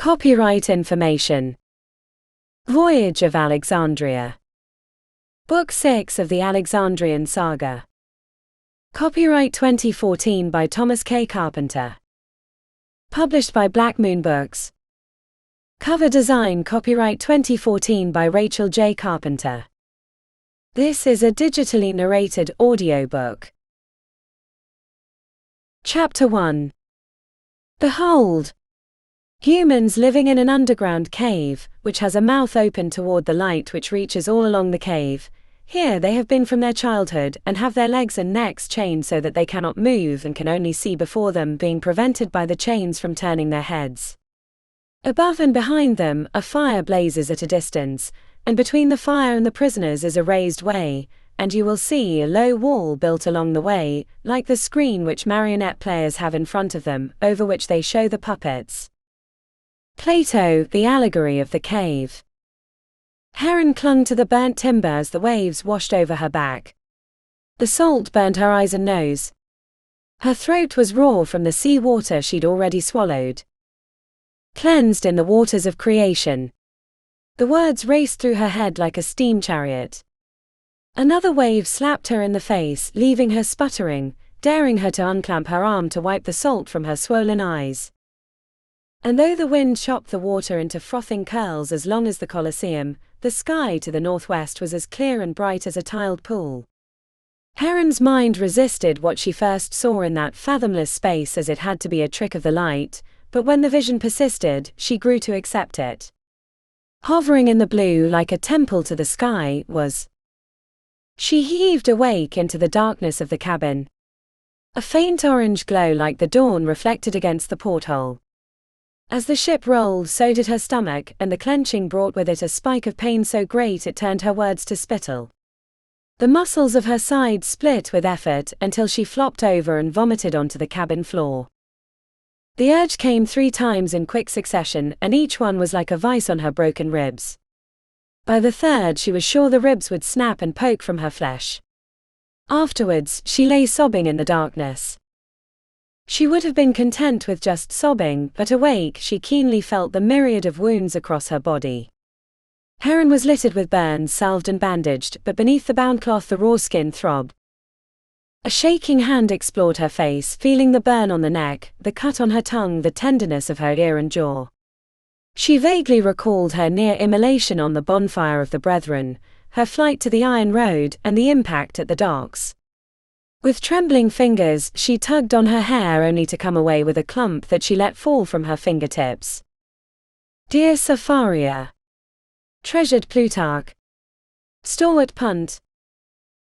Copyright information. Voyage of Alexandria. Book 6 of the Alexandrian Saga. Copyright 2014 by Thomas K. Carpenter. Published by Black Moon Books. Cover design copyright 2014 by Rachel J. Carpenter. This is a digitally narrated audiobook. Chapter 1. Behold! Humans living in an underground cave, which has a mouth open toward the light which reaches all along the cave. Here they have been from their childhood, and have their legs and necks chained so that they cannot move and can only see before them, being prevented by the chains from turning their heads. Above and behind them, a fire blazes at a distance, and between the fire and the prisoners is a raised way, and you will see a low wall built along the way, like the screen which marionette players have in front of them, over which they show the puppets. Plato, the allegory of the cave. Heron clung to the burnt timber as the waves washed over her back. The salt burned her eyes and nose. Her throat was raw from the sea water she'd already swallowed. Cleansed in the waters of creation. The words raced through her head like a steam chariot. Another wave slapped her in the face, leaving her sputtering, daring her to unclamp her arm to wipe the salt from her swollen eyes. And though the wind chopped the water into frothing curls as long as the Colosseum, the sky to the northwest was as clear and bright as a tiled pool. Heron's mind resisted what she first saw in that fathomless space, as it had to be a trick of the light, but when the vision persisted, she grew to accept it. Hovering in the blue like a temple to the sky was. She heaved awake into the darkness of the cabin. A faint orange glow like the dawn reflected against the porthole. As the ship rolled, so did her stomach, and the clenching brought with it a spike of pain so great it turned her words to spittle. The muscles of her sides split with effort until she flopped over and vomited onto the cabin floor. The urge came 3 times in quick succession, and each one was like a vice on her broken ribs. By the third, she was sure the ribs would snap and poke from her flesh. Afterwards, she lay sobbing in the darkness. She would have been content with just sobbing, but awake, she keenly felt the myriad of wounds across her body. Heron was littered with burns, salved and bandaged, but beneath the bound cloth the raw skin throbbed. A shaking hand explored her face, feeling the burn on the neck, the cut on her tongue, the tenderness of her ear and jaw. She vaguely recalled her near immolation on the bonfire of the Brethren, her flight to the Iron Road, and the impact at the docks. With trembling fingers, she tugged on her hair only to come away with a clump that she let fall from her fingertips. Dear Sapharia. Treasured Plutarch. Stalwart Punt.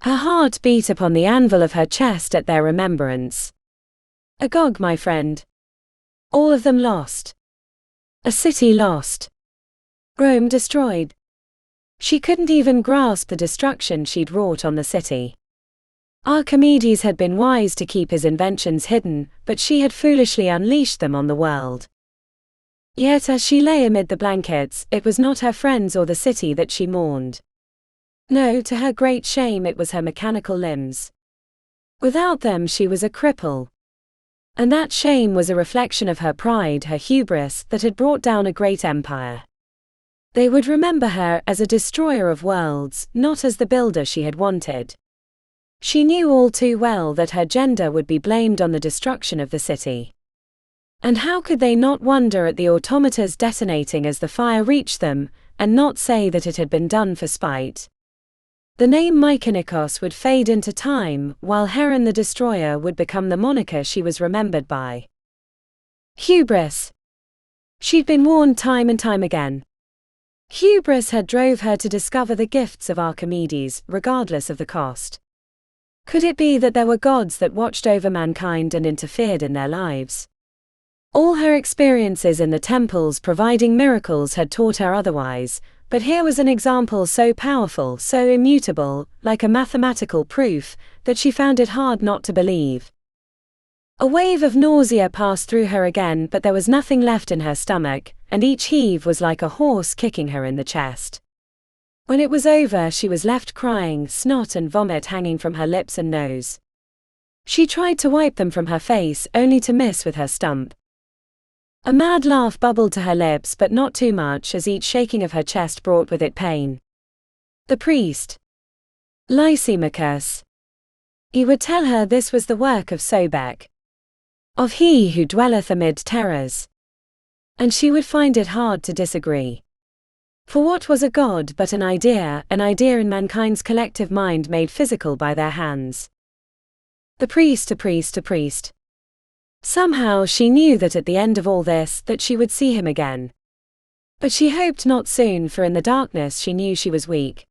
Her heart beat upon the anvil of her chest at their remembrance. Agog, my friend. All of them lost. A city lost. Rome destroyed. She couldn't even grasp the destruction she'd wrought on the city. Archimedes had been wise to keep his inventions hidden, but she had foolishly unleashed them on the world. Yet as she lay amid the blankets, it was not her friends or the city that she mourned. No, to her great shame it was her mechanical limbs. Without them she was a cripple. And that shame was a reflection of her pride, her hubris, that had brought down a great empire. They would remember her as a destroyer of worlds, not as the builder she had wanted. She knew all too well that her gender would be blamed on the destruction of the city. And how could they not wonder at the automatas detonating as the fire reached them, and not say that it had been done for spite? The name Mykonikos would fade into time, while Heron the Destroyer would become the moniker she was remembered by. Hubris. She'd been warned time and time again. Hubris had drove her to discover the gifts of Archimedes, regardless of the cost. Could it be that there were gods that watched over mankind and interfered in their lives? All her experiences in the temples providing miracles had taught her otherwise, but here was an example so powerful, so immutable, like a mathematical proof, that she found it hard not to believe. A wave of nausea passed through her again, but there was nothing left in her stomach, and each heave was like a horse kicking her in the chest. When it was over, she was left crying, snot and vomit hanging from her lips and nose. She tried to wipe them from her face, only to miss with her stump. A mad laugh bubbled to her lips, but not too much, as each shaking of her chest brought with it pain. The priest, Lysimachus. He would tell her this was the work of Sobek, of he who dwelleth amid terrors. And she would find it hard to disagree. For what was a god but an idea in mankind's collective mind made physical by their hands? The priest, a priest, a priest. Somehow she knew that at the end of all this, that she would see him again. But she hoped not soon, for in the darkness she knew she was weak.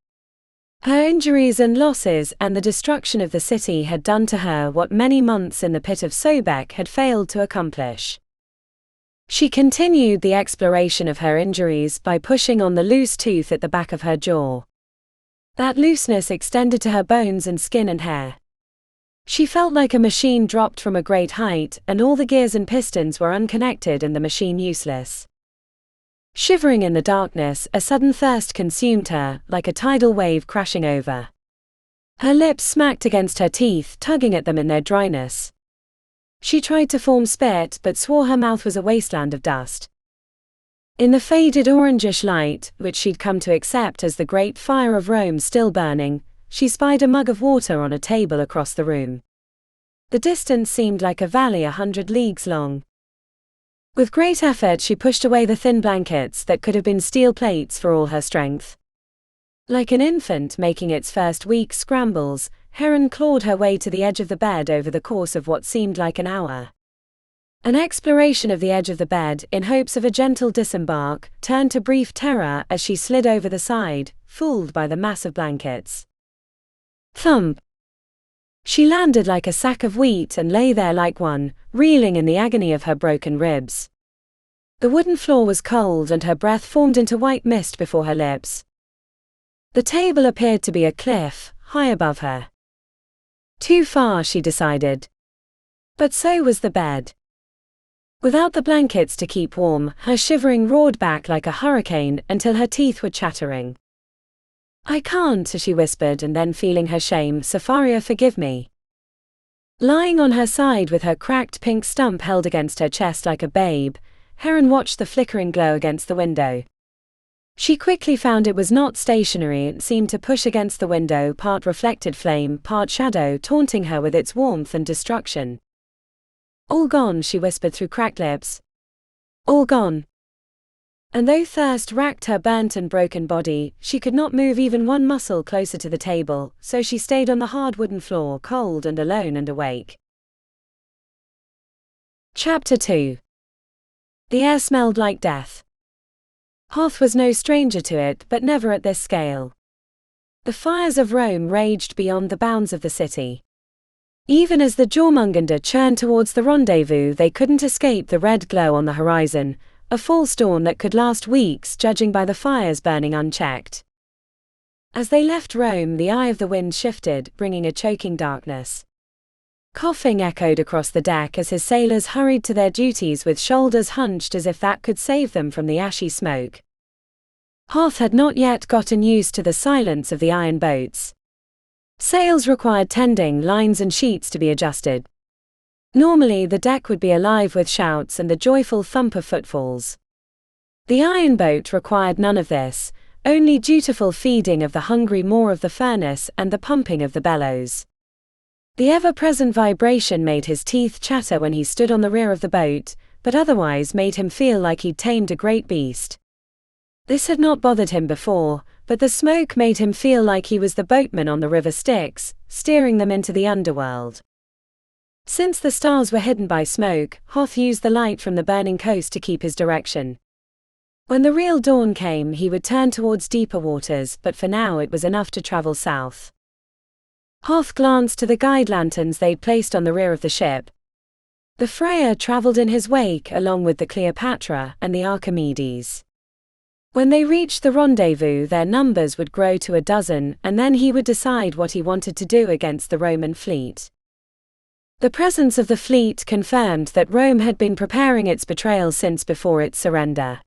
Her injuries and losses and the destruction of the city had done to her what many months in the pit of Sobek had failed to accomplish. She continued the exploration of her injuries by pushing on the loose tooth at the back of her jaw. That looseness extended to her bones and skin and hair. She felt like a machine dropped from a great height, and all the gears and pistons were unconnected and the machine useless. Shivering in the darkness, a sudden thirst consumed her, like a tidal wave crashing over. Her lips smacked against her teeth, tugging at them in their dryness. She tried to form spit, but swore her mouth was a wasteland of dust. In the faded orangish light, which she'd come to accept as the great fire of Rome still burning, she spied a mug of water on a table across the room. The distance seemed like a valley 100 leagues long. With great effort she pushed away the thin blankets that could have been steel plates for all her strength. Like an infant making its first weak scrambles, Heron clawed her way to the edge of the bed over the course of what seemed like an hour. An exploration of the edge of the bed, in hopes of a gentle disembark, turned to brief terror as she slid over the side, fooled by the mass of blankets. Thump! She landed like a sack of wheat and lay there like one, reeling in the agony of her broken ribs. The wooden floor was cold and her breath formed into white mist before her lips. The table appeared to be a cliff, high above her. Too far, she decided. But so was the bed. Without the blankets to keep warm, her shivering roared back like a hurricane until her teeth were chattering. I can't, she whispered, and then feeling her shame, Safaria, forgive me. Lying on her side with her cracked pink stump held against her chest like a babe, Heron watched the flickering glow against the window. She quickly found it was not stationary. It seemed to push against the window, part reflected flame, part shadow, taunting her with its warmth and destruction. All gone, she whispered through cracked lips. All gone. And though thirst racked her burnt and broken body, she could not move even one muscle closer to the table, so she stayed on the hard wooden floor, cold and alone and awake. Chapter 2. The air smelled like death. Hoth was no stranger to it, but never at this scale. The fires of Rome raged beyond the bounds of the city. Even as the Jörmungandr churned towards the rendezvous, they couldn't escape the red glow on the horizon, a false dawn that could last weeks, judging by the fires burning unchecked. As they left Rome, the eye of the wind shifted, bringing a choking darkness. Coughing echoed across the deck as his sailors hurried to their duties with shoulders hunched as if that could save them from the ashy smoke. Hoth had not yet gotten used to the silence of the iron boats. Sails required tending, lines and sheets to be adjusted. Normally the deck would be alive with shouts and the joyful thump of footfalls. The iron boat required none of this, only dutiful feeding of the hungry maw of the furnace and the pumping of the bellows. The ever-present vibration made his teeth chatter when he stood on the rear of the boat, but otherwise made him feel like he'd tamed a great beast. This had not bothered him before, but the smoke made him feel like he was the boatman on the river Styx, steering them into the underworld. Since the stars were hidden by smoke, Hoth used the light from the burning coast to keep his direction. When the real dawn came, he would turn towards deeper waters, but for now it was enough to travel south. Hoth glanced to the guide lanterns they'd placed on the rear of the ship. The Freya traveled in his wake along with the Cleopatra and the Archimedes. When they reached the rendezvous, their numbers would grow to 12, and then he would decide what he wanted to do against the Roman fleet. The presence of the fleet confirmed that Rome had been preparing its betrayal since before its surrender.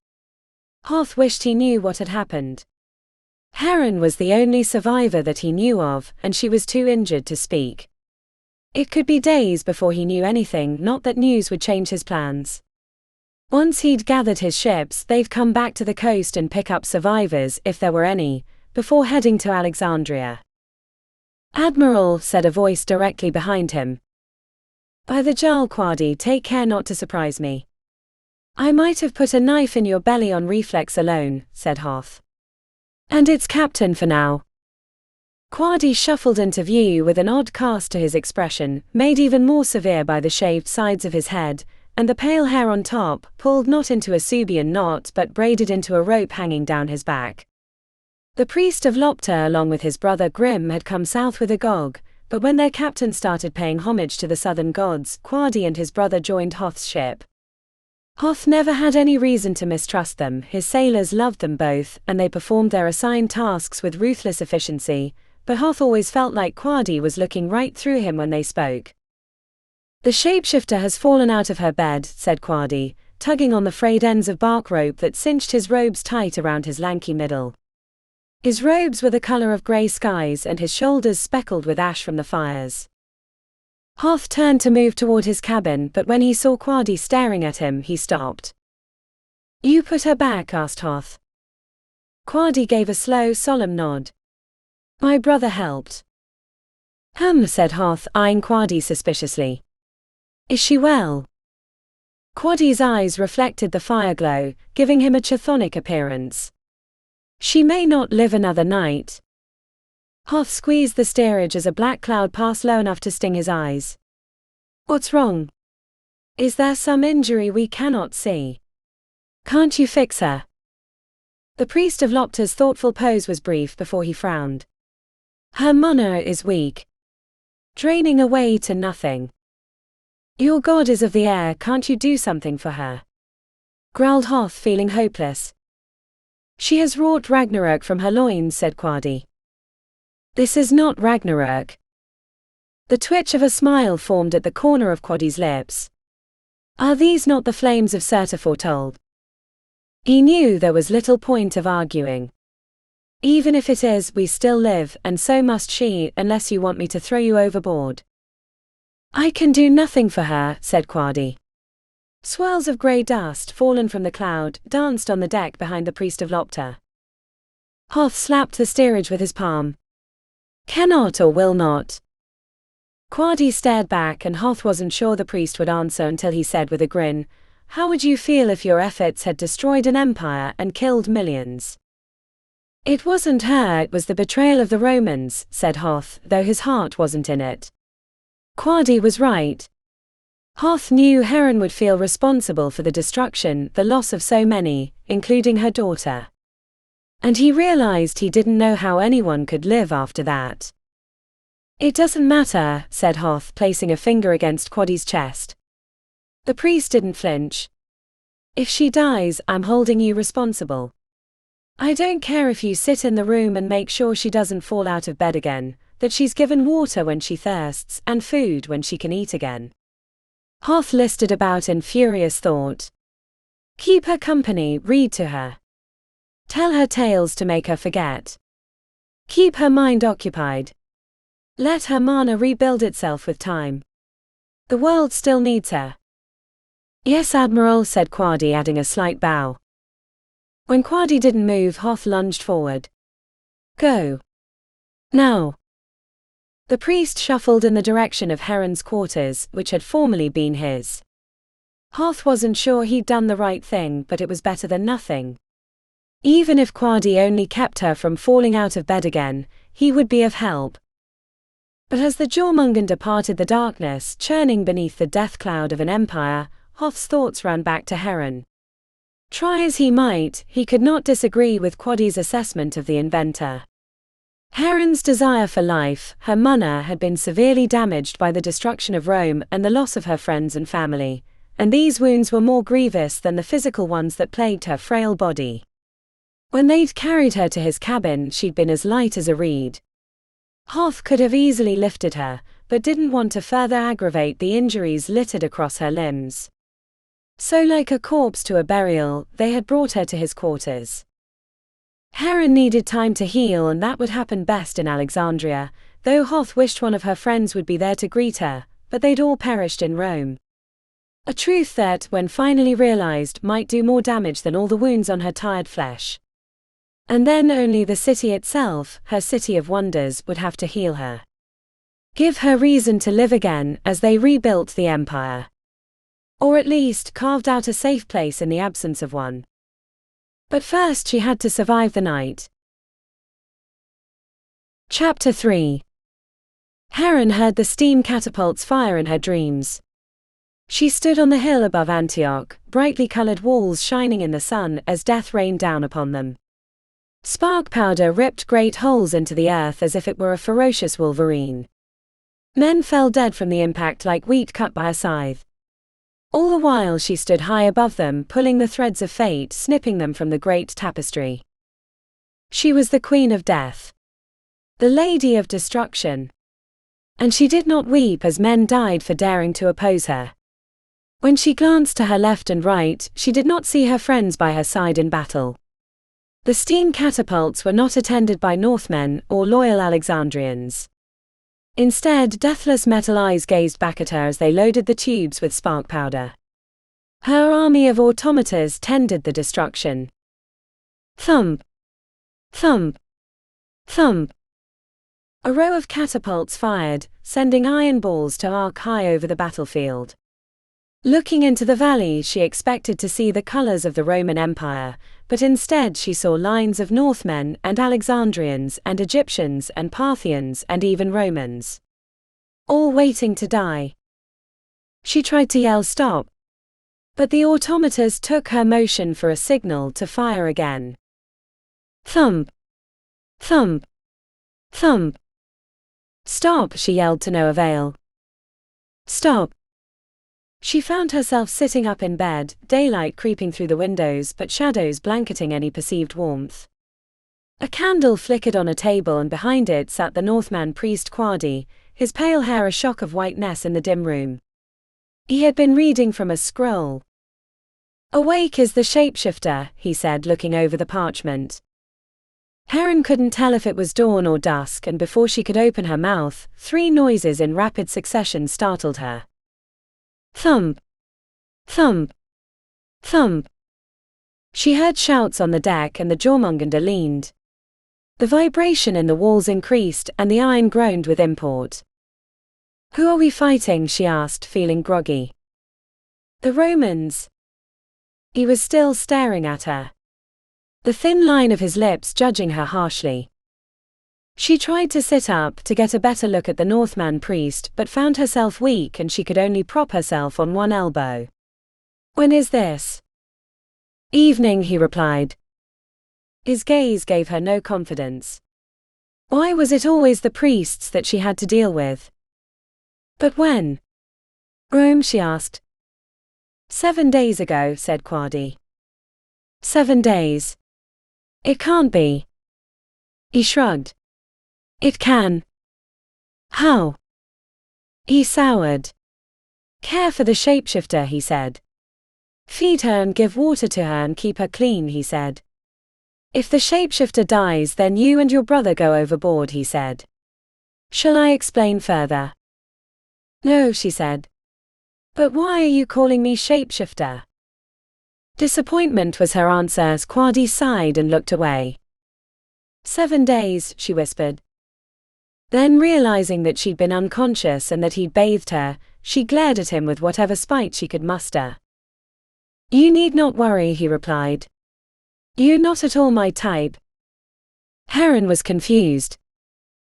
Hoth wished he knew what had happened. Heron was the only survivor that he knew of, and she was too injured to speak. It could be days before he knew anything, not that news would change his plans. Once he'd gathered his ships, they'd come back to the coast and pick up survivors, if there were any, before heading to Alexandria. "Admiral," said a voice directly behind him. "By the Jarl, Quadi, take care not to surprise me." "I might have put a knife in your belly on reflex alone," said Hoth. "And it's captain for now." Quadi shuffled into view with an odd cast to his expression, made even more severe by the shaved sides of his head, and the pale hair on top, pulled not into a Subian knot but braided into a rope hanging down his back. The priest of Lopter along with his brother Grim had come south with Agog, but when their captain started paying homage to the southern gods, Quadi and his brother joined Hoth's ship. Hoth never had any reason to mistrust them, his sailors loved them both, and they performed their assigned tasks with ruthless efficiency, but Hoth always felt like Quadi was looking right through him when they spoke. "The shapeshifter has fallen out of her bed," said Quadi, tugging on the frayed ends of bark rope that cinched his robes tight around his lanky middle. His robes were the color of grey skies and his shoulders speckled with ash from the fires. Hoth turned to move toward his cabin, but when he saw Quadi staring at him, he stopped. "You put her back?" asked Hoth. Quadi gave a slow, solemn nod. "My brother helped." Said Hoth, eyeing Quadi suspiciously. "Is she well?" Quadi's eyes reflected the fire glow, giving him a chthonic appearance. "She may not live another night." Hoth squeezed the steerage as a black cloud passed low enough to sting his eyes. "What's wrong? Is there some injury we cannot see? Can't you fix her?" The priest of Lopter's thoughtful pose was brief before he frowned. "Her mana is weak. Draining away to nothing. Your god is of the air, can't you do something for her?" growled Hoth, feeling hopeless. "She has wrought Ragnarok from her loins," said Quadi. "This is not Ragnarok." The twitch of a smile formed at the corner of Quadi's lips. "Are these not the flames of Surtur foretold?" He knew there was little point of arguing. "Even if it is, we still live, and so must she, unless you want me to throw you overboard." "I can do nothing for her," said Quadi. Swirls of grey dust, fallen from the cloud, danced on the deck behind the priest of Lopter. Hoth slapped the steerage with his palm. "Cannot or will not." Quadi stared back, and Hoth wasn't sure the priest would answer until he said with a grin, "How would you feel if your efforts had destroyed an empire and killed millions?" "It wasn't her, it was the betrayal of the Romans," said Hoth, though his heart wasn't in it. Quadi was right. Hoth knew Heron would feel responsible for the destruction, the loss of so many, including her daughter. And he realized he didn't know how anyone could live after that. "It doesn't matter," said Hoth, placing a finger against Quadi's chest. The priest didn't flinch. "If she dies, I'm holding you responsible. I don't care if you sit in the room and make sure she doesn't fall out of bed again, that she's given water when she thirsts, and food when she can eat again." Hoth listed about in furious thought. "Keep her company, read to her. Tell her tales to make her forget. Keep her mind occupied. Let her mana rebuild itself with time. The world still needs her." "Yes, Admiral," said Quadi, adding a slight bow. When Quadi didn't move, Hoth lunged forward. "Go. Now." The priest shuffled in the direction of Heron's quarters, which had formerly been his. Hoth wasn't sure he'd done the right thing, but it was better than nothing. Even if Quadi only kept her from falling out of bed again, he would be of help. But as the Jörmungandr parted the darkness, churning beneath the death cloud of an empire, Hoth's thoughts ran back to Heron. Try as he might, he could not disagree with Quadi's assessment of the inventor. Heron's desire for life, her mana, had been severely damaged by the destruction of Rome and the loss of her friends and family, and these wounds were more grievous than the physical ones that plagued her frail body. When they'd carried her to his cabin, she'd been as light as a reed. Hoth could have easily lifted her, but didn't want to further aggravate the injuries littered across her limbs. So like a corpse to a burial, they had brought her to his quarters. Heron needed time to heal, and that would happen best in Alexandria, though Hoth wished one of her friends would be there to greet her, but they'd all perished in Rome. A truth that, when finally realized, might do more damage than all the wounds on her tired flesh. And then only the city itself, her city of wonders, would have to heal her. Give her reason to live again as they rebuilt the empire. Or at least carved out a safe place in the absence of one. But first she had to survive the night. Chapter 3. Heron heard the steam catapults fire in her dreams. She stood on the hill above Antioch, brightly colored walls shining in the sun as death rained down upon them. Spark powder ripped great holes into the earth as if it were a ferocious wolverine. Men fell dead from the impact like wheat cut by a scythe. All the while she stood high above them, pulling the threads of fate, snipping them from the great tapestry. She was the Queen of Death. The Lady of Destruction. And she did not weep as men died for daring to oppose her. When she glanced to her left and right, she did not see her friends by her side in battle. The steam catapults were not attended by Northmen or loyal Alexandrians. Instead, deathless metal eyes gazed back at her as they loaded the tubes with spark powder. Her army of automators tended the destruction. Thump! Thump! Thump! A row of catapults fired, sending iron balls to arc high over the battlefield. Looking into the valley, she expected to see the colors of the Roman Empire, but instead she saw lines of Northmen and Alexandrians and Egyptians and Parthians and even Romans. All waiting to die. She tried to yell stop. But the automators took her motion for a signal to fire again. Thump! Thump! Thump! Stop, she yelled to no avail. Stop! She found herself sitting up in bed, daylight creeping through the windows but shadows blanketing any perceived warmth. A candle flickered on a table and behind it sat the Northman priest Quadi, his pale hair a shock of whiteness in the dim room. He had been reading from a scroll. Awake is the shapeshifter, he said, looking over the parchment. Heron couldn't tell if it was dawn or dusk, and before she could open her mouth, 3 noises in rapid succession startled her. Thump! Thump! Thump! She heard shouts on the deck and the Jörmungandr leaned. The vibration in the walls increased and the iron groaned with import. Who are we fighting? She asked, feeling groggy. The Romans. He was still staring at her. The thin line of his lips judging her harshly. She tried to sit up to get a better look at the Northman priest but found herself weak and she could only prop herself on one elbow. When is this? Evening, he replied. His gaze gave her no confidence. Why was it always the priests that she had to deal with? But when? Rome, she asked. 7 days ago, said Quadi. 7 days. It can't be. He shrugged. It can. How? He soured. Care for the shapeshifter, he said. Feed her and give water to her and keep her clean, he said. If the shapeshifter dies, then you and your brother go overboard, he said. Shall I explain further? No, she said. But why are you calling me shapeshifter? Disappointment was her answer as Quadi sighed and looked away. 7 days, she whispered. Then, realizing that she'd been unconscious and that he'd bathed her, she glared at him with whatever spite she could muster. You need not worry, he replied. You're not at all my type. Heron was confused.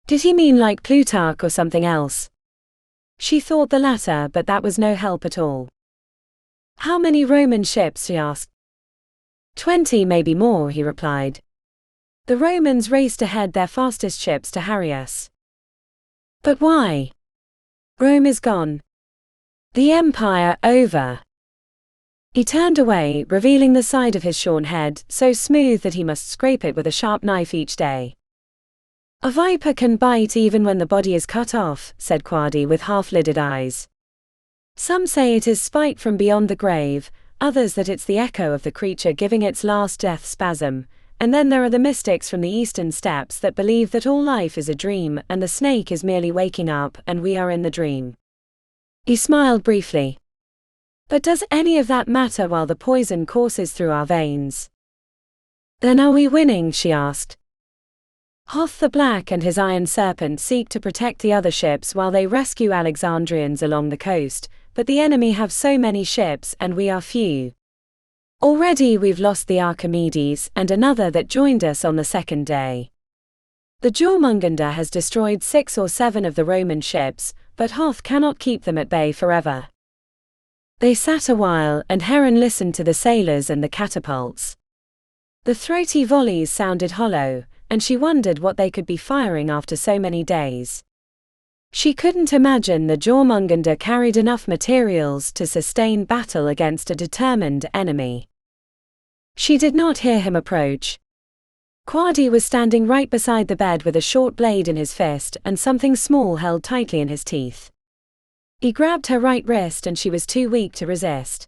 Did he mean like Plutarch or something else? She thought the latter, but that was no help at all. How many Roman ships? She asked. 20, maybe more, he replied. The Romans raced ahead their fastest ships to harry us. But why? Rome is gone. The empire over. He turned away, revealing the side of his shorn head, so smooth that he must scrape it with a sharp knife each day. A viper can bite even when the body is cut off, said Quadi with half-lidded eyes. Some say it is spite from beyond the grave, others that it's the echo of the creature giving its last death spasm, and then there are the mystics from the eastern steppes that believe that all life is a dream and the snake is merely waking up and we are in the dream. He smiled briefly. But does any of that matter while the poison courses through our veins? Then are we winning? She asked. Hoth the Black and his iron serpent seek to protect the other ships while they rescue Alexandrians along the coast, but the enemy have so many ships and we are few. Already we've lost the Archimedes and another that joined us on the second day. The Jörmungandr has destroyed 6 or 7 of the Roman ships, but Hoth cannot keep them at bay forever. They sat a while, and Heron listened to the sailors and the catapults. The throaty volleys sounded hollow, and she wondered what they could be firing after so many days. She couldn't imagine the Jörmungandr carried enough materials to sustain battle against a determined enemy. She did not hear him approach. Quadi was standing right beside the bed with a short blade in his fist and something small held tightly in his teeth. He grabbed her right wrist and she was too weak to resist.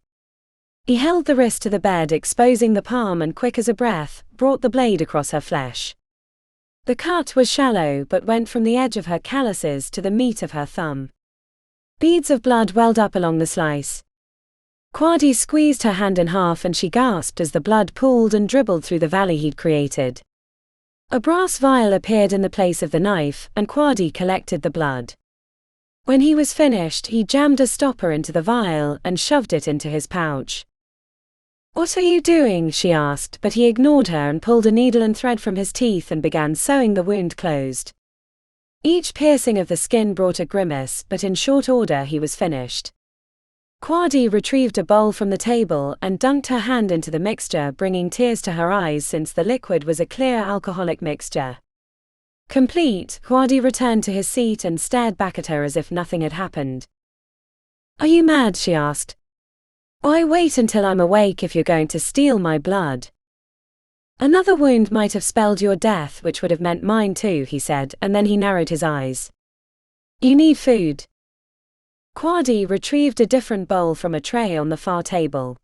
He held the wrist to the bed, exposing the palm, and quick as a breath, brought the blade across her flesh. The cut was shallow but went from the edge of her calluses to the meat of her thumb. Beads of blood welled up along the slice. Quadi squeezed her hand in half and she gasped as the blood pooled and dribbled through the valley he'd created. A brass vial appeared in the place of the knife, and Quadi collected the blood. When he was finished, he jammed a stopper into the vial and shoved it into his pouch. "What are you doing?" she asked, but he ignored her and pulled a needle and thread from his teeth and began sewing the wound closed. Each piercing of the skin brought a grimace, but in short order he was finished. Quadi retrieved a bowl from the table and dunked her hand into the mixture, bringing tears to her eyes since the liquid was a clear alcoholic mixture. Complete, Quadi returned to his seat and stared back at her as if nothing had happened. "Are you mad?" she asked. "Why wait until I'm awake if you're going to steal my blood?" "Another wound might have spelled your death, which would have meant mine too," he said, and then he narrowed his eyes. "You need food." Quadi retrieved a different bowl from a tray on the far table.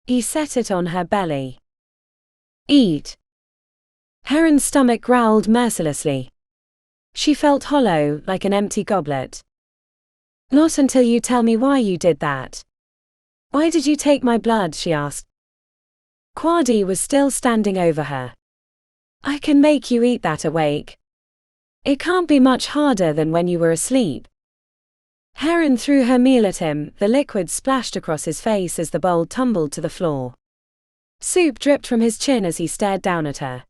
He set it on her belly. "Eat." Heron's stomach growled mercilessly. She felt hollow, like an empty goblet. "Not until you tell me why you did that." "Why did you take my blood?" she asked. Quadi was still standing over her. "I can make you eat that awake. It can't be much harder than when you were asleep." Heron threw her meal at him, the liquid splashed across his face as the bowl tumbled to the floor. Soup dripped from his chin as he stared down at her.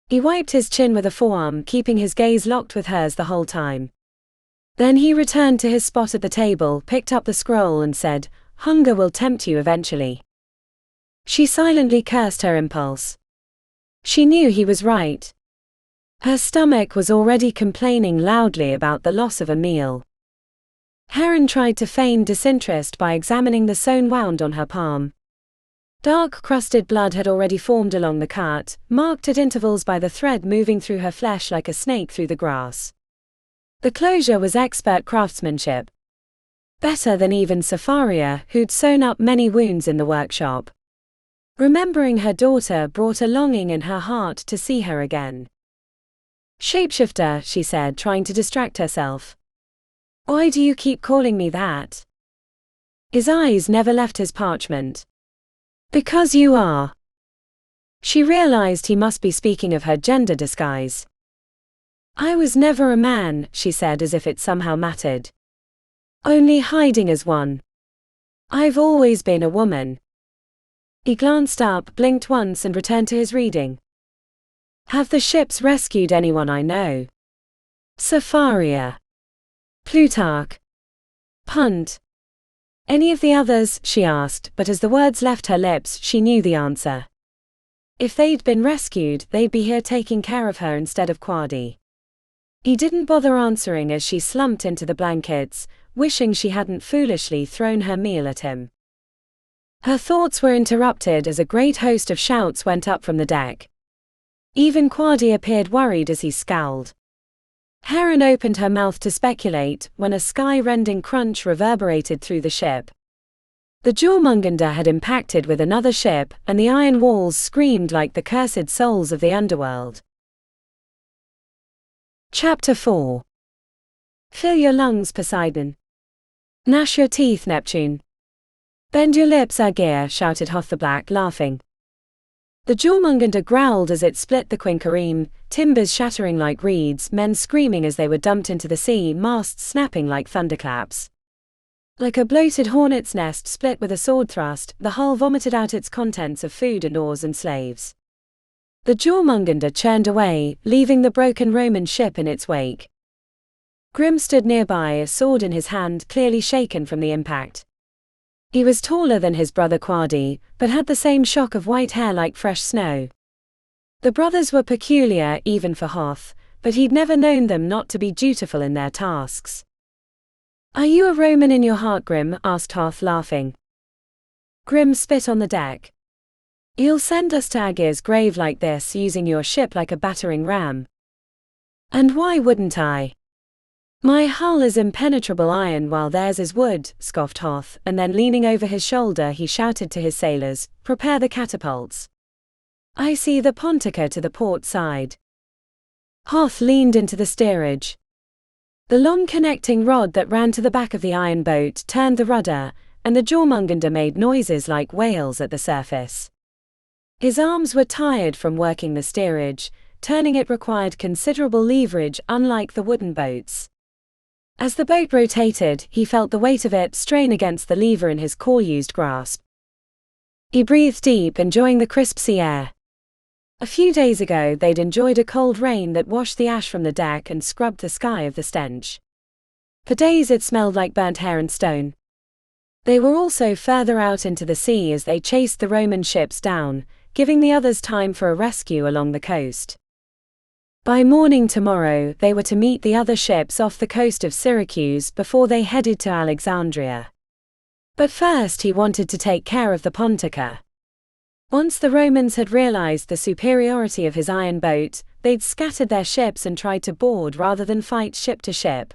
He wiped his chin with a forearm, keeping his gaze locked with hers the whole time. Then he returned to his spot at the table, picked up the scroll and said, "Hunger will tempt you eventually." She silently cursed her impulse. She knew he was right. Her stomach was already complaining loudly about the loss of a meal. Heron tried to feign disinterest by examining the sewn wound on her palm. Dark crusted blood had already formed along the cut, marked at intervals by the thread moving through her flesh like a snake through the grass. The closure was expert craftsmanship. Better than even Safaria, who'd sewn up many wounds in the workshop. Remembering her daughter brought a longing in her heart to see her again. "Shapeshifter," she said, trying to distract herself. "Why do you keep calling me that?" His eyes never left his parchment. "Because you are." She realized he must be speaking of her gender disguise. "I was never a man," she said as if it somehow mattered. "Only hiding as one. I've always been a woman." He glanced up, blinked once and returned to his reading. "Have the ships rescued anyone I know?" "Safaria. Plutarch. Punt. Any of the others?" she asked, but as the words left her lips, she knew the answer. If they'd been rescued, they'd be here taking care of her instead of Quadi. He didn't bother answering as she slumped into the blankets, wishing she hadn't foolishly thrown her meal at him. Her thoughts were interrupted as a great host of shouts went up from the deck. Even Quadi appeared worried as he scowled. Heron opened her mouth to speculate, when a sky-rending crunch reverberated through the ship. The Jörmungandr had impacted with another ship, and the iron walls screamed like the cursed souls of the underworld. Chapter 4. Fill your lungs, Poseidon. Gnash your teeth, Neptune. "Bend your lips, Agir," shouted Hoth the Black, laughing. The Jörmungandr growled as it split the quinquereme, timbers shattering like reeds, men screaming as they were dumped into the sea, masts snapping like thunderclaps. Like a bloated hornet's nest split with a sword thrust, the hull vomited out its contents of food and oars and slaves. The Jörmungandr churned away, leaving the broken Roman ship in its wake. Grim stood nearby, a sword in his hand, clearly shaken from the impact. He was taller than his brother Quadi, but had the same shock of white hair like fresh snow. The brothers were peculiar, even for Hoth, but he'd never known them not to be dutiful in their tasks. "Are you a Roman in your heart, Grim?" asked Hoth, laughing. Grim spit on the deck. "You'll send us to Agir's grave like this, using your ship like a battering ram?" "And why wouldn't I? My hull is impenetrable iron while theirs is wood," scoffed Hoth, and then leaning over his shoulder he shouted to his sailors, "Prepare the catapults. I see the Pontica to the port side." Hoth leaned into the steerage. The long connecting rod that ran to the back of the iron boat turned the rudder, and the Jörmungandr made noises like whales at the surface. His arms were tired from working the steerage, turning it required considerable leverage unlike the wooden boats. As the boat rotated, he felt the weight of it strain against the lever in his core-used grasp. He breathed deep, enjoying the crisp sea air. A few days ago they'd enjoyed a cold rain that washed the ash from the deck and scrubbed the sky of the stench. For days it smelled like burnt hair and stone. They were also further out into the sea as they chased the Roman ships down, giving the others time for a rescue along the coast. By morning tomorrow they were to meet the other ships off the coast of Syracuse before they headed to Alexandria. But first he wanted to take care of the Pontica. Once the Romans had realized the superiority of his iron boat, they'd scattered their ships and tried to board rather than fight ship to ship.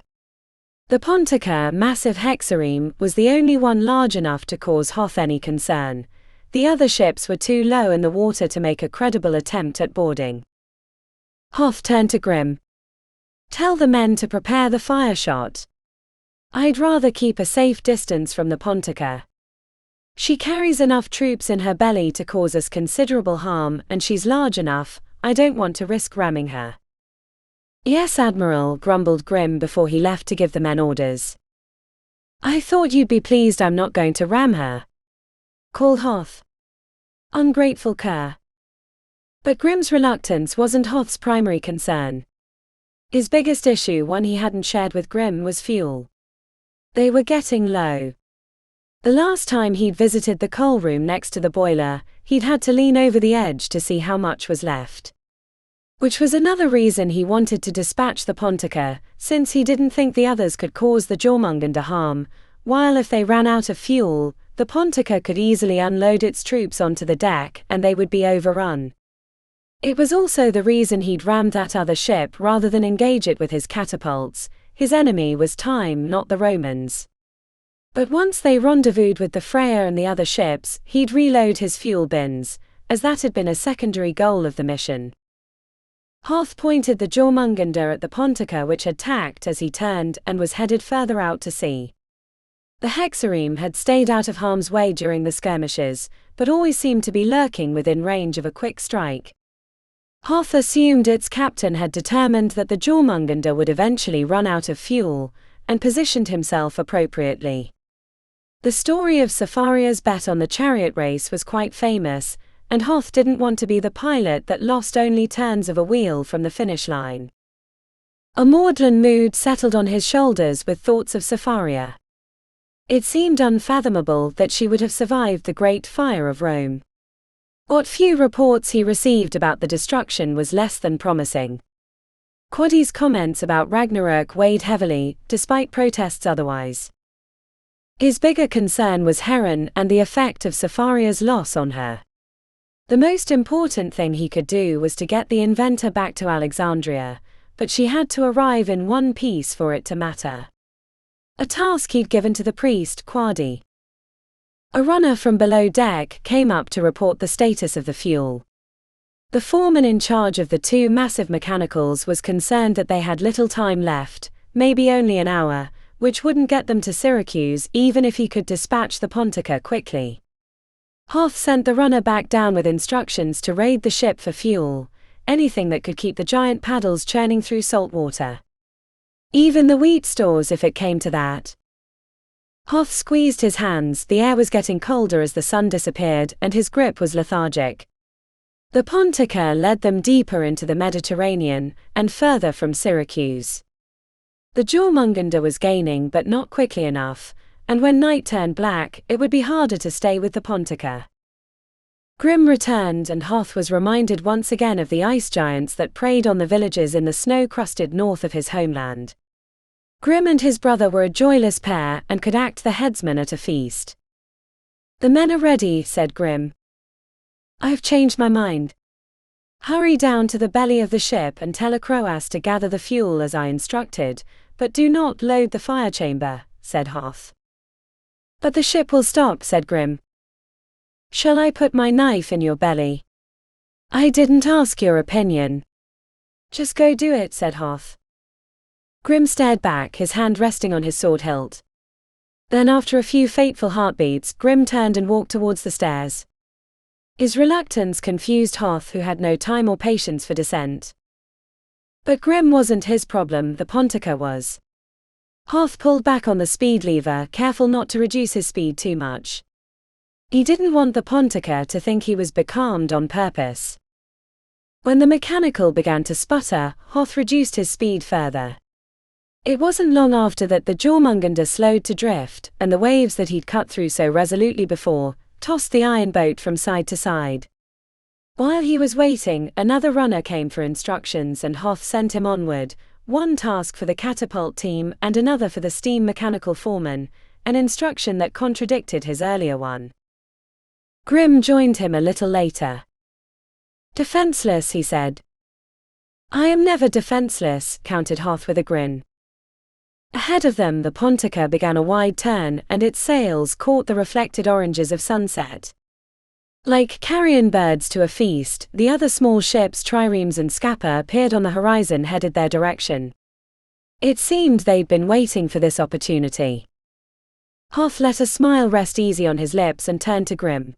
The Pontica, massive hexareme, was the only one large enough to cause Hoth any concern. The other ships were too low in the water to make a credible attempt at boarding. Hoth turned to Grim. "Tell the men to prepare the fire shot. I'd rather keep a safe distance from the Pontica. She carries enough troops in her belly to cause us considerable harm, and she's large enough, I don't want to risk ramming her." "Yes, Admiral," grumbled Grim before he left to give the men orders. "I thought you'd be pleased I'm not going to ram her," called Hoth. "Ungrateful cur." But Grim's reluctance wasn't Hoth's primary concern. His biggest issue, one he hadn't shared with Grim, was fuel. They were getting low. The last time he'd visited the coal room next to the boiler, he'd had to lean over the edge to see how much was left. Which was another reason he wanted to dispatch the Pontica, since he didn't think the others could cause the Jörmungandr harm, while if they ran out of fuel, the Pontica could easily unload its troops onto the deck and they would be overrun. It was also the reason he'd rammed that other ship rather than engage it with his catapults. His enemy was time, not the Romans. But once they rendezvoused with the Freya and the other ships, he'd reload his fuel bins, as that had been a secondary goal of the mission. Hoth pointed the Jörmungandr at the Pontica, which had tacked as he turned and was headed further out to sea. The hexareme had stayed out of harm's way during the skirmishes, but always seemed to be lurking within range of a quick strike. Hoth assumed its captain had determined that the Jörmungandr would eventually run out of fuel, and positioned himself appropriately. The story of Safaria's bet on the chariot race was quite famous, and Hoth didn't want to be the pilot that lost only turns of a wheel from the finish line. A maudlin mood settled on his shoulders with thoughts of Safaria. It seemed unfathomable that she would have survived the Great Fire of Rome. What few reports he received about the destruction was less than promising. Quadi's comments about Ragnarök weighed heavily, despite protests otherwise. His bigger concern was Heron and the effect of Safaria's loss on her. The most important thing he could do was to get the inventor back to Alexandria, but she had to arrive in one piece for it to matter. A task he'd given to the priest, Quadi. A runner from below deck came up to report the status of the fuel. The foreman in charge of the two massive mechanicals was concerned that they had little time left, maybe only an hour, which wouldn't get them to Syracuse even if he could dispatch the Pontica quickly. Hoth sent the runner back down with instructions to raid the ship for fuel, anything that could keep the giant paddles churning through salt water. Even the wheat stores if it came to that. Hoth squeezed his hands, the air was getting colder as the sun disappeared and his grip was lethargic. The Pontica led them deeper into the Mediterranean, and further from Syracuse. The Jörmungandr was gaining but not quickly enough, and when night turned black, it would be harder to stay with the Pontica. Grim returned and Hoth was reminded once again of the ice giants that preyed on the villages in the snow-crusted north of his homeland. Grim and his brother were a joyless pair and could act the headsman at a feast. "The men are ready," said Grim. "I have changed my mind. Hurry down to the belly of the ship and tell a Croas to gather the fuel as I instructed, but do not load the fire chamber," said Hoth. "But the ship will stop," said Grim. "Shall I put my knife in your belly?" "I didn't ask your opinion." "Just go do it," said Hoth. Grim stared back, his hand resting on his sword hilt. Then after a few fateful heartbeats, Grim turned and walked towards the stairs. His reluctance confused Hoth, who had no time or patience for dissent. But Grim wasn't his problem, the Pontica was. Hoth pulled back on the speed lever, careful not to reduce his speed too much. He didn't want the Pontica to think he was becalmed on purpose. When the mechanical began to sputter, Hoth reduced his speed further. It wasn't long after that the Jörmungandr slowed to drift, and the waves that he'd cut through so resolutely before tossed the iron boat from side to side. While he was waiting, another runner came for instructions and Hoth sent him onward, one task for the catapult team and another for the steam mechanical foreman, an instruction that contradicted his earlier one. Grim joined him a little later. "Defenseless," he said. "I am never defenseless," countered Hoth with a grin. Ahead of them the Pontica began a wide turn and its sails caught the reflected oranges of sunset. Like carrion birds to a feast, the other small ships Triremes and Scapa appeared on the horizon headed their direction. It seemed they'd been waiting for this opportunity. Hoth let a smile rest easy on his lips and turned to Grim.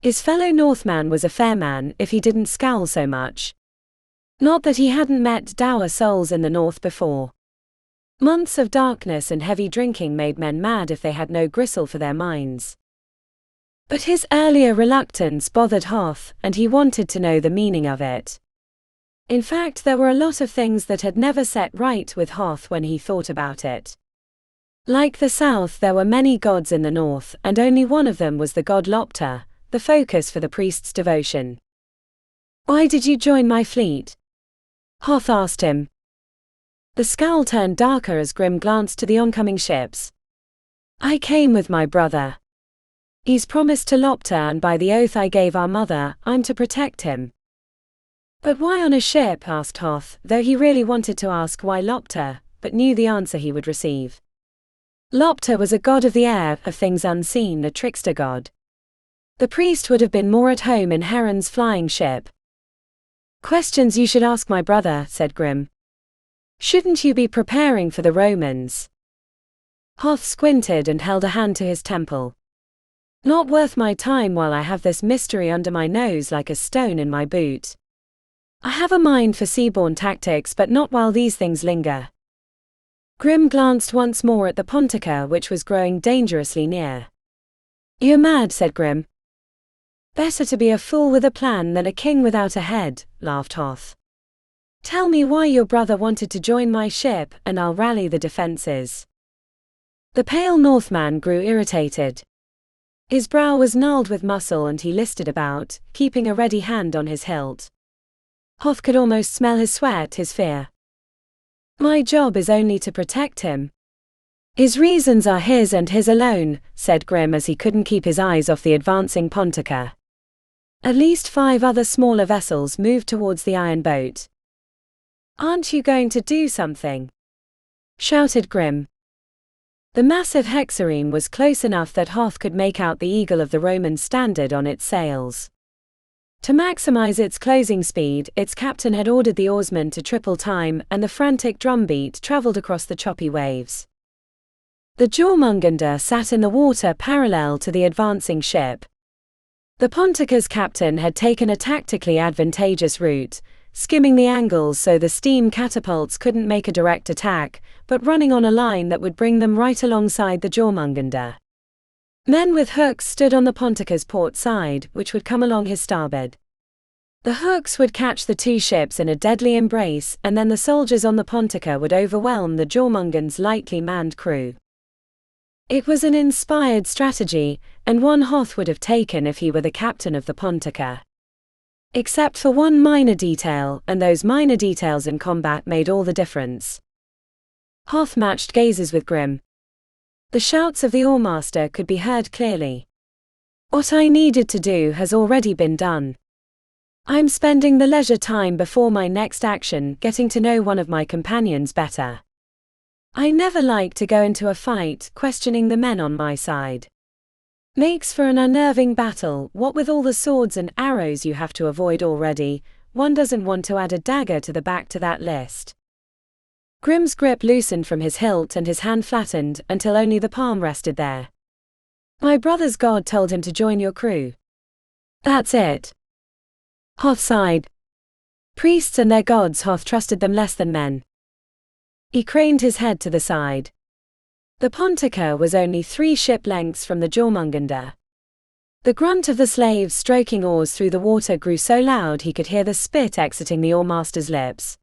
His fellow Northman was a fair man if he didn't scowl so much. Not that he hadn't met dour souls in the north before. Months of darkness and heavy drinking made men mad if they had no gristle for their minds. But his earlier reluctance bothered Hoth, and he wanted to know the meaning of it. In fact, there were a lot of things that had never set right with Hoth when he thought about it. Like the south, there were many gods in the north, and only one of them was the god Lopter, the focus for the priest's devotion. "Why did you join my fleet?" Hoth asked him. The scowl turned darker as Grim glanced to the oncoming ships. "I came with my brother. He's promised to Lopter, and by the oath I gave our mother, I'm to protect him." "But why on a ship?" asked Hoth, though he really wanted to ask why Lopter, but knew the answer he would receive. Lopter was a god of the air, of things unseen, a trickster god. The priest would have been more at home in Heron's flying ship. "Questions you should ask my brother," said Grim. "Shouldn't you be preparing for the Romans?" Hoth squinted and held a hand to his temple. "Not worth my time while I have this mystery under my nose like a stone in my boot. I have a mind for seaborne tactics, but not while these things linger." Grim glanced once more at the Pontica, which was growing dangerously near. "You're mad," said Grim. "Better to be a fool with a plan than a king without a head," laughed Hoth. "Tell me why your brother wanted to join my ship, and I'll rally the defenses." The pale Northman grew irritated. His brow was gnarled with muscle and he listed about, keeping a ready hand on his hilt. Hoth could almost smell his sweat, his fear. "My job is only to protect him." "His reasons are his and his alone," said Grim as he couldn't keep his eyes off the advancing Pontica. At least 5 other smaller vessels moved towards the iron boat. "Aren't you going to do something?" shouted Grim. The massive hexareme was close enough that Hoth could make out the eagle of the Roman standard on its sails. To maximize its closing speed, its captain had ordered the oarsmen to triple time, and the frantic drumbeat traveled across the choppy waves. The Jörmungandr sat in the water parallel to the advancing ship. The Pontica's captain had taken a tactically advantageous route, skimming the angles so the steam catapults couldn't make a direct attack, but running on a line that would bring them right alongside the Jörmungandr. Men with hooks stood on the Pontica's port side, which would come along his starboard. The hooks would catch the two ships in a deadly embrace, and then the soldiers on the Pontica would overwhelm the Jörmungandr's lightly manned crew. It was an inspired strategy, and one Hoth would have taken if he were the captain of the Pontica. Except for one minor detail, and those minor details in combat made all the difference. Hoth matched gazes with Grim. The shouts of the oarmaster could be heard clearly. What I needed to do has already been done. I'm spending the leisure time before my next action getting to know one of my companions better. I never like to go into a fight questioning the men on my side. Makes for an unnerving battle, what with all the swords and arrows you have to avoid already, one doesn't want to add a dagger to the back to that list. Grim's grip loosened from his hilt and his hand flattened until only the palm rested there. My brother's god told him to join your crew. That's it. Hoth sighed. Priests and their gods, Hoth trusted them less than men. He craned his head to the side. The Pontica was only 3 ship lengths from the Jörmungandr. The grunt of the slaves stroking oars through the water grew so loud he could hear the spit exiting the oarmaster's lips.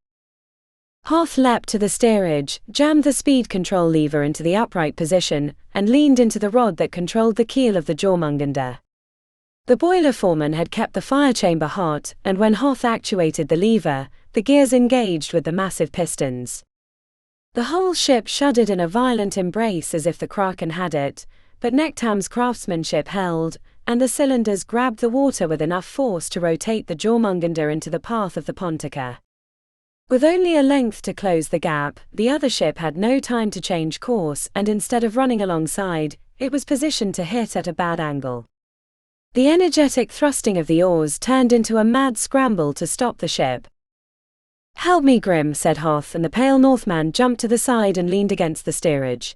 Hoth leapt to the steerage, jammed the speed control lever into the upright position, and leaned into the rod that controlled the keel of the Jörmungandr. The boiler foreman had kept the fire chamber hot, and when Hoth actuated the lever, the gears engaged with the massive pistons. The whole ship shuddered in a violent embrace as if the kraken had it, but Nektam's craftsmanship held, and the cylinders grabbed the water with enough force to rotate the Jörmungandr into the path of the Pontica. With only a length to close the gap, the other ship had no time to change course, and instead of running alongside, it was positioned to hit at a bad angle. The energetic thrusting of the oars turned into a mad scramble to stop the ship. Help me, Grim, said Hoth, and the pale Northman jumped to the side and leaned against the steerage.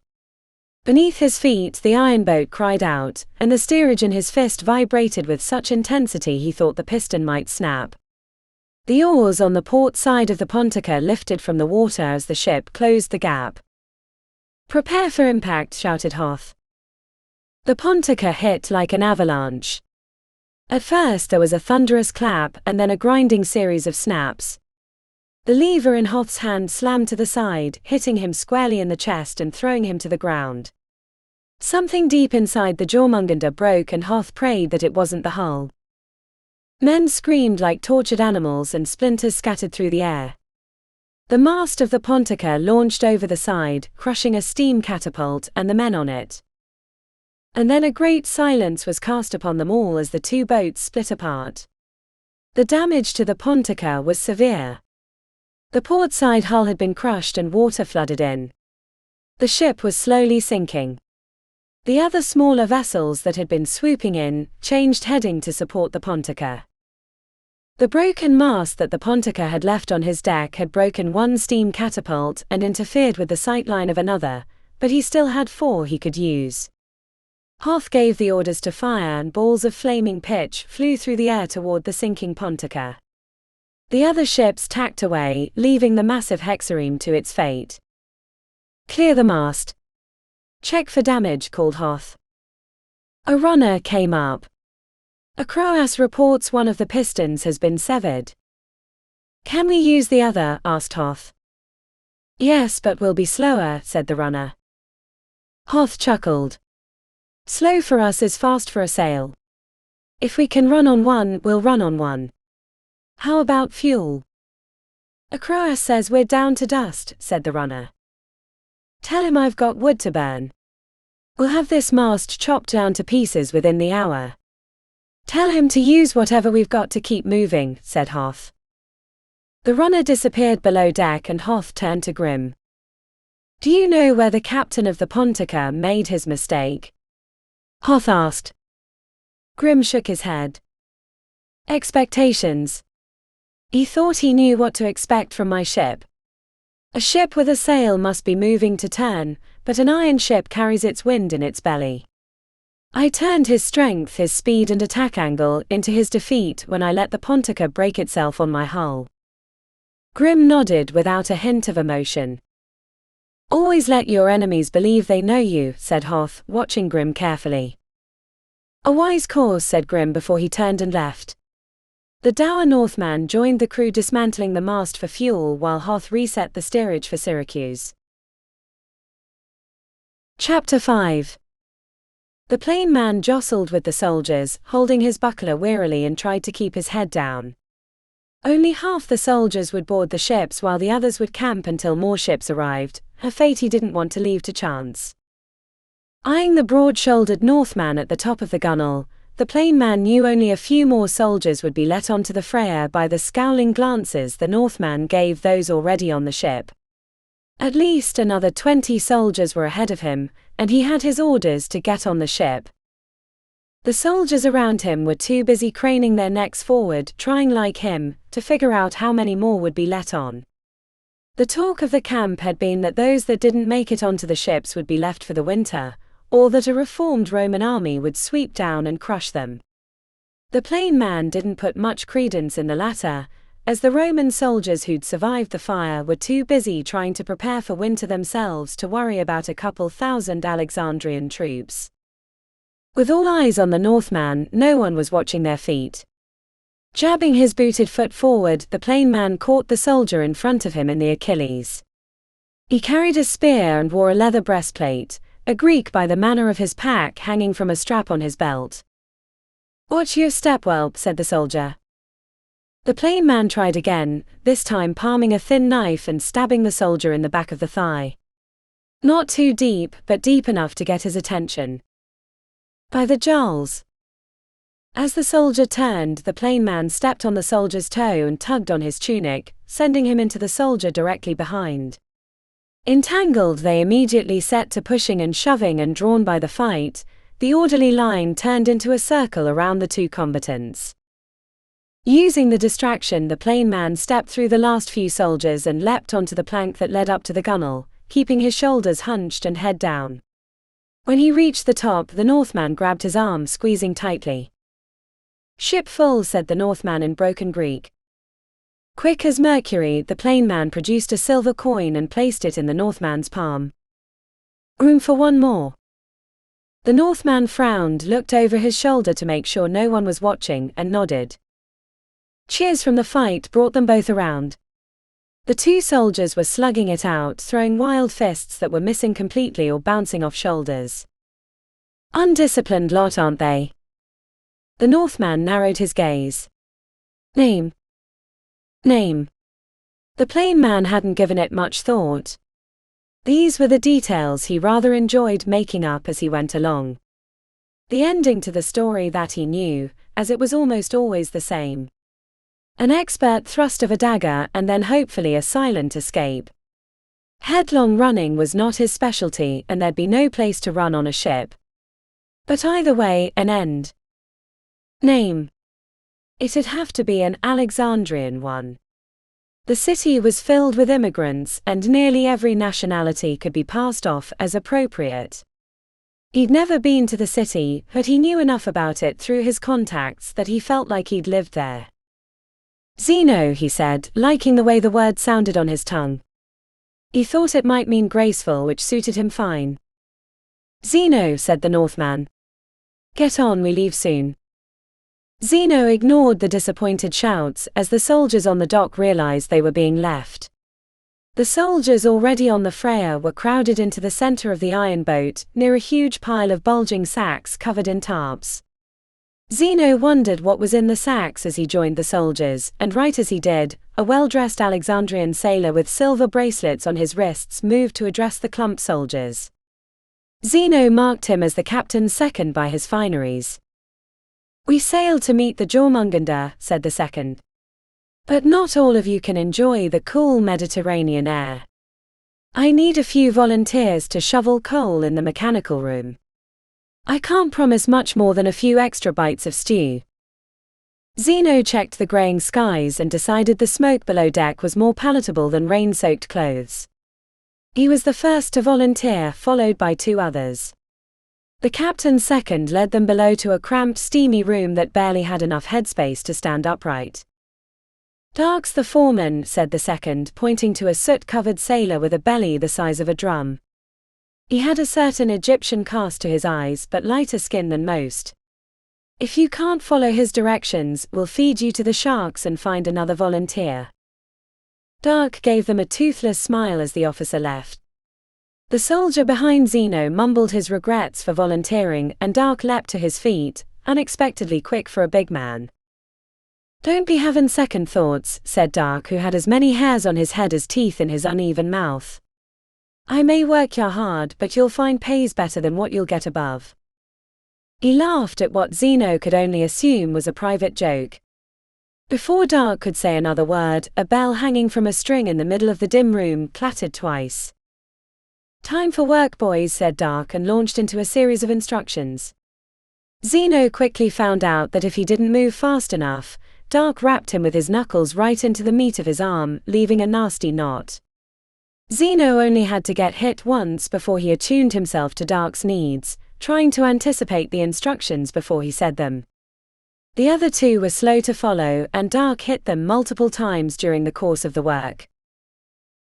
Beneath his feet the iron boat cried out, and the steerage in his fist vibrated with such intensity he thought the piston might snap. The oars on the port side of the Pontica lifted from the water as the ship closed the gap. Prepare for impact, shouted Hoth. The Pontica hit like an avalanche. At first there was a thunderous clap and then a grinding series of snaps. The lever in Hoth's hand slammed to the side, hitting him squarely in the chest and throwing him to the ground. Something deep inside the Jörmungandr broke and Hoth prayed that it wasn't the hull. Men screamed like tortured animals and splinters scattered through the air. The mast of the Pontica launched over the side, crushing a steam catapult and the men on it. And then a great silence was cast upon them all as the two boats split apart. The damage to the Pontica was severe. The port side hull had been crushed and water flooded in. The ship was slowly sinking. The other smaller vessels that had been swooping in changed heading to support the Pontica. The broken mast that the Pontica had left on his deck had broken one steam catapult and interfered with the sightline of another, but he still had 4 he could use. Hoth gave the orders to fire and balls of flaming pitch flew through the air toward the sinking Pontica. The other ships tacked away, leaving the massive hexareme to its fate. Clear the mast. Check for damage, called Hoth. A runner came up. Acroas reports one of the pistons has been severed. Can we use the other? Asked Hoth. Yes, but we'll be slower, said the runner. Hoth chuckled. Slow for us is fast for a sail. If we can run on one, we'll run on one. How about fuel? Acroas says we're down to dust, said the runner. Tell him I've got wood to burn. We'll have this mast chopped down to pieces within the hour. Tell him to use whatever we've got to keep moving, said Hoth. The runner disappeared below deck and Hoth turned to Grim. Do you know where the captain of the Pontica made his mistake? Hoth asked. Grim shook his head. Expectations. He thought he knew what to expect from my ship. A ship with a sail must be moving to turn, but an iron ship carries its wind in its belly. I turned his strength, his speed and attack angle into his defeat when I let the Pontica break itself on my hull." Grim nodded without a hint of emotion. "Always let your enemies believe they know you," said Hoth, watching Grim carefully. "A wise course," said Grim before he turned and left. The dour Northman joined the crew dismantling the mast for fuel while Hoth reset the steerage for Syracuse. Chapter 5. The plain man jostled with the soldiers, holding his buckler wearily, and tried to keep his head down. Only half the soldiers would board the ships while the others would camp until more ships arrived, a fate he didn't want to leave to chance. Eyeing the broad-shouldered Northman at the top of the gunwale, the plain man knew only a few more soldiers would be let onto the Freya by the scowling glances the Northman gave those already on the ship. At least another 20 soldiers were ahead of him, and he had his orders to get on the ship. The soldiers around him were too busy craning their necks forward, trying like him, to figure out how many more would be let on. The talk of the camp had been that those that didn't make it onto the ships would be left for the winter, or that a reformed Roman army would sweep down and crush them. The plain man didn't put much credence in the latter, as the Roman soldiers who'd survived the fire were too busy trying to prepare for winter themselves to worry about a couple thousand Alexandrian troops. With all eyes on the Northman, no one was watching their feet. Jabbing his booted foot forward, the plain man caught the soldier in front of him in the Achilles. He carried a spear and wore a leather breastplate, a Greek by the manner of his pack hanging from a strap on his belt. "Watch your step, whelp," said the soldier. The plain man tried again, this time palming a thin knife and stabbing the soldier in the back of the thigh. Not too deep, but deep enough to get his attention. "By the jowls." As the soldier turned, the plain man stepped on the soldier's toe and tugged on his tunic, sending him into the soldier directly behind. Entangled, they immediately set to pushing and shoving, and drawn by the fight, the orderly line turned into a circle around the two combatants. Using the distraction, the plain man stepped through the last few soldiers and leapt onto the plank that led up to the gunwale, keeping his shoulders hunched and head down. When he reached the top, the Northman grabbed his arm, squeezing tightly. "Ship full," said the Northman in broken Greek. Quick as mercury, the plain man produced a silver coin and placed it in the Northman's palm. "Room for one more." The Northman frowned, looked over his shoulder to make sure no one was watching, and nodded. Cheers from the fight brought them both around. The two soldiers were slugging it out, throwing wild fists that were missing completely or bouncing off shoulders. "Undisciplined lot, aren't they?" The Northman narrowed his gaze. Name. The plain man hadn't given it much thought. These were the details he rather enjoyed making up as he went along. The ending to the story that he knew, as it was almost always the same. An expert thrust of a dagger and then hopefully a silent escape. Headlong running was not his specialty, and there'd be no place to run on a ship. But either way, an end. Name. It'd have to be an Alexandrian one. The city was filled with immigrants, and nearly every nationality could be passed off as appropriate. He'd never been to the city, but he knew enough about it through his contacts that he felt like he'd lived there. "Zeno," he said, liking the way the word sounded on his tongue. He thought it might mean graceful, which suited him fine. "Zeno," said the Northman. "Get on, we leave soon." Zeno ignored the disappointed shouts as the soldiers on the dock realized they were being left. The soldiers already on the Freya were crowded into the center of the iron boat, near a huge pile of bulging sacks covered in tarps. Zeno wondered what was in the sacks as he joined the soldiers, and right as he did, a well-dressed Alexandrian sailor with silver bracelets on his wrists moved to address the clumped soldiers. Zeno marked him as the captain's second by his fineries. "We sailed to meet the Jörmungandr," said the second. "But not all of you can enjoy the cool Mediterranean air. I need a few volunteers to shovel coal in the mechanical room. I can't promise much more than a few extra bites of stew." Zeno checked the greying skies and decided the smoke below deck was more palatable than rain-soaked clothes. He was the first to volunteer, followed by 2 others. The captain's second led them below to a cramped, steamy room that barely had enough headspace to stand upright. "Dark's the foreman," said the second, pointing to a soot-covered sailor with a belly the size of a drum. He had a certain Egyptian cast to his eyes, but lighter skin than most. "If you can't follow his directions, we'll feed you to the sharks and find another volunteer." Dark gave them a toothless smile as the officer left. The soldier behind Zeno mumbled his regrets for volunteering, and Dark leapt to his feet, unexpectedly quick for a big man. "Don't be having second thoughts," said Dark, who had as many hairs on his head as teeth in his uneven mouth. "I may work ya hard, but you'll find pays better than what you'll get above." He laughed at what Zeno could only assume was a private joke. Before Dark could say another word, a bell hanging from a string in the middle of the dim room clattered twice. "Time for work, boys," said Dark, and launched into a series of instructions. Zeno quickly found out that if he didn't move fast enough, Dark rapped him with his knuckles right into the meat of his arm, leaving a nasty knot. Zeno only had to get hit once before he attuned himself to Dark's needs, trying to anticipate the instructions before he said them. The other 2 were slow to follow, and Dark hit them multiple times during the course of the work.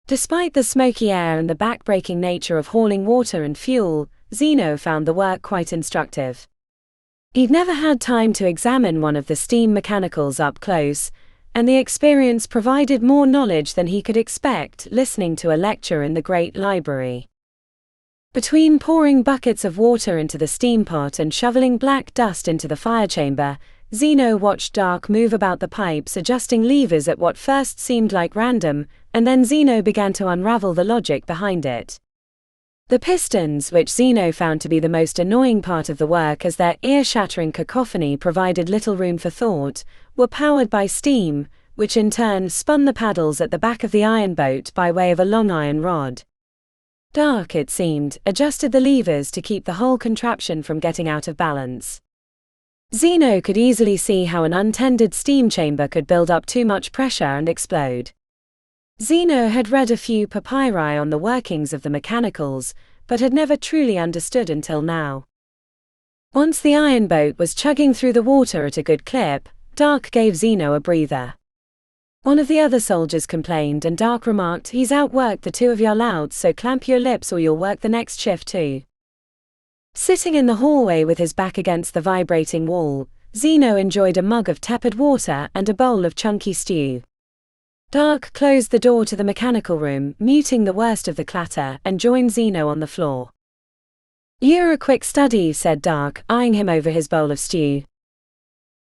Despite the smoky air and the back-breaking nature of hauling water and fuel, Zeno found the work quite instructive. He'd never had time to examine one of the steam mechanicals up close, and the experience provided more knowledge than he could expect listening to a lecture in the great library. Between pouring buckets of water into the steam pot and shoveling black dust into the fire chamber, Zeno watched Dark move about the pipes, adjusting levers at what first seemed like random, and then Zeno began to unravel the logic behind it. The pistons, which Zeno found to be the most annoying part of the work as their ear-shattering cacophony provided little room for thought, were powered by steam, which in turn spun the paddles at the back of the iron boat by way of a long iron rod. Dark, it seemed, adjusted the levers to keep the whole contraption from getting out of balance. Zeno could easily see how an untended steam chamber could build up too much pressure and explode. Zeno had read a few papyri on the workings of the mechanicals, but had never truly understood until now. Once the iron boat was chugging through the water at a good clip, Dark gave Zeno a breather. One of the other soldiers complained, and Dark remarked, "He's outworked the 2 of your louts, so clamp your lips or you'll work the next shift too." Sitting in the hallway with his back against the vibrating wall, Zeno enjoyed a mug of tepid water and a bowl of chunky stew. Dark closed the door to the mechanical room, muting the worst of the clatter, and joined Zeno on the floor. "You're a quick study," said Dark, eyeing him over his bowl of stew.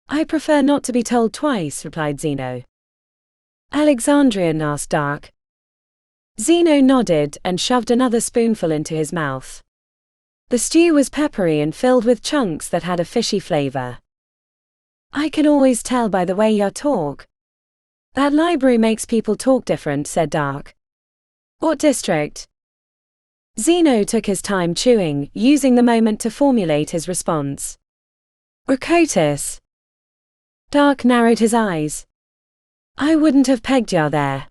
"I prefer not to be told twice," replied Zeno. "Alexandrian?" asked Dark. Zeno nodded and shoved another spoonful into his mouth. The stew was peppery and filled with chunks that had a fishy flavor. "I can always tell by the way you talk." "That library makes people talk different," said Dark. "What district?" Zeno took his time chewing, using the moment to formulate his response. "Rakotis." Dark narrowed his eyes. "I wouldn't have pegged ya there.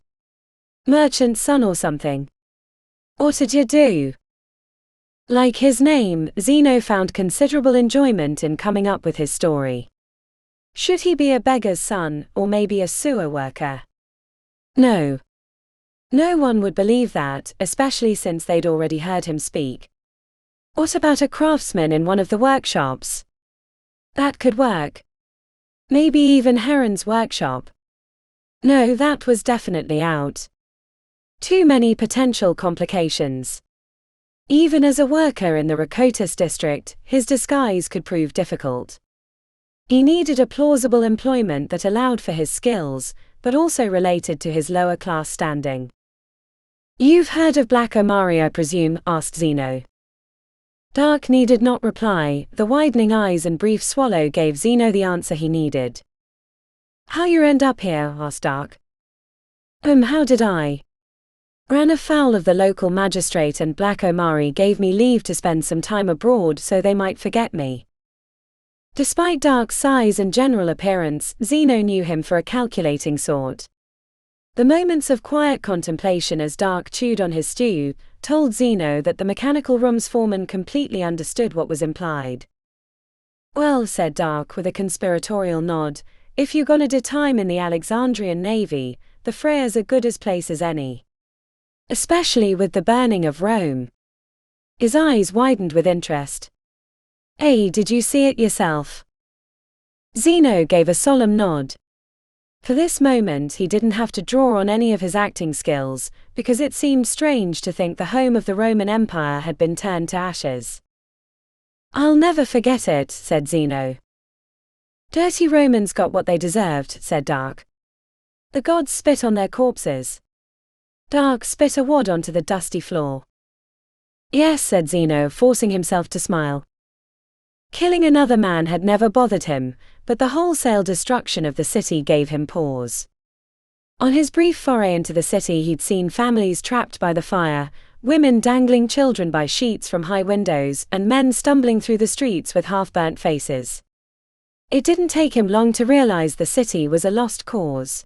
Merchant's son or something. What did you do?" Like his name, Zeno found considerable enjoyment in coming up with his story. Should he be a beggar's son, or maybe a sewer worker? No. No one would believe that, especially since they'd already heard him speak. What about a craftsman in one of the workshops? That could work. Maybe even Heron's workshop. No, that was definitely out. Too many potential complications. Even as a worker in the Rakotis district, his disguise could prove difficult. He needed a plausible employment that allowed for his skills, but also related to his lower class standing. "You've heard of Black Omari, I presume?" asked Zeno. Dark needed not reply. The widening eyes and brief swallow gave Zeno the answer he needed. "How you end up here?" asked Dark. How did I? Ran afoul of the local magistrate, and Black Omari gave me leave to spend some time abroad so they might forget me." Despite Dark's size and general appearance, Zeno knew him for a calculating sort. The moments of quiet contemplation as Dark chewed on his stew, told Zeno that the mechanical room's foreman completely understood what was implied. "Well," said Dark with a conspiratorial nod, "if you're gonna do time in the Alexandrian navy, the Freya's as good a place as any. Especially with the burning of Rome." His eyes widened with interest. "Hey, did you see it yourself?" Zeno gave a solemn nod. For this moment he didn't have to draw on any of his acting skills, because it seemed strange to think the home of the Roman Empire had been turned to ashes. "I'll never forget it," said Zeno. "Dirty Romans got what they deserved," said Dark. "The gods spit on their corpses." Dark spit a wad onto the dusty floor. "Yes," said Zeno, forcing himself to smile. Killing another man had never bothered him, but the wholesale destruction of the city gave him pause. On his brief foray into the city he'd seen families trapped by the fire, women dangling children by sheets from high windows, and men stumbling through the streets with half-burnt faces. It didn't take him long to realize the city was a lost cause.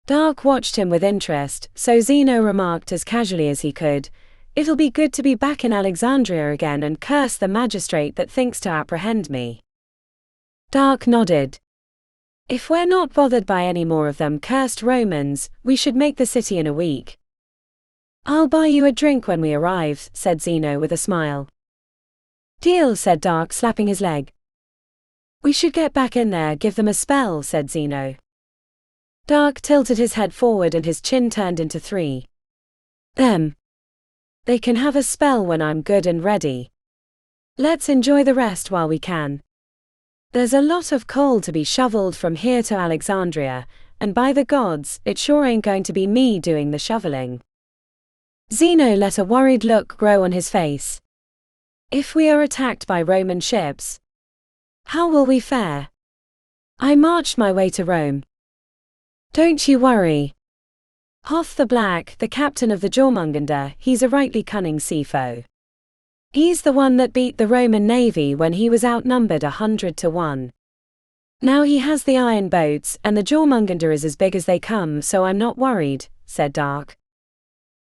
Dark watched him with interest, so Zeno remarked as casually as he could, "It'll be good to be back in Alexandria again and curse the magistrate that thinks to apprehend me." Dark nodded. "If we're not bothered by any more of them cursed Romans, we should make the city in a week." "I'll buy you a drink when we arrive," said Zeno with a smile. "Deal," said Dark, slapping his leg. "We should get back in there, give them a spell," said Zeno. Dark tilted his head forward and his chin turned into three. "Them. They can have a spell when I'm good and ready. Let's enjoy the rest while we can. There's a lot of coal to be shoveled from here to Alexandria, and by the gods, it sure ain't going to be me doing the shoveling." Zeno let a worried look grow on his face. "If we are attacked by Roman ships, how will we fare? I marched my way to Rome." "Don't you worry. Hoth the Black, the captain of the Jörmungandr, he's a rightly cunning sea foe. He's the one that beat the Roman navy when he was outnumbered 100-1. Now he has the iron boats, and the Jörmungandr is as big as they come, so I'm not worried," said Dark.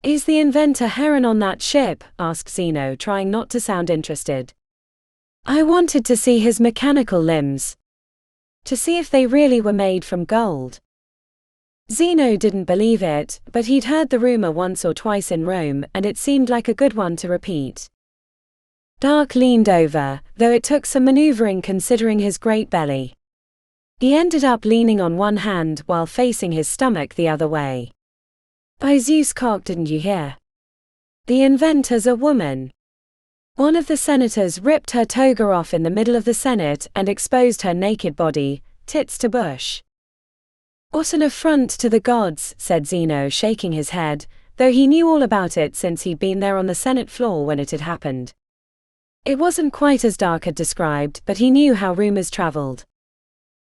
"Is the inventor Heron on that ship?" asked Zeno, trying not to sound interested. "I wanted to see his mechanical limbs. To see if they really were made from gold." Zeno didn't believe it, but he'd heard the rumor once or twice in Rome, and it seemed like a good one to repeat. Dark leaned over, though it took some maneuvering considering his great belly. He ended up leaning on one hand while facing his stomach the other way. "By Zeus cock, didn't you hear? The inventor's a woman." One of the senators ripped her toga off in the middle of the Senate and exposed her naked body, tits to bush. "What an affront to the gods," said Zeno, shaking his head, though he knew all about it since he'd been there on the Senate floor when it had happened. It wasn't quite as Dark had described, but he knew how rumors traveled.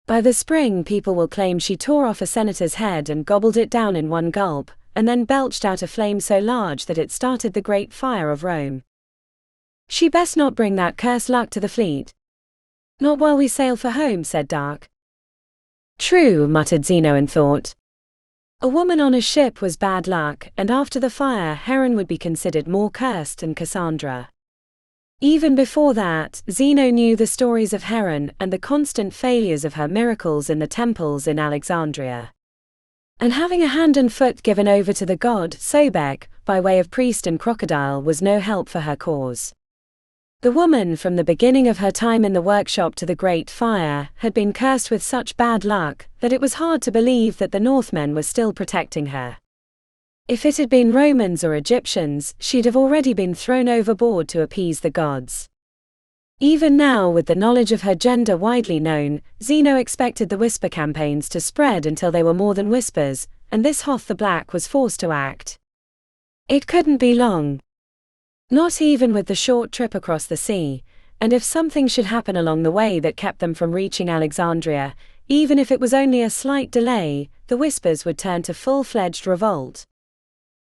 By the spring people will claim she tore off a senator's head and gobbled it down in one gulp, and then belched out a flame so large that it started the Great Fire of Rome. "She best not bring that cursed luck to the fleet." "Not while we sail for home," said Dark. "True," muttered Zeno in thought. A woman on a ship was bad luck, and after the fire Heron would be considered more cursed than Cassandra. Even before that, Zeno knew the stories of Heron and the constant failures of her miracles in the temples in Alexandria. And having a hand and foot given over to the god Sobek, by way of priest and crocodile, was no help for her cause. The woman, from the beginning of her time in the workshop to the Great Fire, had been cursed with such bad luck that it was hard to believe that the Northmen were still protecting her. If it had been Romans or Egyptians, she'd have already been thrown overboard to appease the gods. Even now, with the knowledge of her gender widely known, Zeno expected the whisper campaigns to spread until they were more than whispers, and this Hoth the Black was forced to act. It couldn't be long. Not even with the short trip across the sea, and if something should happen along the way that kept them from reaching Alexandria, even if it was only a slight delay, the whispers would turn to full-fledged revolt.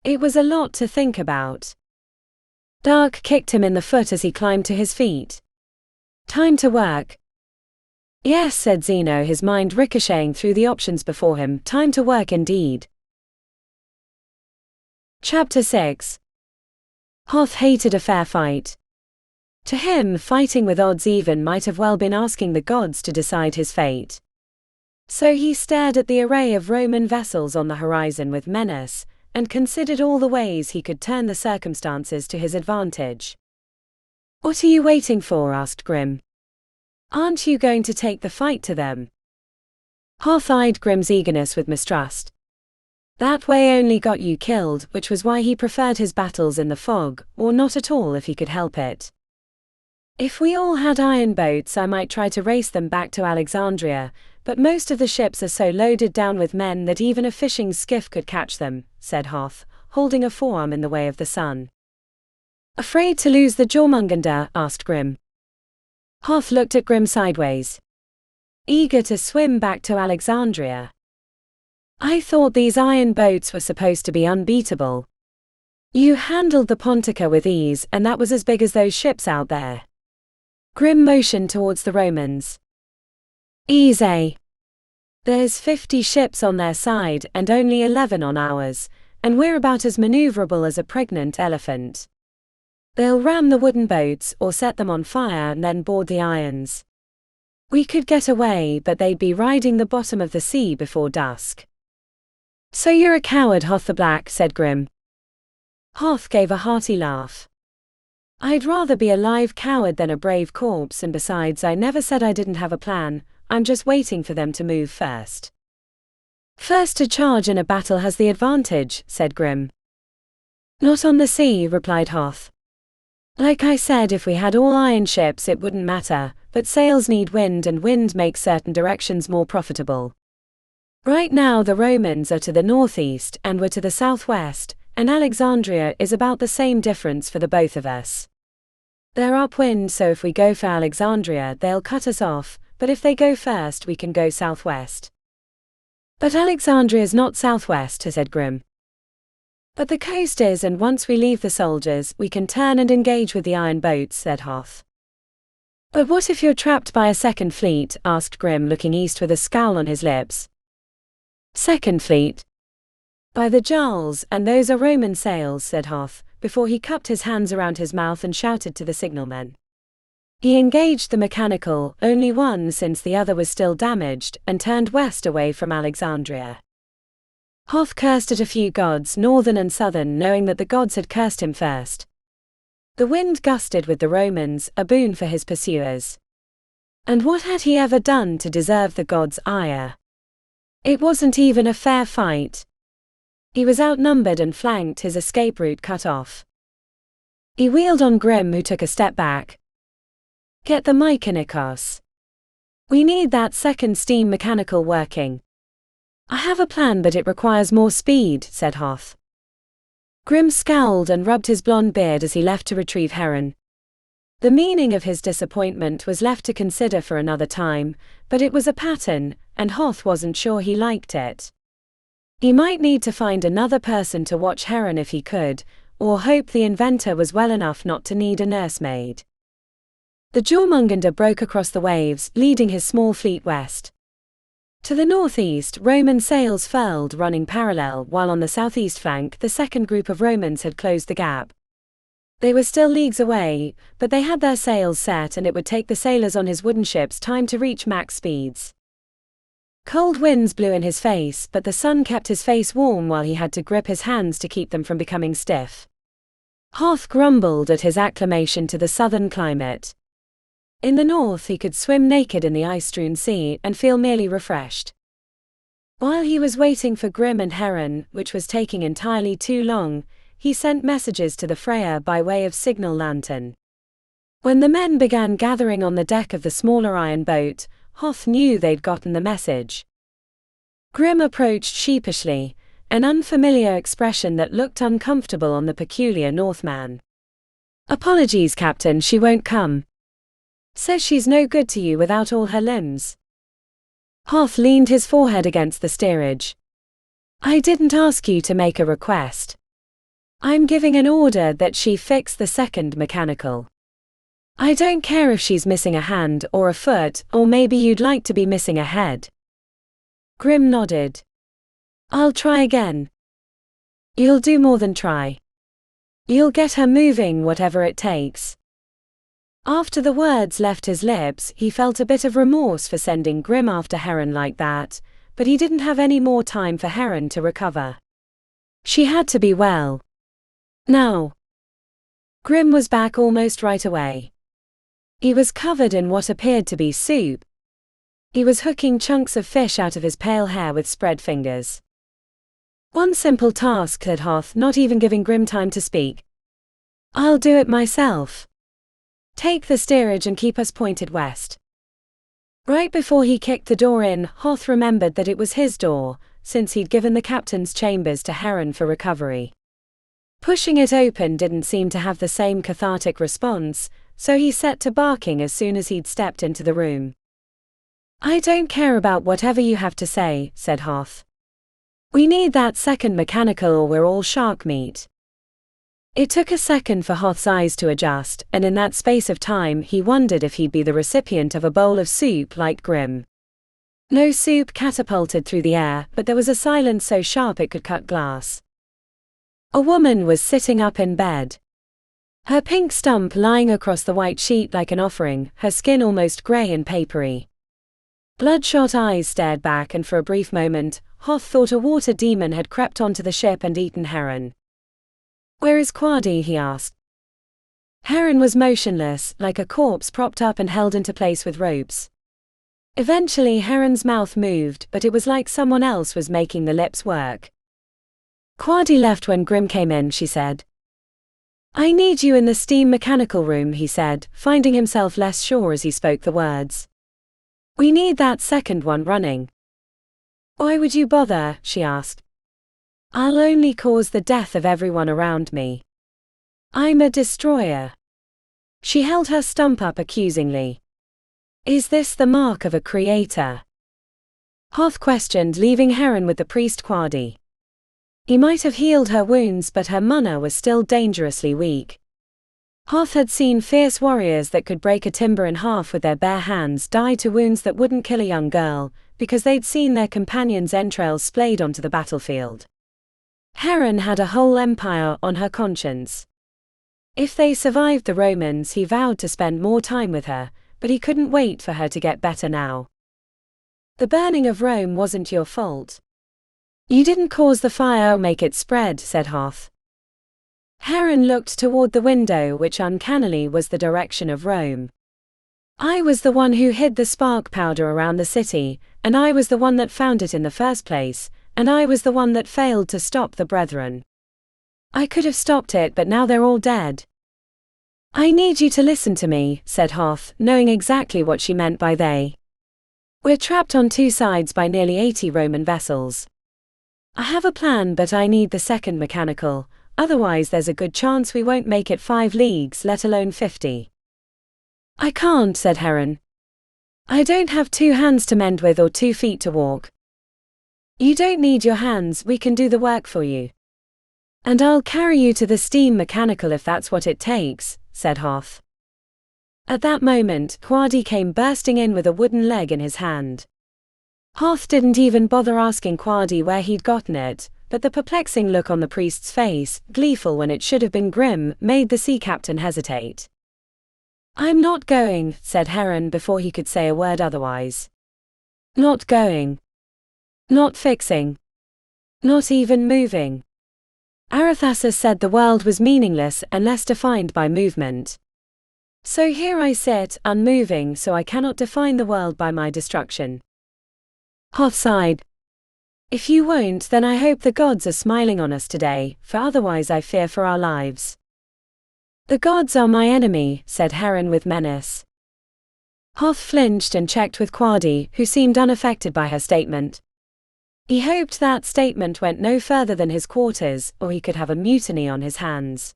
It was a lot to think about. Dark kicked him in the foot as he climbed to his feet. "Time to work." "Yes," said Zeno, his mind ricocheting through the options before him. "Time to work indeed." Chapter 6. Hoth hated a fair fight. To him, fighting with odds even might have well been asking the gods to decide his fate. So he stared at the array of Roman vessels on the horizon with menace, and considered all the ways he could turn the circumstances to his advantage. "What are you waiting for?" asked Grim. "Aren't you going to take the fight to them?" Hoth eyed Grim's eagerness with mistrust. That way only got you killed, which was why he preferred his battles in the fog, or not at all if he could help it. "If we all had iron boats, I might try to race them back to Alexandria, but most of the ships are so loaded down with men that even a fishing skiff could catch them," said Hoth, holding a forearm in the way of the sun. "Afraid to lose the Jörmungandr?" asked Grim. Hoth looked at Grim sideways. "Eager to swim back to Alexandria? I thought these iron boats were supposed to be unbeatable. You handled the Pontica with ease, and that was as big as those ships out there." Grim motioned towards the Romans. "Easy. There's 50 ships on their side and only 11 on ours, and we're about as maneuverable as a pregnant elephant. They'll ram the wooden boats or set them on fire and then board the irons. We could get away, but they'd be riding the bottom of the sea before dusk." "So you're a coward, Hoth the Black," said Grim. Hoth gave a hearty laugh. "I'd rather be a live coward than a brave corpse, and besides, I never said I didn't have a plan. I'm just waiting for them to move first." "First to charge in a battle has the advantage," said Grim. "Not on the sea," replied Hoth. "Like I said, if we had all iron ships it wouldn't matter, but sails need wind, and wind makes certain directions more profitable. Right now the Romans are to the northeast and we're to the southwest, and Alexandria is about the same difference for the both of us. They're upwind, so if we go for Alexandria they'll cut us off, but if they go first we can go southwest." "But Alexandria's not southwest," said Grim. "But the coast is, and once we leave the soldiers we can turn and engage with the iron boats," said Hoth. "But what if you're trapped by a second fleet?" asked Grim, looking east with a scowl on his lips. "Second fleet? By the Jarls, and those are Roman sails," said Hoth, before he cupped his hands around his mouth and shouted to the signalmen. He engaged the mechanical, only one since the other was still damaged, and turned west away from Alexandria. Hoth cursed at a few gods, northern and southern, knowing that the gods had cursed him first. The wind gusted with the Romans, a boon for his pursuers. And what had he ever done to deserve the gods' ire? It wasn't even a fair fight. He was outnumbered and flanked, his escape route cut off. He wheeled on Grim, who took a step back. "Get the mechanicos. We need that second steam mechanical working." "I have a plan, but it requires more speed," said Hoth. Grim scowled and rubbed his blonde beard as he left to retrieve Heron. The meaning of his disappointment was left to consider for another time, but it was a pattern, and Hoth wasn't sure he liked it. He might need to find another person to watch Heron if he could, or hope the inventor was well enough not to need a nursemaid. The Jörmungandr broke across the waves, leading his small fleet west. To the northeast, Roman sails furled, running parallel, while on the southeast flank the second group of Romans had closed the gap. They were still leagues away, but they had their sails set, and it would take the sailors on his wooden ships time to reach max speeds. Cold winds blew in his face, but the sun kept his face warm while he had to grip his hands to keep them from becoming stiff. Hoth grumbled at his acclimation to the southern climate. In the north he could swim naked in the ice-strewn sea and feel merely refreshed. While he was waiting for Grim and Heron, which was taking entirely too long, he sent messages to the Freya by way of signal lantern. When the men began gathering on the deck of the smaller iron boat, Hoth knew they'd gotten the message. Grim approached sheepishly, an unfamiliar expression that looked uncomfortable on the peculiar Northman. "Apologies, Captain, she won't come. Says she's no good to you without all her limbs." Hoth leaned his forehead against the steerage. "I didn't ask you to make a request. I'm giving an order that she fix the second mechanical. I don't care if she's missing a hand or a foot, or maybe you'd like to be missing a head." Grim nodded. "I'll try again." "You'll do more than try. You'll get her moving whatever it takes. After the words left his lips, he felt a bit of remorse for sending Grim after Heron like that, but he didn't have any more time for Heron to recover. She had to be well now. Grim was back almost right away. He was covered in what appeared to be soup. He was hooking chunks of fish out of his pale hair with spread fingers. One simple task, said Hoth, not even giving Grim time to speak. I'll do it myself. Take the steerage and keep us pointed west. Right before he kicked the door in, Hoth remembered that it was his door, since he'd given the captain's chambers to Heron for recovery. Pushing it open didn't seem to have the same cathartic response, so he set to barking as soon as he'd stepped into the room. I don't care about whatever you have to say, said Hoth. We need that second mechanical or we're all shark meat. It took a second for Hoth's eyes to adjust, and in that space of time he wondered if he'd be the recipient of a bowl of soup like Grim. No soup catapulted through the air, but there was a silence so sharp it could cut glass. A woman was sitting up in bed. Her pink stump lying across the white sheet like an offering, her skin almost grey and papery. Bloodshot eyes stared back, and for a brief moment, Hoth thought a water demon had crept onto the ship and eaten Heron. Where is Quadi? He asked. Heron was motionless, like a corpse propped up and held into place with ropes. Eventually Heron's mouth moved, but it was like someone else was making the lips work. Quadi left when Grim came in, she said. I need you in the steam mechanical room, he said, finding himself less sure as he spoke the words. We need that second one running. Why would you bother? She asked. I'll only cause the death of everyone around me. I'm a destroyer. She held her stump up accusingly. Is this the mark of a creator? Hoth questioned, leaving Heron with the priest Quadi. He might have healed her wounds, but her mana was still dangerously weak. Hoth had seen fierce warriors that could break a timber in half with their bare hands die to wounds that wouldn't kill a young girl, because they'd seen their companions' entrails splayed onto the battlefield. Heron had a whole empire on her conscience. If they survived the Romans, he vowed to spend more time with her, but he couldn't wait for her to get better now. The burning of Rome wasn't your fault. You didn't cause the fire or make it spread, said Hoth. Heron looked toward the window, which uncannily was the direction of Rome. I was the one who hid the spark powder around the city, and I was the one that found it in the first place, and I was the one that failed to stop the brethren. I could have stopped it, but now they're all dead. I need you to listen to me, said Hoth, knowing exactly what she meant by they. We're trapped on two sides by nearly 80 Roman vessels. I have a plan, but I need the second mechanical, otherwise there's a good chance we won't make it 5 leagues, let alone 50. I can't, said Heron. I don't have 2 hands to mend with or 2 feet to walk. You don't need your hands, we can do the work for you. And I'll carry you to the steam mechanical if that's what it takes, said Hoth. At that moment, Quadi came bursting in with a wooden leg in his hand. Hoth didn't even bother asking Quadi where he'd gotten it, but the perplexing look on the priest's face, gleeful when it should have been grim, made the sea captain hesitate. I'm not going, said Heron before he could say a word otherwise. Not going. Not fixing. Not even moving. Arethasus said the world was meaningless unless defined by movement. So here I sit, unmoving, so I cannot define the world by my destruction. Hoth sighed. If you won't, then I hope the gods are smiling on us today, for otherwise I fear for our lives. The gods are my enemy, said Heron with menace. Hoth flinched and checked with Quadi, who seemed unaffected by her statement. He hoped that statement went no further than his quarters, or he could have a mutiny on his hands.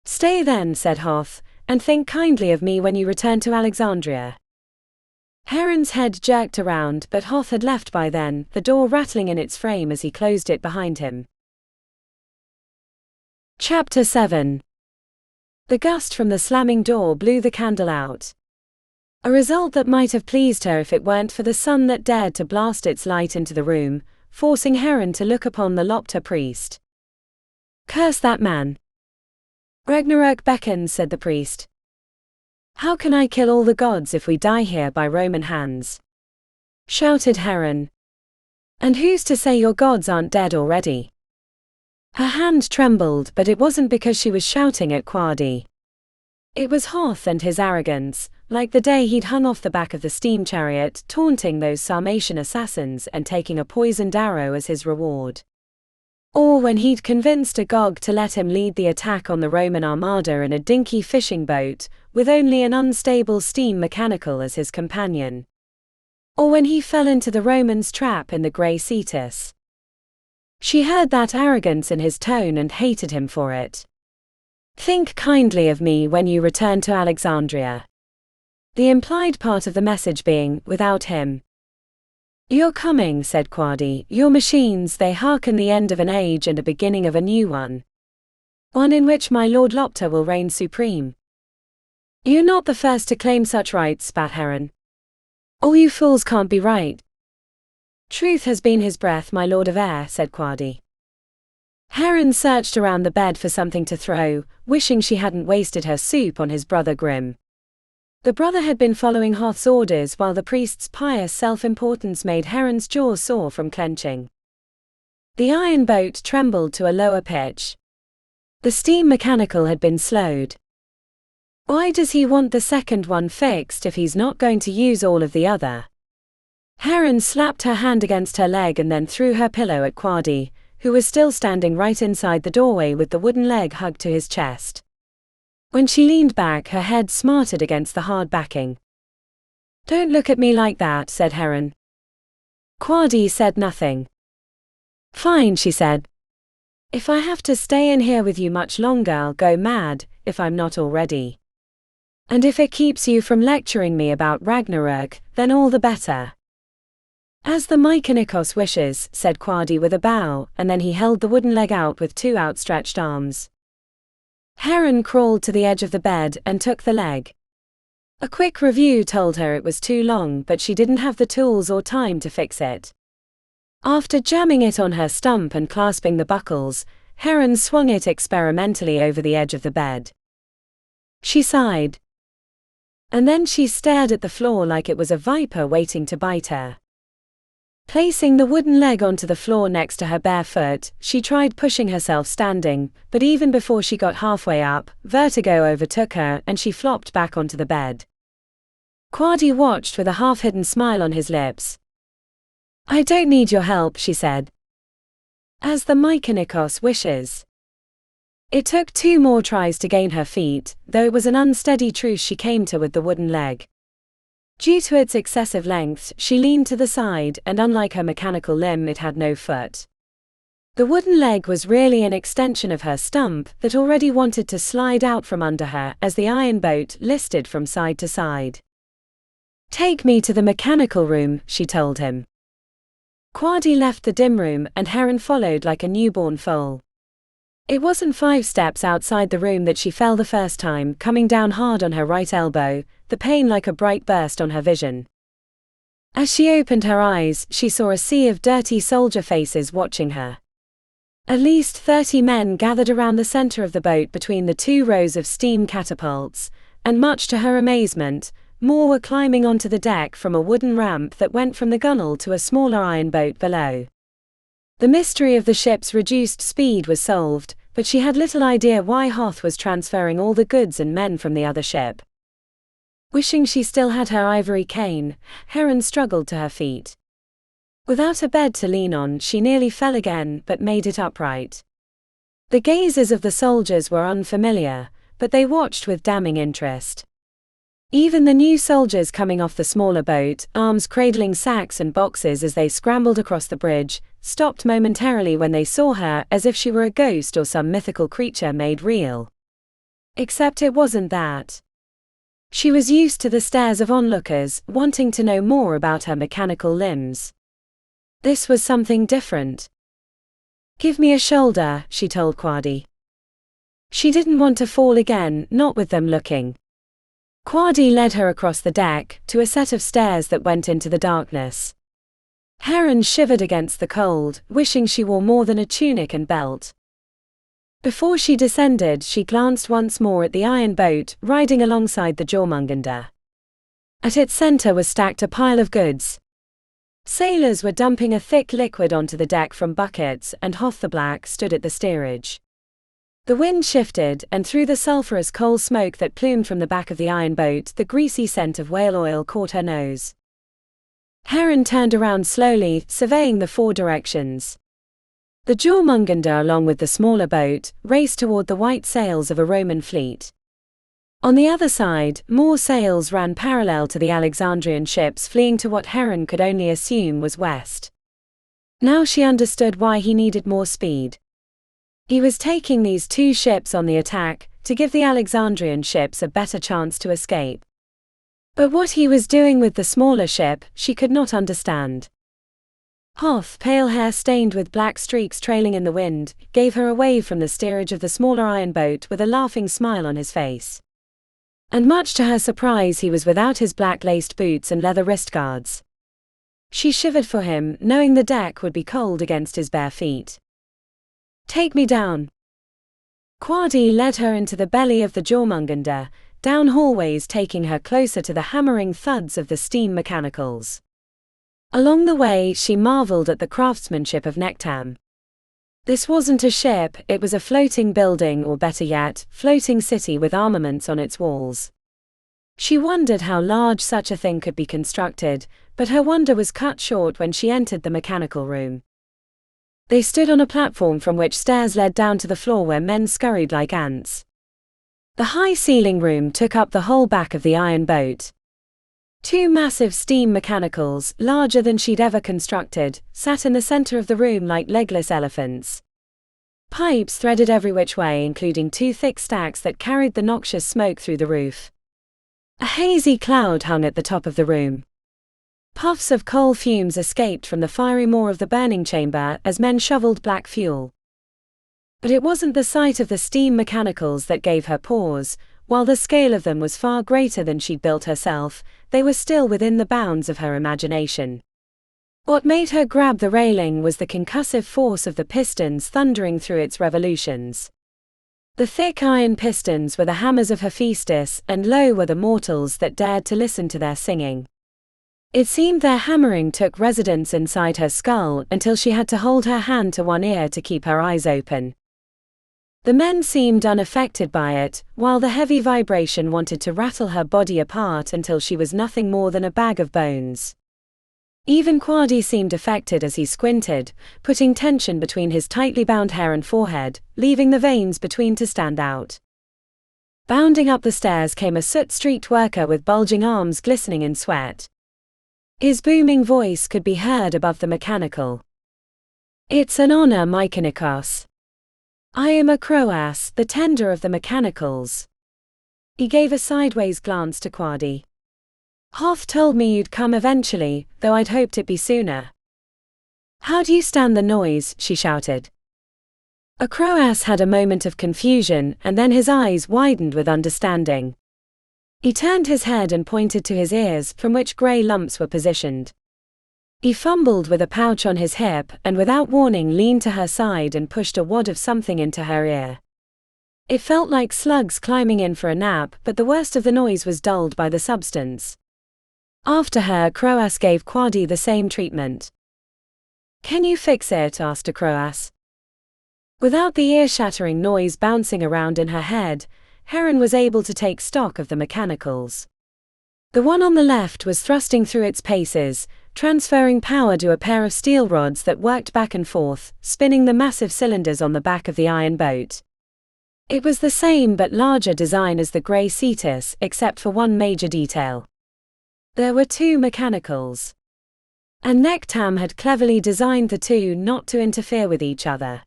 Stay then, said Hoth, and think kindly of me when you return to Alexandria. Heron's head jerked around, but Hoth had left by then, the door rattling in its frame as he closed it behind him. Chapter 7. The gust from the slamming door blew the candle out. A result that might have pleased her if it weren't for the sun that dared to blast its light into the room, forcing Heron to look upon the Lopter priest. Curse that man. Ragnarök beckons, said the priest. How can I kill all the gods if we die here by Roman hands? Shouted Heron. And who's to say your gods aren't dead already? Her hand trembled, but it wasn't because she was shouting at Quadi. It was Hoth and his arrogance, like the day he'd hung off the back of the steam chariot, taunting those Sarmatian assassins and taking a poisoned arrow as his reward. Or when he'd convinced Agog to let him lead the attack on the Roman armada in a dinky fishing boat, with only an unstable steam mechanical as his companion. Or when he fell into the Romans' trap in the Grey Cetus. She heard that arrogance in his tone and hated him for it. Think kindly of me when you return to Alexandria. The implied part of the message being, without him. You're coming, said Quadi. Your machines, they hearken the end of an age and a beginning of a new one. One in which my Lord Lopter will reign supreme. You're not the first to claim such rights, spat Heron. All you fools can't be right. Truth has been his breath, my Lord of Air, said Quadi. Heron searched around the bed for something to throw, wishing she hadn't wasted her soup on his brother Grim. The brother had been following Hoth's orders while the priest's pious self-importance made Heron's jaws sore from clenching. The iron boat trembled to a lower pitch. The steam mechanical had been slowed. Why does he want the second one fixed if he's not going to use all of the other? Heron slapped her hand against her leg and then threw her pillow at Quadi, who was still standing right inside the doorway with the wooden leg hugged to his chest. When she leaned back, her head smarted against the hard backing. Don't look at me like that, said Heron. Quadi said nothing. Fine, she said. If I have to stay in here with you much longer, I'll go mad, if I'm not already. And if it keeps you from lecturing me about Ragnarök, then all the better. As the Mykonikos wishes, said Quadi with a bow, and then he held the wooden leg out with two outstretched arms. Heron crawled to the edge of the bed and took the leg. A quick review told her it was too long, but she didn't have the tools or time to fix it. After jamming it on her stump and clasping the buckles, Heron swung it experimentally over the edge of the bed. She sighed. And then she stared at the floor like it was a viper waiting to bite her. Placing the wooden leg onto the floor next to her bare foot, she tried pushing herself standing, but even before she got halfway up, vertigo overtook her and she flopped back onto the bed. Quadi watched with a half-hidden smile on his lips. I don't need your help, she said. As the Mykonikos wishes. It took 2 more tries to gain her feet, though it was an unsteady truce she came to with the wooden leg. Due to its excessive length, she leaned to the side, and unlike her mechanical limb, it had no foot. The wooden leg was really an extension of her stump that already wanted to slide out from under her as the iron boat listed from side to side. Take me to the mechanical room, she told him. Quadi left the dim room and Heron followed like a newborn foal. It wasn't 5 steps outside the room that she fell the first time, coming down hard on her right elbow, the pain like a bright burst on her vision. As she opened her eyes, she saw a sea of dirty soldier faces watching her. At least 30 men gathered around the center of the boat between the 2 rows of steam catapults, and much to her amazement, more were climbing onto the deck from a wooden ramp that went from the gunwale to a smaller iron boat below. The mystery of the ship's reduced speed was solved, but she had little idea why Hoth was transferring all the goods and men from the other ship. Wishing she still had her ivory cane, Heron struggled to her feet. Without a bed to lean on, she nearly fell again, but made it upright. The gazes of the soldiers were unfamiliar, but they watched with damning interest. Even the new soldiers coming off the smaller boat, arms cradling sacks and boxes as they scrambled across the bridge, stopped momentarily when they saw her, as if she were a ghost or some mythical creature made real. Except it wasn't that. She was used to the stares of onlookers, wanting to know more about her mechanical limbs. This was something different. Give me a shoulder, she told Quadi. She didn't want to fall again, not with them looking. Quadi led her across the deck, to a set of stairs that went into the darkness. Heron shivered against the cold, wishing she wore more than a tunic and belt. Before she descended, she glanced once more at the iron boat riding alongside the Jörmungandr. At its center was stacked a pile of goods. Sailors were dumping a thick liquid onto the deck from buckets, and Hoth the Black stood at the steerage. The wind shifted, and through the sulphurous coal smoke that plumed from the back of the iron boat, the greasy scent of whale oil caught her nose. Heron turned around slowly, surveying the four directions. The Jörmungandr, along with the smaller boat, raced toward the white sails of a Roman fleet. On the other side, more sails ran parallel to the Alexandrian ships, fleeing to what Heron could only assume was west. Now she understood why he needed more speed. He was taking these two ships on the attack, to give the Alexandrian ships a better chance to escape. But what he was doing with the smaller ship, she could not understand. Hoth, pale hair stained with black streaks trailing in the wind, gave her a wave from the steerage of the smaller iron boat with a laughing smile on his face. And much to her surprise, he was without his black-laced boots and leather wrist guards. She shivered for him, knowing the deck would be cold against his bare feet. "Take me down." Quadi led her into the belly of the Jörmungandr, down hallways taking her closer to the hammering thuds of the steam mechanicals. Along the way, she marveled at the craftsmanship of Nectam. This wasn't a ship, it was a floating building, or better yet, floating city with armaments on its walls. She wondered how large such a thing could be constructed, but her wonder was cut short when she entered the mechanical room. They stood on a platform from which stairs led down to the floor where men scurried like ants. The high ceiling room took up the whole back of the iron boat. Two massive steam mechanicals, larger than she'd ever constructed, sat in the center of the room like legless elephants. Pipes threaded every which way, including two thick stacks that carried the noxious smoke through the roof. A hazy cloud hung at the top of the room. Puffs of coal fumes escaped from the fiery maw of the burning chamber as men shoveled black fuel. But it wasn't the sight of the steam mechanicals that gave her pause. While the scale of them was far greater than she'd built herself, they were still within the bounds of her imagination. What made her grab the railing was the concussive force of the pistons thundering through its revolutions. The thick iron pistons were the hammers of Hephaestus, and low were the mortals that dared to listen to their singing. It seemed their hammering took residence inside her skull until she had to hold her hand to one ear to keep her eyes open. The men seemed unaffected by it, while the heavy vibration wanted to rattle her body apart until she was nothing more than a bag of bones. Even Quadi seemed affected as he squinted, putting tension between his tightly bound hair and forehead, leaving the veins between to stand out. Bounding up the stairs came a soot-streaked worker with bulging arms glistening in sweat. His booming voice could be heard above the mechanical. "It's an honor, Mykonikos. I am Acroas, the tender of the mechanicals." He gave a sideways glance to Quadi. "Hoth told me you'd come eventually, though I'd hoped it'd be sooner." "How do you stand the noise?" she shouted. Acroas had a moment of confusion, and then his eyes widened with understanding. He turned his head and pointed to his ears, from which grey lumps were positioned. He fumbled with a pouch on his hip, and without warning leaned to her side and pushed a wad of something into her ear. It felt like slugs climbing in for a nap, but the worst of the noise was dulled by the substance. After her, Acroas gave Quadi the same treatment. "Can you fix it?" asked Acroas. Without the ear-shattering noise bouncing around in her head, Heron was able to take stock of the mechanicals. The one on the left was thrusting through its paces, transferring power to a pair of steel rods that worked back and forth, spinning the massive cylinders on the back of the iron boat. It was the same but larger design as the grey Cetus, except for one major detail. There were two mechanicals. And Nectam had cleverly designed the two not to interfere with each other.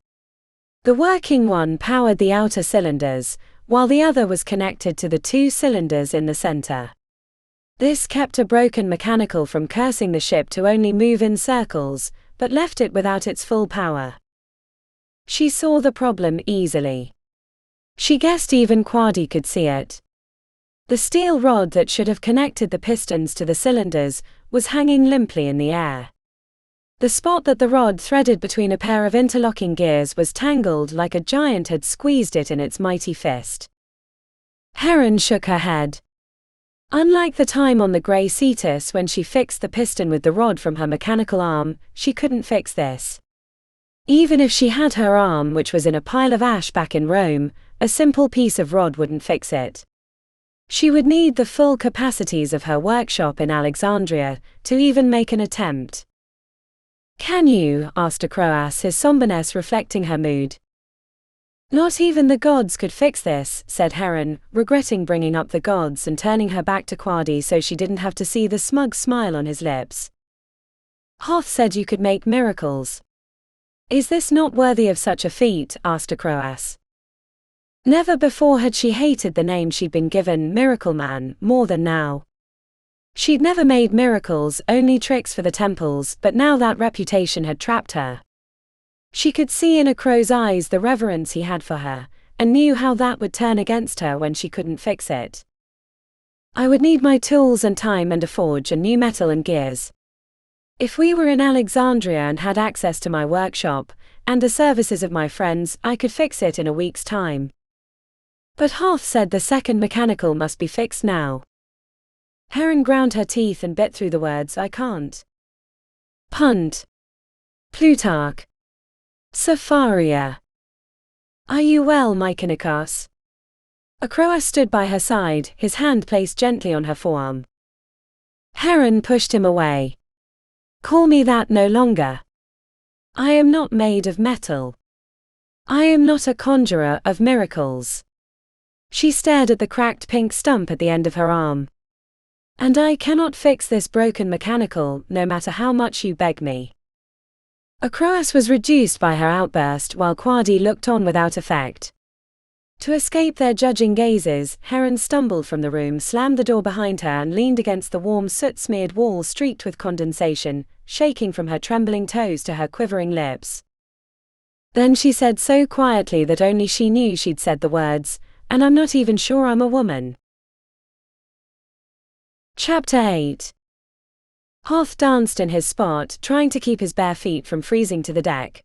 The working one powered the outer cylinders, while the other was connected to the two cylinders in the center. This kept a broken mechanical from cursing the ship to only move in circles, but left it without its full power. She saw the problem easily. She guessed even Quadi could see it. The steel rod that should have connected the pistons to the cylinders was hanging limply in the air. The spot that the rod threaded between a pair of interlocking gears was tangled like a giant had squeezed it in its mighty fist. Heron shook her head. Unlike the time on the Grey Cetus when she fixed the piston with the rod from her mechanical arm, she couldn't fix this. Even if she had her arm, which was in a pile of ash back in Rome, a simple piece of rod wouldn't fix it. She would need the full capacities of her workshop in Alexandria to even make an attempt. "Can you?" asked Acroas, his somberness reflecting her mood. "Not even the gods could fix this," said Heron, regretting bringing up the gods and turning her back to Quadi so she didn't have to see the smug smile on his lips. "Hoth said you could make miracles. Is this not worthy of such a feat?" asked Acroas. Never before had she hated the name she'd been given, Miracle Man, more than now. She'd never made miracles, only tricks for the temples, but now that reputation had trapped her. She could see in a crow's eyes the reverence he had for her, and knew how that would turn against her when she couldn't fix it. "I would need my tools and time and a forge and new metal and gears. If we were in Alexandria and had access to my workshop, and the services of my friends, I could fix it in a week's time. But Hoth said the second mechanical must be fixed now." Heron ground her teeth and bit through the words, "I can't. Punt. Plutarch. Sapharia. Are you well, Mykonikos?" Acroas stood by her side, his hand placed gently on her forearm. Heron pushed him away. "Call me that no longer. I am not made of metal. I am not a conjurer of miracles." She stared at the cracked pink stump at the end of her arm. "And I cannot fix this broken mechanical, no matter how much you beg me." Acroas was reduced by her outburst while Quadi looked on without effect. To escape their judging gazes, Heron stumbled from the room, slammed the door behind her and leaned against the warm soot-smeared wall streaked with condensation, shaking from her trembling toes to her quivering lips. Then she said so quietly that only she knew she'd said the words, "And I'm not even sure I'm a woman." Chapter 8. Hoth danced in his spot, trying to keep his bare feet from freezing to the deck.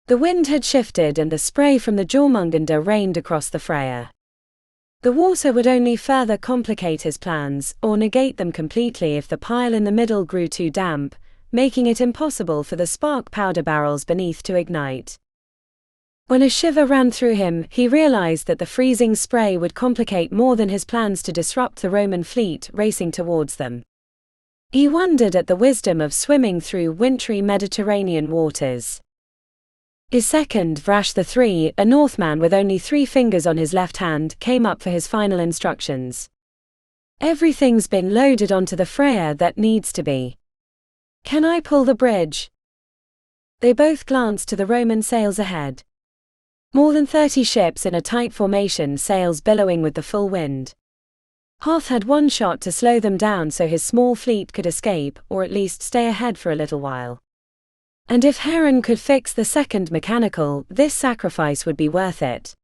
The wind had shifted and the spray from the Jörmungandr rained across the Freya. The water would only further complicate his plans, or negate them completely if the pile in the middle grew too damp, making it impossible for the spark powder barrels beneath to ignite. When a shiver ran through him, he realized that the freezing spray would complicate more than his plans to disrupt the Roman fleet racing towards them. He wondered at the wisdom of swimming through wintry Mediterranean waters. His second, Vrash III, a Northman with only 3 fingers on his left hand, came up for his final instructions. "Everything's been loaded onto the Freya that needs to be. Can I pull the bridge?" They both glanced to the Roman sails ahead. More than 30 ships in a tight formation, sails billowing with the full wind. Hoth had one shot to slow them down so his small fleet could escape, or at least stay ahead for a little while. And if Heron could fix the second mechanical, this sacrifice would be worth it.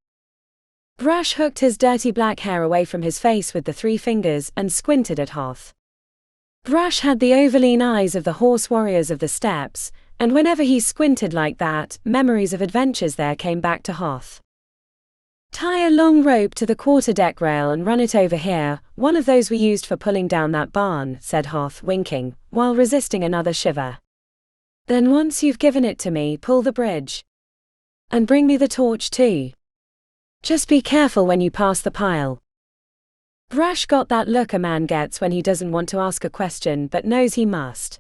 Vrash hooked his dirty black hair away from his face with the 3 fingers and squinted at Hoth. Vrash had the overlean eyes of the horse warriors of the steppes, and whenever he squinted like that, memories of adventures there came back to Hoth. "Tie a long rope to the quarterdeck rail and run it over here, one of those we used for pulling down that barn," said Hoth, winking, while resisting another shiver. "Then once you've given it to me, pull the bridge. And bring me the torch too. Just be careful when you pass the pile." Vrash got that look a man gets when he doesn't want to ask a question but knows he must.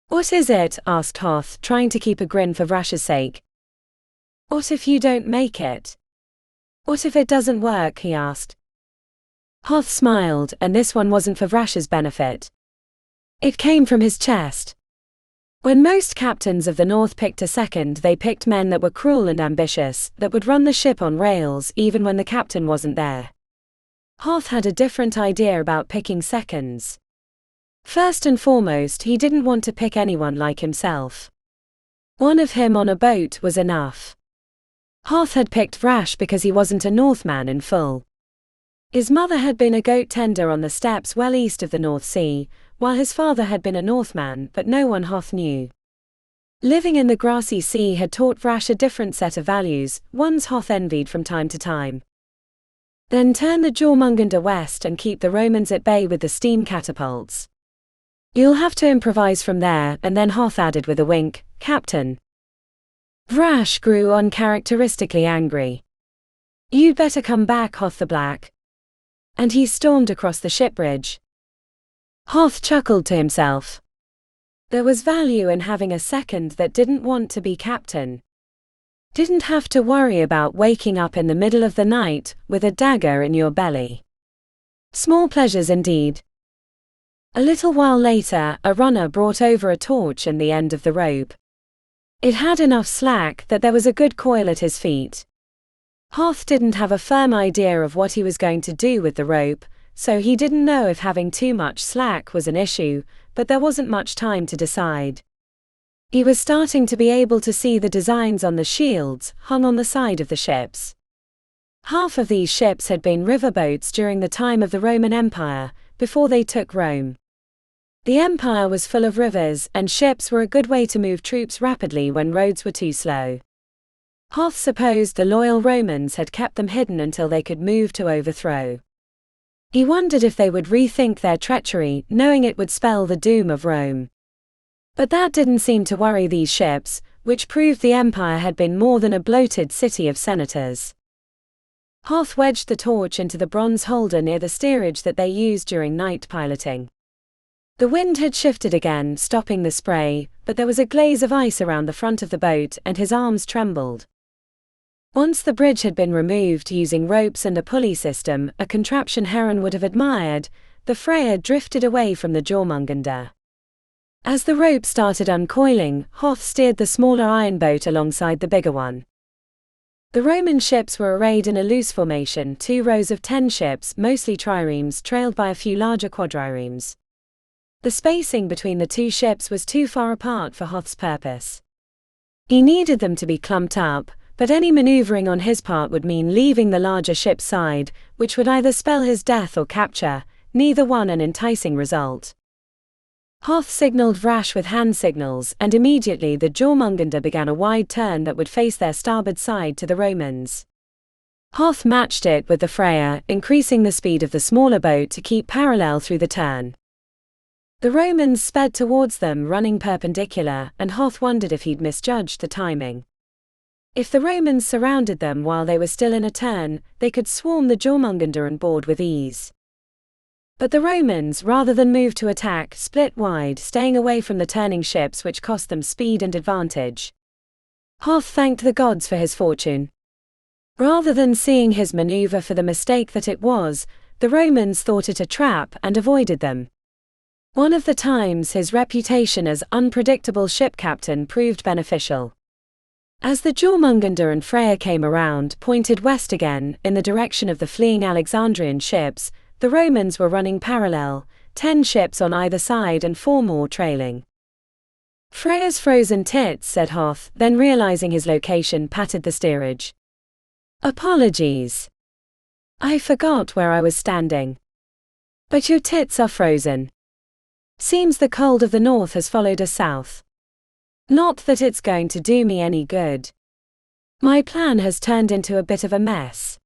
"What is it?" asked Hoth, trying to keep a grin for Vrash's sake. "What if you don't make it? What if it doesn't work?" he asked. Hoth smiled, and this one wasn't for Vrash's benefit. It came from his chest. When most captains of the North picked a second, they picked men that were cruel and ambitious, that would run the ship on rails even when the captain wasn't there. Hoth had a different idea about picking seconds. First and foremost, he didn't want to pick anyone like himself. One of him on a boat was enough. Hoth had picked Vrash because he wasn't a Northman in full. His mother had been a goat tender on the steppes well east of the North Sea, while his father had been a Northman, but no one Hoth knew. Living in the grassy sea had taught Vrash a different set of values, ones Hoth envied from time to time. Then turn the Jörmungandr west and keep the Romans at bay with the steam catapults. You'll have to improvise from there, and then Hoth added with a wink, Captain. Vrash grew uncharacteristically angry. You'd better come back, Hoth the Black. And he stormed across the ship bridge. Hoth chuckled to himself. There was value in having a second that didn't want to be captain. Didn't have to worry about waking up in the middle of the night with a dagger in your belly. Small pleasures indeed. A little while later, a runner brought over a torch and the end of the rope. It had enough slack that there was a good coil at his feet. Hoth didn't have a firm idea of what he was going to do with the rope, so he didn't know if having too much slack was an issue, but there wasn't much time to decide. He was starting to be able to see the designs on the shields hung on the side of the ships. Half of these ships had been riverboats during the time of the Roman Empire, before they took Rome. The empire was full of rivers, and ships were a good way to move troops rapidly when roads were too slow. Hoth supposed the loyal Romans had kept them hidden until they could move to overthrow. He wondered if they would rethink their treachery, knowing it would spell the doom of Rome. But that didn't seem to worry these ships, which proved the empire had been more than a bloated city of senators. Hoth wedged the torch into the bronze holder near the steerage that they used during night piloting. The wind had shifted again, stopping the spray, but there was a glaze of ice around the front of the boat and his arms trembled. Once the bridge had been removed using ropes and a pulley system, a contraption Heron would have admired, the Freya drifted away from the Jörmungandr. As the rope started uncoiling, Hoth steered the smaller iron boat alongside the bigger one. The Roman ships were arrayed in a loose formation, 2 rows of 10 ships, mostly triremes, trailed by a few larger quadriremes. The spacing between the 2 ships was too far apart for Hoth's purpose. He needed them to be clumped up, but any maneuvering on his part would mean leaving the larger ship's side, which would either spell his death or capture, neither one an enticing result. Hoth signaled Vrash with hand signals, and immediately the Jörmungandr began a wide turn that would face their starboard side to the Romans. Hoth matched it with the Freya, increasing the speed of the smaller boat to keep parallel through the turn. The Romans sped towards them, running perpendicular, and Hoth wondered if he'd misjudged the timing. If the Romans surrounded them while they were still in a turn, they could swarm the Jörmungandr and board with ease. But the Romans, rather than move to attack, split wide, staying away from the turning ships, which cost them speed and advantage. Hoth thanked the gods for his fortune. Rather than seeing his maneuver for the mistake that it was, the Romans thought it a trap and avoided them. One of the times his reputation as unpredictable ship captain proved beneficial. As the Jörmungandr and Freya came around, pointed west again, in the direction of the fleeing Alexandrian ships, the Romans were running parallel, 10 ships on either side and 4 more trailing. Freya's frozen tits, said Hoth, then realizing his location, patted the steerage. Apologies. I forgot where I was standing. But your tits are frozen. Seems the cold of the north has followed us south. Not that it's going to do me any good. My plan has turned into a bit of a mess.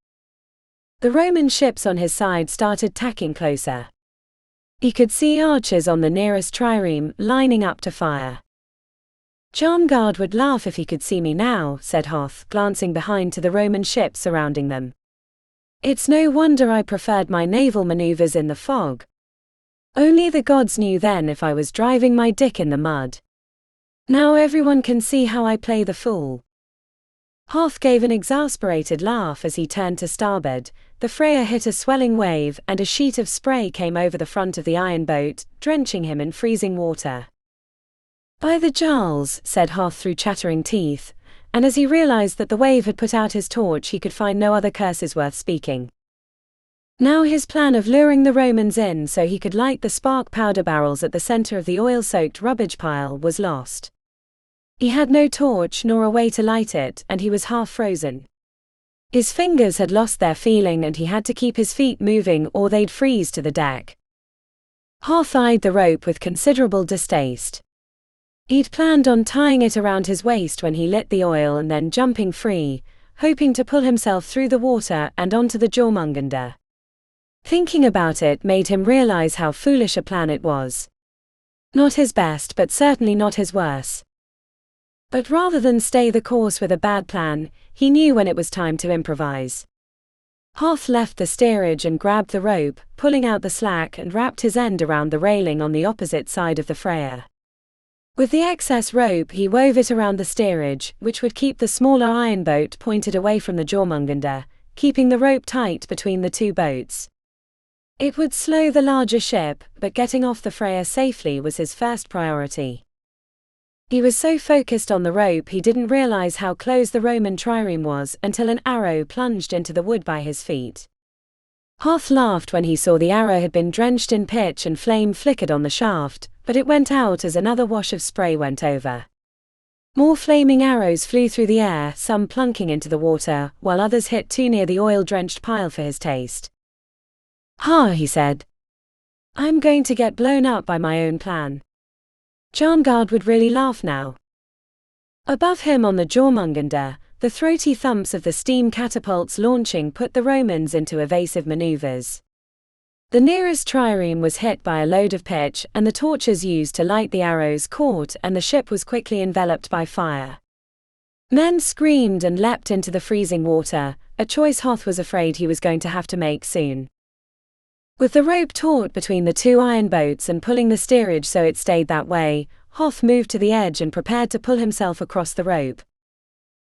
The Roman ships on his side started tacking closer. He could see archers on the nearest trireme, lining up to fire. Jörmungandr would laugh if he could see me now, said Hoth, glancing behind to the Roman ships surrounding them. It's no wonder I preferred my naval maneuvers in the fog. Only the gods knew then if I was driving my dick in the mud. Now everyone can see how I play the fool. Hoth gave an exasperated laugh as he turned to starboard. The Freya hit a swelling wave, and a sheet of spray came over the front of the iron boat, drenching him in freezing water. By the Jarls, said Hoth through chattering teeth, and as he realized that the wave had put out his torch, he could find no other curses worth speaking. Now his plan of luring the Romans in so he could light the spark powder barrels at the center of the oil-soaked rubbish pile was lost. He had no torch nor a way to light it, and he was half frozen. His fingers had lost their feeling and he had to keep his feet moving or they'd freeze to the deck. Hoth eyed the rope with considerable distaste. He'd planned on tying it around his waist when he lit the oil and then jumping free, hoping to pull himself through the water and onto the Jörmungandr. Thinking about it made him realize how foolish a plan it was. Not his best, but certainly not his worst. But rather than stay the course with a bad plan, he knew when it was time to improvise. Hoth left the steerage and grabbed the rope, pulling out the slack and wrapped his end around the railing on the opposite side of the Freya. With the excess rope he wove it around the steerage, which would keep the smaller iron boat pointed away from the Jörmungandr, keeping the rope tight between the two boats. It would slow the larger ship, but getting off the Freya safely was his first priority. He was so focused on the rope he didn't realize how close the Roman trireme was until an arrow plunged into the wood by his feet. Hoth laughed when he saw the arrow had been drenched in pitch and flame flickered on the shaft, but it went out as another wash of spray went over. More flaming arrows flew through the air, some plunking into the water, while others hit too near the oil-drenched pile for his taste. "Ha," he said. "I'm going to get blown up by my own plan. Jörmungandr would really laugh now." Above him on the Jörmungandr, the throaty thumps of the steam catapults launching put the Romans into evasive maneuvers. The nearest trireme was hit by a load of pitch, and the torches used to light the arrows caught, and the ship was quickly enveloped by fire. Men screamed and leapt into the freezing water, a choice Hoth was afraid he was going to have to make soon. With the rope taut between the two iron boats and pulling the steerage so it stayed that way, Hoth moved to the edge and prepared to pull himself across the rope.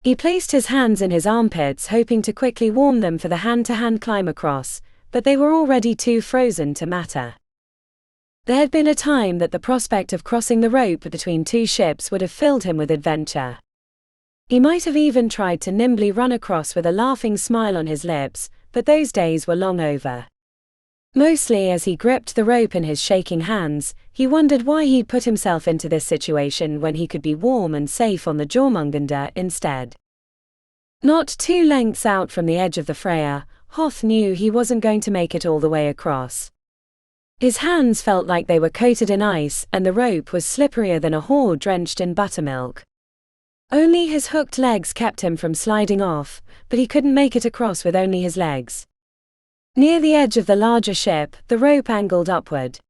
He placed his hands in his armpits, hoping to quickly warm them for the hand-to-hand climb across, but they were already too frozen to matter. There had been a time that the prospect of crossing the rope between two ships would have filled him with adventure. He might have even tried to nimbly run across with a laughing smile on his lips, but those days were long over. Mostly as he gripped the rope in his shaking hands, he wondered why he'd put himself into this situation when he could be warm and safe on the Jörmungandr instead. Not 2 lengths out from the edge of the Freya, Hoth knew he wasn't going to make it all the way across. His hands felt like they were coated in ice, and the rope was slipperier than a whore drenched in buttermilk. Only his hooked legs kept him from sliding off, but he couldn't make it across with only his legs. Near the edge of the larger ship, the rope angled upward.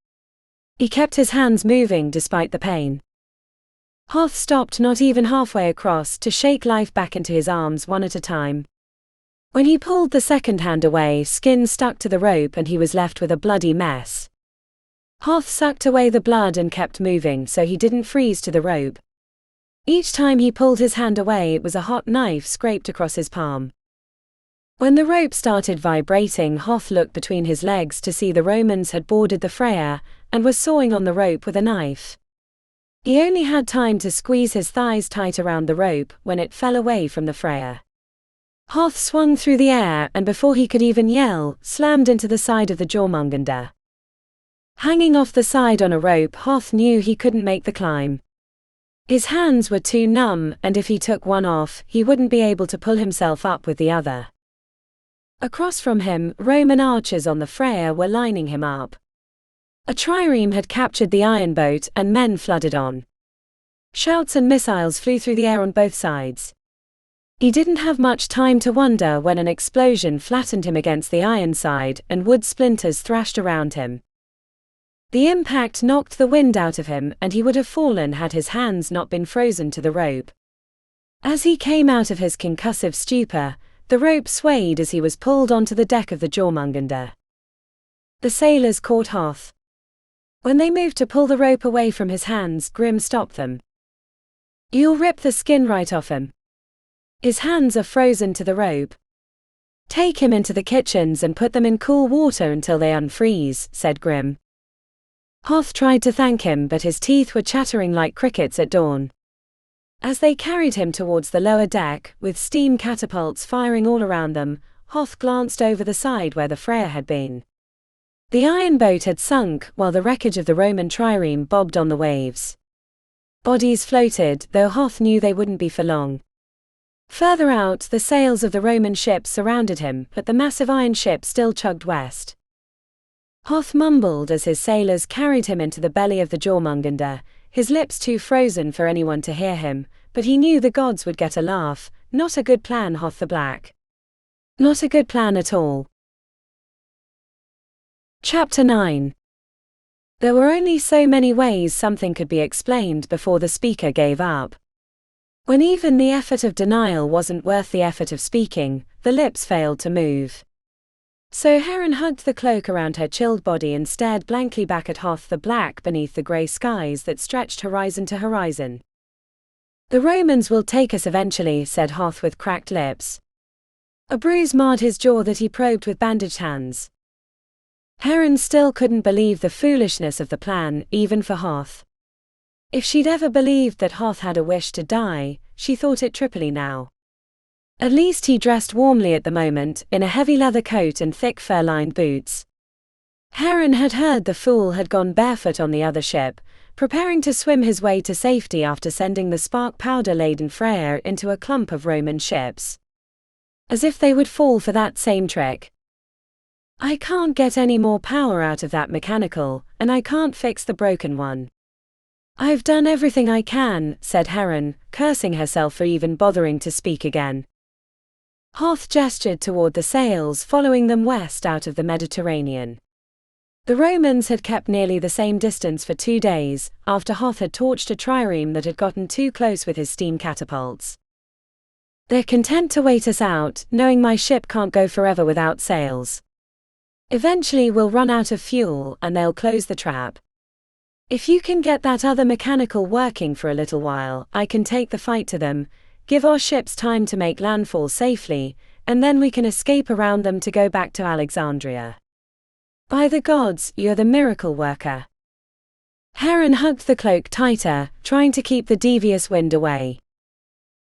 He kept his hands moving despite the pain. Hoth stopped not even halfway across to shake life back into his arms one at a time. When he pulled the second hand away, skin stuck to the rope and he was left with a bloody mess. Hoth sucked away the blood and kept moving so he didn't freeze to the rope. Each time he pulled his hand away, it was a hot knife scraped across his palm. When the rope started vibrating, Hoth looked between his legs to see the Romans had boarded the Freya and were sawing on the rope with a knife. He only had time to squeeze his thighs tight around the rope when it fell away from the Freya. Hoth swung through the air and before he could even yell, slammed into the side of the Jörmungandr. Hanging off the side on a rope, Hoth knew he couldn't make the climb. His hands were too numb, and if he took one off, he wouldn't be able to pull himself up with the other. Across from him, Roman archers on the Freya were lining him up. A trireme had captured the iron boat and men flooded on. Shouts and missiles flew through the air on both sides. He didn't have much time to wonder when an explosion flattened him against the iron side and wood splinters thrashed around him. The impact knocked the wind out of him and he would have fallen had his hands not been frozen to the rope. As he came out of his concussive stupor, the rope swayed as he was pulled onto the deck of the Jörmungandr. The sailors caught Hoth. When they moved to pull the rope away from his hands, Grim stopped them. "You'll rip the skin right off him. His hands are frozen to the rope. Take him into the kitchens and put them in cool water until they unfreeze," said Grim. Hoth tried to thank him, but his teeth were chattering like crickets at dawn. As they carried him towards the lower deck, with steam catapults firing all around them, Hoth glanced over the side where the Freya had been. The iron boat had sunk, while the wreckage of the Roman trireme bobbed on the waves. Bodies floated, though Hoth knew they wouldn't be for long. Further out, the sails of the Roman ships surrounded him, but the massive iron ship still chugged west. Hoth mumbled as his sailors carried him into the belly of the Jörmungandr, his lips too frozen for anyone to hear him, but he knew the gods would get a laugh. Not a good plan, Hoth the Black. Not a good plan at all. Chapter 9. There were only so many ways something could be explained before the speaker gave up. When even the effort of denial wasn't worth the effort of speaking, the lips failed to move. So Heron hugged the cloak around her chilled body and stared blankly back at Hoth the Black beneath the grey skies that stretched horizon to horizon. "The Romans will take us eventually," said Hoth with cracked lips. A bruise marred his jaw that he probed with bandaged hands. Heron still couldn't believe the foolishness of the plan, even for Hoth. If she'd ever believed that Hoth had a wish to die, she thought it triply now. At least he dressed warmly at the moment, in a heavy leather coat and thick fur-lined boots. Heron had heard the fool had gone barefoot on the other ship, preparing to swim his way to safety after sending the spark-powder-laden Freyr into a clump of Roman ships. As if they would fall for that same trick. "I can't get any more power out of that mechanical, and I can't fix the broken one. I've done everything I can," said Heron, cursing herself for even bothering to speak again. Hoth gestured toward the sails following them west out of the Mediterranean. The Romans had kept nearly the same distance for 2 days, after Hoth had torched a trireme that had gotten too close with his steam catapults. "They're content to wait us out, knowing my ship can't go forever without sails. Eventually we'll run out of fuel and they'll close the trap. If you can get that other mechanical working for a little while, I can take the fight to them, give our ships time to make landfall safely, and then we can escape around them to go back to Alexandria. By the gods, you're the miracle worker." Heron hugged the cloak tighter, trying to keep the devious wind away.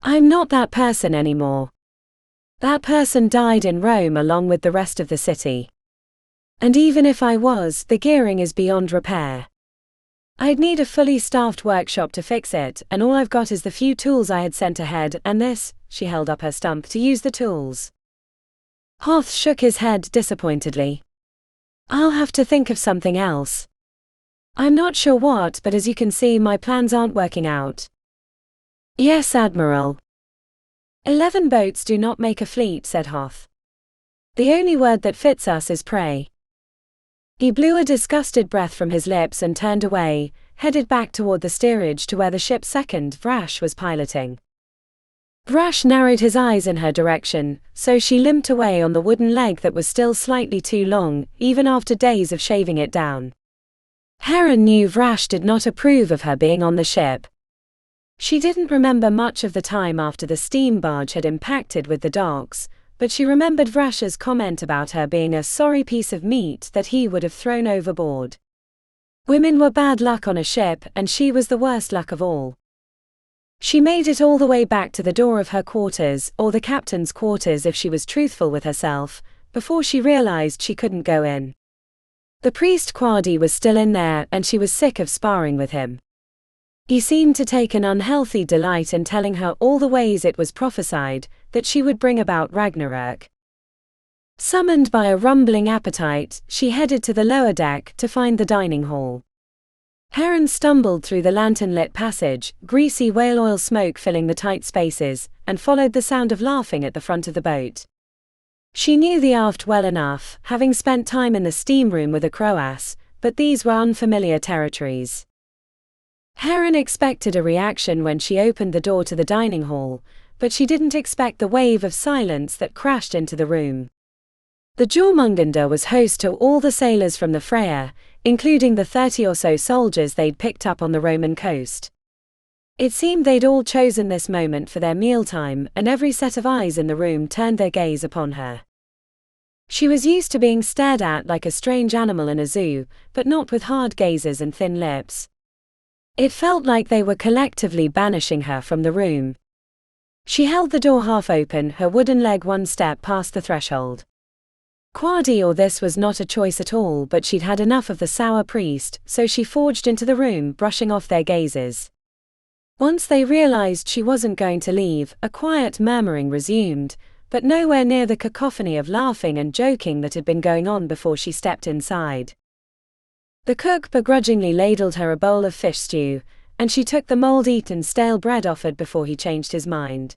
"I'm not that person anymore. That person died in Rome along with the rest of the city. And even if I was, the gearing is beyond repair. I'd need a fully staffed workshop to fix it, and all I've got is the few tools I had sent ahead, and this," she held up her stump, "to use the tools." Hoth shook his head disappointedly. "I'll have to think of something else. I'm not sure what, but as you can see, my plans aren't working out." "Yes, Admiral." 11 boats do not make a fleet," said Hoth. "The only word that fits us is pray." He blew a disgusted breath from his lips and turned away, headed back toward the steerage to where the ship's second, Vrash, was piloting. Vrash narrowed his eyes in her direction, so she limped away on the wooden leg that was still slightly too long, even after days of shaving it down. Heron knew Vrash did not approve of her being on the ship. She didn't remember much of the time after the steam barge had impacted with the docks, but she remembered Vrash's comment about her being a sorry piece of meat that he would have thrown overboard. Women were bad luck on a ship, and she was the worst luck of all. She made it all the way back to the door of her quarters, or the captain's quarters if she was truthful with herself, before she realized she couldn't go in. The priest Quadi was still in there, and she was sick of sparring with him. He seemed to take an unhealthy delight in telling her all the ways it was prophesied that she would bring about Ragnarök. Summoned by a rumbling appetite, she headed to the lower deck to find the dining hall. Heron stumbled through the lantern-lit passage, greasy whale oil smoke filling the tight spaces, and followed the sound of laughing at the front of the boat. She knew the aft well enough, having spent time in the steam room with a Croas, but these were unfamiliar territories. Heron expected a reaction when she opened the door to the dining hall, but she didn't expect the wave of silence that crashed into the room. The Jörmungandr was host to all the sailors from the Freyr, including the 30 or so soldiers they'd picked up on the Roman coast. It seemed they'd all chosen this moment for their mealtime, and every set of eyes in the room turned their gaze upon her. She was used to being stared at like a strange animal in a zoo, but not with hard gazes and thin lips. It felt like they were collectively banishing her from the room. She held the door half open, her wooden leg one step past the threshold. Quadi or this was not a choice at all, but she'd had enough of the sour priest, so she forged into the room, brushing off their gazes. Once they realized she wasn't going to leave, a quiet murmuring resumed, but nowhere near the cacophony of laughing and joking that had been going on before she stepped inside. The cook begrudgingly ladled her a bowl of fish stew, and she took the mold-eaten stale bread offered before he changed his mind.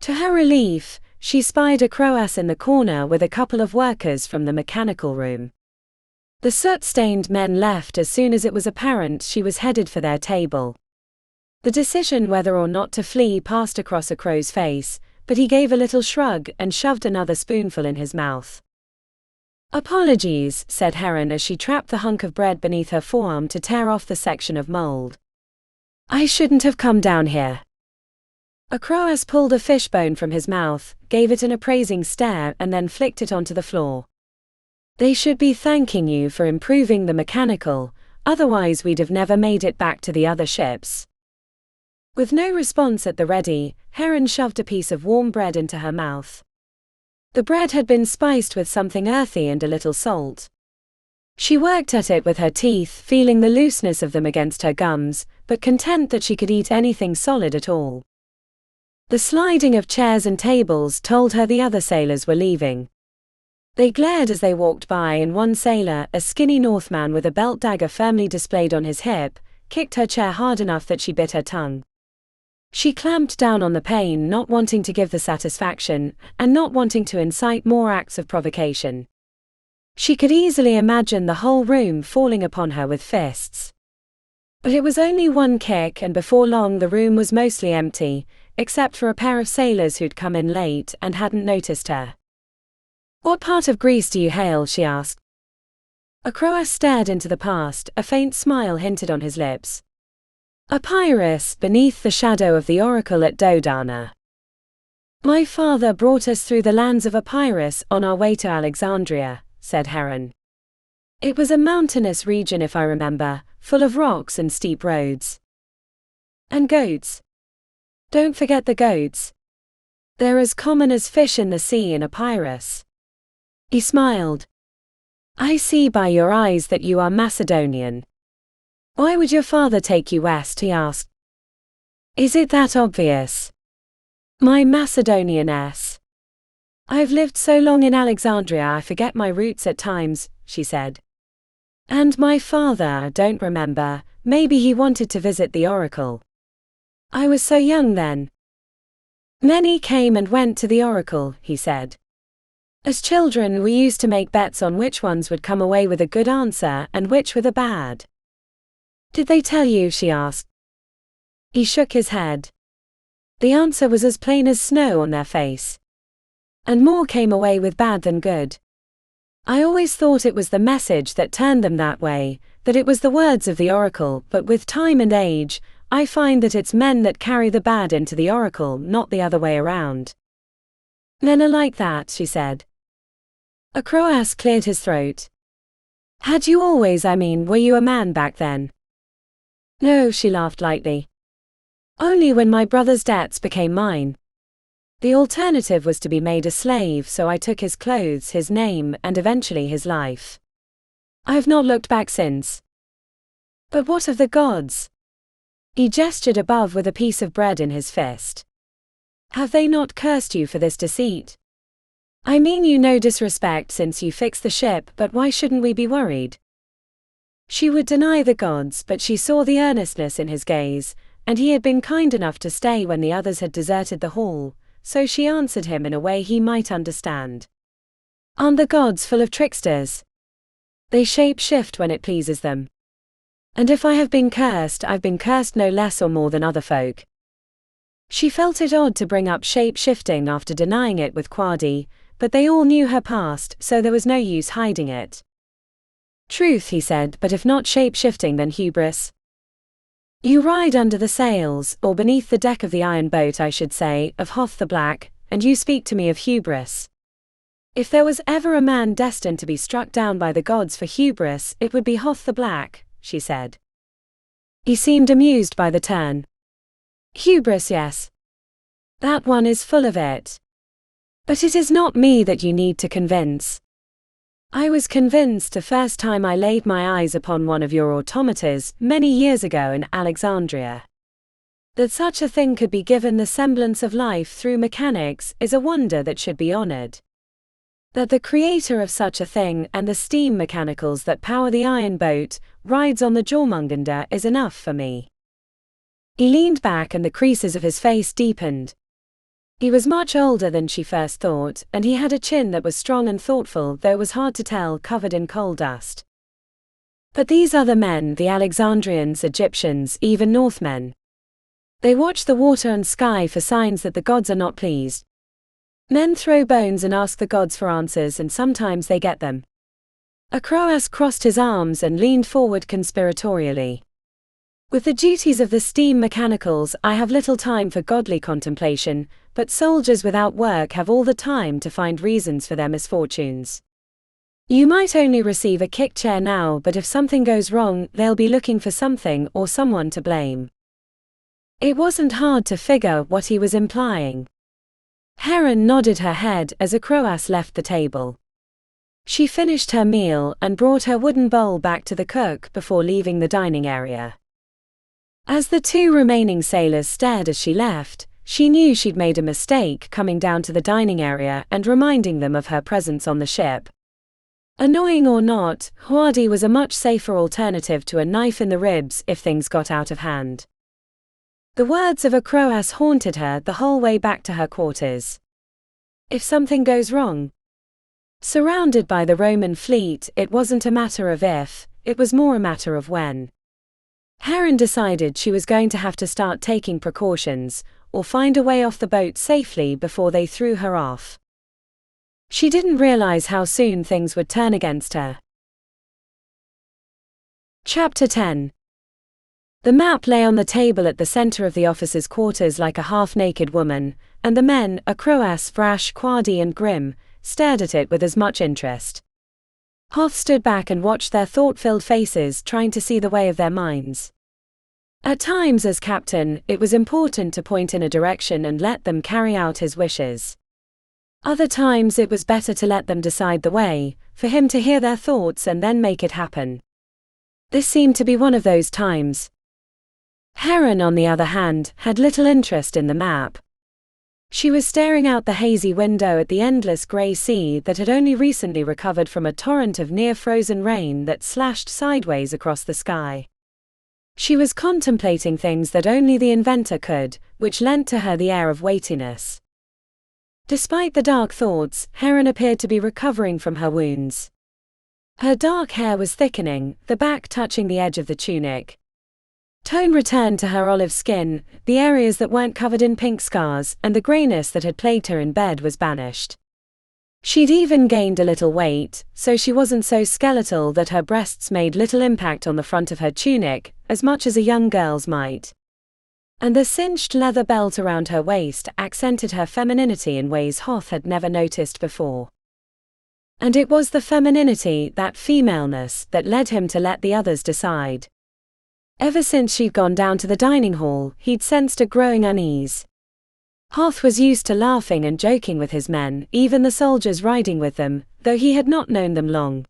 To her relief, she spied a croass in the corner with a couple of workers from the mechanical room. The soot-stained men left as soon as it was apparent she was headed for their table. The decision whether or not to flee passed across a crow's face, but he gave a little shrug and shoved another spoonful in his mouth. "Apologies," said Heron as she trapped the hunk of bread beneath her forearm to tear off the section of mold. "I shouldn't have come down here." A croass pulled a fishbone from his mouth, gave it an appraising stare and then flicked it onto the floor. "They should be thanking you for improving the mechanical, otherwise we'd have never made it back to the other ships." With no response at the ready, Heron shoved a piece of warm bread into her mouth. The bread had been spiced with something earthy and a little salt. She worked at it with her teeth, feeling the looseness of them against her gums, but content that she could eat anything solid at all. The sliding of chairs and tables told her the other sailors were leaving. They glared as they walked by, and one sailor, a skinny Northman with a belt dagger firmly displayed on his hip, kicked her chair hard enough that she bit her tongue. She clamped down on the pain, not wanting to give the satisfaction, and not wanting to incite more acts of provocation. She could easily imagine the whole room falling upon her with fists. But it was only one kick, and before long the room was mostly empty, except for a pair of sailors who'd come in late and hadn't noticed her. "What part of Greece do you hail?" she asked. A croass stared into the past, a faint smile hinted on his lips. "Epirus, beneath the shadow of the oracle at Dodana. My father brought us through the lands of Epirus on our way to Alexandria," said Heron. "It was a mountainous region, if I remember, full of rocks and steep roads. And goats. Don't forget the goats. They're as common as fish in the sea in Epirus." He smiled. "I see by your eyes that you are Macedonian. Why would your father take you west?" he asked. "Is it that obvious? My Macedonian-ess. I've lived so long in Alexandria I forget my roots at times," she said. "And my father, don't remember, maybe he wanted to visit the oracle. I was so young then." "Many came and went to the oracle," he said. "As children we used to make bets on which ones would come away with a good answer and which with a bad." "Did they tell you?" she asked. He shook his head. The answer was as plain as snow on their face. And more came away with bad than good. I always thought it was the message that turned them that way, that it was the words of the oracle, but with time and age, I find that it's men that carry the bad into the oracle, not the other way around." "Men are like that," she said. A croass cleared his throat. "Had you always, were you a man back then?" "No," she laughed lightly. "Only when my brother's debts became mine. The alternative was to be made a slave, so I took his clothes, his name, and eventually his life. I've not looked back since." "But what of the gods?" He gestured above with a piece of bread in his fist. "Have they not cursed you for this deceit? I mean you no disrespect since you fixed the ship, but why shouldn't we be worried?" She would deny the gods, but she saw the earnestness in his gaze, and he had been kind enough to stay when the others had deserted the hall, so she answered him in a way he might understand. "Aren't the gods full of tricksters? They shape-shift when it pleases them. And if I have been cursed, I've been cursed no less or more than other folk." She felt it odd to bring up shape-shifting after denying it with Quadi, but they all knew her past, so there was no use hiding it. "Truth," he said, "but if not shape-shifting then hubris. You ride under the sails, or beneath the deck of the iron boat I should say, of Hoth the Black, and you speak to me of hubris. If there was ever a man destined to be struck down by the gods for hubris, it would be Hoth the Black," she said. He seemed amused by the turn. "Hubris, yes. That one is full of it. But it is not me that you need to convince. I was convinced the first time I laid my eyes upon one of your automatas, many years ago in Alexandria. That such a thing could be given the semblance of life through mechanics is a wonder that should be honored. That the creator of such a thing and the steam mechanicals that power the iron boat rides on the Jörmungandr is enough for me. He leaned back and the creases of his face deepened. He was much older than she first thought, and he had a chin that was strong and thoughtful, though it was hard to tell, covered in coal dust. But these other men, the Alexandrians, Egyptians, even Northmen. They watch the water and sky for signs that the gods are not pleased. Men throw bones and ask the gods for answers, and sometimes they get them. Akroas crossed his arms and leaned forward conspiratorially. With the duties of the steam mechanicals, I have little time for godly contemplation, but soldiers without work have all the time to find reasons for their misfortunes. You might only receive a kick chair now, but if something goes wrong, they'll be looking for something or someone to blame. It wasn't hard to figure what he was implying. Heron nodded her head as Akroas left the table. She finished her meal and brought her wooden bowl back to the cook before leaving the dining area. As the two remaining sailors stared as she left, she knew she'd made a mistake coming down to the dining area and reminding them of her presence on the ship. Annoying or not, Huadi was a much safer alternative to a knife in the ribs if things got out of hand. The words of Akroas haunted her the whole way back to her quarters. If something goes wrong. Surrounded by the Roman fleet, it wasn't a matter of if, it was more a matter of when. Heron decided she was going to have to start taking precautions, or find a way off the boat safely before they threw her off. She didn't realize how soon things would turn against her. Chapter 10. The map lay on the table at the center of the officers' quarters like a half-naked woman, and the men, Akroas, Vrash, Quadi and Grim, stared at it with as much interest. Hoth stood back and watched their thought-filled faces, trying to see the way of their minds. At times as captain, it was important to point in a direction and let them carry out his wishes. Other times it was better to let them decide the way, for him to hear their thoughts and then make it happen. This seemed to be one of those times. Heron, on the other hand, had little interest in the map. She was staring out the hazy window at the endless grey sea that had only recently recovered from a torrent of near-frozen rain that slashed sideways across the sky. She was contemplating things that only the inventor could, which lent to her the air of weightiness. Despite the dark thoughts, Heron appeared to be recovering from her wounds. Her dark hair was thickening, the back touching the edge of the tunic. Tone returned to her olive skin, the areas that weren't covered in pink scars, and the grayness that had plagued her in bed was banished. She'd even gained a little weight, so she wasn't so skeletal that her breasts made little impact on the front of her tunic, as much as a young girl's might. And the cinched leather belt around her waist accented her femininity in ways Hoth had never noticed before. And it was the femininity, that femaleness, that led him to let the others decide. Ever since she'd gone down to the dining hall, he'd sensed a growing unease. Hoth was used to laughing and joking with his men, even the soldiers riding with them, though he had not known them long.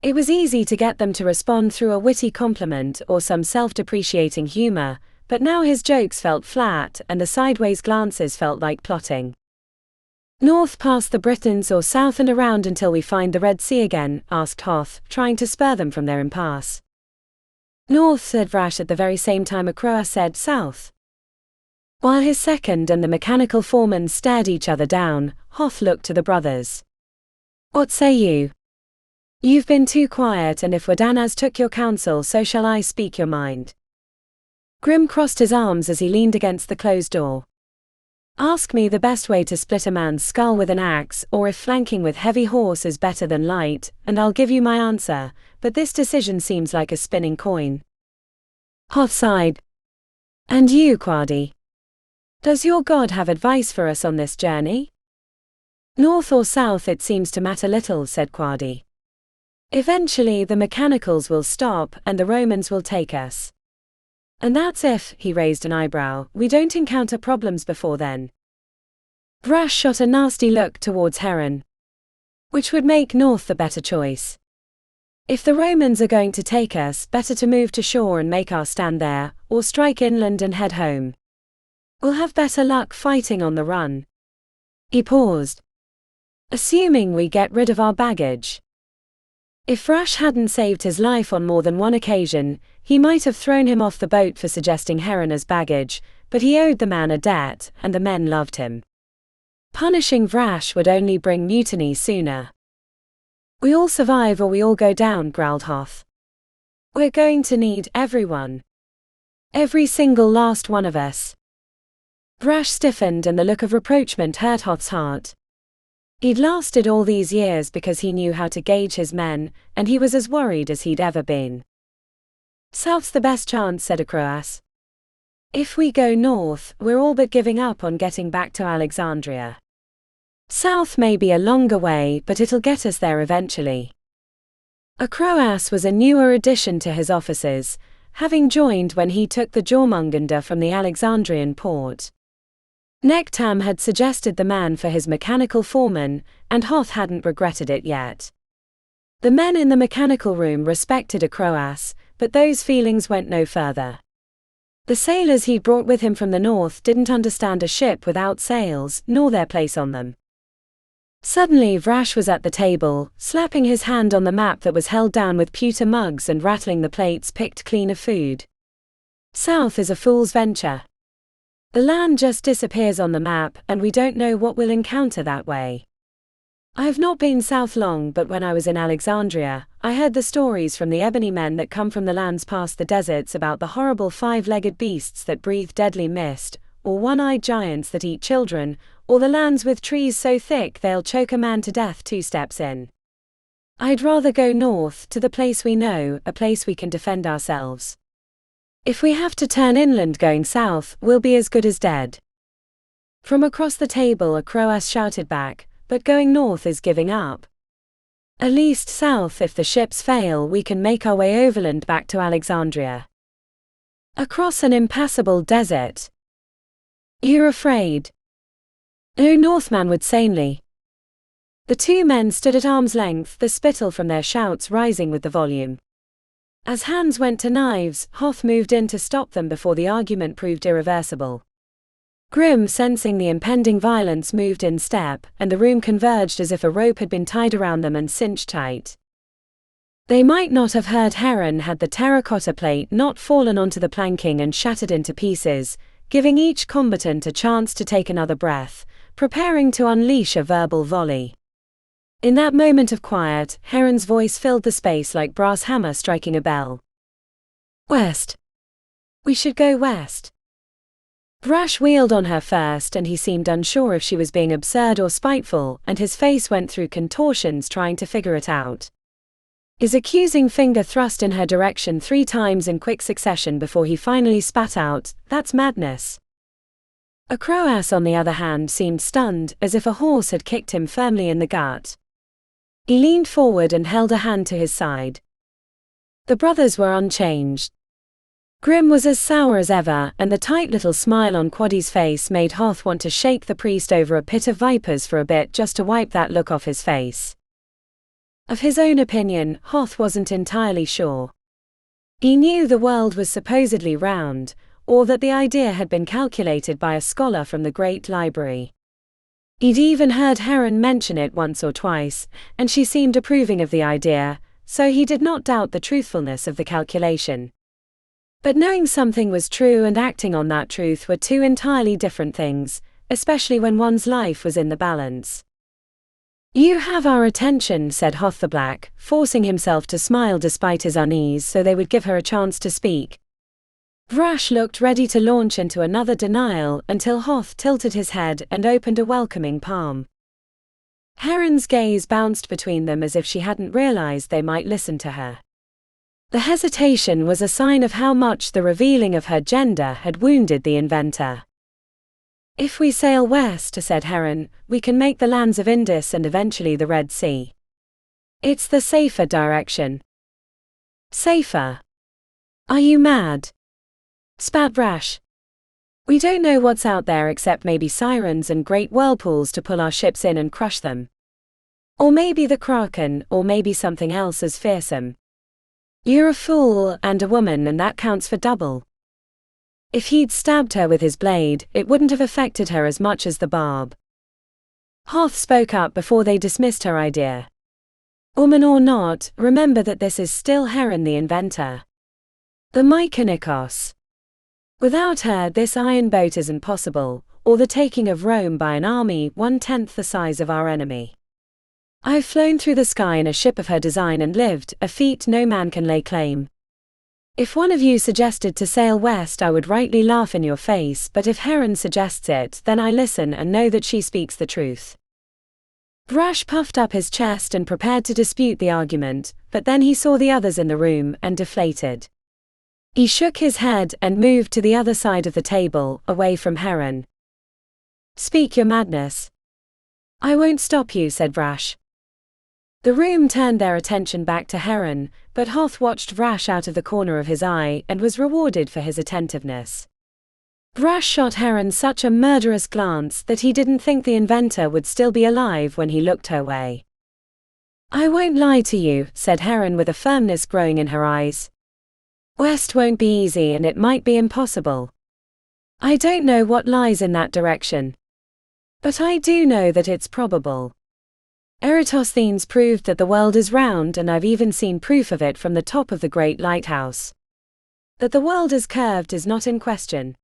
It was easy to get them to respond through a witty compliment or some self-depreciating humor, but now his jokes felt flat and the sideways glances felt like plotting. "North past the Britons or south and around until we find the Red Sea again?" asked Hoth, trying to spur them from their impasse. "North," said Vrash at the very same time Akroas said south. While his second and the mechanical foreman stared each other down, Hoth looked to the brothers. "What say you? You've been too quiet, and if Wardanaz took your counsel, so shall I speak your mind." Grim crossed his arms as he leaned against the closed door. "Ask me the best way to split a man's skull with an axe, or if flanking with heavy horse is better than light, and I'll give you my answer, but this decision seems like a spinning coin." Hoth sighed. "And you, Quadi? Does your god have advice for us on this journey?" "North or south, it seems to matter little," said Quadi. "Eventually the mechanicals will stop and the Romans will take us. And that's if," he raised an eyebrow, "we don't encounter problems before then." Vrash shot a nasty look towards Heron. "Which would make north the better choice. If the Romans are going to take us, better to move to shore and make our stand there, or strike inland and head home. We'll have better luck fighting on the run." He paused. "Assuming we get rid of our baggage." If Vrash hadn't saved his life on more than one occasion, he might have thrown him off the boat for suggesting Heron as baggage, but he owed the man a debt, and the men loved him. Punishing Vrash would only bring mutiny sooner. "We all survive or we all go down," growled Hoth. "We're going to need everyone. Every single last one of us." Vrash stiffened and the look of reproachment hurt Hoth's heart. He'd lasted all these years because he knew how to gauge his men, and he was as worried as he'd ever been. "South's the best chance," said a Croas. "If we go north, we're all but giving up on getting back to Alexandria. South may be a longer way, but it'll get us there eventually." A Croas was a newer addition to his officers, having joined when he took the Jörmungandr from the Alexandrian port. Nektam had suggested the man for his mechanical foreman, and Hoth hadn't regretted it yet. The men in the mechanical room respected a Croas, but those feelings went no further. The sailors he'd brought with him from the north didn't understand a ship without sails, nor their place on them. Suddenly Vrash was at the table, slapping his hand on the map that was held down with pewter mugs and rattling the plates picked clean of food. "South is a fool's venture. The land just disappears on the map, and we don't know what we'll encounter that way. I've not been south long, but when I was in Alexandria, I heard the stories from the ebony men that come from the lands past the deserts about the horrible 5-legged beasts that breathe deadly mist, or one-eyed giants that eat children, or the lands with trees so thick they'll choke a man to death 2 steps in. I'd rather go north, to the place we know, a place we can defend ourselves. If we have to turn inland going south, we'll be as good as dead." From across the table a Croas shouted back, "But going north is giving up. At least south, if the ships fail, we can make our way overland back to Alexandria. Across an impassable desert. You're afraid?" No Northman would sanely. The 2 men stood at arm's length, the spittle from their shouts rising with the volume. As hands went to knives, Hoth moved in to stop them before the argument proved irreversible. Grim, sensing the impending violence, moved in step, and the room converged as if a rope had been tied around them and cinched tight. They might not have heard Heron had the terracotta plate not fallen onto the planking and shattered into pieces, giving each combatant a chance to take another breath, preparing to unleash a verbal volley. In that moment of quiet, Heron's voice filled the space like brass hammer striking a bell. "West. We should go west." Vrash wheeled on her first, and he seemed unsure if she was being absurd or spiteful, and his face went through contortions trying to figure it out. His accusing finger thrust in her direction 3 times in quick succession before he finally spat out, "That's madness." A Croas, on the other hand, seemed stunned, as if a horse had kicked him firmly in the gut. He leaned forward and held a hand to his side. The brothers were unchanged. Grim was as sour as ever, and the tight little smile on Quaddy's face made Hoth want to shake the priest over a pit of vipers for a bit just to wipe that look off his face. Of his own opinion, Hoth wasn't entirely sure. He knew the world was supposedly round, or that the idea had been calculated by a scholar from the Great Library. He'd even heard Heron mention it once or twice, and she seemed approving of the idea, so he did not doubt the truthfulness of the calculation. But knowing something was true and acting on that truth were 2 entirely different things, especially when one's life was in the balance. "You have our attention," said Hoth the Black, forcing himself to smile despite his unease so they would give her a chance to speak. Vrash looked ready to launch into another denial until Hoth tilted his head and opened a welcoming palm. Heron's gaze bounced between them as if she hadn't realized they might listen to her. The hesitation was a sign of how much the revealing of her gender had wounded the inventor. "If we sail west," said Heron, "we can make the lands of Indus and eventually the Red Sea. It's the safer direction." "Safer? Are you mad?" spat Vrash. "We don't know what's out there except maybe sirens and great whirlpools to pull our ships in and crush them. Or maybe the kraken, or maybe something else as fearsome. You're a fool and a woman, and that counts for double." If he'd stabbed her with his blade, it wouldn't have affected her as much as the barb. Hoth spoke up before they dismissed her idea. Woman or not, remember that this is still Heron the inventor. The Mykonikos. Without her, this iron boat isn't possible, or the taking of Rome by an army 1/10 the size of our enemy. I've flown through the sky in a ship of her design and lived, a feat no man can lay claim. If one of you suggested to sail west, I would rightly laugh in your face, but if Heron suggests it, then I listen and know that she speaks the truth. Brash puffed up his chest and prepared to dispute the argument, but then he saw the others in the room and deflated. He shook his head and moved to the other side of the table, away from Heron. Speak your madness. I won't stop you, said Brash. The room turned their attention back to Heron, but Hoth watched Brash out of the corner of his eye and was rewarded for his attentiveness. Brash shot Heron such a murderous glance that he didn't think the inventor would still be alive when he looked her way. I won't lie to you, said Heron with a firmness growing in her eyes. West won't be easy and it might be impossible. I don't know what lies in that direction. But I do know that it's probable. Eratosthenes proved that the world is round, and I've even seen proof of it from the top of the great lighthouse. That the world is curved is not in question.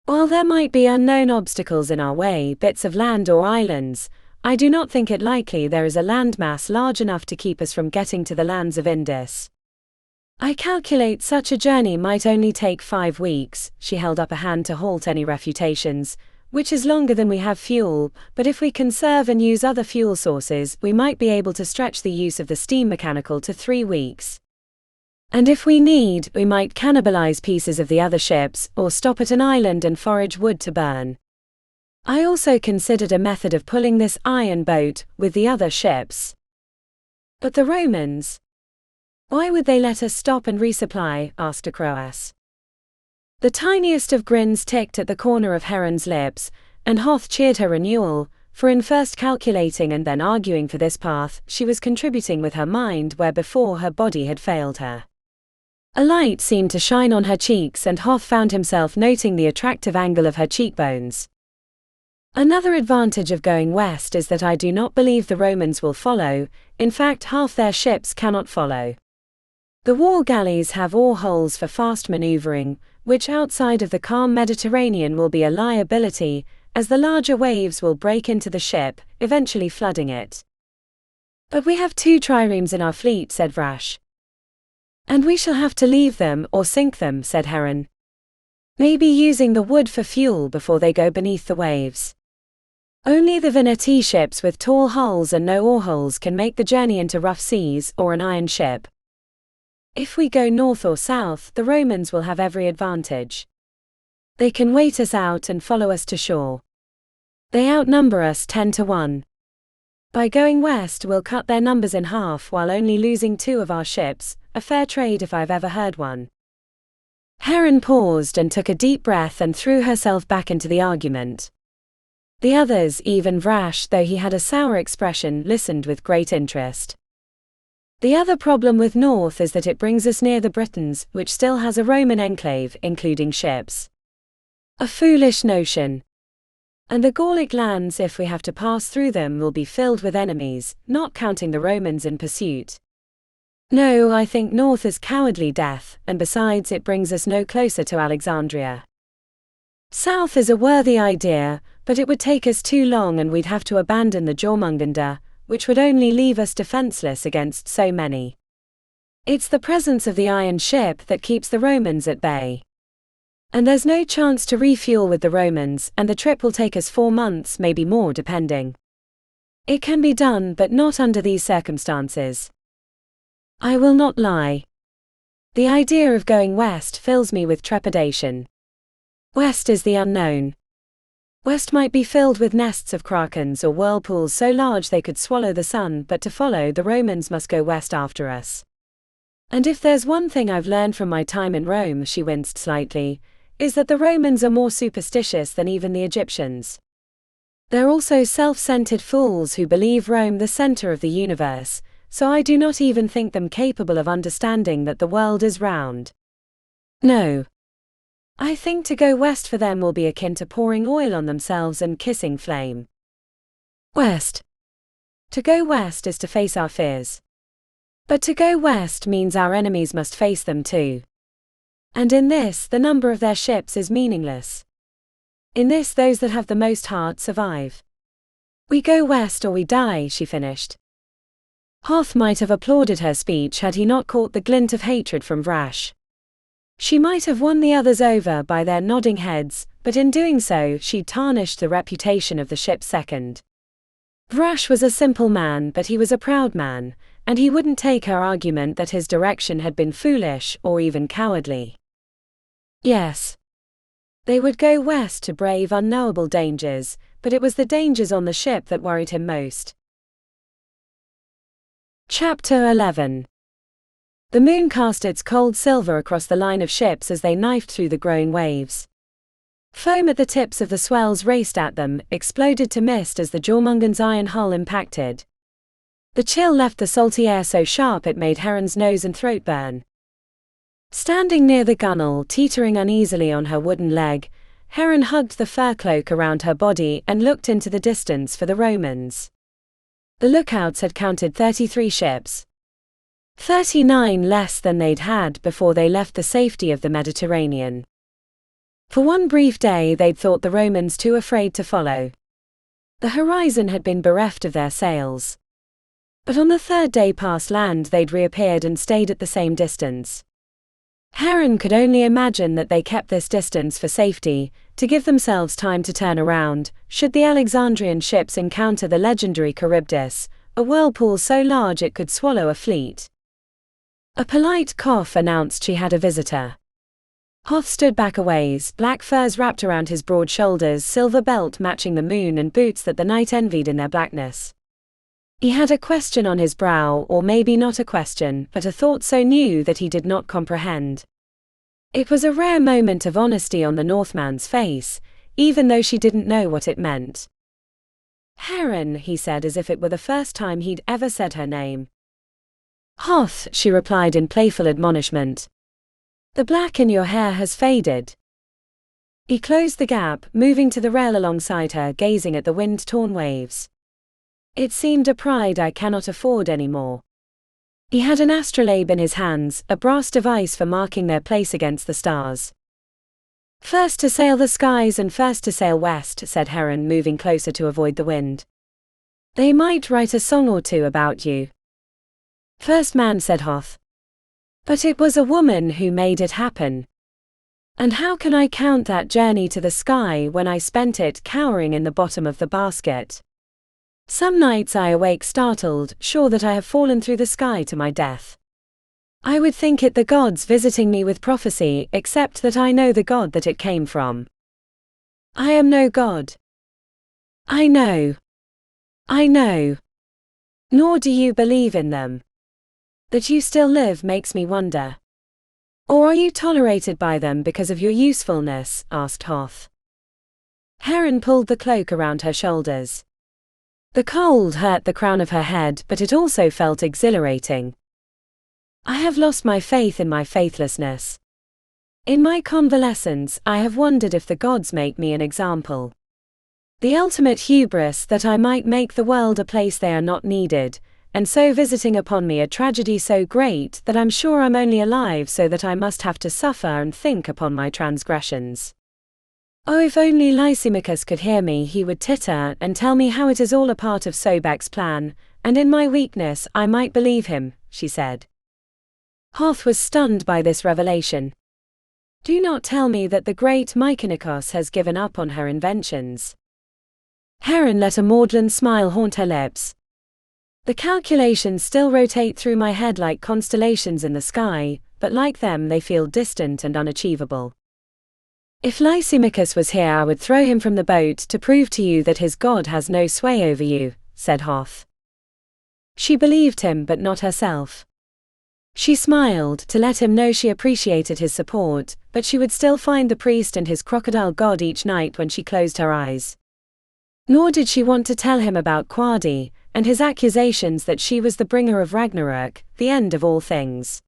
While there might be unknown obstacles in our way, bits of land or islands, I do not think it likely there is a landmass large enough to keep us from getting to the lands of Indus. I calculate such a journey might only take 5 weeks, she held up a hand to halt any refutations, which is longer than we have fuel, but if we conserve and use other fuel sources, we might be able to stretch the use of the steam mechanical to 3 weeks. And if we need, we might cannibalize pieces of the other ships, or stop at an island and forage wood to burn. I also considered a method of pulling this iron boat with the other ships. But the Romans? Why would they let us stop and resupply? Asked Acroas. The tiniest of grins ticked at the corner of Heron's lips, and Hoth cheered her renewal, for in first calculating and then arguing for this path, she was contributing with her mind where before her body had failed her. A light seemed to shine on her cheeks, and Hoth found himself noting the attractive angle of her cheekbones. Another advantage of going west is that I do not believe the Romans will follow, in fact half their ships cannot follow. The war galleys have oar holes for fast maneuvering, which outside of the calm Mediterranean will be a liability, as the larger waves will break into the ship, eventually flooding it. But we have 2 triremes in our fleet, said Vrash. And we shall have to leave them or sink them, said Heron. Maybe using the wood for fuel before they go beneath the waves. Only the Veneti ships with tall hulls and no oar holes can make the journey into rough seas or an iron ship. If we go north or south, the Romans will have every advantage. They can wait us out and follow us to shore. They outnumber us 10 to 1. By going west, we'll cut their numbers in half while only losing 2 of our ships, a fair trade if I've ever heard one. Heron paused and took a deep breath and threw herself back into the argument. The others, even Vrash, though he had a sour expression, listened with great interest. The other problem with North is that it brings us near the Britons, which still has a Roman enclave, including ships. A foolish notion. And the Gallic lands, if we have to pass through them, will be filled with enemies, not counting the Romans in pursuit. No, I think North is cowardly death, and besides it brings us no closer to Alexandria. South is a worthy idea, but it would take us too long and we'd have to abandon the Jörmungandr, which would only leave us defenseless against so many. It's the presence of the iron ship that keeps the Romans at bay. And there's no chance to refuel with the Romans, and the trip will take us 4 months, maybe more depending. It can be done, but not under these circumstances. I will not lie. The idea of going west fills me with trepidation. West is the unknown. West might be filled with nests of krakens or whirlpools so large they could swallow the sun, but to follow the Romans must go west after us. And if there's one thing I've learned from my time in Rome, she winced slightly, is that the Romans are more superstitious than even the Egyptians. They're also self-centered fools who believe Rome the center of the universe, so I do not even think them capable of understanding that the world is round. No. I think to go west for them will be akin to pouring oil on themselves and kissing flame. West. To go west is to face our fears. But to go west means our enemies must face them too. And in this, the number of their ships is meaningless. In this, those that have the most heart survive. We go west or we die, she finished. Hoth might have applauded her speech had he not caught the glint of hatred from Vrash. She might have won the others over by their nodding heads, but in doing so, she'd tarnished the reputation of the ship's second. Vrash was a simple man, but he was a proud man, and he wouldn't take her argument that his direction had been foolish or even cowardly. Yes. They would go west to brave unknowable dangers, but it was the dangers on the ship that worried him most. Chapter 11. The moon cast its cold silver across the line of ships as they knifed through the growing waves. Foam at the tips of the swells raced at them, exploded to mist as the Jörmungandr's iron hull impacted. The chill left the salty air so sharp it made Heron's nose and throat burn. Standing near the gunwale, teetering uneasily on her wooden leg, Heron hugged the fur cloak around her body and looked into the distance for the Romans. The lookouts had counted 33 ships. 39 less than they'd had before they left the safety of the Mediterranean. For one brief day they'd thought the Romans too afraid to follow. The horizon had been bereft of their sails. But on the third day past land they'd reappeared and stayed at the same distance. Heron could only imagine that they kept this distance for safety, to give themselves time to turn around, should the Alexandrian ships encounter the legendary Charybdis, a whirlpool so large it could swallow a fleet. A polite cough announced she had a visitor. Hoth stood back a ways, black furs wrapped around his broad shoulders, silver belt matching the moon and boots that the night envied in their blackness. He had a question on his brow, or maybe not a question, but a thought so new that he did not comprehend. It was a rare moment of honesty on the Northman's face, even though she didn't know what it meant. Heron, he said as if it were the first time he'd ever said her name. Hoth, she replied in playful admonishment. The black in your hair has faded. He closed the gap, moving to the rail alongside her, gazing at the wind-torn waves. It seemed a pride I cannot afford anymore. He had an astrolabe in his hands, a brass device for marking their place against the stars. First to sail the skies and first to sail west, said Heron, moving closer to avoid the wind. They might write a song or two about you. First man, said Hoth. But it was a woman who made it happen. And how can I count that journey to the sky when I spent it cowering in the bottom of the basket? Some nights I awake startled, sure that I have fallen through the sky to my death. I would think it the gods visiting me with prophecy, except that I know the god that it came from. I am no god. I know. I know. Nor do you believe in them. That you still live makes me wonder. Or are you tolerated by them because of your usefulness? Asked Hoth. Heron pulled the cloak around her shoulders. The cold hurt the crown of her head, but it also felt exhilarating. I have lost my faith in my faithlessness. In my convalescence, I have wondered if the gods make me an example. The ultimate hubris that I might make the world a place they are not needed, and so visiting upon me a tragedy so great that I'm sure I'm only alive so that I must have to suffer and think upon my transgressions. Oh, if only Lysimachus could hear me, he would titter and tell me how it is all a part of Sobek's plan, and in my weakness I might believe him, she said. Hoth was stunned by this revelation. Do not tell me that the great Mykonikos has given up on her inventions. Heron let a maudlin smile haunt her lips. The calculations still rotate through my head like constellations in the sky, but like them they feel distant and unachievable. If Lysimachus was here I would throw him from the boat to prove to you that his god has no sway over you, said Hoth. She believed him but not herself. She smiled to let him know she appreciated his support, but she would still find the priest and his crocodile god each night when she closed her eyes. Nor did she want to tell him about Quadi, and his accusations that she was the bringer of Ragnarok, the end of all things.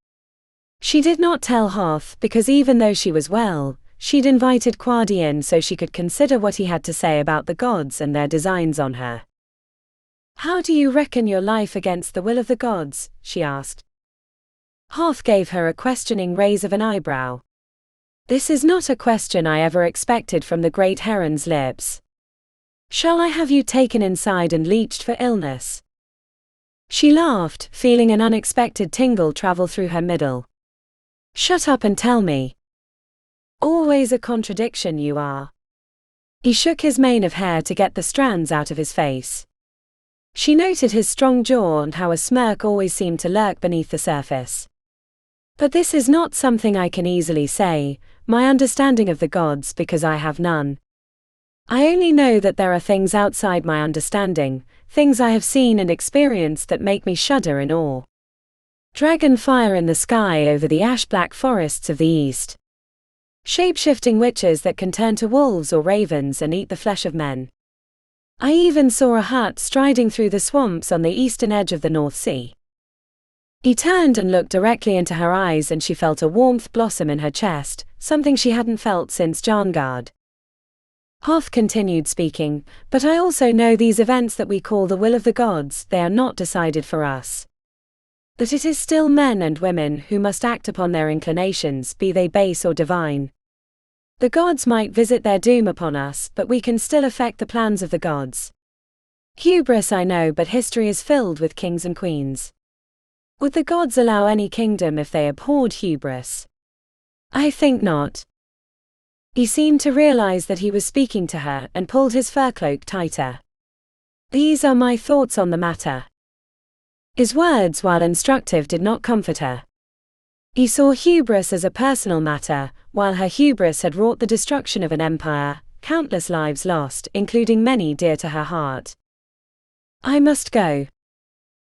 She did not tell Hoth because even though she was well, she'd invited Quadi in so she could consider what he had to say about the gods and their designs on her. How do you reckon your life against the will of the gods? She asked. Hoth gave her a questioning raise of an eyebrow. This is not a question I ever expected from the great heron's lips. Shall I have you taken inside and leeched for illness? She laughed, feeling an unexpected tingle travel through her middle. Shut up and tell me. Always a contradiction you are. He shook his mane of hair to get the strands out of his face. She noted his strong jaw and how a smirk always seemed to lurk beneath the surface. But this is not something I can easily say, my understanding of the gods, because I have none. I only know that there are things outside my understanding, things I have seen and experienced that make me shudder in awe. Dragon fire in the sky over the ash-black forests of the east. Shape-shifting witches that can turn to wolves or ravens and eat the flesh of men. I even saw a hut striding through the swamps on the eastern edge of the North Sea. He turned and looked directly into her eyes, and she felt a warmth blossom in her chest, something she hadn't felt since Jörmungandr. Hoth continued speaking, but I also know these events that we call the will of the gods, they are not decided for us. That it is still men and women who must act upon their inclinations, be they base or divine. The gods might visit their doom upon us, but we can still affect the plans of the gods. Hubris I know, but history is filled with kings and queens. Would the gods allow any kingdom if they abhorred hubris? I think not. He seemed to realize that he was speaking to her and pulled his fur cloak tighter. These are my thoughts on the matter. His words, while instructive, did not comfort her. He saw hubris as a personal matter, while her hubris had wrought the destruction of an empire, countless lives lost, including many dear to her heart. I must go.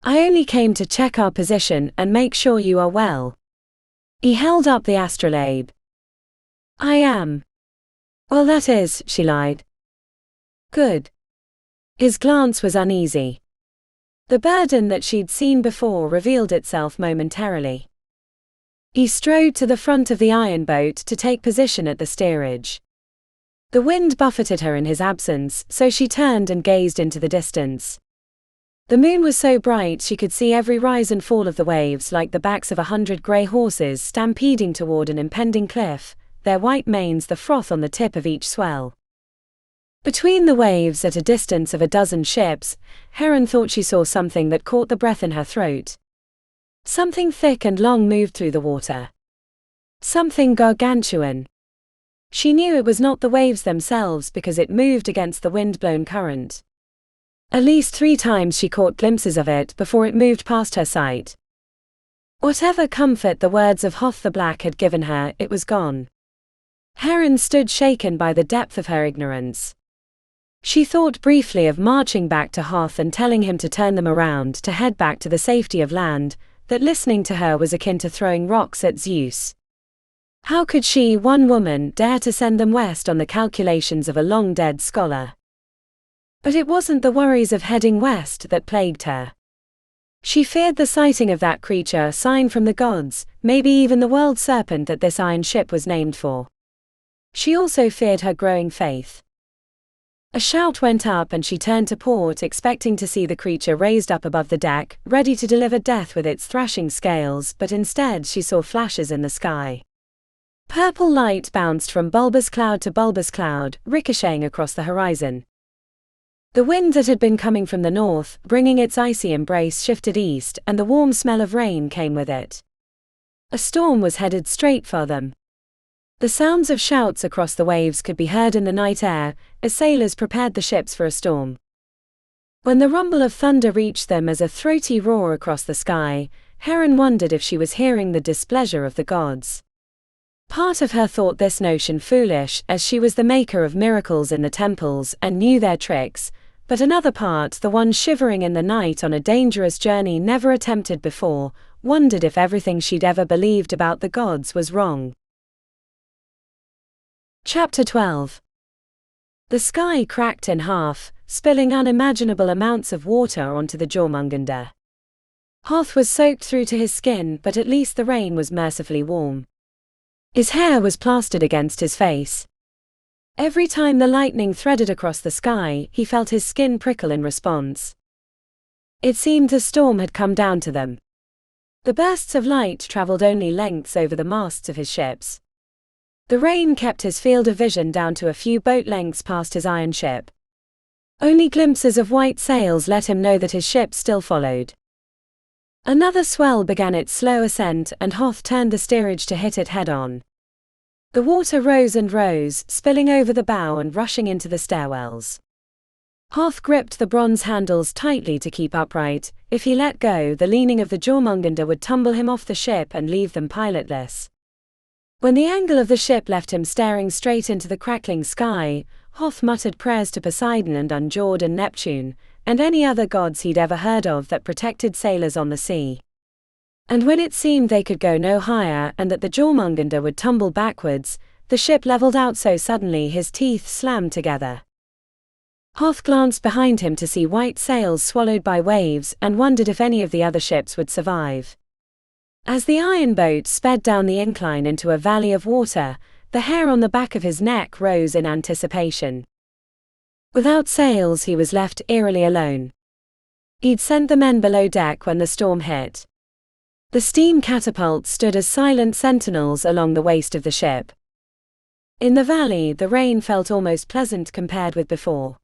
I only came to check our position and make sure you are well. He held up the astrolabe. I am. Well, that is, she lied. Good. His glance was uneasy. The burden that she'd seen before revealed itself momentarily. He strode to the front of the iron boat to take position at the steerage. The wind buffeted her in his absence, so she turned and gazed into the distance. The moon was so bright she could see every rise and fall of the waves like the backs of 100 grey horses stampeding toward an impending cliff, their white manes the froth on the tip of each swell. Between the waves, at a distance of a dozen ships, Heron thought she saw something that caught the breath in her throat. Something thick and long moved through the water. Something gargantuan. She knew it was not the waves themselves because it moved against the wind-blown current. At least 3 times she caught glimpses of it before it moved past her sight. Whatever comfort the words of Hoth the Black had given her, it was gone. Heron stood shaken by the depth of her ignorance. She thought briefly of marching back to Hoth and telling him to turn them around to head back to the safety of land, that listening to her was akin to throwing rocks at Zeus. How could she, one woman, dare to send them west on the calculations of a long-dead scholar? But it wasn't the worries of heading west that plagued her. She feared the sighting of that creature, a sign from the gods, maybe even the world serpent that this iron ship was named for. She also feared her growing faith. A shout went up and she turned to port, expecting to see the creature raised up above the deck, ready to deliver death with its thrashing scales, but instead she saw flashes in the sky. Purple light bounced from bulbous cloud to bulbous cloud, ricocheting across the horizon. The wind that had been coming from the north, bringing its icy embrace, shifted east, and the warm smell of rain came with it. A storm was headed straight for them. The sounds of shouts across the waves could be heard in the night air, as sailors prepared the ships for a storm. When the rumble of thunder reached them as a throaty roar across the sky, Heron wondered if she was hearing the displeasure of the gods. Part of her thought this notion foolish, as she was the maker of miracles in the temples and knew their tricks, but another part, the one shivering in the night on a dangerous journey never attempted before, wondered if everything she'd ever believed about the gods was wrong. Chapter 12. The sky cracked in half, spilling unimaginable amounts of water onto the Jörmungandr. Hoth was soaked through to his skin, but at least the rain was mercifully warm. His hair was plastered against his face. Every time the lightning threaded across the sky, he felt his skin prickle in response. It seemed the storm had come down to them. The bursts of light traveled only lengths over the masts of his ships. The rain kept his field of vision down to a few boat lengths past his iron ship. Only glimpses of white sails let him know that his ship still followed. Another swell began its slow ascent, and Hoth turned the steerage to hit it head-on. The water rose and rose, spilling over the bow and rushing into the stairwells. Hoth gripped the bronze handles tightly to keep upright. If he let go, the leaning of the Jörmungandr would tumble him off the ship and leave them pilotless. When the angle of the ship left him staring straight into the crackling sky, Hoth muttered prayers to Poseidon and Unjord and Neptune, and any other gods he'd ever heard of that protected sailors on the sea. And when it seemed they could go no higher and that the Jörmungandr would tumble backwards, the ship leveled out so suddenly his teeth slammed together. Hoth glanced behind him to see white sails swallowed by waves and wondered if any of the other ships would survive. As the iron boat sped down the incline into a valley of water, the hair on the back of his neck rose in anticipation. Without sails, he was left eerily alone. He'd sent the men below deck when the storm hit. The steam catapults stood as silent sentinels along the waist of the ship. In the valley, the rain felt almost pleasant compared with before.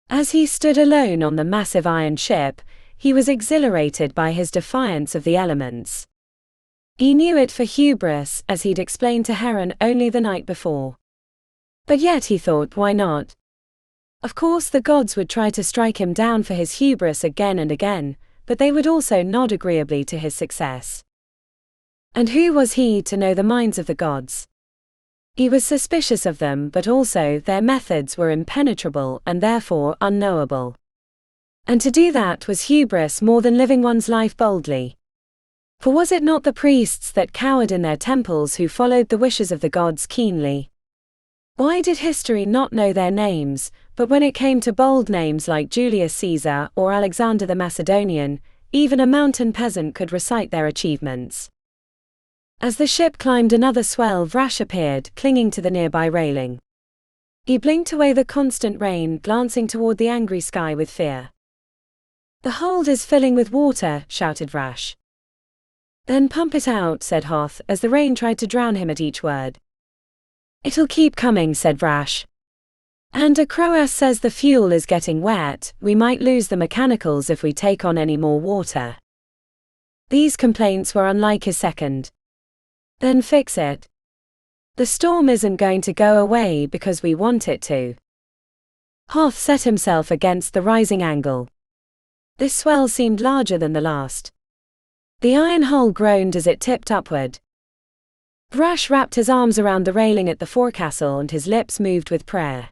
As he stood alone on the massive iron ship, he was exhilarated by his defiance of the elements. He knew it for hubris, as he'd explained to Heron only the night before. But yet he thought, why not? Of course the gods would try to strike him down for his hubris again and again, but they would also nod agreeably to his success. And who was he to know the minds of the gods? He was suspicious of them, but also their methods were impenetrable and therefore unknowable. And to do that was hubris more than living one's life boldly. For was it not the priests that cowered in their temples who followed the wishes of the gods keenly? Why did history not know their names, but when it came to bold names like Julius Caesar or Alexander the Macedonian, even a mountain peasant could recite their achievements? As the ship climbed another swell, Vrash appeared, clinging to the nearby railing. He blinked away the constant rain, glancing toward the angry sky with fear. "The hold is filling with water," shouted Vrash. "Then pump it out," said Hoth, as the rain tried to drown him at each word. "It'll keep coming," said Vrash. "And a Croas says the fuel is getting wet, we might lose the mechanicals if we take on any more water." These complaints were unlike his second. "Then fix it. The storm isn't going to go away because we want it to." Hoth set himself against the rising angle. This swell seemed larger than the last. The iron hull groaned as it tipped upward. Vrash wrapped his arms around the railing at the forecastle and his lips moved with prayer.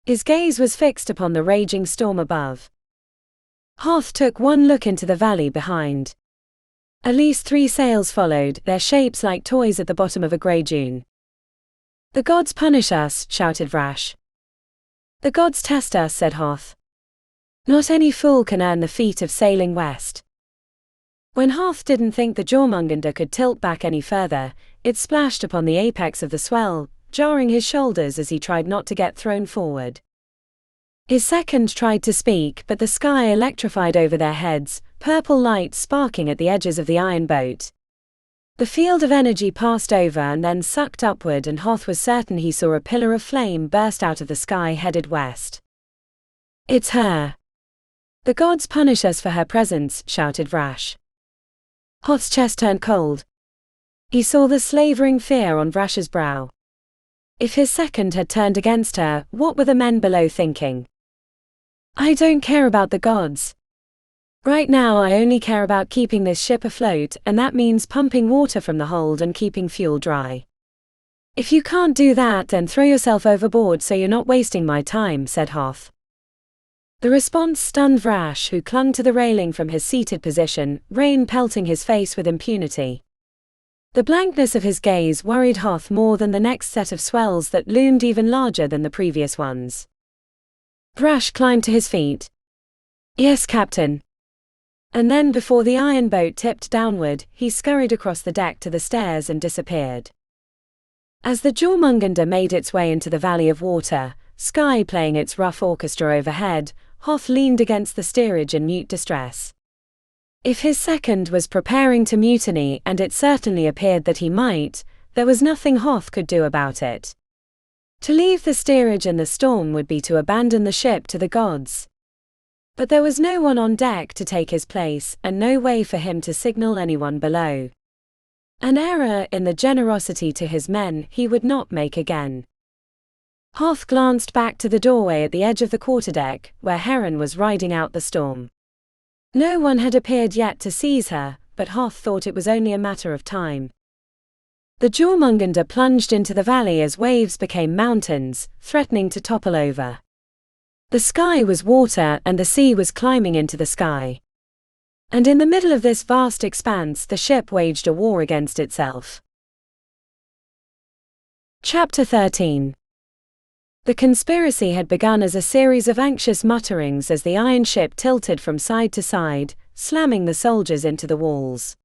His gaze was fixed upon the raging storm above. Hoth took one look into the valley behind. At least 3 sails followed, their shapes like toys at the bottom of a grey dune. "The gods punish us," shouted Vrash. "The gods test us," said Hoth. "Not any fool can earn the feat of sailing west." When Hoth didn't think the Jörmungandr could tilt back any further, it splashed upon the apex of the swell, jarring his shoulders as he tried not to get thrown forward. His second tried to speak, but the sky electrified over their heads, purple light sparking at the edges of the iron boat. The field of energy passed over and then sucked upward, and Hoth was certain he saw a pillar of flame burst out of the sky headed west. "It's her. The gods punish us for her presence," shouted Vrash. Hoth's chest turned cold. He saw the slavering fear on Vrash's brow. If his second had turned against her, what were the men below thinking? "I don't care about the gods. Right now I only care about keeping this ship afloat, and that means pumping water from the hold and keeping fuel dry. If you can't do that, then throw yourself overboard so you're not wasting my time," said Hoth. The response stunned Vrash, who clung to the railing from his seated position, rain pelting his face with impunity. The blankness of his gaze worried Hoth more than the next set of swells that loomed even larger than the previous ones. Vrash climbed to his feet. "Yes, Captain." And then, before the iron boat tipped downward, he scurried across the deck to the stairs and disappeared. As the Jörmungandr made its way into the valley of water, sky playing its rough orchestra overhead, Hoth leaned against the steerage in mute distress. If his second was preparing to mutiny, and it certainly appeared that he might, there was nothing Hoth could do about it. To leave the steerage in the storm would be to abandon the ship to the gods. But there was no one on deck to take his place, and no way for him to signal anyone below. An error in the generosity to his men he would not make again. Hoth glanced back to the doorway at the edge of the quarterdeck, where Heron was riding out the storm. No one had appeared yet to seize her, but Hoth thought it was only a matter of time. The Jörmungandr plunged into the valley as waves became mountains, threatening to topple over. The sky was water and the sea was climbing into the sky. And in the middle of this vast expanse the ship waged a war against itself. Chapter 13. The conspiracy had begun as a series of anxious mutterings as the iron ship tilted from side to side, slamming the soldiers into the walls.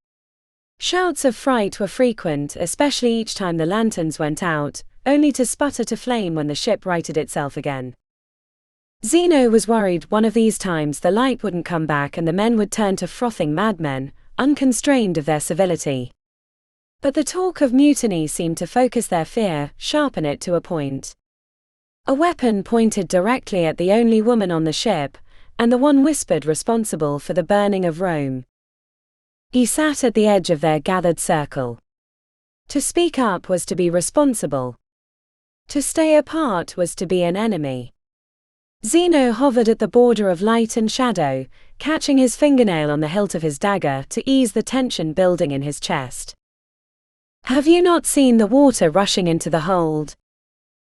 Shouts of fright were frequent, especially each time the lanterns went out, only to sputter to flame when the ship righted itself again. Zeno was worried one of these times the light wouldn't come back and the men would turn to frothing madmen, unconstrained of their civility. But the talk of mutiny seemed to focus their fear, sharpen it to a point. A weapon pointed directly at the only woman on the ship, and the one whispered responsible for the burning of Rome. He sat at the edge of their gathered circle. To speak up was to be responsible. To stay apart was to be an enemy. Zeno hovered at the border of light and shadow, catching his fingernail on the hilt of his dagger to ease the tension building in his chest. Have you not seen the water rushing into the hold?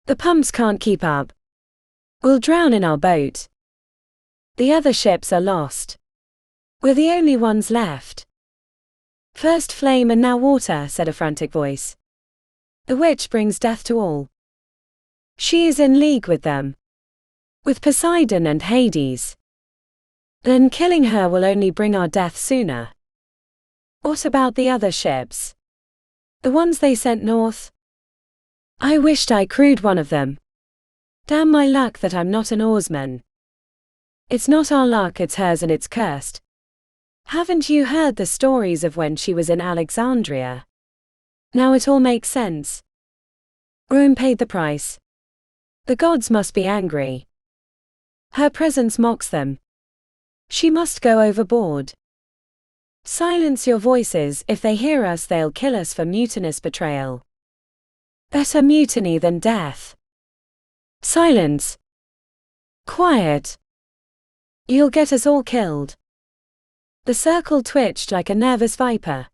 The pumps can't keep up. We'll drown in our boat. The other ships are lost. We're the only ones left. First flame and now water, said a frantic voice. The witch brings death to all. She is in league with them. With Poseidon and Hades. Then killing her will only bring our death sooner. What about the other ships? The ones they sent north? I wished I crewed one of them. Damn my luck that I'm not an oarsman. It's not our luck, it's hers and it's cursed. Haven't you heard the stories of when she was in Alexandria? Now it all makes sense. Rome paid the price. The gods must be angry. Her presence mocks them. She must go overboard. Silence your voices, if they hear us they'll kill us for mutinous betrayal. Better mutiny than death. Silence. Quiet. You'll get us all killed. The circle twitched like a nervous viper.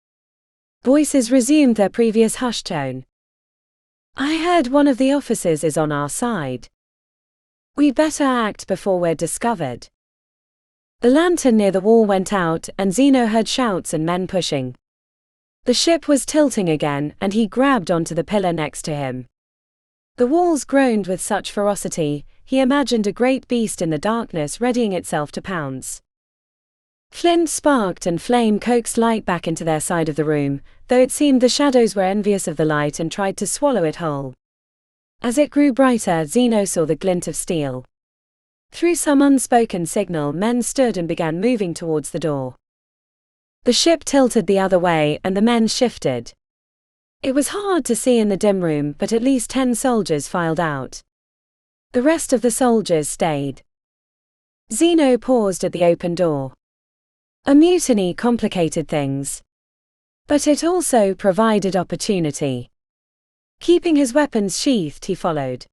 Voices resumed their previous hushed tone. I heard one of the officers is on our side. We'd better act before we're discovered. The lantern near the wall went out and Zeno heard shouts and men pushing. The ship was tilting again and he grabbed onto the pillar next to him. The walls groaned with such ferocity, he imagined a great beast in the darkness readying itself to pounce. Flint sparked and flame coaxed light back into their side of the room, though it seemed the shadows were envious of the light and tried to swallow it whole. As it grew brighter, Zeno saw the glint of steel. Through some unspoken signal, men stood and began moving towards the door. The ship tilted the other way and the men shifted. It was hard to see in the dim room, but at least 10 soldiers filed out. The rest of the soldiers stayed. Zeno paused at the open door. A mutiny complicated things. But it also provided opportunity. Keeping his weapons sheathed, he followed.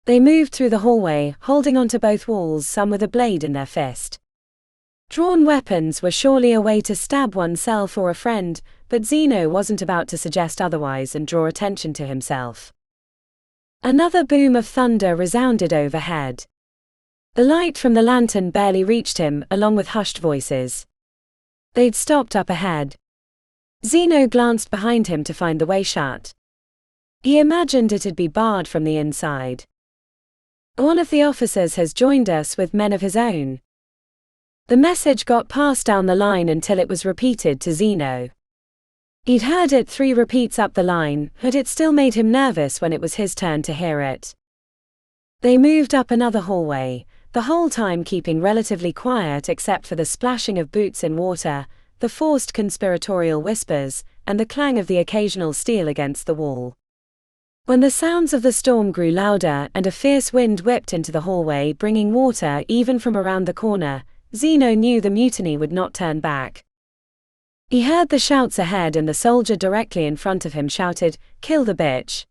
They moved through the hallway, holding onto both walls, some with a blade in their fist. Drawn weapons were surely a way to stab oneself or a friend, but Zeno wasn't about to suggest otherwise and draw attention to himself. Another boom of thunder resounded overhead. The light from the lantern barely reached him, along with hushed voices. They'd stopped up ahead. Zeno glanced behind him to find the way shut. He imagined it'd be barred from the inside. One of the officers has joined us with men of his own. The message got passed down the line until it was repeated to Zeno. He'd heard it 3 repeats up the line, but it still made him nervous when it was his turn to hear it. They moved up another hallway. the whole time keeping relatively quiet except for the splashing of boots in water, the forced conspiratorial whispers, and the clang of the occasional steel against the wall. When the sounds of the storm grew louder and a fierce wind whipped into the hallway bringing water even from around the corner, Zeno knew the mutiny would not turn back. He heard the shouts ahead and the soldier directly in front of him shouted, "Kill the bitch."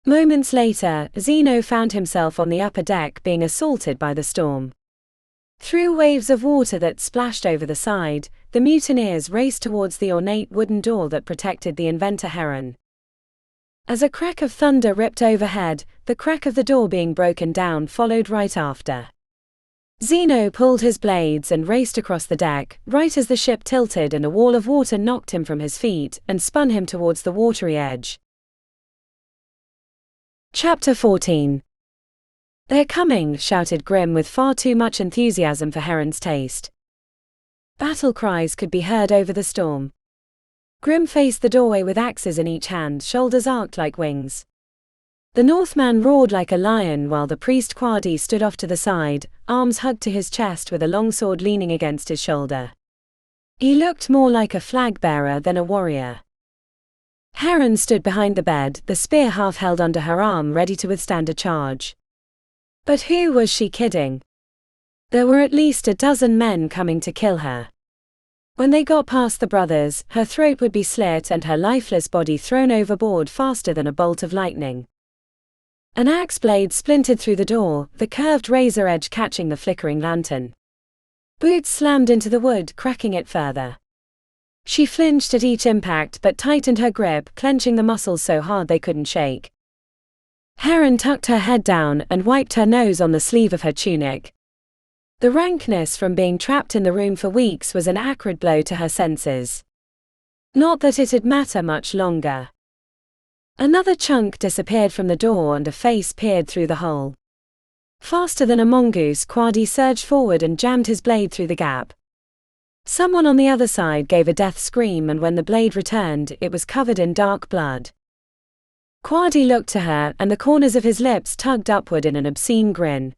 Moments later, Zeno found himself on the upper deck being assaulted by the storm. Through waves of water that splashed over the side, the mutineers raced towards the ornate wooden door that protected the inventor Heron. As a crack of thunder ripped overhead, the crack of the door being broken down followed right after. Zeno pulled his blades and raced across the deck, right as the ship tilted and a wall of water knocked him from his feet and spun him towards the watery edge. Chapter 14. "They're coming," shouted Grim with far too much enthusiasm for Heron's taste. Battle cries could be heard over the storm. Grim faced the doorway with axes in each hand, shoulders arched like wings. The Northman roared like a lion while the priest Quadi stood off to the side, arms hugged to his chest with a long sword leaning against his shoulder. He looked more like a flag bearer than a warrior. Heron stood behind the bed, the spear half held under her arm ready to withstand a charge. But who was she kidding? There were at least a dozen men coming to kill her. When they got past the brothers, her throat would be slit and her lifeless body thrown overboard faster than a bolt of lightning. An axe blade splintered through the door, the curved razor edge catching the flickering lantern. Boots slammed into the wood, cracking it further. She flinched at each impact but tightened her grip, clenching the muscles so hard they couldn't shake. Heron tucked her head down and wiped her nose on the sleeve of her tunic. The rankness from being trapped in the room for weeks was an acrid blow to her senses. Not that it'd matter much longer. Another chunk disappeared from the door and a face peered through the hole. Faster than a mongoose, Quadi surged forward and jammed his blade through the gap. Someone on the other side gave a death scream, and when the blade returned, it was covered in dark blood. Quadi looked to her, and the corners of his lips tugged upward in an obscene grin.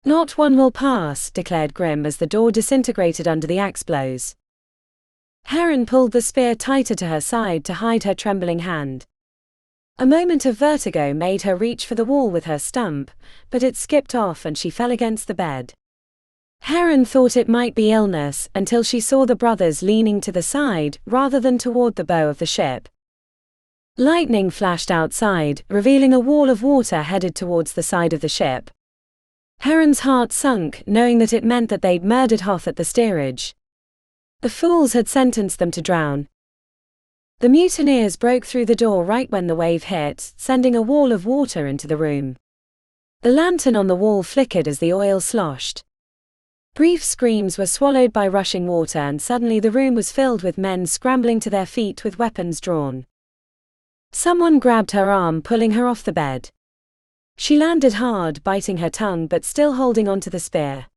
"Not one will pass," declared Grim as the door disintegrated under the axe blows. Heron pulled the spear tighter to her side to hide her trembling hand. A moment of vertigo made her reach for the wall with her stump, but it skipped off and she fell against the bed. Heron thought it might be illness until she saw the brothers leaning to the side rather than toward the bow of the ship. Lightning flashed outside, revealing a wall of water headed towards the side of the ship. Heron's heart sunk, knowing that it meant that they'd murdered Hoth at the steerage. The fools had sentenced them to drown. The mutineers broke through the door right when the wave hit, sending a wall of water into the room. The lantern on the wall flickered as the oil sloshed. Brief screams were swallowed by rushing water, and suddenly the room was filled with men scrambling to their feet with weapons drawn. Someone grabbed her arm, pulling her off the bed. She landed hard, biting her tongue but still holding onto the spear.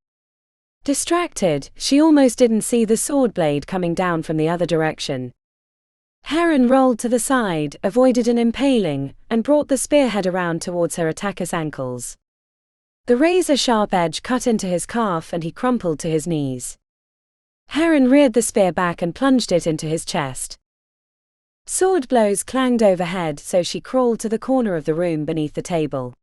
Distracted, she almost didn't see the sword blade coming down from the other direction. Heron rolled to the side, avoided an impaling, and brought the spearhead around towards her attacker's ankles. The razor-sharp edge cut into his calf and he crumpled to his knees. Heron reared the spear back and plunged it into his chest. Sword blows clanged overhead, so she crawled to the corner of the room beneath the table.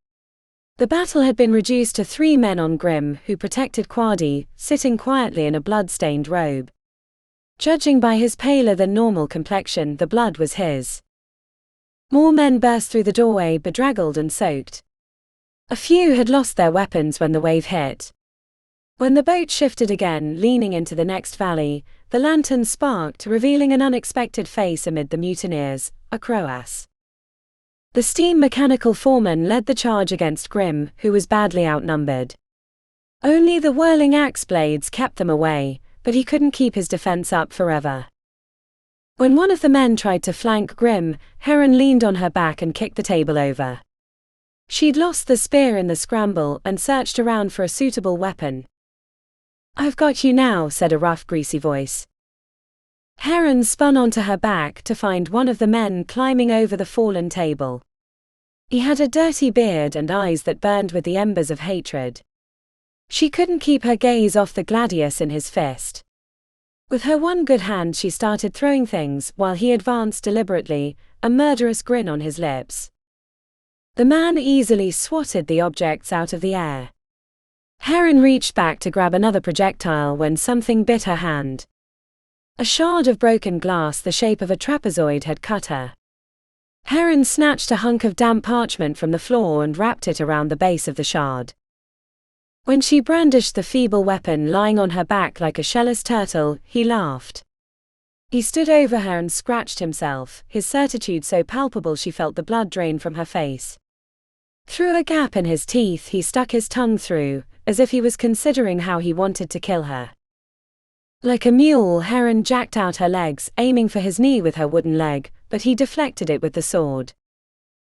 The battle had been reduced to 3 men on Grim, who protected Quadi, sitting quietly in a blood-stained robe. Judging by his paler-than-normal complexion, the blood was his. More men burst through the doorway, bedraggled and soaked. A few had lost their weapons when the wave hit. When the boat shifted again, leaning into the next valley, the lantern sparked, revealing an unexpected face amid the mutineers, a Croas. The steam mechanical foreman led the charge against Grim, who was badly outnumbered. Only the whirling axe blades kept them away, but he couldn't keep his defense up forever. When one of the men tried to flank Grim, Heron leaned on her back and kicked the table over. She'd lost the spear in the scramble and searched around for a suitable weapon. "I've got you now," said a rough, greasy voice. Heron spun onto her back to find one of the men climbing over the fallen table. He had a dirty beard and eyes that burned with the embers of hatred. She couldn't keep her gaze off the gladius in his fist. With her one good hand she started throwing things while he advanced deliberately, a murderous grin on his lips. The man easily swatted the objects out of the air. Heron reached back to grab another projectile when something bit her hand. A shard of broken glass the shape of a trapezoid had cut her. Heron snatched a hunk of damp parchment from the floor and wrapped it around the base of the shard. When she brandished the feeble weapon lying on her back like a shellless turtle, he laughed. He stood over her and scratched himself, his certitude so palpable she felt the blood drain from her face. Through a gap in his teeth he stuck his tongue through, as if he was considering how he wanted to kill her. Like a mule, Heron jacked out her legs, aiming for his knee with her wooden leg, but he deflected it with the sword.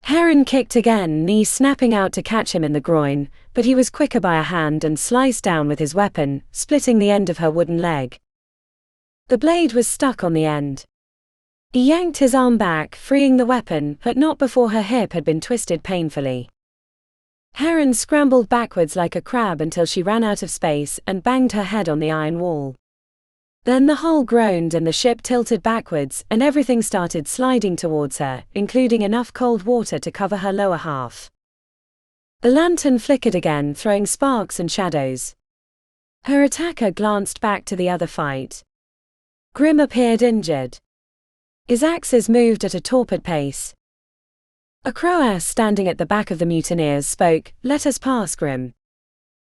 Heron kicked again, knee snapping out to catch him in the groin, but he was quicker by a hand and sliced down with his weapon, splitting the end of her wooden leg. The blade was stuck on the end. He yanked his arm back, freeing the weapon, but not before her hip had been twisted painfully. Heron scrambled backwards like a crab until she ran out of space and banged her head on the iron wall. Then the hull groaned and the ship tilted backwards and everything started sliding towards her, including enough cold water to cover her lower half. The lantern flickered again, throwing sparks and shadows. Her attacker glanced back to the other fight. Grim appeared injured. His axes moved at a torpid pace. A Croas standing at the back of the mutineers spoke, "Let us pass, Grim.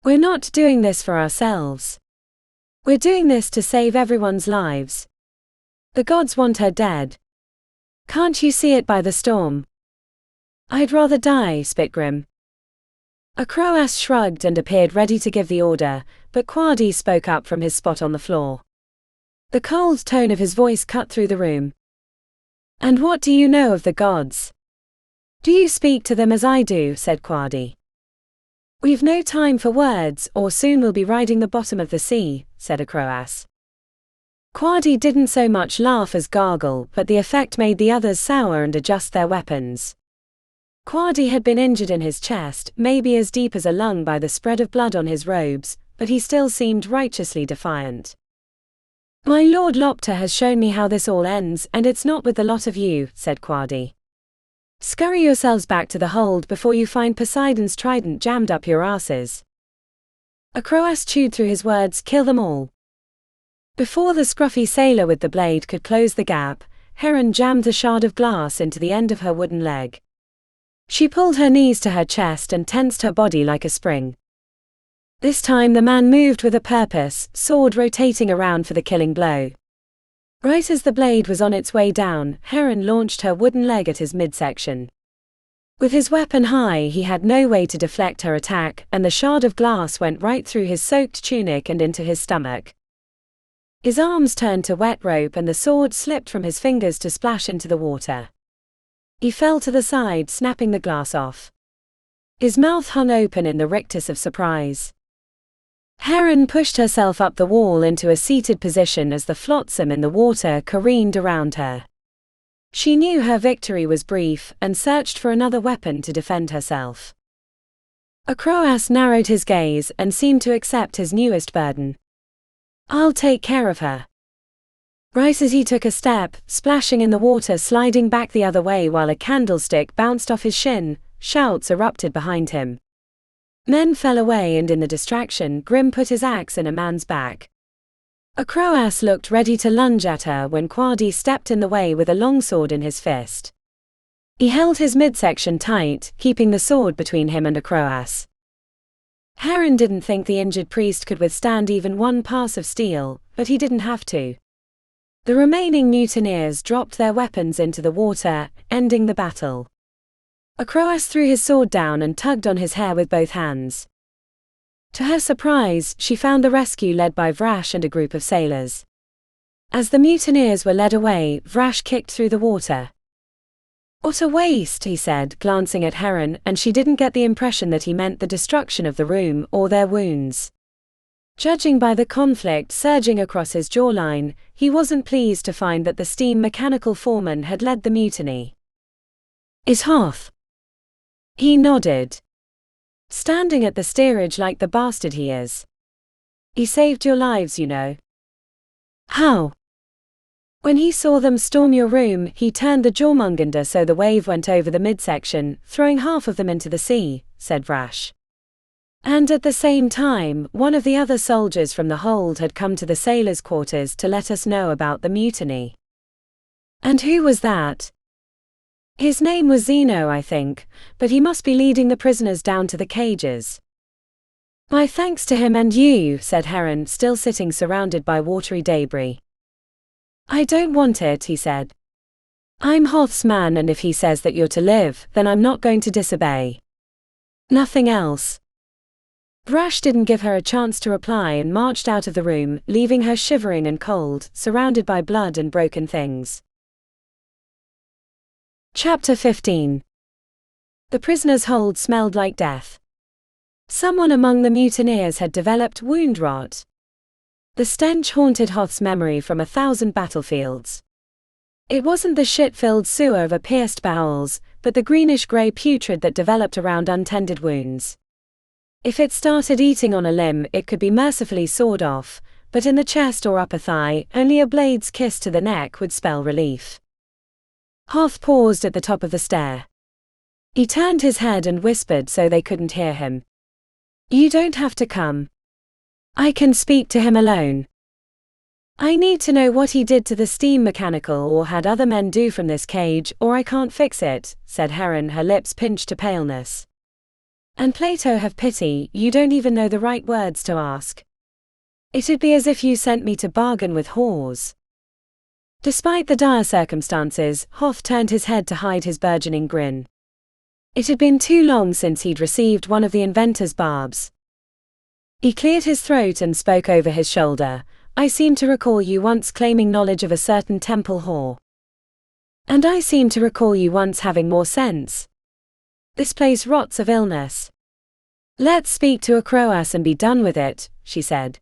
We're not doing this for ourselves. We're doing this to save everyone's lives. The gods want her dead. Can't you see it by the storm?" "I'd rather die," spit Grim. A Croas shrugged and appeared ready to give the order, but Quadi spoke up from his spot on the floor. The cold tone of his voice cut through the room. "And what do you know of the gods? Do you speak to them as I do?" said Quadi. "We've no time for words, or soon we'll be riding the bottom of the sea," said a Croas. Quadi didn't so much laugh as gargle, but the effect made the others sour and adjust their weapons. Quadi had been injured in his chest, maybe as deep as a lung by the spread of blood on his robes, but he still seemed righteously defiant. "My Lord Lopter has shown me how this all ends, and it's not with the lot of you," said Quadi. "Scurry yourselves back to the hold before you find Poseidon's trident jammed up your asses." A Croas chewed through his words, "Kill them all." Before the scruffy sailor with the blade could close the gap, Heron jammed the shard of glass into the end of her wooden leg. She pulled her knees to her chest and tensed her body like a spring. This time the man moved with a purpose, sword rotating around for the killing blow. Right as the blade was on its way down, Heron launched her wooden leg at his midsection. With his weapon high, he had no way to deflect her attack, and the shard of glass went right through his soaked tunic and into his stomach. His arms turned to wet rope and the sword slipped from his fingers to splash into the water. He fell to the side, snapping the glass off. His mouth hung open in the rictus of surprise. Heron pushed herself up the wall into a seated position as the flotsam in the water careened around her. She knew her victory was brief and searched for another weapon to defend herself. A Croas narrowed his gaze and seemed to accept his newest burden. "I'll take care of her." Right as he took a step, splashing in the water, sliding back the other way while a candlestick bounced off his shin, shouts erupted behind him. Men fell away and in the distraction Grim put his axe in a man's back. A Croas looked ready to lunge at her when Quadi stepped in the way with a longsword in his fist. He held his midsection tight, keeping the sword between him and a Croas. Heron didn't think the injured priest could withstand even one pass of steel, but he didn't have to. The remaining mutineers dropped their weapons into the water, ending the battle. A Croas threw his sword down and tugged on his hair with both hands. To her surprise, she found the rescue led by Vrash and a group of sailors. As the mutineers were led away, Vrash kicked through the water. "What a waste," he said, glancing at Heron, and she didn't get the impression that he meant the destruction of the room or their wounds. Judging by the conflict surging across his jawline, he wasn't pleased to find that the steam mechanical foreman had led the mutiny. "Is Hoth?" He nodded. Standing at the steerage like the bastard he is. He saved your lives, you know. How? When he saw them storm your room, he turned the Jörmungandr so the wave went over the midsection, throwing half of them into the sea, said Vrash. And at the same time, one of the other soldiers from the hold had come to the sailors' quarters to let us know about the mutiny. And who was that? His name was Zeno, I think, but he must be leading the prisoners down to the cages. My thanks to him and you, said Heron, still sitting surrounded by watery debris. I don't want it, he said. I'm Hoth's man, and if he says that you're to live, then I'm not going to disobey. Nothing else. Vrash didn't give her a chance to reply and marched out of the room, leaving her shivering and cold, surrounded by blood and broken things. Chapter 15. The prisoner's hold smelled like death. Someone among the mutineers had developed wound rot. The stench haunted Hoth's memory from 1,000 battlefields. It wasn't the shit-filled sewer of pierced bowels, but the greenish-grey putrid that developed around untended wounds. If it started eating on a limb, it could be mercifully sawed off, but in the chest or upper thigh, only a blade's kiss to the neck would spell relief. Hoth paused at the top of the stair. He turned his head and whispered so they couldn't hear him. You don't have to come. I can speak to him alone. I need to know what he did to the steam mechanical or had other men do from this cage, or I can't fix it, said Heron, her lips pinched to paleness. And Plato have pity, you don't even know the right words to ask. It'd be as if you sent me to bargain with whores. Despite the dire circumstances, Hoth turned his head to hide his burgeoning grin. It had been too long since he'd received one of the inventor's barbs. He cleared his throat and spoke over his shoulder. I seem to recall you once claiming knowledge of a certain temple whore. And I seem to recall you once having more sense. This place rots of illness. Let's speak to a croass and be done with it, she said.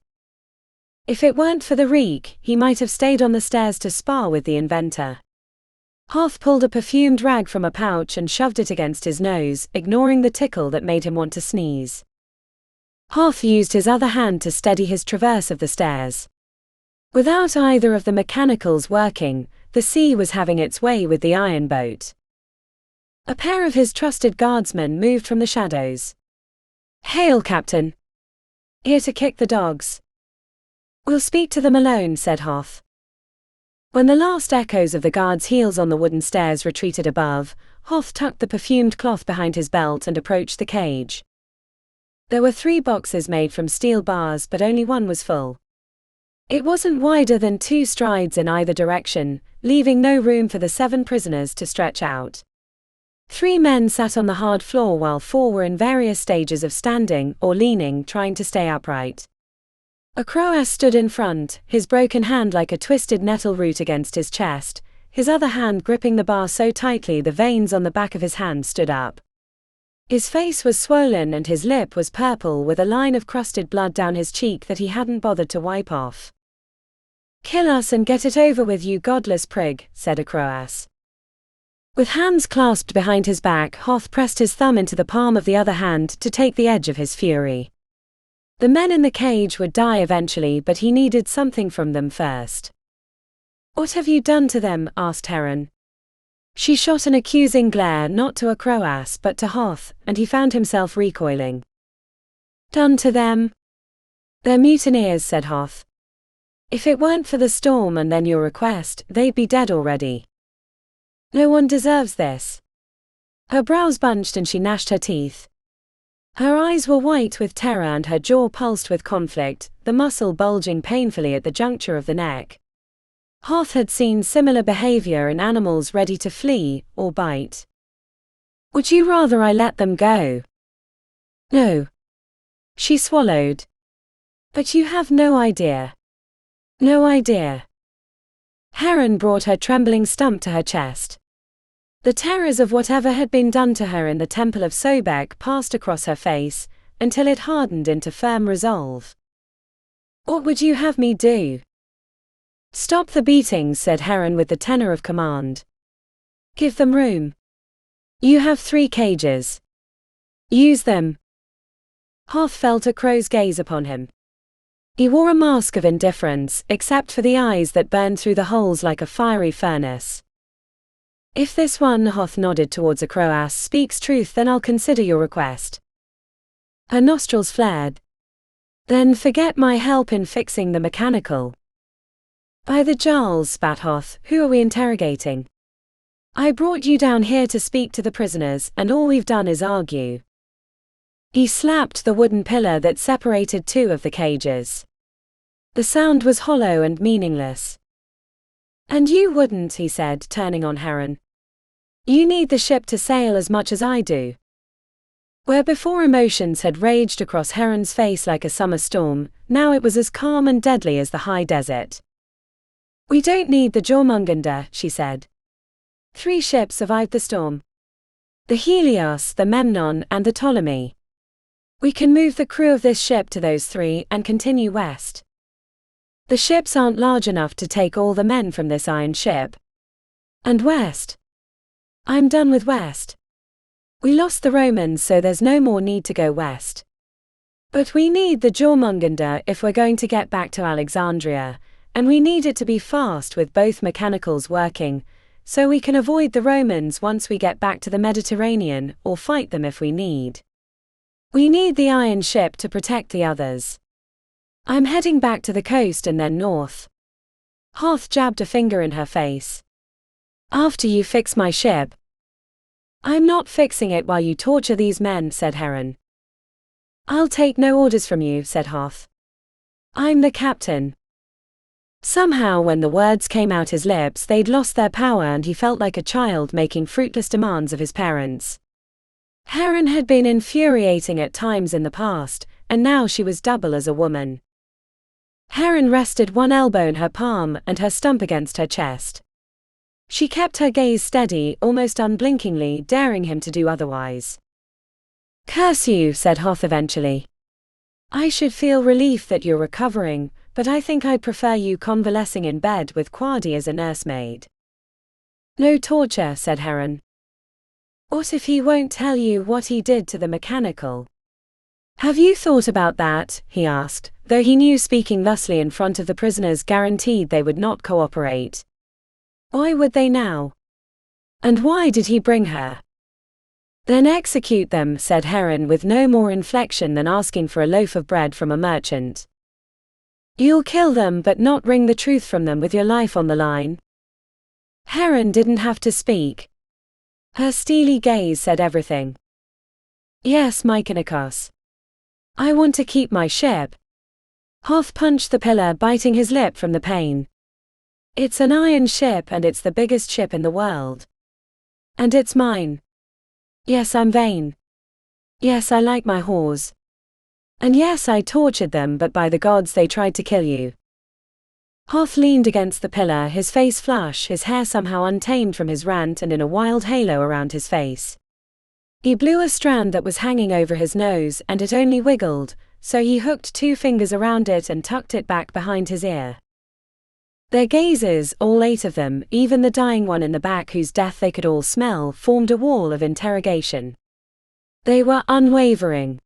If it weren't for the reek, he might have stayed on the stairs to spar with the inventor. Hoth pulled a perfumed rag from a pouch and shoved it against his nose, ignoring the tickle that made him want to sneeze. Hoth used his other hand to steady his traverse of the stairs. Without either of the mechanicals working, the sea was having its way with the iron boat. A pair of his trusted guardsmen moved from the shadows. Hail, Captain. Here to kick the dogs. We'll speak to them alone, said Hoth. When the last echoes of the guards' heels on the wooden stairs retreated above, Hoth tucked the perfumed cloth behind his belt and approached the cage. There were 3 boxes made from steel bars, but only one was full. It wasn't wider than 2 strides in either direction, leaving no room for the 7 prisoners to stretch out. 3 men sat on the hard floor while 4 were in various stages of standing or leaning, trying to stay upright. A croass stood in front, his broken hand like a twisted nettle root against his chest, his other hand gripping the bar so tightly the veins on the back of his hand stood up. His face was swollen and his lip was purple with a line of crusted blood down his cheek that he hadn't bothered to wipe off. Kill us and get it over with, you godless prig, said a croass. With hands clasped behind his back, Hoth pressed his thumb into the palm of the other hand to take the edge of his fury. The men in the cage would die eventually, but he needed something from them first. What have you done to them? Asked Heron. She shot an accusing glare not to a croass but to Hoth, and he found himself recoiling. Done to them? They're mutineers, said Hoth. If it weren't for the storm and then your request, they'd be dead already. No one deserves this. Her brows bunched and she gnashed her teeth. Her eyes were white with terror and her jaw pulsed with conflict, the muscle bulging painfully at the juncture of the neck. Hoth had seen similar behavior in animals ready to flee or bite. Would you rather I let them go? No. She swallowed. But you have no idea. No idea. Heron brought her trembling stump to her chest. The terrors of whatever had been done to her in the Temple of Sobek passed across her face, until it hardened into firm resolve. What would you have me do? Stop the beatings, said Heron with the tenor of command. Give them room. You have 3 cages. Use them. Hoth felt a crow's gaze upon him. He wore a mask of indifference, except for the eyes that burned through the holes like a fiery furnace. If this one, Hoth nodded towards a crow, speaks truth, then I'll consider your request. Her nostrils flared. Then forget my help in fixing the mechanical. By the Jarls, spat Hoth, who are we interrogating? I brought you down here to speak to the prisoners, and all we've done is argue. He slapped the wooden pillar that separated two of the cages. The sound was hollow and meaningless. And you wouldn't, he said, turning on Heron. You need the ship to sail as much as I do. Where before emotions had raged across Heron's face like a summer storm, now it was as calm and deadly as the high desert. We don't need the Jörmungandr, she said. 3 ships survived the storm. The Helios, the Memnon, and the Ptolemy. We can move the crew of this ship to those 3 and continue west. The ships aren't large enough to take all the men from this iron ship. And west? I'm done with west. We lost the Romans, so there's no more need to go west. But we need the Jörmungandr if we're going to get back to Alexandria, and we need it to be fast with both mechanicals working, so we can avoid the Romans once we get back to the Mediterranean, or fight them if we need. We need the iron ship to protect the others. I'm heading back to the coast and then north. Hoth jabbed a finger in her face. After you fix my ship. I'm not fixing it while you torture these men, said Heron. I'll take no orders from you, said Hoth. I'm the captain. Somehow when the words came out his lips they'd lost their power and he felt like a child making fruitless demands of his parents. Heron had been infuriating at times in the past, and now she was double as a woman. Heron rested one elbow in her palm and her stump against her chest. She kept her gaze steady, almost unblinkingly, daring him to do otherwise. Curse you, said Hoth eventually. I should feel relief that you're recovering, but I think I'd prefer you convalescing in bed with Quadi as a nursemaid. No torture, said Heron. What if he won't tell you what he did to the mechanical? Have you thought about that? He asked, though he knew speaking thusly in front of the prisoners guaranteed they would not cooperate. Why would they now? And why did he bring her? Then execute them, said Heron with no more inflection than asking for a loaf of bread from a merchant. You'll kill them but not wring the truth from them with your life on the line? Heron didn't have to speak. Her steely gaze said everything. Yes, Mykonikos. I want to keep my ship. Hoth punched the pillar, biting his lip from the pain. It's an iron ship and it's the biggest ship in the world. And it's mine. Yes, I'm vain. Yes, I like my whores. And yes, I tortured them, but by the gods they tried to kill you. Hoth leaned against the pillar, his face flush, his hair somehow untamed from his rant and in a wild halo around his face. He blew a strand that was hanging over his nose and it only wiggled, so he hooked 2 fingers around it and tucked it back behind his ear. Their gazes, all 8 of them, even the dying one in the back whose death they could all smell, formed a wall of interrogation. They were unwavering.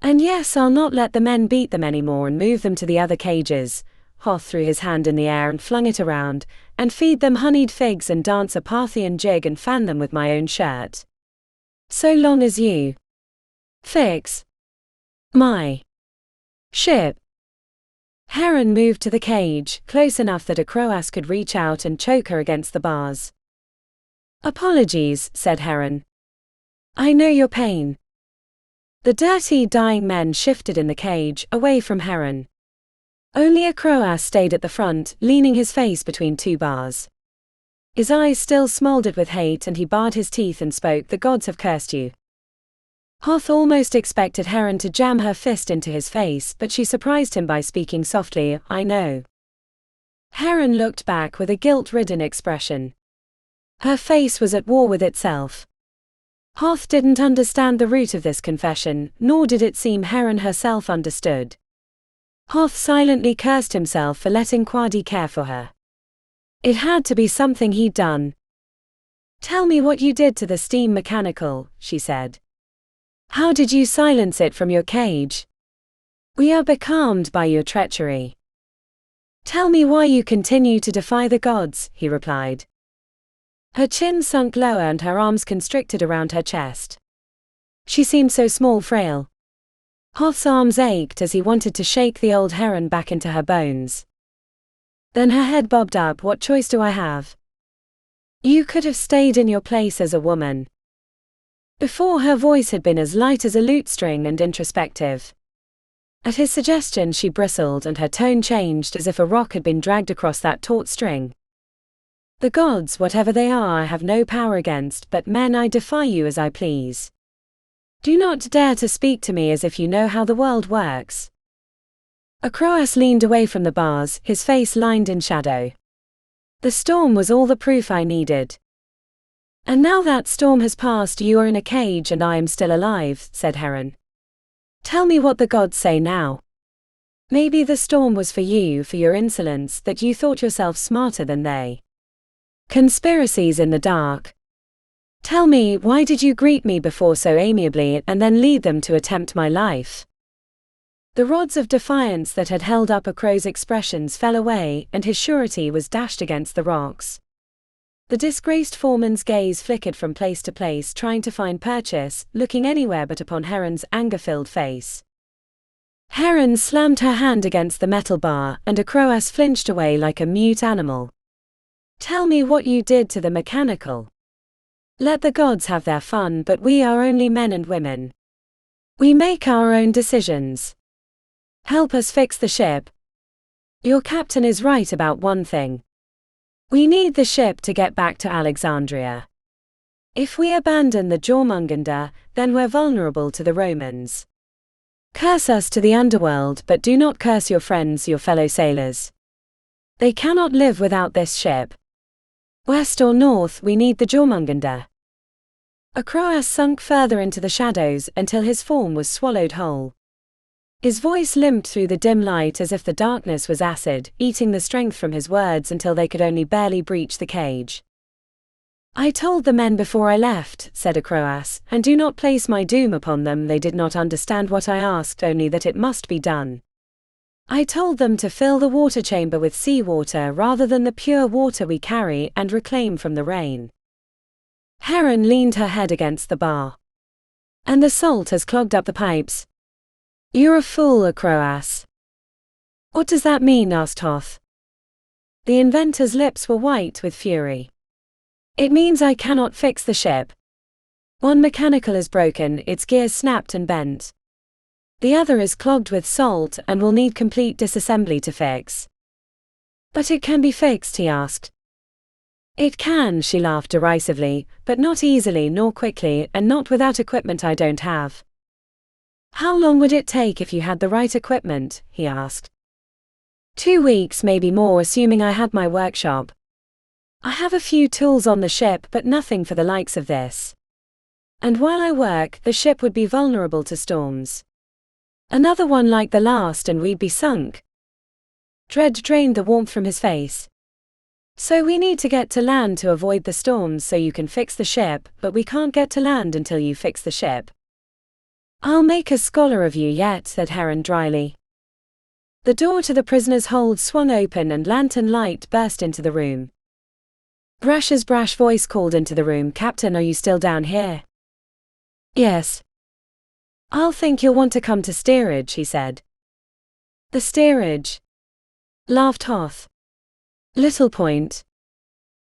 And yes, I'll not let the men beat them anymore and move them to the other cages. Hoth threw his hand in the air and flung it around, and feed them honeyed figs and dance a Parthian jig and fan them with my own shirt. So long as you fix my ship. Heron moved to the cage, close enough that a croass could reach out and choke her against the bars. Apologies, said Heron. I know your pain. The dirty, dying men shifted in the cage, away from Heron. Only a croass stayed at the front, leaning his face between 2 bars. His eyes still smoldered with hate and he bared his teeth and spoke, the gods have cursed you. Hoth almost expected Heron to jam her fist into his face, but she surprised him by speaking softly, I know. Heron looked back with a guilt-ridden expression. Her face was at war with itself. Hoth didn't understand the root of this confession, nor did it seem Heron herself understood. Hoth silently cursed himself for letting Quadi care for her. It had to be something he'd done. Tell me what you did to the steam mechanical, she said. How did you silence it from your cage? We are becalmed by your treachery. Tell me why you continue to defy the gods, he replied. Her chin sunk lower and her arms constricted around her chest. She seemed so small, frail. Hoth's arms ached as he wanted to shake the old heron back into her bones. Then her head bobbed up. What choice do I have? You could have stayed in your place as a woman. Before, her voice had been as light as a lute string and introspective. At his suggestion she bristled and her tone changed as if a rock had been dragged across that taut string. The gods, whatever they are, I have no power against, but men, I defy you as I please. Do not dare to speak to me as if you know how the world works. Akroas leaned away from the bars, his face lined in shadow. The storm was all the proof I needed. And now that storm has passed, you are in a cage and I am still alive, said Heron. Tell me what the gods say now. Maybe the storm was for you, for your insolence, that you thought yourself smarter than they. Conspiracies in the dark. Tell me, why did you greet me before so amiably and then lead them to attempt my life? The rods of defiance that had held up a crow's expressions fell away, and his surety was dashed against the rocks. The disgraced foreman's gaze flickered from place to place, trying to find purchase, looking anywhere but upon Heron's anger-filled face. Heron slammed her hand against the metal bar, and Akroas flinched away like a mute animal. Tell me what you did to the mechanical. Let the gods have their fun, but we are only men and women. We make our own decisions. Help us fix the ship. Your captain is right about one thing. We need the ship to get back to Alexandria. If we abandon the Jörmungandr, then we're vulnerable to the Romans. Curse us to the underworld, but do not curse your friends, your fellow sailors. They cannot live without this ship. West or north, we need the Jörmungandr. Akroas sunk further into the shadows until his form was swallowed whole. His voice limped through the dim light as if the darkness was acid, eating the strength from his words until they could only barely breach the cage. I told the men before I left, said Akroas, and do not place my doom upon them. They did not understand what I asked, only that it must be done. I told them to fill the water chamber with seawater rather than the pure water we carry and reclaim from the rain. Heron leaned her head against the bar. And the salt has clogged up the pipes. You're a fool, Akroas. What does that mean? Asked Hoth. The inventor's lips were white with fury. It means I cannot fix the ship. One mechanical is broken, its gears snapped and bent. The other is clogged with salt and will need complete disassembly to fix. But it can be fixed, he asked. It can, she laughed derisively, but not easily nor quickly, and not without equipment I don't have. How long would it take if you had the right equipment? He asked. 2 weeks, maybe more, assuming I had my workshop. I have a few tools on the ship, but nothing for the likes of this. And while I work, the ship would be vulnerable to storms. Another one like the last and we'd be sunk. Dread drained the warmth from his face. So we need to get to land to avoid the storms so you can fix the ship, but we can't get to land until you fix the ship. I'll make a scholar of you yet, said Heron dryly. The door to the prisoner's hold swung open and lantern light burst into the room. Brash's brash voice called into the room, Captain, are you still down here? Yes. I'll think you'll want to come to steerage, he said. The steerage? Laughed Hoth. Little point.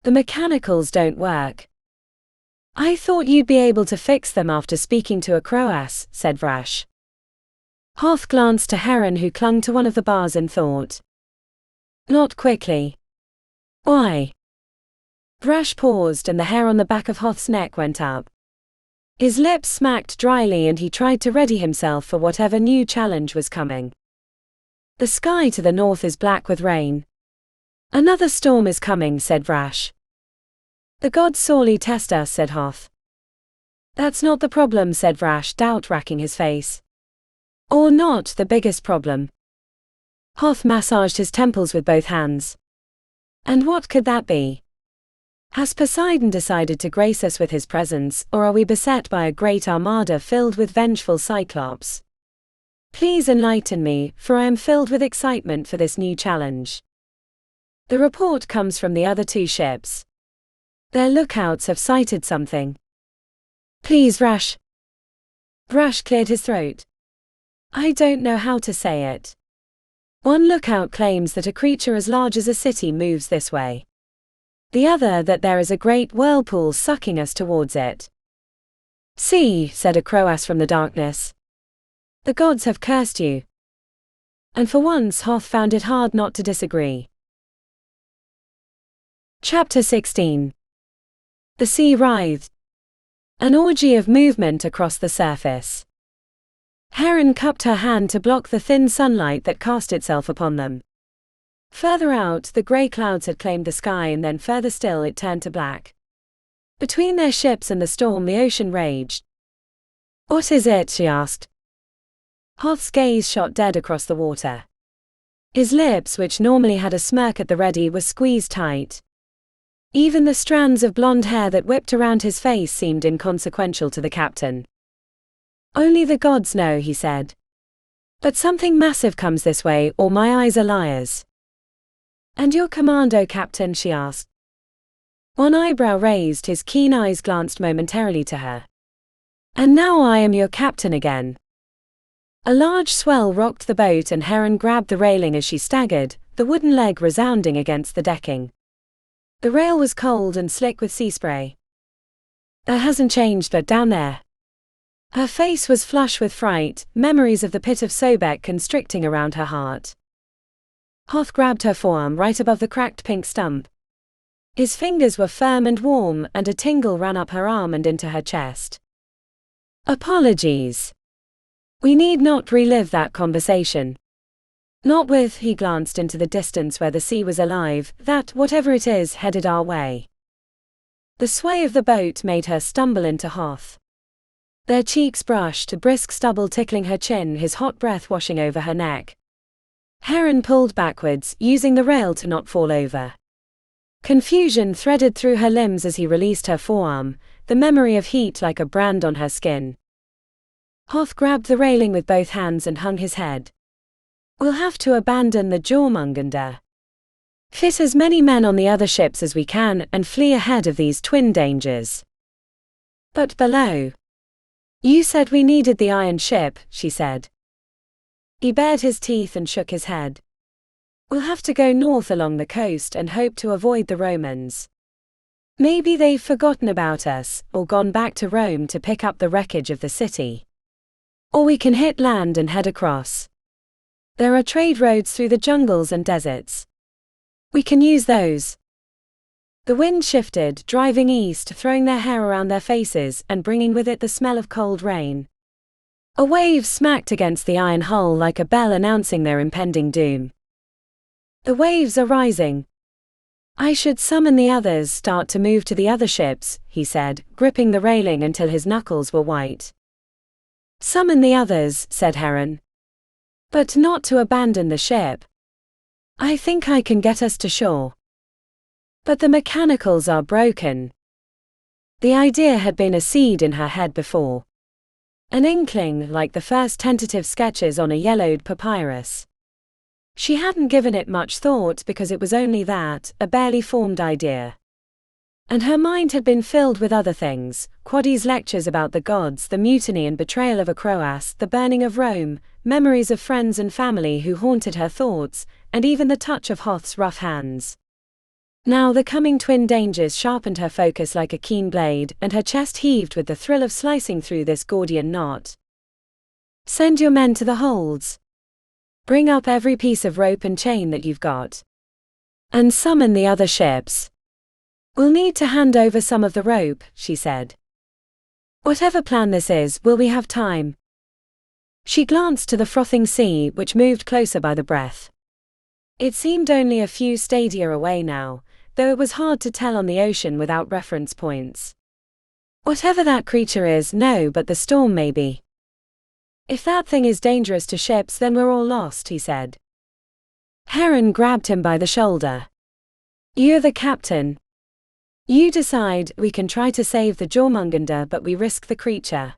The mechanicals don't work. I thought you'd be able to fix them after speaking to Akroas, said Brash. Hoth glanced to Heron, who clung to one of the bars in thought. Not quickly. Why? Brash paused and the hair on the back of Hoth's neck went up. His lips smacked dryly and he tried to ready himself for whatever new challenge was coming. The sky to the north is black with rain. Another storm is coming, said Brash. The gods sorely test us, said Hoth. That's not the problem, said Brash, doubt racking his face. Or not the biggest problem. Hoth massaged his temples with both hands. And what could that be? Has Poseidon decided to grace us with his presence, or are we beset by a great armada filled with vengeful cyclops? Please enlighten me, for I am filled with excitement for this new challenge. The report comes from the other two ships. Their lookouts have sighted something. Please, Rash. Rash cleared his throat. I don't know how to say it. One lookout claims that a creature as large as a city moves this way. The other that there is a great whirlpool sucking us towards it. See, said a crowass from the darkness. The gods have cursed you. And for once Hoth found it hard not to disagree. Chapter 16. The sea writhed. An orgy of movement across the surface. Heron cupped her hand to block the thin sunlight that cast itself upon them. Further out, the grey clouds had claimed the sky, and then further still it turned to black. Between their ships and the storm, the ocean raged. What is it? She asked. Hoth's gaze shot dead across the water. His lips, which normally had a smirk at the ready, were squeezed tight. Even the strands of blonde hair that whipped around his face seemed inconsequential to the captain. Only the gods know, he said. But something massive comes this way, or my eyes are liars. And your command, O Captain? She asked. One eyebrow raised, his keen eyes glanced momentarily to her. And now I am your captain again. A large swell rocked the boat, and Heron grabbed the railing as she staggered, the wooden leg resounding against the decking. The rail was cold and slick with sea spray. That hasn't changed, but down there. Her face was flush with fright, memories of the pit of Sobek constricting around her heart. Hoth grabbed her forearm right above the cracked pink stump. His fingers were firm and warm, and a tingle ran up her arm and into her chest. Apologies. We need not relive that conversation. Not with, he glanced into the distance where the sea was alive, that, whatever it is, headed our way. The sway of the boat made her stumble into Hoth. Their cheeks brushed, a brisk stubble tickling her chin, his hot breath washing over her neck. Heron pulled backwards, using the rail to not fall over. Confusion threaded through her limbs as he released her forearm, the memory of heat like a brand on her skin. Hoth grabbed the railing with both hands and hung his head. We'll have to abandon the Jörmungandr. Fit as many men on the other ships as we can and flee ahead of these twin dangers. But below. You said we needed the iron ship, she said. He bared his teeth and shook his head. We'll have to go north along the coast and hope to avoid the Romans. Maybe they've forgotten about us, or gone back to Rome to pick up the wreckage of the city. Or we can hit land and head across. There are trade roads through the jungles and deserts. We can use those. The wind shifted, driving east, throwing their hair around their faces and bringing with it the smell of cold rain. A wave smacked against the iron hull like a bell announcing their impending doom. The waves are rising. I should summon the others, start to move to the other ships, he said, gripping the railing until his knuckles were white. Summon the others, said Heron. But not to abandon the ship. I think I can get us to shore. But the mechanicals are broken. The idea had been a seed in her head before. An inkling, like the first tentative sketches on a yellowed papyrus. She hadn't given it much thought because it was only that, a barely formed idea. And her mind had been filled with other things, Quaddy's lectures about the gods, the mutiny and betrayal of a croass, the burning of Rome, memories of friends and family who haunted her thoughts, and even the touch of Hoth's rough hands. Now the coming twin dangers sharpened her focus like a keen blade, and her chest heaved with the thrill of slicing through this Gordian knot. Send your men to the holds. Bring up every piece of rope and chain that you've got. And summon the other ships. We'll need to hand over some of the rope, she said. Whatever plan this is, will we have time? She glanced to the frothing sea, which moved closer by the breath. It seemed only a few stadia away now, though it was hard to tell on the ocean without reference points. Whatever that creature is, no, but the storm maybe. If that thing is dangerous to ships, then we're all lost, he said. Heron grabbed him by the shoulder. You're the captain. You decide. We can try to save the Jörmungandr, but we risk the creature.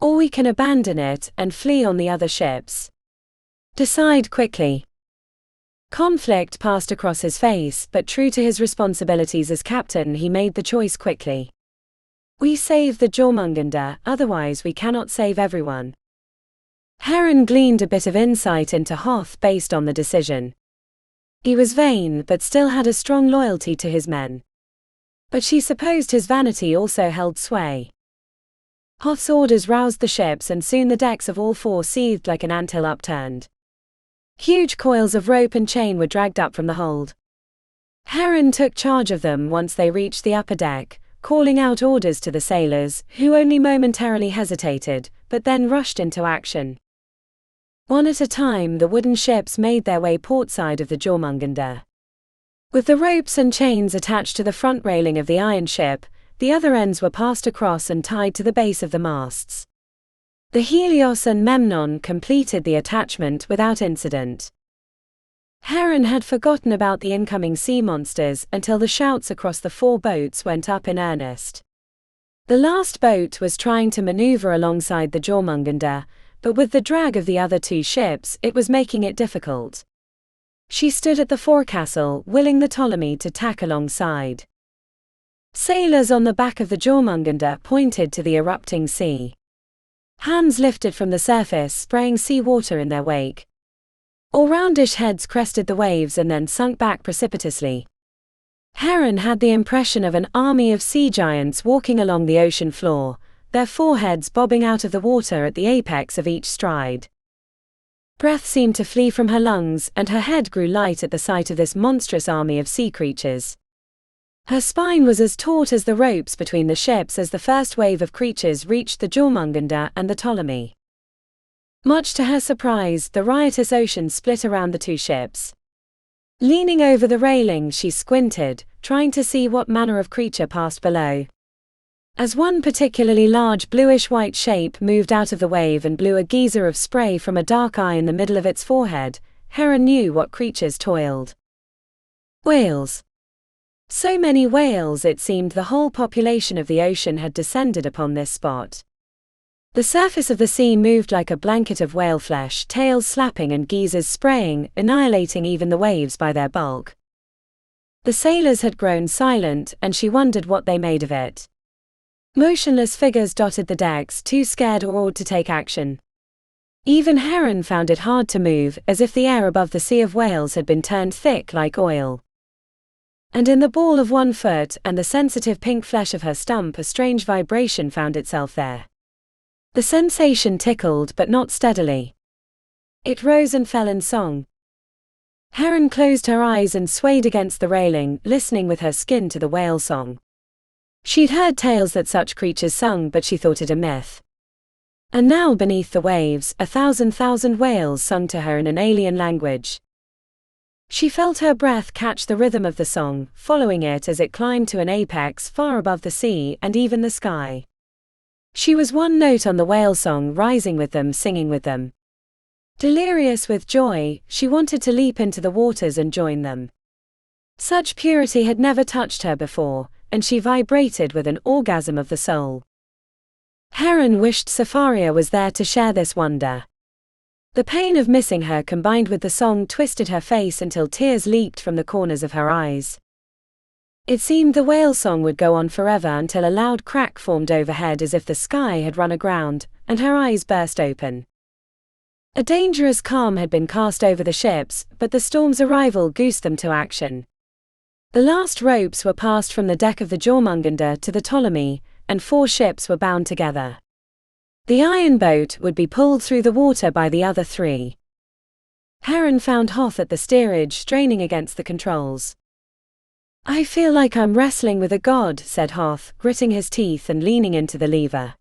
Or we can abandon it and flee on the other ships. Decide quickly. Conflict passed across his face, but true to his responsibilities as captain, he made the choice quickly. We save the Jörmungandr, otherwise we cannot save everyone. Heron gleaned a bit of insight into Hoth based on the decision. He was vain, but still had a strong loyalty to his men. But she supposed his vanity also held sway. Hoth's orders roused the ships, and soon the decks of all four seethed like an anthill upturned. Huge coils of rope and chain were dragged up from the hold. Heron took charge of them once they reached the upper deck, calling out orders to the sailors, who only momentarily hesitated, but then rushed into action. One at a time, the wooden ships made their way portside of the Jörmungandr. With the ropes and chains attached to the front railing of the iron ship, the other ends were passed across and tied to the base of the masts. The Helios and Memnon completed the attachment without incident. Heron had forgotten about the incoming sea monsters until the shouts across the four boats went up in earnest. The last boat was trying to maneuver alongside the Jörmungandr, but with the drag of the other two ships, it was making it difficult. She stood at the forecastle, willing the Ptolemy to tack alongside. Sailors on the back of the Jörmungandr pointed to the erupting sea. Hands lifted from the surface, spraying sea water in their wake. All roundish heads crested the waves and then sunk back precipitously. Heron had the impression of an army of sea giants walking along the ocean floor, their foreheads bobbing out of the water at the apex of each stride. Breath seemed to flee from her lungs, and her head grew light at the sight of this monstrous army of sea creatures. Her spine was as taut as the ropes between the ships as the first wave of creatures reached the Jörmungandr and the Ptolemy. Much to her surprise, the riotous ocean split around the two ships. Leaning over the railing, she squinted, trying to see what manner of creature passed below. As one particularly large bluish-white shape moved out of the wave and blew a geyser of spray from a dark eye in the middle of its forehead, Heron knew what creatures toiled. Whales. So many whales, it seemed the whole population of the ocean had descended upon this spot. The surface of the sea moved like a blanket of whale flesh, tails slapping and geysers spraying, annihilating even the waves by their bulk. The sailors had grown silent, and she wondered what they made of it. Motionless figures dotted the decks, too scared or awed to take action. Even Heron found it hard to move, as if the air above the sea of whales had been turned thick like oil. And in the ball of one foot and the sensitive pink flesh of her stump, a strange vibration found itself there. The sensation tickled, but not steadily. It rose and fell in song. Heron closed her eyes and swayed against the railing, listening with her skin to the whale song. She'd heard tales that such creatures sung, but she thought it a myth. And now beneath the waves, 1,000 whales sung to her in an alien language. She felt her breath catch the rhythm of the song, following it as it climbed to an apex far above the sea and even the sky. She was one note on the whale song, rising with them, singing with them. Delirious with joy, she wanted to leap into the waters and join them. Such purity had never touched her before, and she vibrated with an orgasm of the soul. Heron wished Safaria was there to share this wonder. The pain of missing her combined with the song twisted her face until tears leaked from the corners of her eyes. It seemed the whale song would go on forever until a loud crack formed overhead as if the sky had run aground, and her eyes burst open. A dangerous calm had been cast over the ships, but the storm's arrival goosed them to action. The last ropes were passed from the deck of the Jörmungandr to the Ptolemy, and 4 ships were bound together. The iron boat would be pulled through the water by the other 3. Heron found Hoth at the steerage, straining against the controls. "I feel like I'm wrestling with a god," said Hoth, gritting his teeth and leaning into the lever.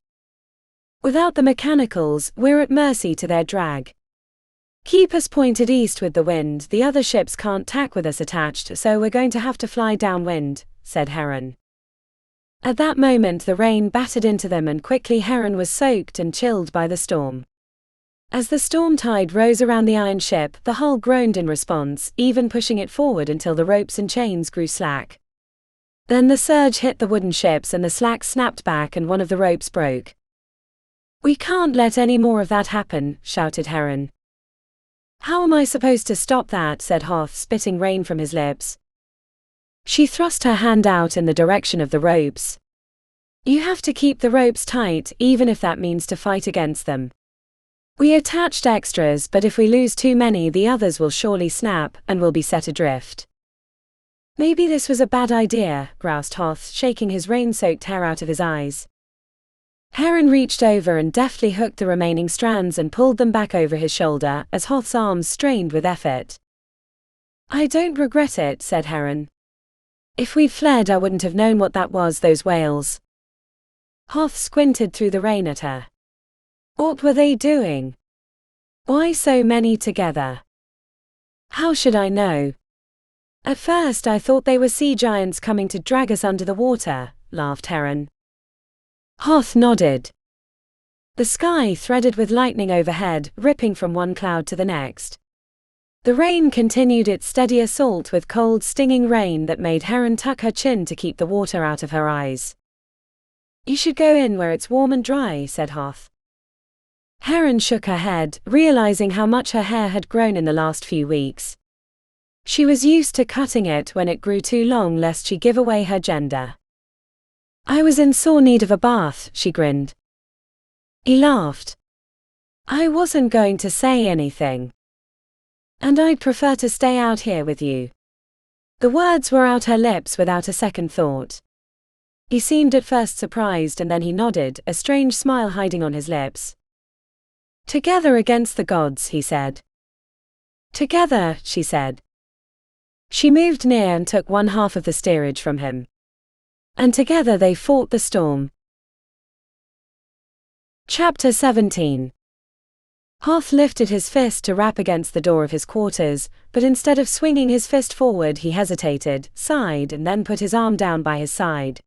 "Without the mechanicals, we're at mercy to their drag. Keep us pointed east with the wind, the other ships can't tack with us attached, so we're going to have to fly downwind," said Heron. At that moment the rain battered into them, and quickly Heron was soaked and chilled by the storm. As the storm tide rose around the iron ship, the hull groaned in response, even pushing it forward until the ropes and chains grew slack. Then the surge hit the wooden ships and the slack snapped back and one of the ropes broke. "We can't let any more of that happen," shouted Heron. "How am I supposed to stop that?" said Hoth, spitting rain from his lips. She thrust her hand out in the direction of the ropes. "You have to keep the ropes tight, even if that means to fight against them. We attached extras, but if we lose too many, the others will surely snap, and will be set adrift." "Maybe this was a bad idea," groused Hoth, shaking his rain-soaked hair out of his eyes. Heron reached over and deftly hooked the remaining strands and pulled them back over his shoulder, as Hoth's arms strained with effort. "I don't regret it," said Heron. "If we'd fled, I wouldn't have known what that was, those whales." Hoth squinted through the rain at her. "What were they doing? Why so many together?" "How should I know? At first I thought they were sea giants coming to drag us under the water," laughed Heron. Hoth nodded. The sky threaded with lightning overhead, ripping from one cloud to the next. The rain continued its steady assault with cold, stinging rain that made Heron tuck her chin to keep the water out of her eyes. "You should go in where it's warm and dry," said Hoth. Heron shook her head, realizing how much her hair had grown in the last few weeks. She was used to cutting it when it grew too long lest she give away her gender. "I was in sore need of a bath," she grinned. He laughed. "I wasn't going to say anything. And I'd prefer to stay out here with you." The words were out her lips without a second thought. He seemed at first surprised and then he nodded, a strange smile hiding on his lips. "Together against the gods," he said. "Together," she said. She moved near and took one half of the steerage from him. And together they fought the storm. Chapter 17. Hoth lifted his fist to rap against the door of his quarters, but instead of swinging his fist forward he hesitated, sighed and then put his arm down by his side.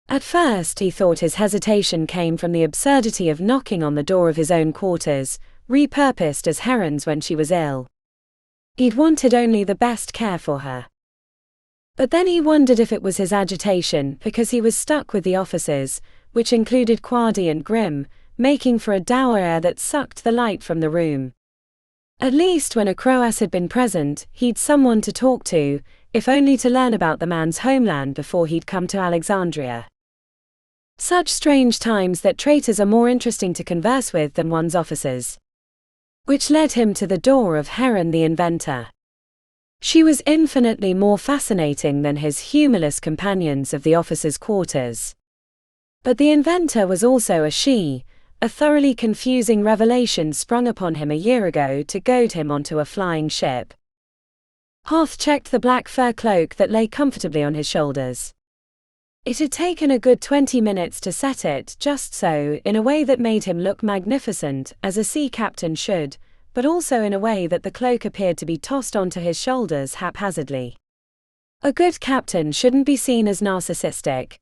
At first he thought his hesitation came from the absurdity of knocking on the door of his own quarters, repurposed as Heron's when she was ill. He'd wanted only the best care for her. But then he wondered if it was his agitation, because he was stuck with the officers, which included Quadi and Grim, making for a dour air that sucked the light from the room. At least when a Croas had been present, he'd someone to talk to, if only to learn about the man's homeland before he'd come to Alexandria. Such strange times that traitors are more interesting to converse with than one's officers. Which led him to the door of Heron the inventor. She was infinitely more fascinating than his humorless companions of the officers' quarters. But the inventor was also a she, a thoroughly confusing revelation sprung upon him a year ago to goad him onto a flying ship. Hoth checked the black fur cloak that lay comfortably on his shoulders. It had taken a good 20 minutes to set it just so, in a way that made him look magnificent, as a sea captain should, but also in a way that the cloak appeared to be tossed onto his shoulders haphazardly. A good captain shouldn't be seen as narcissistic.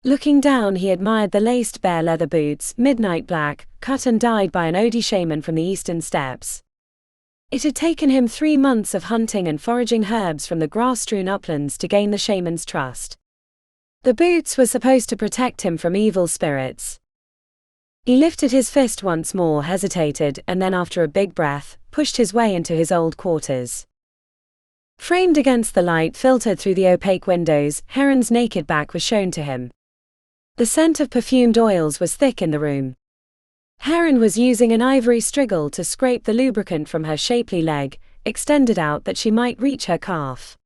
Looking down, he admired the laced bare leather boots, midnight black, cut and dyed by an Odi shaman from the eastern steppes. It had taken him 3 months of hunting and foraging herbs from the grass-strewn uplands to gain the shaman's trust. The boots were supposed to protect him from evil spirits. He lifted his fist once more, hesitated, and then after a big breath, pushed his way into his old quarters. Framed against the light filtered through the opaque windows, Heron's naked back was shown to him. The scent of perfumed oils was thick in the room. Heron was using an ivory striggle to scrape the lubricant from her shapely leg, extended out that she might reach her calf.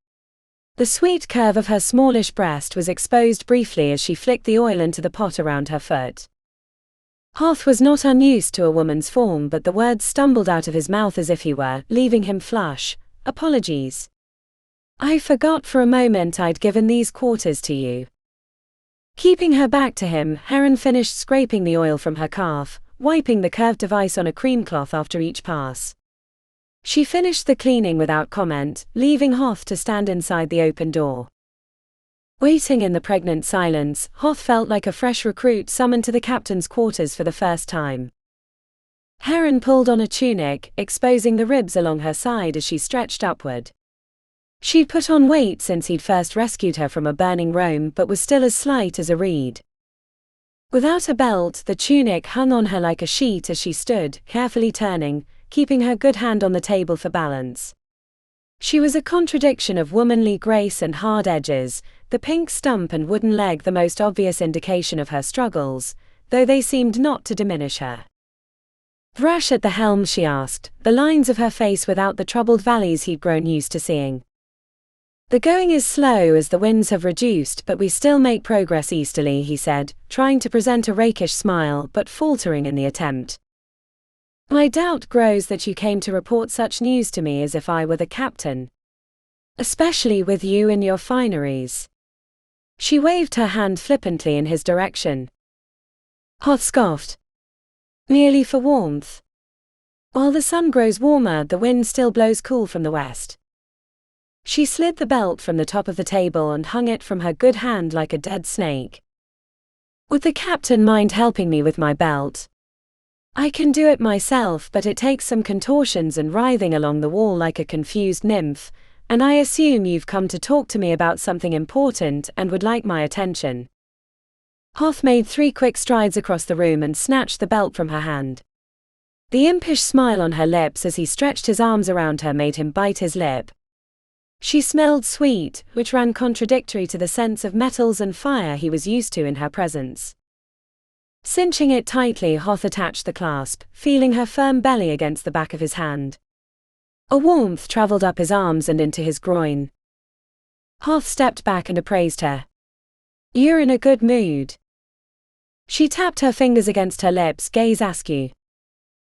The sweet curve of her smallish breast was exposed briefly as she flicked the oil into the pot around her foot. Hoth was not unused to a woman's form, but the words stumbled out of his mouth as if he were, leaving him flush. "Apologies. I forgot for a moment I'd given these quarters to you." Keeping her back to him, Heron finished scraping the oil from her calf, wiping the curved device on a cream cloth after each pass. She finished the cleaning without comment, leaving Hoth to stand inside the open door. Waiting in the pregnant silence, Hoth felt like a fresh recruit summoned to the captain's quarters for the first time. Heron pulled on a tunic, exposing the ribs along her side as she stretched upward. She'd put on weight since he'd first rescued her from a burning Rome, but was still as slight as a reed. Without a belt, the tunic hung on her like a sheet as she stood, carefully turning, keeping her good hand on the table for balance. She was a contradiction of womanly grace and hard edges, the pink stump and wooden leg the most obvious indication of her struggles, though they seemed not to diminish her. "Thrash at the helm?" she asked, the lines of her face without the troubled valleys he'd grown used to seeing. "The going is slow as the winds have reduced, but we still make progress easterly," he said, trying to present a rakish smile but faltering in the attempt. "My doubt grows that you came to report such news to me as if I were the captain. Especially with you in your fineries." She waved her hand flippantly in his direction. Hoth scoffed. "Merely for warmth. While the sun grows warmer, the wind still blows cool from the west." She slid the belt from the top of the table and hung it from her good hand like a dead snake. "Would the captain mind helping me with my belt? I can do it myself, but it takes some contortions and writhing along the wall like a confused nymph, and I assume you've come to talk to me about something important and would like my attention." Hoth made 3 quick strides across the room and snatched the belt from her hand. The impish smile on her lips as he stretched his arms around her made him bite his lip. She smelled sweet, which ran contradictory to the sense of metals and fire he was used to in her presence. Cinching it tightly, Hoth attached the clasp, feeling her firm belly against the back of his hand. A warmth traveled up his arms and into his groin. Hoth stepped back and appraised her. "You're in a good mood." She tapped her fingers against her lips, gaze askew.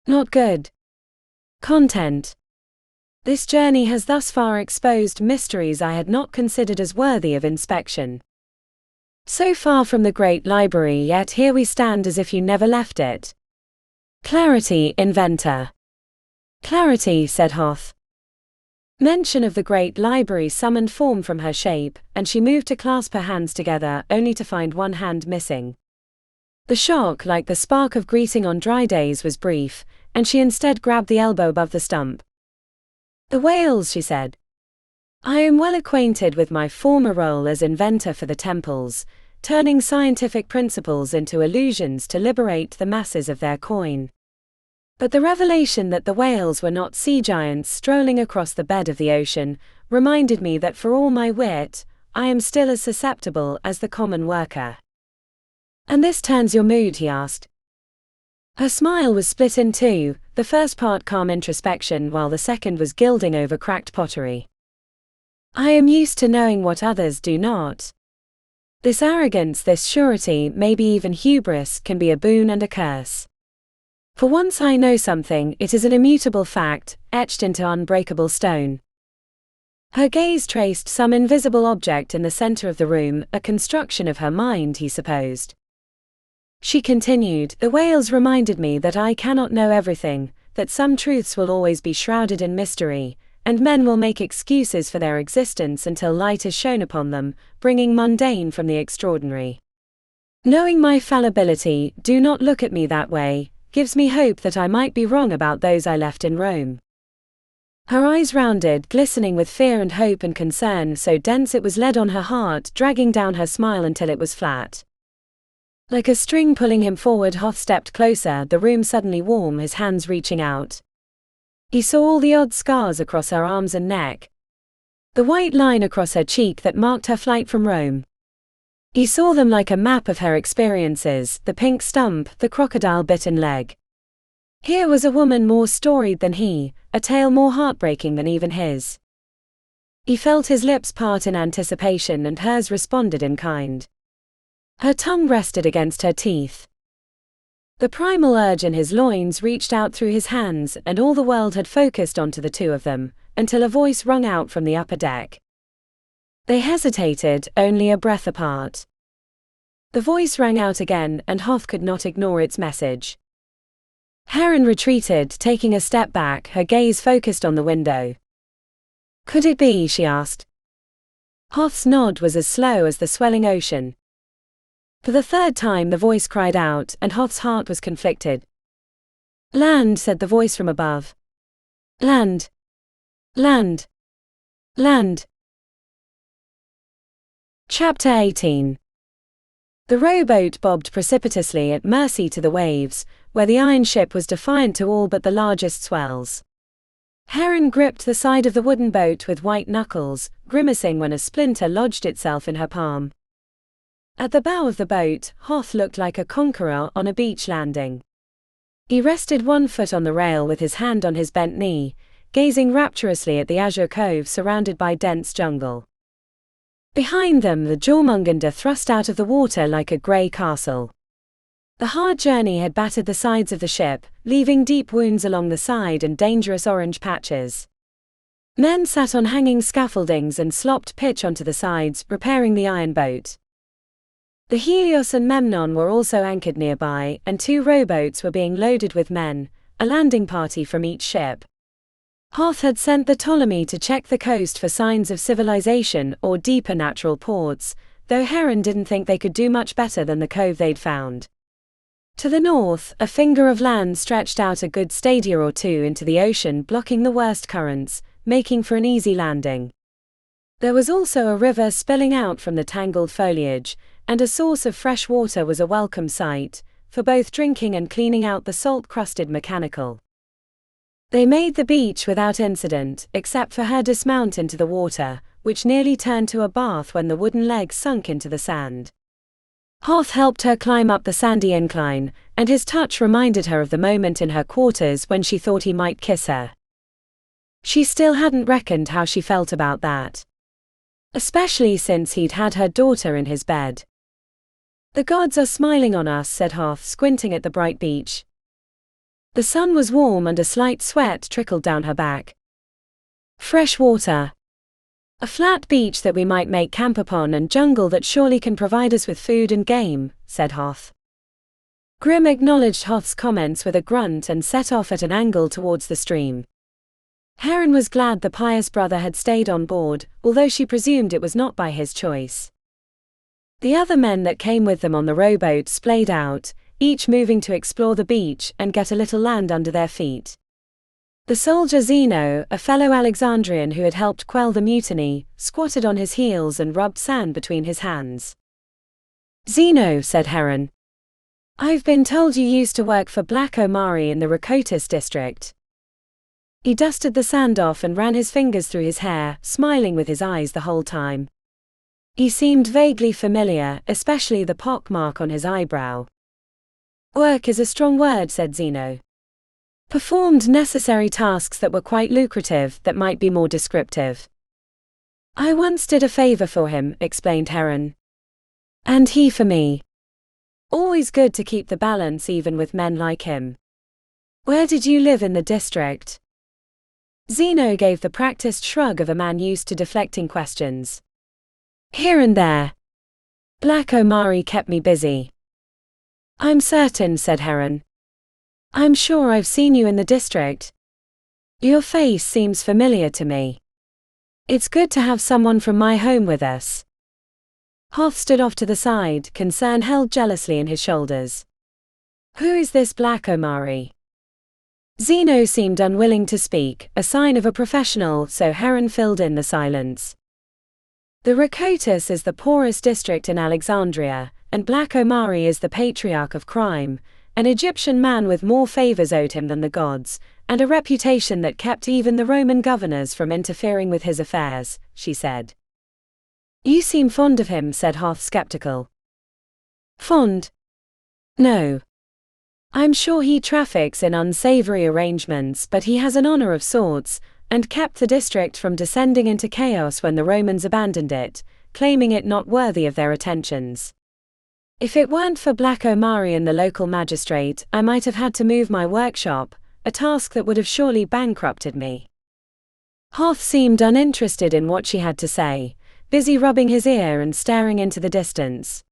"Not good. Content. This journey has thus far exposed mysteries I had not considered as worthy of inspection. So far from the great library, yet here we stand as if you never left it. Clarity, inventor." "Clarity," said Hoth. Mention of the great library summoned form from her shape, and she moved to clasp her hands together, only to find one hand missing. The shock, like the spark of greeting on dry days, was brief, and she instead grabbed the elbow above the stump. "The whales," she said. "I am well acquainted with my former role as inventor for the temples, turning scientific principles into illusions to liberate the masses of their coin. But the revelation that the whales were not sea giants strolling across the bed of the ocean reminded me that for all my wit, I am still as susceptible as the common worker." "And this turns your mood?" he asked. Her smile was split in two, the first part calm introspection while the second was gilding over cracked pottery. "I am used to knowing what others do not. This arrogance, this surety, maybe even hubris, can be a boon and a curse. For once I know something, it is an immutable fact, etched into unbreakable stone." Her gaze traced some invisible object in the center of the room, a construction of her mind, he supposed. She continued, "The whales reminded me that I cannot know everything, that some truths will always be shrouded in mystery, and men will make excuses for their existence until light is shown upon them, bringing mundane from the extraordinary. Knowing my fallibility, do not look at me that way, gives me hope that I might be wrong about those I left in Rome." Her eyes rounded, glistening with fear and hope and concern so dense it was lead on her heart, dragging down her smile until it was flat. Like a string pulling him forward, Hoth stepped closer, the room suddenly warm, his hands reaching out. He saw all the odd scars across her arms and neck. The white line across her cheek that marked her flight from Rome. He saw them like a map of her experiences, the pink stump, the crocodile-bitten leg. Here was a woman more storied than he, a tale more heartbreaking than even his. He felt his lips part in anticipation and hers responded in kind. Her tongue rested against her teeth. The primal urge in his loins reached out through his hands, and all the world had focused onto the two of them, until a voice rung out from the upper deck. They hesitated, only a breath apart. The voice rang out again, and Hoth could not ignore its message. Heron retreated, taking a step back, her gaze focused on the window. "Could it be?" she asked. Hoth's nod was as slow as the swelling ocean. For the third time the voice cried out, and Hoth's heart was conflicted. "Land," said the voice from above. "Land. Land. Land." Chapter 18. The rowboat bobbed precipitously at mercy to the waves, where the iron ship was defiant to all but the largest swells. Heron gripped the side of the wooden boat with white knuckles, grimacing when a splinter lodged itself in her palm. At the bow of the boat, Hoth looked like a conqueror on a beach landing. He rested one foot on the rail with his hand on his bent knee, gazing rapturously at the azure cove surrounded by dense jungle. Behind them, the Jörmungandr thrust out of the water like a grey castle. The hard journey had battered the sides of the ship, leaving deep wounds along the side and dangerous orange patches. Men sat on hanging scaffoldings and slopped pitch onto the sides, repairing the iron boat. The Helios and Memnon were also anchored nearby, and 2 rowboats were being loaded with men, a landing party from each ship. Hoth had sent the Ptolemy to check the coast for signs of civilization or deeper natural ports, though Heron didn't think they could do much better than the cove they'd found. To the north, a finger of land stretched out a good stadia or 2 into the ocean, blocking the worst currents, making for an easy landing. There was also a river spilling out from the tangled foliage, and a source of fresh water was a welcome sight, for both drinking and cleaning out the salt-crusted mechanical. They made the beach without incident, except for her dismount into the water, which nearly turned to a bath when the wooden legs sunk into the sand. Hoth helped her climb up the sandy incline, and his touch reminded her of the moment in her quarters when she thought he might kiss her. She still hadn't reckoned how she felt about that. Especially since he'd had her daughter in his bed. "The gods are smiling on us," said Hoth, squinting at the bright beach. The sun was warm and a slight sweat trickled down her back. "Fresh water. A flat beach that we might make camp upon, and jungle that surely can provide us with food and game," said Hoth. Grim acknowledged Hoth's comments with a grunt and set off at an angle towards the stream. Heron was glad the pious brother had stayed on board, although she presumed it was not by his choice. The other men that came with them on the rowboat splayed out, each moving to explore the beach and get a little land under their feet. The soldier Zeno, a fellow Alexandrian who had helped quell the mutiny, squatted on his heels and rubbed sand between his hands. "Zeno," said Heron, "I've been told you used to work for Black Omari in the Repercussions district." He dusted the sand off and ran his fingers through his hair, smiling with his eyes the whole time. He seemed vaguely familiar, especially the pockmark on his eyebrow. "Work is a strong word," said Zeno. "Performed necessary tasks that were quite lucrative, that might be more descriptive." "I once did a favor for him," explained Heron. "And he for me. Always good to keep the balance even with men like him." "Where did you live in the district?" Zeno gave the practiced shrug of a man used to deflecting questions. "Here and there. Black Omari kept me busy." "I'm certain," said Heron. "I'm sure I've seen you in the district. Your face seems familiar to me. It's good to have someone from my home with us." Hoth stood off to the side, concern held jealously in his shoulders. "Who is this Black Omari?" Zeno seemed unwilling to speak, a sign of a professional, so Heron filled in the silence. "The Repercussions is the poorest district in Alexandria, and Black Omari is the patriarch of crime, an Egyptian man with more favors owed him than the gods, and a reputation that kept even the Roman governors from interfering with his affairs," she said. "You seem fond of him," said Hoth, skeptical. "Fond? No. I'm sure he traffics in unsavory arrangements, but he has an honor of sorts, and kept the district from descending into chaos when the Romans abandoned it, claiming it not worthy of their attentions. If it weren't for Black Omari and the local magistrate, I might have had to move my workshop, a task that would have surely bankrupted me." Hoth seemed uninterested in what she had to say, busy rubbing his ear and staring into the distance.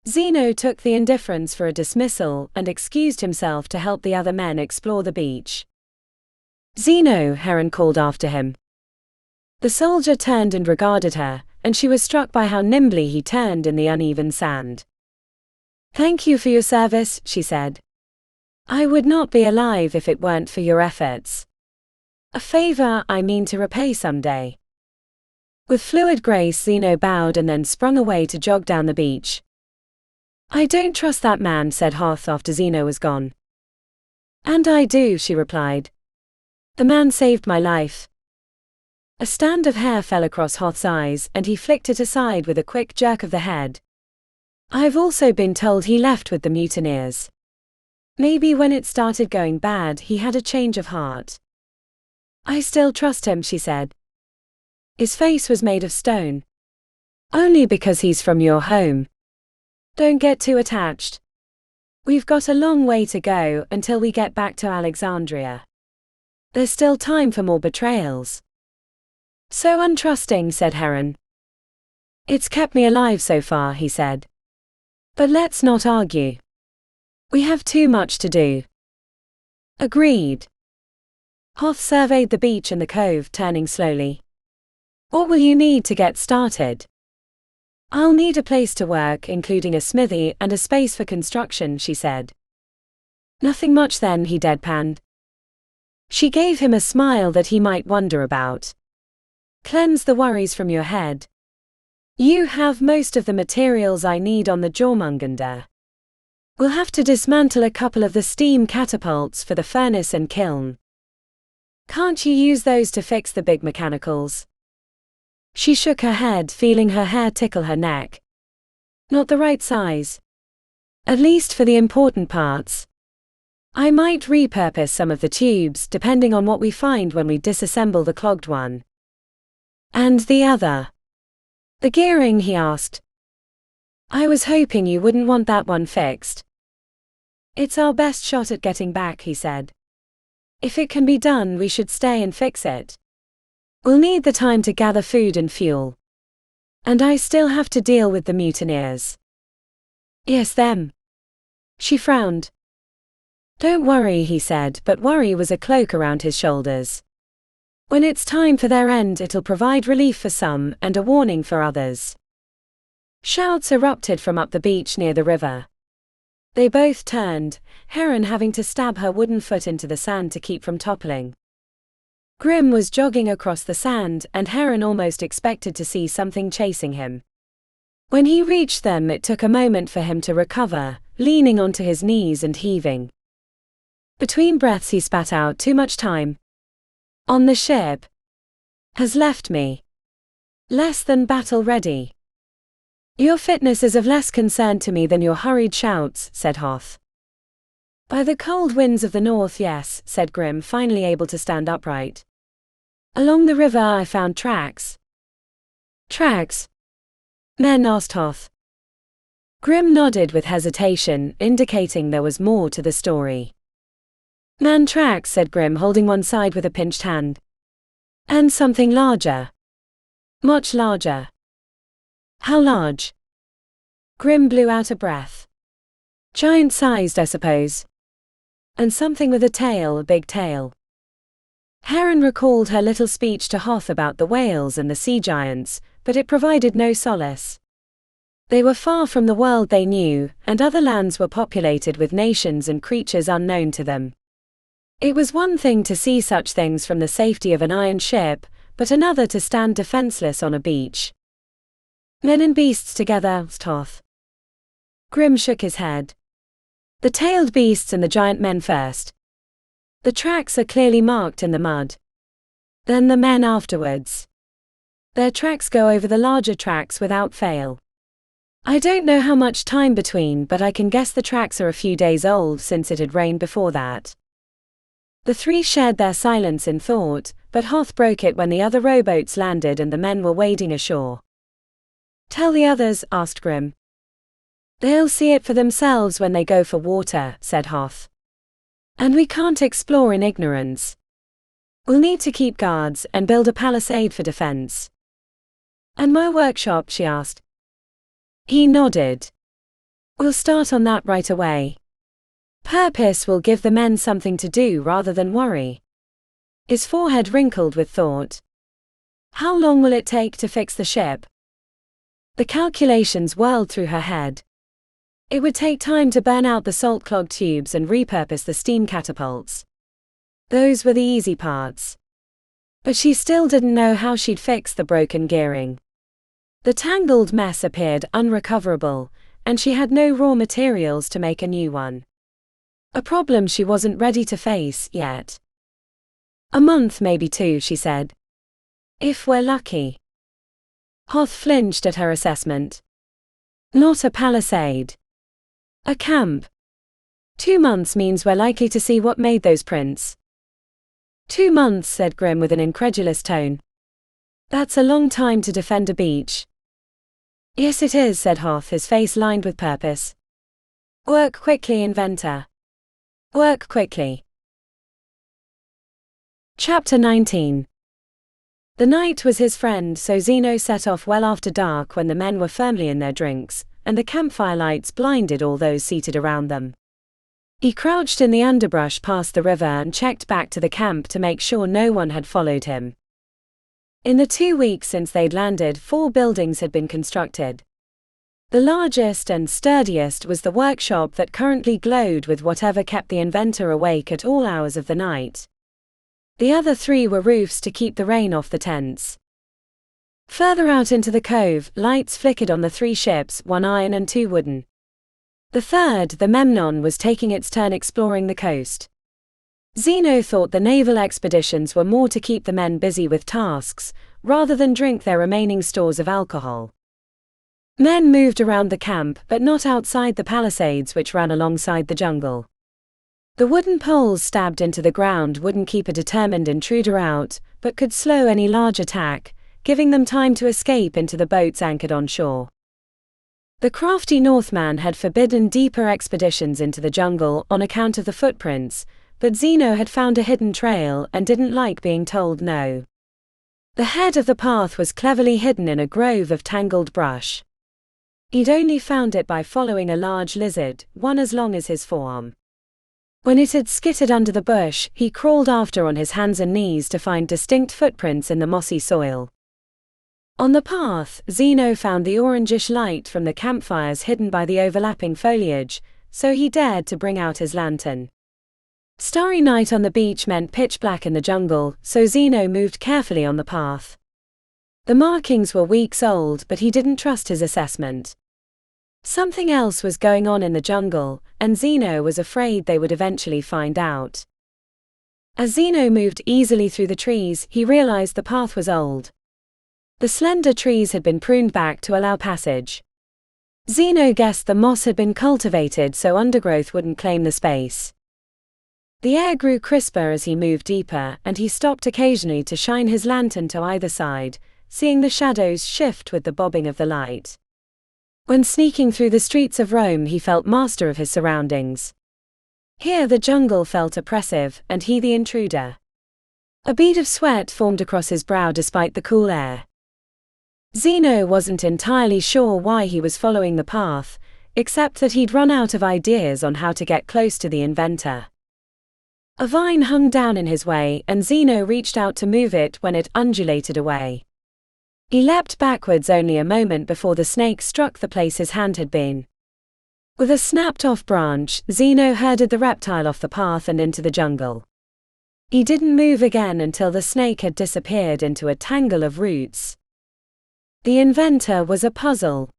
Zeno took the indifference for a dismissal and excused himself to help the other men explore the beach. "Zeno," Heron called after him. The soldier turned and regarded her, and she was struck by how nimbly he turned in the uneven sand. "Thank you for your service," she said. "I would not be alive if it weren't for your efforts. A favor I mean to repay someday." With fluid grace, Zeno bowed and then sprung away to jog down the beach. "I don't trust that man," said Hoth after Zeno was gone. "And I do," she replied. "The man saved my life." A strand of hair fell across Hoth's eyes, and he flicked it aside with a quick jerk of the head. "I've also been told he left with the mutineers. Maybe when it started going bad, he had a change of heart." "I still trust him," she said. "His face was made of stone." "Only because he's from your home. Don't get too attached. We've got a long way to go until we get back to Alexandria. There's still time for more betrayals." "So untrusting," said Heron. "It's kept me alive so far," he said. "But let's not argue. We have too much to do." "Agreed." Hoth surveyed the beach and the cove, turning slowly. "What will you need to get started?" "I'll need a place to work, including a smithy and a space for construction," she said. "Nothing much then," he deadpanned. She gave him a smile that he might wonder about. "Cleanse the worries from your head. You have most of the materials I need on the Jörmungandr. We'll have to dismantle a couple of the steam catapults for the furnace and kiln. Can't you use those to fix the big mechanicals?" She shook her head, feeling her hair tickle her neck. "Not the right size. At least for the important parts. I might repurpose some of the tubes, depending on what we find when we disassemble the clogged one." "And the other?" "The gearing?" he asked. "I was hoping you wouldn't want that one fixed." "It's our best shot at getting back," he said. "If it can be done, we should stay and fix it. We'll need the time to gather food and fuel. And I still have to deal with the mutineers." "Yes, them." She frowned. "Don't worry," he said, but worry was a cloak around his shoulders. "When it's time for their end, it'll provide relief for some and a warning for others." Shouts erupted from up the beach near the river. They both turned, Heron having to stab her wooden foot into the sand to keep from toppling. Grim was jogging across the sand, and Heron almost expected to see something chasing him. When he reached them, it took a moment for him to recover, leaning onto his knees and heaving. Between breaths he spat out, "Too much time on the ship has left me. Less than battle ready. Your fitness is of less concern to me than your hurried shouts," said Hoth. "By the cold winds of the north, yes," said Grim, finally able to stand upright. "Along the river I found tracks." "Tracks?" "Men?" asked Hoth. Grim nodded with hesitation, indicating there was more to the story. "Man tracks," said Grim, holding one side with a pinched hand. "And something larger. Much larger." "How large?" Grim blew out a breath. "Giant-sized, I suppose. And something with a tail, a big tail." Heron recalled her little speech to Hoth about the whales and the sea giants, but it provided no solace. They were far from the world they knew, and other lands were populated with nations and creatures unknown to them. It was one thing to see such things from the safety of an iron ship, but another to stand defenseless on a beach. "Men and beasts together," said Hoth. Grim shook his head. "The tailed beasts and the giant men first. The tracks are clearly marked in the mud. Then the men afterwards. Their tracks go over the larger tracks without fail. I don't know how much time between, but I can guess the tracks are a few days old since it had rained before that." The three shared their silence in thought, but Hoth broke it when the other rowboats landed and the men were wading ashore. "Tell the others," asked Grim. "They'll see it for themselves when they go for water," said Hoth. "And we can't explore in ignorance. We'll need to keep guards and build a palisade for defense." "And my workshop?" she asked. He nodded. "We'll start on that right away. Purpose will give the men something to do rather than worry." His forehead wrinkled with thought. "How long will it take to fix the ship?" The calculations whirled through her head. It would take time to burn out the salt-clogged tubes and repurpose the steam catapults. Those were the easy parts. But she still didn't know how she'd fix the broken gearing. The tangled mess appeared unrecoverable, and she had no raw materials to make a new one. A problem she wasn't ready to face yet. "A month, maybe 2, she said. "If we're lucky." Hoth flinched at her assessment. "Not a palisade. A camp. 2 months means we're likely to see what made those prints." 2 months, said Grim with an incredulous tone. "That's a long time to defend a beach." "Yes it is," said Hoth, his face lined with purpose. "Work quickly, inventor. Work quickly." Chapter 19. The night was his friend, so Zeno set off well after dark when the men were firmly in their drinks, and the campfire lights blinded all those seated around them. He crouched in the underbrush past the river and checked back to the camp to make sure no one had followed him. In the 2 weeks since they'd landed, 4 buildings had been constructed. The largest and sturdiest was the workshop that currently glowed with whatever kept the inventor awake at all hours of the night. The other 3 were roofs to keep the rain off the tents. Further out into the cove, lights flickered on the 3 ships, 1 iron and 2 wooden. The third, the Memnon, was taking its turn exploring the coast. Zeno thought the naval expeditions were more to keep the men busy with tasks, rather than drink their remaining stores of alcohol. Men moved around the camp, but not outside the palisades which ran alongside the jungle. The wooden poles stabbed into the ground wouldn't keep a determined intruder out, but could slow any large attack, giving them time to escape into the boats anchored on shore. The crafty Northman had forbidden deeper expeditions into the jungle on account of the footprints, but Zeno had found a hidden trail and didn't like being told no. The head of the path was cleverly hidden in a grove of tangled brush. He'd only found it by following a large lizard, one as long as his forearm. When it had skittered under the bush, he crawled after on his hands and knees to find distinct footprints in the mossy soil. On the path, Zeno found the orangish light from the campfires hidden by the overlapping foliage, so he dared to bring out his lantern. Starry night on the beach meant pitch black in the jungle, so Zeno moved carefully on the path. The markings were weeks old, but he didn't trust his assessment. Something else was going on in the jungle, and Zeno was afraid they would eventually find out. As Zeno moved easily through the trees, he realized the path was old. The slender trees had been pruned back to allow passage. Zeno guessed the moss had been cultivated so undergrowth wouldn't claim the space. The air grew crisper as he moved deeper, and he stopped occasionally to shine his lantern to either side, seeing the shadows shift with the bobbing of the light. When sneaking through the streets of Rome, he felt master of his surroundings. Here the jungle felt oppressive, and he the intruder. A bead of sweat formed across his brow despite the cool air. Zeno wasn't entirely sure why he was following the path, except that he'd run out of ideas on how to get close to the inventor. A vine hung down in his way, and Zeno reached out to move it when it undulated away. He leapt backwards only a moment before the snake struck the place his hand had been. With a snapped-off branch, Zeno herded the reptile off the path and into the jungle. He didn't move again until the snake had disappeared into a tangle of roots. The inventor was a puzzle.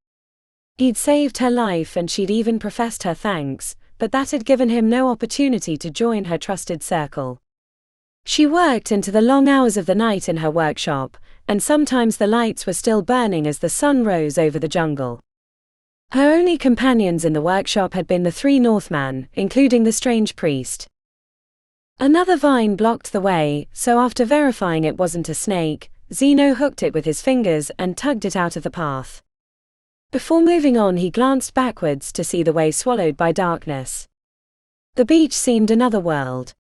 He'd saved her life and she'd even professed her thanks, but that had given him no opportunity to join her trusted circle. She worked into the long hours of the night in her workshop, and sometimes the lights were still burning as the sun rose over the jungle. Her only companions in the workshop had been the 3 Northmen, including the strange priest. Another vine blocked the way, so after verifying it wasn't a snake, Zeno hooked it with his fingers and tugged it out of the path. Before moving on, he glanced backwards to see the way swallowed by darkness. The beach seemed another world.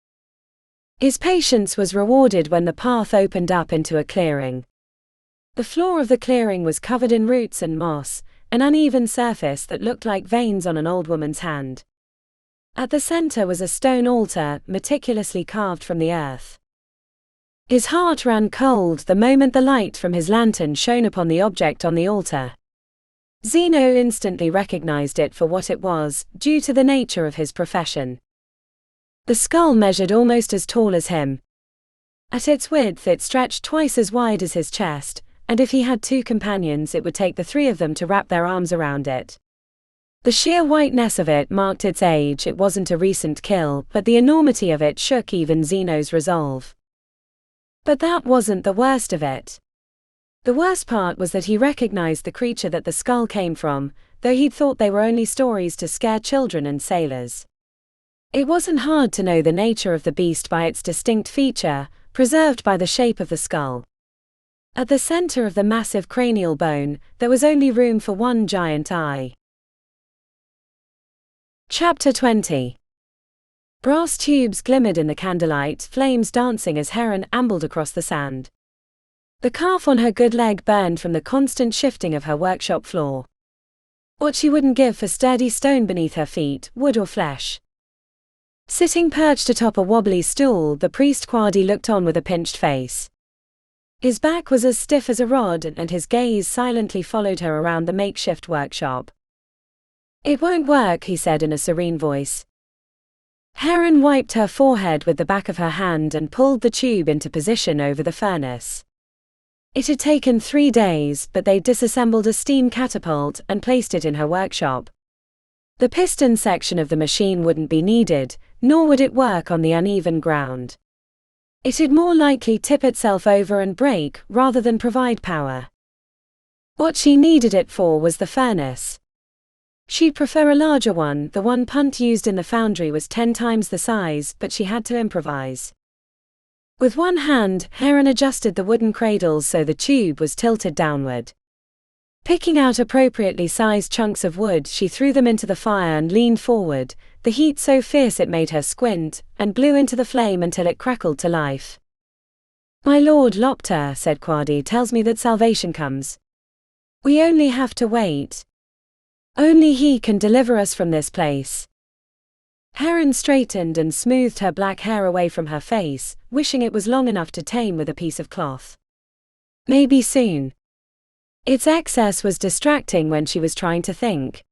His patience was rewarded when the path opened up into a clearing. The floor of the clearing was covered in roots and moss, an uneven surface that looked like veins on an old woman's hand. At the center was a stone altar, meticulously carved from the earth. His heart ran cold the moment the light from his lantern shone upon the object on the altar. Zeno instantly recognized it for what it was, due to the nature of his profession. The skull measured almost as tall as him. At its width it stretched twice as wide as his chest, and if he had 2 companions it would take the 3 of them to wrap their arms around it. The sheer whiteness of it marked its age. It wasn't a recent kill, but the enormity of it shook even Zeno's resolve. But that wasn't the worst of it. The worst part was that he recognized the creature that the skull came from, though he'd thought they were only stories to scare children and sailors. It wasn't hard to know the nature of the beast by its distinct feature, preserved by the shape of the skull. At the center of the massive cranial bone, there was only room for one giant eye. Chapter 20. Brass tubes glimmered in the candlelight, flames dancing as Heron ambled across the sand. The calf on her good leg burned from the constant shifting of her workshop floor. What she wouldn't give for sturdy stone beneath her feet, wood or flesh. Sitting perched atop a wobbly stool, the priest Quadi looked on with a pinched face. His back was as stiff as a rod, and his gaze silently followed her around the makeshift workshop. "It won't work," he said in a serene voice. Heron wiped her forehead with the back of her hand and pulled the tube into position over the furnace. It had taken 3 days, but they disassembled a steam catapult and placed it in her workshop. The piston section of the machine wouldn't be needed, nor would it work on the uneven ground. It'd more likely tip itself over and break, rather than provide power. What she needed it for was the furnace. She'd prefer a larger one. The one Punt used in the foundry was 10 times the size, but she had to improvise. With one hand, Heron adjusted the wooden cradles so the tube was tilted downward. Picking out appropriately sized chunks of wood, she threw them into the fire and leaned forward, the heat so fierce it made her squint, and blew into the flame until it crackled to life. "My lord Lopter," said Quadi, "tells me that salvation comes. We only have to wait. Only he can deliver us from this place." Heron straightened and smoothed her black hair away from her face, wishing it was long enough to tame with a piece of cloth. Maybe soon. Its excess was distracting when she was trying to think.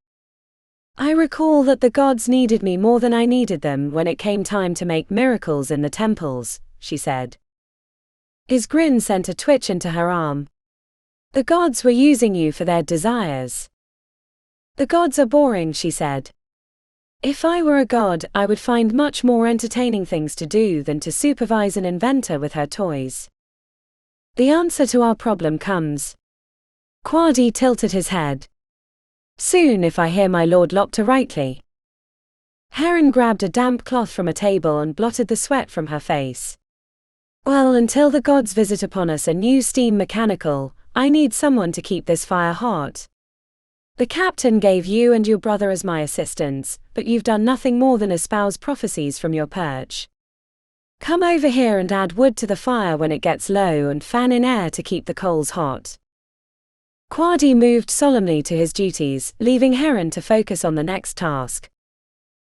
"I recall that the gods needed me more than I needed them when it came time to make miracles in the temples," she said. His grin sent a twitch into her arm. "The gods were using you for their desires." "The gods are boring," she said. "If I were a god, I would find much more entertaining things to do than to supervise an inventor with her toys." "The answer to our problem comes." Quadi tilted his head. "Soon, if I hear my lord Lopter rightly." Heron grabbed a damp cloth from a table and blotted the sweat from her face. "Well, until the gods visit upon us a new steam mechanical, I need someone to keep this fire hot. The captain gave you and your brother as my assistants, but you've done nothing more than espouse prophecies from your perch. Come over here and add wood to the fire when it gets low and fan in air to keep the coals hot." Quadi moved solemnly to his duties, leaving Heron to focus on the next task.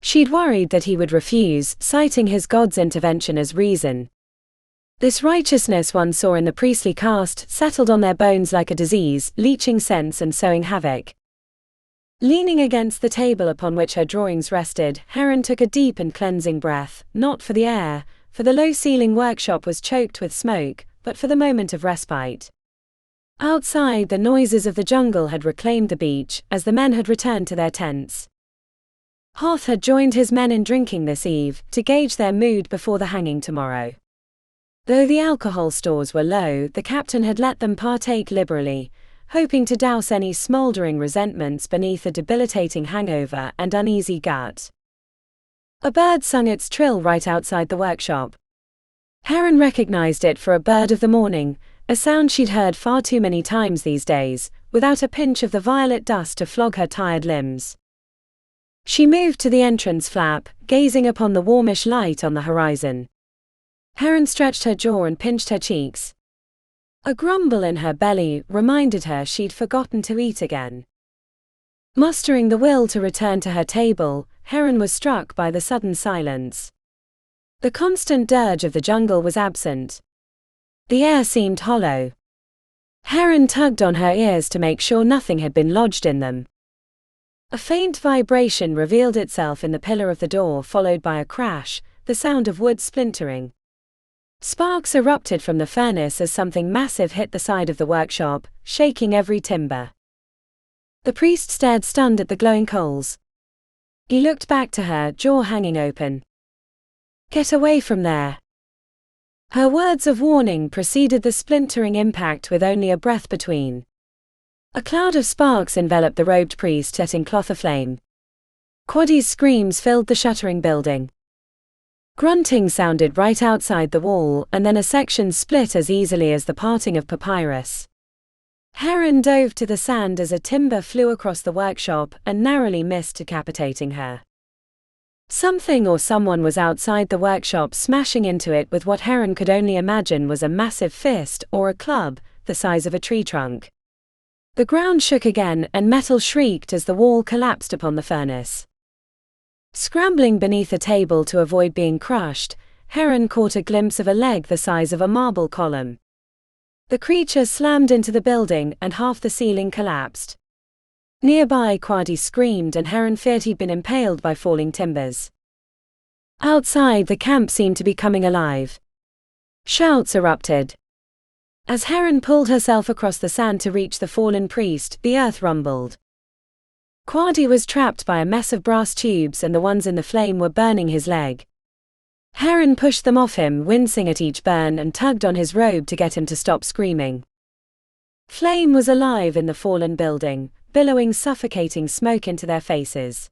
She'd worried that he would refuse, citing his god's intervention as reason. This righteousness one saw in the priestly caste settled on their bones like a disease, leaching sense and sowing havoc. Leaning against the table upon which her drawings rested, Heron took a deep and cleansing breath, not for the air, for the low-ceiling workshop was choked with smoke, but for the moment of respite. Outside, the noises of the jungle had reclaimed the beach, as the men had returned to their tents. Hoth had joined his men in drinking this eve, to gauge their mood before the hanging tomorrow. Though the alcohol stores were low, the captain had let them partake liberally, hoping to douse any smoldering resentments beneath a debilitating hangover and uneasy gut. A bird sung its trill right outside the workshop. Heron recognized it for a bird of the morning, a sound she'd heard far too many times these days, without a pinch of the violet dust to flog her tired limbs. She moved to the entrance flap, gazing upon the warmish light on the horizon. Heron stretched her jaw and pinched her cheeks. A grumble in her belly reminded her she'd forgotten to eat again. Mustering the will to return to her table, Heron was struck by the sudden silence. The constant dirge of the jungle was absent. The air seemed hollow. Heron tugged on her ears to make sure nothing had been lodged in them. A faint vibration revealed itself in the pillar of the door, followed by a crash, the sound of wood splintering. Sparks erupted from the furnace as something massive hit the side of the workshop, shaking every timber. The priest stared stunned at the glowing coals. He looked back to her, jaw hanging open. "Get away from there." Her words of warning preceded the splintering impact with only a breath between. A cloud of sparks enveloped the robed priest, setting cloth aflame. Quaddy's screams filled the shuddering building. Grunting sounded right outside the wall, and then a section split as easily as the parting of papyrus. Heron dove to the sand as a timber flew across the workshop and narrowly missed decapitating her. Something or someone was outside the workshop, smashing into it with what Heron could only imagine was a massive fist or a club, the size of a tree trunk. The ground shook again, and metal shrieked as the wall collapsed upon the furnace. Scrambling beneath a table to avoid being crushed, Heron caught a glimpse of a leg the size of a marble column. The creature slammed into the building, and half the ceiling collapsed. Nearby, Quaddy screamed, and Heron feared he'd been impaled by falling timbers. Outside, the camp seemed to be coming alive. Shouts erupted. As Heron pulled herself across the sand to reach the fallen priest, the earth rumbled. Quaddy was trapped by a mess of brass tubes, and the ones in the flame were burning his leg. Heron pushed them off him, wincing at each burn, and tugged on his robe to get him to stop screaming. Flame was alive in the fallen building, billowing suffocating smoke into their faces.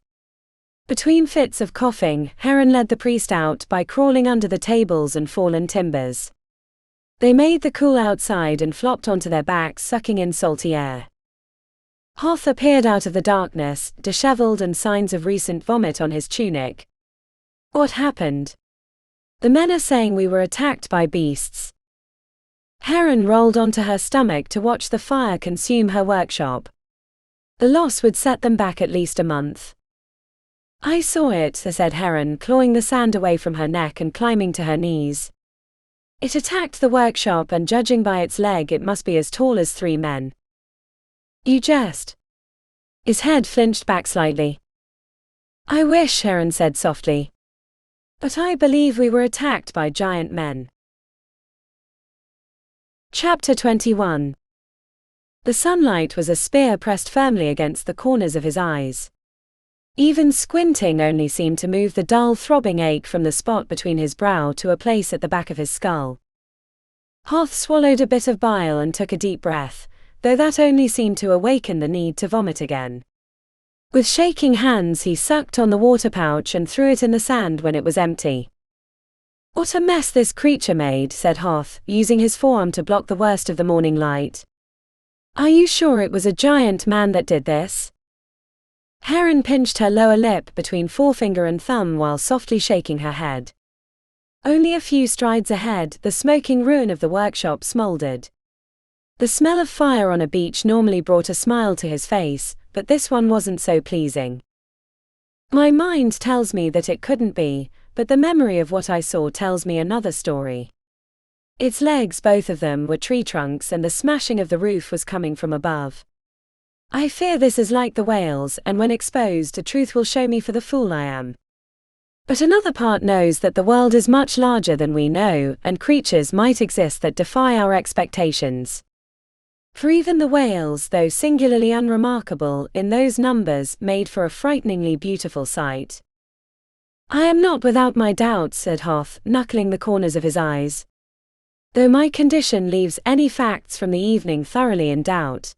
Between fits of coughing, Heron led the priest out by crawling under the tables and fallen timbers. They made the cool outside and flopped onto their backs, sucking in salty air. Hoth appeared out of the darkness, disheveled and signs of recent vomit on his tunic. "What happened?" "The men are saying we were attacked by beasts." Heron rolled onto her stomach to watch the fire consume her workshop. The loss would set them back at least a month. "I saw it," said Heron, clawing the sand away from her neck and climbing to her knees. "It attacked the workshop, and judging by its leg it must be as tall as 3 men. "You jest." His head flinched back slightly. "I wish," Heron said softly. "But I believe we were attacked by giant men." Chapter 21. The sunlight was a spear pressed firmly against the corners of his eyes. Even squinting only seemed to move the dull throbbing ache from the spot between his brow to a place at the back of his skull. Hoth swallowed a bit of bile and took a deep breath, though that only seemed to awaken the need to vomit again. With shaking hands he sucked on the water pouch and threw it in the sand when it was empty. "What a mess this creature made," said Hoth, using his forearm to block the worst of the morning light. "Are you sure it was a giant man that did this?" Heron pinched her lower lip between forefinger and thumb while softly shaking her head. Only a few strides ahead, the smoking ruin of the workshop smoldered. The smell of fire on a beach normally brought a smile to his face, but this one wasn't so pleasing. "My mind tells me that it couldn't be, but the memory of what I saw tells me another story. Its legs, both of them, were tree trunks, and the smashing of the roof was coming from above. I fear this is like the whales, and when exposed, the truth will show me for the fool I am. But another part knows that the world is much larger than we know, and creatures might exist that defy our expectations. For even the whales, though singularly unremarkable in those numbers, made for a frighteningly beautiful sight." "I am not without my doubts," said Hoth, knuckling the corners of his eyes. "Though my condition leaves any facts from the evening thoroughly in doubt.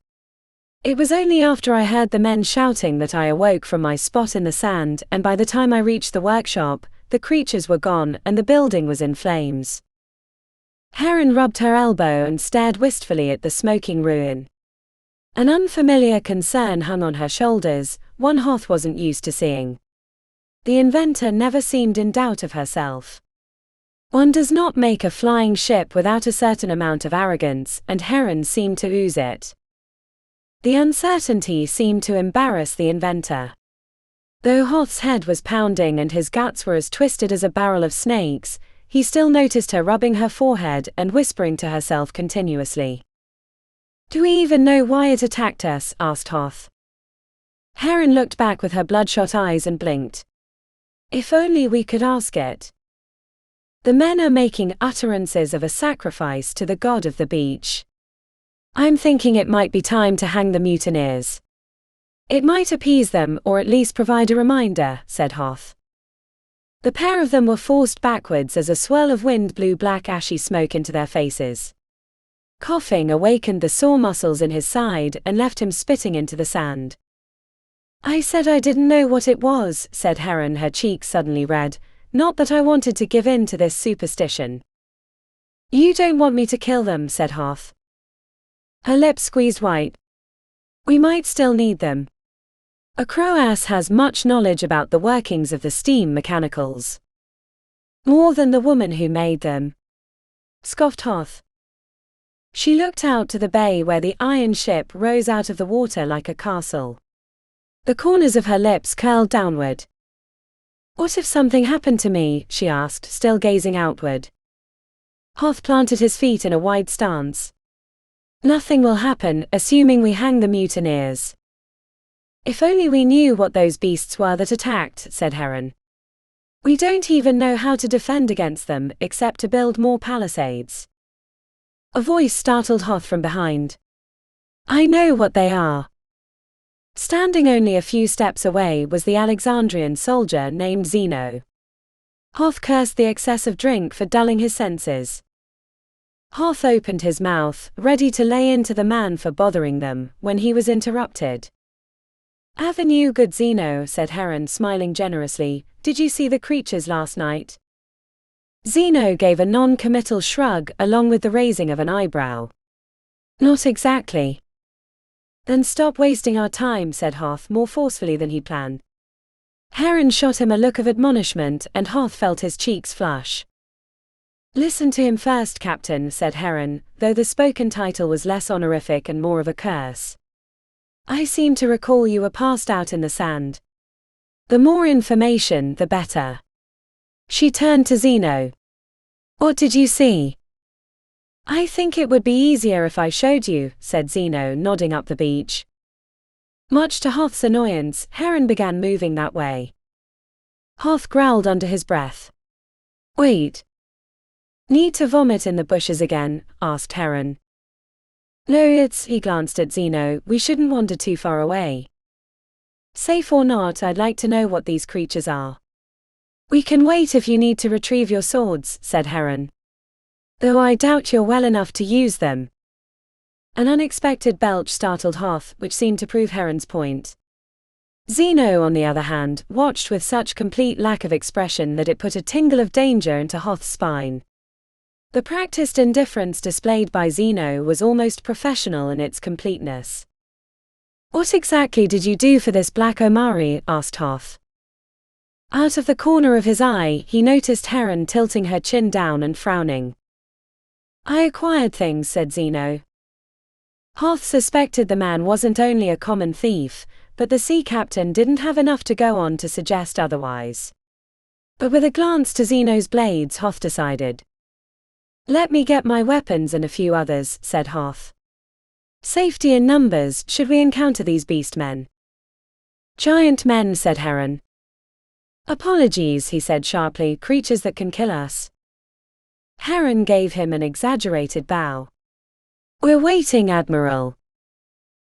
It was only after I heard the men shouting that I awoke from my spot in the sand, and by the time I reached the workshop, the creatures were gone and the building was in flames." Heron rubbed her elbow and stared wistfully at the smoking ruin. An unfamiliar concern hung on her shoulders, one Hoth wasn't used to seeing. The inventor never seemed in doubt of herself. One does not make a flying ship without a certain amount of arrogance, and Heron seemed to ooze it. The uncertainty seemed to embarrass the inventor. Though Hoth's head was pounding and his guts were as twisted as a barrel of snakes, he still noticed her rubbing her forehead and whispering to herself continuously. "Do we even know why it attacked us?" asked Hoth. Heron looked back with her bloodshot eyes and blinked. "If only we could ask it." The men are making utterances of a sacrifice to the god of the beach. I'm thinking it might be time to hang the mutineers. It might appease them or at least provide a reminder, said Hoth. The pair of them were forced backwards as a swirl of wind blew black ashy smoke into their faces. Coughing awakened the sore muscles in his side and left him spitting into the sand. I said I didn't know what it was, said Heron, her cheeks suddenly red. Not that I wanted to give in to this superstition. You don't want me to kill them, said Hoth. Her lips squeezed white. We might still need them. A crow-ass has much knowledge about the workings of the steam mechanicals. More than the woman who made them, scoffed Hoth. She looked out to the bay where the iron ship rose out of the water like a castle. The corners of her lips curled downward. What if something happened to me, she asked, still gazing outward. Hoth planted his feet in a wide stance. Nothing will happen, assuming we hang the mutineers. If only we knew what those beasts were that attacked, said Heron. We don't even know how to defend against them, except to build more palisades. A voice startled Hoth from behind. I know what they are. Standing only a few steps away was the Alexandrian soldier named Zeno. Hoth cursed the excess of drink for dulling his senses. Hoth opened his mouth, ready to lay into the man for bothering them, when he was interrupted. Avenue good Zeno, said Heron, smiling generously, did you see the creatures last night? Zeno gave a non-committal shrug along with the raising of an eyebrow. Not exactly. Then stop wasting our time, said Hoth more forcefully than he planned. Heron shot him a look of admonishment and Hoth felt his cheeks flush. Listen to him first, Captain, said Heron, though the spoken title was less honorific and more of a curse. I seem to recall you were passed out in the sand. The more information, the better. She turned to Zeno. What did you see? I think it would be easier if I showed you, said Zeno, nodding up the beach. Much to Hoth's annoyance, Heron began moving that way. Hoth growled under his breath. Wait. Need to vomit in the bushes again? Asked Heron. No, he glanced at Zeno, we shouldn't wander too far away. Safe or not, I'd like to know what these creatures are. We can wait if you need to retrieve your swords, said Heron. Though I doubt you're well enough to use them. An unexpected belch startled Hoth, which seemed to prove Heron's point. Zeno, on the other hand, watched with such complete lack of expression that it put a tingle of danger into Hoth's spine. The practiced indifference displayed by Zeno was almost professional in its completeness. What exactly did you do for this black Omari? Asked Hoth. Out of the corner of his eye, he noticed Heron tilting her chin down and frowning. I acquired things, said Zeno. Hoth suspected the man wasn't only a common thief, but the sea captain didn't have enough to go on to suggest otherwise. But with a glance to Zeno's blades, Hoth decided. Let me get my weapons and a few others, said Hoth. Safety in numbers, should we encounter these beast men. Giant men, said Heron. Apologies, he said sharply, creatures that can kill us. Heron gave him an exaggerated bow. We're waiting, Admiral.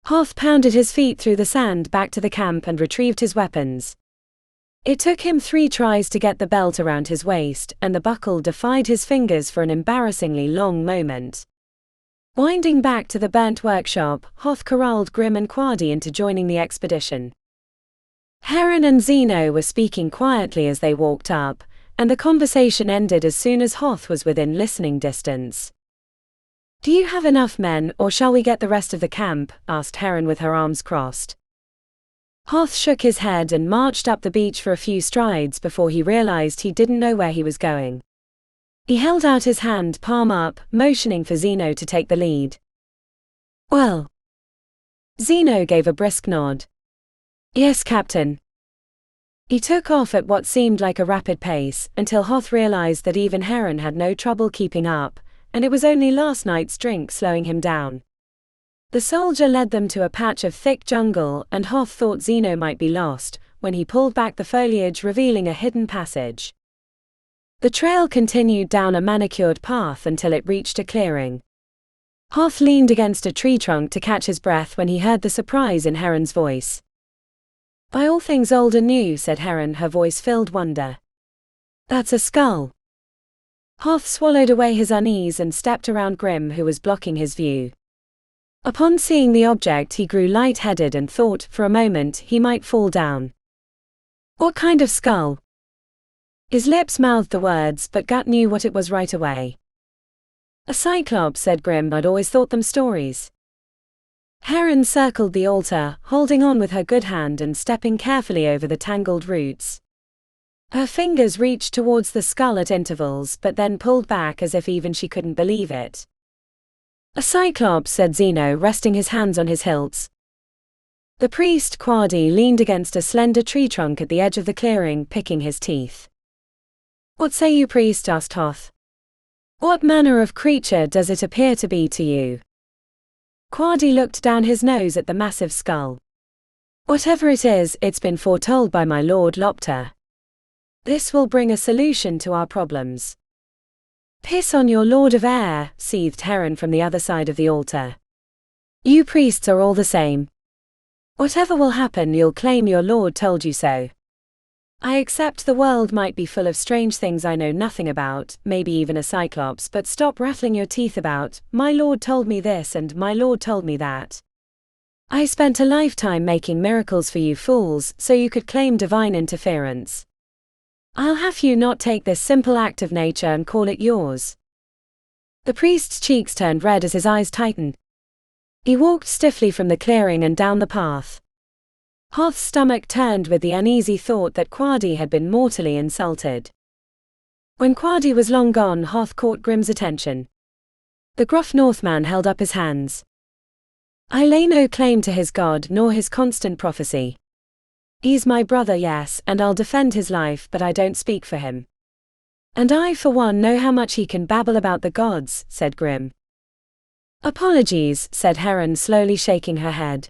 Hoth pounded his feet through the sand back to the camp and retrieved his weapons. It took him 3 tries to get the belt around his waist, and the buckle defied his fingers for an embarrassingly long moment. Winding back to the burnt workshop, Hoth corralled Grim and Quadi into joining the expedition. Heron and Zeno were speaking quietly as they walked up, and the conversation ended as soon as Hoth was within listening distance. Do you have enough men, or shall we get the rest of the camp? Asked Heron with her arms crossed. Hoth shook his head and marched up the beach for a few strides before he realized he didn't know where he was going. He held out his hand, palm up, motioning for Zeno to take the lead. Well. Zeno gave a brisk nod. Yes, Captain. He took off at what seemed like a rapid pace, until Hoth realized that even Heron had no trouble keeping up, and it was only last night's drink slowing him down. The soldier led them to a patch of thick jungle, and Hoth thought Zeno might be lost, when he pulled back the foliage revealing a hidden passage. The trail continued down a manicured path until it reached a clearing. Hoth leaned against a tree trunk to catch his breath when he heard the surprise in Heron's voice. "By all things old and new," said Heron, her voice filled wonder. "That's a skull." Hoth swallowed away his unease and stepped around Grim, who was blocking his view. Upon seeing the object, he grew light-headed and thought, for a moment, he might fall down. "What kind of skull?" His lips mouthed the words, but gut knew what it was right away. "A cyclops," said Grim. "I'd always thought them stories." Heron circled the altar, holding on with her good hand and stepping carefully over the tangled roots. Her fingers reached towards the skull at intervals, but then pulled back as if even she couldn't believe it. "A cyclops," said Zeno, resting his hands on his hilts. The priest, Quadi, leaned against a slender tree trunk at the edge of the clearing, picking his teeth. "What say you, priest?" asked Hoth. "What manner of creature does it appear to be to you?" Quadi looked down his nose at the massive skull. "Whatever it is, it's been foretold by my lord Lopter. This will bring a solution to our problems." "Piss on your lord of air," seethed Heron from the other side of the altar. "You priests are all the same. Whatever will happen, you'll claim your lord told you so. I accept the world might be full of strange things I know nothing about, maybe even a cyclops, but stop rattling your teeth about, 'My lord told me this and my lord told me that.' I spent a lifetime making miracles for you fools, so you could claim divine interference. I'll have you not take this simple act of nature and call it yours." The priest's cheeks turned red as his eyes tightened. He walked stiffly from the clearing and down the path. Hoth's stomach turned with the uneasy thought that Quadi had been mortally insulted. When Quadi was long gone, Hoth caught Grim's attention. The gruff Northman held up his hands. "I lay no claim to his god nor his constant prophecy. He's my brother, yes, and I'll defend his life, but I don't speak for him. And I, for one, know how much he can babble about the gods," said Grim. "Apologies," said Heron, slowly shaking her head.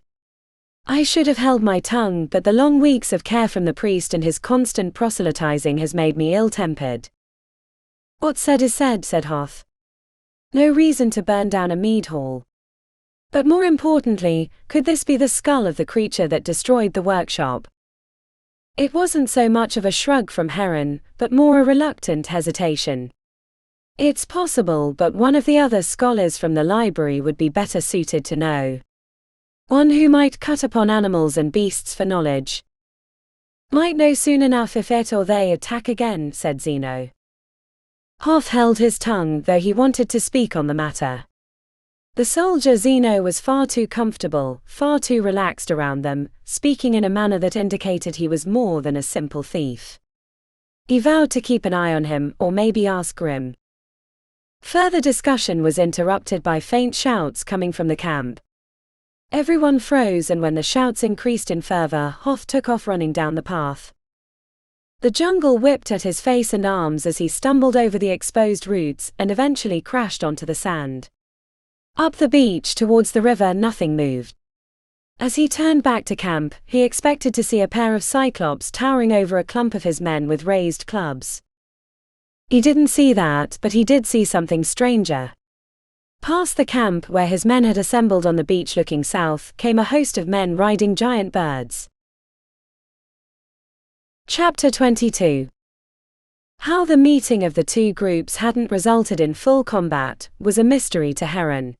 "I should have held my tongue, but the long weeks of care from the priest and his constant proselytizing has made me ill-tempered." "What's said is said," said Hoth. "No reason to burn down a mead hall. But more importantly, could this be the skull of the creature that destroyed the workshop?" It wasn't so much of a shrug from Heron, but more a reluctant hesitation. "It's possible, but one of the other scholars from the library would be better suited to know. One who might cut upon animals and beasts for knowledge. Might know soon enough if it or they attack again," said Zeno. Hoth held his tongue, though he wanted to speak on the matter. The soldier Zeno was far too comfortable, far too relaxed around them, speaking in a manner that indicated he was more than a simple thief. He vowed to keep an eye on him, or maybe ask Grim. Further discussion was interrupted by faint shouts coming from the camp. Everyone froze, and when the shouts increased in fervor, Hoth took off running down the path. The jungle whipped at his face and arms as he stumbled over the exposed roots and eventually crashed onto the sand. Up the beach towards the river, nothing moved. As he turned back to camp, he expected to see a pair of cyclops towering over a clump of his men with raised clubs. He didn't see that, but he did see something stranger. Past the camp where his men had assembled on the beach looking south, came a host of men riding giant birds. Chapter 22. How the meeting of the two groups hadn't resulted in full combat was a mystery to Heron.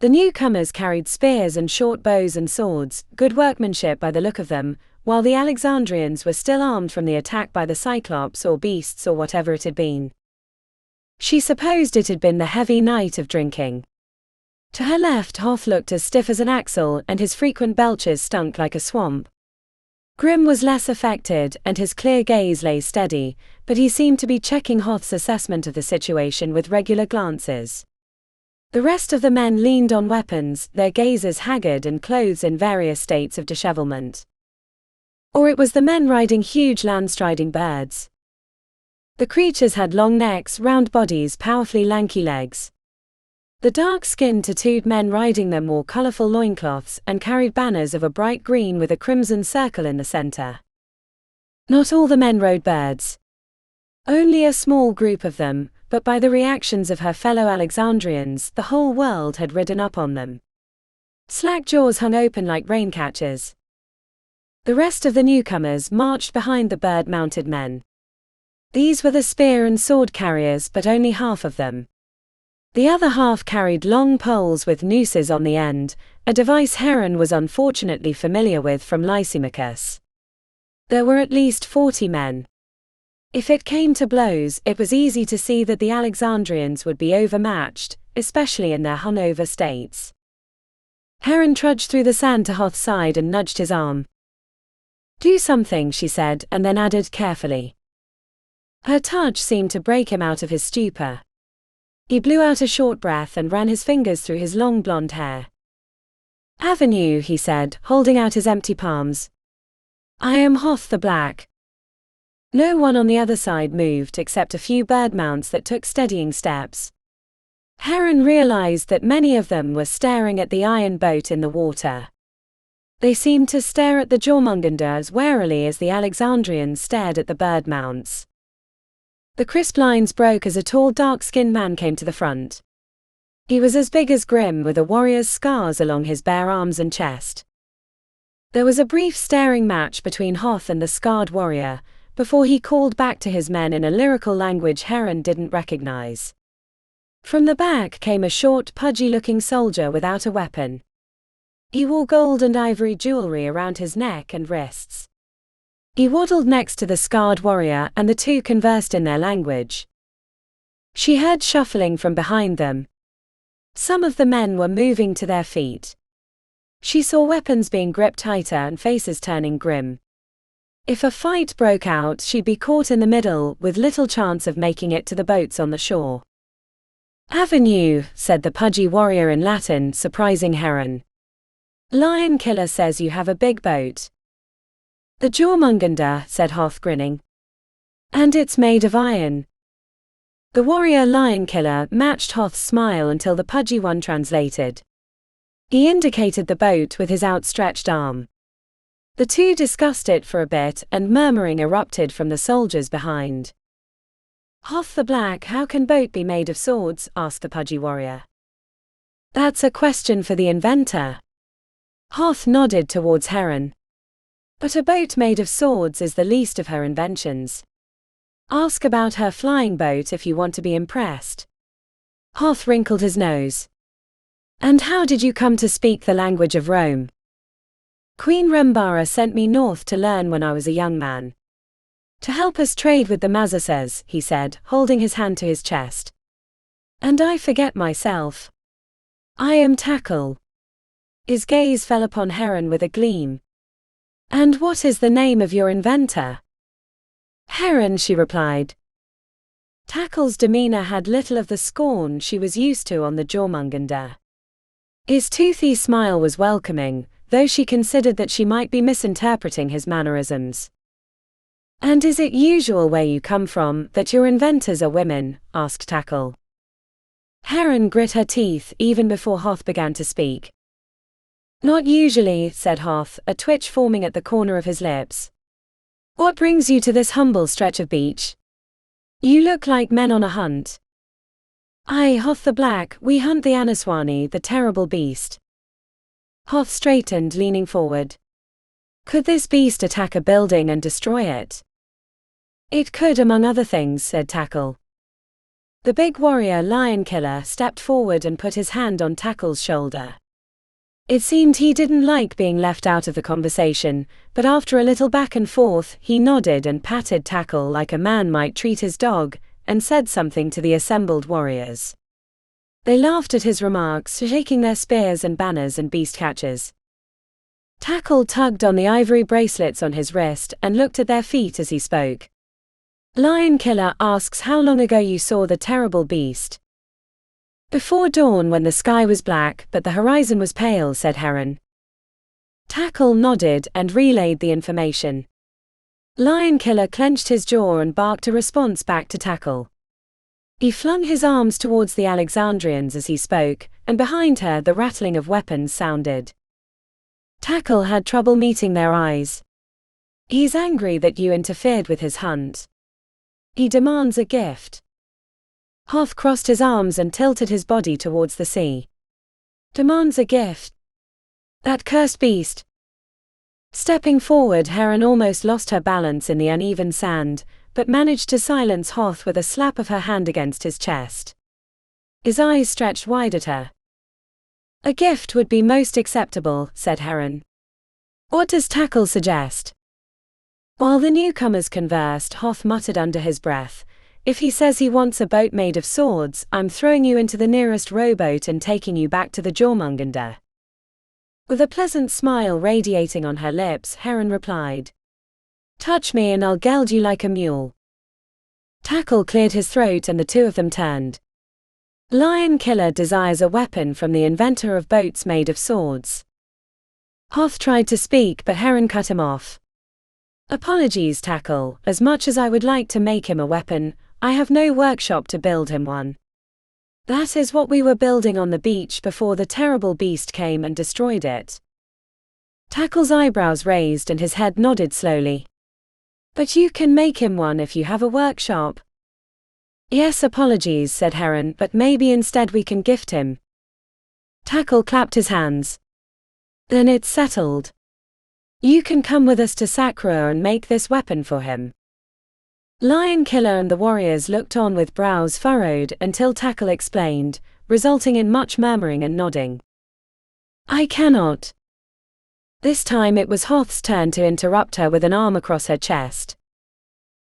The newcomers carried spears and short bows and swords, good workmanship by the look of them, while the Alexandrians were still armed from the attack by the cyclops or beasts or whatever it had been. She supposed it had been the heavy night of drinking. To her left, Hoth looked as stiff as an axle, and his frequent belches stunk like a swamp. Grim was less affected, and his clear gaze lay steady, but he seemed to be checking Hoth's assessment of the situation with regular glances. The rest of the men leaned on weapons, their gazes haggard and clothes in various states of dishevelment. Or it was the men riding huge land-striding birds. The creatures had long necks, round bodies, powerfully lanky legs. The dark-skinned tattooed men riding them wore colorful loincloths and carried banners of a bright green with a crimson circle in the center. Not all the men rode birds. Only a small group of them, but by the reactions of her fellow Alexandrians, the whole world had ridden up on them. Slack jaws hung open like rain catchers. The rest of the newcomers marched behind the bird-mounted men. These were the spear and sword carriers, but only half of them. The other half carried long poles with nooses on the end, a device Heron was unfortunately familiar with from Lysimachus. There were at least 40 men. If it came to blows, it was easy to see that the Alexandrians would be overmatched, especially in their hungover states. Heron trudged through the sand to Hoth's side and nudged his arm. "Do something," she said, and then added carefully. Her touch seemed to break him out of his stupor. He blew out a short breath and ran his fingers through his long blonde hair. "Avenue," he said, holding out his empty palms. "I am Hoth the Black." No one on the other side moved except a few bird mounts that took steadying steps. Heron realized that many of them were staring at the iron boat in the water. They seemed to stare at the Jörmungandr as warily as the Alexandrians stared at the bird mounts. The crisp lines broke as a tall dark-skinned man came to the front. He was as big as Grim, with a warrior's scars along his bare arms and chest. There was a brief staring match between Hoth and the scarred warrior, before he called back to his men in a lyrical language Heron didn't recognize. From the back came a short, pudgy-looking soldier without a weapon. He wore gold and ivory jewelry around his neck and wrists. He waddled next to the scarred warrior and the two conversed in their language. She heard shuffling from behind them. Some of the men were moving to their feet. She saw weapons being gripped tighter and faces turning grim. If a fight broke out, she'd be caught in the middle, with little chance of making it to the boats on the shore. "Avenue," said the pudgy warrior in Latin, surprising Heron. "Lion Killer says you have a big boat." "The Jörmungandr," said Hoth, grinning. "And it's made of iron." The warrior Lion Killer matched Hoth's smile until the pudgy one translated. He indicated the boat with his outstretched arm. The two discussed it for a bit, and murmuring erupted from the soldiers behind. "Hoth the Black, how can boat be made of swords?" asked the pudgy warrior. "That's a question for the inventor." Hoth nodded towards Heron. "But a boat made of swords is the least of her inventions. Ask about her flying boat if you want to be impressed." Hoth wrinkled his nose. "And how did you come to speak the language of Rome?" "Queen Rembara sent me north to learn when I was a young man. To help us trade with the Mazasses," he said, holding his hand to his chest. "And I forget myself. I am Tackle." His gaze fell upon Heron with a gleam. "And what is the name of your inventor?" "Heron," she replied. Tackle's demeanor had little of the scorn she was used to on the Jörmungandr. His toothy smile was welcoming, though she considered that she might be misinterpreting his mannerisms. "And is it usual where you come from that your inventors are women?" asked Tackle. Heron grit her teeth even before Hoth began to speak. "Not usually," said Hoth, a twitch forming at the corner of his lips. "What brings you to this humble stretch of beach? You look like men on a hunt." "I, Hoth the Black, we hunt the Anaswani, the terrible beast." Hoth straightened, leaning forward. "Could this beast attack a building and destroy it?" "It could, among other things," said Tackle. The big warrior Lion Killer stepped forward and put his hand on Tackle's shoulder. It seemed he didn't like being left out of the conversation, but after a little back and forth, he nodded and patted Tackle like a man might treat his dog, and said something to the assembled warriors. They laughed at his remarks, shaking their spears and banners and beast catchers. Tackle tugged on the ivory bracelets on his wrist and looked at their feet as he spoke. "Lion Killer asks how long ago you saw the terrible beast." "Before dawn, when the sky was black but the horizon was pale," said Heron. Tackle nodded and relayed the information. Lion Killer clenched his jaw and barked a response back to Tackle. He flung his arms towards the Alexandrians as he spoke, and behind her the rattling of weapons sounded. Tackle had trouble meeting their eyes. "He's angry that you interfered with his hunt." He demands a gift. Hoth crossed his arms and tilted his body towards the sea. Demands a gift. That cursed beast. Stepping forward, Heron almost lost her balance in the uneven sand, but managed to silence Hoth with a slap of her hand against his chest. His eyes stretched wide at her. A gift would be most acceptable, said Heron. What does Tackle suggest? While the newcomers conversed, Hoth muttered under his breath, if he says he wants a boat made of swords, I'm throwing you into the nearest rowboat and taking you back to the Jörmungandr. With a pleasant smile radiating on her lips, Heron replied, touch me and I'll geld you like a mule. Tackle cleared his throat and the two of them turned. Lion Killer desires a weapon from the inventor of boats made of swords. Hoth tried to speak, but Heron cut him off. Apologies, Tackle, as much as I would like to make him a weapon, I have no workshop to build him one. That is what we were building on the beach before the terrible beast came and destroyed it. Tackle's eyebrows raised and his head nodded slowly. But you can make him one if you have a workshop. Yes, apologies, said Heron, but maybe instead we can gift him. Tackle clapped his hands. Then it's settled. You can come with us to Sakura and make this weapon for him. Lion Killer and the warriors looked on with brows furrowed until Tackle explained, resulting in much murmuring and nodding. I cannot. This time it was Hoth's turn to interrupt her with an arm across her chest.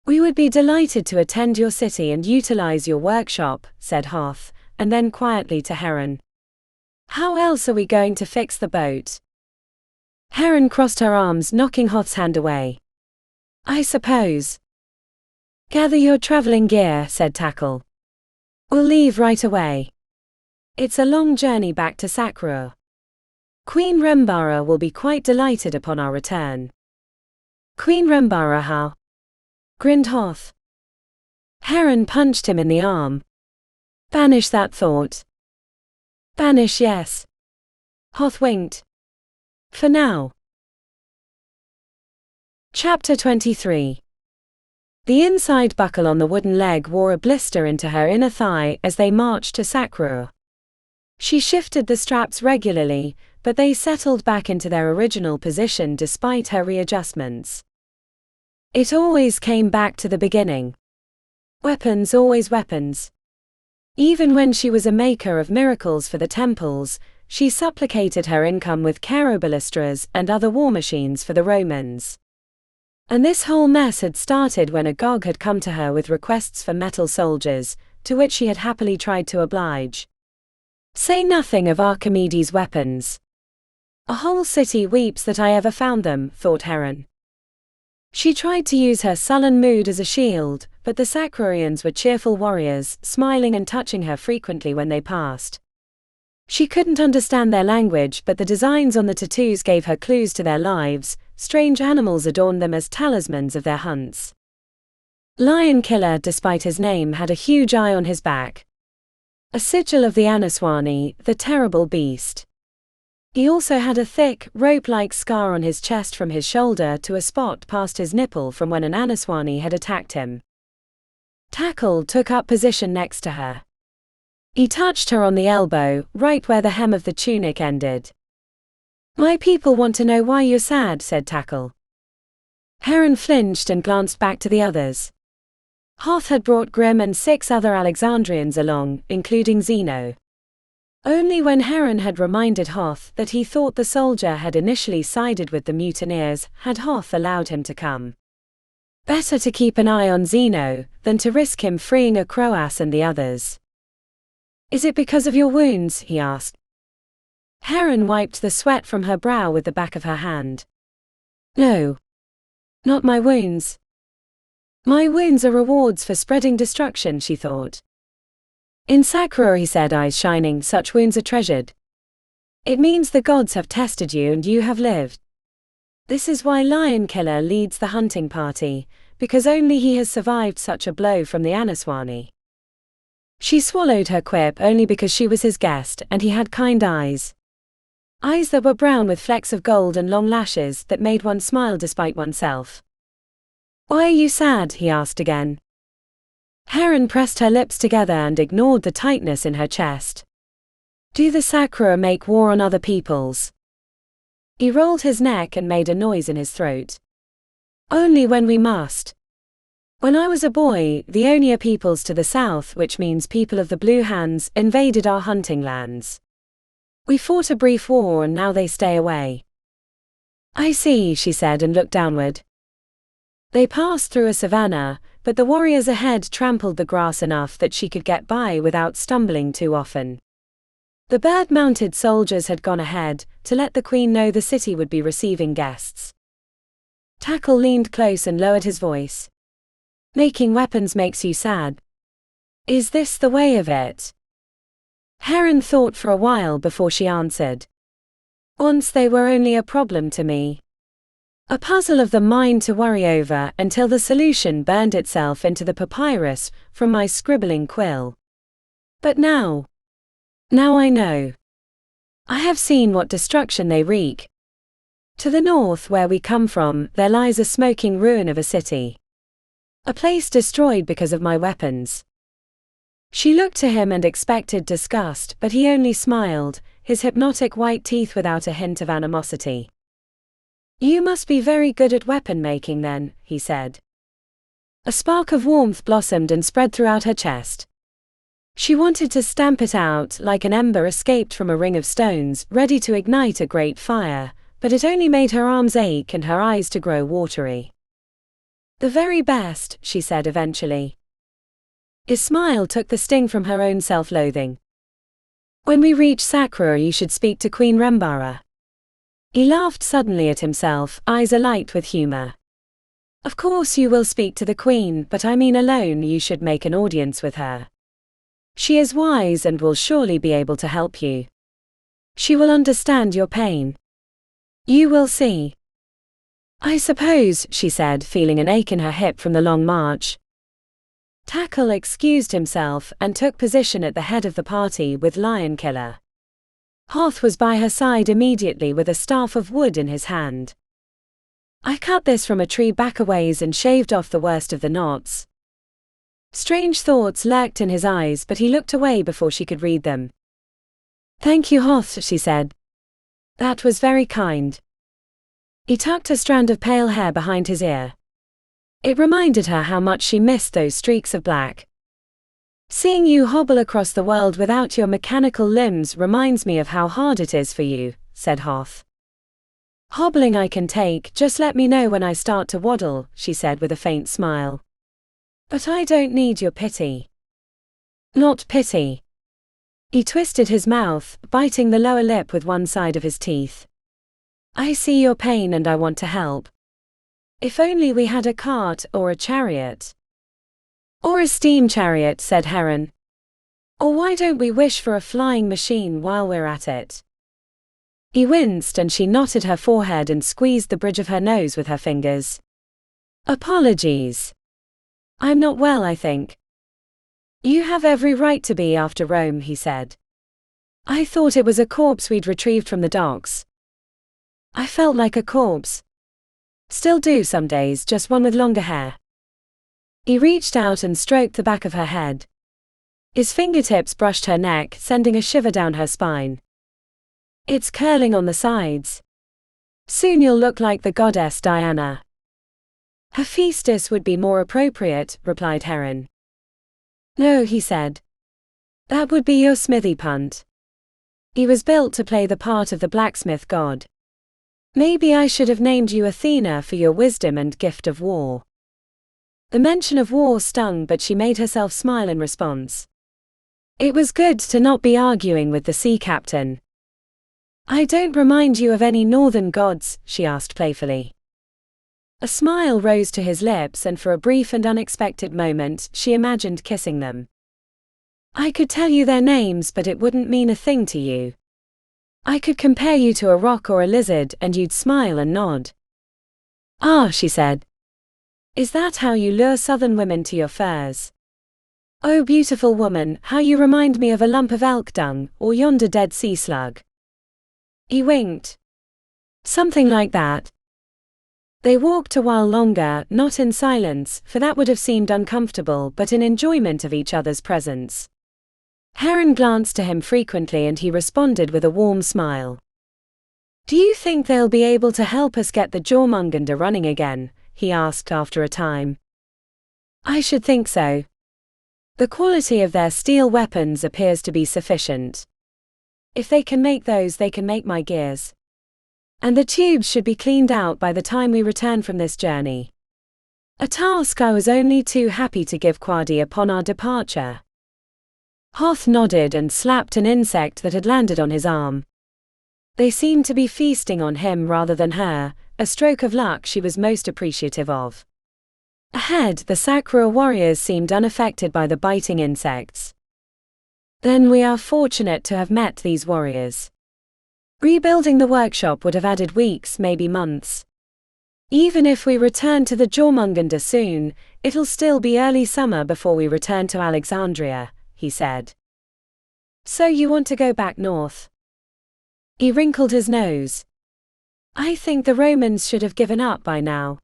We would be delighted to attend your city and utilize your workshop, said Hoth, and then quietly to Heron. How else are we going to fix the boat? Heron crossed her arms, knocking Hoth's hand away. I suppose. Gather your traveling gear, said Tackle. We'll leave right away. It's a long journey back to Sakura. Queen Rembara will be quite delighted upon our return. Queen Rembara how? Grinned Hoth. Heron punched him in the arm. Banish that thought. Banish, yes. Hoth winked. For now. Chapter 23. The inside buckle on the wooden leg wore a blister into her inner thigh as they marched to Sakura. She shifted the straps regularly, but they settled back into their original position despite her readjustments. It always came back to the beginning. Weapons, always weapons. Even when she was a maker of miracles for the temples, she supplicated her income with carobalistras and other war machines for the Romans. And this whole mess had started when a Gog had come to her with requests for metal soldiers, to which she had happily tried to oblige. Say nothing of Archimedes' weapons. A whole city weeps that I ever found them, thought Heron. She tried to use her sullen mood as a shield, but the Sakurians were cheerful warriors, smiling and touching her frequently when they passed. She couldn't understand their language, but the designs on the tattoos gave her clues to their lives. Strange animals adorned them as talismans of their hunts. Lion Killer, despite his name, had a huge eye on his back. A sigil of the Anaswani, the terrible beast. He also had a thick, rope-like scar on his chest from his shoulder to a spot past his nipple from when an Anaswani had attacked him. Tackle took up position next to her. He touched her on the elbow, right where the hem of the tunic ended. My people want to know why you're sad, said Tackle. Heron flinched and glanced back to the others. Hoth had brought Grim and 6 other Alexandrians along, including Zeno. Only when Heron had reminded Hoth that he thought the soldier had initially sided with the mutineers, had Hoth allowed him to come. Better to keep an eye on Zeno, than to risk him freeing a Croas and the others. Is it because of your wounds? He asked. Heron wiped the sweat from her brow with the back of her hand. No. Not my wounds. My wounds are rewards for spreading destruction, she thought. In Sakura, he said, eyes shining, such wounds are treasured. It means the gods have tested you and you have lived. This is why Lion Killer leads the hunting party, because only he has survived such a blow from the Anaswani. She swallowed her quip only because she was his guest and he had kind eyes. Eyes that were brown with flecks of gold and long lashes that made one smile despite oneself. Why are you sad? He asked again. Heron pressed her lips together and ignored the tightness in her chest. Do the Sakura make war on other peoples? He rolled his neck and made a noise in his throat. Only when we must. When I was a boy, the Onia peoples to the south, which means people of the Blue Hands, invaded our hunting lands. We fought a brief war and now they stay away. I see, she said and looked downward. They passed through a savanna, but the warriors ahead trampled the grass enough that she could get by without stumbling too often. The bird-mounted soldiers had gone ahead, to let the queen know the city would be receiving guests. Tackle leaned close and lowered his voice. Making weapons makes you sad. Is this the way of it? Heron thought for a while before she answered. Once they were only a problem to me. A puzzle of the mind to worry over until the solution burned itself into the papyrus from my scribbling quill. But now I know. I have seen what destruction they wreak. To the north where we come from, there lies a smoking ruin of a city. A place destroyed because of my weapons. She looked to him and expected disgust, but he only smiled, his hypnotic white teeth without a hint of animosity. You must be very good at weapon making then, he said. A spark of warmth blossomed and spread throughout her chest. She wanted to stamp it out like an ember escaped from a ring of stones, ready to ignite a great fire, but it only made her arms ache and her eyes to grow watery. The very best, she said eventually. His smile took the sting from her own self-loathing. When we reach Sakura you should speak to Queen Rembara. He laughed suddenly at himself, eyes alight with humor. Of course you will speak to the queen, but I mean alone. You should make an audience with her. She is wise and will surely be able to help you. She will understand your pain. You will see. I suppose, she said, feeling an ache in her hip from the long march. Tackle excused himself and took position at the head of the party with Lion Killer. Hoth was by her side immediately with a staff of wood in his hand. I cut this from a tree back a ways and shaved off the worst of the knots. Strange thoughts lurked in his eyes, but he looked away before she could read them. Thank you, Hoth, she said. That was very kind. He tucked a strand of pale hair behind his ear. It reminded her how much she missed those streaks of black. Seeing you hobble across the world without your mechanical limbs reminds me of how hard it is for you, said Hoth. Hobbling I can take, just let me know when I start to waddle, she said with a faint smile. But I don't need your pity. Not pity. He twisted his mouth, biting the lower lip with one side of his teeth. I see your pain and I want to help. If only we had a cart or a chariot. Or a steam chariot, said Heron. Or why don't we wish for a flying machine while we're at it? He winced and she knotted her forehead and squeezed the bridge of her nose with her fingers. Apologies. I'm not well, I think. You have every right to be after Rome, he said. I thought it was a corpse we'd retrieved from the docks. I felt like a corpse. Still do some days, just one with longer hair. He reached out and stroked the back of her head. His fingertips brushed her neck, sending a shiver down her spine. It's curling on the sides. Soon you'll look like the goddess Diana. Hephaestus would be more appropriate, replied Heron. No, he said. That would be your smithy punt. He was built to play the part of the blacksmith god. Maybe I should have named you Athena for your wisdom and gift of war. The mention of war stung, but she made herself smile in response. It was good to not be arguing with the sea captain. I don't remind you of any northern gods, she asked playfully. A smile rose to his lips and for a brief and unexpected moment she imagined kissing them. I could tell you their names, but it wouldn't mean a thing to you. I could compare you to a rock or a lizard and you'd smile and nod. Ah, she said. Is that how you lure southern women to your furs? Oh beautiful woman, how you remind me of a lump of elk dung, or yonder dead sea slug. He winked. Something like that. They walked a while longer, not in silence, for that would have seemed uncomfortable, but in enjoyment of each other's presence. Heron glanced to him frequently and he responded with a warm smile. "Do you think they'll be able to help us get the Jörmungandr running again?" he asked after a time. "I should think so. The quality of their steel weapons appears to be sufficient. If they can make those, they can make my gears. And the tubes should be cleaned out by the time we return from this journey. A task I was only too happy to give Quadi upon our departure." Hoth nodded and slapped an insect that had landed on his arm. They seemed to be feasting on him rather than her, a stroke of luck she was most appreciative of. Ahead, the Sakura warriors seemed unaffected by the biting insects. "Then we are fortunate to have met these warriors. Rebuilding the workshop would have added weeks, maybe months. Even if we return to the Jörmungandr soon, it'll still be early summer before we return to Alexandria," he said. "So you want to go back north?" He wrinkled his nose. "I think the Romans should have given up by now.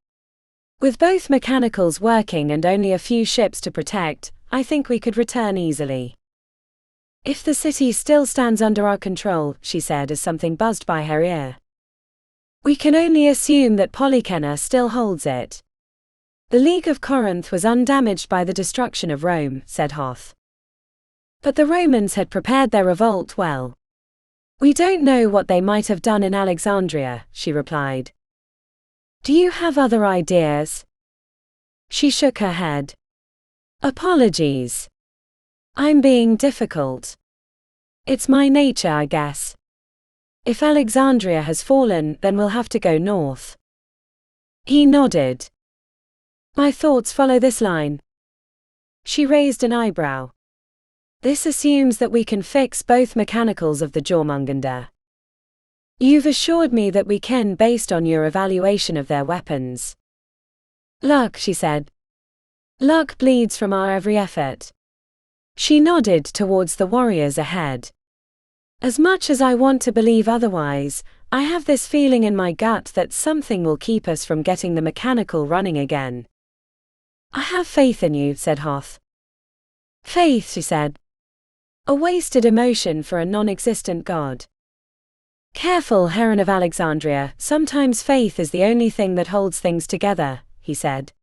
With both mechanicals working and only a few ships to protect, I think we could return easily." "If the city still stands under our control," she said as something buzzed by her ear. "We can only assume that Polykenna still holds it." "The League of Corinth was undamaged by the destruction of Rome," said Hoth. "But the Romans had prepared their revolt well. We don't know what they might have done in Alexandria," she replied. "Do you have other ideas?" She shook her head. "Apologies. I'm being difficult. It's my nature, I guess. If Alexandria has fallen, then we'll have to go north." He nodded. "My thoughts follow this line." She raised an eyebrow. "This assumes that we can fix both mechanicals of the Jörmungandr. You've assured me that we can based on your evaluation of their weapons." "Luck," she said. "Luck bleeds from our every effort." She nodded towards the warriors ahead. "As much as I want to believe otherwise, I have this feeling in my gut that something will keep us from getting the mechanical running again." "I have faith in you," said Hoth. "Faith," she said. "A wasted emotion for a non-existent god." "Careful, Heron of Alexandria, sometimes faith is the only thing that holds things together," he said.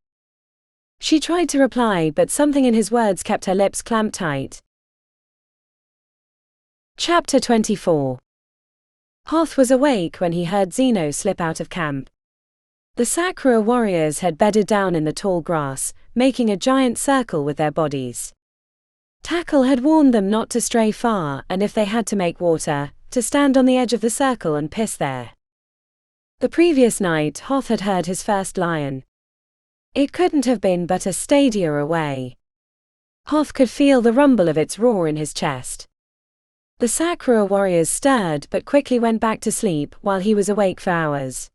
She tried to reply, but something in his words kept her lips clamped tight. Chapter 24. Hoth was awake when he heard Zeno slip out of camp. The Sakura warriors had bedded down in the tall grass, making a giant circle with their bodies. Tackle had warned them not to stray far, and if they had to make water, to stand on the edge of the circle and piss there. The previous night Hoth had heard his first lion. It couldn't have been but a stadia away. Hoth could feel the rumble of its roar in his chest. The Sakura warriors stirred but quickly went back to sleep while he was awake for hours.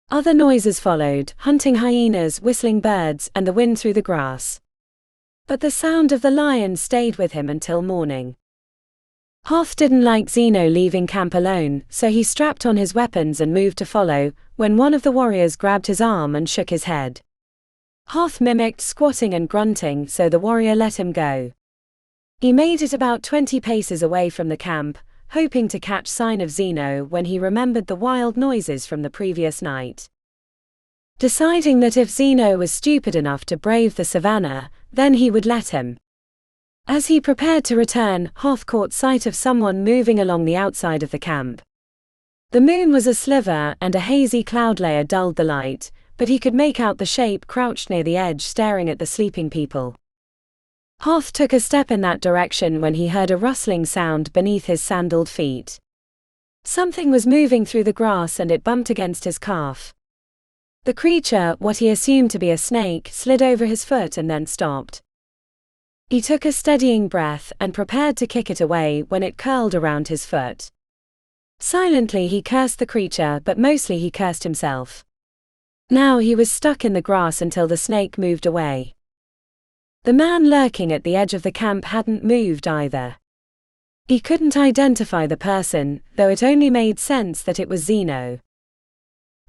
Other noises followed, hunting hyenas, whistling birds, and the wind through the grass. But the sound of the lion stayed with him until morning. Hoth didn't like Zeno leaving camp alone, so he strapped on his weapons and moved to follow, when one of the warriors grabbed his arm and shook his head. Hoth mimicked squatting and grunting, so the warrior let him go. He made it about 20 paces away from the camp, hoping to catch sign of Zeno when he remembered the wild noises from the previous night. Deciding that if Zeno was stupid enough to brave the savannah, then he would let him. As he prepared to return, Hoth caught sight of someone moving along the outside of the camp. The moon was a sliver and a hazy cloud layer dulled the light, but he could make out the shape crouched near the edge staring at the sleeping people. Hoth took a step in that direction when he heard a rustling sound beneath his sandaled feet. Something was moving through the grass and it bumped against his calf. The creature, what he assumed to be a snake, slid over his foot and then stopped. He took a steadying breath and prepared to kick it away when it curled around his foot. Silently he cursed the creature, but mostly he cursed himself. Now he was stuck in the grass until the snake moved away. The man lurking at the edge of the camp hadn't moved either. He couldn't identify the person, though it only made sense that it was Zeno.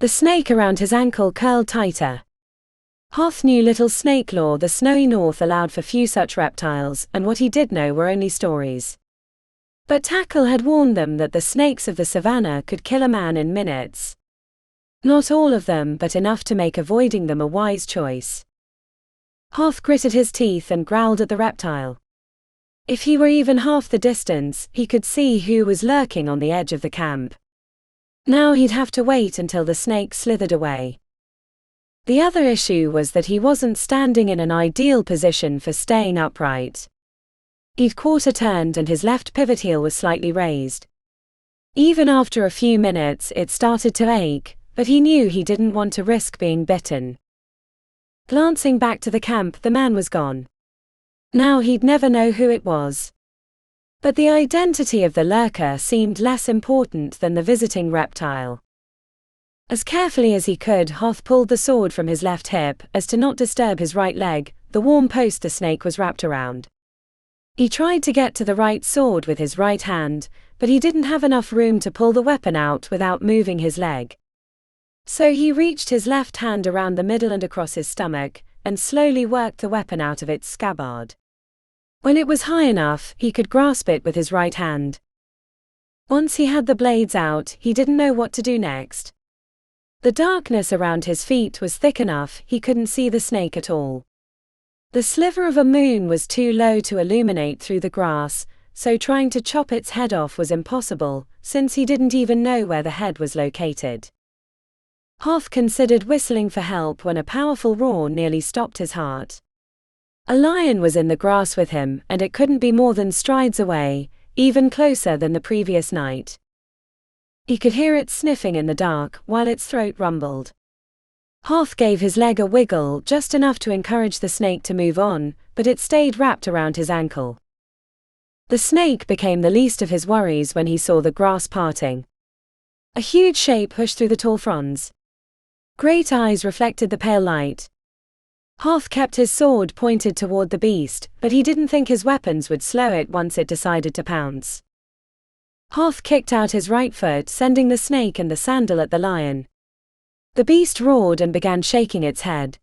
The snake around his ankle curled tighter. Hoth knew little snake lore. The snowy north allowed for few such reptiles, and what he did know were only stories. But Tackle had warned them that the snakes of the savannah could kill a man in minutes. Not all of them, but enough to make avoiding them a wise choice. Hoth gritted his teeth and growled at the reptile. If he were even half the distance, he could see who was lurking on the edge of the camp. Now he'd have to wait until the snake slithered away. The other issue was that he wasn't standing in an ideal position for staying upright. He'd quarter-turned and his left pivot heel was slightly raised. Even after a few minutes it started to ache, but he knew he didn't want to risk being bitten. Glancing back to the camp, the man was gone. Now he'd never know who it was. But the identity of the lurker seemed less important than the visiting reptile. As carefully as he could, Hoth pulled the sword from his left hip, as to not disturb his right leg, the warm post the snake was wrapped around. He tried to get to the right sword with his right hand, but he didn't have enough room to pull the weapon out without moving his leg. So he reached his left hand around the middle and across his stomach, and slowly worked the weapon out of its scabbard. When it was high enough, he could grasp it with his right hand. Once he had the blades out, he didn't know what to do next. The darkness around his feet was thick enough, he couldn't see the snake at all. The sliver of a moon was too low to illuminate through the grass, so trying to chop its head off was impossible, since he didn't even know where the head was located. Hoth considered whistling for help when a powerful roar nearly stopped his heart. A lion was in the grass with him, and it couldn't be more than strides away, even closer than the previous night. He could hear it sniffing in the dark, while its throat rumbled. Hoth gave his leg a wiggle, just enough to encourage the snake to move on, but it stayed wrapped around his ankle. The snake became the least of his worries when he saw the grass parting. A huge shape pushed through the tall fronds. Great eyes reflected the pale light. Hoth kept his sword pointed toward the beast, but he didn't think his weapons would slow it once it decided to pounce. Hoth kicked out his right foot, sending the snake and the sandal at the lion. The beast roared and began shaking its head.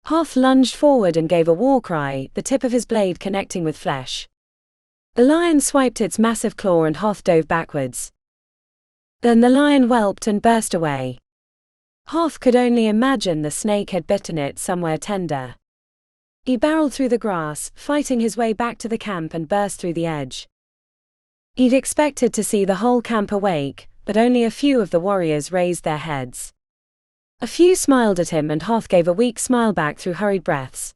Hoth lunged forward and gave a war cry, the tip of his blade connecting with flesh. The lion swiped its massive claw and Hoth dove backwards. Then the lion whelped and burst away. Hoth could only imagine the snake had bitten it somewhere tender. He barreled through the grass, fighting his way back to the camp and burst through the edge. He'd expected to see the whole camp awake, but only a few of the warriors raised their heads. A few smiled at him and Hoth gave a weak smile back through hurried breaths.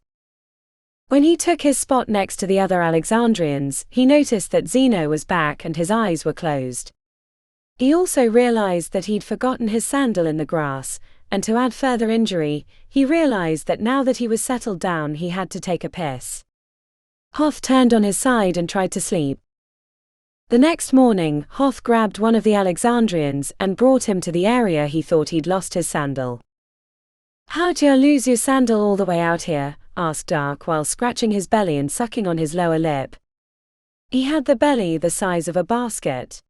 When he took his spot next to the other Alexandrians, he noticed that Zeno was back and his eyes were closed. He also realized that he'd forgotten his sandal in the grass, and to add further injury, he realized that now that he was settled down he had to take a piss. Hoth turned on his side and tried to sleep. The next morning, Hoth grabbed one of the Alexandrians and brought him to the area he thought he'd lost his sandal. "How'd you lose your sandal all the way out here?" asked Dark while scratching his belly and sucking on his lower lip. He had the belly the size of a basket.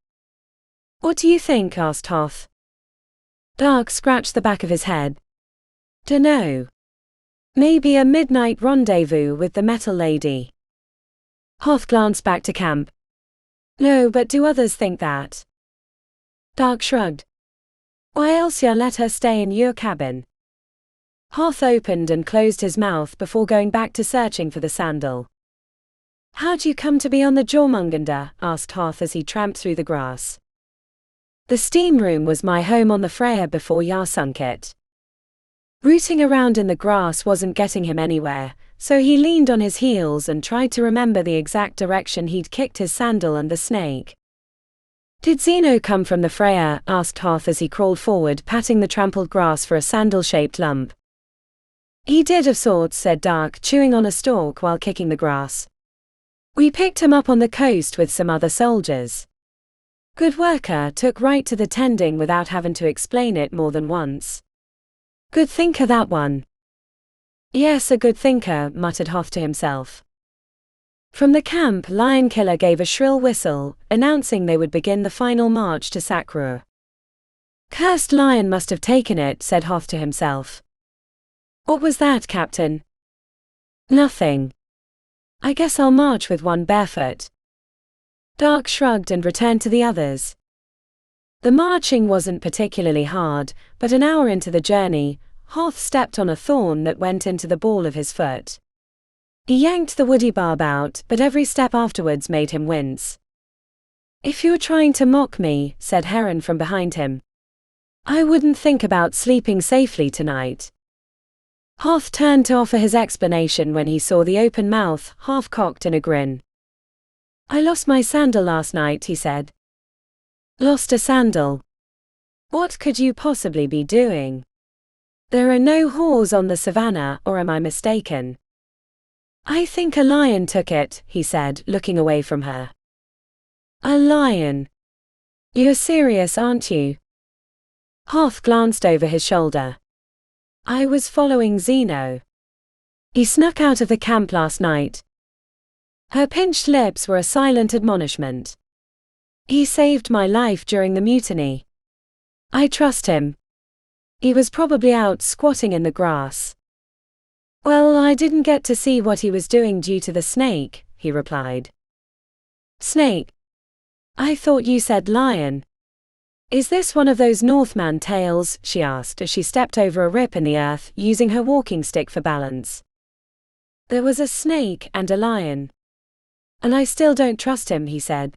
"What do you think?" asked Hoth. Dark scratched the back of his head. "Dunno. Maybe a midnight rendezvous with the metal lady." Hoth glanced back to camp. "No, but do others think that?" Dark shrugged. "Why else ya let her stay in your cabin?" Hoth opened and closed his mouth before going back to searching for the sandal. "How'd you come to be on the Jörmungandr?" asked Hoth as he tramped through the grass. "The steam room was my home on the Freyr before ya sunk it." Rooting around in the grass wasn't getting him anywhere, so he leaned on his heels and tried to remember the exact direction he'd kicked his sandal and the snake. "Did Zeno come from the Freyr?" asked Hoth as he crawled forward, patting the trampled grass for a sandal-shaped lump. "He did of sorts," said Dark, chewing on a stalk while kicking the grass. "We picked him up on the coast with some other soldiers. Good worker, took right to the tending without having to explain it more than once. Good thinker that one." "Yes, a good thinker," muttered Hoth to himself. From the camp, Lion Killer gave a shrill whistle, announcing they would begin the final march to Sakrur. Cursed lion must have taken it, said Hoth to himself. What was that, Captain? Nothing. I guess I'll march with one barefoot. Dark shrugged and returned to the others. The marching wasn't particularly hard, but an hour into the journey, Hoth stepped on a thorn that went into the ball of his foot. He yanked the woody barb out, but every step afterwards made him wince. If you're trying to mock me, said Heron from behind him, I wouldn't think about sleeping safely tonight. Hoth turned to offer his explanation when he saw the open mouth, half-cocked in a grin. I lost my sandal last night, he said. Lost a sandal? What could you possibly be doing? There are no whores on the savannah, or am I mistaken? I think a lion took it, he said, looking away from her. A lion? You're serious, aren't you? Hoth glanced over his shoulder. I was following Zeno. He snuck out of the camp last night. Her pinched lips were a silent admonishment. He saved my life during the mutiny. I trust him. He was probably out squatting in the grass. Well, I didn't get to see what he was doing due to the snake, he replied. Snake? I thought you said lion. Is this one of those Northman tales? She asked as she stepped over a rip in the earth, using her walking stick for balance. There was a snake and a lion. And I still don't trust him, he said.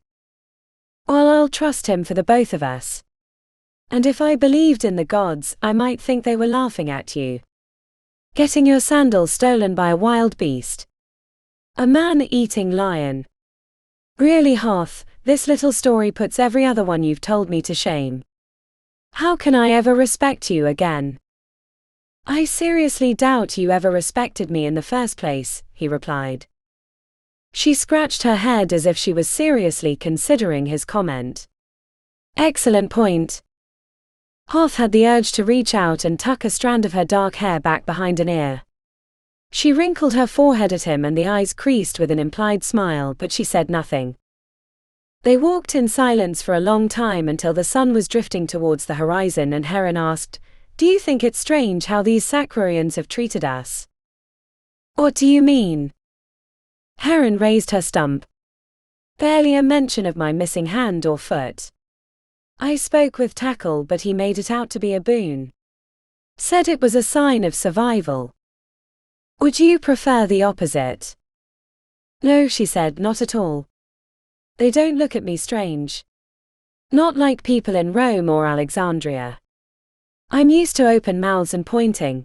Well, I'll trust him for the both of us. And if I believed in the gods, I might think they were laughing at you. Getting your sandal stolen by a wild beast. A man-eating lion. Really, Hoth, this little story puts every other one you've told me to shame. How can I ever respect you again? I seriously doubt you ever respected me in the first place, he replied. She scratched her head as if she was seriously considering his comment. Excellent point. Hoth had the urge to reach out and tuck a strand of her dark hair back behind an ear. She wrinkled her forehead at him and the eyes creased with an implied smile, but she said nothing. They walked in silence for a long time until the sun was drifting towards the horizon and Heron asked, Do you think it's strange how these Sacrarians have treated us? What do you mean? Heron raised her stump. Barely a mention of my missing hand or foot. I spoke with Tackle, but he made it out to be a boon. Said it was a sign of survival. Would you prefer the opposite? No, she said, not at all. They don't look at me strange. Not like people in Rome or Alexandria. I'm used to open mouths and pointing.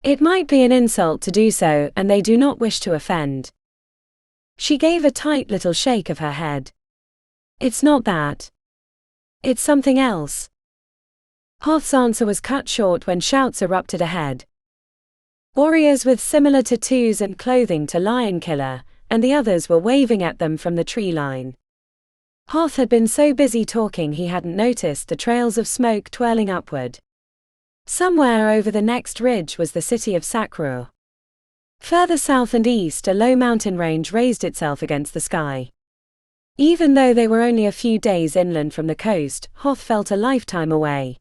It might be an insult to do so, and they do not wish to offend. She gave a tight little shake of her head. It's not that. It's something else. Hoth's answer was cut short when shouts erupted ahead. Warriors with similar tattoos and clothing to Lion Killer, and the others were waving at them from the tree line. Hoth had been so busy talking he hadn't noticed the trails of smoke twirling upward. Somewhere over the next ridge was the city of Sacra. Further south and east, a low mountain range raised itself against the sky. Even though they were only a few days inland from the coast, Hoth felt a lifetime away.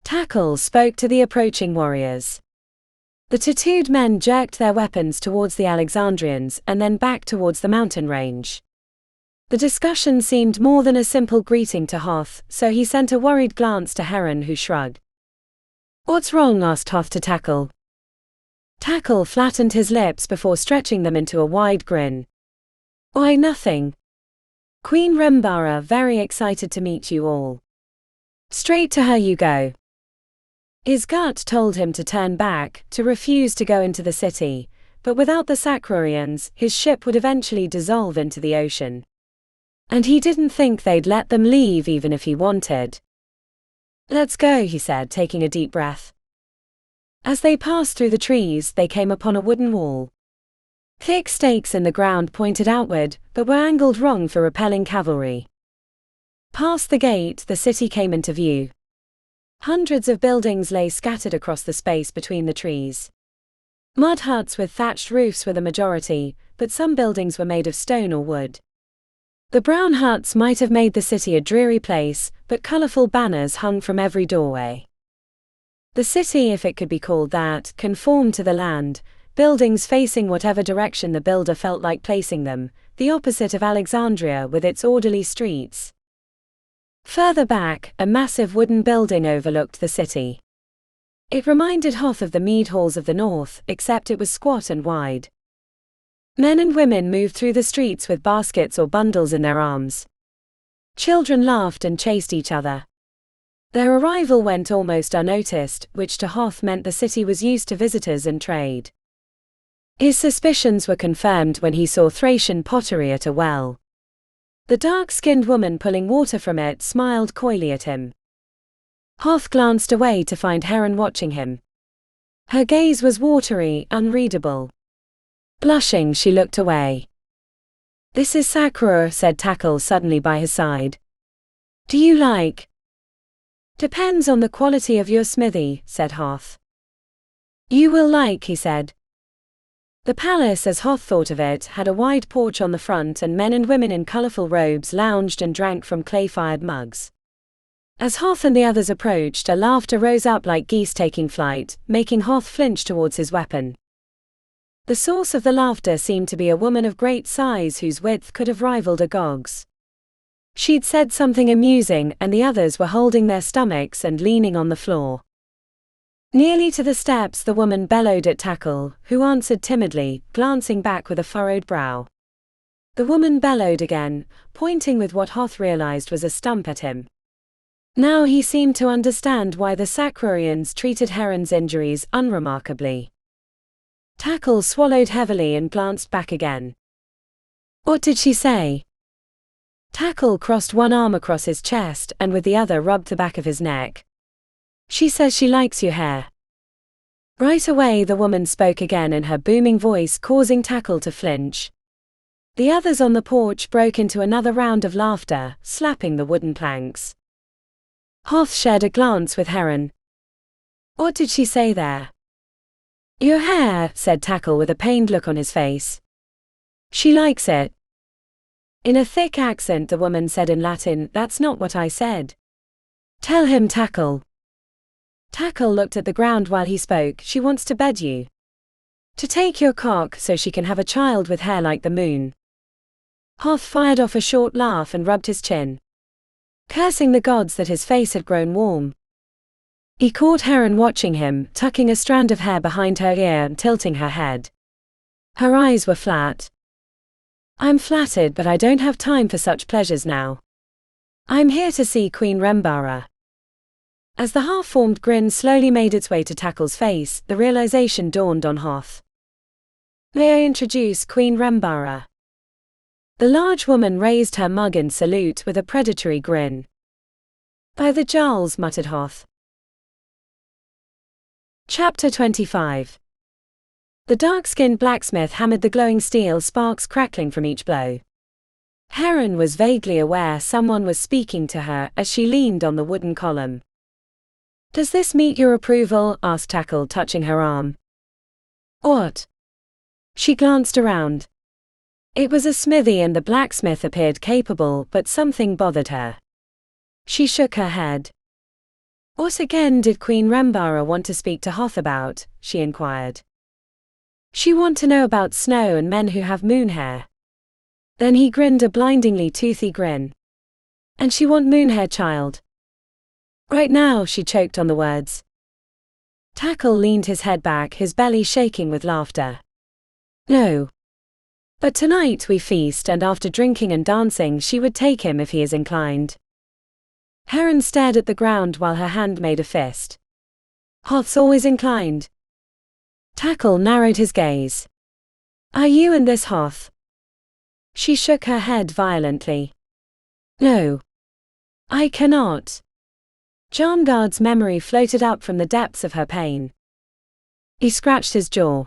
Tackle spoke to the approaching warriors. The tattooed men jerked their weapons towards the Alexandrians and then back towards the mountain range. The discussion seemed more than a simple greeting to Hoth, so he sent a worried glance to Heron, who shrugged. What's wrong? Asked Hoth to Tackle. Tackle flattened his lips before stretching them into a wide grin. Why, nothing. Queen Rembara very excited to meet you all. Straight to her you go. His gut told him to turn back, to refuse to go into the city, but without the Sacrarians, his ship would eventually dissolve into the ocean. And he didn't think they'd let them leave even if he wanted. Let's go, he said, taking a deep breath. As they passed through the trees, they came upon a wooden wall. Thick stakes in the ground pointed outward, but were angled wrong for repelling cavalry. Past the gate, the city came into view. Hundreds of buildings lay scattered across the space between the trees. Mud huts with thatched roofs were the majority, but some buildings were made of stone or wood. The brown huts might have made the city a dreary place, but colorful banners hung from every doorway. The city, if it could be called that, conformed to the land, buildings facing whatever direction the builder felt like placing them, the opposite of Alexandria with its orderly streets. Further back, a massive wooden building overlooked the city. It reminded Hoth of the mead halls of the north, except it was squat and wide. Men and women moved through the streets with baskets or bundles in their arms. Children laughed and chased each other. Their arrival went almost unnoticed, which to Hoth meant the city was used to visitors and trade. His suspicions were confirmed when he saw Thracian pottery at a well. The dark-skinned woman pulling water from it smiled coyly at him. Hoth glanced away to find Heron watching him. Her gaze was watery, unreadable. Blushing, she looked away. "This is Sakura," said Tackle suddenly by his side. "Do you like?" "Depends on the quality of your smithy," said Hoth. "You will like," he said. The palace, as Hoth thought of it, had a wide porch on the front, and men and women in colorful robes lounged and drank from clay-fired mugs. As Hoth and the others approached, a laughter rose up like geese taking flight, making Hoth flinch towards his weapon. The source of the laughter seemed to be a woman of great size whose width could have rivaled a Gog's. She'd said something amusing, and the others were holding their stomachs and leaning on the floor. Nearly to the steps, the woman bellowed at Tackle, who answered timidly, glancing back with a furrowed brow. The woman bellowed again, pointing with what Hoth realized was a stump at him. Now he seemed to understand why the Sakrurians treated Heron's injuries unremarkably. Tackle swallowed heavily and glanced back again. "What did she say?" Tackle crossed one arm across his chest and with the other rubbed the back of his neck. "She says she likes your hair." Right away the woman spoke again in her booming voice, causing Tackle to flinch. The others on the porch broke into another round of laughter, slapping the wooden planks. Hoth shared a glance with Heron. "What did she say there?" "Your hair," said Tackle with a pained look on his face. "She likes it." In a thick accent the woman said in Latin, "That's not what I said." "Tell him, Tackle." Tackle looked at the ground while he spoke. "She wants to bed you. To take your cock so she can have a child with hair like the moon." Hoth fired off a short laugh and rubbed his chin, cursing the gods that his face had grown warm. He caught Heron watching him, tucking a strand of hair behind her ear and tilting her head. Her eyes were flat. "I'm flattered, but I don't have time for such pleasures now. I'm here to see Queen Rembara." As the half-formed grin slowly made its way to Tackle's face, the realization dawned on Hoth. "May I introduce Queen Rembara?" The large woman raised her mug in salute with a predatory grin. "By the jowls," muttered Hoth. Chapter 25. The dark-skinned blacksmith hammered the glowing steel, sparks crackling from each blow. Heron was vaguely aware someone was speaking to her as she leaned on the wooden column. "Does this meet your approval?" asked Tackle, touching her arm. "What?" She glanced around. It was a smithy and the blacksmith appeared capable, but something bothered her. She shook her head. "What again did Queen Rembara want to speak to Hoth about?" she inquired. "She want to know about snow and men who have moon hair." Then he grinned a blindingly toothy grin. "And she want moon hair child." "Right now," she choked on the words. Tackle leaned his head back, his belly shaking with laughter. "No. But tonight we feast, and after drinking and dancing she would take him if he is inclined." Heron stared at the ground while her hand made a fist. "Hoth's always inclined." Tackle narrowed his gaze. "Are you and this Hoth?" She shook her head violently. "No. I cannot." Jörmungandr's memory floated up from the depths of her pain. He scratched his jaw.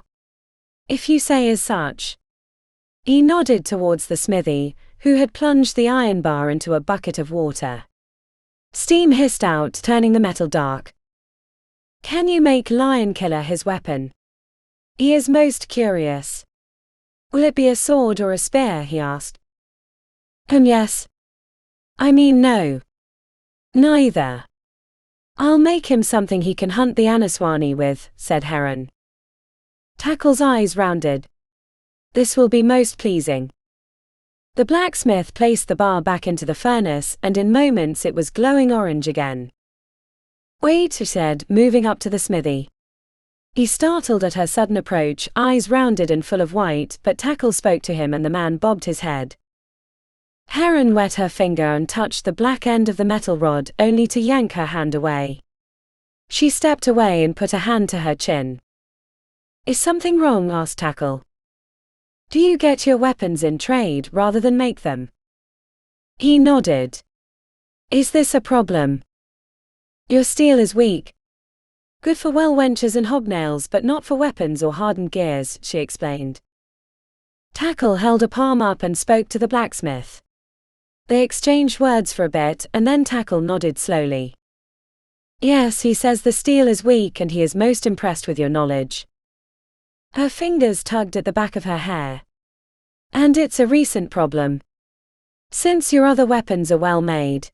"If you say as such." He nodded towards the smithy, who had plunged the iron bar into a bucket of water. Steam hissed out, turning the metal dark. "Can you make Lion Killer his weapon?" He is most curious. "Will it be a sword or a spear?" he asked. Yes. I mean no. Neither. I'll make him something he can hunt the Anaswani with, said Heron. Tackle's eyes rounded. This will be most pleasing. The blacksmith placed the bar back into the furnace, and in moments it was glowing orange again. Wait, she said, moving up to the smithy. He startled at her sudden approach, eyes rounded and full of white, but Tackle spoke to him and the man bobbed his head. Heron wet her finger and touched the black end of the metal rod, only to yank her hand away. She stepped away and put a hand to her chin. Is something wrong? Asked Tackle. Do you get your weapons in trade rather than make them? He nodded. Is this a problem? Your steel is weak. Good for well wenches and hobnails, but not for weapons or hardened gears, she explained. Tackle held a palm up and spoke to the blacksmith. They exchanged words for a bit, and then Tackle nodded slowly. Yes, he says the steel is weak and he is most impressed with your knowledge. Her fingers tugged at the back of her hair. And it's a recent problem. Since your other weapons are well made.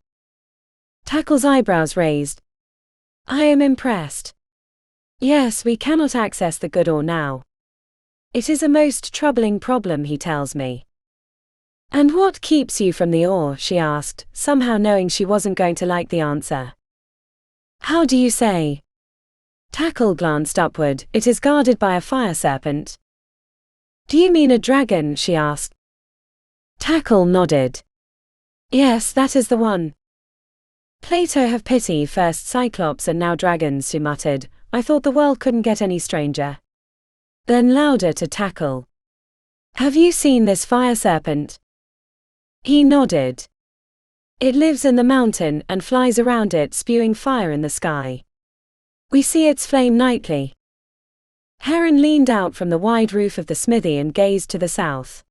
Tackle's eyebrows raised. I am impressed. Yes, we cannot access the good ore now. It is a most troubling problem, he tells me. And what keeps you from the ore? She asked, somehow knowing she wasn't going to like the answer. How do you say? Tackle glanced upward. It is guarded by a fire serpent. Do you mean a dragon? She asked. Tackle nodded. Yes, that is the one. Plato have pity, first cyclops and now dragons, she muttered. I thought the world couldn't get any stranger. Then louder to Tackle. Have you seen this fire serpent? He nodded. It lives in the mountain and flies around it, spewing fire in the sky. We see its flame nightly. Heron leaned out from the wide roof of the smithy and gazed to the south.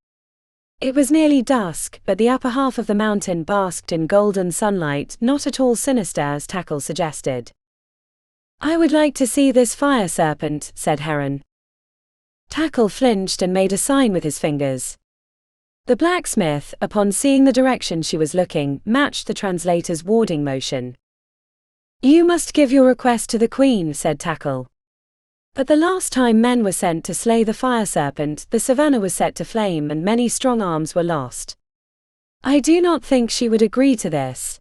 It was nearly dusk, but the upper half of the mountain basked in golden sunlight, not at all sinister as Tackle suggested. I would like to see this fire serpent, said Heron. Tackle flinched and made a sign with his fingers. The blacksmith, upon seeing the direction she was looking, matched the translator's warding motion. You must give your request to the queen, said Tackle. But the last time men were sent to slay the fire serpent, the savannah was set to flame and many strong arms were lost. I do not think she would agree to this.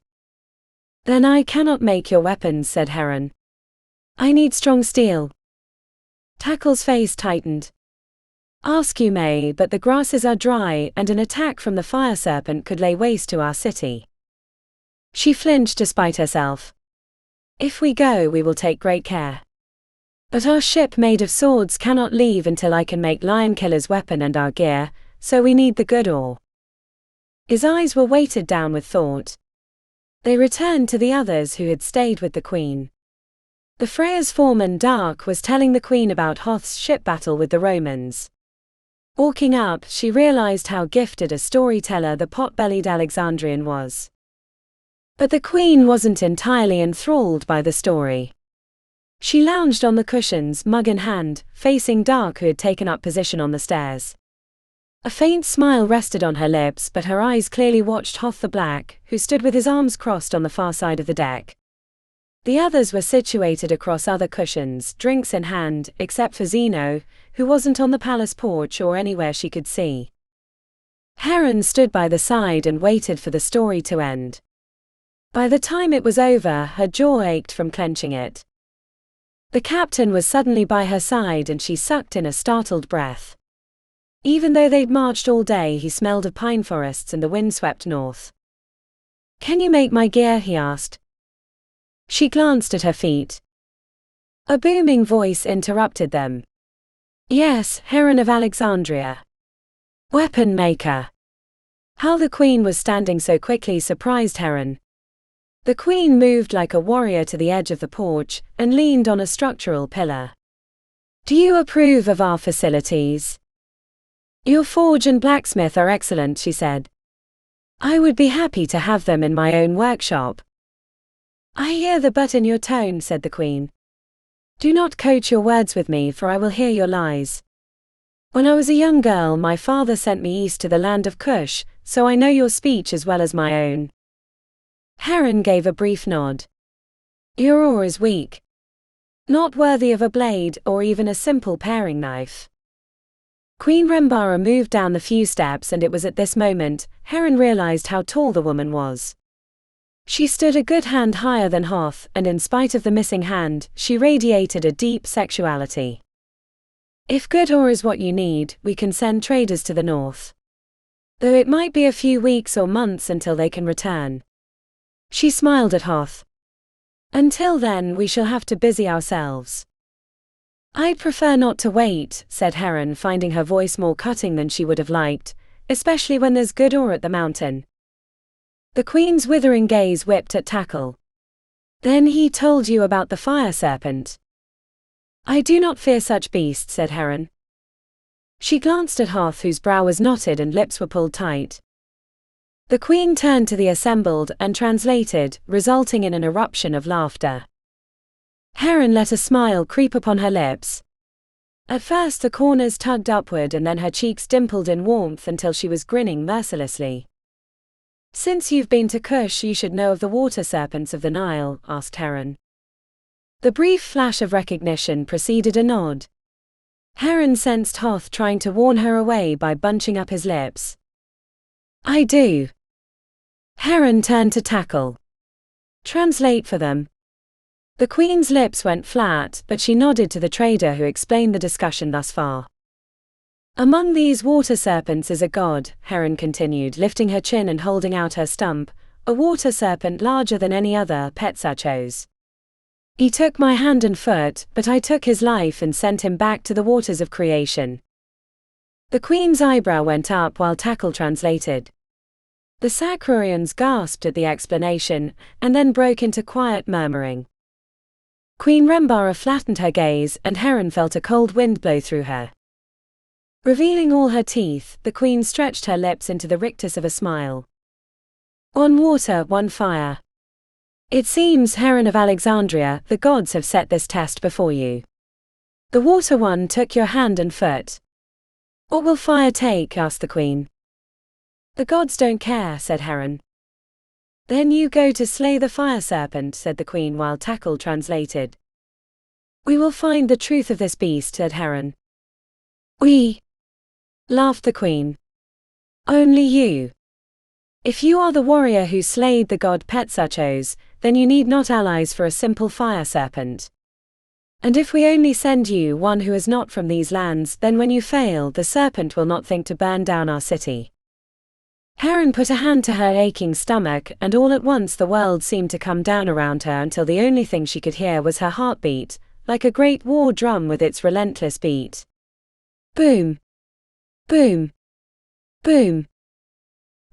Then I cannot make your weapons, said Heron. I need strong steel. Tackle's face tightened. Ask you may, but the grasses are dry and an attack from the fire serpent could lay waste to our city. She flinched despite herself. If we go, we will take great care. But our ship made of swords cannot leave until I can make Lion Killer's weapon and our gear, so we need the good ore. His eyes were weighted down with thought. They returned to the others who had stayed with the queen. The Freya's foreman Dark was telling the queen about Hoth's ship battle with the Romans. Walking up, she realized how gifted a storyteller the pot-bellied Alexandrian was. But the queen wasn't entirely enthralled by the story. She lounged on the cushions, mug in hand, facing Dark, who had taken up position on the stairs. A faint smile rested on her lips, but her eyes clearly watched Hoth the Black, who stood with his arms crossed on the far side of the deck. The others were situated across other cushions, drinks in hand, except for Zeno, who wasn't on the palace porch or anywhere she could see. Heron stood by the side and waited for the story to end. By the time it was over, her jaw ached from clenching it. The captain was suddenly by her side and she sucked in a startled breath. Even though they'd marched all day, he smelled of pine forests and the wind swept north. Can you make my gear? He asked. She glanced at her feet. A booming voice interrupted them. Yes, Heron of Alexandria. Weapon maker. How the queen was standing so quickly surprised Heron. The queen moved like a warrior to the edge of the porch and leaned on a structural pillar. Do you approve of our facilities? Your forge and blacksmith are excellent, she said. I would be happy to have them in my own workshop. I hear the but in your tone, said the queen. Do not coach your words with me, for I will hear your lies. When I was a young girl, my father sent me east to the land of Kush, so I know your speech as well as my own. Heron gave a brief nod. Your oar is weak. Not worthy of a blade or even a simple paring knife. Queen Rembara moved down the few steps, and it was at this moment Heron realized how tall the woman was. She stood a good hand higher than Hoth, and in spite of the missing hand, she radiated a deep sexuality. If good ore is what you need, we can send traders to the north. Though it might be a few weeks or months until they can return. She smiled at Hoth. Until then, we shall have to busy ourselves. I'd prefer not to wait, said Heron, finding her voice more cutting than she would have liked, especially when there's good ore at the mountain. The Queen's withering gaze whipped at Tackle. Then he told you about the fire serpent. I do not fear such beasts, said Heron. She glanced at Hoth, whose brow was knotted and lips were pulled tight. The Queen turned to the assembled and translated, resulting in an eruption of laughter. Heron let a smile creep upon her lips. At first the corners tugged upward, and then her cheeks dimpled in warmth until she was grinning mercilessly. Since you've been to Kush, you should know of the water serpents of the Nile, asked Heron. The brief flash of recognition preceded a nod. Heron sensed Hoth trying to warn her away by bunching up his lips. I do. Heron turned to Tackle. Translate for them. The Queen's lips went flat, but she nodded to the trader, who explained the discussion thus far. Among these water serpents is a god, Heron continued, lifting her chin and holding out her stump, a water serpent larger than any other Petzachos. He took my hand and foot, but I took his life and sent him back to the waters of creation. The Queen's eyebrow went up while Tackle translated. The Sacrians gasped at the explanation, and then broke into quiet murmuring. Queen Rembara flattened her gaze, and Heron felt a cold wind blow through her. Revealing all her teeth, the Queen stretched her lips into the rictus of a smile. One water, one fire. It seems, Heron of Alexandria, the gods have set this test before you. The water one took your hand and foot. What will fire take? Asked the Queen. The gods don't care, said Heron. Then you go to slay the fire serpent, said the Queen while Tackle translated. We will find the truth of this beast, said Heron. We? Laughed the Queen. Only you. If you are the warrior who slayed the god Petzachos, then you need not allies for a simple fire serpent. And if we only send you one who is not from these lands, then when you fail, the serpent will not think to burn down our city. Heron put a hand to her aching stomach, and all at once the world seemed to come down around her until the only thing she could hear was her heartbeat, like a great war drum with its relentless beat. Boom! Boom! Boom!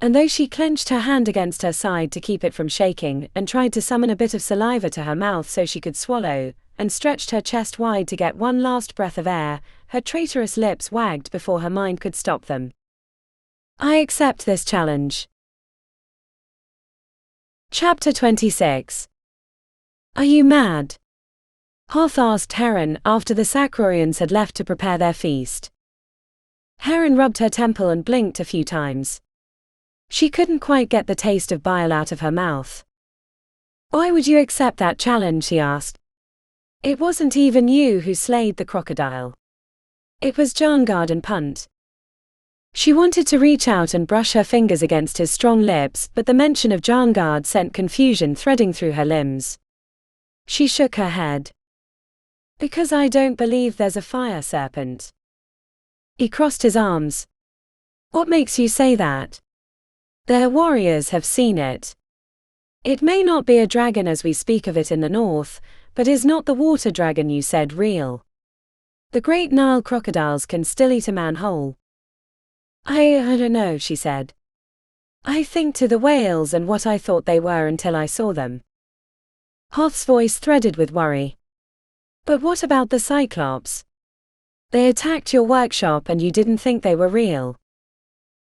And though she clenched her hand against her side to keep it from shaking, and tried to summon a bit of saliva to her mouth so she could swallow, and stretched her chest wide to get one last breath of air, her traitorous lips wagged before her mind could stop them. I accept this challenge. Chapter 26. Are you mad? Hoth asked Heron after the Sacrians had left to prepare their feast. Heron rubbed her temple and blinked a few times. She couldn't quite get the taste of bile out of her mouth. Why would you accept that challenge? He asked. It wasn't even you who slayed the crocodile. It was Jörmungandr and Punt. She wanted to reach out and brush her fingers against his strong lips, but the mention of Jörmungandr sent confusion threading through her limbs. She shook her head. Because I don't believe there's a fire serpent. He crossed his arms. What makes you say that? Their warriors have seen it. It may not be a dragon as we speak of it in the north, but is not the water dragon you said real? The great Nile crocodiles can still eat a man whole. I don't know, she said. I think to the whales and what I thought they were until I saw them. Hoth's voice threaded with worry. But what about the cyclops? They attacked your workshop and you didn't think they were real.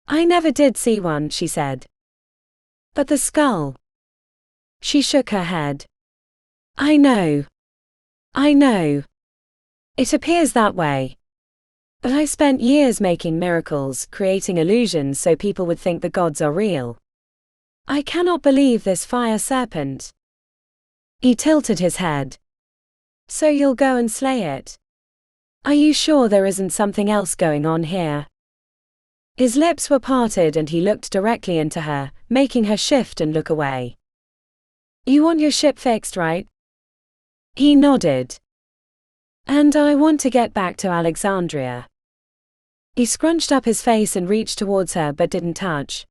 I never did see one, she said. But the skull. She shook her head. I know. It appears that way. But I spent years making miracles, creating illusions so people would think the gods are real. I cannot believe this fire serpent." He tilted his head. "So you'll go and slay it? Are you sure there isn't something else going on here?" His lips were parted and he looked directly into her, making her shift and look away. "You want your ship fixed, right?" He nodded. "And I want to get back to Alexandria." He scrunched up his face and reached towards her but didn't touch.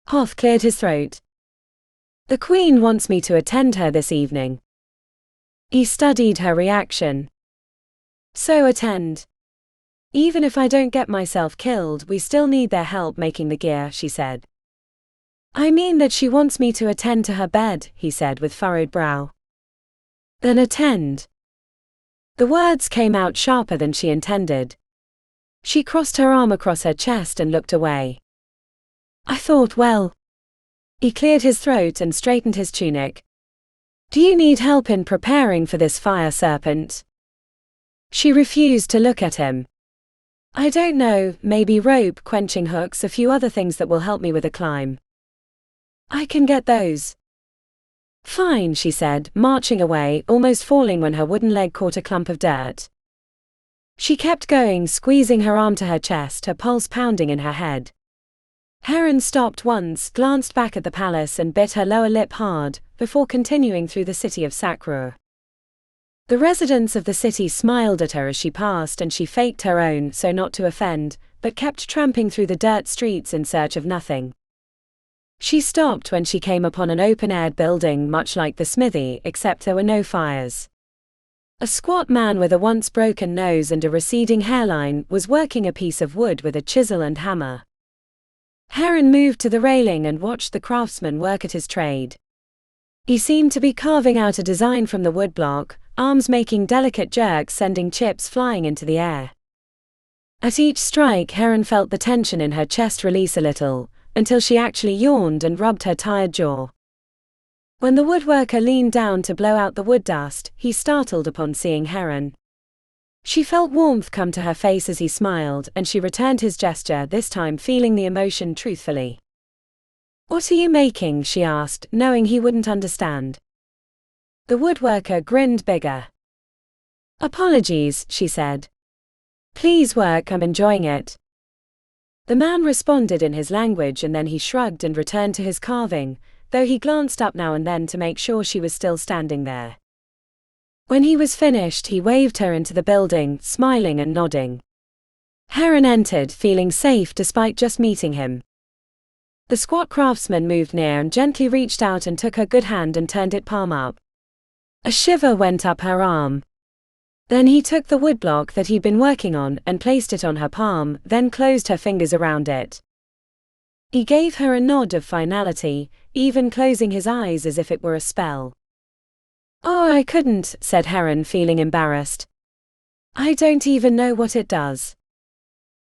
Hoth cleared his throat. "The Queen wants me to attend her this evening." He studied her reaction. "So attend. Even if I don't get myself killed, we still need their help making the gear," she said. "I mean that she wants me to attend to her bed," he said with furrowed brow. "Then attend." The words came out sharper than she intended. She crossed her arm across her chest and looked away. "I thought, well." He cleared his throat and straightened his tunic. "Do you need help in preparing for this fire serpent?" She refused to look at him. "I don't know, maybe rope, quenching hooks, a few other things that will help me with a climb." "I can get those." "Fine," she said, marching away, almost falling when her wooden leg caught a clump of dirt. She kept going, squeezing her arm to her chest, her pulse pounding in her head. Heron stopped once, glanced back at the palace and bit her lower lip hard, before continuing through the city of Sacra. The residents of the city smiled at her as she passed and she faked her own so not to offend, but kept tramping through the dirt streets in search of nothing. She stopped when she came upon an open-aired building much like the smithy, except there were no fires. A squat man with a once broken nose and a receding hairline was working a piece of wood with a chisel and hammer. Heron moved to the railing and watched the craftsman work at his trade. He seemed to be carving out a design from the woodblock, arms making delicate jerks, sending chips flying into the air. At each strike, Heron felt the tension in her chest release a little, until she actually yawned and rubbed her tired jaw. When the woodworker leaned down to blow out the wood dust, he startled upon seeing Heron. She felt warmth come to her face as he smiled, and she returned his gesture, this time feeling the emotion truthfully. "What are you making?" she asked, knowing he wouldn't understand. The woodworker grinned bigger. "Apologies," she said. "Please work, I'm enjoying it." The man responded in his language and then he shrugged and returned to his carving, though he glanced up now and then to make sure she was still standing there. When he was finished, he waved her into the building, smiling and nodding. Heron entered, feeling safe despite just meeting him. The squat craftsman moved near and gently reached out and took her good hand and turned it palm up. A shiver went up her arm. Then he took the woodblock that he'd been working on and placed it on her palm, then closed her fingers around it. He gave her a nod of finality, even closing his eyes as if it were a spell. "Oh, I couldn't," said Heron, feeling embarrassed. "I don't even know what it does."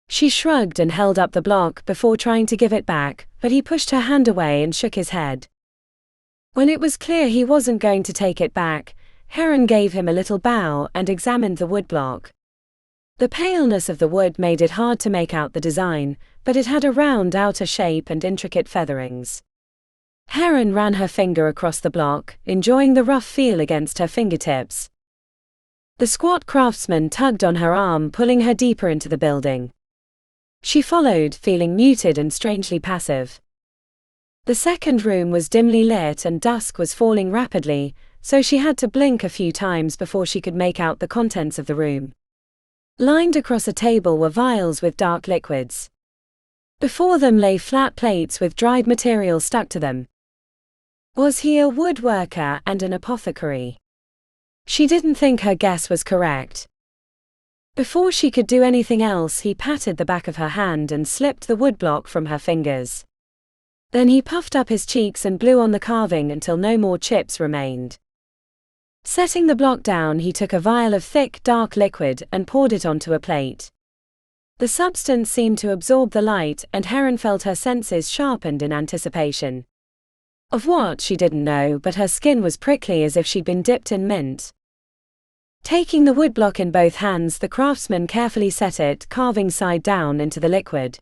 She shrugged and held up the block before trying to give it back, but he pushed her hand away and shook his head. When it was clear he wasn't going to take it back, Heron gave him a little bow and examined the woodblock. The paleness of the wood made it hard to make out the design, but it had a round outer shape and intricate featherings. Heron ran her finger across the block, enjoying the rough feel against her fingertips. The squat craftsman tugged on her arm, pulling her deeper into the building. She followed, feeling muted and strangely passive. The second room was dimly lit and dusk was falling rapidly, so she had to blink a few times before she could make out the contents of the room. Lined across a table were vials with dark liquids. Before them lay flat plates with dried material stuck to them. Was he a woodworker and an apothecary? She didn't think her guess was correct. Before she could do anything else, he patted the back of her hand and slipped the woodblock from her fingers. Then he puffed up his cheeks and blew on the carving until no more chips remained. Setting the block down, he took a vial of thick, dark liquid and poured it onto a plate. The substance seemed to absorb the light, and Heron felt her senses sharpened in anticipation. Of what, she didn't know, but her skin was prickly as if she'd been dipped in mint. Taking the woodblock in both hands, the craftsman carefully set it, carving side down, into the liquid.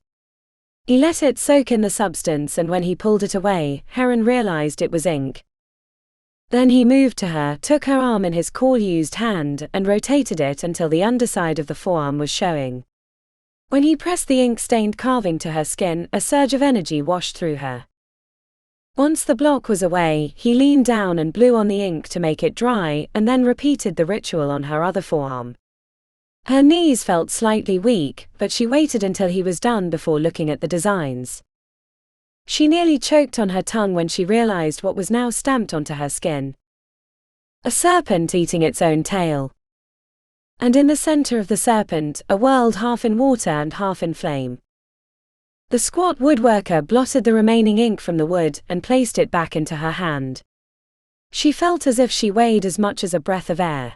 He let it soak in the substance, and when he pulled it away, Heron realized it was ink. Then he moved to her, took her arm in his claw-used hand, and rotated it until the underside of the forearm was showing. When he pressed the ink-stained carving to her skin, a surge of energy washed through her. Once the block was away, he leaned down and blew on the ink to make it dry, and then repeated the ritual on her other forearm. Her knees felt slightly weak, but she waited until he was done before looking at the designs. She nearly choked on her tongue when she realized what was now stamped onto her skin. A serpent eating its own tail. And in the center of the serpent, a world half in water and half in flame. The squat woodworker blotted the remaining ink from the wood and placed it back into her hand. She felt as if she weighed as much as a breath of air.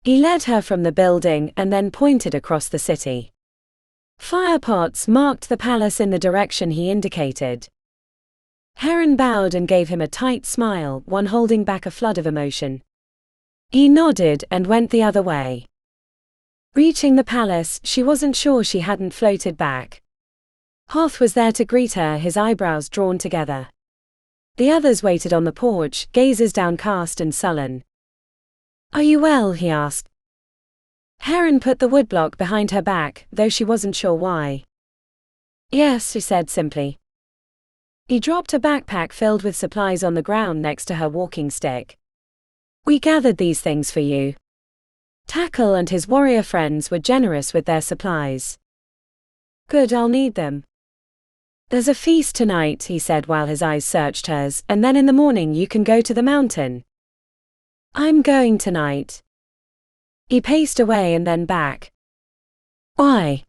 He led her from the building and then pointed across the city. Firepots marked the palace in the direction he indicated. Heron bowed and gave him a tight smile, one holding back a flood of emotion. He nodded and went the other way. Reaching the palace, she wasn't sure she hadn't floated back. Hoth was there to greet her, his eyebrows drawn together. The others waited on the porch, gazes downcast and sullen. "Are you well?" he asked. Heron put the woodblock behind her back, though she wasn't sure why. "Yes," she said simply. He dropped a backpack filled with supplies on the ground next to her walking stick. "We gathered these things for you." Tackle and his warrior friends were generous with their supplies. "Good, I'll need them." "There's a feast tonight," he said while his eyes searched hers, "and then in the morning you can go to the mountain." "I'm going tonight." He paced away and then back. "Why?"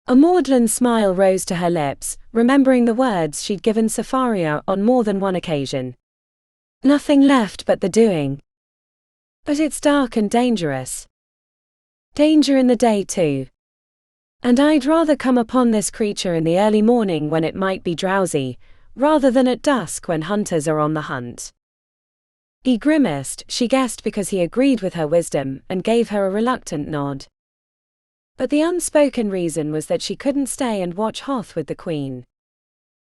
A maudlin smile rose to her lips, remembering the words she'd given Safaria on more than one occasion. "Nothing left but the doing." "But it's dark and dangerous." "Danger in the day too. And I'd rather come upon this creature in the early morning when it might be drowsy, rather than at dusk when hunters are on the hunt." He grimaced, she guessed because he agreed with her wisdom, and gave her a reluctant nod. But the unspoken reason was that she couldn't stay and watch Hoth with the queen.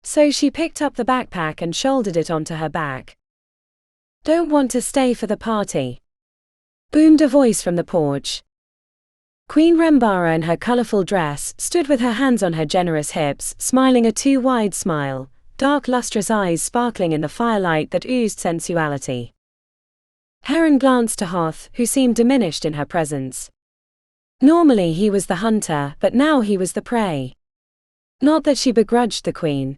So she picked up the backpack and shouldered it onto her back. "Don't want to stay for the party?" boomed a voice from the porch. Queen Rembara in her colorful dress stood with her hands on her generous hips, smiling a too wide smile, dark lustrous eyes sparkling in the firelight that oozed sensuality. Heron glanced to Hoth, who seemed diminished in her presence. Normally he was the hunter, but now he was the prey. Not that she begrudged the queen.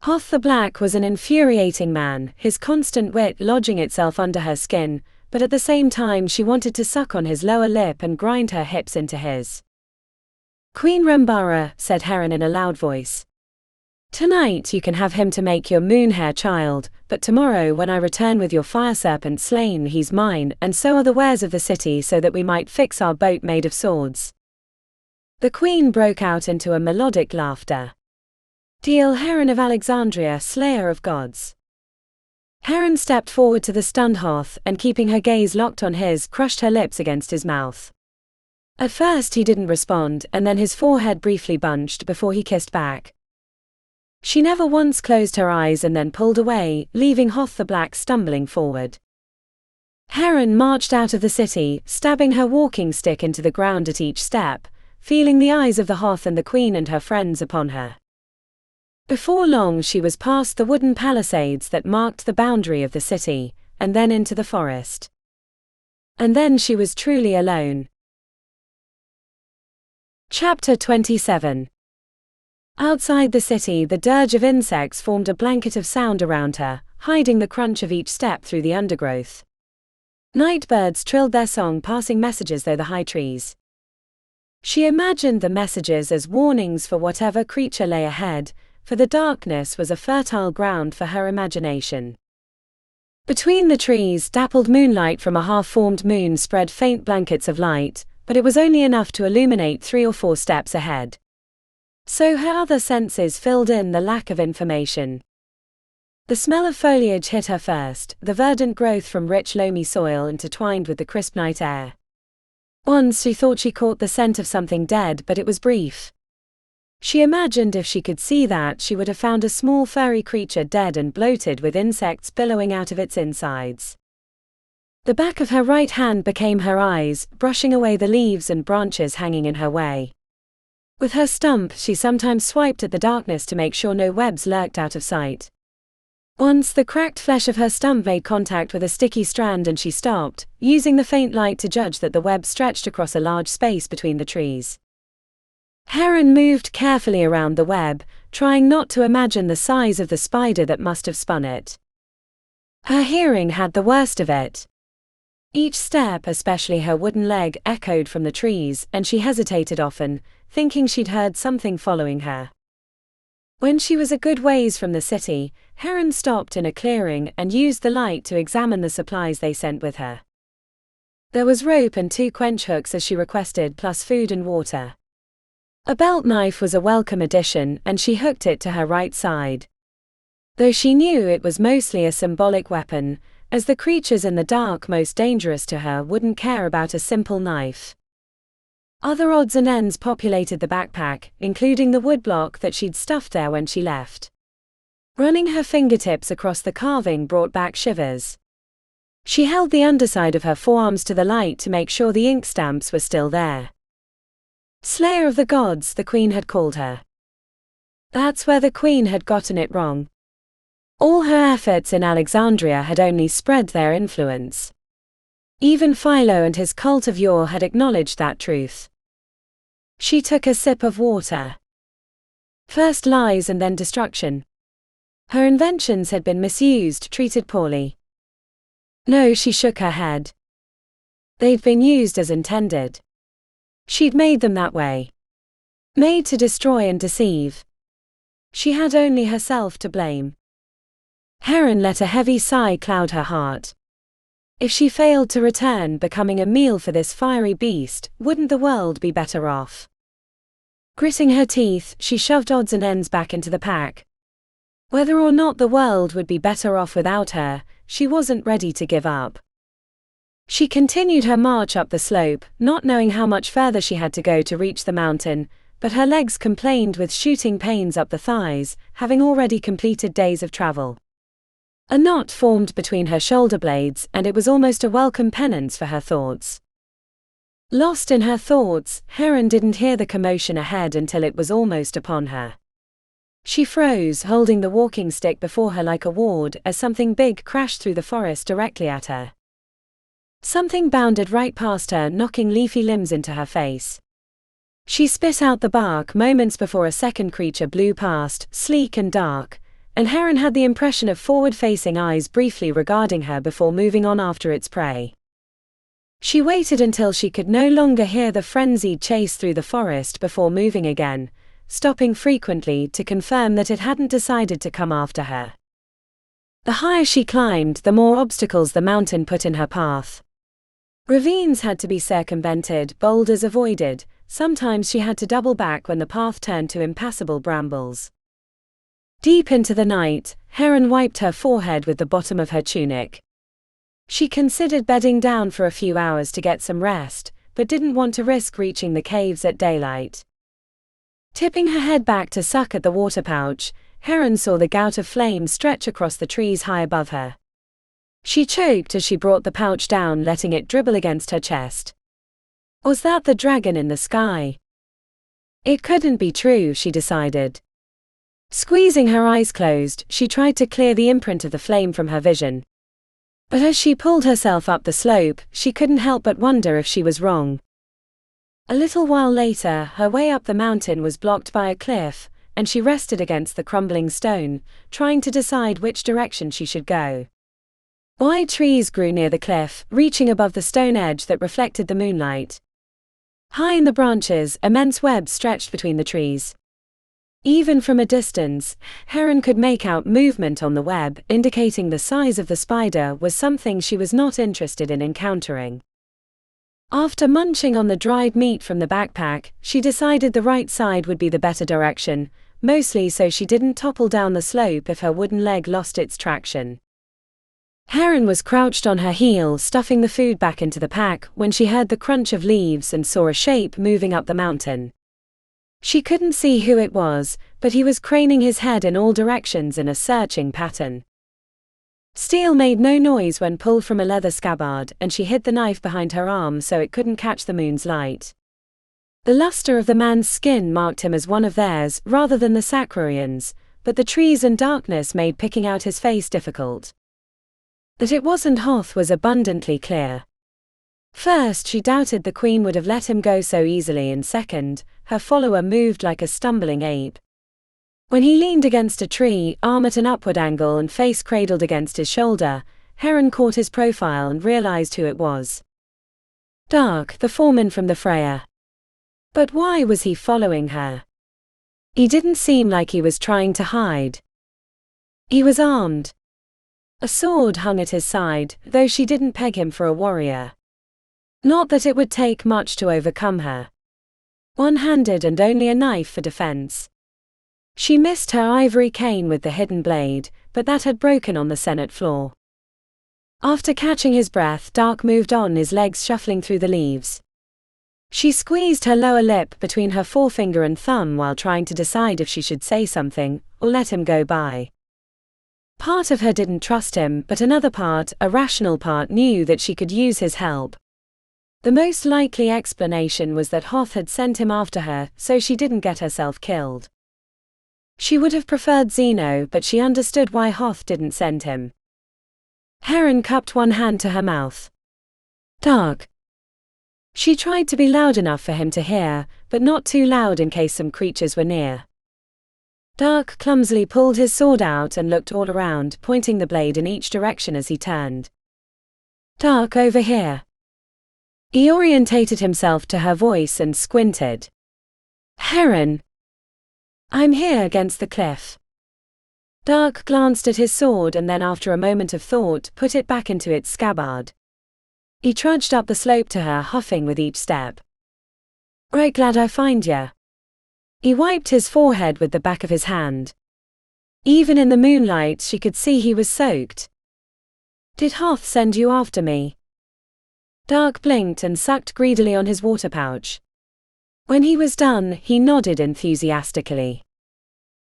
Hoth the Black was an infuriating man, his constant wit lodging itself under her skin, but at the same time she wanted to suck on his lower lip and grind her hips into his. "Queen Rembara," said Heron in a loud voice. "Tonight you can have him to make your moonhair child, but tomorrow when I return with your fire serpent slain, he's mine, and so are the wares of the city, so that we might fix our boat made of swords." The queen broke out into a melodic laughter. "Deal, Heron of Alexandria, slayer of gods." Heron stepped forward to the stunned Hoth, and keeping her gaze locked on his, crushed her lips against his mouth. At first he didn't respond, and then his forehead briefly bunched before he kissed back. She never once closed her eyes and then pulled away, leaving Hoth the Black stumbling forward. Heron marched out of the city, stabbing her walking stick into the ground at each step, feeling the eyes of the Hoth and the queen and her friends upon her. Before long she was past the wooden palisades that marked the boundary of the city, and then into the forest. And then she was truly alone. Chapter 27. Outside the city, the dirge of insects formed a blanket of sound around her, hiding the crunch of each step through the undergrowth. Nightbirds trilled their song, passing messages through the high trees. She imagined the messages as warnings for whatever creature lay ahead, for the darkness was a fertile ground for her imagination. Between the trees, dappled moonlight from a half-formed moon spread faint blankets of light, but it was only enough to illuminate 3 or 4 steps ahead. So her other senses filled in the lack of information. The smell of foliage hit her first, the verdant growth from rich loamy soil intertwined with the crisp night air. Once she thought she caught the scent of something dead, but it was brief. She imagined if she could see that, she would have found a small furry creature dead and bloated with insects billowing out of its insides. The back of her right hand became her eyes, brushing away the leaves and branches hanging in her way. With her stump, she sometimes swiped at the darkness to make sure no webs lurked out of sight. Once the cracked flesh of her stump made contact with a sticky strand and she stopped, using the faint light to judge that the web stretched across a large space between the trees. Heron moved carefully around the web, trying not to imagine the size of the spider that must have spun it. Her hearing had the worst of it. Each step, especially her wooden leg, echoed from the trees, and she hesitated often, thinking she'd heard something following her. When she was a good ways from the city, Heron stopped in a clearing and used the light to examine the supplies they sent with her. There was rope and 2 quench hooks as she requested, plus food and water. A belt knife was a welcome addition, and she hooked it to her right side. Though she knew it was mostly a symbolic weapon, as the creatures in the dark most dangerous to her wouldn't care about a simple knife. Other odds and ends populated the backpack, including the woodblock that she'd stuffed there when she left. Running her fingertips across the carving brought back shivers. She held the underside of her forearms to the light to make sure the ink stamps were still there. Slayer of the gods, the queen had called her. That's where the queen had gotten it wrong. All her efforts in Alexandria had only spread their influence. Even Philo and his cult of yore had acknowledged that truth. She took a sip of water. First lies and then destruction. Her inventions had been misused, treated poorly. No, she shook her head. They'd been used as intended. She'd made them that way. Made to destroy and deceive. She had only herself to blame. Heron let a heavy sigh cloud her heart. If she failed to return, becoming a meal for this fiery beast, wouldn't the world be better off? Gritting her teeth, she shoved odds and ends back into the pack. Whether or not the world would be better off without her, she wasn't ready to give up. She continued her march up the slope, not knowing how much further she had to go to reach the mountain, but her legs complained with shooting pains up the thighs, having already completed days of travel. A knot formed between her shoulder blades, and it was almost a welcome penance for her thoughts. Lost in her thoughts, Heron didn't hear the commotion ahead until it was almost upon her. She froze, holding the walking stick before her like a ward, as something big crashed through the forest directly at her. Something bounded right past her, knocking leafy limbs into her face. She spit out the bark moments before a second creature blew past, sleek and dark, and Heron had the impression of forward-facing eyes briefly regarding her before moving on after its prey. She waited until she could no longer hear the frenzied chase through the forest before moving again, stopping frequently to confirm that it hadn't decided to come after her. The higher she climbed, the more obstacles the mountain put in her path. Ravines had to be circumvented, boulders avoided. Sometimes she had to double back when the path turned to impassable brambles. Deep into the night, Heron wiped her forehead with the bottom of her tunic. She considered bedding down for a few hours to get some rest, but didn't want to risk reaching the caves at daylight. Tipping her head back to suck at the water pouch, Heron saw the gout of flame stretch across the trees high above her. She choked as she brought the pouch down, letting it dribble against her chest. Was that the dragon in the sky? It couldn't be true, she decided. Squeezing her eyes closed, she tried to clear the imprint of the flame from her vision. But as she pulled herself up the slope, she couldn't help but wonder if she was wrong. A little while later, her way up the mountain was blocked by a cliff, and she rested against the crumbling stone, trying to decide which direction she should go. Wide trees grew near the cliff, reaching above the stone edge that reflected the moonlight. High in the branches, immense webs stretched between the trees. Even from a distance, Heron could make out movement on the web, indicating the size of the spider was something she was not interested in encountering. After munching on the dried meat from the backpack, she decided the right side would be the better direction, mostly so she didn't topple down the slope if her wooden leg lost its traction. Heron was crouched on her heel, stuffing the food back into the pack, when she heard the crunch of leaves and saw a shape moving up the mountain. She couldn't see who it was, but he was craning his head in all directions in a searching pattern. Steel made no noise when pulled from a leather scabbard, and she hid the knife behind her arm so it couldn't catch the moon's light. The luster of the man's skin marked him as one of theirs rather than the Sacrarians, but the trees and darkness made picking out his face difficult. That it wasn't Hoth was abundantly clear. First, she doubted the queen would have let him go so easily, and second, her follower moved like a stumbling ape. When he leaned against a tree, arm at an upward angle and face cradled against his shoulder, Heron caught his profile and realized who it was. Dark, the foreman from the Freya. But why was he following her? He didn't seem like he was trying to hide. He was armed. A sword hung at his side, though she didn't peg him for a warrior. Not that it would take much to overcome her. One-handed and only a knife for defense. She missed her ivory cane with the hidden blade, but that had broken on the Senate floor. After catching his breath, Dark moved on, his legs shuffling through the leaves. She squeezed her lower lip between her forefinger and thumb while trying to decide if she should say something, or let him go by. Part of her didn't trust him, but another part, a rational part, knew that she could use his help. The most likely explanation was that Hoth had sent him after her, so she didn't get herself killed. She would have preferred Zeno, but she understood why Hoth didn't send him. Heron cupped one hand to her mouth. Dark. She tried to be loud enough for him to hear, but not too loud in case some creatures were near. Dark clumsily pulled his sword out and looked all around, pointing the blade in each direction as he turned. Dark, over here. He orientated himself to her voice and squinted. Heron. I'm here against the cliff. Dark glanced at his sword and then, after a moment of thought, put it back into its scabbard. He trudged up the slope to her, huffing with each step. Right glad I find ya. He wiped his forehead with the back of his hand. Even in the moonlight she could see he was soaked. Did Hoth send you after me? Dark blinked and sucked greedily on his water pouch. When he was done, he nodded enthusiastically.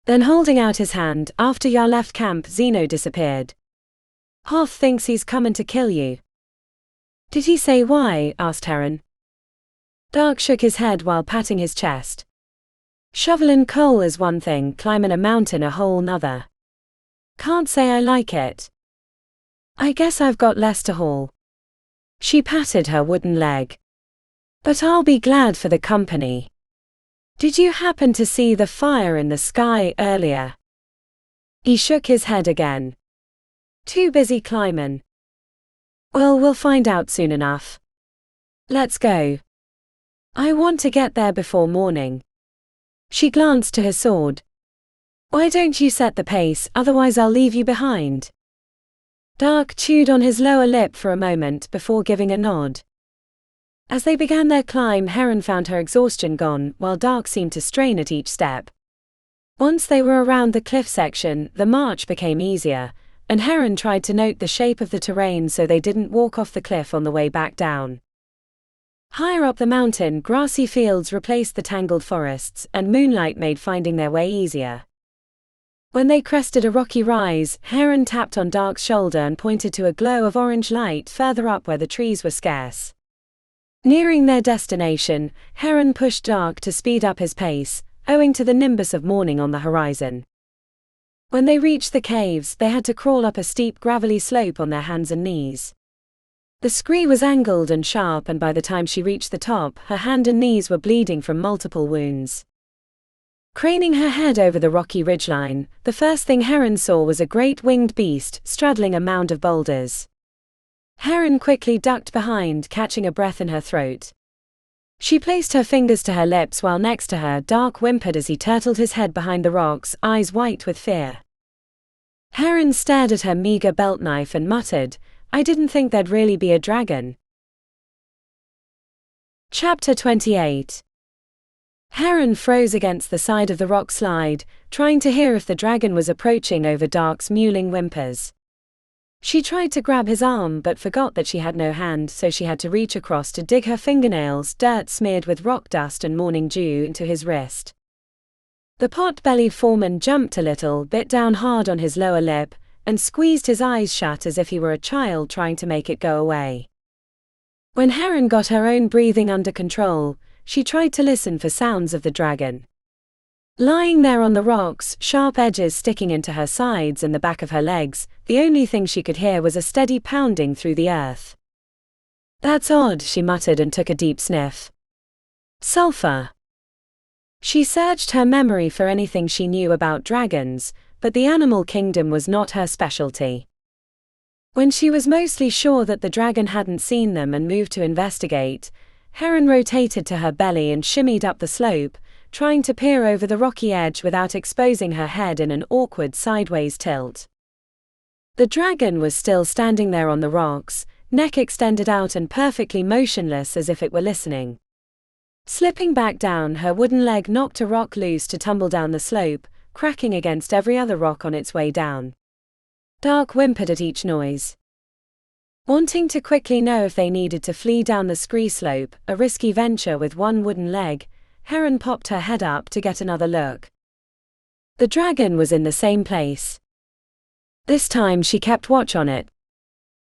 Then, holding out his hand, after ya left camp, Zeno disappeared. Hoth thinks he's coming to kill you. Did he say why? Asked Heron. Dark shook his head while patting his chest. Shoveling coal is one thing, climbing a mountain a whole nother. Can't say I like it. I guess I've got less to haul. She patted her wooden leg. But I'll be glad for the company. Did you happen to see the fire in the sky earlier? He shook his head again. Too busy climbing. Well, we'll find out soon enough. Let's go. I want to get there before morning. She glanced to her sword. Why don't you set the pace, otherwise I'll leave you behind. Dark chewed on his lower lip for a moment before giving a nod. As they began their climb, Heron found her exhaustion gone, while Dark seemed to strain at each step. Once they were around the cliff section, the march became easier, and Heron tried to note the shape of the terrain so they didn't walk off the cliff on the way back down. Higher up the mountain, grassy fields replaced the tangled forests, and moonlight made finding their way easier. When they crested a rocky rise, Heron tapped on Dark's shoulder and pointed to a glow of orange light further up where the trees were scarce. Nearing their destination, Heron pushed Dark to speed up his pace, owing to the nimbus of morning on the horizon. When they reached the caves, they had to crawl up a steep gravelly slope on their hands and knees. The scree was angled and sharp, and by the time she reached the top, her hand and knees were bleeding from multiple wounds. Craning her head over the rocky ridgeline, the first thing Heron saw was a great winged beast straddling a mound of boulders. Heron quickly ducked behind, catching a breath in her throat. She placed her fingers to her lips while next to her, Dark whimpered as he turtled his head behind the rocks, eyes white with fear. Heron stared at her meager belt knife and muttered, I didn't think there'd really be a dragon. Chapter 28. Heron froze against the side of the rock slide, trying to hear if the dragon was approaching over Dark's mewling whimpers. She tried to grab his arm but forgot that she had no hand, so she had to reach across to dig her fingernails, dirt smeared with rock dust and morning dew, into his wrist. The pot-bellied foreman jumped a little, bit down hard on his lower lip, and squeezed his eyes shut as if he were a child trying to make it go away. When Heron got her own breathing under control, she tried to listen for sounds of the dragon. Lying there on the rocks, sharp edges sticking into her sides and the back of her legs, the only thing she could hear was a steady pounding through the earth. "That's odd," she muttered and took a deep sniff. Sulfur. She searched her memory for anything she knew about dragons, but the animal kingdom was not her specialty. When she was mostly sure that the dragon hadn't seen them and moved to investigate, Heron rotated to her belly and shimmied up the slope, trying to peer over the rocky edge without exposing her head in an awkward sideways tilt. The dragon was still standing there on the rocks, neck extended out and perfectly motionless as if it were listening. Slipping back down, her wooden leg knocked a rock loose to tumble down the slope, cracking against every other rock on its way down. Dark whimpered at each noise. Wanting to quickly know if they needed to flee down the scree slope, a risky venture with one wooden leg, Heron popped her head up to get another look. The dragon was in the same place. This time she kept watch on it.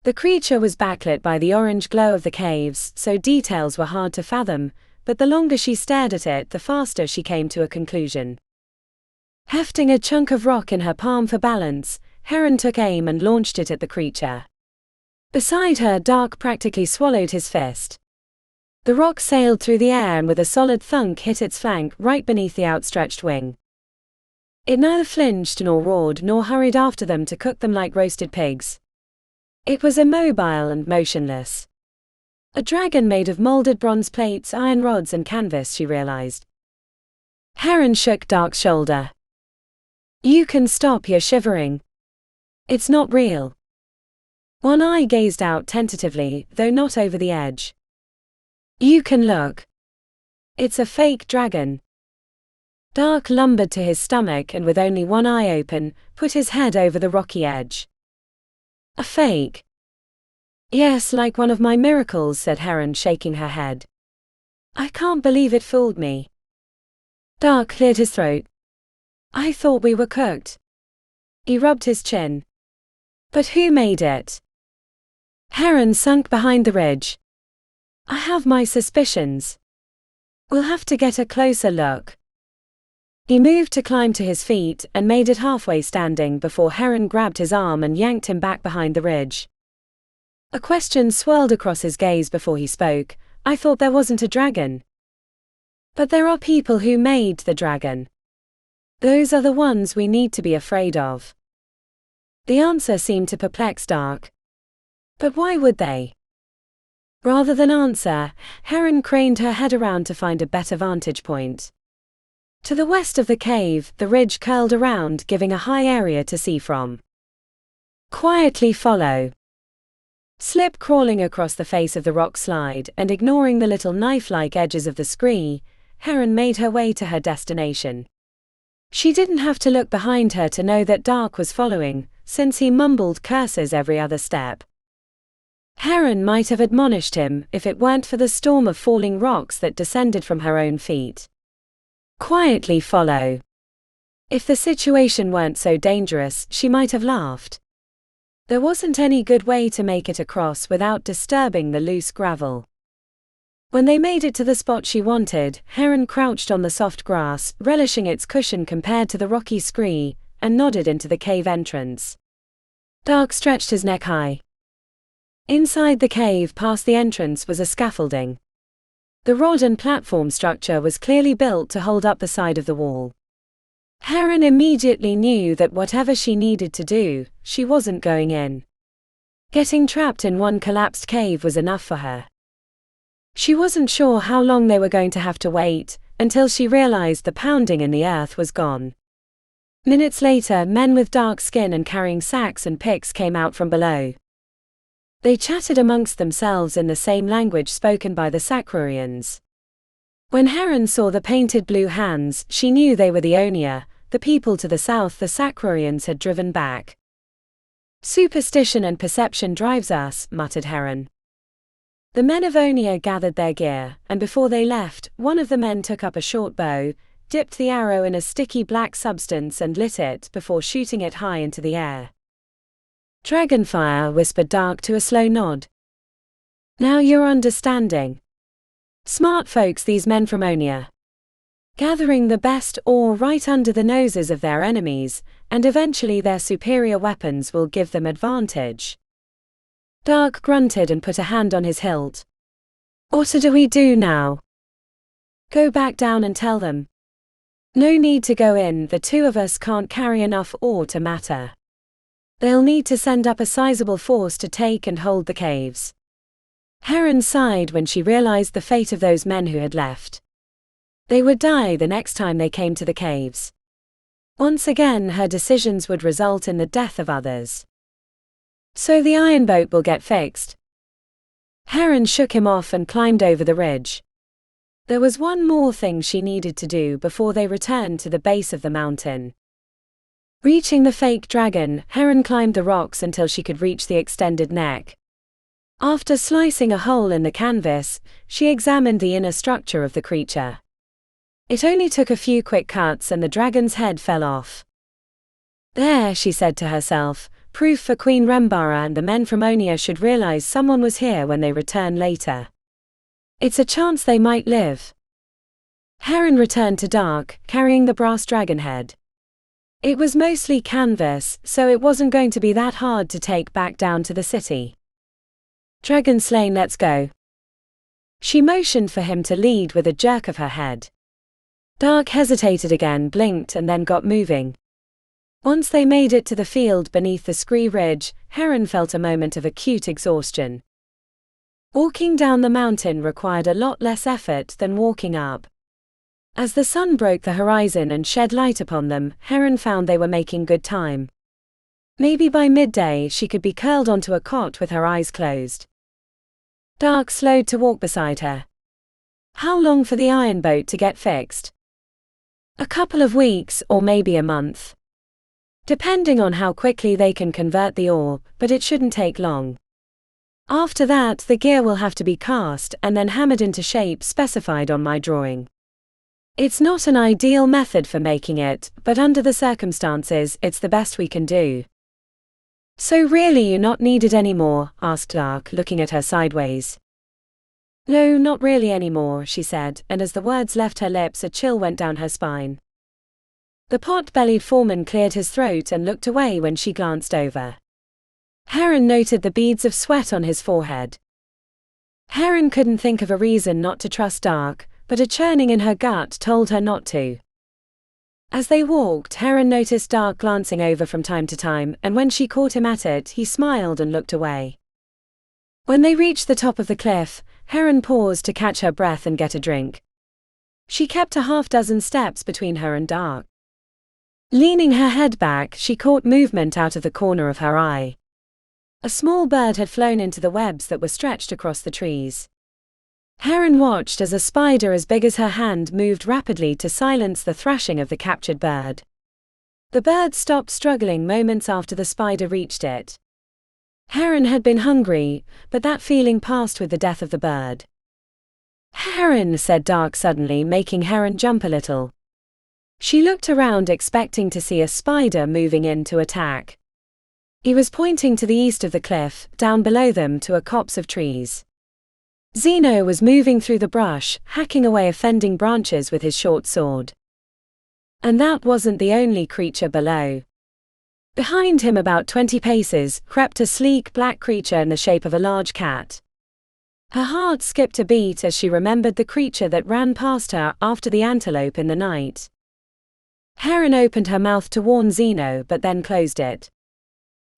The creature was backlit by the orange glow of the caves, so details were hard to fathom, but the longer she stared at it, the faster she came to a conclusion. Hefting a chunk of rock in her palm for balance, Heron took aim and launched it at the creature. Beside her, Dark practically swallowed his fist. The rock sailed through the air and with a solid thunk hit its flank right beneath the outstretched wing. It neither flinched nor roared nor hurried after them to cook them like roasted pigs. It was immobile and motionless. A dragon made of molded bronze plates, iron rods and canvas, she realized. Heron shook Dark's shoulder. "You can stop your shivering. It's not real." One eye gazed out tentatively, though not over the edge. "You can look. It's a fake dragon." Dark lumbered to his stomach and with only one eye open, put his head over the rocky edge. "A fake?" "Yes, like one of my miracles," said Heron, shaking her head. "I can't believe it fooled me." Dark cleared his throat. "I thought we were cooked." He rubbed his chin. "But who made it?" Heron sunk behind the ridge. "I have my suspicions. We'll have to get a closer look." He moved to climb to his feet and made it halfway standing before Heron grabbed his arm and yanked him back behind the ridge. A question swirled across his gaze before he spoke. "I thought there wasn't a dragon." "But there are people who made the dragon. Those are the ones we need to be afraid of." The answer seemed to perplex Dark. But why would they? Rather than answer, Heron craned her head around to find a better vantage point. To the west of the cave, the ridge curled around, giving a high area to see from. "Quietly follow." Slip crawling across the face of the rock slide and ignoring the little knife-like edges of the scree, Heron made her way to her destination. She didn't have to look behind her to know that Dark was following, since he mumbled curses every other step. Heron might have admonished him if it weren't for the storm of falling rocks that descended from her own feet. Quietly follow. If the situation weren't so dangerous, she might have laughed. There wasn't any good way to make it across without disturbing the loose gravel. When they made it to the spot she wanted, Heron crouched on the soft grass, relishing its cushion compared to the rocky scree, and nodded into the cave entrance. Dark stretched his neck high. Inside the cave past the entrance was a scaffolding. The rod and platform structure was clearly built to hold up the side of the wall. Heron immediately knew that whatever she needed to do, she wasn't going in. Getting trapped in one collapsed cave was enough for her. She wasn't sure how long they were going to have to wait, until she realized the pounding in the earth was gone. Minutes later, men with dark skin and carrying sacks and picks came out from below. They chatted amongst themselves in the same language spoken by the Sacrurians. When Heron saw the painted blue hands, she knew they were the Onia, the people to the south the Sacrorians had driven back. "Superstition and perception drives us," muttered Heron. The men of Onia gathered their gear, and before they left, one of the men took up a short bow, dipped the arrow in a sticky black substance and lit it before shooting it high into the air. "Dragonfire," whispered Dark to a slow nod. "Now you're understanding. Smart folks, these men from Onia. Gathering the best ore right under the noses of their enemies, and eventually their superior weapons will give them advantage." Dark grunted and put a hand on his hilt. "What do we do now?" "Go back down and tell them. No need to go in, the two of us can't carry enough ore to matter. They'll need to send up a sizable force to take and hold the caves." Heron sighed when she realized the fate of those men who had left. They would die the next time they came to the caves. Once again, her decisions would result in the death of others. "So the iron boat will get fixed?" Heron shook him off and climbed over the ridge. There was one more thing she needed to do before they returned to the base of the mountain. Reaching the fake dragon, Heron climbed the rocks until she could reach the extended neck. After slicing a hole in the canvas, she examined the inner structure of the creature. It only took a few quick cuts and the dragon's head fell off. "There," she said to herself, "proof for Queen Rembara and the men from Onia should realize someone was here when they return later. It's a chance they might live." Heron returned to Dark, carrying the brass dragon head. It was mostly canvas, so it wasn't going to be that hard to take back down to the city. "Dragon slain, let's go." She motioned for him to lead with a jerk of her head. Dark hesitated again, blinked, and then got moving. Once they made it to the field beneath the scree ridge, Heron felt a moment of acute exhaustion. Walking down the mountain required a lot less effort than walking up. As the sun broke the horizon and shed light upon them, Heron found they were making good time. Maybe by midday she could be curled onto a cot with her eyes closed. Dark slowed to walk beside her. "How long for the iron boat to get fixed?" "A couple of weeks, or maybe a month. Depending on how quickly they can convert the ore, but it shouldn't take long. After that, the gear will have to be cast and then hammered into shape specified on my drawing. It's not an ideal method for making it, but under the circumstances, it's the best we can do." "So really you're not needed anymore?" asked Dark, looking at her sideways. "No, not really anymore," she said, and as the words left her lips, a chill went down her spine. The pot-bellied foreman cleared his throat and looked away when she glanced over. Heron noted the beads of sweat on his forehead. Heron couldn't think of a reason not to trust Dark, but a churning in her gut told her not to. As they walked, Heron noticed Dark glancing over from time to time, and when she caught him at it, he smiled and looked away. When they reached the top of the cliff, Heron paused to catch her breath and get a drink. She kept a half-dozen steps between her and Dark. Leaning her head back, she caught movement out of the corner of her eye. A small bird had flown into the webs that were stretched across the trees. Heron watched as a spider as big as her hand moved rapidly to silence the thrashing of the captured bird. The bird stopped struggling moments after the spider reached it. Heron had been hungry, but that feeling passed with the death of the bird. "Heron," said Dark suddenly, making Heron jump a little. She looked around expecting to see a spider moving in to attack. He was pointing to the east of the cliff, down below them to a copse of trees. Zeno was moving through the brush, hacking away offending branches with his short sword. And that wasn't the only creature below. Behind him, about 20 paces, crept a sleek black creature in the shape of a large cat. Her heart skipped a beat as she remembered the creature that ran past her after the antelope in the night. Heron opened her mouth to warn Zeno but then closed it.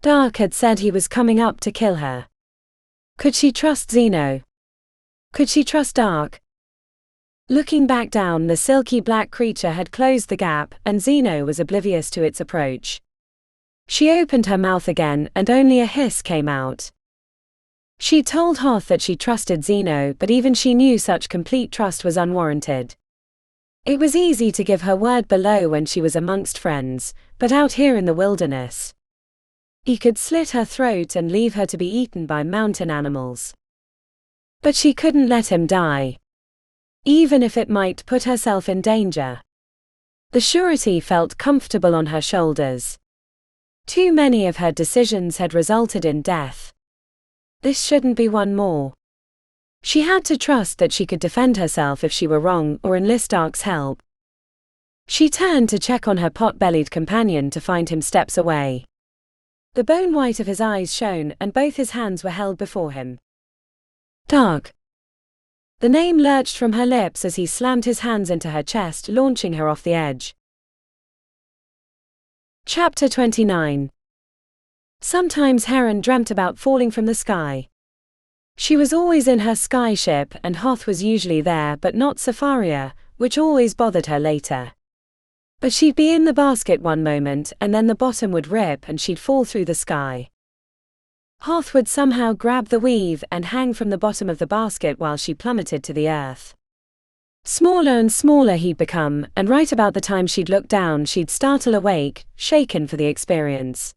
Dark had said he was coming up to kill her. Could she trust Zeno? Could she trust Dark? Looking back down, the silky black creature had closed the gap, and Zeno was oblivious to its approach. She opened her mouth again, and only a hiss came out. She told Hoth that she trusted Zeno, but even she knew such complete trust was unwarranted. It was easy to give her word below when she was amongst friends, but out here in the wilderness, he could slit her throat and leave her to be eaten by mountain animals. But she couldn't let him die, even if it might put herself in danger. The surety felt comfortable on her shoulders. Too many of her decisions had resulted in death. This shouldn't be one more. She had to trust that she could defend herself if she were wrong or enlist Dark's help. She turned to check on her pot-bellied companion to find him steps away. The bone white of his eyes shone and both his hands were held before him. Dark. The name lurched from her lips as he slammed his hands into her chest, launching her off the edge. Chapter 29. Sometimes Heron dreamt about falling from the sky. She was always in her skyship and Hoth was usually there but not Safaria, which always bothered her later. But she'd be in the basket one moment and then the bottom would rip and she'd fall through the sky. Hoth would somehow grab the weave and hang from the bottom of the basket while she plummeted to the earth. Smaller and smaller he'd become, and right about the time she'd look down she'd startle awake, shaken for the experience.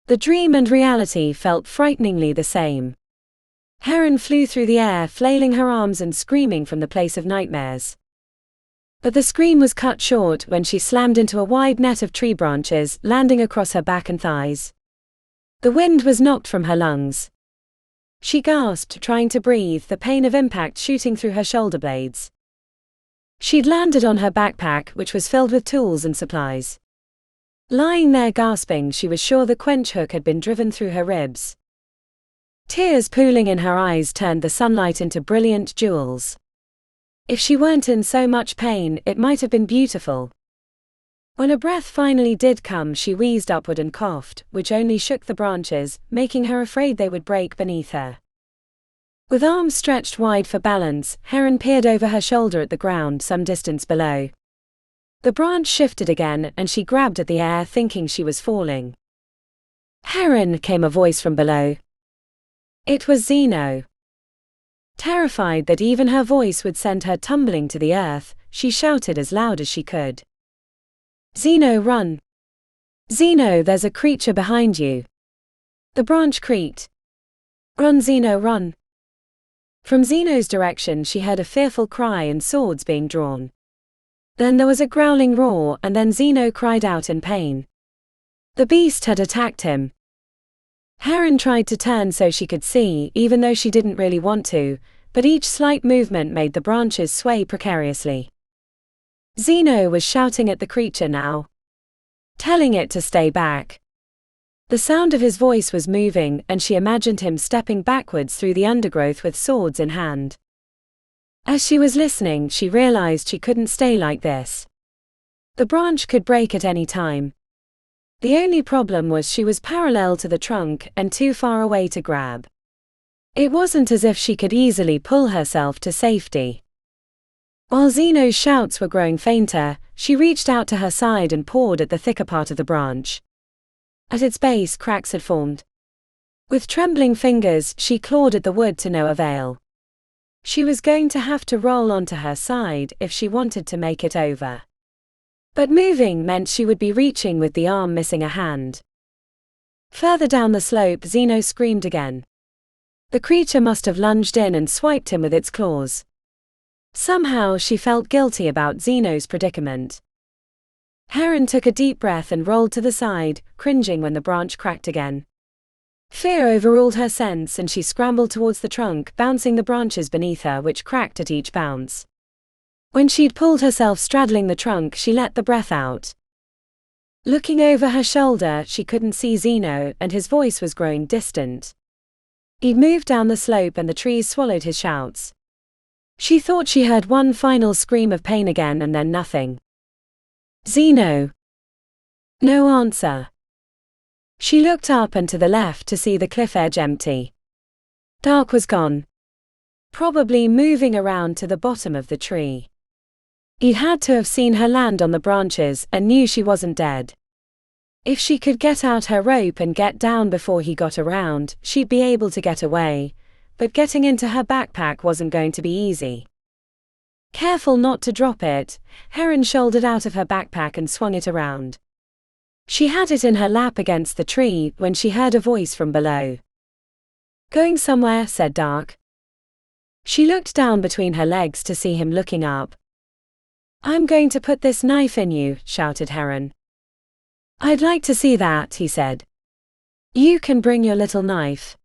The dream and reality felt frighteningly the same. Heron flew through the air, flailing her arms and screaming from the place of nightmares. But the scream was cut short when she slammed into a wide net of tree branches, landing across her back and thighs. The wind was knocked from her lungs. She gasped, trying to breathe, the pain of impact shooting through her shoulder blades. She'd landed on her backpack, which was filled with tools and supplies. Lying there gasping, she was sure the quench hook had been driven through her ribs. Tears pooling in her eyes turned the sunlight into brilliant jewels. If she weren't in so much pain, it might have been beautiful. When a breath finally did come, she wheezed upward and coughed, which only shook the branches, making her afraid they would break beneath her. With arms stretched wide for balance, Heron peered over her shoulder at the ground some distance below. The branch shifted again, and she grabbed at the air, thinking she was falling. "Heron," came a voice from below. It was Zeno. Terrified that even her voice would send her tumbling to the earth, she shouted as loud as she could. "Zeno, run! Zeno, there's a creature behind you!" The branch creaked. "Run, Zeno, run!" From Zeno's direction she heard a fearful cry and swords being drawn. Then there was a growling roar, and then Zeno cried out in pain. The beast had attacked him. Heron tried to turn so she could see, even though she didn't really want to, but each slight movement made the branches sway precariously. Zeno was shouting at the creature now, telling it to stay back. The sound of his voice was moving, and she imagined him stepping backwards through the undergrowth with swords in hand. As she was listening, she realized she couldn't stay like this. The branch could break at any time. The only problem was she was parallel to the trunk and too far away to grab. It wasn't as if she could easily pull herself to safety. While Zeno's shouts were growing fainter, she reached out to her side and pawed at the thicker part of the branch. At its base, cracks had formed. With trembling fingers, she clawed at the wood to no avail. She was going to have to roll onto her side if she wanted to make it over. But moving meant she would be reaching with the arm missing a hand. Further down the slope, Zeno screamed again. The creature must have lunged in and swiped him with its claws. Somehow she felt guilty about Zeno's predicament. Heron took a deep breath and rolled to the side, cringing when the branch cracked again. Fear overruled her sense and she scrambled towards the trunk, bouncing the branches beneath her, which cracked at each bounce. When she'd pulled herself straddling the trunk, she let the breath out. Looking over her shoulder, she couldn't see Zeno, and his voice was growing distant. He'd moved down the slope and the trees swallowed his shouts. She thought she heard one final scream of pain again and then nothing. "Zeno." No answer. She looked up and to the left to see the cliff edge empty. Dark was gone. Probably moving around to the bottom of the tree. He'd had to have seen her land on the branches and knew she wasn't dead. If she could get out her rope and get down before he got around, she'd be able to get away, but getting into her backpack wasn't going to be easy. Careful not to drop it, Heron shouldered out of her backpack and swung it around. She had it in her lap against the tree when she heard a voice from below. "Going somewhere?" said Dark. She looked down between her legs to see him looking up. "I'm going to put this knife in you," shouted Heron. "I'd like to see that," he said. "You can bring your little knife.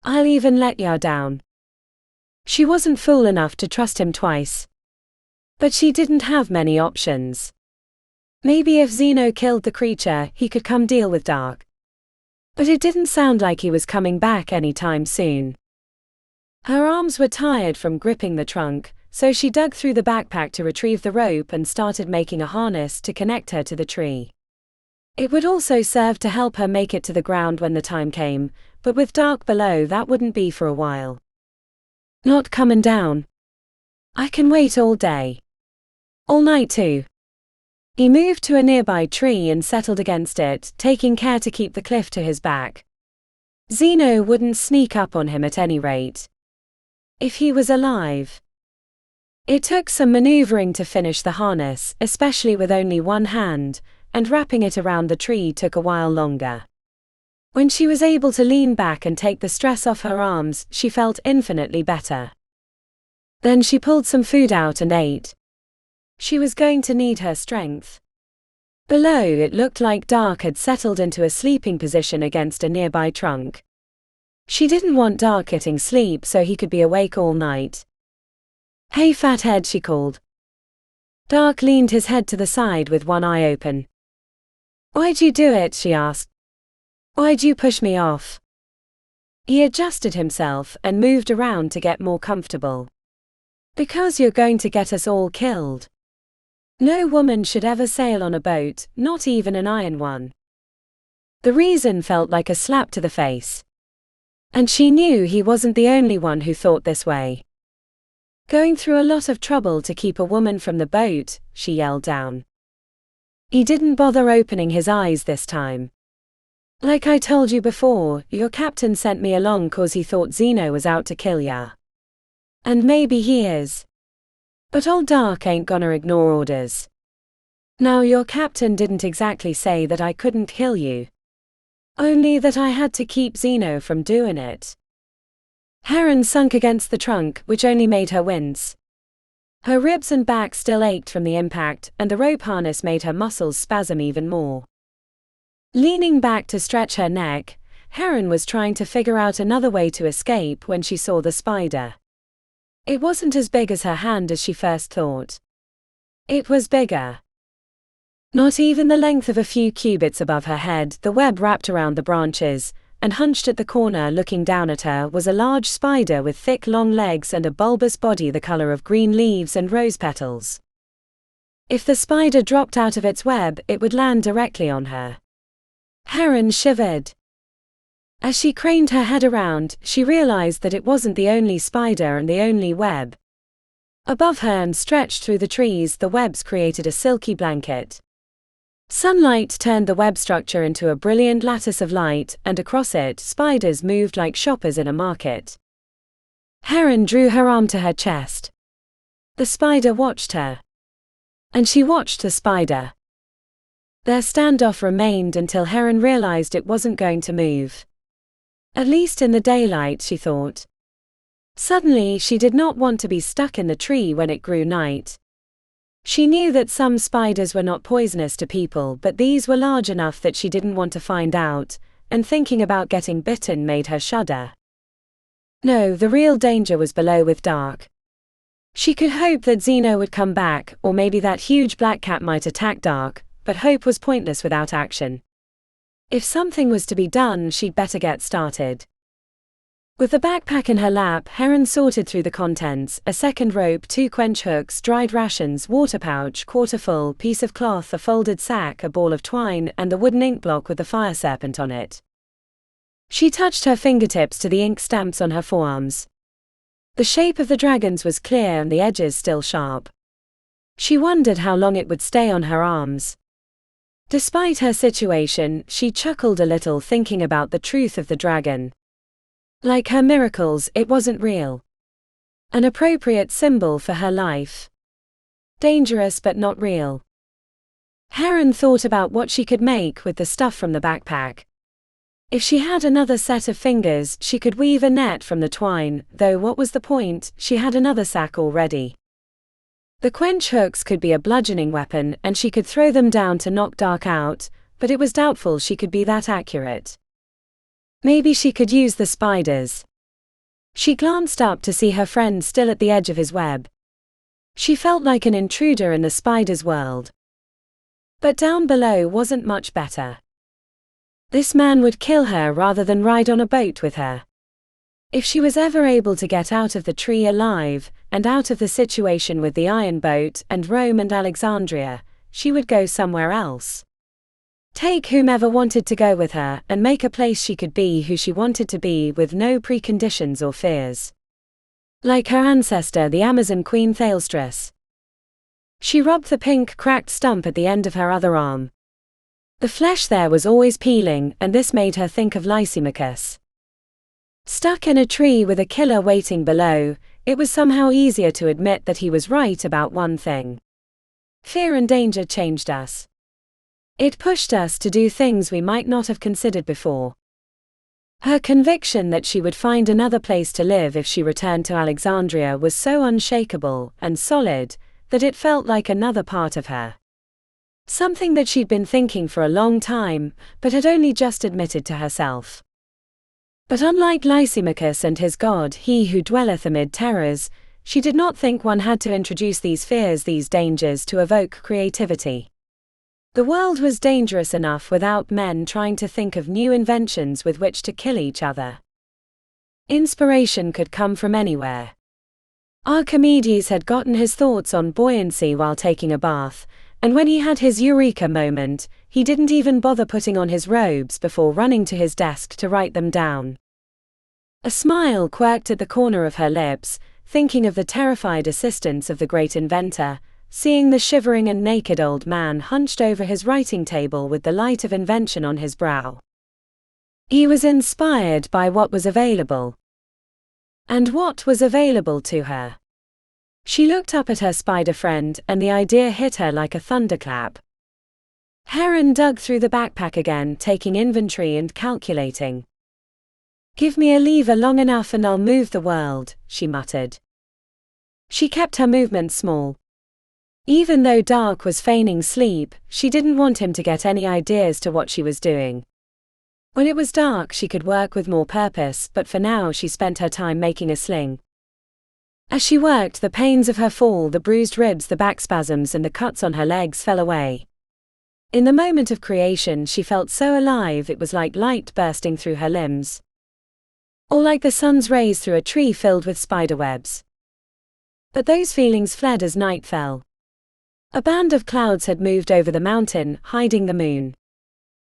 I'll even let ya down." She wasn't fool enough to trust him twice. But she didn't have many options. Maybe if Zeno killed the creature, he could come deal with Dark. But it didn't sound like he was coming back anytime soon. Her arms were tired from gripping the trunk, so she dug through the backpack to retrieve the rope and started making a harness to connect her to the tree. It would also serve to help her make it to the ground when the time came, but with Dark below that wouldn't be for a while. "Not comin' down. I can wait all day. All night too." He moved to a nearby tree and settled against it, taking care to keep the cliff to his back. Zeno wouldn't sneak up on him at any rate. If he was alive. It took some maneuvering to finish the harness, especially with only one hand, and wrapping it around the tree took a while longer. When she was able to lean back and take the stress off her arms, she felt infinitely better. Then she pulled some food out and ate. She was going to need her strength. Below, it looked like Dark had settled into a sleeping position against a nearby trunk. She didn't want Dark getting sleep so he could be awake all night. "Hey, fathead," she called. Dark leaned his head to the side with one eye open. "Why'd you do it?" she asked. "Why'd you push me off?" He adjusted himself and moved around to get more comfortable. "Because you're going to get us all killed. No woman should ever sail on a boat, not even an iron one." The reason felt like a slap to the face. And she knew he wasn't the only one who thought this way. "Going through a lot of trouble to keep a woman from the boat," she yelled down. He didn't bother opening his eyes this time. "Like I told you before, your captain sent me along 'cause he thought Zeno was out to kill ya. And maybe he is. But old Dark ain't gonna ignore orders. Now your captain didn't exactly say that I couldn't kill you. Only that I had to keep Zeno from doing it." Heron sunk against the trunk, which only made her wince. Her ribs and back still ached from the impact, and the rope harness made her muscles spasm even more. Leaning back to stretch her neck, Heron was trying to figure out another way to escape when she saw the spider. It wasn't as big as her hand as she first thought. It was bigger. Not even the length of a few cubits above her head, the web wrapped around the branches, and hunched at the corner looking down at her was a large spider with thick long legs and a bulbous body the color of green leaves and rose petals. If the spider dropped out of its web, it would land directly on her. Heron shivered. As she craned her head around, she realized that it wasn't the only spider and the only web. Above her and stretched through the trees, the webs created a silky blanket. Sunlight turned the web structure into a brilliant lattice of light, and across it, spiders moved like shoppers in a market. Heron drew her arm to her chest. The spider watched her. And she watched the spider. Their standoff remained until Heron realized it wasn't going to move. At least in the daylight, she thought. Suddenly, she did not want to be stuck in the tree when it grew night. She knew that some spiders were not poisonous to people, but these were large enough that she didn't want to find out, and thinking about getting bitten made her shudder. No, the real danger was below with Dark. She could hope that Zeno would come back, or maybe that huge black cat might attack Dark, but hope was pointless without action. If something was to be done, she'd better get started. With the backpack in her lap, Heron sorted through the contents: a second rope, 2 quench hooks, dried rations, water pouch, quarter full, piece of cloth, a folded sack, a ball of twine, and the wooden ink block with the fire serpent on it. She touched her fingertips to the ink stamps on her forearms. The shape of the dragons was clear and the edges still sharp. She wondered how long it would stay on her arms. Despite her situation, she chuckled a little thinking about the truth of the dragon. Like her miracles, it wasn't real. An appropriate symbol for her life. Dangerous but not real. Heron thought about what she could make with the stuff from the backpack. If she had another set of fingers, she could weave a net from the twine, though what was the point, she had another sack already. The quench hooks could be a bludgeoning weapon and she could throw them down to knock Dark out, but it was doubtful she could be that accurate. Maybe she could use the spiders. She glanced up to see her friend still at the edge of his web. She felt like an intruder in the spider's world. But down below wasn't much better. This man would kill her rather than ride on a boat with her. If she was ever able to get out of the tree alive, and out of the situation with the iron boat and Rome and Alexandria, she would go somewhere else. Take whomever wanted to go with her and make a place she could be who she wanted to be with no preconditions or fears. Like her ancestor, the Amazon Queen Thalestris. She rubbed the pink cracked stump at the end of her other arm. The flesh there was always peeling, and this made her think of Lysimachus. Stuck in a tree with a killer waiting below, it was somehow easier to admit that he was right about one thing. Fear and danger changed us. It pushed us to do things we might not have considered before. Her conviction that she would find another place to live if she returned to Alexandria was so unshakable and solid that it felt like another part of her. Something that she'd been thinking for a long time, but had only just admitted to herself. But unlike Lysimachus and his god, he who dwelleth amid terrors, she did not think one had to introduce these fears, these dangers, to evoke creativity. The world was dangerous enough without men trying to think of new inventions with which to kill each other. Inspiration could come from anywhere. Archimedes had gotten his thoughts on buoyancy while taking a bath, and when he had his eureka moment, he didn't even bother putting on his robes before running to his desk to write them down. A smile quirked at the corner of her lips, thinking of the terrified assistants of the great inventor, seeing the shivering and naked old man hunched over his writing table with the light of invention on his brow. He was inspired by what was available. And what was available to her? She looked up at her spider friend, and the idea hit her like a thunderclap. Heron dug through the backpack again, taking inventory and calculating. "Give me a lever long enough and I'll move the world," she muttered. She kept her movements small. Even though Dark was feigning sleep, she didn't want him to get any ideas to what she was doing. When it was dark, she could work with more purpose, but for now she spent her time making a sling. As she worked, the pains of her fall, the bruised ribs, the back spasms, and the cuts on her legs fell away. In the moment of creation, she felt so alive it was like light bursting through her limbs. Or like the sun's rays through a tree filled with spiderwebs. But those feelings fled as night fell. A band of clouds had moved over the mountain, hiding the moon.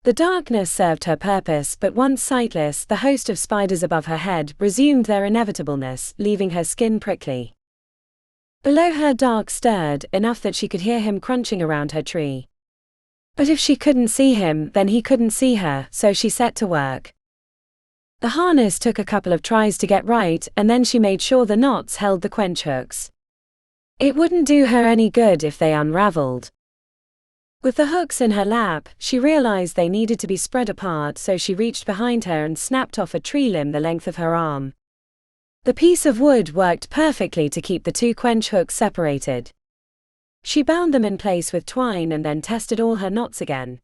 The darkness served her purpose, but once sightless, the host of spiders above her head resumed their inevitableness, leaving her skin prickly. Below her, Dark stirred, enough that she could hear him crunching around her tree. But if she couldn't see him, then he couldn't see her, so she set to work. The harness took a couple of tries to get right, and then she made sure the knots held the quench hooks. It wouldn't do her any good if they unraveled. With the hooks in her lap, she realized they needed to be spread apart, so she reached behind her and snapped off a tree limb the length of her arm. The piece of wood worked perfectly to keep the two quench hooks separated. She bound them in place with twine and then tested all her knots again.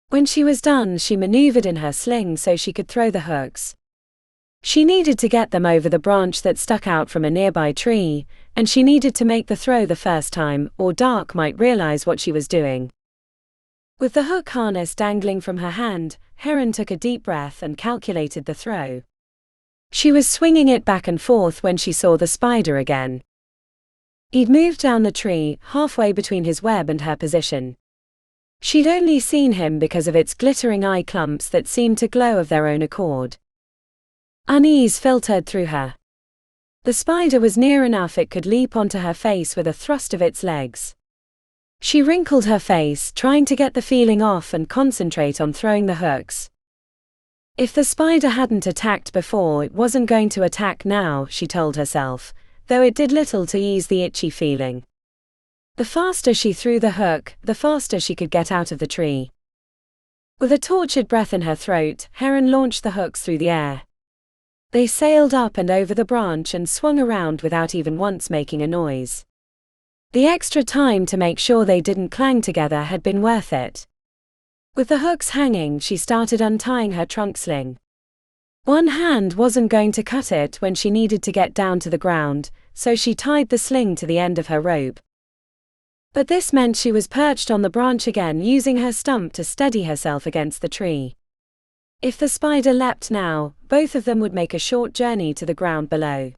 When she was done, she maneuvered in her sling so she could throw the hooks. She needed to get them over the branch that stuck out from a nearby tree, and she needed to make the throw the first time, or Dark might realize what she was doing. With the hook harness dangling from her hand, Heron took a deep breath and calculated the throw. She was swinging it back and forth when she saw the spider again. He'd moved down the tree, halfway between his web and her position. She'd only seen him because of its glittering eye clumps that seemed to glow of their own accord. Unease filtered through her. The spider was near enough it could leap onto her face with a thrust of its legs. She wrinkled her face, trying to get the feeling off and concentrate on throwing the hooks. If the spider hadn't attacked before, it wasn't going to attack now, she told herself, though it did little to ease the itchy feeling. The faster she threw the hook, the faster she could get out of the tree. With a tortured breath in her throat, Heron launched the hooks through the air. They sailed up and over the branch and swung around without even once making a noise. The extra time to make sure they didn't clang together had been worth it. With the hooks hanging, she started untying her trunk sling. One hand wasn't going to cut it when she needed to get down to the ground, so she tied the sling to the end of her rope. But this meant she was perched on the branch again, using her stump to steady herself against the tree. If the spider leapt now, both of them would make a short journey to the ground below.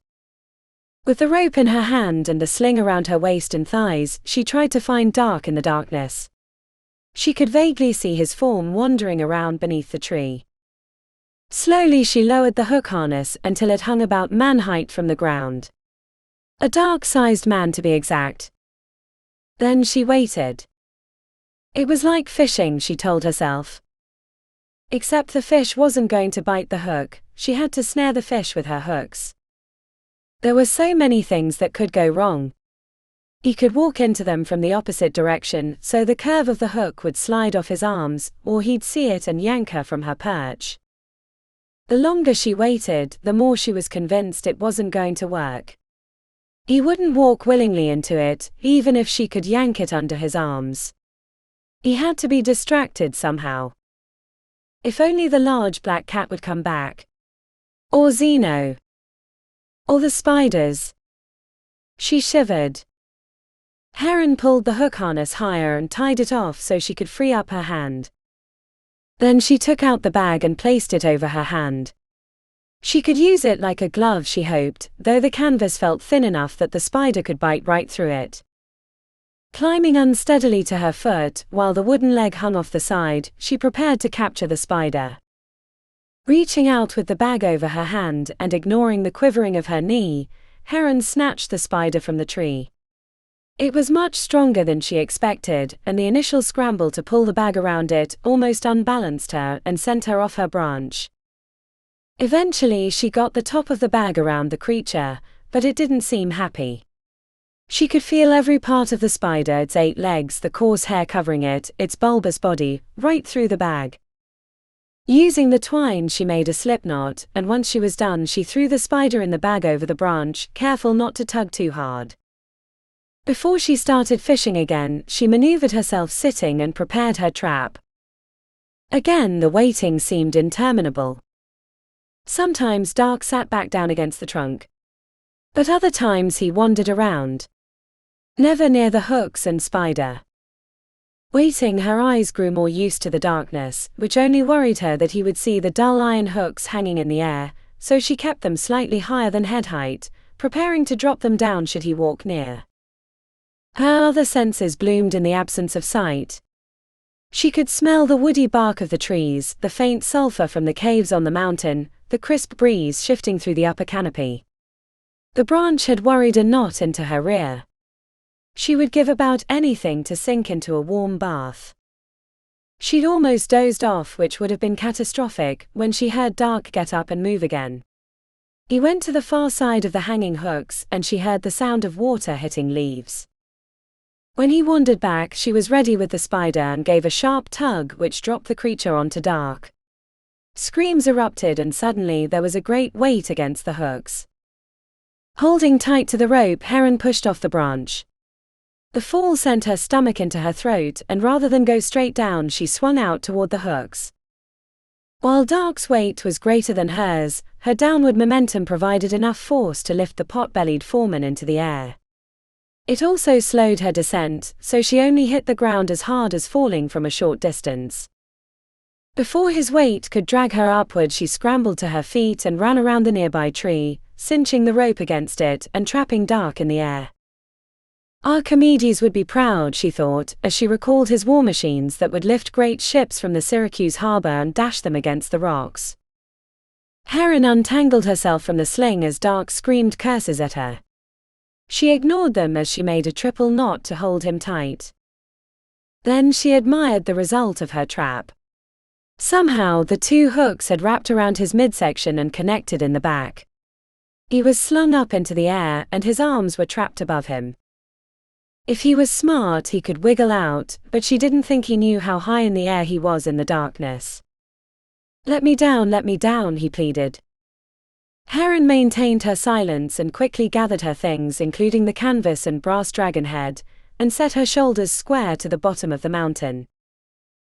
With the rope in her hand and the sling around her waist and thighs, she tried to find Dark in the darkness. She could vaguely see his form wandering around beneath the tree. Slowly she lowered the hook harness until it hung about man-height from the ground. A dark-sized man to be exact. Then she waited. It was like fishing, she told herself. Except the fish wasn't going to bite the hook, she had to snare the fish with her hooks. There were so many things that could go wrong. He could walk into them from the opposite direction, so the curve of the hook would slide off his arms, or he'd see it and yank her from her perch. The longer she waited, the more she was convinced it wasn't going to work. He wouldn't walk willingly into it, even if she could yank it under his arms. He had to be distracted somehow. If only the large black cat would come back. Or Zeno. Or the spiders. She shivered. Heron pulled the hook harness higher and tied it off so she could free up her hand. Then she took out the bag and placed it over her hand. She could use it like a glove, she hoped, though the canvas felt thin enough that the spider could bite right through it. Climbing unsteadily to her foot, while the wooden leg hung off the side, she prepared to capture the spider. Reaching out with the bag over her hand and ignoring the quivering of her knee, Heron snatched the spider from the tree. It was much stronger than she expected, and the initial scramble to pull the bag around it almost unbalanced her and sent her off her branch. Eventually she got the top of the bag around the creature, but it didn't seem happy. She could feel every part of the spider, its 8 legs, the coarse hair covering it, its bulbous body, right through the bag. Using the twine she made a slip knot, and once she was done she threw the spider in the bag over the branch, careful not to tug too hard. Before she started fishing again, she maneuvered herself sitting and prepared her trap. Again the waiting seemed interminable. Sometimes Dark sat back down against the trunk. But other times he wandered around. Never near the hooks and spider. Waiting, her eyes grew more used to the darkness, which only worried her that he would see the dull iron hooks hanging in the air, so she kept them slightly higher than head height, preparing to drop them down should he walk near. Her other senses bloomed in the absence of sight. She could smell the woody bark of the trees, the faint sulfur from the caves on the mountain, the crisp breeze shifting through the upper canopy. The branch had worried a knot into her rear. She would give about anything to sink into a warm bath. She'd almost dozed off, which would have been catastrophic, when she heard Dark get up and move again. He went to the far side of the hanging hooks, and she heard the sound of water hitting leaves. When he wandered back, she was ready with the spider and gave a sharp tug which dropped the creature onto Dark. Screams erupted, and suddenly there was a great weight against the hooks. Holding tight to the rope, Heron pushed off the branch. The fall sent her stomach into her throat, and rather than go straight down, she swung out toward the hooks. While Dark's weight was greater than hers, her downward momentum provided enough force to lift the pot-bellied foreman into the air. It also slowed her descent, so she only hit the ground as hard as falling from a short distance. Before his weight could drag her upward, she scrambled to her feet and ran around the nearby tree, cinching the rope against it and trapping Dark in the air. Archimedes would be proud, she thought, as she recalled his war machines that would lift great ships from the Syracuse harbor and dash them against the rocks. Heron untangled herself from the sling as Dark screamed curses at her. She ignored them as she made a triple knot to hold him tight. Then she admired the result of her trap. Somehow the 2 hooks had wrapped around his midsection and connected in the back. He was slung up into the air and his arms were trapped above him. If he was smart, he could wiggle out, but she didn't think he knew how high in the air he was in the darkness. Let me down, he pleaded. Heron maintained her silence and quickly gathered her things, including the canvas and brass dragon head, and set her shoulders square to the bottom of the mountain.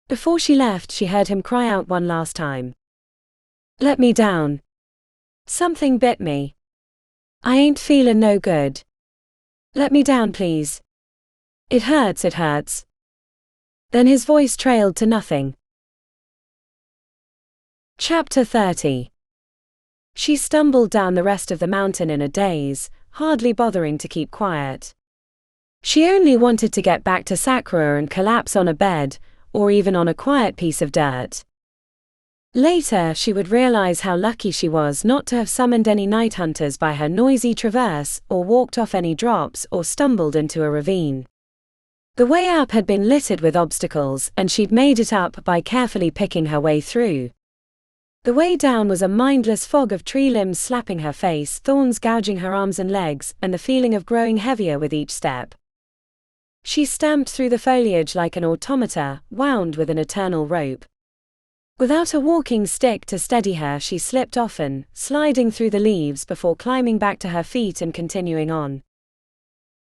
Before she left, she heard him cry out one last time. Let me down. Something bit me. I ain't feelin' no good. Let me down, please. It hurts. Then his voice trailed to nothing. Chapter 30. She stumbled down the rest of the mountain in a daze, hardly bothering to keep quiet. She only wanted to get back to Sakura and collapse on a bed, or even on a quiet piece of dirt. Later, she would realize how lucky she was not to have summoned any night hunters by her noisy traverse, or walked off any drops, or stumbled into a ravine. The way up had been littered with obstacles, and she'd made it up by carefully picking her way through. The way down was a mindless fog of tree limbs slapping her face, thorns gouging her arms and legs, and the feeling of growing heavier with each step. She stamped through the foliage like an automata, wound with an eternal rope. Without a walking stick to steady her, she slipped often, sliding through the leaves before climbing back to her feet and continuing on.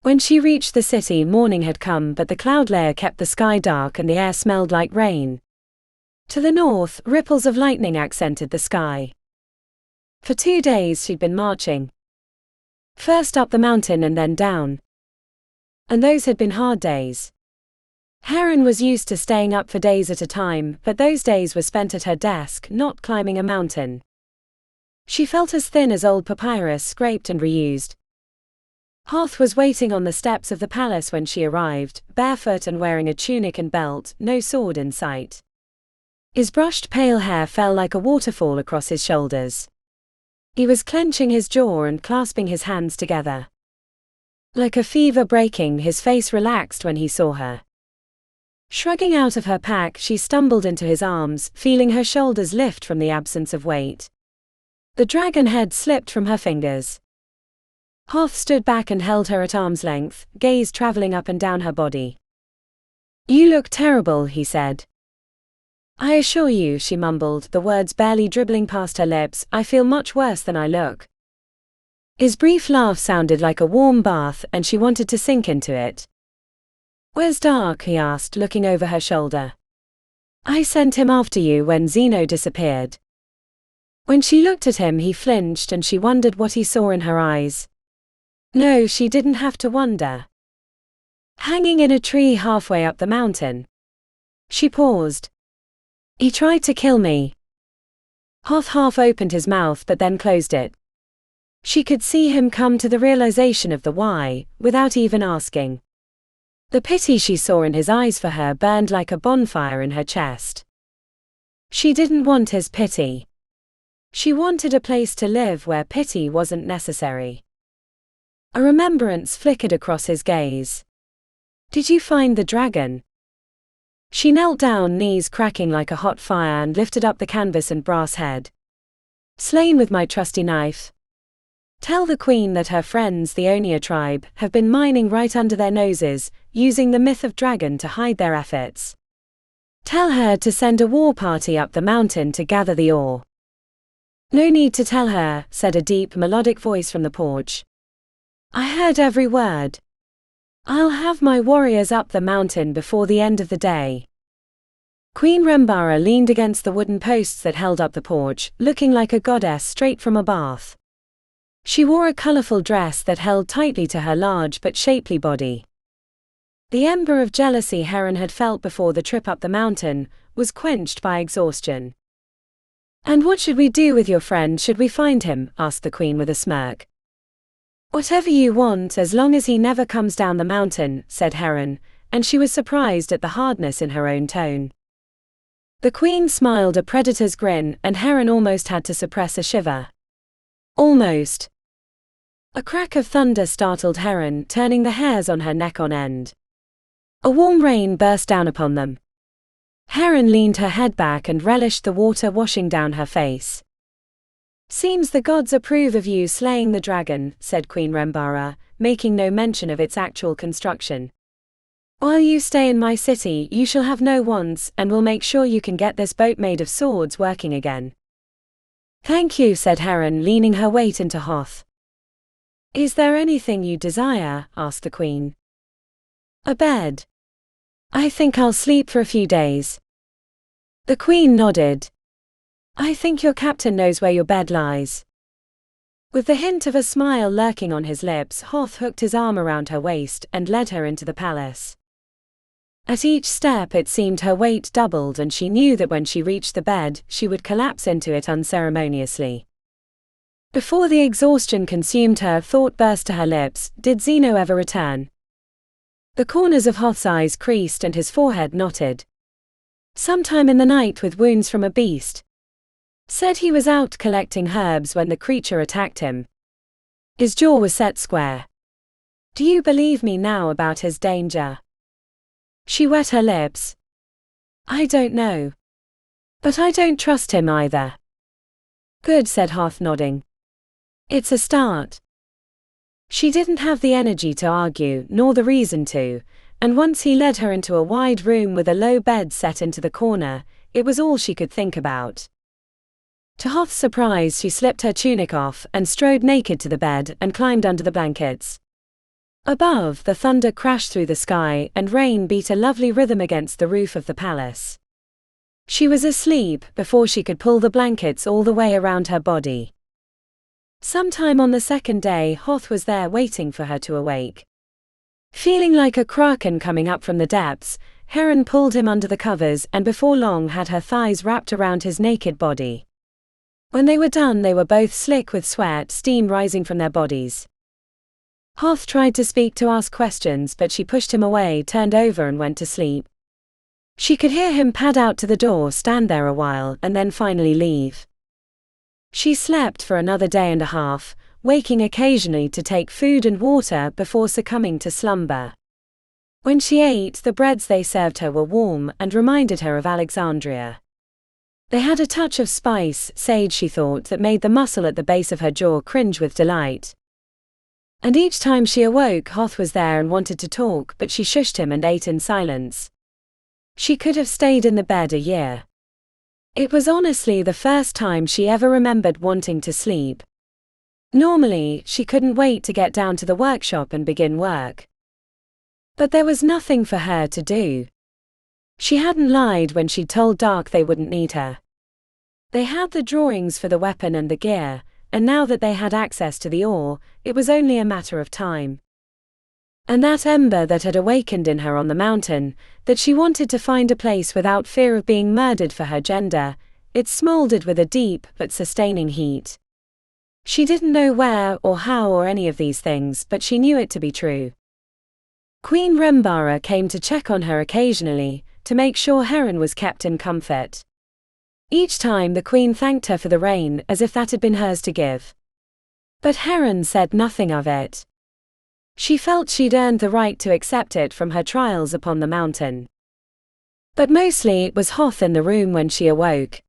When she reached the city, morning had come, but the cloud layer kept the sky dark and the air smelled like rain. To the north, ripples of lightning accented the sky. For 2 days she'd been marching. First up the mountain and then down. And those had been hard days. Heron was used to staying up for days at a time, but those days were spent at her desk, not climbing a mountain. She felt as thin as old papyrus scraped and reused. Hoth was waiting on the steps of the palace when she arrived, barefoot and wearing a tunic and belt, no sword in sight. His brushed pale hair fell like a waterfall across his shoulders. He was clenching his jaw and clasping his hands together. Like a fever breaking, his face relaxed when he saw her. Shrugging out of her pack, she stumbled into his arms, feeling her shoulders lift from the absence of weight. The dragon head slipped from her fingers. Hoth stood back and held her at arm's length, gaze traveling up and down her body. You look terrible, he said. I assure you, she mumbled, the words barely dribbling past her lips, I feel much worse than I look. His brief laugh sounded like a warm bath, and she wanted to sink into it. Where's Dark? He asked, looking over her shoulder. I sent him after you when Zeno disappeared. When she looked at him, he flinched and she wondered what he saw in her eyes. No, she didn't have to wonder. Hanging in a tree halfway up the mountain. She paused. He tried to kill me. Hoth half opened his mouth but then closed it. She could see him come to the realization of the why, without even asking. The pity she saw in his eyes for her burned like a bonfire in her chest. She didn't want his pity. She wanted a place to live where pity wasn't necessary. A remembrance flickered across his gaze. Did you find the dragon? She knelt down, knees cracking like a hot fire, and lifted up the canvas and brass head. Slain with my trusty knife. Tell the queen that her friends, the Onia tribe, have been mining right under their noses, using the myth of dragon to hide their efforts. Tell her to send a war party up the mountain to gather the ore. No need to tell her, said a deep, melodic voice from the porch. I heard every word. I'll have my warriors up the mountain before the end of the day. Queen Rembara leaned against the wooden posts that held up the porch, looking like a goddess straight from a bath. She wore a colorful dress that held tightly to her large but shapely body. The ember of jealousy Heron had felt before the trip up the mountain was quenched by exhaustion. And what should we do with your friend should we find him? Asked the queen with a smirk. Whatever you want, as long as he never comes down the mountain, said Heron, and she was surprised at the hardness in her own tone. The queen smiled a predator's grin, and Heron almost had to suppress a shiver. Almost. A crack of thunder startled Heron, turning the hairs on her neck on end. A warm rain burst down upon them. Heron leaned her head back and relished the water washing down her face. Seems the gods approve of you slaying the dragon, said Queen Rembara, making no mention of its actual construction. While you stay in my city, you shall have no wants, and will make sure you can get this boat made of swords working again. Thank you, said Heron, leaning her weight into Hoth. Is there anything you desire? Asked the queen. A bed. I think I'll sleep for a few days. The queen nodded. I think your captain knows where your bed lies. With the hint of a smile lurking on his lips, Hoth hooked his arm around her waist and led her into the palace. At each step it seemed her weight doubled, and she knew that when she reached the bed, she would collapse into it unceremoniously. Before the exhaustion consumed her, thought burst to her lips: did Zeno ever return? The corners of Hoth's eyes creased and his forehead knotted. Sometime in the night, with wounds from a beast. Said he was out collecting herbs when the creature attacked him. His jaw was set square. Do you believe me now about his danger? She wet her lips. I don't know. But I don't trust him either. Good, said Hoth, nodding. It's a start. She didn't have the energy to argue, nor the reason to, and once he led her into a wide room with a low bed set into the corner, it was all she could think about. To Hoth's surprise, she slipped her tunic off and strode naked to the bed and climbed under the blankets. Above, the thunder crashed through the sky and rain beat a lovely rhythm against the roof of the palace. She was asleep before she could pull the blankets all the way around her body. Sometime on the second day, Hoth was there waiting for her to awake. Feeling like a kraken coming up from the depths, Heron pulled him under the covers and before long had her thighs wrapped around his naked body. When they were done, they were both slick with sweat, steam rising from their bodies. Hoth tried to speak, to ask questions, but she pushed him away, turned over and went to sleep. She could hear him pad out to the door, stand there a while, and then finally leave. She slept for another day and a half, waking occasionally to take food and water before succumbing to slumber. When she ate, the breads they served her were warm and reminded her of Alexandria. They had a touch of spice, sage she thought, that made the muscle at the base of her jaw cringe with delight. And each time she awoke, Hoth was there and wanted to talk, but she shushed him and ate in silence. She could have stayed in the bed a year. It was honestly the first time she ever remembered wanting to sleep. Normally, she couldn't wait to get down to the workshop and begin work. But there was nothing for her to do. She hadn't lied when she'd told Dark they wouldn't need her. They had the drawings for the weapon and the gear, and now that they had access to the ore, it was only a matter of time. And that ember that had awakened in her on the mountain, that she wanted to find a place without fear of being murdered for her gender, it smoldered with a deep but sustaining heat. She didn't know where or how or any of these things, but she knew it to be true. Queen Rembara came to check on her occasionally, to make sure Heron was kept in comfort. Each time the queen thanked her for the rain, as if that had been hers to give. But Heron said nothing of it. She felt she'd earned the right to accept it from her trials upon the mountain. But mostly it was Hoth in the room when she awoke.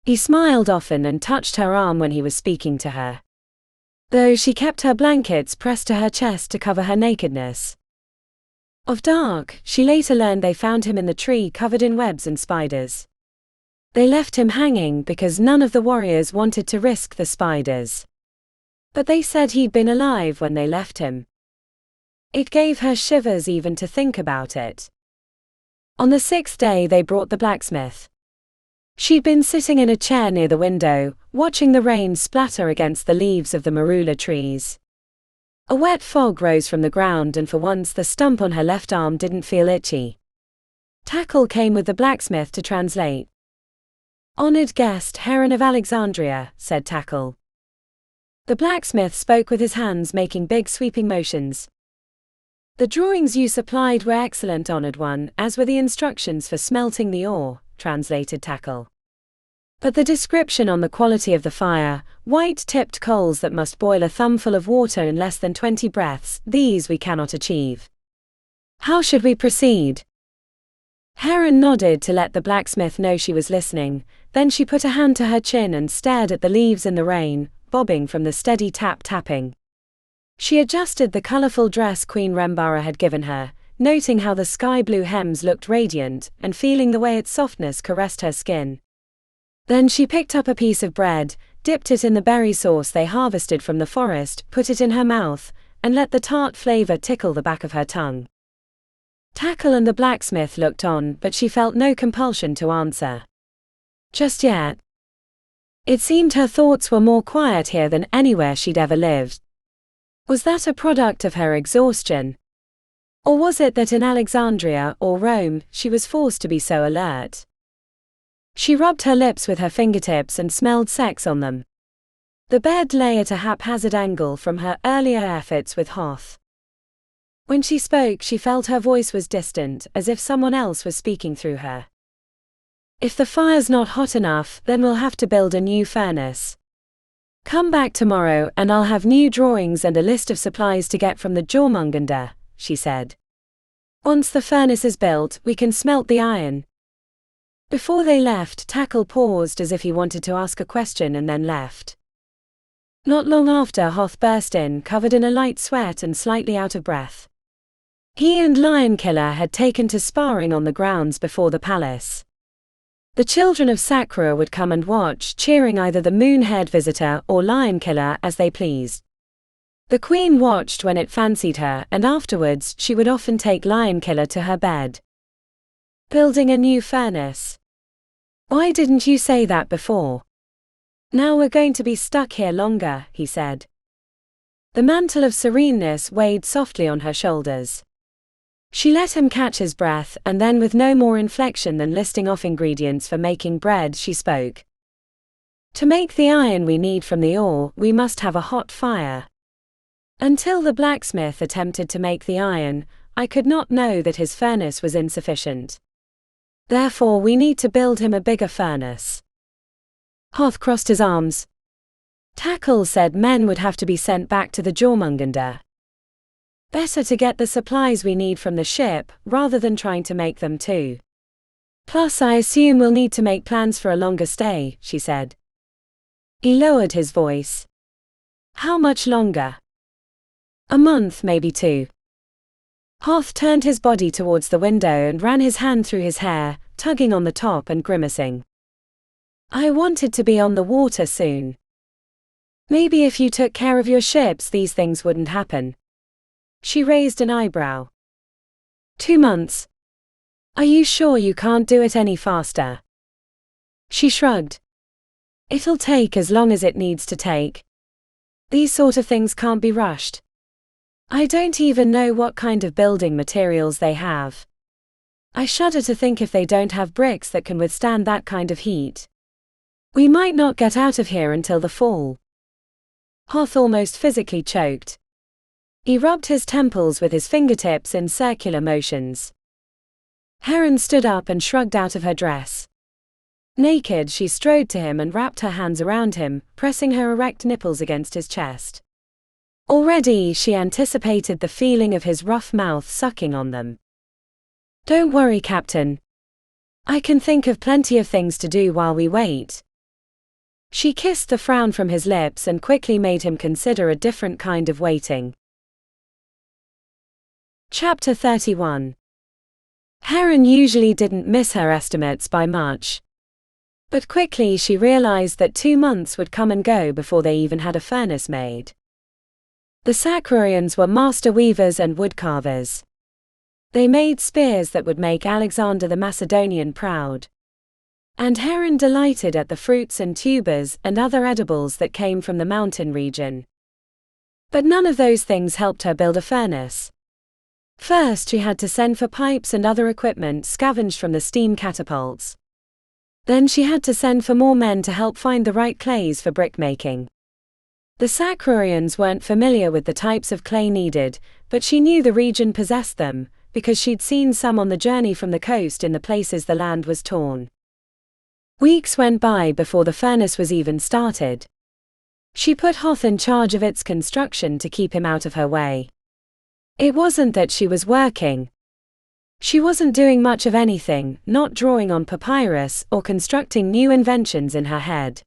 He smiled often and touched her arm when he was speaking to her, though she kept her blankets pressed to her chest to cover her nakedness. Of Dark, she later learned they found him in the tree covered in webs and spiders. They left him hanging because none of the warriors wanted to risk the spiders. But they said he'd been alive when they left him. It gave her shivers even to think about it. On the sixth day they brought the blacksmith. She'd been sitting in a chair near the window, watching the rain splatter against the leaves of the marula trees. A wet fog rose from the ground, and for once the stump on her left arm didn't feel itchy. Tackle came with the blacksmith to translate. "Honored guest Heron of Alexandria," said Tackle. The blacksmith spoke with his hands, making big sweeping motions. "The drawings you supplied were excellent, honored one, as were the instructions for smelting the ore," translated Tackle. "But the description on the quality of the fire, white-tipped coals that must boil a thumbful of water in less than 20 breaths, these we cannot achieve. How should we proceed?" Heron nodded to let the blacksmith know she was listening, Then she put a hand to her chin and stared at the leaves in the rain, bobbing from the steady tap-tapping. She adjusted the colorful dress Queen Rembara had given her, noting how the sky-blue hems looked radiant, and feeling the way its softness caressed her skin. Then she picked up a piece of bread, dipped it in the berry sauce they harvested from the forest, put it in her mouth, and let the tart flavor tickle the back of her tongue. Tackle and the blacksmith looked on, but she felt no compulsion to answer. Just yet. It seemed her thoughts were more quiet here than anywhere she'd ever lived. Was that a product of her exhaustion? Or was it that in Alexandria or Rome, she was forced to be so alert? She rubbed her lips with her fingertips and smelled sex on them. The bed lay at a haphazard angle from her earlier efforts with Hoth. When she spoke, she felt her voice was distant, as if someone else was speaking through her. If the fire's not hot enough, then we'll have to build a new furnace. Come back tomorrow and I'll have new drawings and a list of supplies to get from the Jörmungandr, she said. Once the furnace is built, we can smelt the iron. Before they left, Tackle paused as if he wanted to ask a question and then left. Not long after, Hoth burst in, covered in a light sweat and slightly out of breath. He and Lionkiller had taken to sparring on the grounds before the palace. The children of Sakura would come and watch, cheering either the moon-haired visitor or Lionkiller as they pleased. The queen watched when it fancied her, and afterwards she would often take Lionkiller to her bed. Building a new furnace. Why didn't you say that before? Now we're going to be stuck here longer, he said. The mantle of sereneness weighed softly on her shoulders. She let him catch his breath, and then with no more inflection than listing off ingredients for making bread, she spoke. To make the iron we need from the ore, we must have a hot fire. Until the blacksmith attempted to make the iron, I could not know that his furnace was insufficient. Therefore we need to build him a bigger furnace. Hoth crossed his arms. Tackle said men would have to be sent back to the Jörmungandr. Better to get the supplies we need from the ship, rather than trying to make them too. Plus I assume we'll need to make plans for a longer stay, she said. He lowered his voice. How much longer? A month, maybe 2. Hoth turned his body towards the window and ran his hand through his hair, tugging on the top and grimacing. I wanted to be on the water soon. Maybe if you took care of your ships these things wouldn't happen. She raised an eyebrow. 2 months. Are you sure you can't do it any faster? She shrugged. It'll take as long as it needs to take. These sort of things can't be rushed. I don't even know what kind of building materials they have. I shudder to think if they don't have bricks that can withstand that kind of heat. We might not get out of here until the fall. Hoth almost physically choked. He rubbed his temples with his fingertips in circular motions. Heron stood up and shrugged out of her dress. Naked, she strode to him and wrapped her hands around him, pressing her erect nipples against his chest. Already, she anticipated the feeling of his rough mouth sucking on them. Don't worry, Captain. I can think of plenty of things to do while we wait. She kissed the frown from his lips and quickly made him consider a different kind of waiting. Chapter 31. Heron usually didn't miss her estimates by much. But quickly she realized that 2 months would come and go before they even had a furnace made. The Sacrians were master weavers and woodcarvers. They made spears that would make Alexander the Macedonian proud. And Heron delighted at the fruits and tubers and other edibles that came from the mountain region. But none of those things helped her build a furnace. First, she had to send for pipes and other equipment scavenged from the steam catapults. Then she had to send for more men to help find the right clays for brickmaking. The Sacrians weren't familiar with the types of clay needed, but she knew the region possessed them, because she'd seen some on the journey from the coast in the places the land was torn. Weeks went by before the furnace was even started. She put Hoth in charge of its construction to keep him out of her way. It wasn't that she was working. She wasn't doing much of anything, not drawing on papyrus or constructing new inventions in her head.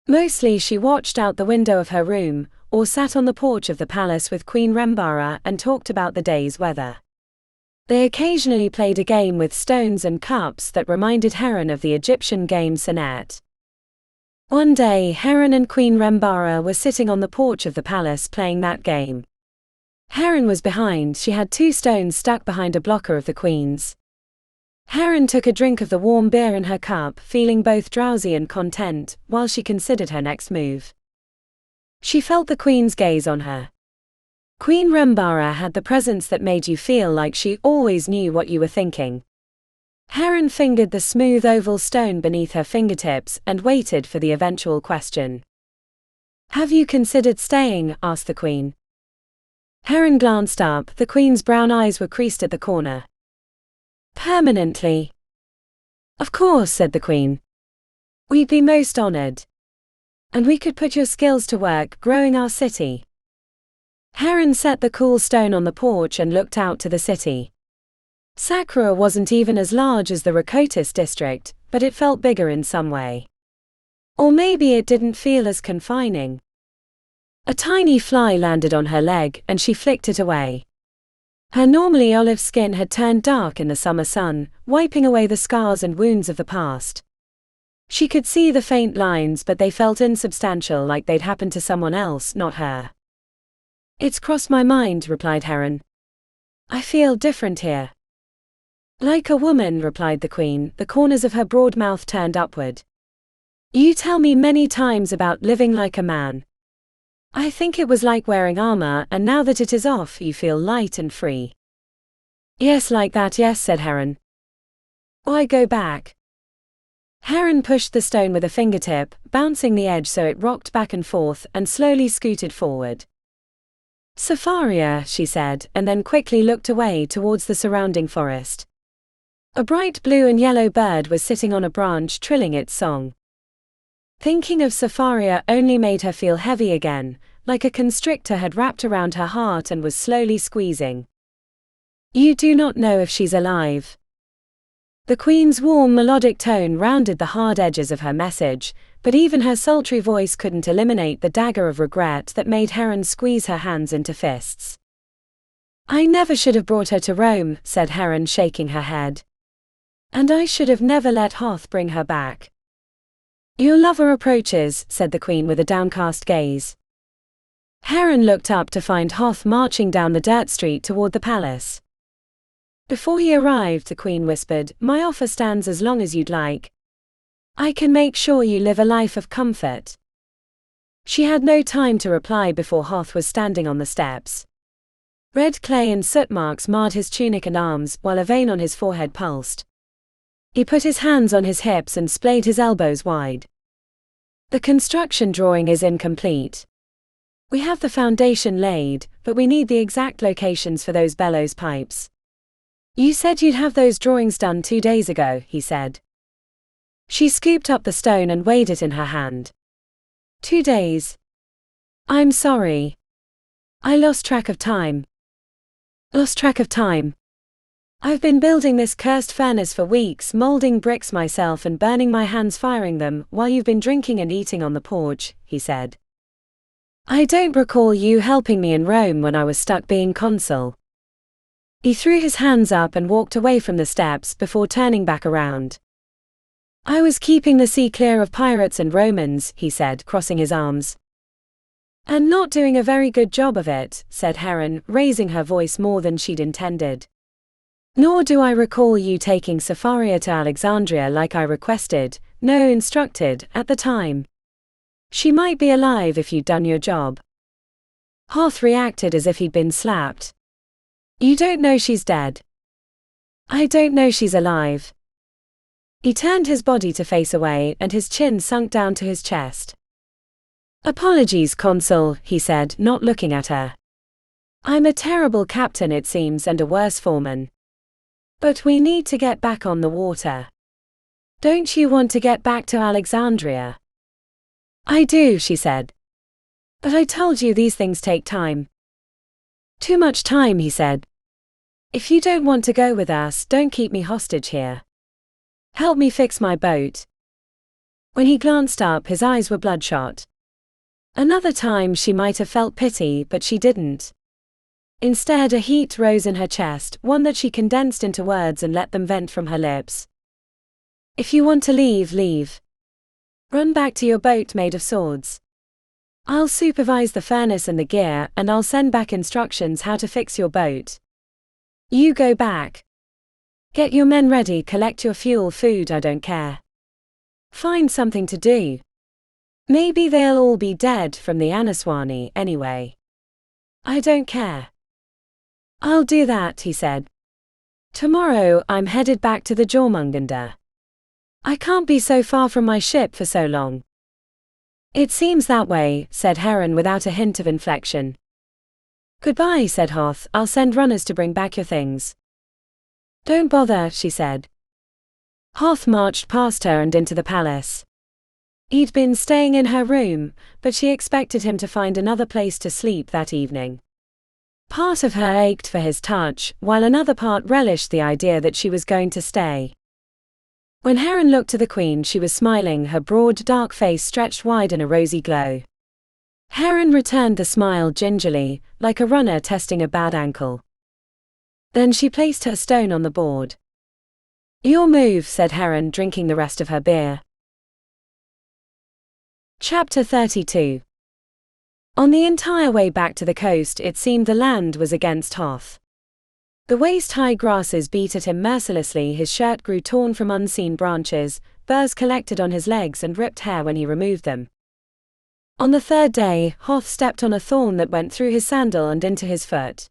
Mostly she watched out the window of her room, or sat on the porch of the palace with Queen Rembara and talked about the day's weather. They occasionally played a game with stones and cups that reminded Heron of the Egyptian game Senet. One day Heron and Queen Rembara were sitting on the porch of the palace playing that game. Heron was behind, she had 2 stones stuck behind a blocker of the queen's. Heron took a drink of the warm beer in her cup, feeling both drowsy and content, while she considered her next move. She felt the queen's gaze on her. Queen Rembara had the presence that made you feel like she always knew what you were thinking. Heron fingered the smooth oval stone beneath her fingertips and waited for the eventual question. "Have you considered staying?" asked the queen. Heron glanced up, the queen's brown eyes were creased at the corner. "Permanently?" "Of course," said the queen. "We'd be most honored. And we could put your skills to work growing our city." Heron set the cool stone on the porch and looked out to the city. Sakura wasn't even as large as the Rakotis district, but it felt bigger in some way. Or maybe it didn't feel as confining. A tiny fly landed on her leg, and she flicked it away. Her normally olive skin had turned dark in the summer sun, wiping away the scars and wounds of the past. She could see the faint lines, but they felt insubstantial, like they'd happened to someone else, not her. "It's crossed my mind," replied Heron. "I feel different here." "Like a woman," replied the queen, the corners of her broad mouth turned upward. "You tell me many times about living like a man. I think it was like wearing armor, and now that it is off, you feel light and free." "Yes, like that, yes," said Heron. "Why go back?" Heron pushed the stone with a fingertip, bouncing the edge so it rocked back and forth, and slowly scooted forward. "Safaria," she said, and then quickly looked away towards the surrounding forest. A bright blue and yellow bird was sitting on a branch trilling its song. Thinking of Safaria only made her feel heavy again, like a constrictor had wrapped around her heart and was slowly squeezing. "You do not know if she's alive." The queen's warm melodic tone rounded the hard edges of her message, but even her sultry voice couldn't eliminate the dagger of regret that made Heron squeeze her hands into fists. "I never should have brought her to Rome," said Heron, shaking her head. "And I should have never let Hoth bring her back." "Your lover approaches," said the queen with a downcast gaze. Heron looked up to find Hoth marching down the dirt street toward the palace. "Before he arrived," the queen whispered, "my offer stands as long as you'd like. I can make sure you live a life of comfort." She had no time to reply before Hoth was standing on the steps. Red clay and soot marks marred his tunic and arms, while a vein on his forehead pulsed. He put his hands on his hips and splayed his elbows wide. "The construction drawing is incomplete. We have the foundation laid, but we need the exact locations for those bellows pipes." "You said you'd have those drawings done 2 days ago," he said. She scooped up the stone and weighed it in her hand. 2 days. "I'm sorry. I lost track of time." "Lost track of time?" "I've been building this cursed furnace for weeks, molding bricks myself and burning my hands firing them, while you've been drinking and eating on the porch," he said. "I don't recall you helping me in Rome when I was stuck being consul." He threw his hands up and walked away from the steps before turning back around. "I was keeping the sea clear of pirates and Romans," he said, crossing his arms. "And not doing a very good job of it," said Heron, raising her voice more than she'd intended. "Nor do I recall you taking Safaria to Alexandria like I requested, no, instructed, at the time. She might be alive if you'd done your job." Hoth reacted as if he'd been slapped. "You don't know she's dead." "I don't know she's alive." He turned his body to face away, and his chin sunk down to his chest. "Apologies, Consul," he said, not looking at her. "I'm a terrible captain, it seems, and a worse foreman. But we need to get back on the water. Don't you want to get back to Alexandria?" "I do," she said. "But I told you these things take time." "Too much time," he said. If you don't want to go with us, don't keep me hostage here. Help me fix my boat. When he glanced up, his eyes were bloodshot. Another time she might have felt pity, but she didn't. Instead, a heat rose in her chest, one that she condensed into words and let them vent from her lips. If you want to leave, leave. Run back to your boat made of swords. I'll supervise the furnace and the gear, and I'll send back instructions how to fix your boat. You go back. Get your men ready, collect your fuel, food, I don't care. Find something to do. Maybe they'll all be dead from the Anaswani anyway. I don't care. I'll do that, he said. Tomorrow I'm headed back to the Jörmungandr. I can't be so far from my ship for so long. It seems that way, said Heron without a hint of inflection. Goodbye, said Hoth, I'll send runners to bring back your things. Don't bother, she said. Hoth marched past her and into the palace. He'd been staying in her room, but she expected him to find another place to sleep that evening. Part of her ached for his touch, while another part relished the idea that she was going to stay. When Heron looked to the queen, she was smiling, her broad dark face stretched wide in a rosy glow. Heron returned the smile gingerly, like a runner testing a bad ankle. Then she placed her stone on the board. Your move, said Heron, drinking the rest of her beer. Chapter 32. On the entire way back to the coast, it seemed the land was against Hoth. The waist-high grasses beat at him mercilessly, his shirt grew torn from unseen branches, burrs collected on his legs and ripped hair when he removed them. On the third day, Hoth stepped on a thorn that went through his sandal and into his foot.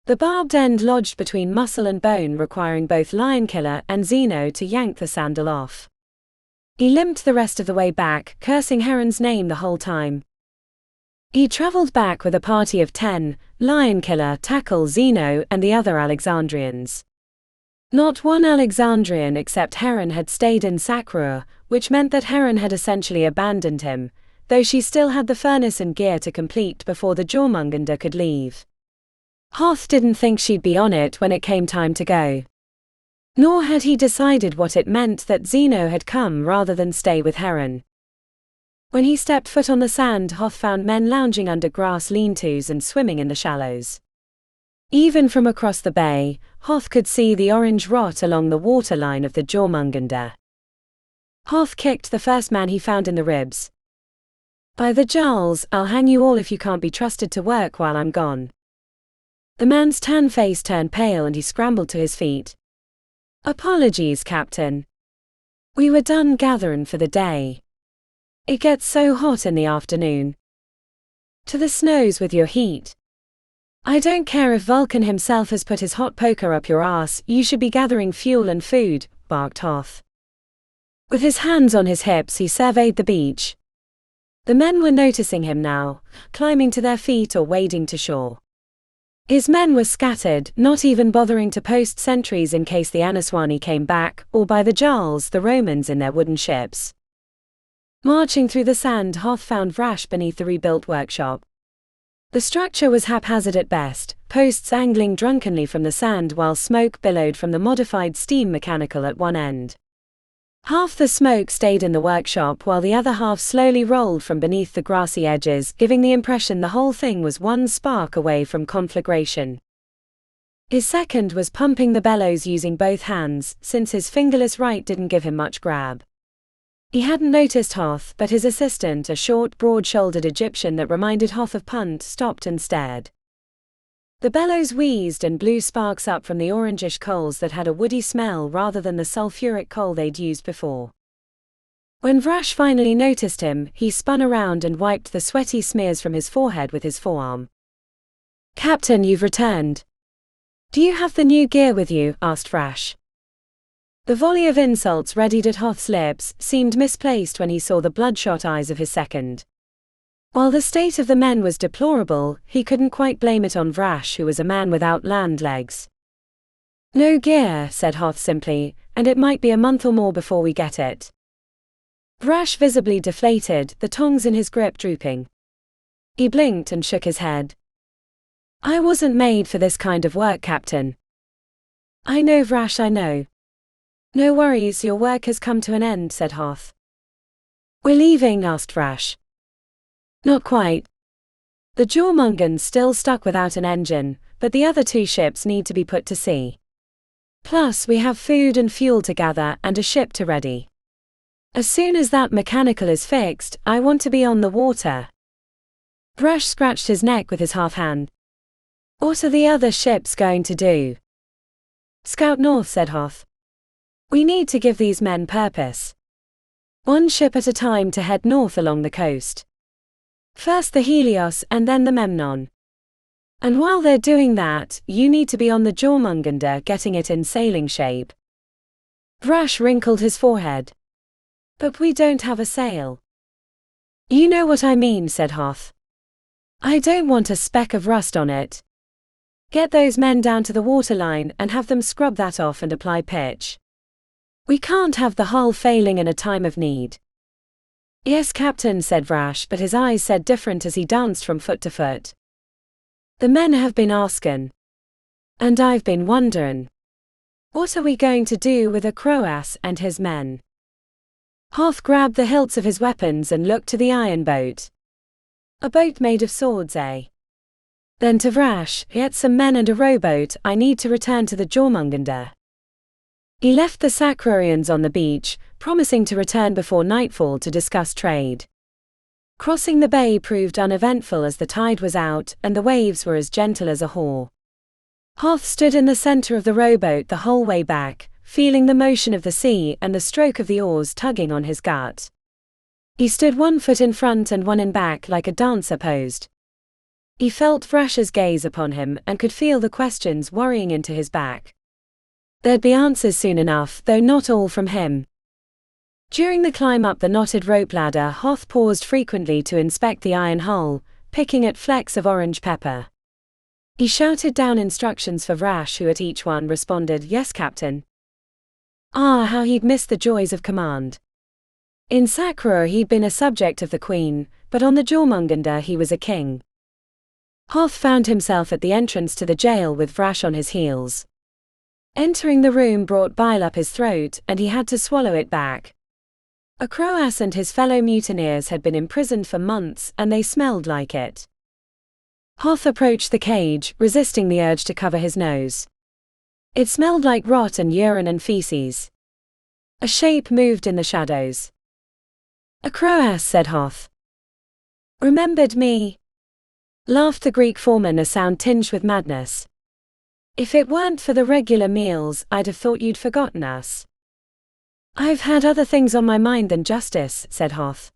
The barbed end lodged between muscle and bone, requiring both Lionkiller and Zeno to yank the sandal off. He limped the rest of the way back, cursing Heron's name the whole time. He travelled back with a party of 10, Lionkiller, Tackle, Zeno, and the other Alexandrians. Not one Alexandrian except Heron had stayed in Sakrur, which meant that Heron had essentially abandoned him, though she still had the furnace and gear to complete before the Jörmungandr could leave. Hoth didn't think she'd be on it when it came time to go. Nor had he decided what it meant that Zeno had come rather than stay with Heron. When he stepped foot on the sand, Hoth found men lounging under grass lean-tos and swimming in the shallows. Even from across the bay, Hoth could see the orange rot along the waterline of the Jörmungandr. Hoth kicked the first man he found in the ribs. By the jowls, I'll hang you all if you can't be trusted to work while I'm gone. The man's tan face turned pale and he scrambled to his feet. Apologies, Captain. We were done gathering for the day. It gets so hot in the afternoon. To the snows with your heat. I don't care if Vulcan himself has put his hot poker up your ass, you should be gathering fuel and food, barked Hoth. With his hands on his hips, he surveyed the beach. The men were noticing him now, climbing to their feet or wading to shore. His men were scattered, not even bothering to post sentries in case the Anaswani came back, or by the jowls, the Romans in their wooden ships. Marching through the sand, Hoth found Vrash beneath the rebuilt workshop. The structure was haphazard at best, posts angling drunkenly from the sand while smoke billowed from the modified steam mechanical at one end. Half the smoke stayed in the workshop while the other half slowly rolled from beneath the grassy edges, giving the impression the whole thing was one spark away from conflagration. His second was pumping the bellows using both hands, since his fingerless right didn't give him much grab. He hadn't noticed Hoth, but his assistant, a short, broad-shouldered Egyptian that reminded Hoth of Punt, stopped and stared. The bellows wheezed and blew sparks up from the orangish coals that had a woody smell rather than the sulfuric coal they'd used before. When Vrash finally noticed him, he spun around and wiped the sweaty smears from his forehead with his forearm. Captain, you've returned. Do you have the new gear with you? Asked Vrash. The volley of insults readied at Hoth's lips seemed misplaced when he saw the bloodshot eyes of his second. While the state of the men was deplorable, he couldn't quite blame it on Vrash, who was a man without land legs. No gear, said Hoth simply, and it might be a month or more before we get it. Vrash visibly deflated, the tongs in his grip drooping. He blinked and shook his head. I wasn't made for this kind of work, Captain. I know, Vrash, I know. No worries, your work has come to an end, said Hoth. We're leaving, asked Vrash. Not quite. The Jörmungandr's still stuck without an engine, but the other 2 ships need to be put to sea. Plus, we have food and fuel to gather and a ship to ready. As soon as that mechanical is fixed, I want to be on the water. Vrash scratched his neck with his half hand. What are the other ships going to do? Scout north, said Hoth. We need to give these men purpose. 1 ship at a time to head north along the coast. First the Helios and then the Memnon. And while they're doing that, you need to be on the Jörmungandr getting it in sailing shape. Vrash wrinkled his forehead. But we don't have a sail. You know what I mean, said Hoth. I don't want a speck of rust on it. Get those men down to the waterline and have them scrub that off and apply pitch. We can't have the hull failing in a time of need. Yes, Captain, said Vrash, but his eyes said different as he danced from foot to foot. The men have been asking. And I've been wondering. What are we going to do with Akroas and his men? Hoth grabbed the hilts of his weapons and looked to the iron boat. A boat made of swords, eh? Then to Vrash, get some men and a rowboat, I need to return to the Jörmungandr. He left the Sacrarians on the beach, promising to return before nightfall to discuss trade. Crossing the bay proved uneventful as the tide was out and the waves were as gentle as a whore. Hoth stood in the center of the rowboat the whole way back, feeling the motion of the sea and the stroke of the oars tugging on his gut. He stood 1 foot in front and 1 in back like a dancer posed. He felt Vrash's gaze upon him and could feel the questions worrying into his back. There'd be answers soon enough, though not all from him. During the climb up the knotted rope ladder, Hoth paused frequently to inspect the iron hull, picking at flecks of orange pepper. He shouted down instructions for Vrash, who at each one responded, Yes, Captain. Ah, how he'd missed the joys of command. In Sacra he'd been a subject of the Queen, but on the Jörmungandr he was a king. Hoth found himself at the entrance to the jail with Vrash on his heels. Entering the room brought bile up his throat, and he had to swallow it back. Akroas and his fellow mutineers had been imprisoned for months, and they smelled like it. Hoth approached the cage, resisting the urge to cover his nose. It smelled like rot and urine and feces. A shape moved in the shadows. Akroas, said Hoth. Remembered me? Laughed the Greek foreman, a sound tinged with madness. If it weren't for the regular meals, I'd have thought you'd forgotten us. I've had other things on my mind than justice, said Hoth.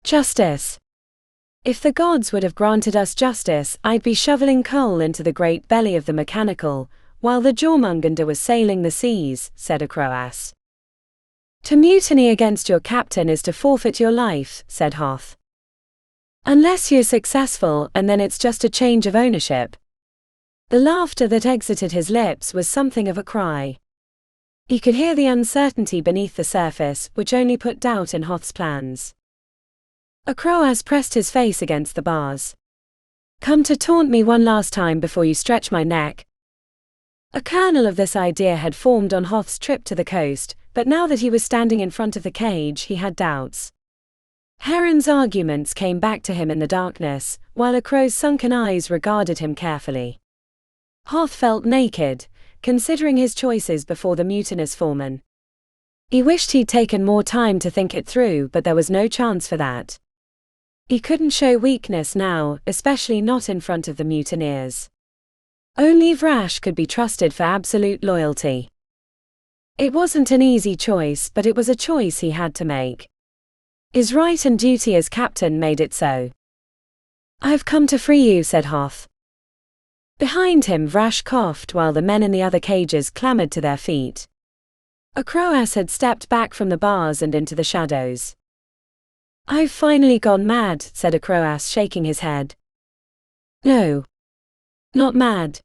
Justice? If the gods would have granted us justice, I'd be shoveling coal into the great belly of the mechanical, while the Jörmungandr was sailing the seas, said Akroas. To mutiny against your captain is to forfeit your life, said Hoth. Unless you're successful, and then it's just a change of ownership. The laughter that exited his lips was something of a cry. He could hear the uncertainty beneath the surface, which only put doubt in Hoth's plans. Akroas pressed his face against the bars. Come to taunt me one last time before you stretch my neck. A kernel of this idea had formed on Hoth's trip to the coast, but now that he was standing in front of the cage he had doubts. Heron's arguments came back to him in the darkness, while Akro's sunken eyes regarded him carefully. Hoth felt naked, considering his choices before the mutinous foreman. He wished he'd taken more time to think it through, but there was no chance for that. He couldn't show weakness now, especially not in front of the mutineers. Only Vrash could be trusted for absolute loyalty. It wasn't an easy choice, but it was a choice he had to make. His right and duty as captain made it so. I've come to free you, said Hoth. Behind him Vrash coughed while the men in the other cages clambered to their feet. Akroas had stepped back from the bars and into the shadows. I've finally gone mad, said Akroas, shaking his head. No. Not mad.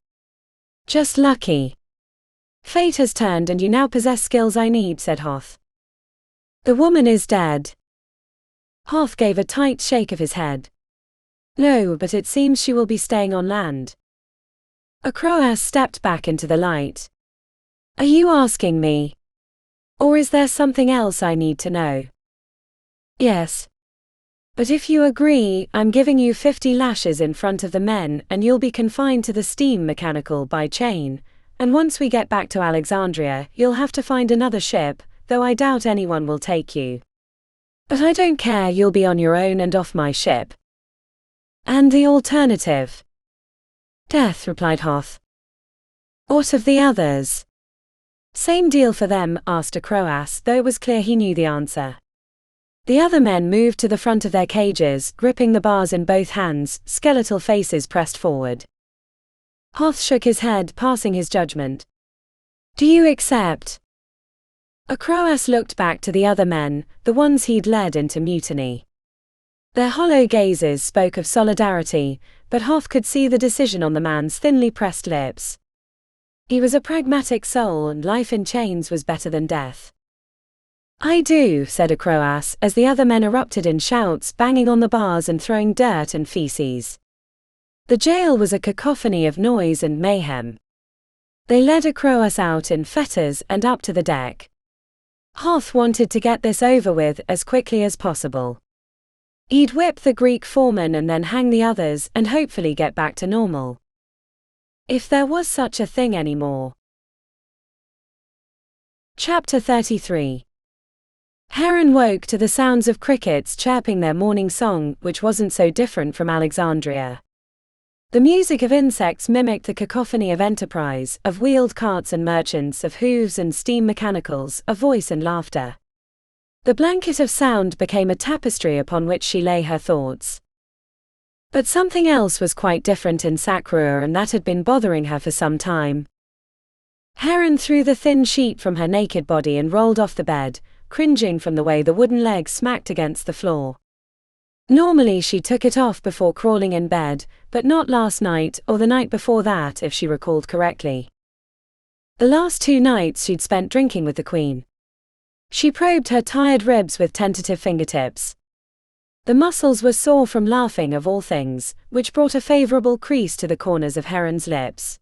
Just lucky. Fate has turned and you now possess skills I need, said Hoth. The woman is dead. Hoth gave a tight shake of his head. No, but it seems she will be staying on land. Akroas stepped back into the light. Are you asking me? Or is there something else I need to know? Yes. But if you agree, I'm giving you 50 lashes in front of the men, and you'll be confined to the steam mechanical by chain, and once we get back to Alexandria, you'll have to find another ship, though I doubt anyone will take you. But I don't care, you'll be on your own and off my ship. And the alternative? Death, replied Hoth. What of the others? Same deal for them, asked a crow-ass, though it was clear he knew the answer. The other men moved to the front of their cages, gripping the bars in both hands, skeletal faces pressed forward. Hoth shook his head, passing his judgment. Do you accept? A crow-ass looked back to the other men, the ones he'd led into mutiny. Their hollow gazes spoke of solidarity, but Hoth could see the decision on the man's thinly pressed lips. He was a pragmatic soul, and life in chains was better than death. I do, said a crow-ass, as the other men erupted in shouts, banging on the bars and throwing dirt and feces. The jail was a cacophony of noise and mayhem. They led a crow-ass out in fetters and up to the deck. Hoth wanted to get this over with as quickly as possible. He'd whip the Greek foreman and then hang the others and hopefully get back to normal. If there was such a thing anymore. Chapter 33. Heron woke to the sounds of crickets chirping their morning song, which wasn't so different from Alexandria. The music of insects mimicked the cacophony of enterprise, of wheeled carts and merchants, of hooves and steam mechanicals, of voice and laughter. The blanket of sound became a tapestry upon which she lay her thoughts. But something else was quite different in Sakrua, and that had been bothering her for some time. Heron threw the thin sheet from her naked body and rolled off the bed, cringing from the way the wooden legs smacked against the floor. Normally she took it off before crawling in bed, but not last night or the night before that, if she recalled correctly. The last 2 nights she'd spent drinking with the Queen. She probed her tired ribs with tentative fingertips. The muscles were sore from laughing of all things, which brought a favorable crease to the corners of Heron's lips.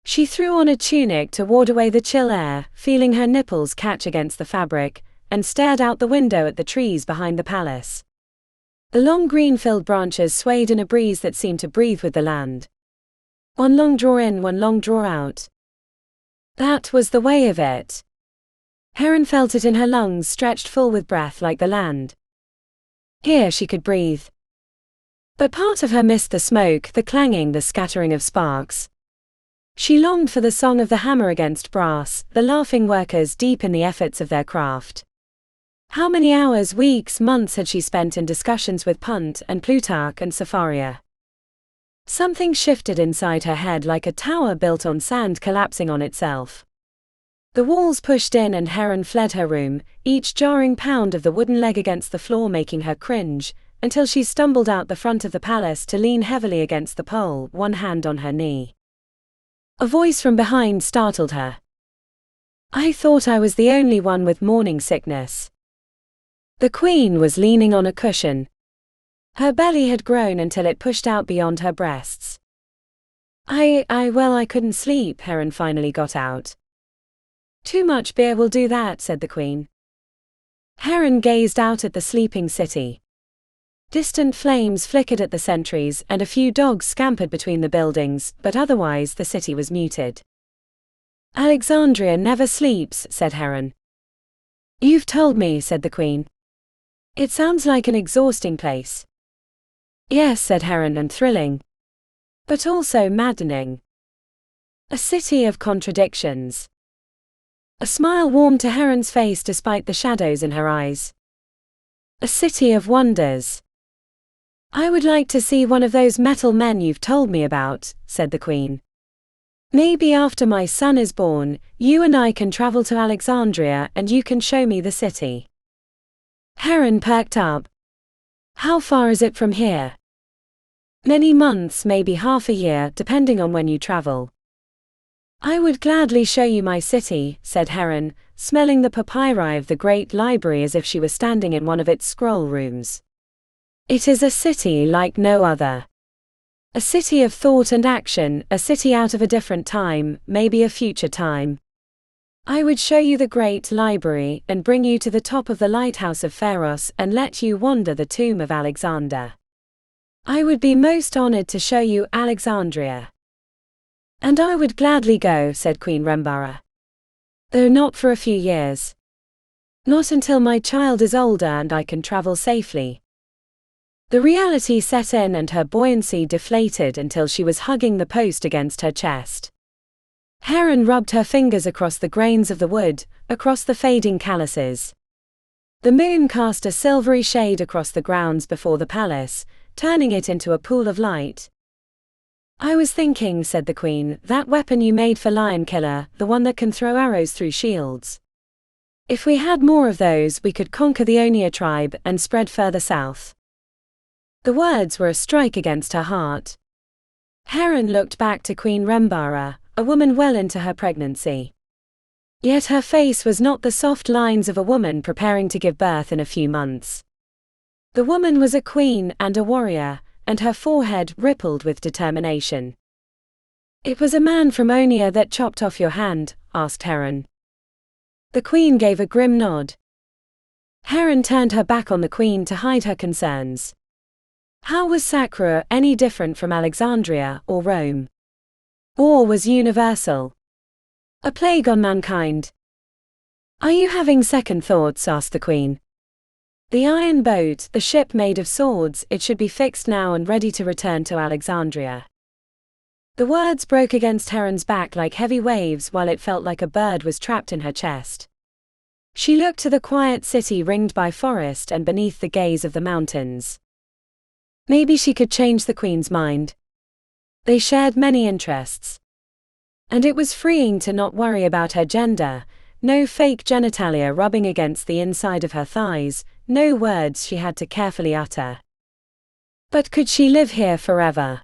She threw on a tunic to ward away the chill air, feeling her nipples catch against the fabric, and stared out the window at the trees behind the palace. The long green-filled branches swayed in a breeze that seemed to breathe with the land. One long draw in, one long draw out. That was the way of it. Heron felt it in her lungs, stretched full with breath like the land. Here she could breathe. But part of her missed the smoke, the clanging, the scattering of sparks. She longed for the song of the hammer against brass, the laughing workers deep in the efforts of their craft. How many hours, weeks, months had she spent in discussions with Punt and Plutarch and Safaria? Something shifted inside her head like a tower built on sand collapsing on itself. The walls pushed in and Heron fled her room, each jarring pound of the wooden leg against the floor making her cringe, until she stumbled out the front of the palace to lean heavily against the pole, one hand on her knee. A voice from behind startled her. I thought I was the only one with morning sickness. The Queen was leaning on a cushion. Her belly had grown until it pushed out beyond her breasts. I couldn't sleep, Heron finally got out. Too much beer will do that, said the Queen. Heron gazed out at the sleeping city. Distant flames flickered at the sentries and a few dogs scampered between the buildings, but otherwise the city was muted. Alexandria never sleeps, said Heron. You've told me, said the Queen. It sounds like an exhausting place. Yes, said Heron, and thrilling. But also maddening. A city of contradictions. A smile warmed to Heron's face despite the shadows in her eyes. A city of wonders. I would like to see one of those metal men you've told me about, said the Queen. Maybe after my son is born, you and I can travel to Alexandria and you can show me the city. Heron perked up. How far is it from here? Many months, maybe half a year, depending on when you travel. I would gladly show you my city, said Heron, smelling the papyri of the great library as if she were standing in one of its scroll rooms. It is a city like no other. A city of thought and action, a city out of a different time, maybe a future time. I would show you the great library and bring you to the top of the lighthouse of Pharos and let you wander the tomb of Alexander. I would be most honored to show you Alexandria. And I would gladly go, said Queen Rembara. Though not for a few years. Not until my child is older and I can travel safely. The reality set in and her buoyancy deflated until she was hugging the post against her chest. Heron rubbed her fingers across the grains of the wood, across the fading calluses. The moon cast a silvery shade across the grounds before the palace, turning it into a pool of light. I was thinking, said the queen, that weapon you made for Lion Killer, the one that can throw arrows through shields. If we had more of those, we could conquer the Onia tribe and spread further south. The words were a strike against her heart. Heron looked back to Queen Rembara, a woman well into her pregnancy. Yet her face was not the soft lines of a woman preparing to give birth in a few months. The woman was a queen and a warrior, and her forehead rippled with determination. It was a man from Onia that chopped off your hand, asked Heron. The queen gave a grim nod. Heron turned her back on the queen to hide her concerns. How was Sakura any different from Alexandria or Rome? War was universal. A plague on mankind. Are you having second thoughts? Asked the queen. The iron boat, the ship made of swords, it should be fixed now and ready to return to Alexandria. The words broke against Heron's back like heavy waves while it felt like a bird was trapped in her chest. She looked to the quiet city ringed by forest and beneath the gaze of the mountains. Maybe she could change the queen's mind. They shared many interests. And it was freeing to not worry about her gender, no fake genitalia rubbing against the inside of her thighs, no words she had to carefully utter. But could she live here forever?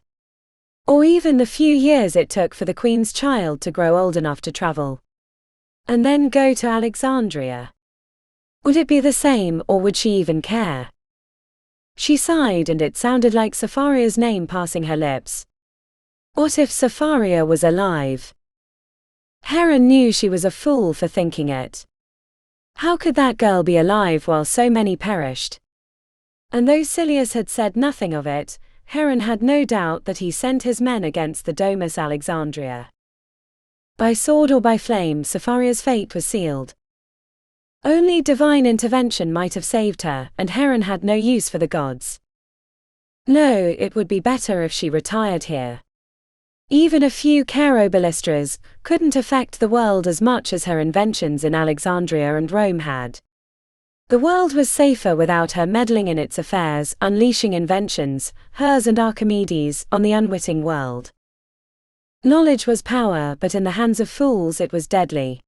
Or even the few years it took for the queen's child to grow old enough to travel? And then go to Alexandria? Would it be the same, or would she even care? She sighed and it sounded like Safaria's name passing her lips. What if Safaria was alive? Heron knew she was a fool for thinking it. How could that girl be alive while so many perished? And though Silius had said nothing of it, Heron had no doubt that he sent his men against the Domus Alexandria. By sword or by flame, Safaria's fate was sealed. Only divine intervention might have saved her, and Heron had no use for the gods. No, it would be better if she retired here. Even a few Caerobalistras couldn't affect the world as much as her inventions in Alexandria and Rome had. The world was safer without her meddling in its affairs, unleashing inventions, hers and Archimedes, on the unwitting world. Knowledge was power, but in the hands of fools it was deadly.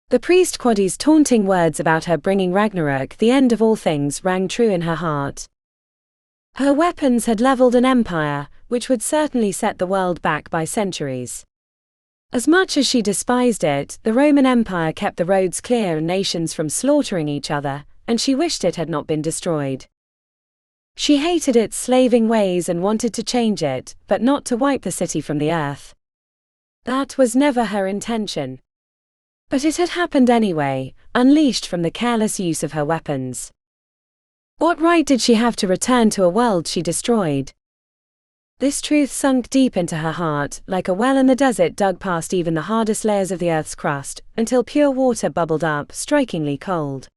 The priest Quadi's taunting words about her bringing Ragnarok, the end of all things, rang true in her heart. Her weapons had leveled an empire, which would certainly set the world back by centuries. As much as she despised it, the Roman Empire kept the roads clear and nations from slaughtering each other, and she wished it had not been destroyed. She hated its slaving ways and wanted to change it, but not to wipe the city from the earth. That was never her intention. But it had happened anyway, unleashed from the careless use of her weapons. What right did she have to return to a world she destroyed? This truth sunk deep into her heart, like a well in the desert dug past even the hardest layers of the earth's crust, until pure water bubbled up, strikingly cold.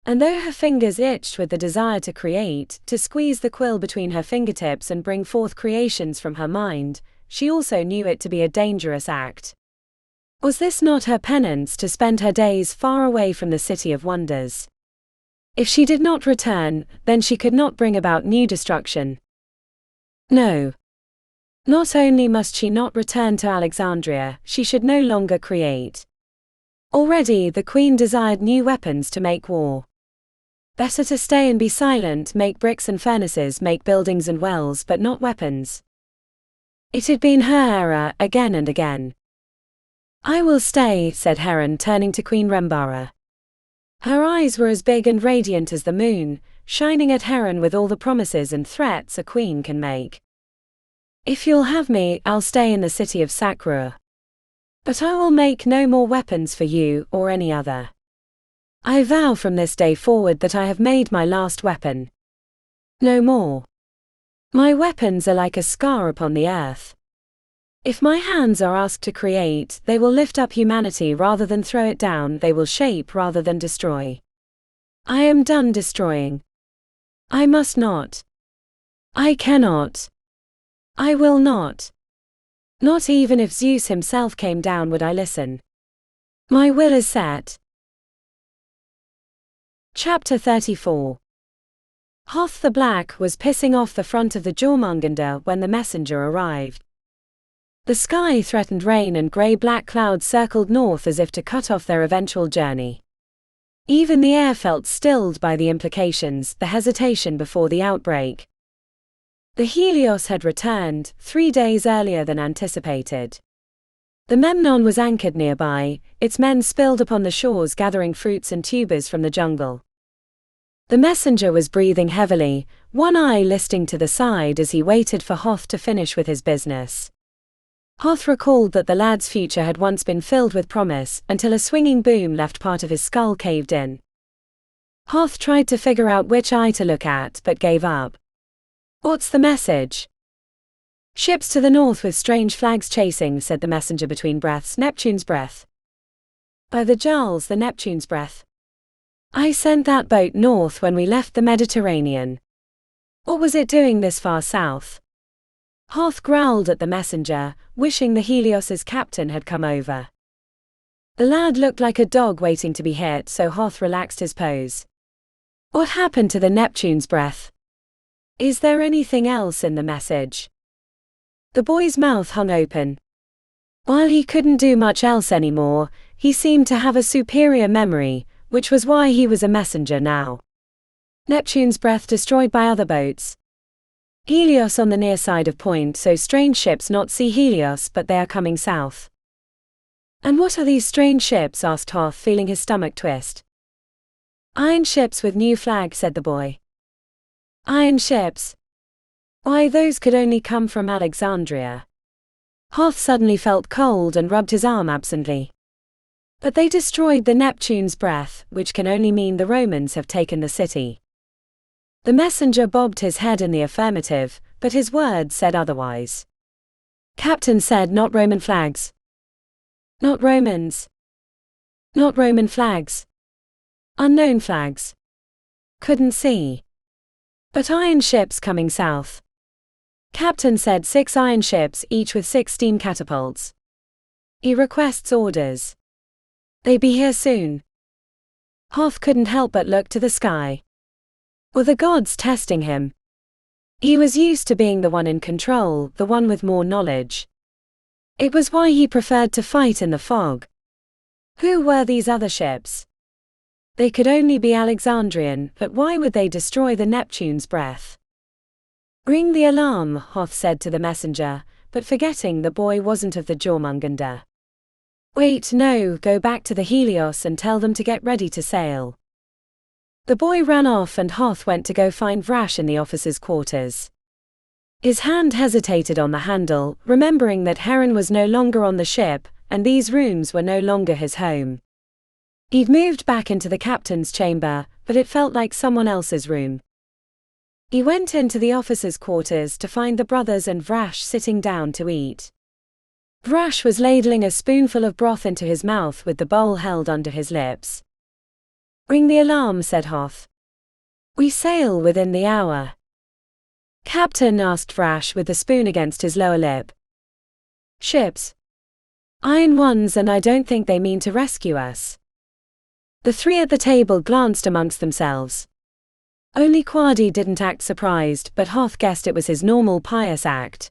And though her fingers itched with the desire to create, to squeeze the quill between her fingertips and bring forth creations from her mind, she also knew it to be a dangerous act. Was this not her penance to spend her days far away from the city of wonders? If she did not return, then she could not bring about new destruction. No. Not only must she not return to Alexandria, she should no longer create. Already the queen desired new weapons to make war. Better to stay and be silent, make bricks and furnaces, make buildings and wells, but not weapons. It had been her era, again and again. I will stay, said Heron, turning to Queen Rembara. Her eyes were as big and radiant as the moon, shining at Heron with all the promises and threats a queen can make. If you'll have me, I'll stay in the city of Sakura. But I will make no more weapons for you or any other. I vow from this day forward that I have made my last weapon. No more. My weapons are like a scar upon the earth. If my hands are asked to create, they will lift up humanity rather than throw it down, they will shape rather than destroy. I am done destroying. I must not. I cannot. I will not. Not even if Zeus himself came down would I listen. My will is set. Chapter 34. Hoth the Black was pissing off the front of the Jörmungandr when the messenger arrived. The sky threatened rain and grey-black clouds circled north as if to cut off their eventual journey. Even the air felt stilled by the implications, the hesitation before the outbreak. The Helios had returned, 3 days earlier than anticipated. The Memnon was anchored nearby, its men spilled upon the shores gathering fruits and tubers from the jungle. The messenger was breathing heavily, one eye listing to the side as he waited for Hoth to finish with his business. Hoth recalled that the lad's future had once been filled with promise, until a swinging boom left part of his skull caved in. Hoth tried to figure out which eye to look at but gave up. What's the message? Ships to the north with strange flags chasing, said the messenger between breaths. Neptune's breath. By the Giles, the Neptune's breath. I sent that boat north when we left the Mediterranean. What was it doing this far south? Hoth growled at the messenger, wishing the Helios's captain had come over. The lad looked like a dog waiting to be hit, so Hoth relaxed his pose. What happened to the Neptune's breath? Is there anything else in the message? The boy's mouth hung open. While he couldn't do much else anymore, he seemed to have a superior memory, which was why he was a messenger now. Neptune's breath destroyed by other boats. Helios on the near side of point, so strange ships not see Helios but they are coming south. And what are these strange ships? Asked Hoth, feeling his stomach twist. Iron ships with new flag, said the boy. Iron ships? Why, those could only come from Alexandria. Hoth suddenly felt cold and rubbed his arm absently. But they destroyed the Neptune's breath, which can only mean the Romans have taken the city. The messenger bobbed his head in the affirmative, but his words said otherwise. Captain said not Roman flags. Not Romans. Not Roman flags. Unknown flags. Couldn't see. But iron ships coming south. Captain said 6 iron ships, each with 6 steam catapults. He requests orders. They be here soon. Hoth couldn't help but look to the sky. Were the gods testing him? He was used to being the one in control, the one with more knowledge. It was why he preferred to fight in the fog. Who were these other ships? They could only be Alexandrian, but why would they destroy the Neptune's breath? Ring the alarm, Hoth said to the messenger, but forgetting the boy wasn't of the Jörmungandr. Wait, no, go back to the Helios and tell them to get ready to sail. The boy ran off and Hoth went to go find Vrash in the officers' quarters. His hand hesitated on the handle, remembering that Heron was no longer on the ship, and these rooms were no longer his home. He'd moved back into the captain's chamber, but it felt like someone else's room. He went into the officers' quarters to find the brothers and Vrash sitting down to eat. Vrash was ladling a spoonful of broth into his mouth with the bowl held under his lips. Ring the alarm, said Hoth. We sail within the hour. Captain, asked Vrash with the spoon against his lower lip. Ships. Iron ones, and I don't think they mean to rescue us. The 3 at the table glanced amongst themselves. Only Quadi didn't act surprised, but Hoth guessed it was his normal pious act.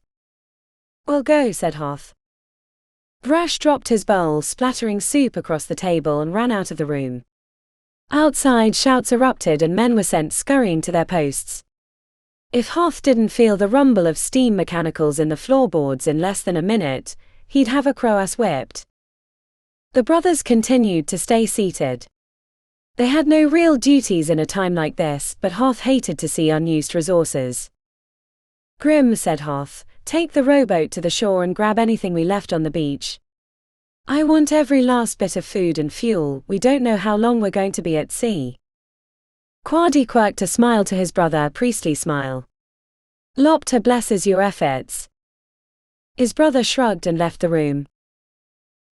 We'll go, said Hoth. Vrash dropped his bowl, splattering soup across the table, and ran out of the room. Outside, shouts erupted and men were sent scurrying to their posts. If Hoth didn't feel the rumble of steam mechanicals in the floorboards in less than a minute, he'd have a crow-ass whipped. The brothers continued to stay seated. They had no real duties in a time like this, but Hoth hated to see unused resources. Grim, said Hoth, take the rowboat to the shore and grab anything we left on the beach. I want every last bit of food and fuel. We don't know how long we're going to be at sea. Quadi quirked a smile to his brother, a priestly smile. Lopter blesses your efforts. His brother shrugged and left the room.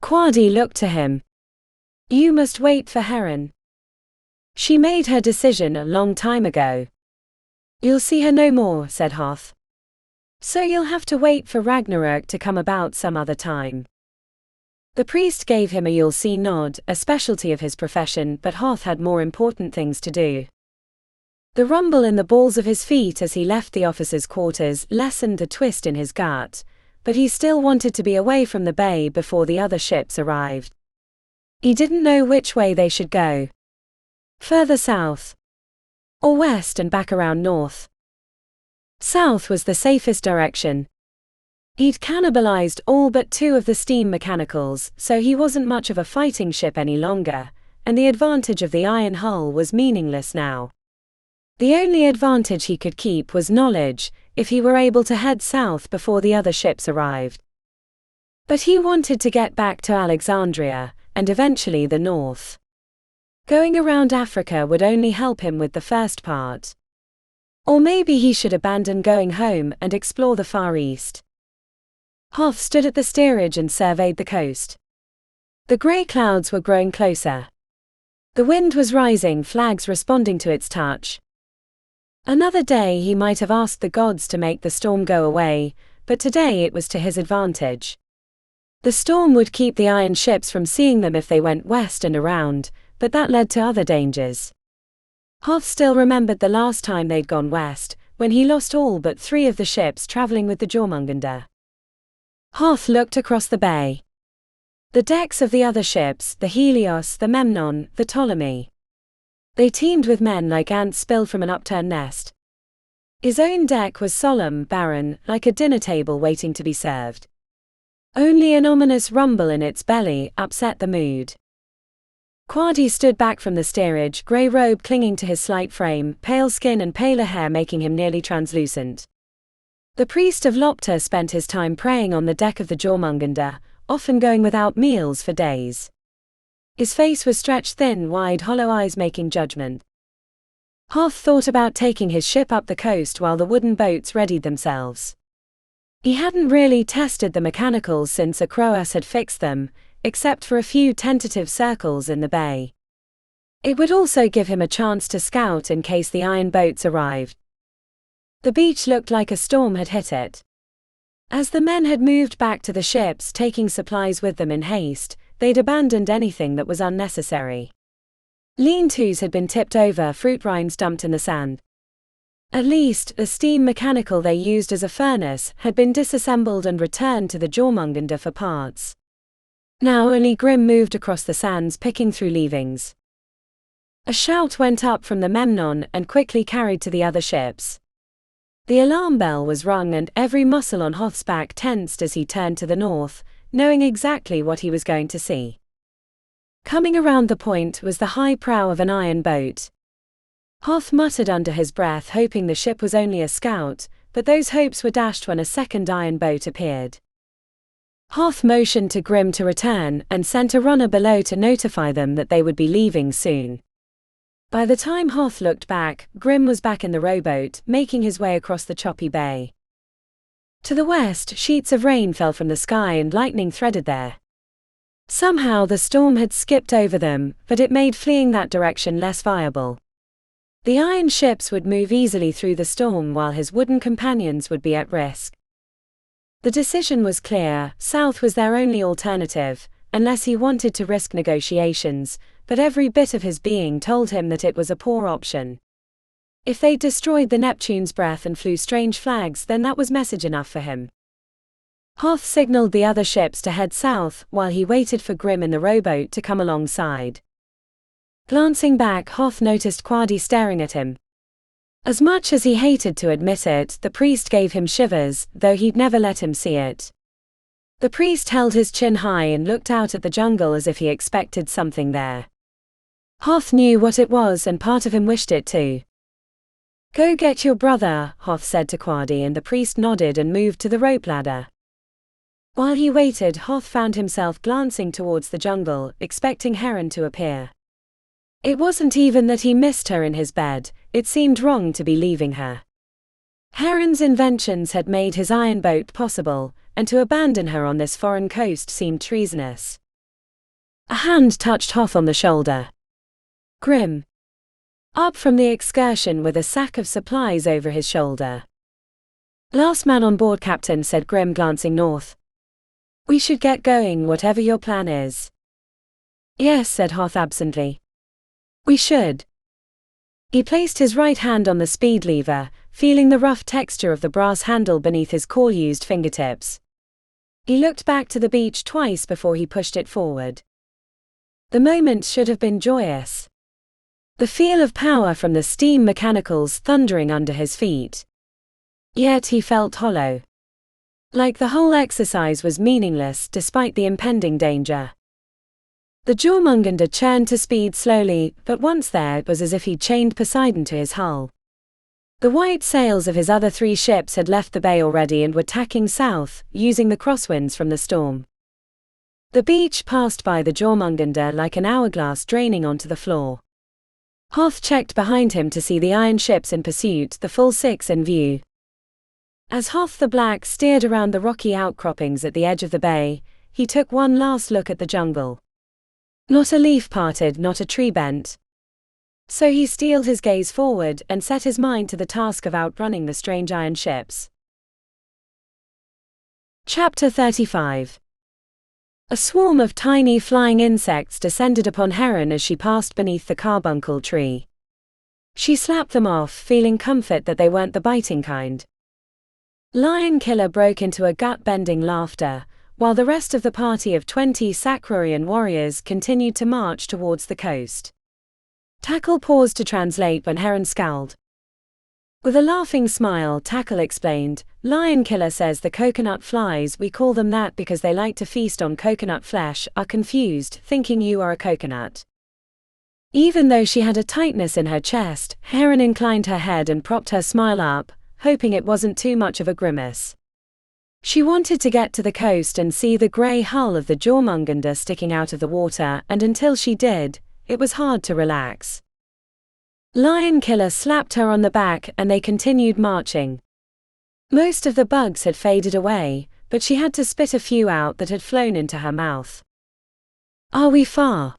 Quadi looked to him. You must wait for Heron. She made her decision a long time ago. You'll see her no more, said Hoth. So you'll have to wait for Ragnarok to come about some other time. The priest gave him a you'll see nod, a specialty of his profession, but Hoth had more important things to do. The rumble in the balls of his feet as he left the officers' quarters lessened the twist in his gut, but he still wanted to be away from the bay before the other ships arrived. He didn't know which way they should go. Further south. Or west and back around north. South was the safest direction. He'd cannibalized all but 2 of the steam mechanicals, so he wasn't much of a fighting ship any longer, and the advantage of the iron hull was meaningless now. The only advantage he could keep was knowledge, if he were able to head south before the other ships arrived. But he wanted to get back to Alexandria, and eventually the north. Going around Africa would only help him with the first part. Or maybe he should abandon going home and explore the Far East. Hoth stood at the steerage and surveyed the coast. The grey clouds were growing closer. The wind was rising, flags responding to its touch. Another day he might have asked the gods to make the storm go away, but today it was to his advantage. The storm would keep the iron ships from seeing them if they went west and around, but that led to other dangers. Hoth still remembered the last time they'd gone west, when he lost all but 3 of the ships traveling with the Jörmungandr. Hoth looked across the bay. The decks of the other ships, the Helios, the Memnon, the Ptolemy. They teemed with men like ants spilled from an upturned nest. His own deck was solemn, barren, like a dinner table waiting to be served. Only an ominous rumble in its belly upset the mood. Quadi stood back from the steerage, grey robe clinging to his slight frame, pale skin and paler hair making him nearly translucent. The priest of Lopter spent his time praying on the deck of the Jörmungandr, often going without meals for days. His face was stretched thin, wide, hollow eyes making judgment. Hoth thought about taking his ship up the coast while the wooden boats readied themselves. He hadn't really tested the mechanicals since Acroas had fixed them, except for a few tentative circles in the bay. It would also give him a chance to scout in case the iron boats arrived. The beach looked like a storm had hit it. As the men had moved back to the ships, taking supplies with them in haste, they'd abandoned anything that was unnecessary. Lean-tos had been tipped over, fruit rinds dumped in the sand. At least, the steam mechanical they used as a furnace had been disassembled and returned to the Jörmungandr for parts. Now only Grim moved across the sands picking through leavings. A shout went up from the Memnon and quickly carried to the other ships. The alarm bell was rung and every muscle on Hoth's back tensed as he turned to the north, knowing exactly what he was going to see. Coming around the point was the high prow of an iron boat. Hoth muttered under his breath, hoping the ship was only a scout, but those hopes were dashed when a second iron boat appeared. Hoth motioned to Grim to return and sent a runner below to notify them that they would be leaving soon. By the time Hoth looked back, Grim was back in the rowboat, making his way across the choppy bay. To the west, sheets of rain fell from the sky and lightning threaded there. Somehow the storm had skipped over them, but it made fleeing that direction less viable. The iron ships would move easily through the storm while his wooden companions would be at risk. The decision was clear: south was their only alternative, unless he wanted to risk negotiations, but every bit of his being told him that it was a poor option. If they destroyed the Neptune's breath and flew strange flags, then that was message enough for him. Hoth signaled the other ships to head south, while he waited for Grim in the rowboat to come alongside. Glancing back, Hoth noticed Quadi staring at him. As much as he hated to admit it, the priest gave him shivers, though he'd never let him see it. The priest held his chin high and looked out at the jungle as if he expected something there. Hoth knew what it was and part of him wished it too. "Go get your brother," Hoth said to Quadi, and the priest nodded and moved to the rope ladder. While he waited, Hoth found himself glancing towards the jungle, expecting Heron to appear. It wasn't even that he missed her in his bed, it seemed wrong to be leaving her. Heron's inventions had made his iron boat possible, and to abandon her on this foreign coast seemed treasonous. A hand touched Hoth on the shoulder. Grim. Up from the excursion with a sack of supplies over his shoulder. Last man on board, Captain, said Grim, glancing north. We should get going, whatever your plan is. Yes, said Hoth absently. We should. He placed his right hand on the speed lever, feeling the rough texture of the brass handle beneath his coil-used fingertips. He looked back to the beach twice before he pushed it forward. The moment should have been joyous. The feel of power from the steam mechanicals thundering under his feet. Yet he felt hollow. Like the whole exercise was meaningless despite the impending danger. The Jörmungandr churned to speed slowly, but once there it was as if he'd chained Poseidon to his hull. The white sails of his other 3 ships had left the bay already and were tacking south, using the crosswinds from the storm. The beach passed by the Jörmungandr like an hourglass draining onto the floor. Hoth checked behind him to see the iron ships in pursuit, the full 6 in view. As Hoth the Black steered around the rocky outcroppings at the edge of the bay, he took one last look at the jungle. Not a leaf parted, not a tree bent. So he steeled his gaze forward and set his mind to the task of outrunning the strange iron ships. Chapter 35. A swarm of tiny flying insects descended upon Heron as she passed beneath the carbuncle tree. She slapped them off, feeling comfort that they weren't the biting kind. Lion Killer broke into a gut-bending laughter, while the rest of the party of 20 Sacrorian warriors continued to march towards the coast. Tackle paused to translate when Heron scowled. With a laughing smile, Tackle explained, Lion Killer says the coconut flies, we call them that because they like to feast on coconut flesh, are confused, thinking you are a coconut. Even though she had a tightness in her chest, Heron inclined her head and propped her smile up, hoping it wasn't too much of a grimace. She wanted to get to the coast and see the grey hull of the Jörmungandr sticking out of the water, and until she did, it was hard to relax. Lion Killer slapped her on the back and they continued marching. Most of the bugs had faded away, but she had to spit a few out that had flown into her mouth. Are we far?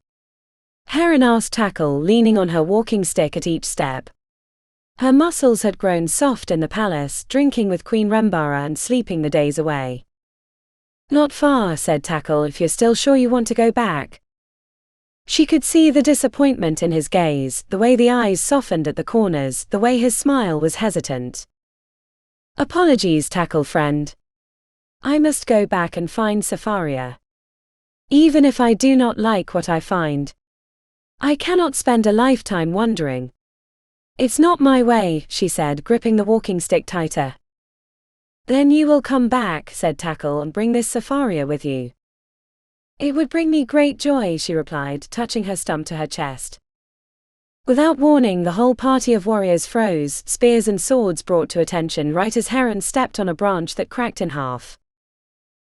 Heron asked Tackle, leaning on her walking stick at each step. Her muscles had grown soft in the palace, drinking with Queen Rembara and sleeping the days away. Not far, said Tackle, if you're still sure you want to go back. She could see the disappointment in his gaze, the way the eyes softened at the corners, the way his smile was hesitant. Apologies, Tackle friend. I must go back and find Safaria. Even if I do not like what I find. I cannot spend a lifetime wondering. It's not my way, she said, gripping the walking stick tighter. Then you will come back, said Tackle, and bring this Safaria with you. It would bring me great joy, she replied, touching her stump to her chest. Without warning, the whole party of warriors froze, spears and swords brought to attention right as Heron stepped on a branch that cracked in half.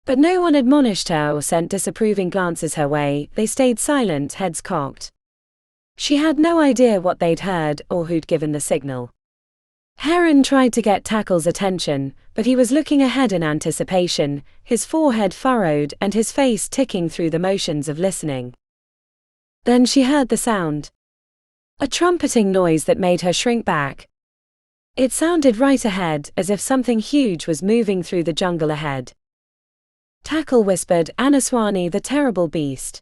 But no one admonished her or sent disapproving glances her way, they stayed silent, heads cocked. She had no idea what they'd heard, or who'd given the signal. Heron tried to get Tackle's attention, but he was looking ahead in anticipation, his forehead furrowed and his face ticking through the motions of listening. Then she heard the sound. A trumpeting noise that made her shrink back. It sounded right ahead, as if something huge was moving through the jungle ahead. Tackle whispered, Anaswani, the terrible beast.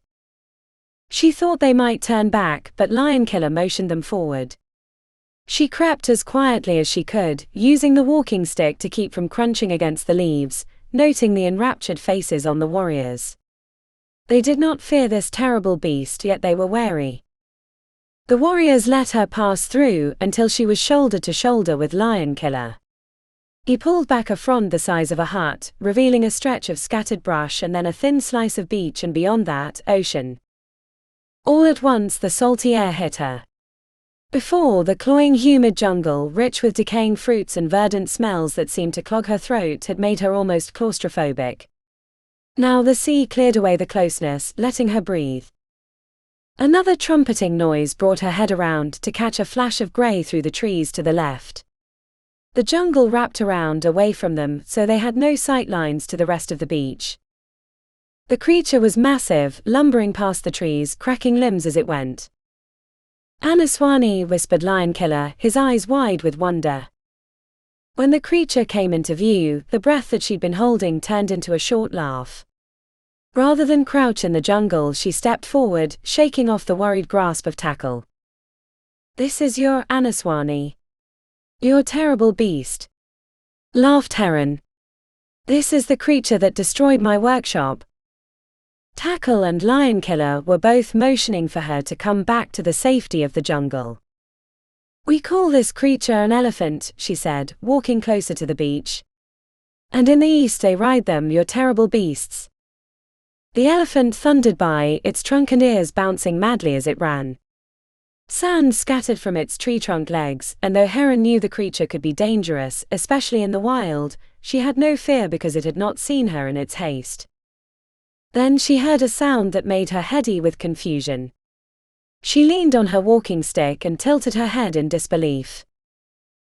She thought they might turn back, but Lion Killer motioned them forward. She crept as quietly as she could, using the walking stick to keep from crunching against the leaves, noting the enraptured faces on the warriors. They did not fear this terrible beast, yet they were wary. The warriors let her pass through until she was shoulder to shoulder with Lion Killer. He pulled back a frond the size of a hut, revealing a stretch of scattered brush and then a thin slice of beach, and beyond that, ocean. All at once the salty air hit her. Before, the cloying humid jungle, rich with decaying fruits and verdant smells that seemed to clog her throat, had made her almost claustrophobic. Now the sea cleared away the closeness, letting her breathe. Another trumpeting noise brought her head around to catch a flash of grey through the trees to the left. The jungle wrapped around away from them, so they had no sight lines to the rest of the beach. The creature was massive, lumbering past the trees, cracking limbs as it went. "Anaswani," whispered Lion Killer, his eyes wide with wonder. When the creature came into view, the breath that she'd been holding turned into a short laugh. Rather than crouch in the jungle, she stepped forward, shaking off the worried grasp of Tackle. "This is your Anaswani. Your terrible beast," laughed Heron. "This is the creature that destroyed my workshop." Tackle and Lion Killer were both motioning for her to come back to the safety of the jungle. "We call this creature an elephant," she said, walking closer to the beach. "And in the east they ride them, your terrible beasts." The elephant thundered by, its trunk and ears bouncing madly as it ran. Sand scattered from its tree trunk legs, and though Heron knew the creature could be dangerous, especially in the wild, she had no fear because it had not seen her in its haste. Then she heard a sound that made her heady with confusion. She leaned on her walking stick and tilted her head in disbelief.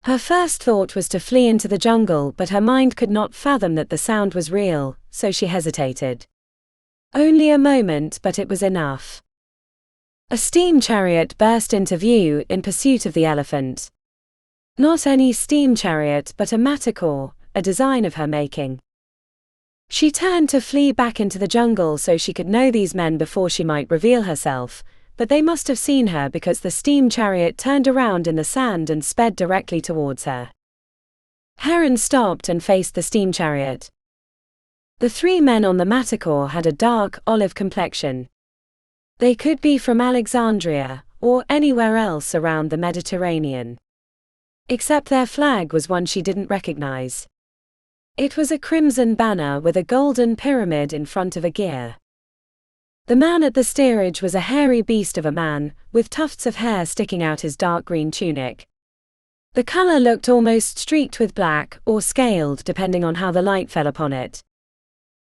Her first thought was to flee into the jungle, but her mind could not fathom that the sound was real, so she hesitated. Only a moment, but it was enough. A steam chariot burst into view in pursuit of the elephant. Not any steam chariot, but a matador, a design of her making. She turned to flee back into the jungle so she could know these men before she might reveal herself, but they must have seen her because the steam chariot turned around in the sand and sped directly towards her. Heron stopped and faced the steam chariot. The three men on the matador had a dark, olive complexion. They could be from Alexandria, or anywhere else around the Mediterranean. Except their flag was one she didn't recognize. It was a crimson banner with a golden pyramid in front of a gear. The man at the steerage was a hairy beast of a man, with tufts of hair sticking out his dark green tunic. The color looked almost streaked with black, or scaled depending on how the light fell upon it.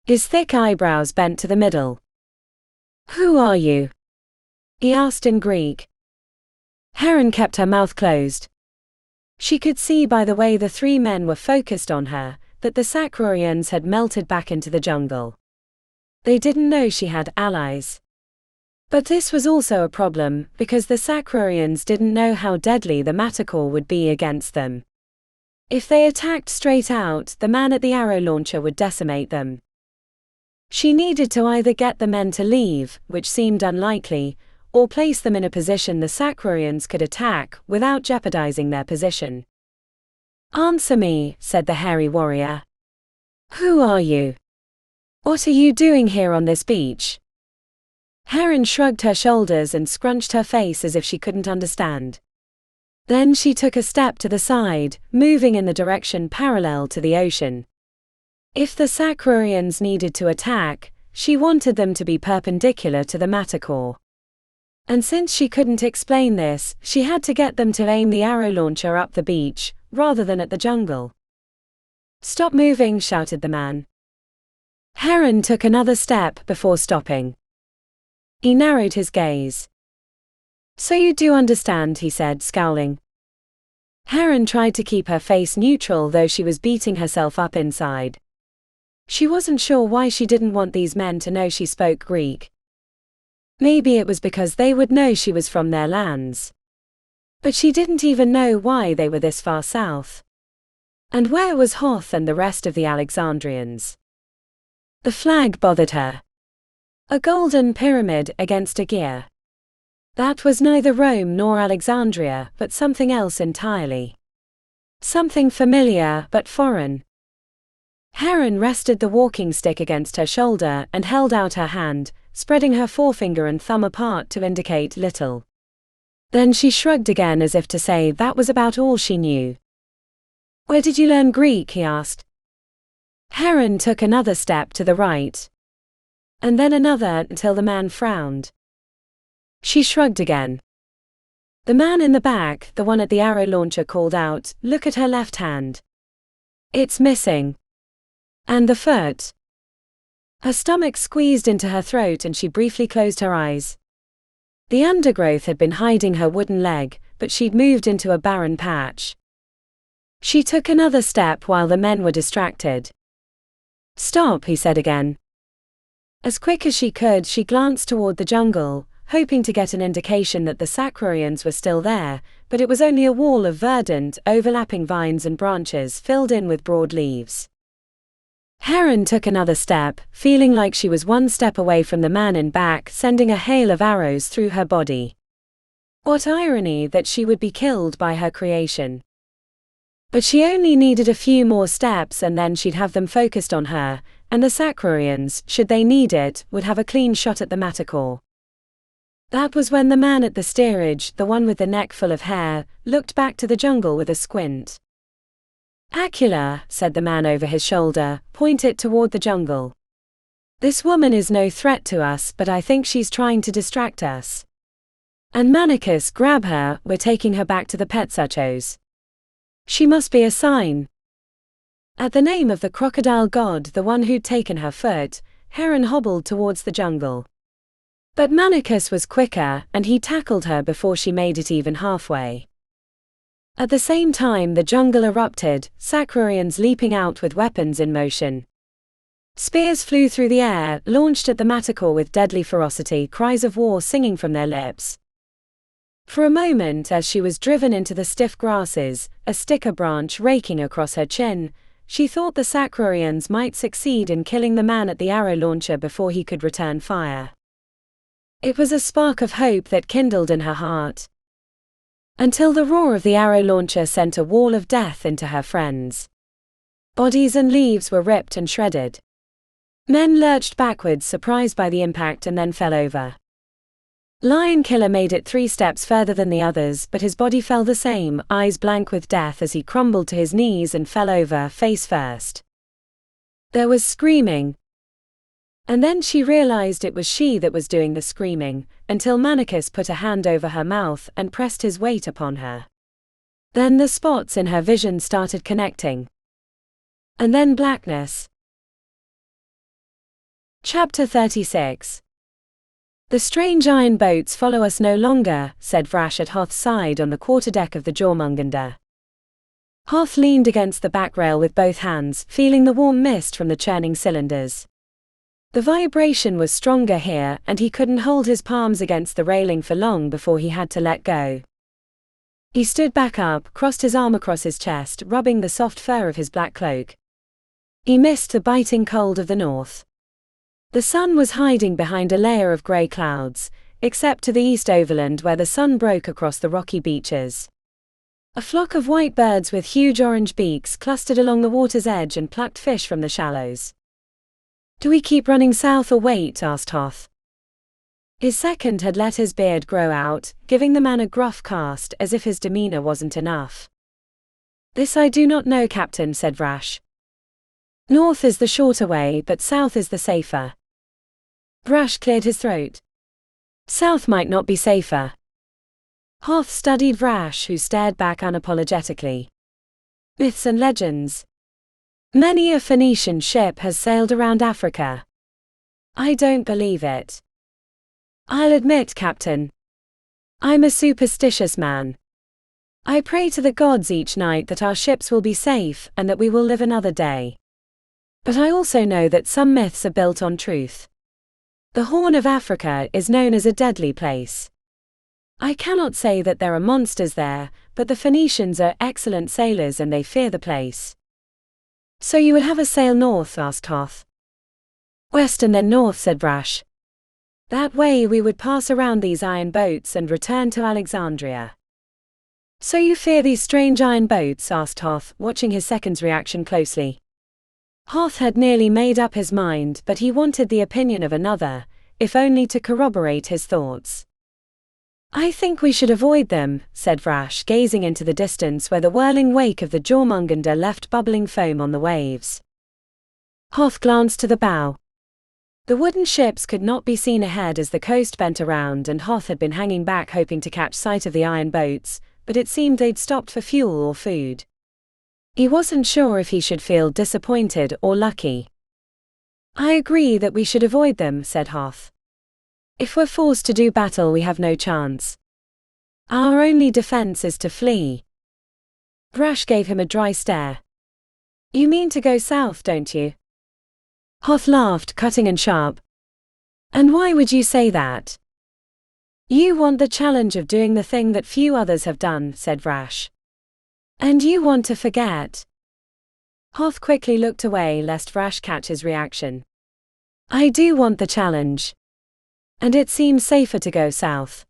His thick eyebrows bent to the middle. "Who are you?" he asked in Greek. Heron kept her mouth closed. She could see by the way the three men were focused on her, that the Sacrians had melted back into the jungle. They didn't know she had allies. But this was also a problem, because the Sacrians didn't know how deadly the matador would be against them. If they attacked straight out, the man at the arrow launcher would decimate them. She needed to either get the men to leave, which seemed unlikely, or place them in a position the Sacrians could attack without jeopardizing their position. "Answer me," said the hairy warrior. "Who are you? What are you doing here on this beach?" Heron shrugged her shoulders and scrunched her face as if she couldn't understand. Then she took a step to the side, moving in the direction parallel to the ocean. If the Sacrians needed to attack, she wanted them to be perpendicular to the matador. And since she couldn't explain this, she had to get them to aim the arrow launcher up the beach, rather than at the jungle. "Stop moving," shouted the man. Heron took another step before stopping. He narrowed his gaze. "So you do understand," he said, scowling. Heron tried to keep her face neutral, though she was beating herself up inside. She wasn't sure why she didn't want these men to know she spoke Greek. Maybe it was because they would know she was from their lands. But she didn't even know why they were this far south. And where was Hoth and the rest of the Alexandrians? The flag bothered her. A golden pyramid against a gear. That was neither Rome nor Alexandria, but something else entirely. Something familiar but foreign. Heron rested the walking stick against her shoulder and held out her hand, spreading her forefinger and thumb apart to indicate little. Then she shrugged again as if to say that was about all she knew. "Where did you learn Greek?" he asked. Heron took another step to the right. And then another, until the man frowned. She shrugged again. The man in the back, the one at the arrow launcher, called out, "Look at her left hand. It's missing. And the foot." Her stomach squeezed into her throat and she briefly closed her eyes. The undergrowth had been hiding her wooden leg, but she'd moved into a barren patch. She took another step while the men were distracted. "Stop," he said again. As quick as she could, she glanced toward the jungle, hoping to get an indication that the Sacrarians were still there, but it was only a wall of verdant, overlapping vines and branches filled in with broad leaves. Heron took another step, feeling like she was one step away from the man in back, sending a hail of arrows through her body. What irony that she would be killed by her creation. But she only needed a few more steps and then she'd have them focused on her, and the Sacrarians, should they need it, would have a clean shot at the Matacore. That was when the man at the steerage, the one with the neck full of hair, looked back to the jungle with a squint. "Acula," said the man over his shoulder, "point it toward the jungle. This woman is no threat to us, but I think she's trying to distract us. And Manicus, grab her, we're taking her back to the Petsuchos. She must be a sign." At the name of the crocodile god, the one who'd taken her foot, Heron hobbled towards the jungle. But Manicus was quicker, and he tackled her before she made it even halfway. At the same time the jungle erupted, Sacrarians leaping out with weapons in motion. Spears flew through the air, launched at the Matacore with deadly ferocity, cries of war singing from their lips. For a moment, as she was driven into the stiff grasses, a sticker branch raking across her chin, she thought the Sacrarians might succeed in killing the man at the arrow launcher before he could return fire. It was a spark of hope that kindled in her heart. Until the roar of the arrow launcher sent a wall of death into her friends. Bodies and leaves were ripped and shredded. Men lurched backwards, surprised by the impact, and then fell over. Lion Killer made it 3 steps further than the others, but his body fell the same, eyes blank with death, as he crumbled to his knees and fell over, face first. There was screaming. And then she realized it was she that was doing the screaming, until Manicus put a hand over her mouth and pressed his weight upon her. Then the spots in her vision started connecting. And then blackness. Chapter 36. "The strange iron boats follow us no longer," said Vrash at Hoth's side on the quarterdeck of the Jörmungandr. Hoth leaned against the back rail with both hands, feeling the warm mist from the churning cylinders. The vibration was stronger here, and he couldn't hold his palms against the railing for long before he had to let go. He stood back up, crossed his arm across his chest, rubbing the soft fur of his black cloak. He missed the biting cold of the north. The sun was hiding behind a layer of grey clouds, except to the east overland where the sun broke across the rocky beaches. A flock of white birds with huge orange beaks clustered along the water's edge and plucked fish from the shallows. "Do we keep running south or wait?" asked Hoth. His second had let his beard grow out, giving the man a gruff cast, as if his demeanor wasn't enough. "This I do not know, Captain," said Vrash. "North is the shorter way, but south is the safer." Vrash cleared his throat. "South might not be safer." Hoth studied Vrash, who stared back unapologetically. "Myths and legends. Many a Phoenician ship has sailed around Africa. I don't believe it. I'll admit, Captain, I'm a superstitious man. I pray to the gods each night that our ships will be safe and that we will live another day. But I also know that some myths are built on truth. The Horn of Africa is known as a deadly place. I cannot say that there are monsters there, but the Phoenicians are excellent sailors and they fear the place." "So you would have us sail north?" asked Hoth. "West and then north," said Vrash. "That way we would pass around these iron boats and return to Alexandria." "So you fear these strange iron boats?" asked Hoth, watching his second's reaction closely. Hoth had nearly made up his mind, but he wanted the opinion of another, if only to corroborate his thoughts. "I think we should avoid them," said Vrash, gazing into the distance where the whirling wake of the Jörmungandr left bubbling foam on the waves. Hoth glanced to the bow. The wooden ships could not be seen ahead as the coast bent around, and Hoth had been hanging back hoping to catch sight of the iron boats, but it seemed they'd stopped for fuel or food. He wasn't sure if he should feel disappointed or lucky. I agree that we should avoid them, said Hoth. If we're forced to do battle, we have no chance. Our only defense is to flee. Vrash gave him a dry stare. You mean to go south, don't you? Hoth laughed, cutting and sharp. And why would you say that? You want the challenge of doing the thing that few others have done, said Vrash. And you want to forget. Hoth quickly looked away lest Vrash catch his reaction. I do want the challenge. And it seems safer to go south.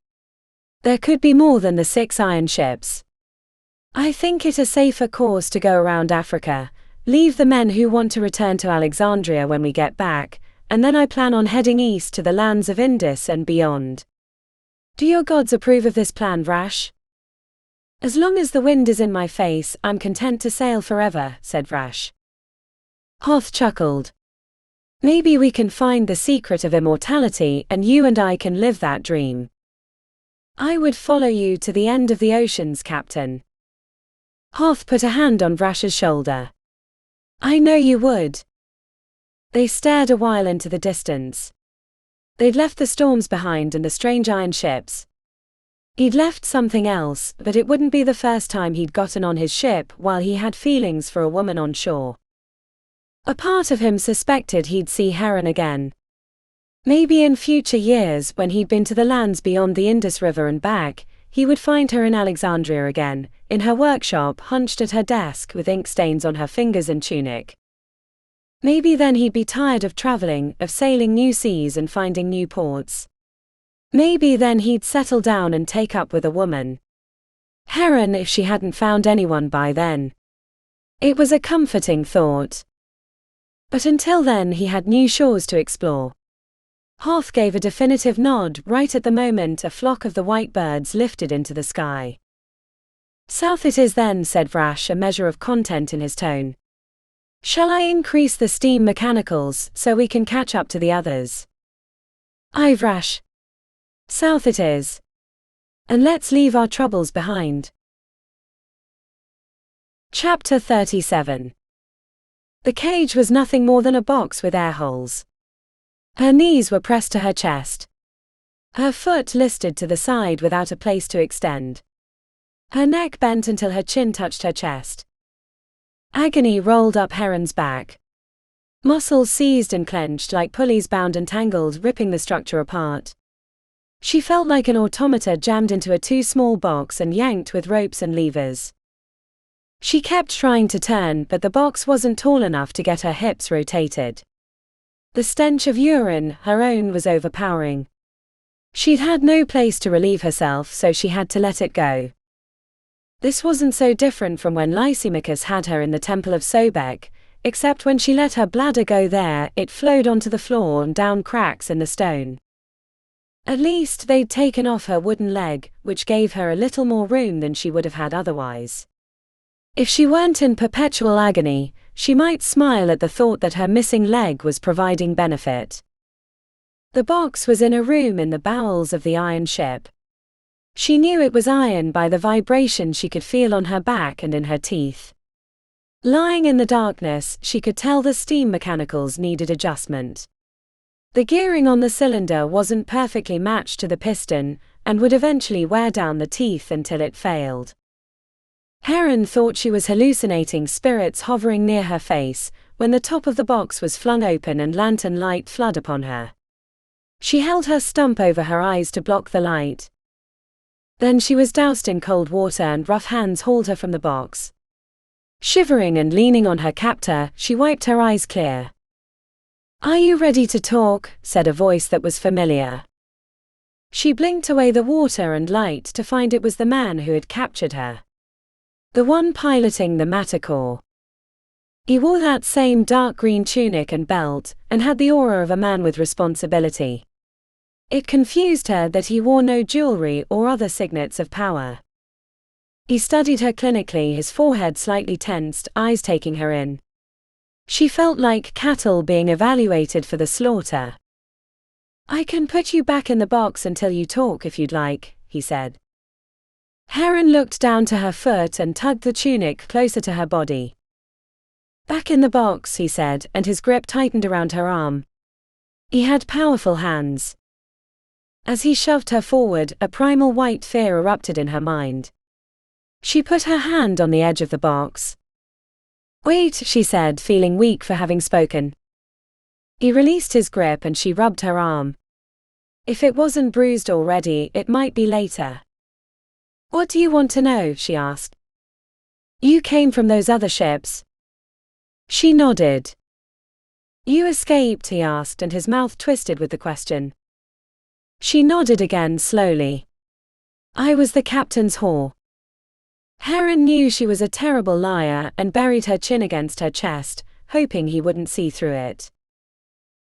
There could be more than the 6 iron ships. I think it a safer course to go around Africa, leave the men who want to return to Alexandria when we get back, and then I plan on heading east to the lands of Indus and beyond. Do your gods approve of this plan, Vrash? As long as the wind is in my face, I'm content to sail forever, said Vrash. Hoth chuckled. Maybe we can find the secret of immortality and you and I can live that dream. I would follow you to the end of the oceans, Captain. Hoth put a hand on Vrash's shoulder. I know you would. They stared a while into the distance. They'd left the storms behind and the strange iron ships. He'd left something else, but it wouldn't be the first time he'd gotten on his ship while he had feelings for a woman on shore. A part of him suspected he'd see Heron again. Maybe in future years, when he'd been to the lands beyond the Indus River and back, he would find her in Alexandria again, in her workshop, hunched at her desk with ink stains on her fingers and tunic. Maybe then he'd be tired of traveling, of sailing new seas and finding new ports. Maybe then he'd settle down and take up with a woman. Heron, if she hadn't found anyone by then. It was a comforting thought. But until then he had new shores to explore. Hoth gave a definitive nod. Right at the moment a flock of the white birds lifted into the sky. South it is then, said Vrash, a measure of content in his tone. Shall I increase the steam mechanicals so we can catch up to the others? Aye, Vrash. South it is. And let's leave our troubles behind. Chapter 37. The cage was nothing more than a box with air holes. Her knees were pressed to her chest. Her foot listed to the side without a place to extend. Her neck bent until her chin touched her chest. Agony rolled up Heron's back. Muscles seized and clenched like pulleys bound and tangled, ripping the structure apart. She felt like an automata jammed into a too small box and yanked with ropes and levers. She kept trying to turn, but the box wasn't tall enough to get her hips rotated. The stench of urine, her own, was overpowering. She'd had no place to relieve herself, so she had to let it go. This wasn't so different from when Lysimachus had her in the temple of Sobek, except when she let her bladder go there, it flowed onto the floor and down cracks in the stone. At least they'd taken off her wooden leg, which gave her a little more room than she would have had otherwise. If she weren't in perpetual agony, she might smile at the thought that her missing leg was providing benefit. The box was in a room in the bowels of the iron ship. She knew it was iron by the vibration she could feel on her back and in her teeth. Lying in the darkness, she could tell the steam mechanicals needed adjustment. The gearing on the cylinder wasn't perfectly matched to the piston, and would eventually wear down the teeth until it failed. Heron thought she was hallucinating spirits hovering near her face, when the top of the box was flung open and lantern light flooded upon her. She held her stump over her eyes to block the light. Then she was doused in cold water and rough hands hauled her from the box. Shivering and leaning on her captor, she wiped her eyes clear. "Are you ready to talk?" said a voice that was familiar. She blinked away the water and light to find it was the man who had captured her. The one piloting the Mattercore. He wore that same dark green tunic and belt, and had the aura of a man with responsibility. It confused her that he wore no jewelry or other signets of power. He studied her clinically, his forehead slightly tensed, eyes taking her in. She felt like cattle being evaluated for the slaughter. "I can put you back in the box until you talk if you'd like," he said. Heron looked down to her foot and tugged the tunic closer to her body. Back in the box, he said, and his grip tightened around her arm. He had powerful hands. As he shoved her forward, a primal white fear erupted in her mind. She put her hand on the edge of the box. Wait, she said, feeling weak for having spoken. He released his grip and she rubbed her arm. If it wasn't bruised already, it might be later. What do you want to know? She asked. You came from those other ships. She nodded. You escaped? He asked, and his mouth twisted with the question. She nodded again slowly. I was the captain's whore. Heron knew she was a terrible liar and buried her chin against her chest, hoping he wouldn't see through it.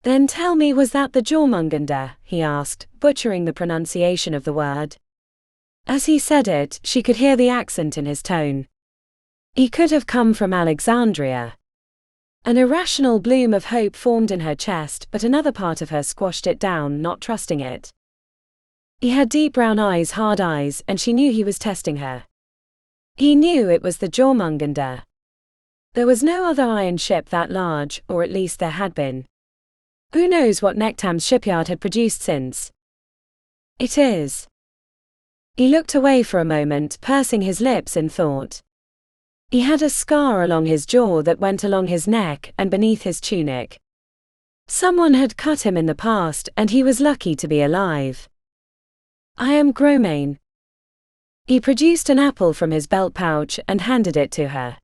Then tell me, was that the Jörmungandr? He asked, butchering the pronunciation of the word. As he said it, she could hear the accent in his tone. He could have come from Alexandria. An irrational bloom of hope formed in her chest, but another part of her squashed it down, not trusting it. He had deep brown eyes, hard eyes, and she knew he was testing her. He knew it was the Jörmungandr. There was no other iron ship that large, or at least there had been. Who knows what Nektam's shipyard had produced since? It is. He looked away for a moment, pursing his lips in thought. He had a scar along his jaw that went along his neck and beneath his tunic. Someone had cut him in the past, and he was lucky to be alive. I am Gromane. He produced an apple from his belt pouch and handed it to her.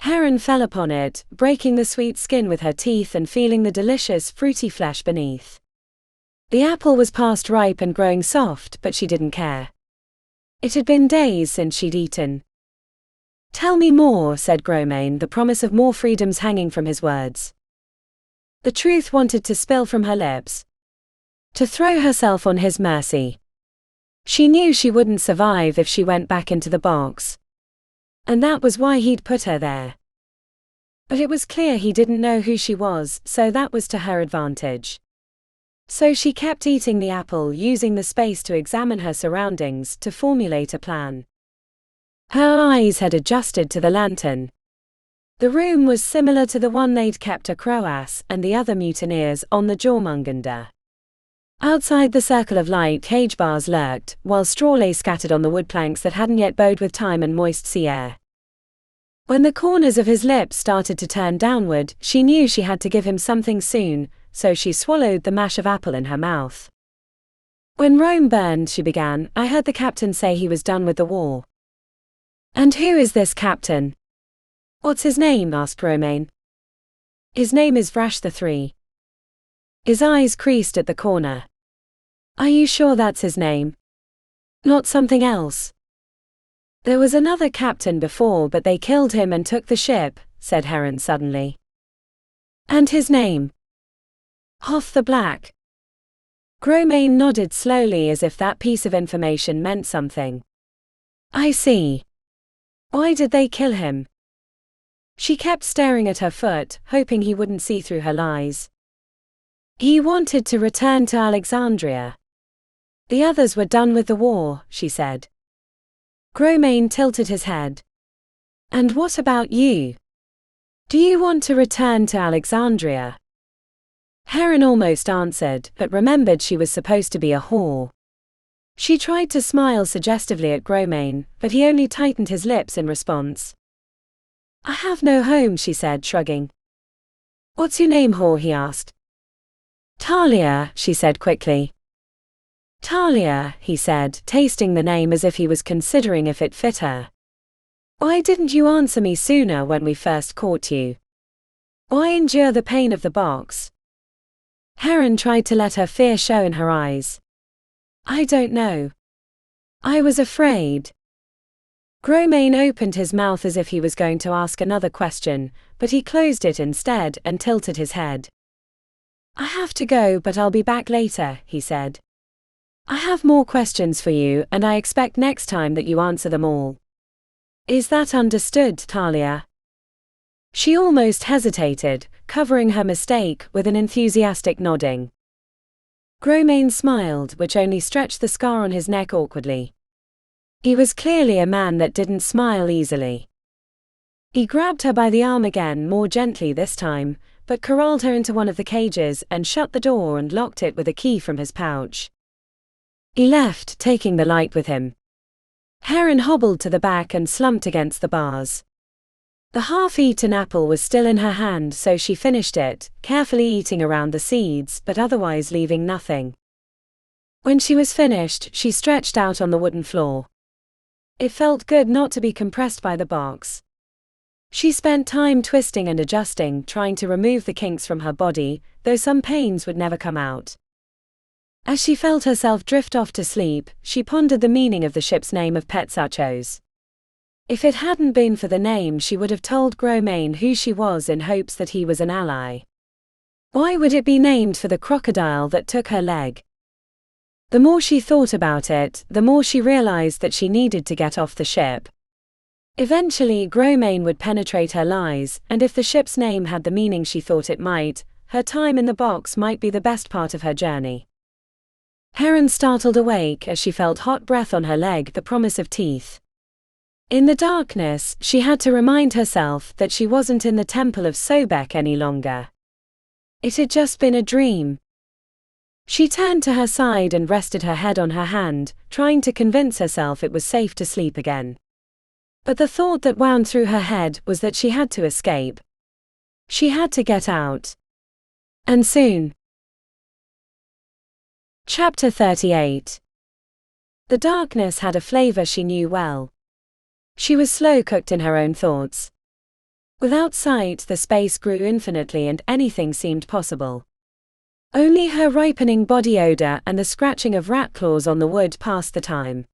Heron fell upon it, breaking the sweet skin with her teeth and feeling the delicious, fruity flesh beneath. The apple was past ripe and growing soft, but she didn't care. It had been days since she'd eaten. Tell me more, said Gromane, the promise of more freedoms hanging from his words. The truth wanted to spill from her lips. To throw herself on his mercy. She knew she wouldn't survive if she went back into the box. And that was why he'd put her there. But it was clear he didn't know who she was, so that was to her advantage. So she kept eating the apple, using the space to examine her surroundings, to formulate a plan. Her eyes had adjusted to the lantern. The room was similar to the one they'd kept a Croas and the other mutineers on the Jörmungandr. Outside the circle of light, cage bars lurked, while straw lay scattered on the wood planks that hadn't yet bowed with time and moist sea air. When the corners of his lips started to turn downward, she knew she had to give him something soon, so she swallowed the mash of apple in her mouth. When Rome burned, she began, I heard the captain say he was done with the war. And who is this captain? What's his name? Asked Gromane. His name is Vrash III. His eyes creased at the corner. Are you sure that's his name? Not something else? There was another captain before, but they killed him and took the ship, said Heron suddenly. And his name? Hoth the Black. Gromane nodded slowly as if that piece of information meant something. I see. Why did they kill him? She kept staring at her foot, hoping he wouldn't see through her lies. He wanted to return to Alexandria. The others were done with the war, she said. Gromane tilted his head. And what about you? Do you want to return to Alexandria? Heron almost answered, but remembered she was supposed to be a whore. She tried to smile suggestively at Gromane, but he only tightened his lips in response. I have no home, she said, shrugging. What's your name, whore? He asked. Talia, she said quickly. Talia, he said, tasting the name as if he was considering if it fit her. Why didn't you answer me sooner when we first caught you? Why endure the pain of the box? Heron tried to let her fear show in her eyes. I don't know. I was afraid. Gromane opened his mouth as if he was going to ask another question, but he closed it instead and tilted his head. I have to go, but I'll be back later, he said. I have more questions for you, and I expect next time that you answer them all. Is that understood, Talia? She almost hesitated, covering her mistake with an enthusiastic nodding. Gromane smiled, which only stretched the scar on his neck awkwardly. He was clearly a man that didn't smile easily. He grabbed her by the arm again, more gently this time, but corralled her into one of the cages and shut the door and locked it with a key from his pouch. He left, taking the light with him. Heron hobbled to the back and slumped against the bars. The half-eaten apple was still in her hand, so she finished it, carefully eating around the seeds but otherwise leaving nothing. When she was finished, she stretched out on the wooden floor. It felt good not to be compressed by the box. She spent time twisting and adjusting, trying to remove the kinks from her body, though some pains would never come out. As she felt herself drift off to sleep, she pondered the meaning of the ship's name of Petzachos. If it hadn't been for the name, she would have told Gromane who she was in hopes that he was an ally. Why would it be named for the crocodile that took her leg? The more she thought about it, the more she realized that she needed to get off the ship. Eventually, Gromane would penetrate her lies, and if the ship's name had the meaning she thought it might, her time in the box might be the best part of her journey. Heron startled awake as she felt hot breath on her leg, the promise of teeth. In the darkness, she had to remind herself that she wasn't in the Temple of Sobek any longer. It had just been a dream. She turned to her side and rested her head on her hand, trying to convince herself it was safe to sleep again. But the thought that wound through her head was that she had to escape. She had to get out. And soon. Chapter 38. The darkness had a flavor she knew well. She was slow-cooked in her own thoughts. Without sight, the space grew infinitely and anything seemed possible. Only her ripening body odor and the scratching of rat claws on the wood passed the time.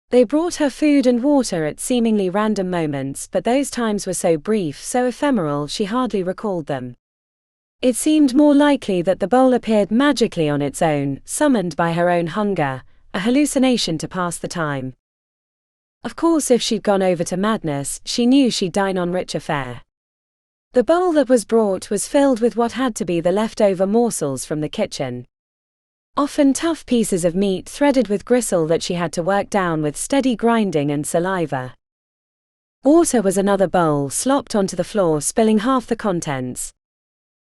They brought her food and water at seemingly random moments, but those times were so brief, so ephemeral, she hardly recalled them. It seemed more likely that the bowl appeared magically on its own, summoned by her own hunger, a hallucination to pass the time. Of course, if she'd gone over to madness, she knew she'd dine on richer fare. The bowl that was brought was filled with what had to be the leftover morsels from the kitchen. Often tough pieces of meat threaded with gristle that she had to work down with steady grinding and saliva. Water was another bowl, slopped onto the floor, spilling half the contents.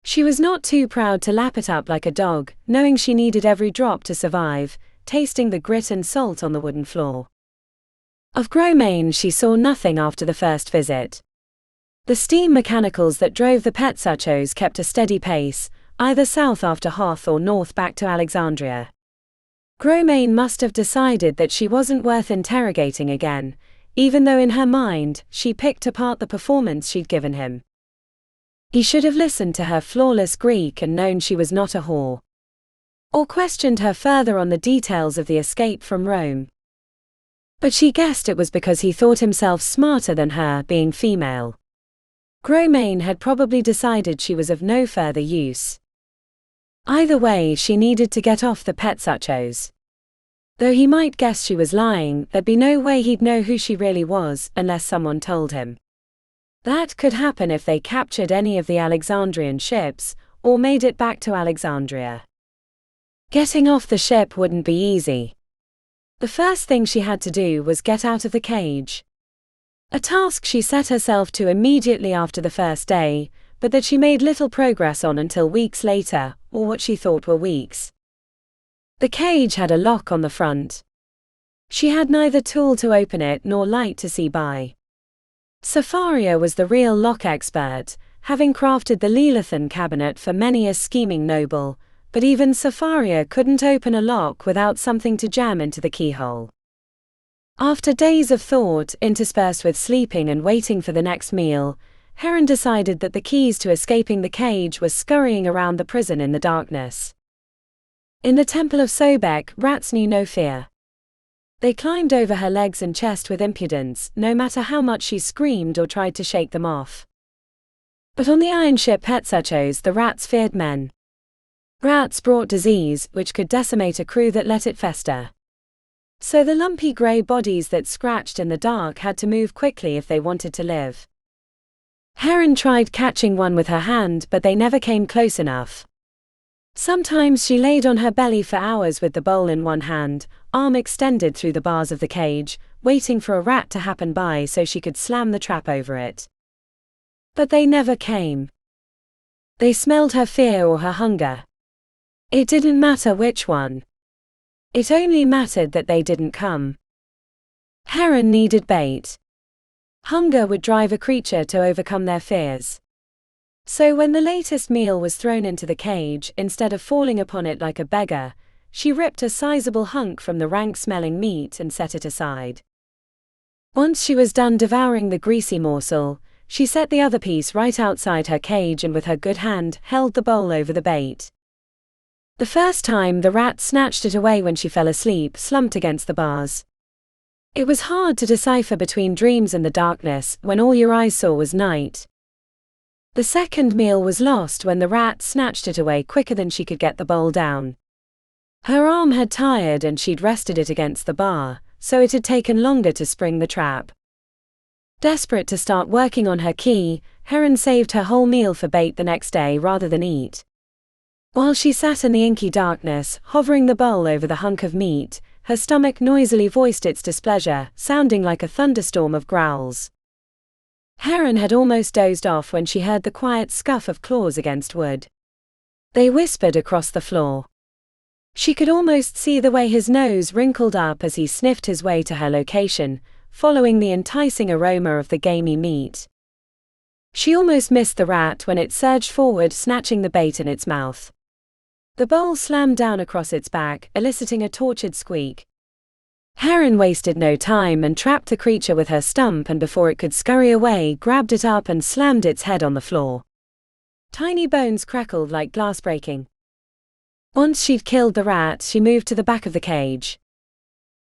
She was not too proud to lap it up like a dog, knowing she needed every drop to survive, tasting the grit and salt on the wooden floor. Of Gromane she saw nothing after the first visit. The steam mechanicals that drove the Petzachos kept a steady pace, either south after Hoth or north back to Alexandria. Gromane must have decided that she wasn't worth interrogating again, even though in her mind, she picked apart the performance she'd given him. He should have listened to her flawless Greek and known she was not a whore. Or questioned her further on the details of the escape from Rome. But she guessed it was because he thought himself smarter than her, being female. Gromane had probably decided she was of no further use. Either way, she needed to get off the Petzachos. Though he might guess she was lying, there'd be no way he'd know who she really was unless someone told him. That could happen if they captured any of the Alexandrian ships, or made it back to Alexandria. Getting off the ship wouldn't be easy. The first thing she had to do was get out of the cage. A task she set herself to immediately after the first day, but that she made little progress on until weeks later, or what she thought were weeks. The cage had a lock on the front. She had neither tool to open it nor light to see by. Safaria was the real lock expert, having crafted the Lilithan cabinet for many a scheming noble, but even Safaria couldn't open a lock without something to jam into the keyhole. After days of thought, interspersed with sleeping and waiting for the next meal, Heron decided that the keys to escaping the cage were scurrying around the prison in the darkness. In the Temple of Sobek, rats knew no fear. They climbed over her legs and chest with impudence, no matter how much she screamed or tried to shake them off. But on the iron ship Petzachos, the rats feared men. Rats brought disease, which could decimate a crew that let it fester. So the lumpy grey bodies that scratched in the dark had to move quickly if they wanted to live. Heron tried catching one with her hand, but they never came close enough. Sometimes she laid on her belly for hours with the bowl in one hand, arm extended through the bars of the cage, waiting for a rat to happen by so she could slam the trap over it. But they never came. They smelled her fear or her hunger. It didn't matter which one. It only mattered that they didn't come. Heron needed bait. Hunger would drive a creature to overcome their fears. So when the latest meal was thrown into the cage, instead of falling upon it like a beggar, she ripped a sizable hunk from the rank-smelling meat and set it aside. Once she was done devouring the greasy morsel, she set the other piece right outside her cage and with her good hand held the bowl over the bait. The first time the rat snatched it away when she fell asleep, slumped against the bars. It was hard to decipher between dreams and the darkness when all your eyes saw was night. The second meal was lost when the rat snatched it away quicker than she could get the bowl down. Her arm had tired and she'd rested it against the bar, so it had taken longer to spring the trap. Desperate to start working on her key, Heron saved her whole meal for bait the next day rather than eat. While she sat in the inky darkness, hovering the bowl over the hunk of meat, her stomach noisily voiced its displeasure, sounding like a thunderstorm of growls. Heron had almost dozed off when she heard the quiet scuff of claws against wood. They whispered across the floor. She could almost see the way his nose wrinkled up as he sniffed his way to her location, following the enticing aroma of the gamey meat. She almost missed the rat when it surged forward, snatching the bait in its mouth. The bowl slammed down across its back, eliciting a tortured squeak. Heron wasted no time and trapped the creature with her stump, and before it could scurry away, grabbed it up and slammed its head on the floor. Tiny bones crackled like glass breaking. Once she'd killed the rat, she moved to the back of the cage.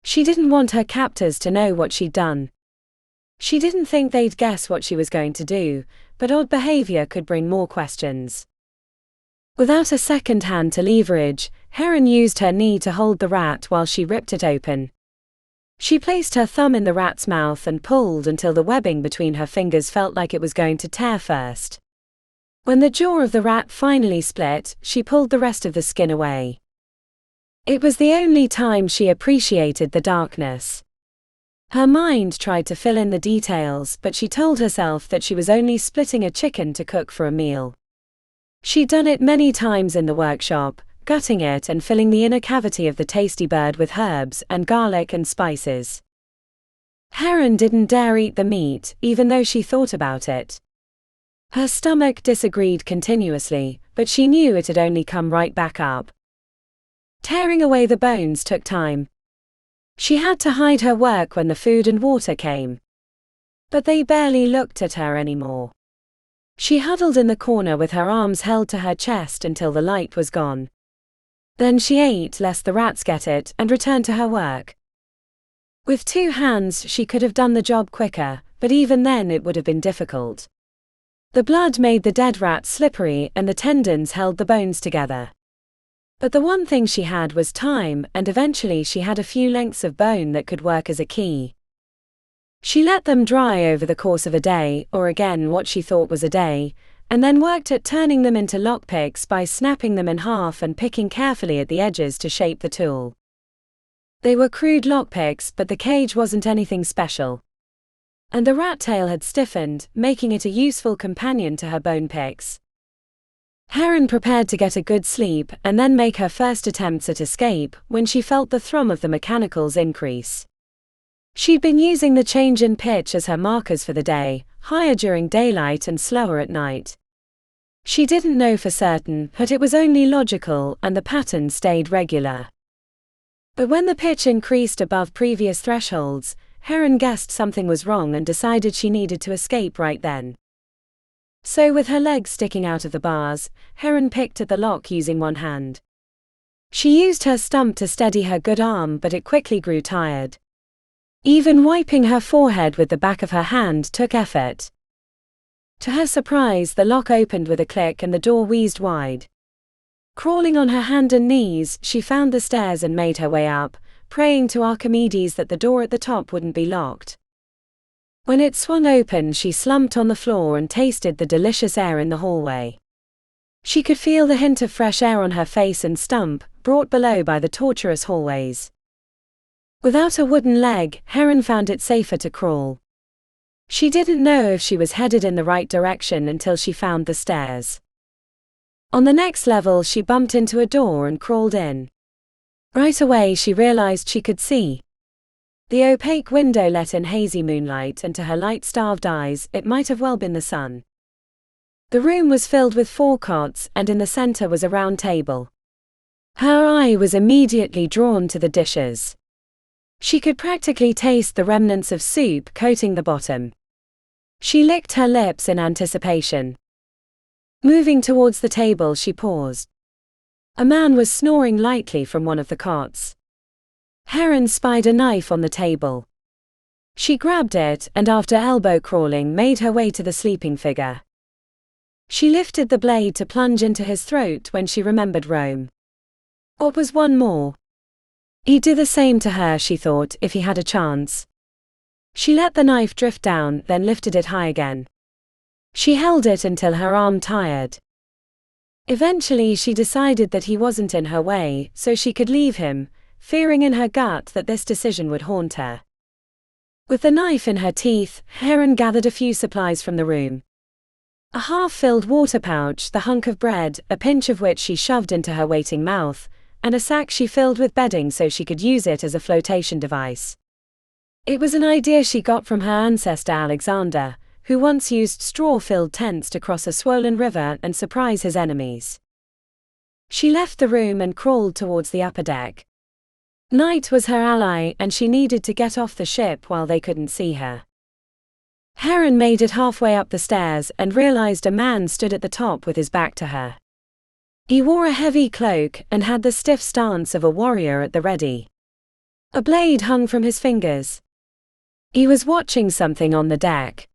She didn't want her captors to know what she'd done. She didn't think they'd guess what she was going to do, but odd behavior could bring more questions. Without a second hand to leverage, Heron used her knee to hold the rat while she ripped it open. She placed her thumb in the rat's mouth and pulled until the webbing between her fingers felt like it was going to tear first. When the jaw of the rat finally split, she pulled the rest of the skin away. It was the only time she appreciated the darkness. Her mind tried to fill in the details, but she told herself that she was only splitting a chicken to cook for a meal. She'd done it many times in the workshop, gutting it and filling the inner cavity of the tasty bird with herbs and garlic and spices. Heron didn't dare eat the meat, even though she thought about it. Her stomach disagreed continuously, but she knew it had only come right back up. Tearing away the bones took time. She had to hide her work when the food and water came. But they barely looked at her anymore. She huddled in the corner with her arms held to her chest until the light was gone. Then she ate lest the rats get it and returned to her work. With 2 hands she could have done the job quicker, but even then it would have been difficult. The blood made the dead rat slippery and the tendons held the bones together. But the one thing she had was time, and eventually she had a few lengths of bone that could work as a key. She let them dry over the course of a day, or again what she thought was a day, and then worked at turning them into lockpicks by snapping them in half and picking carefully at the edges to shape the tool. They were crude lockpicks, but the cage wasn't anything special. And the rat tail had stiffened, making it a useful companion to her bone picks. Heron prepared to get a good sleep and then make her first attempts at escape when she felt the thrum of the mechanicals increase. She'd been using the change in pitch as her markers for the day, higher during daylight and slower at night. She didn't know for certain, but it was only logical, and the pattern stayed regular. But when the pitch increased above previous thresholds, Heron guessed something was wrong and decided she needed to escape right then. So with her legs sticking out of the bars, Heron picked at the lock using one hand. She used her stump to steady her good arm, but it quickly grew tired. Even wiping her forehead with the back of her hand took effort. To her surprise, the lock opened with a click and the door wheezed wide. Crawling on her hand and knees, she found the stairs and made her way up, praying to Archimedes that the door at the top wouldn't be locked. When it swung open, she slumped on the floor and tasted the delicious air in the hallway. She could feel the hint of fresh air on her face and stump, brought below by the tortuous hallways. Without a wooden leg, Heron found it safer to crawl. She didn't know if she was headed in the right direction until she found the stairs. On the next level, she bumped into a door and crawled in. Right away she realized she could see. The opaque window let in hazy moonlight, and to her light-starved eyes, it might have well been the sun. The room was filled with 4 cots, and in the center was a round table. Her eye was immediately drawn to the dishes. She could practically taste the remnants of soup coating the bottom. She licked her lips in anticipation. Moving towards the table, she paused. A man was snoring lightly from one of the cots. Heron spied a knife on the table. She grabbed it and, after elbow crawling, made her way to the sleeping figure. She lifted the blade to plunge into his throat when she remembered Rome. What was one more? He'd do the same to her, she thought, if he had a chance. She let the knife drift down, then lifted it high again. She held it until her arm tired. Eventually she decided that he wasn't in her way, so she could leave him, fearing in her gut that this decision would haunt her. With the knife in her teeth, Heron gathered a few supplies from the room. A half-filled water pouch, the hunk of bread, a pinch of which she shoved into her waiting mouth, and a sack she filled with bedding so she could use it as a flotation device. It was an idea she got from her ancestor Alexander, who once used straw-filled tents to cross a swollen river and surprise his enemies. She left the room and crawled towards the upper deck. Night was her ally, and she needed to get off the ship while they couldn't see her. Heron made it halfway up the stairs and realized a man stood at the top with his back to her. He wore a heavy cloak and had the stiff stance of a warrior at the ready. A blade hung from his fingers. He was watching something on the deck.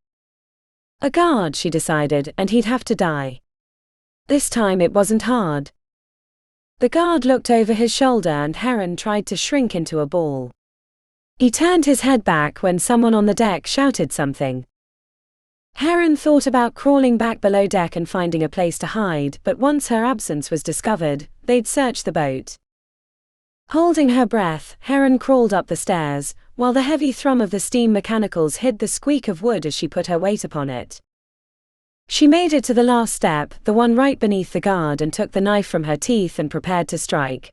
A guard, she decided, and he'd have to die. This time it wasn't hard. The guard looked over his shoulder and Heron tried to shrink into a ball. He turned his head back when someone on the deck shouted something. Heron thought about crawling back below deck and finding a place to hide, but once her absence was discovered, they'd search the boat. Holding her breath, Heron crawled up the stairs, while the heavy thrum of the steam mechanicals hid the squeak of wood as she put her weight upon it. She made it to the last step, the one right beneath the guard, and took the knife from her teeth and prepared to strike.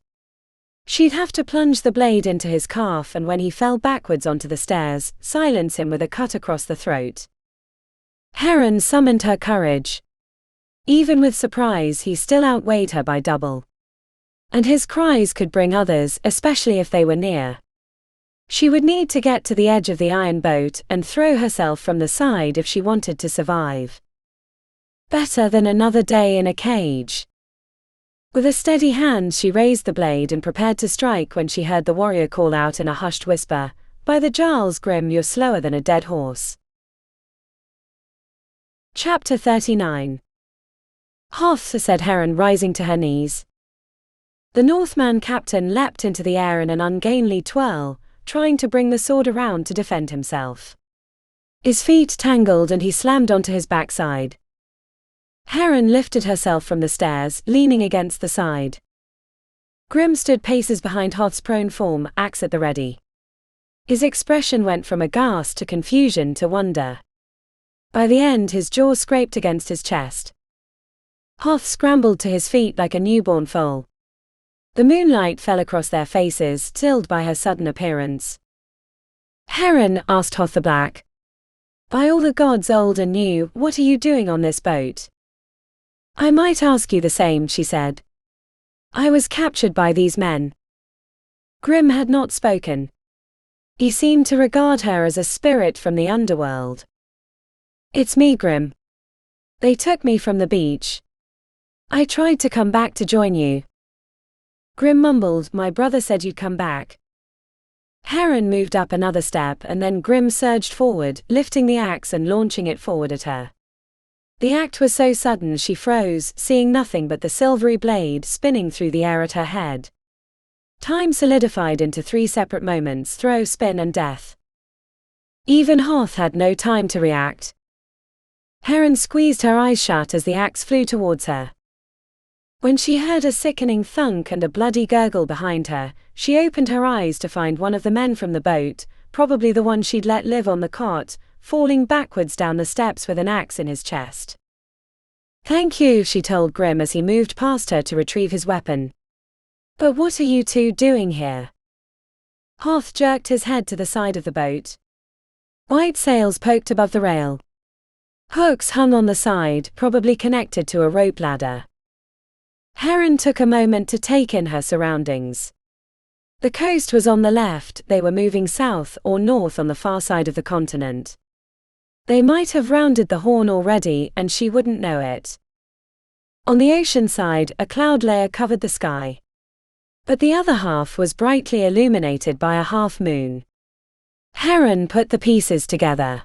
She'd have to plunge the blade into his calf, and when he fell backwards onto the stairs, silence him with a cut across the throat. Heron summoned her courage. Even with surprise, he still outweighed her by double. And his cries could bring others, especially if they were near. She would need to get to the edge of the iron boat and throw herself from the side if she wanted to survive. Better than another day in a cage. With a steady hand she raised the blade and prepared to strike when she heard the warrior call out in a hushed whisper, "By the Giles, Grim, you're slower than a dead horse." Chapter 39. Hoth, said Heron, rising to her knees. The Northman captain leapt into the air in an ungainly twirl, trying to bring the sword around to defend himself. His feet tangled and he slammed onto his backside. Heron lifted herself from the stairs, leaning against the side. Grim stood paces behind Hoth's prone form, axe at the ready. His expression went from aghast to confusion to wonder. By the end, his jaw scraped against his chest. Hoth scrambled to his feet like a newborn foal. The moonlight fell across their faces, stilled by her sudden appearance. "Heron," asked Hoth the Black. "By all the gods old and new, what are you doing on this boat?" "I might ask you the same," she said. "I was captured by these men." Grim had not spoken. He seemed to regard her as a spirit from the underworld. "It's me, Grim. They took me from the beach. I tried to come back to join you." Grim mumbled, "My brother said you'd come back." Heron moved up another step and then Grim surged forward, lifting the axe and launching it forward at her. The act was so sudden she froze, seeing nothing but the silvery blade spinning through the air at her head. Time solidified into 3 separate moments: throw, spin, and death. Even Hoth had no time to react. Heron squeezed her eyes shut as the axe flew towards her. When she heard a sickening thunk and a bloody gurgle behind her, she opened her eyes to find one of the men from the boat, probably the one she'd let live on the cot, falling backwards down the steps with an axe in his chest. "Thank you," she told Grim as he moved past her to retrieve his weapon. "But what are you two doing here?" Hoth jerked his head to the side of the boat. White sails poked above the rail. Hooks hung on the side, probably connected to a rope ladder. Heron took a moment to take in her surroundings. The coast was on the left, they were moving south or north on the far side of the continent. They might have rounded the Horn already, and she wouldn't know it. On the ocean side, a cloud layer covered the sky. But the other half was brightly illuminated by a half-moon. Heron put the pieces together.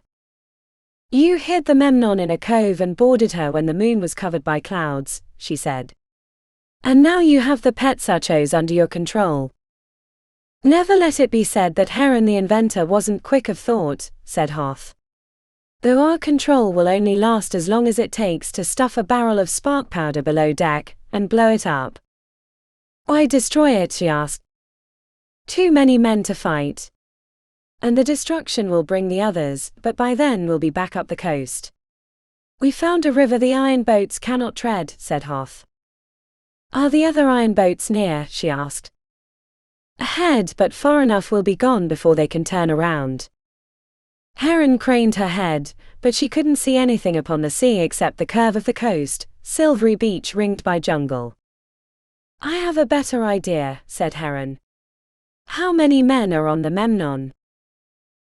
"You hid the Memnon in a cove and boarded her when the moon was covered by clouds," she said. "And now you have the Petsuchos under your control." "Never let it be said that Heron the inventor wasn't quick of thought," said Hoth. "Though our control will only last as long as it takes to stuff a barrel of spark powder below deck and blow it up." "Why destroy it?" she asked. "Too many men to fight. And the destruction will bring the others, but by then we'll be back up the coast." "We found a river the iron boats cannot tread," said Hoth. "Are the other iron boats near?" she asked. "Ahead, but far enough we'll be gone before they can turn around." Heron craned her head, but she couldn't see anything upon the sea except the curve of the coast, silvery beach ringed by jungle. "I have a better idea," said Heron. "How many men are on the Memnon?"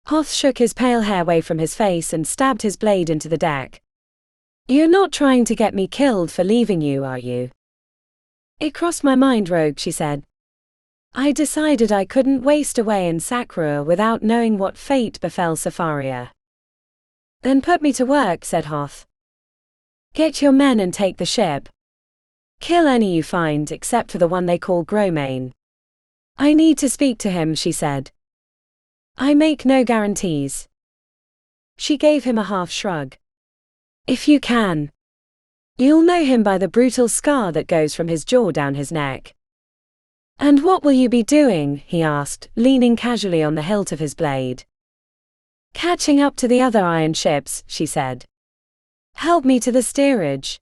Hoth shook his pale hair away from his face and stabbed his blade into the deck. "You're not trying to get me killed for leaving you, are you?" "It crossed my mind, Rogue," she said. "I decided I couldn't waste away in Sakrua without knowing what fate befell Safaria." "Then put me to work," said Hoth. "Get your men and take the ship. Kill any you find except for the one they call Gromane." "I need to speak to him," she said. "I make no guarantees." She gave him a half shrug. "If you can. You'll know him by the brutal scar that goes from his jaw down his neck." "And what will you be doing?" he asked, leaning casually on the hilt of his blade. "Catching up to the other iron ships," she said. "Help me to the steerage."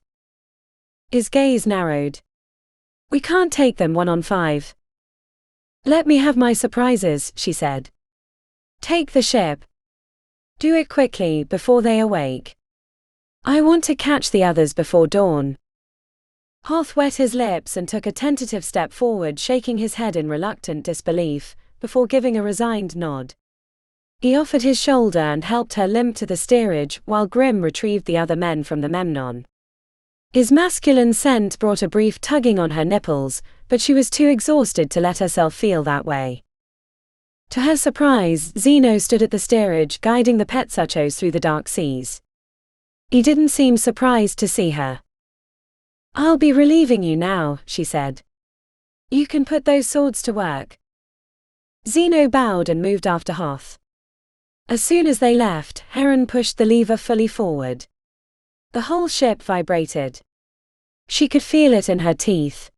His gaze narrowed. "We can't take them 1-on-5. "Let me have my surprises," she said. "Take the ship. Do it quickly, before they awake. I want to catch the others before dawn." Hoth wet his lips and took a tentative step forward, shaking his head in reluctant disbelief, before giving a resigned nod. He offered his shoulder and helped her limp to the steerage while Grim retrieved the other men from the Memnon. His masculine scent brought a brief tugging on her nipples, but she was too exhausted to let herself feel that way. To her surprise, Zeno stood at the steerage guiding the Petsuchos through the dark seas. He didn't seem surprised to see her. "I'll be relieving you now," she said. "You can put those swords to work." Zeno bowed and moved after Hoth. As soon as they left, Heron pushed the lever fully forward. The whole ship vibrated. She could feel it in her teeth.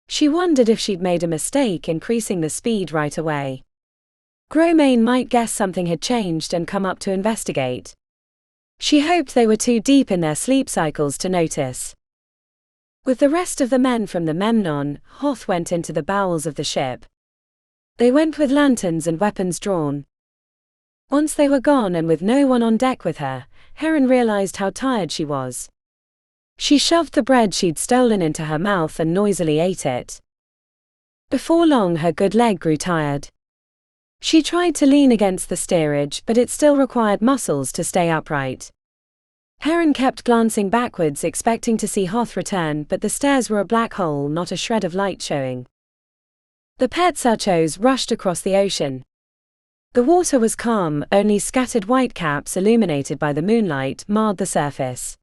She wondered if she'd made a mistake increasing the speed right away. Gromane might guess something had changed and come up to investigate. She hoped they were too deep in their sleep cycles to notice. With the rest of the men from the Memnon, Hoth went into the bowels of the ship. They went with lanterns and weapons drawn. Once they were gone and with no one on deck with her, Heron realized how tired she was. She shoved the bread she'd stolen into her mouth and noisily ate it. Before long her good leg grew tired. She tried to lean against the steerage, but it still required muscles to stay upright. Heron kept glancing backwards expecting to see Hoth return, but the stairs were a black hole, not a shred of light showing. The Petsuchos rushed across the ocean. The water was calm, only scattered whitecaps illuminated by the moonlight marred the surface.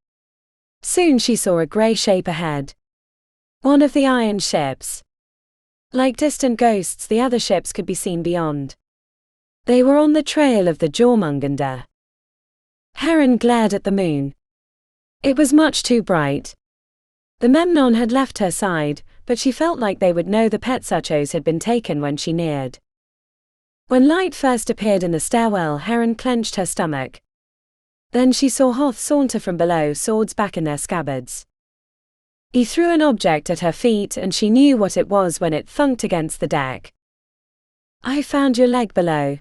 Soon she saw a grey shape ahead. One of the iron ships. Like distant ghosts, the other ships could be seen beyond. They were on the trail of the Jörmungandr. Heron glared at the moon. It was much too bright. The Memnon had left her side, but she felt like they would know the Petsuchos had been taken when she neared. When light first appeared in the stairwell, Heron clenched her stomach. Then she saw Hoth saunter from below, swords back in their scabbards. He threw an object at her feet and she knew what it was when it thunked against the deck. "I found your leg below."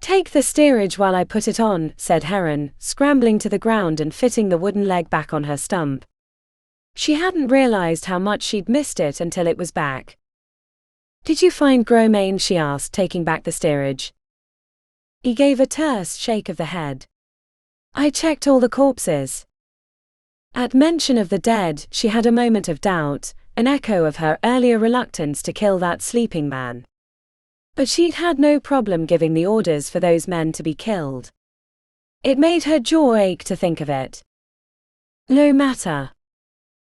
"Take the steerage while I put it on," said Heron, scrambling to the ground and fitting the wooden leg back on her stump. She hadn't realized how much she'd missed it until it was back. "Did you find Gromain?" she asked, taking back the steerage. He gave a terse shake of the head. "I checked all the corpses." At mention of the dead, she had a moment of doubt, an echo of her earlier reluctance to kill that sleeping man. But she'd had no problem giving the orders for those men to be killed. It made her jaw ache to think of it. No matter.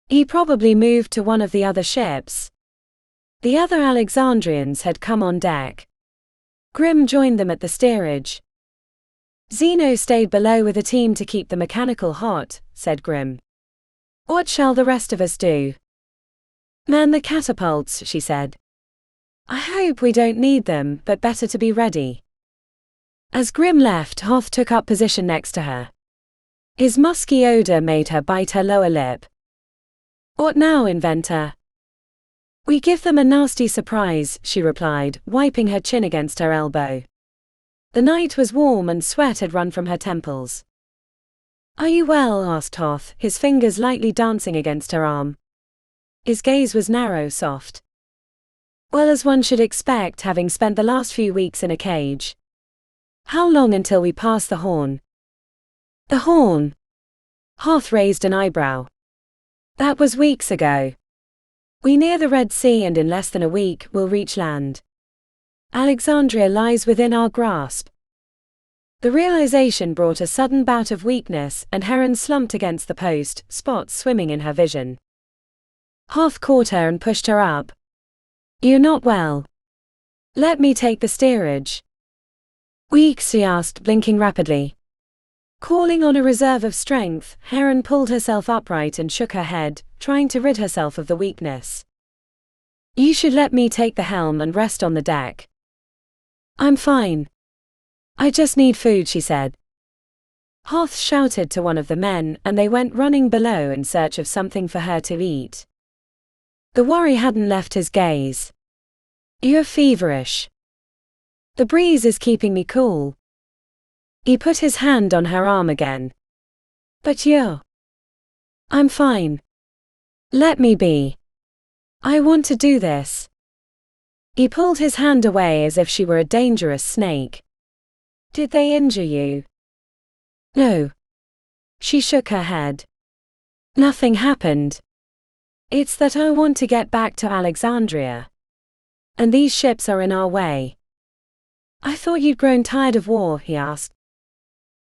He probably moved to one of the other ships. The other Alexandrians had come on deck. Grimm joined them at the steerage. "Zeno stayed below with a team to keep the mechanical hot," said Grimm. "What shall the rest of us do?" "Man the catapults," she said. "I hope we don't need them, but better to be ready." As Grimm left, Hoth took up position next to her. His musky odor made her bite her lower lip. "What now, inventor?" "We give them a nasty surprise," she replied, wiping her chin against her elbow. The night was warm and sweat had run from her temples. "Are you well?" asked Hoth, his fingers lightly dancing against her arm. His gaze was narrow, soft. "Well, as one should expect, having spent the last few weeks in a cage." "How long until we pass the Horn?" "The Horn?" Hoth raised an eyebrow. "That was weeks ago. We near the Red Sea and in less than a week we'll reach land. Alexandria lies within our grasp." The realization brought a sudden bout of weakness and Heron slumped against the post, spots swimming in her vision. Hoth caught her and pushed her up. "You're not well. Let me take the steerage." "Weak?" she asked, blinking rapidly. Calling on a reserve of strength, Heron pulled herself upright and shook her head, trying to rid herself of the weakness. "You should let me take the helm and rest on the deck." "I'm fine. I just need food," she said. Hoth shouted to one of the men and they went running below in search of something for her to eat. The worry hadn't left his gaze. "You're feverish." "The breeze is keeping me cool." He put his hand on her arm again. "But you're..." "I'm fine. Let me be. I want to do this." He pulled his hand away as if she were a dangerous snake. "Did they injure you?" "No." She shook her head. "Nothing happened. It's that I want to get back to Alexandria. And these ships are in our way." "I thought you'd grown tired of war," he asked.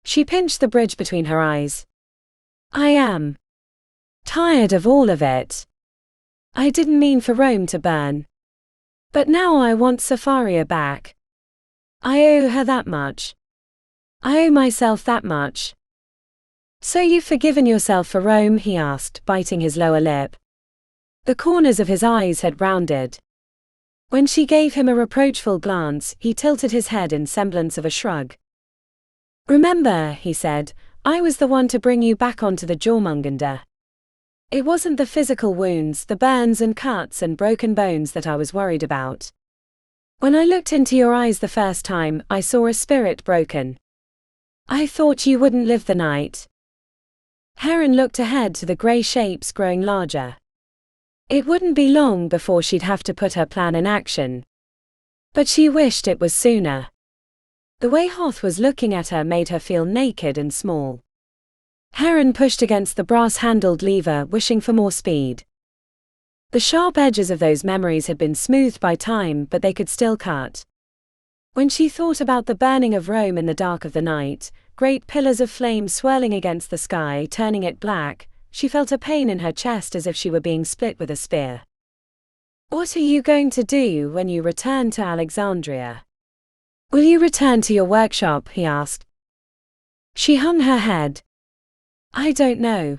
She pinched the bridge between her eyes. "I am. Tired of all of it. I didn't mean for Rome to burn. But now I want Safaria back. I owe her that much. I owe myself that much." "So you've forgiven yourself for Rome?" he asked, biting his lower lip. The corners of his eyes had rounded. When she gave him a reproachful glance, he tilted his head in semblance of a shrug. "Remember," he said, "I was the one to bring you back onto the Jörmungandr. It wasn't the physical wounds, the burns and cuts and broken bones that I was worried about. When I looked into your eyes the first time, I saw a spirit broken. I thought you wouldn't live the night." Heron looked ahead to the grey shapes growing larger. It wouldn't be long before she'd have to put her plan in action. But she wished it was sooner. The way Hoth was looking at her made her feel naked and small. Heron pushed against the brass-handled lever, wishing for more speed. The sharp edges of those memories had been smoothed by time, but they could still cut. When she thought about the burning of Rome in the dark of the night, great pillars of flame swirling against the sky, turning it black, she felt a pain in her chest as if she were being split with a spear. "What are you going to do when you return to Alexandria? Will you return to your workshop?" he asked. She hung her head. "I don't know.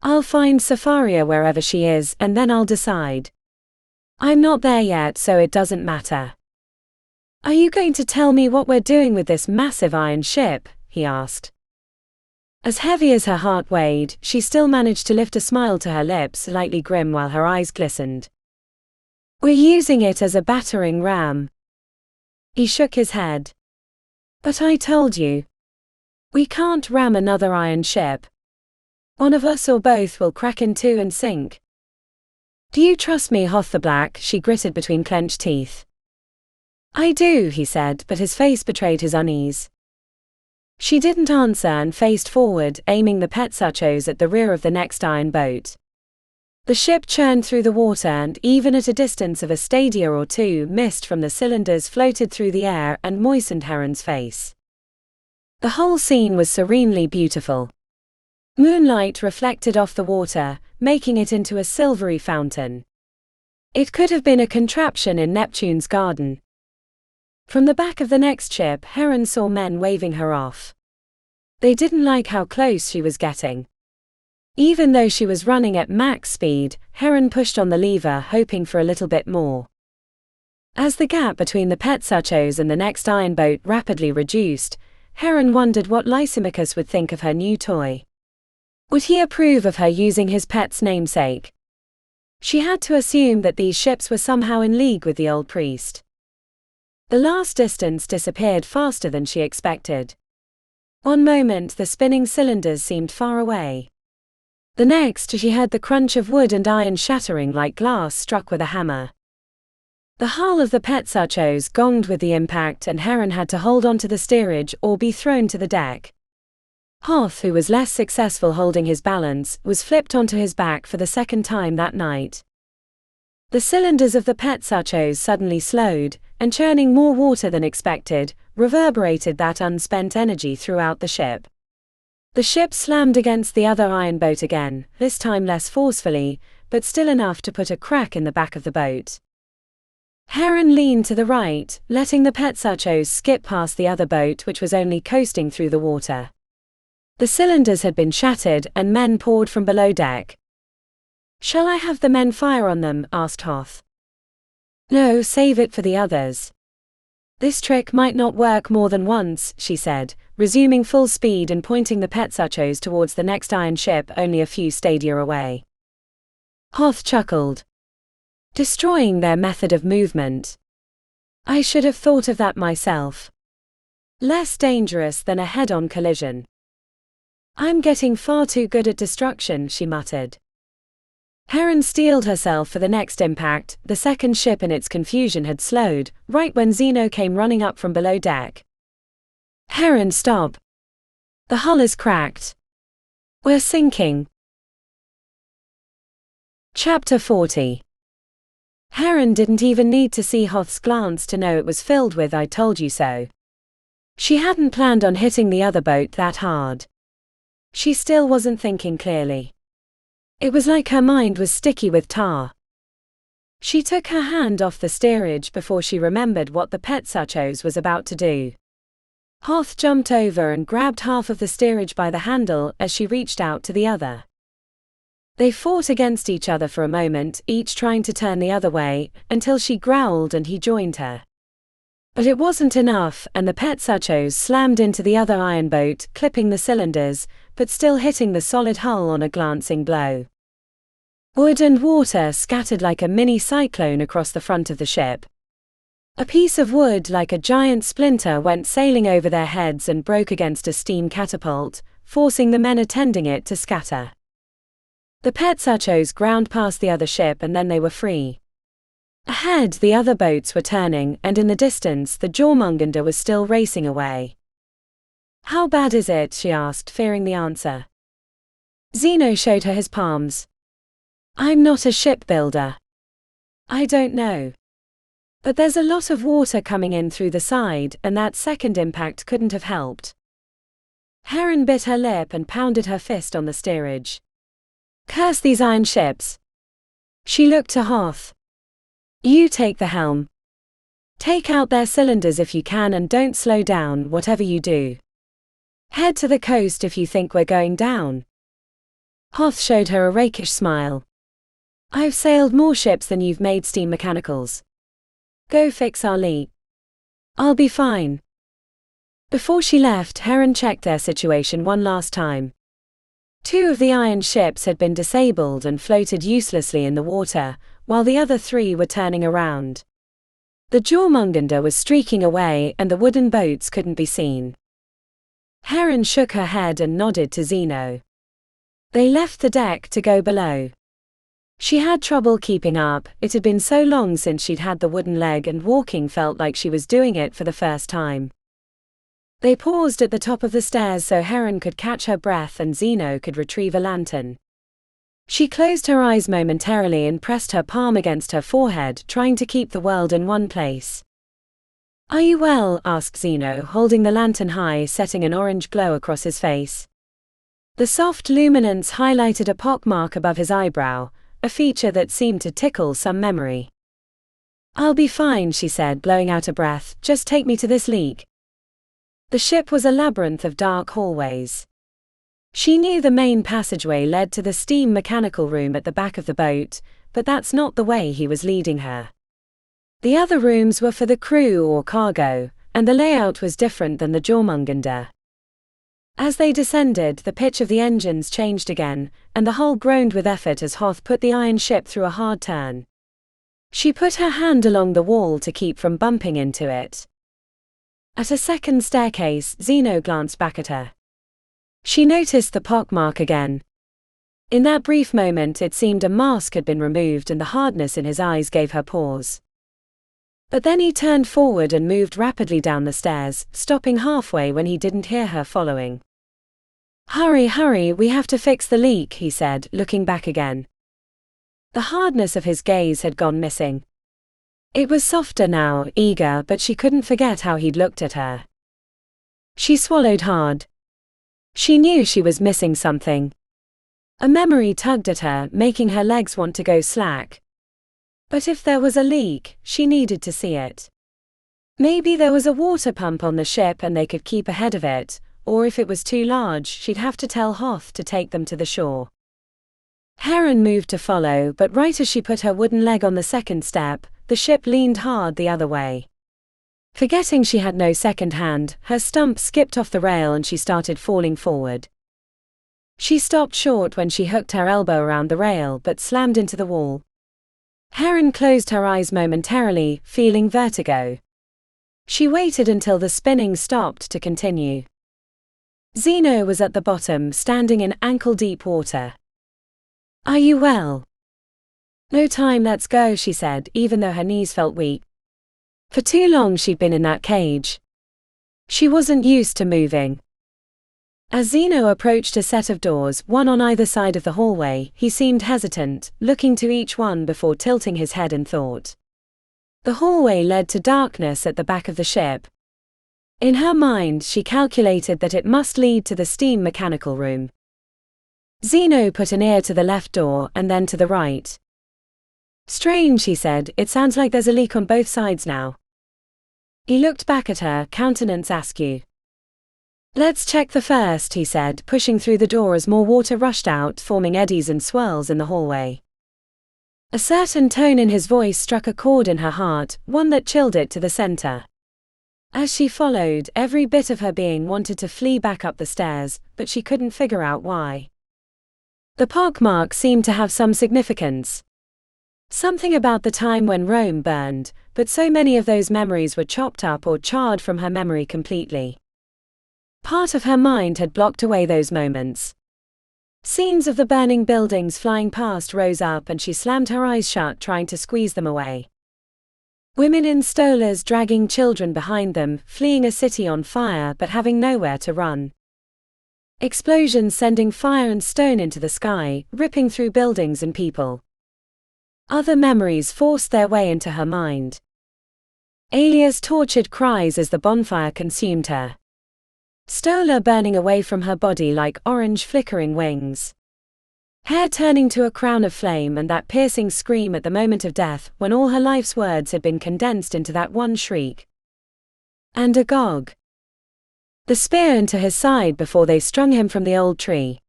I'll find Safaria wherever she is, and then I'll decide. I'm not there yet, so it doesn't matter. Are you going to tell me what we're doing with this massive iron ship? He asked. As heavy as her heart weighed, she still managed to lift a smile to her lips, slightly grim while her eyes glistened. We're using it as a battering ram. He shook his head. But I told you. We can't ram another iron ship. One of us or both will crack in two and sink. Do you trust me, Hoth the Black? She gritted between clenched teeth. I do, he said, but his face betrayed his unease. She didn't answer and faced forward, aiming the petzachos at the rear of the next iron boat. The ship churned through the water, and even at a distance of a stadia or two, mist from the cylinders floated through the air and moistened Heron's face. The whole scene was serenely beautiful. Moonlight reflected off the water, making it into a silvery fountain. It could have been a contraption in Neptune's garden. From the back of the next ship, Heron saw men waving her off. They didn't like how close she was getting. Even though she was running at max speed, Heron pushed on the lever, hoping for a little bit more. As the gap between the petzachos and the next iron boat rapidly reduced, Heron wondered what Lysimachus would think of her new toy. Would he approve of her using his pet's namesake? She had to assume that these ships were somehow in league with the old priest. The last distance disappeared faster than she expected. One moment the spinning cylinders seemed far away. The next she heard the crunch of wood and iron shattering like glass struck with a hammer. The hull of the petzachos gonged with the impact, and Heron had to hold onto the steerage or be thrown to the deck. Hoth, who was less successful holding his balance, was flipped onto his back for the second time that night. The cylinders of the petzachos suddenly slowed, and churning more water than expected, reverberated that unspent energy throughout the ship. The ship slammed against the other iron boat again, this time less forcefully, but still enough to put a crack in the back of the boat. Heron leaned to the right, letting the petzachos skip past the other boat, which was only coasting through the water. The cylinders had been shattered, and men poured from below deck. Shall I have the men fire on them? Asked Hoth. No, save it for the others. This trick might not work more than once, she said, resuming full speed and pointing the petzachos towards the next iron ship only a few stadia away. Hoth chuckled. Destroying their method of movement. I should have thought of that myself. Less dangerous than a head-on collision. I'm getting far too good at destruction, she muttered. Heron steeled herself for the next impact. The second ship in its confusion had slowed, right when Zeno came running up from below deck. Heron, stop. The hull is cracked. We're sinking. Chapter 40. Heron didn't even need to see Hoth's glance to know it was filled with "I told you so." She hadn't planned on hitting the other boat that hard. She still wasn't thinking clearly. It was like her mind was sticky with tar. She took her hand off the steerage before she remembered what the petzachos was about to do. Hoth jumped over and grabbed half of the steerage by the handle as she reached out to the other. They fought against each other for a moment, each trying to turn the other way, until she growled and he joined her. But it wasn't enough, and the petzachos slammed into the other iron boat, clipping the cylinders, but still hitting the solid hull on a glancing blow. Wood and water scattered like a mini cyclone across the front of the ship. A piece of wood like a giant splinter went sailing over their heads and broke against a steam catapult, forcing the men attending it to scatter. The petzachos ground past the other ship, and then they were free. Ahead, the other boats were turning, and in the distance the Jörmungandr was still racing away. How bad is it? She asked, fearing the answer. Zeno showed her his palms. I'm not a shipbuilder. I don't know. But there's a lot of water coming in through the side, and that second impact couldn't have helped. Heron bit her lip and pounded her fist on the steerage. Curse these iron ships. She looked to Hoth. You take the helm. Take out their cylinders if you can, and don't slow down whatever you do. Head to the coast if you think we're going down. Hoth showed her a rakish smile. I've sailed more ships than you've made steam mechanicals. Go fix our leak. I'll be fine. Before she left, Heron checked their situation one last time. 2 of the iron ships had been disabled and floated uselessly in the water, while the other 3 were turning around. The Jörmungandr was streaking away and the wooden boats couldn't be seen. Heron shook her head and nodded to Zeno. They left the deck to go below. She had trouble keeping up, it had been so long since she'd had the wooden leg and walking felt like she was doing it for the first time. They paused at the top of the stairs so Heron could catch her breath and Zeno could retrieve a lantern. She closed her eyes momentarily and pressed her palm against her forehead, trying to keep the world in one place. Are you well? Asked Zeno, holding the lantern high, setting an orange glow across his face. The soft luminance highlighted a pockmark above his eyebrow, a feature that seemed to tickle some memory. I'll be fine, she said, blowing out a breath, just take me to this leak. The ship was a labyrinth of dark hallways. She knew the main passageway led to the steam mechanical room at the back of the boat, but that's not the way he was leading her. The other rooms were for the crew or cargo, and the layout was different than the Jörmungandr. As they descended, the pitch of the engines changed again, and the hull groaned with effort as Hoth put the iron ship through a hard turn. She put her hand along the wall to keep from bumping into it. At a second staircase, Zeno glanced back at her. She noticed the pockmark again. In that brief moment it seemed a mask had been removed and the hardness in his eyes gave her pause. But then he turned forward and moved rapidly down the stairs, stopping halfway when he didn't hear her following. Hurry, hurry, we have to fix the leak, he said, looking back again. The hardness of his gaze had gone missing. It was softer now, eager, but she couldn't forget how he'd looked at her. She swallowed hard. She knew she was missing something. A memory tugged at her, making her legs want to go slack. But if there was a leak, she needed to see it. Maybe there was a water pump on the ship and they could keep ahead of it, or if it was too large, she'd have to tell Hoth to take them to the shore. Heron moved to follow, but right as she put her wooden leg on the second step, the ship leaned hard the other way. Forgetting she had no second hand, her stump skipped off the rail and she started falling forward. She stopped short when she hooked her elbow around the rail but slammed into the wall. Heron closed her eyes momentarily, feeling vertigo. She waited until the spinning stopped to continue. Zeno was at the bottom, standing in ankle-deep water. Are you well? No time, let's go, she said, even though her knees felt weak. For too long she'd been in that cage. She wasn't used to moving. As Zeno approached a set of doors, one on either side of the hallway, he seemed hesitant, looking to each one before tilting his head in thought. The hallway led to darkness at the back of the ship. In her mind, she calculated that it must lead to the steam mechanical room. Zeno put an ear to the left door and then to the right. Strange, he said, it sounds like there's a leak on both sides now. He looked back at her, countenance askew. Let's check the first, he said, pushing through the door as more water rushed out, forming eddies and swirls in the hallway. A certain tone in his voice struck a chord in her heart, one that chilled it to the center. As she followed, every bit of her being wanted to flee back up the stairs, but she couldn't figure out why. The pockmark seemed to have some significance. Something about the time when Rome burned, but so many of those memories were chopped up or charred from her memory completely. Part of her mind had blocked away those moments. Scenes of the burning buildings flying past rose up and she slammed her eyes shut, trying to squeeze them away. Women in stolas dragging children behind them, fleeing a city on fire but having nowhere to run. Explosions sending fire and stone into the sky, ripping through buildings and people. Other memories forced their way into her mind. Alia's tortured cries as the bonfire consumed her. Stola burning away from her body like orange flickering wings. Hair turning to a crown of flame, and that piercing scream at the moment of death when all her life's words had been condensed into that one shriek. And Agog. The spear into his side before they strung him from the old tree.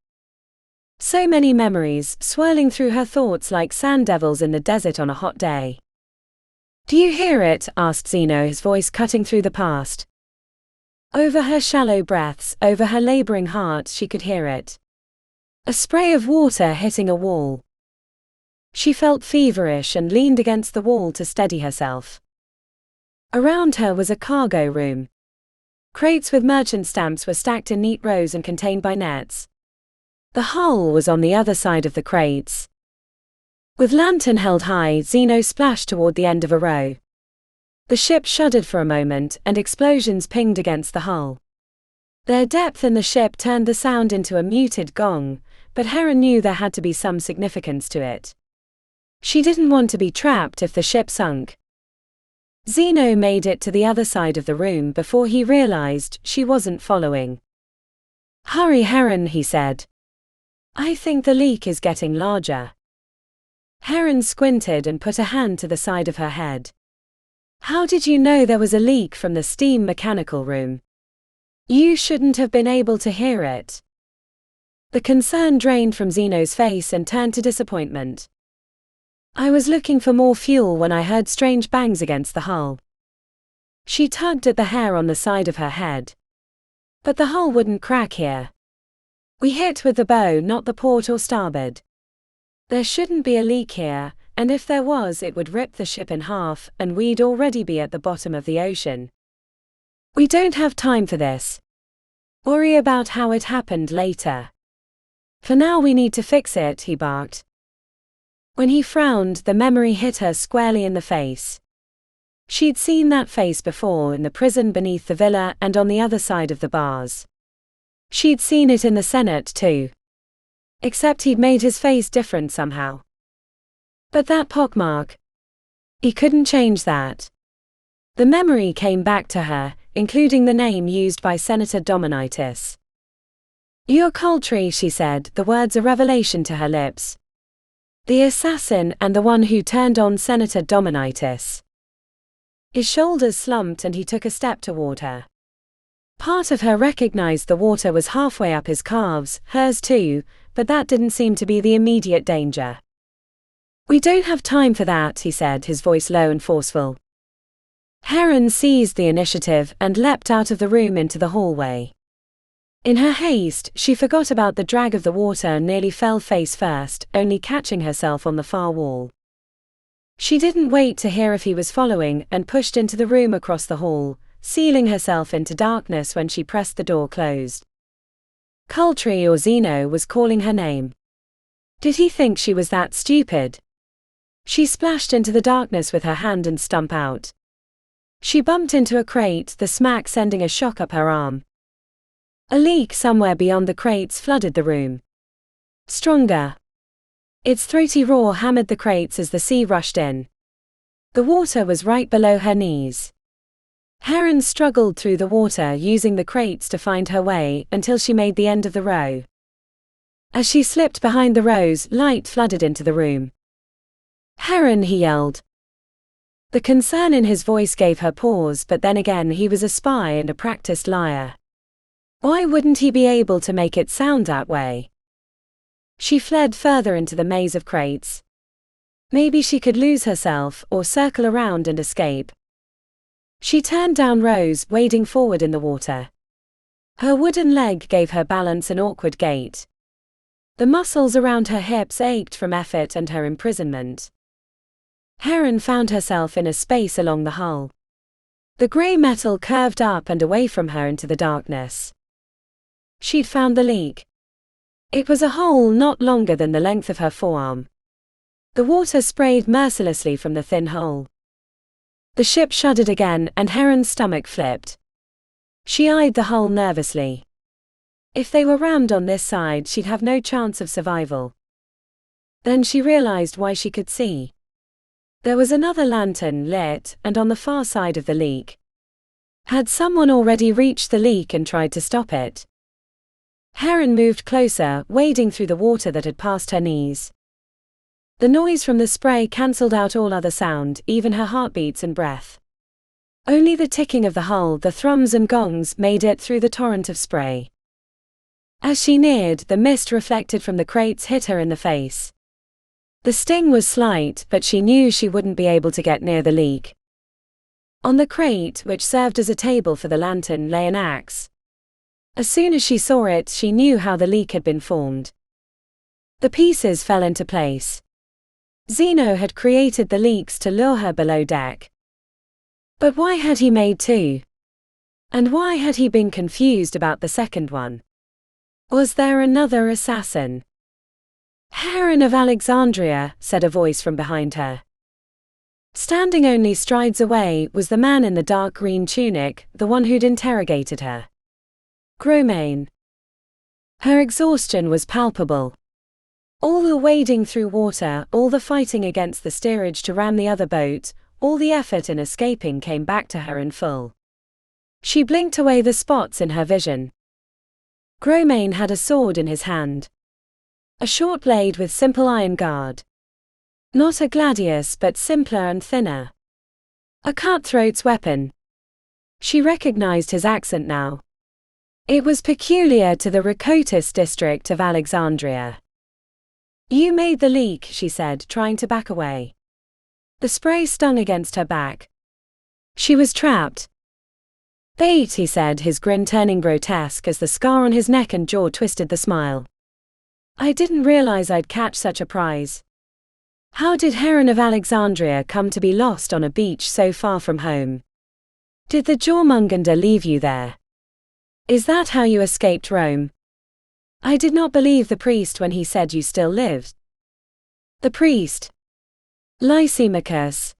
So many memories, swirling through her thoughts like sand devils in the desert on a hot day. "Do you hear it?" asked Zeno, his voice cutting through the past. Over her shallow breaths, over her laboring heart, she could hear it. A spray of water hitting a wall. She felt feverish and leaned against the wall to steady herself. Around her was a cargo room. Crates with merchant stamps were stacked in neat rows and contained by nets. The hull was on the other side of the crates. With lantern held high, Zeno splashed toward the end of a row. The ship shuddered for a moment, and explosions pinged against the hull. Their depth in the ship turned the sound into a muted gong, but Heron knew there had to be some significance to it. She didn't want to be trapped if the ship sunk. Zeno made it to the other side of the room before he realized she wasn't following. "Hurry, Heron," he said. "I think the leak is getting larger." Heron squinted and put a hand to the side of her head. "How did you know there was a leak from the steam mechanical room? You shouldn't have been able to hear it." The concern drained from Zeno's face and turned to disappointment. "I was looking for more fuel when I heard strange bangs against the hull." She tugged at the hair on the side of her head. "But the hull wouldn't crack here. We hit with the bow, not the port or starboard. There shouldn't be a leak here, and if there was, it would rip the ship in half, and we'd already be at the bottom of the ocean. We don't have time for this. Worry about how it happened later. For now we need to fix it," he barked. When he frowned, the memory hit her squarely in the face. She'd seen that face before, in the prison beneath the villa and on the other side of the bars. She'd seen it in the Senate too. Except he'd made his face different somehow. But that pockmark, he couldn't change that. The memory came back to her, including the name used by Senator Dominitis. "You're Coltree," she said, the words a revelation to her lips. "The assassin and the one who turned on Senator Dominitis." His shoulders slumped and he took a step toward her. Part of her recognized the water was halfway up his calves, hers too, but that didn't seem to be the immediate danger. "We don't have time for that," he said, his voice low and forceful. Heron seized the initiative and leapt out of the room into the hallway. In her haste, she forgot about the drag of the water and nearly fell face first, only catching herself on the far wall. She didn't wait to hear if he was following and pushed into the room across the hall, sealing herself into darkness when she pressed the door closed. Coltree or Zeno was calling her name. Did he think she was that stupid? She splashed into the darkness with her hand and stump out. She bumped into a crate, the smack sending a shock up her arm. A leak somewhere beyond the crates flooded the room. Stronger. Its throaty roar hammered the crates as the sea rushed in. The water was right below her knees. Heron struggled through the water, using the crates to find her way, until she made the end of the row. As she slipped behind the rows, light flooded into the room. "Heron," he yelled. The concern in his voice gave her pause, but then again he was a spy and a practiced liar. Why wouldn't he be able to make it sound that way? She fled further into the maze of crates. Maybe she could lose herself, or circle around and escape. She turned down rows, wading forward in the water. Her wooden leg gave her balance an awkward gait. The muscles around her hips ached from effort and her imprisonment. Heron found herself in a space along the hull. The grey metal curved up and away from her into the darkness. She'd found the leak. It was a hole not longer than the length of her forearm. The water sprayed mercilessly from the thin hole. The ship shuddered again, and Heron's stomach flipped. She eyed the hull nervously. If they were rammed on this side, she'd have no chance of survival. Then she realized why she could see. There was another lantern lit, and on the far side of the leak. Had someone already reached the leak and tried to stop it? Heron moved closer, wading through the water that had passed her knees. The noise from the spray cancelled out all other sound, even her heartbeats and breath. Only the ticking of the hull, the thrums and gongs, made it through the torrent of spray. As she neared, the mist reflected from the crates hit her in the face. The sting was slight, but she knew she wouldn't be able to get near the leak. On the crate, which served as a table for the lantern, lay an axe. As soon as she saw it, she knew how the leak had been formed. The pieces fell into place. Zeno had created the leaks to lure her below deck. But why had he made two? And why had he been confused about the second one? Was there another assassin? "Heron of Alexandria," said a voice from behind her. Standing only strides away was the man in the dark green tunic, the one who'd interrogated her. Gromane. Her exhaustion was palpable. All the wading through water, all the fighting against the steerage to ram the other boat, all the effort in escaping came back to her in full. She blinked away the spots in her vision. Gromane had a sword in his hand. A short blade with simple iron guard. Not a gladius, but simpler and thinner. A cutthroat's weapon. She recognized his accent now. It was peculiar to the Repercussions district of Alexandria. "You made the leak," she said, trying to back away. The spray stung against her back. She was trapped. "Bait," he said, his grin turning grotesque as the scar on his neck and jaw twisted the smile. "I didn't realize I'd catch such a prize. How did Heron of Alexandria come to be lost on a beach so far from home? Did the Jörmungandr leave you there? Is that how you escaped Rome? I did not believe the priest when he said you still lived." "The priest? Lysimachus?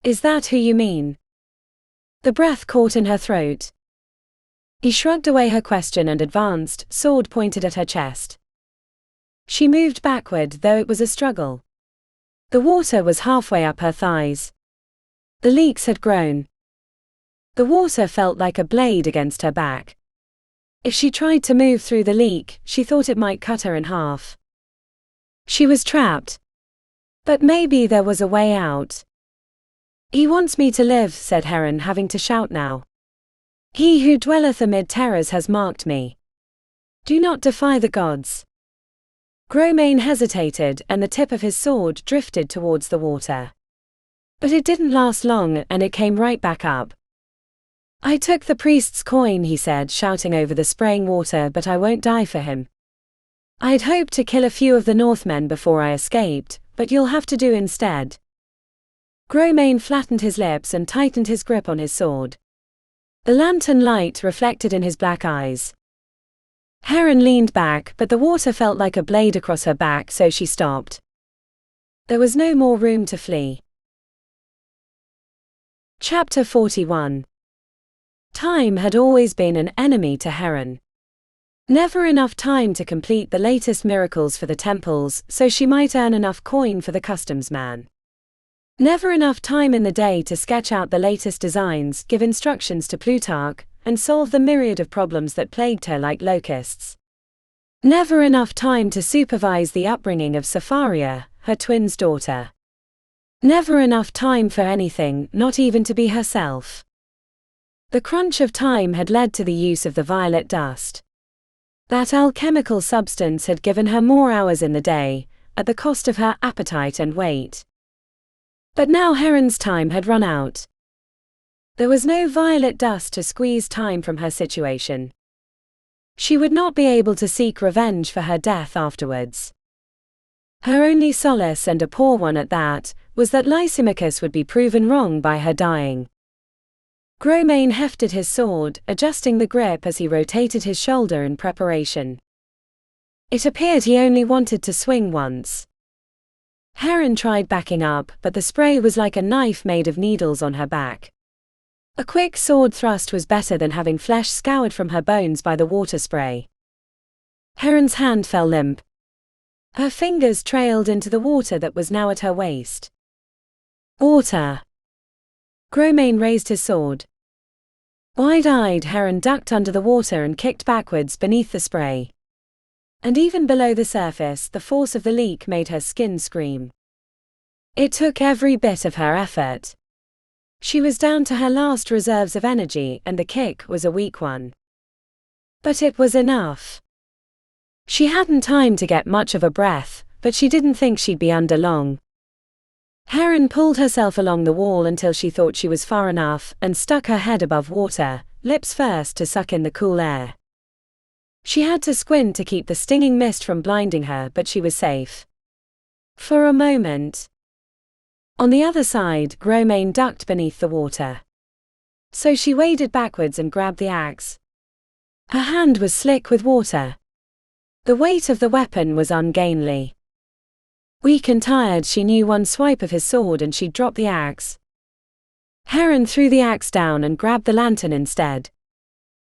Is that who you mean?" The breath caught in her throat. He shrugged away her question and advanced, sword pointed at her chest. She moved backward, though it was a struggle. The water was halfway up her thighs. The leaks had grown. The water felt like a blade against her back. If she tried to move through the leak, she thought it might cut her in half. She was trapped. But maybe there was a way out. "He wants me to live," said Heron, having to shout now. "He who dwelleth amid terrors has marked me. Do not defy the gods." Gromane hesitated, and the tip of his sword drifted towards the water. But it didn't last long, and it came right back up. "I took the priest's coin," he said, shouting over the spraying water, "but I won't die for him. I'd hoped to kill a few of the Northmen before I escaped, but you'll have to do instead." Gromane flattened his lips and tightened his grip on his sword. The lantern light reflected in his black eyes. Heron leaned back, but the water felt like a blade across her back, so she stopped. There was no more room to flee. Chapter 41. Time had always been an enemy to Heron. Never enough time to complete the latest miracles for the temples, so she might earn enough coin for the customs man. Never enough time in the day to sketch out the latest designs, give instructions to Plutarch, and solve the myriad of problems that plagued her like locusts. Never enough time to supervise the upbringing of Sapharia, her twin's daughter. Never enough time for anything, not even to be herself. The crunch of time had led to the use of the violet dust. That alchemical substance had given her more hours in the day, at the cost of her appetite and weight. But now Heron's time had run out. There was no violet dust to squeeze time from her situation. She would not be able to seek revenge for her death afterwards. Her only solace, and a poor one at that, was that Lysimachus would be proven wrong by her dying. Gromane hefted his sword, adjusting the grip as he rotated his shoulder in preparation. It appeared he only wanted to swing once. Heron tried backing up, but the spray was like a knife made of needles on her back. A quick sword thrust was better than having flesh scoured from her bones by the water spray. Heron's hand fell limp. Her fingers trailed into the water that was now at her waist. Water! Gromane raised his sword. Wide-eyed, Heron ducked under the water and kicked backwards beneath the spray. And even below the surface, the force of the leak made her skin scream. It took every bit of her effort. She was down to her last reserves of energy, and the kick was a weak one. But it was enough. She hadn't time to get much of a breath, but she didn't think she'd be under long. Heron pulled herself along the wall until she thought she was far enough and stuck her head above water, lips first to suck in the cool air. She had to squint to keep the stinging mist from blinding her, but she was safe. For a moment. On the other side, Gromane ducked beneath the water. So she waded backwards and grabbed the axe. Her hand was slick with water. The weight of the weapon was ungainly. Weak and tired, she knew one swipe of his sword and she'd drop the axe. Heron threw the axe down and grabbed the lantern instead.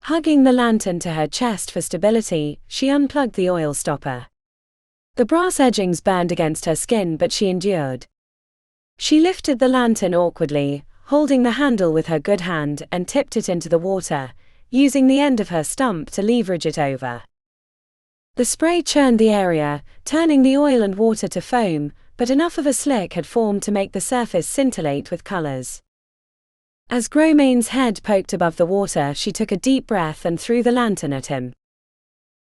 Hugging the lantern to her chest for stability, she unplugged the oil stopper. The brass edgings burned against her skin, but she endured. She lifted the lantern awkwardly, holding the handle with her good hand, and tipped it into the water, using the end of her stump to leverage it over. The spray churned the area, turning the oil and water to foam, but enough of a slick had formed to make the surface scintillate with colors. As Gromane's head poked above the water, she took a deep breath and threw the lantern at him.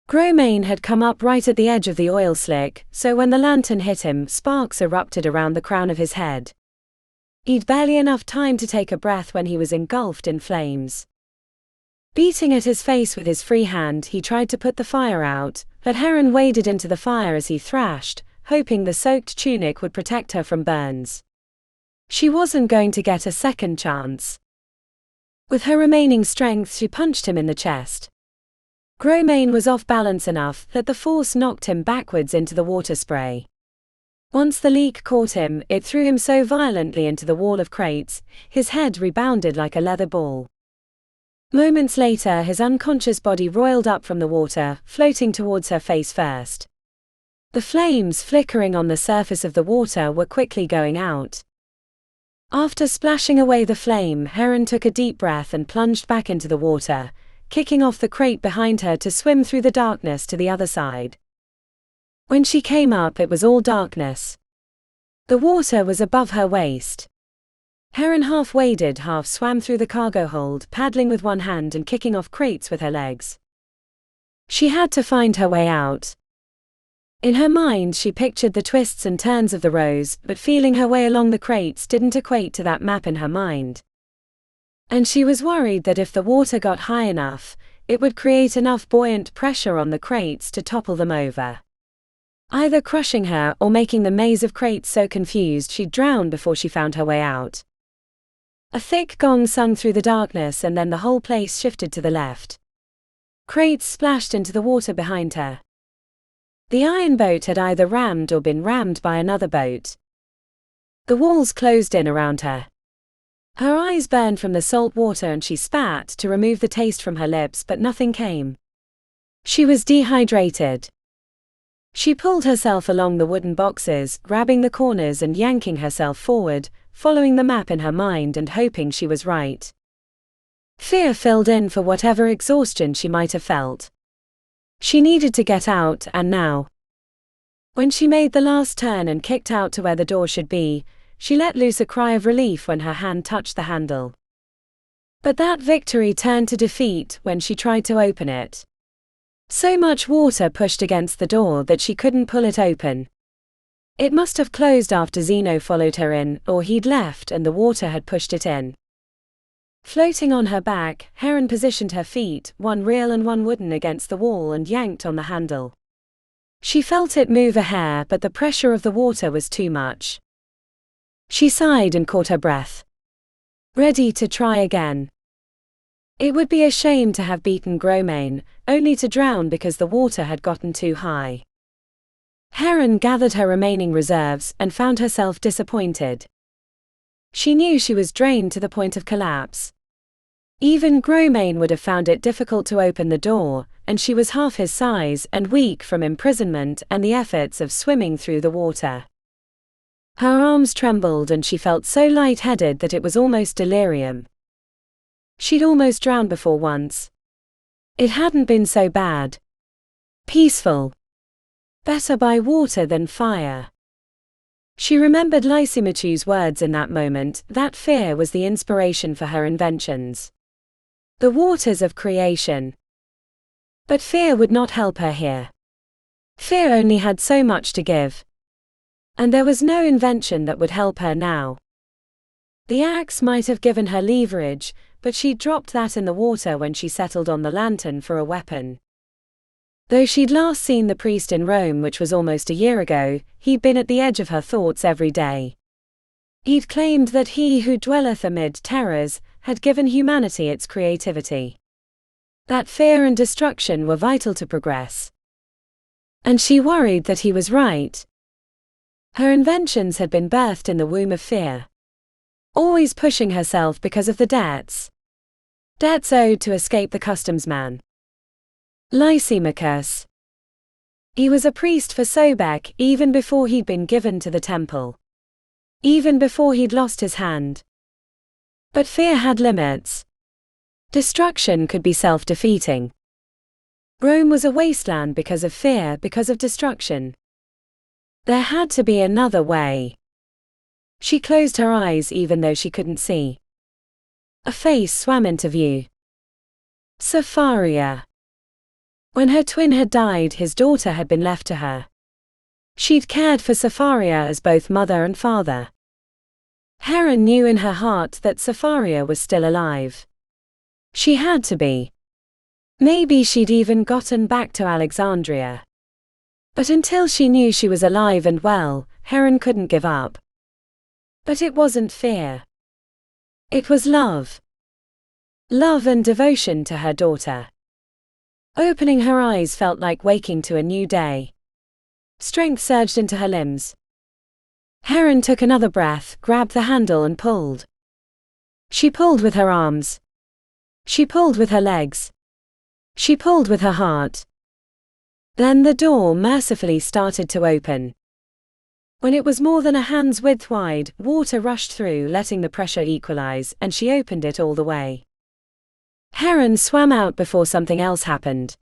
Gromane had come up right at the edge of the oil slick, so when the lantern hit him, sparks erupted around the crown of his head. He'd barely enough time to take a breath when he was engulfed in flames. Beating at his face with his free hand, he tried to put the fire out, but Heron waded into the fire as he thrashed, hoping the soaked tunic would protect her from burns. She wasn't going to get a second chance. With her remaining strength, she punched him in the chest. Gromane was off balance enough that the force knocked him backwards into the water spray. Once the leak caught him, it threw him so violently into the wall of crates, his head rebounded like a leather ball. Moments later, his unconscious body roiled up from the water, floating towards her face first. The flames flickering on the surface of the water were quickly going out. After splashing away the flame, Heron took a deep breath and plunged back into the water, kicking off the crate behind her to swim through the darkness to the other side. When she came up, it was all darkness. The water was above her waist. Heron half waded, half swam through the cargo hold, paddling with one hand and kicking off crates with her legs. She had to find her way out. In her mind, she pictured the twists and turns of the rows, but feeling her way along the crates didn't equate to that map in her mind. And she was worried that if the water got high enough, it would create enough buoyant pressure on the crates to topple them over, either crushing her or making the maze of crates so confused she'd drown before she found her way out. A thick gong sung through the darkness, and then the whole place shifted to the left. Crates splashed into the water behind her. The iron boat had either rammed or been rammed by another boat. The walls closed in around her. Her eyes burned from the salt water and she spat to remove the taste from her lips, but nothing came. She was dehydrated. She pulled herself along the wooden boxes, grabbing the corners and yanking herself forward, following the map in her mind and hoping she was right. Fear filled in for whatever exhaustion she might have felt. She needed to get out, and now. When she made the last turn and kicked out to where the door should be, she let loose a cry of relief when her hand touched the handle. But that victory turned to defeat when she tried to open it. So much water pushed against the door that she couldn't pull it open. It must have closed after Zeno followed her in, or he'd left and the water had pushed it in. Floating on her back, Heron positioned her feet, one real and one wooden, against the wall and yanked on the handle. She felt it move a hair, but the pressure of the water was too much. She sighed and caught her breath. Ready to try again. It would be a shame to have beaten Gromane, only to drown because the water had gotten too high. Heron gathered her remaining reserves and found herself disappointed. She knew she was drained to the point of collapse. Even Gromane would have found it difficult to open the door, and she was half his size and weak from imprisonment and the efforts of swimming through the water. Her arms trembled and she felt so light-headed that it was almost delirium. She'd almost drowned before once. It hadn't been so bad. Peaceful. Better by water than fire. She remembered Lysimachus's words in that moment, that fear was the inspiration for her inventions. The waters of creation. But fear would not help her here. Fear only had so much to give. And there was no invention that would help her now. The axe might have given her leverage, but she'd dropped that in the water when she settled on the lantern for a weapon. Though she'd last seen the priest in Rome, which was almost a year ago, he'd been at the edge of her thoughts every day. He'd claimed that he who dwelleth amid terrors had given humanity its creativity. That fear and destruction were vital to progress. And she worried that he was right. Her inventions had been birthed in the womb of fear. Always pushing herself because of the debts. Debts owed to escape the customs man. Lysimachus. He was a priest for Sobek even before he'd been given to the temple. Even before he'd lost his hand. But fear had limits. Destruction could be self-defeating. Rome was a wasteland because of fear, because of destruction. There had to be another way. She closed her eyes even though she couldn't see. A face swam into view. Sapharia. When her twin had died, his daughter had been left to her. She'd cared for Sapharia as both mother and father. Heron knew in her heart that Sapharia was still alive. She had to be. Maybe she'd even gotten back to Alexandria. But until she knew she was alive and well, Heron couldn't give up. But it wasn't fear. It was love. Love and devotion to her daughter. Opening her eyes felt like waking to a new day. Strength surged into her limbs. Heron took another breath, grabbed the handle and pulled. She pulled with her arms. She pulled with her legs. She pulled with her heart. Then the door mercifully started to open. When it was more than a hand's width wide, water rushed through, letting the pressure equalize, and she opened it all the way. Heron swam out before something else happened.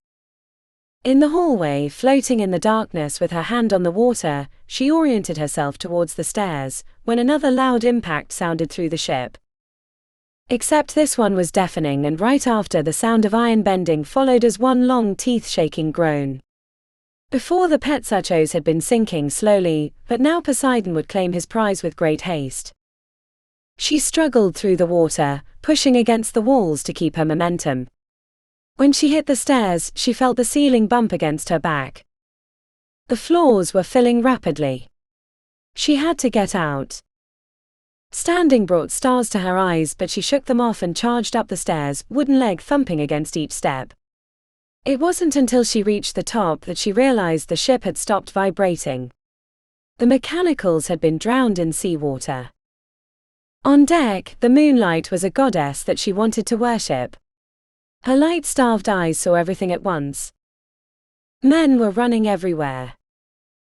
In the hallway, floating in the darkness with her hand on the water, she oriented herself towards the stairs, when another loud impact sounded through the ship. Except this one was deafening, and right after, the sound of iron bending followed as one long teeth-shaking groan. Before, the Petzachos had been sinking slowly, but now Poseidon would claim his prize with great haste. She struggled through the water, pushing against the walls to keep her momentum. When she hit the stairs, she felt the ceiling bump against her back. The floors were filling rapidly. She had to get out. Standing brought stars to her eyes, but she shook them off and charged up the stairs, wooden leg thumping against each step. It wasn't until she reached the top that she realized the ship had stopped vibrating. The mechanicals had been drowned in seawater. On deck, the moonlight was a goddess that she wanted to worship. Her light-starved eyes saw everything at once. Men were running everywhere.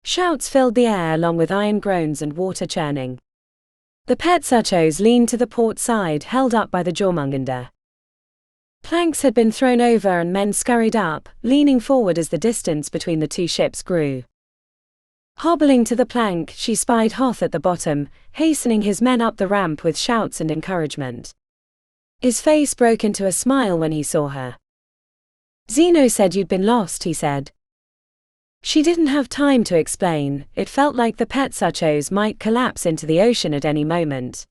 Shouts filled the air along with iron groans and water churning. The Petzachos leaned to the port side, held up by the Jörmungandr. Planks had been thrown over and men scurried up, leaning forward as the distance between the two ships grew. Hobbling to the plank, she spied Hoth at the bottom, hastening his men up the ramp with shouts and encouragement. His face broke into a smile when he saw her. "Zeno said you'd been lost," he said. She didn't have time to explain. It felt like the Petzachos might collapse into the ocean at any moment.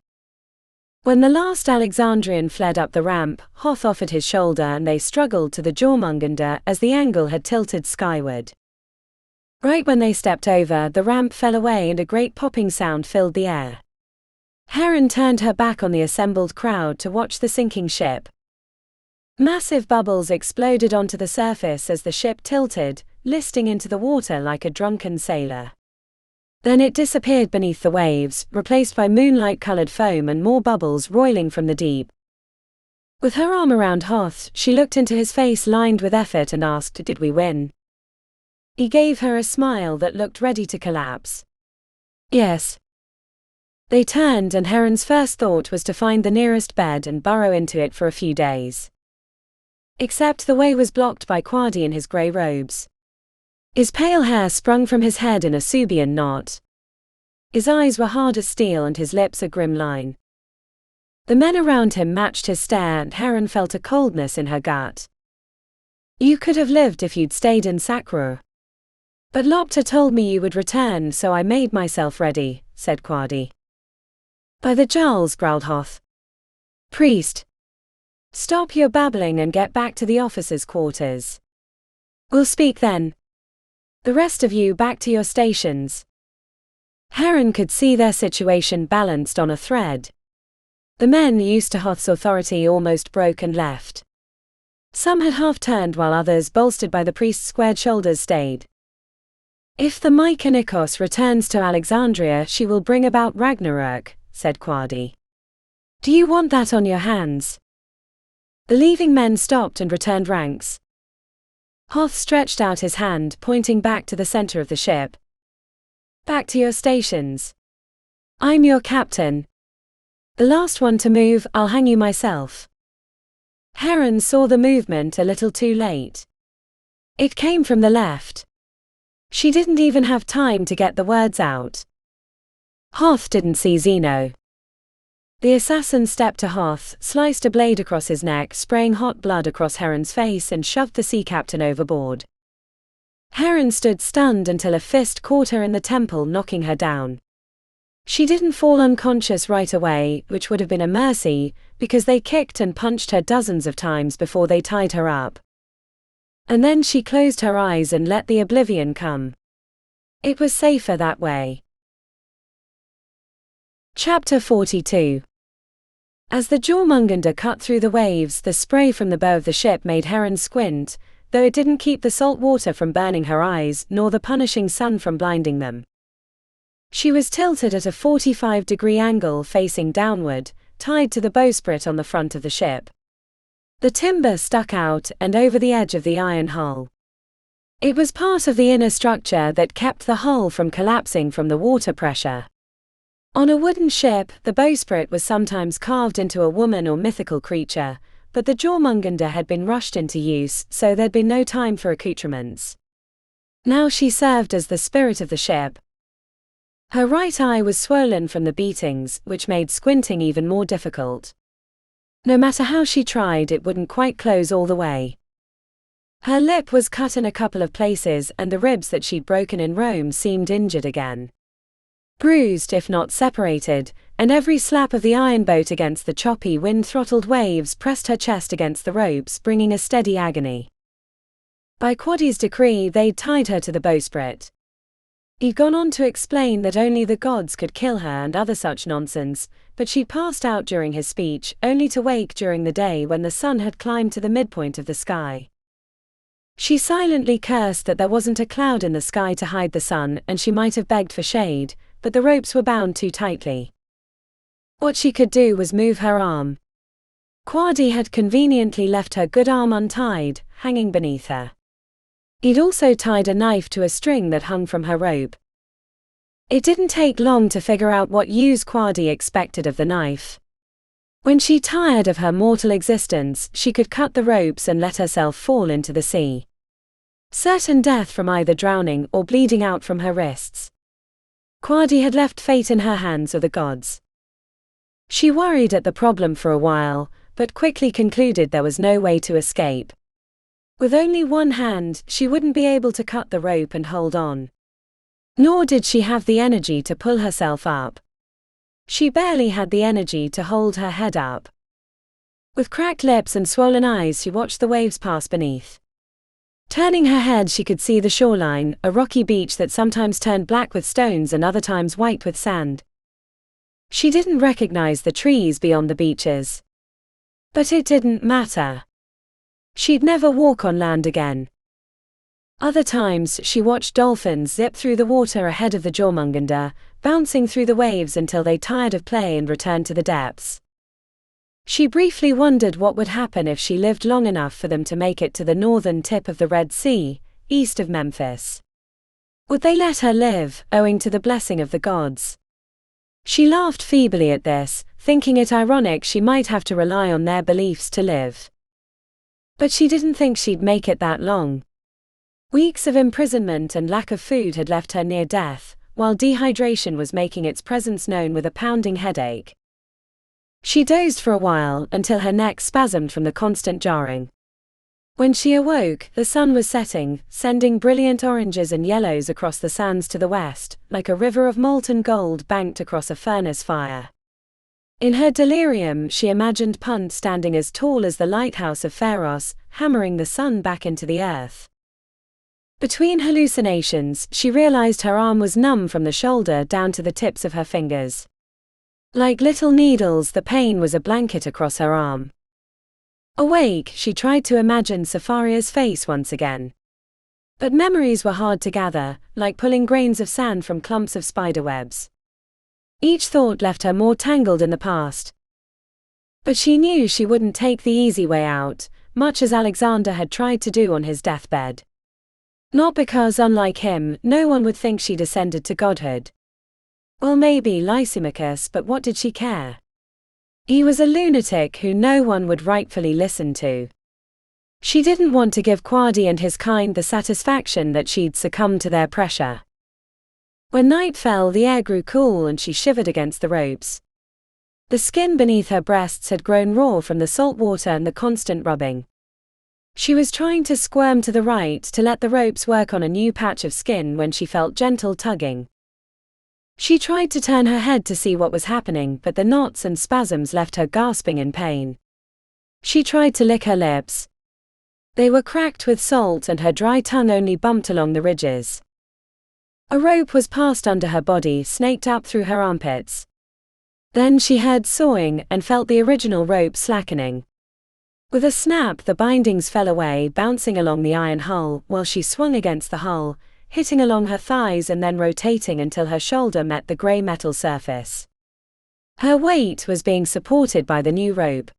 When the last Alexandrian fled up the ramp, Hoth offered his shoulder and they struggled to the Jörmungandr as the angle had tilted skyward. Right when they stepped over, the ramp fell away and a great popping sound filled the air. Heron turned her back on the assembled crowd to watch the sinking ship. Massive bubbles exploded onto the surface as the ship tilted, listing into the water like a drunken sailor. Then it disappeared beneath the waves, replaced by moonlight-colored foam and more bubbles roiling from the deep. With her arm around Hoth, she looked into his face lined with effort and asked, "Did we win?" He gave her a smile that looked ready to collapse. "Yes." They turned, and Heron's first thought was to find the nearest bed and burrow into it for a few days. Except the way was blocked by Quadi in his grey robes. His pale hair sprung from his head in a Subian knot. His eyes were hard as steel and his lips a grim line. The men around him matched his stare, and Heron felt a coldness in her gut. "You could have lived if you'd stayed in Sacra." But Lopta told me you would return, so I made myself ready, said Quadi. By the Jarls, growled Hoth. Priest. Stop your babbling and get back to the officers' quarters. We'll speak then. The rest of you back to your stations. Heron could see their situation balanced on a thread. The men used to Hoth's authority almost broke and left. Some had half turned while others, bolstered by the priest's squared shoulders, stayed. If the Mykonikos returns to Alexandria, she will bring about Ragnarök, said Quadi. Do you want that on your hands? The leaving men stopped and returned ranks. Hoth stretched out his hand, pointing back to the center of the ship. Back to your stations. I'm your captain. The last one to move, I'll hang you myself. Heron saw the movement a little too late. It came from the left. She didn't even have time to get the words out. Hoth didn't see Zeno. The assassin stepped to Hoth, sliced a blade across his neck, spraying hot blood across Heron's face, and shoved the sea captain overboard. Heron stood stunned until a fist caught her in the temple, knocking her down. She didn't fall unconscious right away, which would have been a mercy, because they kicked and punched her dozens of times before they tied her up. And then she closed her eyes and let the oblivion come. It was safer that way. Chapter 42. As the Jörmungandr cut through the waves, the spray from the bow of the ship made Heron squint, though it didn't keep the salt water from burning her eyes, nor the punishing sun from blinding them. She was tilted at a 45-degree angle facing downward, tied to the bowsprit on the front of the ship. The timber stuck out and over the edge of the iron hull. It was part of the inner structure that kept the hull from collapsing from the water pressure. On a wooden ship, the bowsprit was sometimes carved into a woman or mythical creature, but the Jörmungandr had been rushed into use, so there'd been no time for accoutrements. Now she served as the spirit of the ship. Her right eye was swollen from the beatings, which made squinting even more difficult. No matter how she tried, it wouldn't quite close all the way. Her lip was cut in a couple of places, and the ribs that she'd broken in Rome seemed injured again. Bruised if not separated, and every slap of the iron boat against the choppy wind-throttled waves pressed her chest against the ropes, bringing a steady agony. By Quadi's decree, they'd tied her to the bowsprit. He'd gone on to explain that only the gods could kill her and other such nonsense, but she'd passed out during his speech, only to wake during the day when the sun had climbed to the midpoint of the sky. She silently cursed that there wasn't a cloud in the sky to hide the sun, and she might have begged for shade, but the ropes were bound too tightly. What she could do was move her arm. Quadi had conveniently left her good arm untied, hanging beneath her. He'd also tied a knife to a string that hung from her robe. It didn't take long to figure out what use Quadi expected of the knife. When she tired of her mortal existence, she could cut the ropes and let herself fall into the sea. Certain death from either drowning or bleeding out from her wrists. Quadi had left fate in her hands or the gods. She worried at the problem for a while, but quickly concluded there was no way to escape. With only one hand, she wouldn't be able to cut the rope and hold on. Nor did she have the energy to pull herself up. She barely had the energy to hold her head up. With cracked lips and swollen eyes, she watched the waves pass beneath. Turning her head, she could see the shoreline, a rocky beach that sometimes turned black with stones and other times white with sand. She didn't recognize the trees beyond the beaches. But it didn't matter. She'd never walk on land again. Other times, she watched dolphins zip through the water ahead of the Jörmungandr, bouncing through the waves until they tired of play and returned to the depths. She briefly wondered what would happen if she lived long enough for them to make it to the northern tip of the Red Sea, east of Memphis. Would they let her live, owing to the blessing of the gods? She laughed feebly at this, thinking it ironic she might have to rely on their beliefs to live. But she didn't think she'd make it that long. Weeks of imprisonment and lack of food had left her near death, while dehydration was making its presence known with a pounding headache. She dozed for a while until her neck spasmed from the constant jarring. When she awoke, the sun was setting, sending brilliant oranges and yellows across the sands to the west, like a river of molten gold banked across a furnace fire. In her delirium, she imagined Punt standing as tall as the lighthouse of Pharos, hammering the sun back into the earth. Between hallucinations, she realized her arm was numb from the shoulder down to the tips of her fingers. Like little needles, the pain was a blanket across her arm. Awake, she tried to imagine Safaria's face once again. But memories were hard to gather, like pulling grains of sand from clumps of spiderwebs. Each thought left her more tangled in the past. But she knew she wouldn't take the easy way out, much as Alexander had tried to do on his deathbed. Not because, unlike him, no one would think she descended to godhood. Well, maybe Lysimachus, but what did she care? He was a lunatic who no one would rightfully listen to. She didn't want to give Quadi and his kind the satisfaction that she'd succumbed to their pressure. When night fell, the air grew cool and she shivered against the ropes. The skin beneath her breasts had grown raw from the salt water and the constant rubbing. She was trying to squirm to the right to let the ropes work on a new patch of skin when she felt gentle tugging. She tried to turn her head to see what was happening, but the knots and spasms left her gasping in pain. She tried to lick her lips. They were cracked with salt and her dry tongue only bumped along the ridges. A rope was passed under her body, snaked up through her armpits. Then she heard sawing and felt the original rope slackening. With a snap, the bindings fell away, bouncing along the iron hull, while she swung against the hull, hitting along her thighs and then rotating until her shoulder met the grey metal surface. Her weight was being supported by the new rope.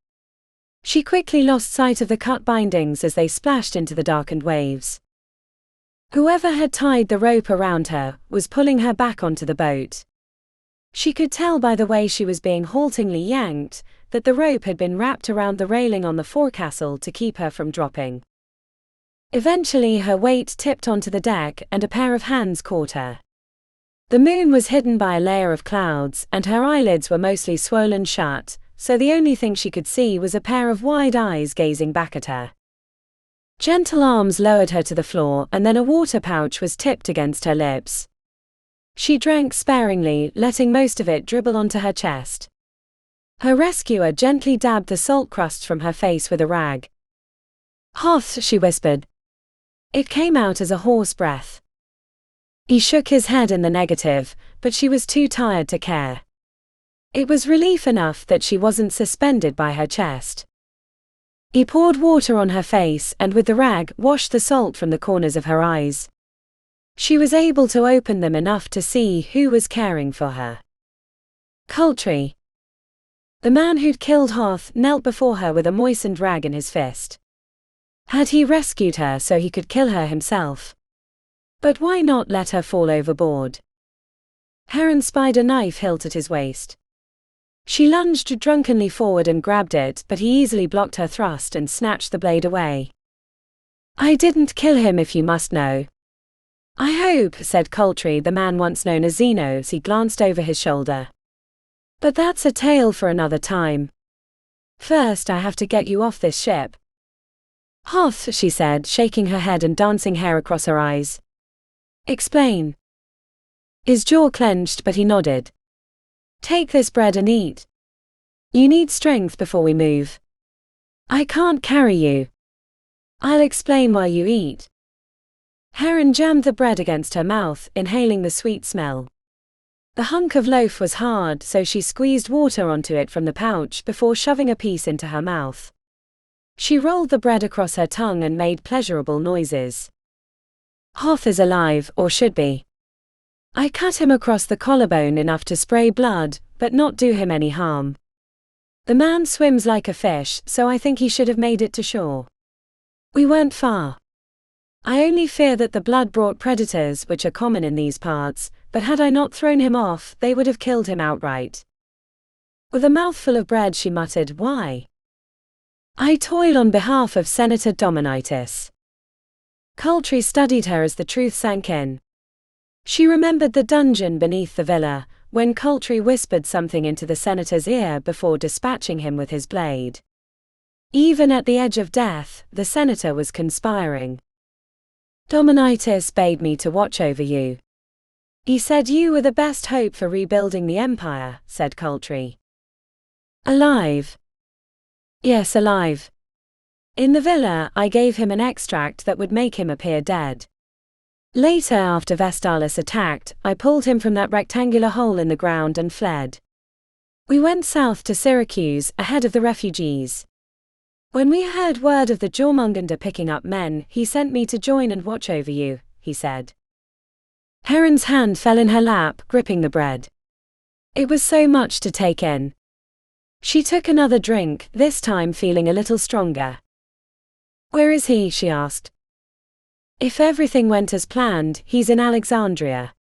She quickly lost sight of the cut bindings as they splashed into the darkened waves. Whoever had tied the rope around her was pulling her back onto the boat. She could tell by the way she was being haltingly yanked that the rope had been wrapped around the railing on the forecastle to keep her from dropping. Eventually her weight tipped onto the deck and a pair of hands caught her. The moon was hidden by a layer of clouds and her eyelids were mostly swollen shut, so the only thing she could see was a pair of wide eyes gazing back at her. Gentle arms lowered her to the floor and then a water pouch was tipped against her lips. She drank sparingly, letting most of it dribble onto her chest. Her rescuer gently dabbed the salt crust from her face with a rag. "Hoth," she whispered. It came out as a hoarse breath. He shook his head in the negative, but she was too tired to care. It was relief enough that she wasn't suspended by her chest. He poured water on her face and with the rag washed the salt from the corners of her eyes. She was able to open them enough to see who was caring for her. Cultry. The man who'd killed Hoth knelt before her with a moistened rag in his fist. Had he rescued her so he could kill her himself? But why not let her fall overboard? Heron spied a knife hilt at his waist. She lunged drunkenly forward and grabbed it, but he easily blocked her thrust and snatched the blade away. "I didn't kill him, if you must know." "I hope," said Cultry, the man once known as Zeno, as he glanced over his shoulder. "But that's a tale for another time. First, I have to get you off this ship." "Hoth," she said, shaking her head and dancing hair across her eyes. "Explain." His jaw clenched, but he nodded. "Take this bread and eat. You need strength before we move." "I can't carry you." "I'll explain while you eat." Heron jammed the bread against her mouth, inhaling the sweet smell. The hunk of loaf was hard, so she squeezed water onto it from the pouch before shoving a piece into her mouth. She rolled the bread across her tongue and made pleasurable noises. "Hoth is alive, or should be. I cut him across the collarbone enough to spray blood, but not do him any harm. The man swims like a fish, so I think he should have made it to shore. We weren't far. I only fear that the blood brought predators, which are common in these parts, but had I not thrown him off, they would have killed him outright." With a mouthful of bread she muttered, "Why?" "I toil on behalf of Senator Dominitis." Cultry studied her as the truth sank in. She remembered the dungeon beneath the villa, when Cultry whispered something into the senator's ear before dispatching him with his blade. Even at the edge of death, the senator was conspiring. Dominitis bade me to watch over you. He said you were the best hope for rebuilding the empire, said Cultry. Alive? Yes, alive. In the villa, I gave him an extract that would make him appear dead. Later, after Vestalis attacked, I pulled him from that rectangular hole in the ground and fled. We went south to Syracuse, ahead of the refugees. When we heard word of the Jörmungandr picking up men, he sent me to join and watch over you, he said. Heron's hand fell in her lap, gripping the bread. It was so much to take in. She took another drink, this time feeling a little stronger. Where is he? She asked. If everything went as planned, he's in Alexandria.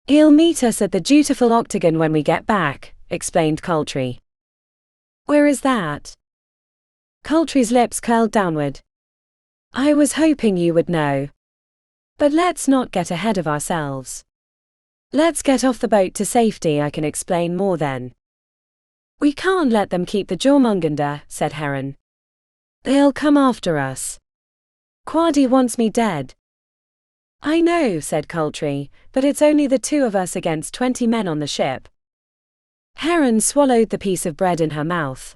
He'll meet us at the dutiful octagon when we get back, explained Cultry. Where is that? Cultry's lips curled downward. I was hoping you would know. But let's not get ahead of ourselves. Let's get off the boat to safety. I can explain more then. We can't let them keep the Jörmungandr, said Heron. They'll come after us. Quadi wants me dead. I know, said Cultry, but it's only the two of us against 20 men on the ship. Heron swallowed the piece of bread in her mouth.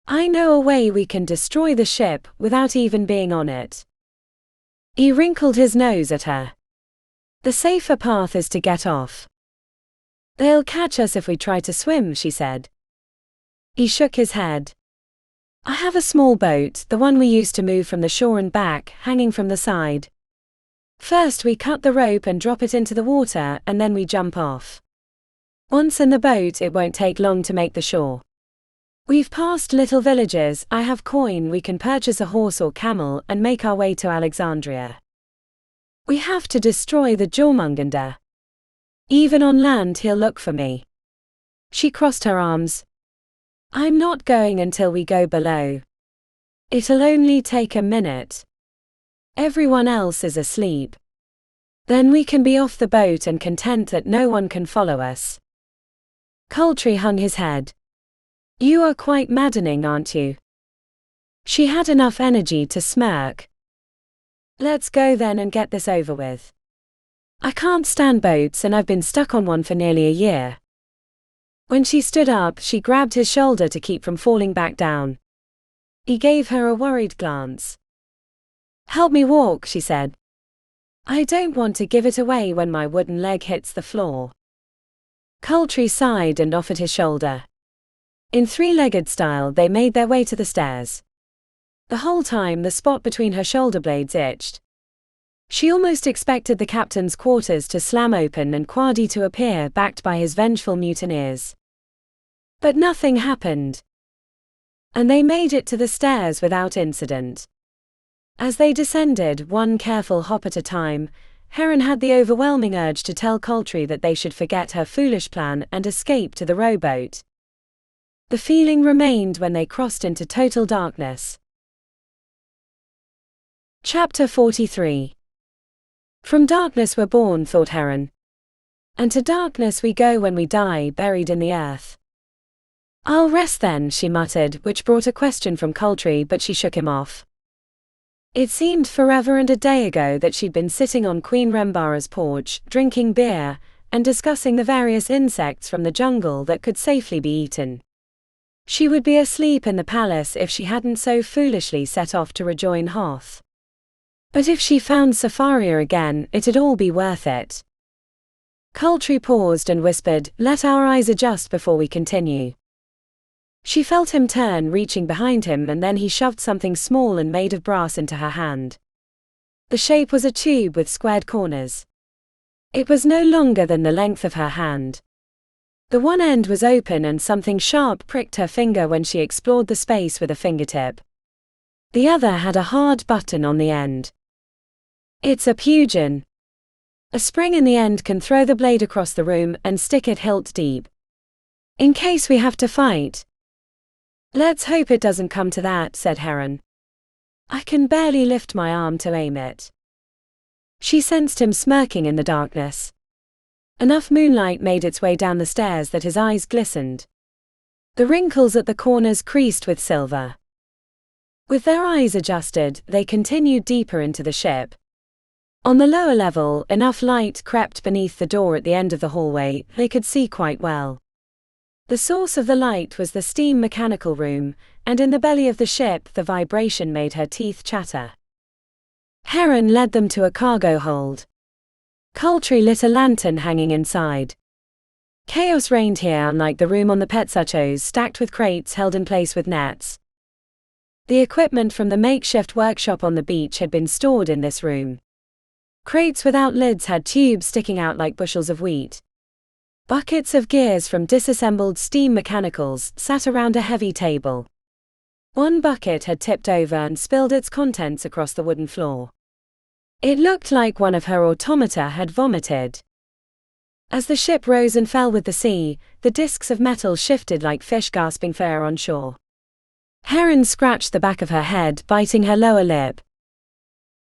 I know a way we can destroy the ship without even being on it. He wrinkled his nose at her. The safer path is to get off. They'll catch us if we try to swim, she said. He shook his head. I have a small boat, the one we used to move from the shore and back, hanging from the side. First we cut the rope and drop it into the water, and then we jump off. Once in the boat, it won't take long to make the shore. We've passed little villages. I have coin, we can purchase a horse or camel and make our way to Alexandria. We have to destroy the Jörmungandr. Even on land he'll look for me. She crossed her arms. I'm not going until we go below. It'll only take a minute. Everyone else is asleep. Then we can be off the boat and content that no one can follow us. Cultry hung his head. You are quite maddening, aren't you? She had enough energy to smirk. Let's go then and get this over with. I can't stand boats and I've been stuck on one for nearly a year. When she stood up, she grabbed his shoulder to keep from falling back down. He gave her a worried glance. Help me walk, she said. I don't want to give it away when my wooden leg hits the floor. Cultry sighed and offered his shoulder. In three-legged style they made their way to the stairs. The whole time the spot between her shoulder blades itched. She almost expected the captain's quarters to slam open and Quadi to appear backed by his vengeful mutineers. But nothing happened. And they made it to the stairs without incident. As they descended, one careful hop at a time, Heron had the overwhelming urge to tell Cultry that they should forget her foolish plan and escape to the rowboat. The feeling remained when they crossed into total darkness. Chapter 43. From darkness we're born, thought Heron. And to darkness we go when we die, buried in the earth. I'll rest then, she muttered, which brought a question from Cultry, but she shook him off. It seemed forever and a day ago that she'd been sitting on Queen Rembara's porch, drinking beer, and discussing the various insects from the jungle that could safely be eaten. She would be asleep in the palace if she hadn't so foolishly set off to rejoin Hoth. But if she found Safaria again, it'd all be worth it. Cultry paused and whispered, "Let our eyes adjust before we continue." She felt him turn, reaching behind him, and then he shoved something small and made of brass into her hand. The shape was a tube with squared corners. It was no longer than the length of her hand. The one end was open and something sharp pricked her finger when she explored the space with a fingertip. The other had a hard button on the end. It's a pugin. A spring in the end can throw the blade across the room and stick it hilt deep. In case we have to fight. Let's hope it doesn't come to that, said Heron. I can barely lift my arm to aim it. She sensed him smirking in the darkness. Enough moonlight made its way down the stairs that his eyes glistened. The wrinkles at the corners creased with silver. With their eyes adjusted, they continued deeper into the ship. On the lower level, enough light crept beneath the door at the end of the hallway, they could see quite well. The source of the light was the steam mechanical room, and in the belly of the ship the vibration made her teeth chatter. Heron led them to a cargo hold. Coultry lit a lantern hanging inside. Chaos reigned here, unlike the room on the Petsuchos, stacked with crates held in place with nets. The equipment from the makeshift workshop on the beach had been stored in this room. Crates without lids had tubes sticking out like bushels of wheat. Buckets of gears from disassembled steam mechanicals sat around a heavy table. One bucket had tipped over and spilled its contents across the wooden floor. It looked like one of her automata had vomited. As the ship rose and fell with the sea, the discs of metal shifted like fish gasping for air on shore. Heron scratched the back of her head, biting her lower lip.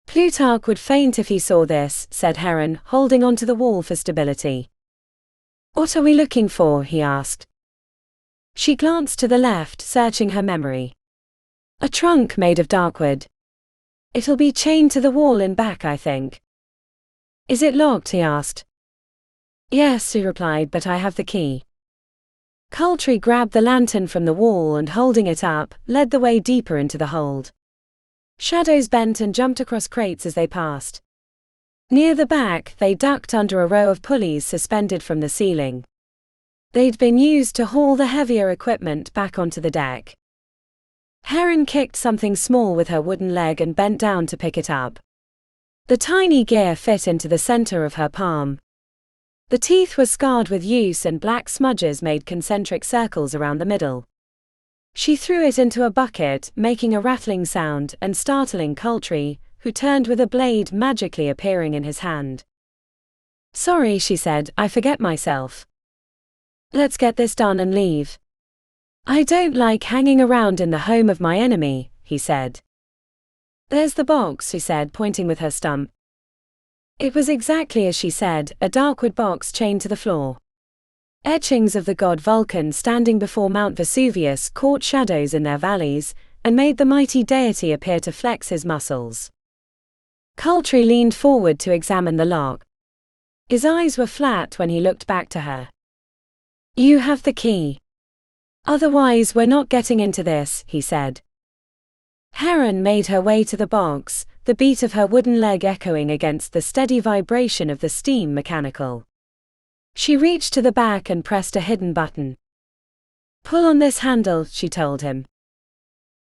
Plutarch would faint if he saw this, said Heron, holding onto the wall for stability. What are we looking for? He asked. She glanced to the left, searching her memory. A trunk made of darkwood. It'll be chained to the wall in back, I think. Is it locked? He asked. Yes, she replied, but I have the key. Coultry grabbed the lantern from the wall and, holding it up, led the way deeper into the hold. Shadows bent and jumped across crates as they passed. Near the back, they ducked under a row of pulleys suspended from the ceiling. They'd been used to haul the heavier equipment back onto the deck. Heron kicked something small with her wooden leg and bent down to pick it up. The tiny gear fit into the center of her palm. The teeth were scarred with use and black smudges made concentric circles around the middle. She threw it into a bucket, making a rattling sound and startling Coultry, who turned with a blade magically appearing in his hand. Sorry, she said, I forget myself. Let's get this done and leave. I don't like hanging around in the home of my enemy, he said. There's the box, she said, pointing with her stump. It was exactly as she said, a darkwood box chained to the floor. Etchings of the god Vulcan standing before Mount Vesuvius caught shadows in their valleys, and made the mighty deity appear to flex his muscles. Coultry leaned forward to examine the lock. His eyes were flat when he looked back to her. You have the key. Otherwise we're not getting into this, he said. Heron made her way to the box, the beat of her wooden leg echoing against the steady vibration of the steam mechanical. She reached to the back and pressed a hidden button. Pull on this handle, she told him.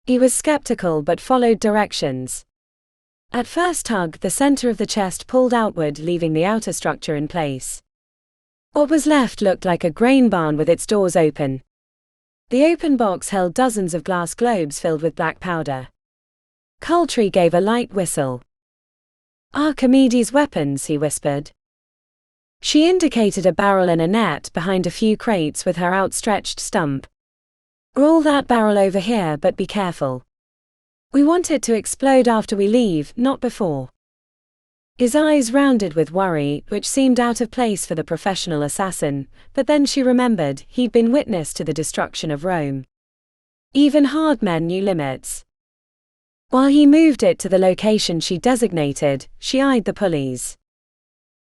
He was skeptical but followed directions. At first tug, the center of the chest pulled outward, leaving the outer structure in place. What was left looked like a grain barn with its doors open. The open box held dozens of glass globes filled with black powder. Coultry gave a light whistle. Archimedes' weapons, he whispered. She indicated a barrel and a net behind a few crates with her outstretched stump. Roll that barrel over here, but be careful. We want it to explode after we leave, not before. His eyes rounded with worry, which seemed out of place for the professional assassin, but then she remembered he'd been witness to the destruction of Rome. Even hard men knew limits. While he moved it to the location she designated, she eyed the pulleys.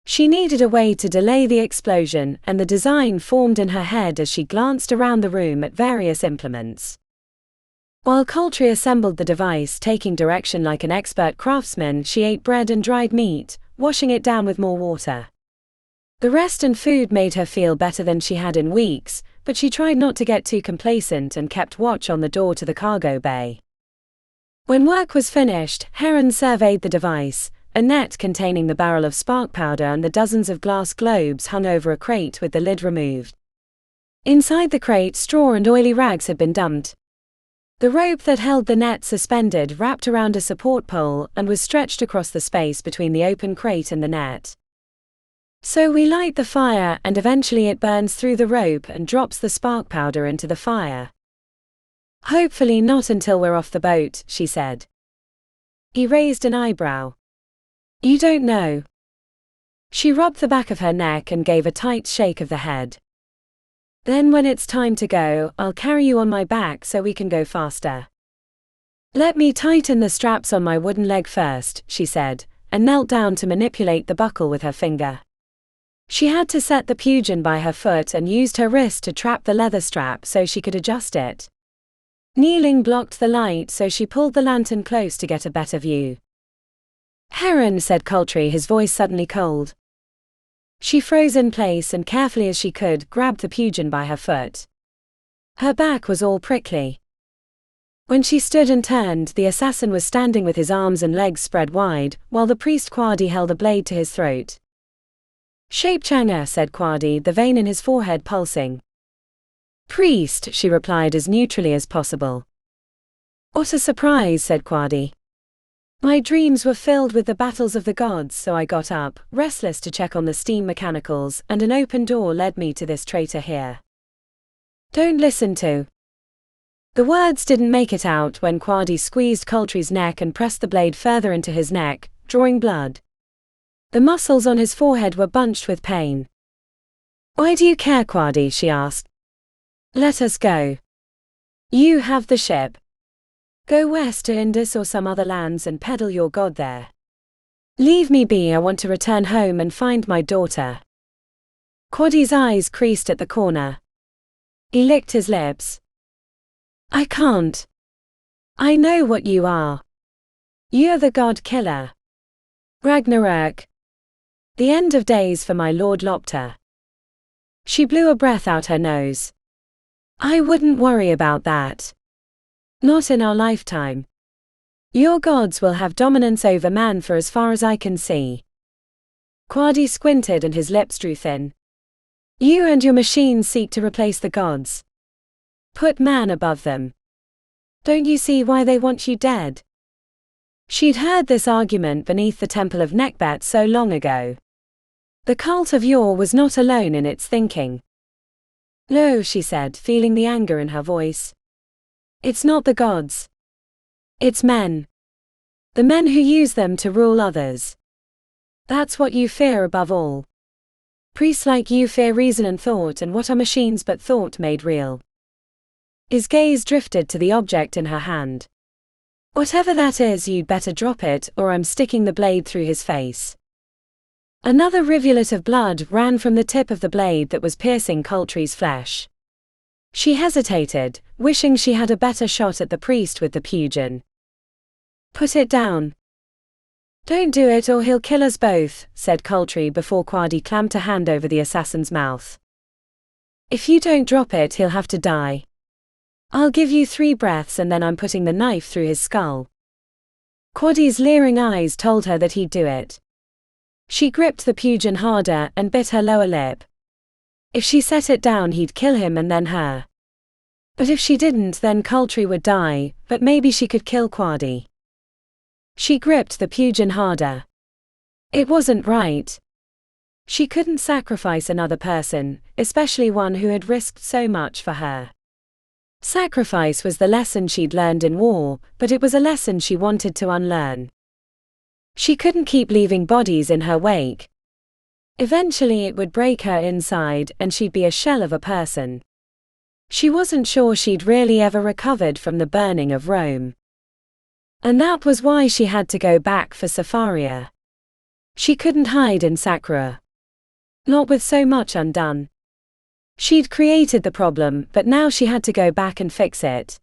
She needed a way to delay the explosion, and the design formed in her head as she glanced around the room at various implements. While Coultry assembled the device, taking direction like an expert craftsman, she ate bread and dried meat, washing it down with more water. The rest and food made her feel better than she had in weeks, but she tried not to get too complacent and kept watch on the door to the cargo bay. When work was finished, Heron surveyed the device. A net containing the barrel of spark powder and the dozens of glass globes hung over a crate with the lid removed. Inside the crate, straw and oily rags had been dumped. The rope that held the net suspended wrapped around a support pole and was stretched across the space between the open crate and the net. So we light the fire and eventually it burns through the rope and drops the spark powder into the fire. Hopefully not until we're off the boat, she said. He raised an eyebrow. You don't know. She rubbed the back of her neck and gave a tight shake of the head. Then when it's time to go, I'll carry you on my back so we can go faster. "Let me tighten the straps on my wooden leg first," she said, and knelt down to manipulate the buckle with her finger. She had to set the pugin by her foot and used her wrist to trap the leather strap so she could adjust it. Kneeling blocked the light, so she pulled the lantern close to get a better view. "Heron," said Coltree, his voice suddenly cold. She froze in place and, carefully as she could, grabbed the pugin by her foot. Her back was all prickly. When she stood and turned, the assassin was standing with his arms and legs spread wide, while the priest Quadi held a blade to his throat. "Shapechanga," said Quadi, the vein in his forehead pulsing. "Priest," she replied as neutrally as possible. "What a surprise," said Quadi. "My dreams were filled with the battles of the gods, so I got up, restless, to check on the steam mechanicals, and an open door led me to this traitor here. Don't listen to..." The words didn't make it out when Quadi squeezed Coltree's neck and pressed the blade further into his neck, drawing blood. The muscles on his forehead were bunched with pain. "Why do you care, Quadi?" she asked. "Let us go. You have the ship. Go west to Indus or some other lands and peddle your god there. Leave me be, I want to return home and find my daughter." Quadi's eyes creased at the corner. He licked his lips. "I can't. I know what you are. You're the god killer. Ragnarök. The end of days for my lord Lopter." She blew a breath out her nose. "I wouldn't worry about that. Not in our lifetime. Your gods will have dominance over man for as far as I can see." Quadi squinted and his lips drew thin. "You and your machines seek to replace the gods. Put man above them. Don't you see why they want you dead?" She'd heard this argument beneath the temple of Nekbet so long ago. The cult of Yor was not alone in its thinking. "No," she said, feeling the anger in her voice. "It's not the gods. It's men. The men who use them to rule others. That's what you fear above all. Priests like you fear reason and thought, and what are machines but thought made real?" His gaze drifted to the object in her hand. "Whatever that is, you'd better drop it, or I'm sticking the blade through his face." Another rivulet of blood ran from the tip of the blade that was piercing Coltree's flesh. She hesitated, wishing she had a better shot at the priest with the pugin. "Put it down." "Don't do it or he'll kill us both," said Coltree before Quadi clamped a hand over the assassin's mouth. "If you don't drop it, he'll have to die. I'll give you 3 breaths and then I'm putting the knife through his skull." Quadi's leering eyes told her that he'd do it. She gripped the pugin harder and bit her lower lip. If she set it down, he'd kill him and then her. But if she didn't, then Coltree would die, but maybe she could kill Quadi. She gripped the pugin harder. It wasn't right. She couldn't sacrifice another person, especially one who had risked so much for her. Sacrifice was the lesson she'd learned in war, but it was a lesson she wanted to unlearn. She couldn't keep leaving bodies in her wake. Eventually it would break her inside and she'd be a shell of a person. She wasn't sure she'd really ever recovered from the burning of Rome. And that was why she had to go back for Safaria. She couldn't hide in Sakura. Not with so much undone. She'd created the problem, but now she had to go back and fix it.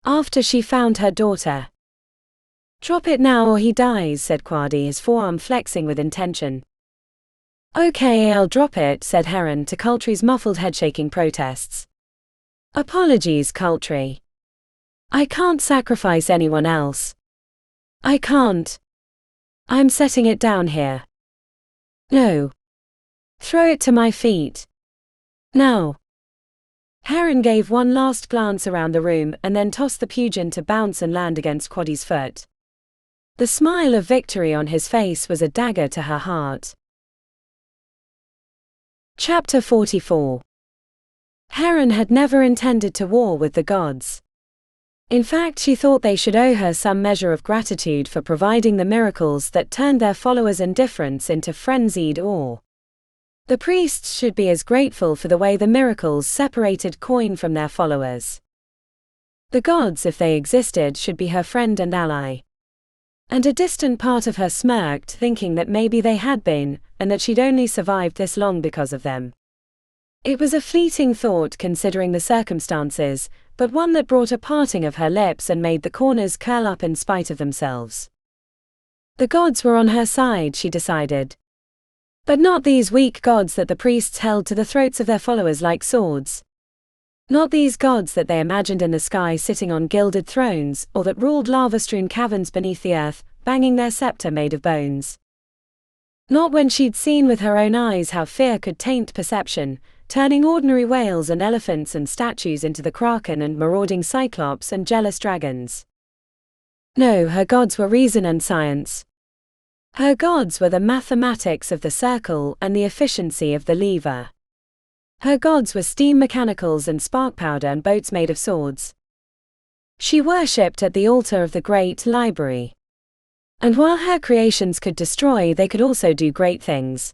After she found her daughter. "Drop it now or he dies," said Quadi, his forearm flexing with intention. "Okay, I'll drop it," said Heron to Coltree's muffled head-shaking protests. "Apologies, Coltree. I can't sacrifice anyone else. I can't. I'm setting it down here." "No. Throw it to my feet. Now." Heron gave one last glance around the room and then tossed the pugin to bounce and land against Quadi's foot. The smile of victory on his face was a dagger to her heart. Chapter 44. Heron had never intended to war with the gods. In fact, she thought they should owe her some measure of gratitude for providing the miracles that turned their followers' indifference into frenzied awe. The priests should be as grateful for the way the miracles separated coin from their followers. The gods, if they existed, should be her friend and ally. And a distant part of her smirked, thinking that maybe they had been, and that she'd only survived this long because of them. It was a fleeting thought considering the circumstances, but one that brought a parting of her lips and made the corners curl up in spite of themselves. The gods were on her side, she decided. But not these weak gods that the priests held to the throats of their followers like swords. Not these gods that they imagined in the sky sitting on gilded thrones, or that ruled lava-strewn caverns beneath the earth, banging their scepter made of bones. Not when she'd seen with her own eyes how fear could taint perception, turning ordinary whales and elephants and statues into the kraken and marauding cyclops and jealous dragons. No, her gods were reason and science. Her gods were the mathematics of the circle and the efficiency of the lever. Her gods were steam mechanicals and spark powder and boats made of swords. She worshipped at the altar of the great library. And while her creations could destroy, they could also do great things.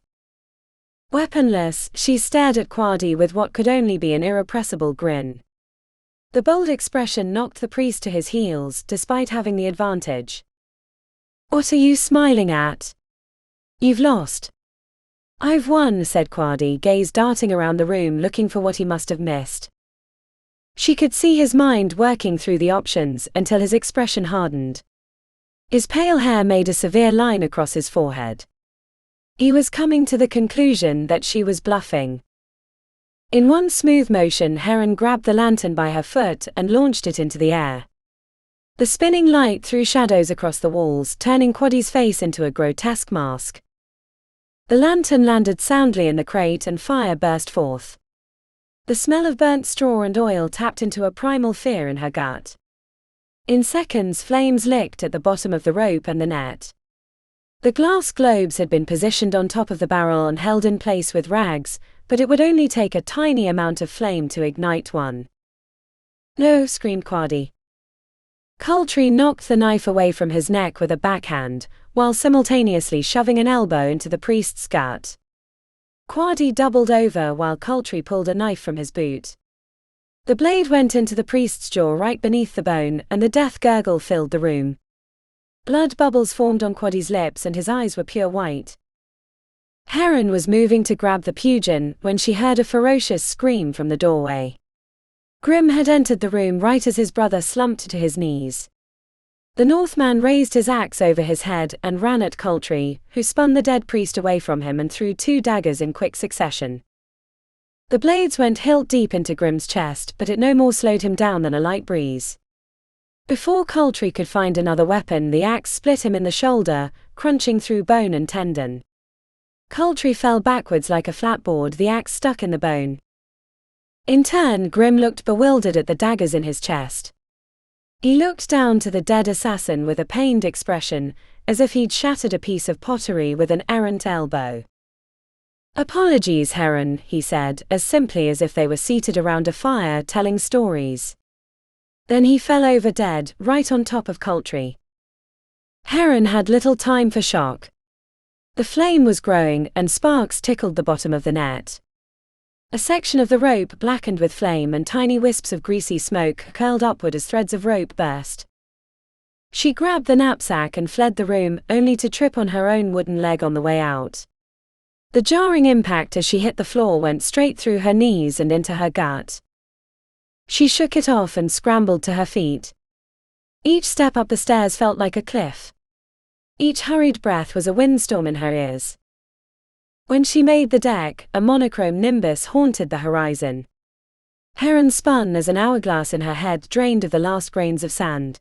Weaponless, she stared at Quadi with what could only be an irrepressible grin. The bold expression knocked the priest to his heels, despite having the advantage. "What are you smiling at? You've lost." "I've won," said Quadi, gaze darting around the room looking for what he must have missed. She could see his mind working through the options until his expression hardened. His pale hair made a severe line across his forehead. He was coming to the conclusion that she was bluffing. In one smooth motion, Heron grabbed the lantern by her foot and launched it into the air. The spinning light threw shadows across the walls, turning Quadi's face into a grotesque mask. The lantern landed soundly in the crate and fire burst forth. The smell of burnt straw and oil tapped into a primal fear in her gut. In seconds, flames licked at the bottom of the rope and the net. The glass globes had been positioned on top of the barrel and held in place with rags, but it would only take a tiny amount of flame to ignite one. "No," screamed Quadi. Cultree knocked the knife away from his neck with a backhand, while simultaneously shoving an elbow into the priest's gut. Quadi doubled over while Cultree pulled a knife from his boot. The blade went into the priest's jaw right beneath the bone, and the death gurgle filled the room. Blood bubbles formed on Quadi's lips and his eyes were pure white. Heron was moving to grab the pugin when she heard a ferocious scream from the doorway. Grim had entered the room right as his brother slumped to his knees. The Northman raised his axe over his head and ran at Cultree, who spun the dead priest away from him and threw 2 daggers in quick succession. The blades went hilt deep into Grim's chest, but it no more slowed him down than a light breeze. Before Cultree could find another weapon, the axe split him in the shoulder, crunching through bone and tendon. Cultree fell backwards like a flatboard, the axe stuck in the bone. In turn, Grim looked bewildered at the daggers in his chest. He looked down to the dead assassin with a pained expression, as if he'd shattered a piece of pottery with an errant elbow. "Apologies, Heron," he said, as simply as if they were seated around a fire telling stories. Then he fell over dead, right on top of Cultree. Heron had little time for shock. The flame was growing, and sparks tickled the bottom of the net. A section of the rope blackened with flame and tiny wisps of greasy smoke curled upward as threads of rope burst. She grabbed the knapsack and fled the room, only to trip on her own wooden leg on the way out. The jarring impact as she hit the floor went straight through her knees and into her gut. She shook it off and scrambled to her feet. Each step up the stairs felt like a cliff. Each hurried breath was a windstorm in her ears. When she made the deck, a monochrome nimbus haunted the horizon. Heron spun as an hourglass in her head drained of the last grains of sand.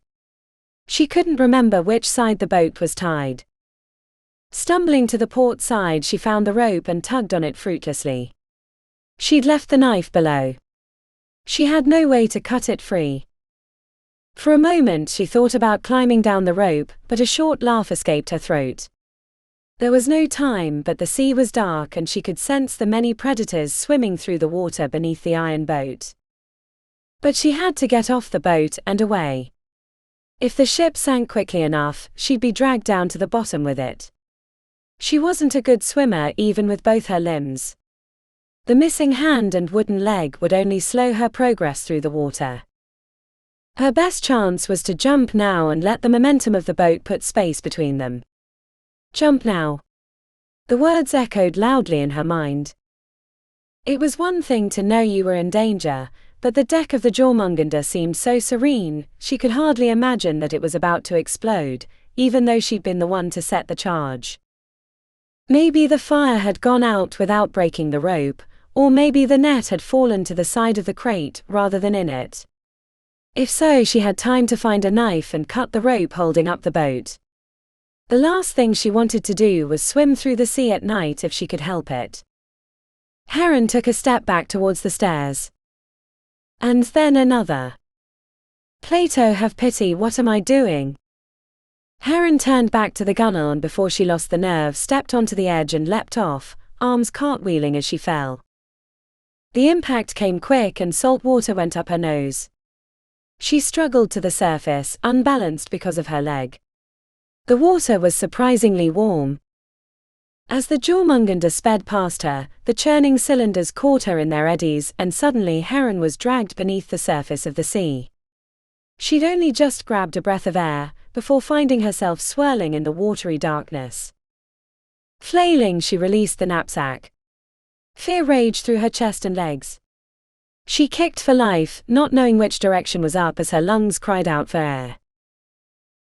She couldn't remember which side the boat was tied. Stumbling to the port side, she found the rope and tugged on it fruitlessly. She'd left the knife below. She had no way to cut it free. For a moment she thought about climbing down the rope, but a short laugh escaped her throat. There was no time, but the sea was dark and she could sense the many predators swimming through the water beneath the iron boat. But she had to get off the boat and away. If the ship sank quickly enough, she'd be dragged down to the bottom with it. She wasn't a good swimmer even with both her limbs. The missing hand and wooden leg would only slow her progress through the water. Her best chance was to jump now and let the momentum of the boat put space between them. Jump now. The words echoed loudly in her mind. It was one thing to know you were in danger, but the deck of the Jörmungandr seemed so serene, she could hardly imagine that it was about to explode, even though she'd been the one to set the charge. Maybe the fire had gone out without breaking the rope, or maybe the net had fallen to the side of the crate rather than in it. If so, she had time to find a knife and cut the rope holding up the boat. The last thing she wanted to do was swim through the sea at night if she could help it. Heron took a step back towards the stairs. And then another. Plato, have pity, what am I doing? Heron turned back to the gunwale and before she lost the nerve stepped onto the edge and leapt off, arms cartwheeling as she fell. The impact came quick and salt water went up her nose. She struggled to the surface, unbalanced because of her leg. The water was surprisingly warm. As the Jörmungandr sped past her, the churning cylinders caught her in their eddies and suddenly Heron was dragged beneath the surface of the sea. She'd only just grabbed a breath of air, before finding herself swirling in the watery darkness. Flailing, she released the knapsack. Fear raged through her chest and legs. She kicked for life, not knowing which direction was up as her lungs cried out for air.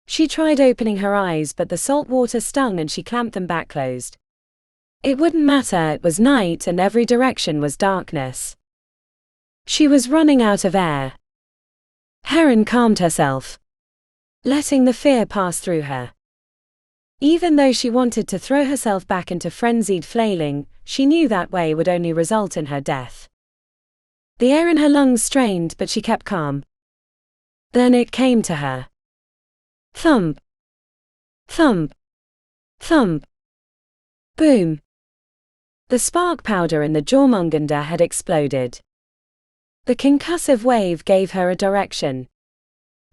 She tried opening her eyes but the salt water stung and she clamped them back closed. It wouldn't matter, it was night and every direction was darkness. She was running out of air. Heron calmed herself, letting the fear pass through her. Even though she wanted to throw herself back into frenzied flailing, she knew that way would only result in her death. The air in her lungs strained but she kept calm. Then it came to her. Thump. Thump. Thump. Boom. The spark powder in the Jörmungandr had exploded. The concussive wave gave her a direction.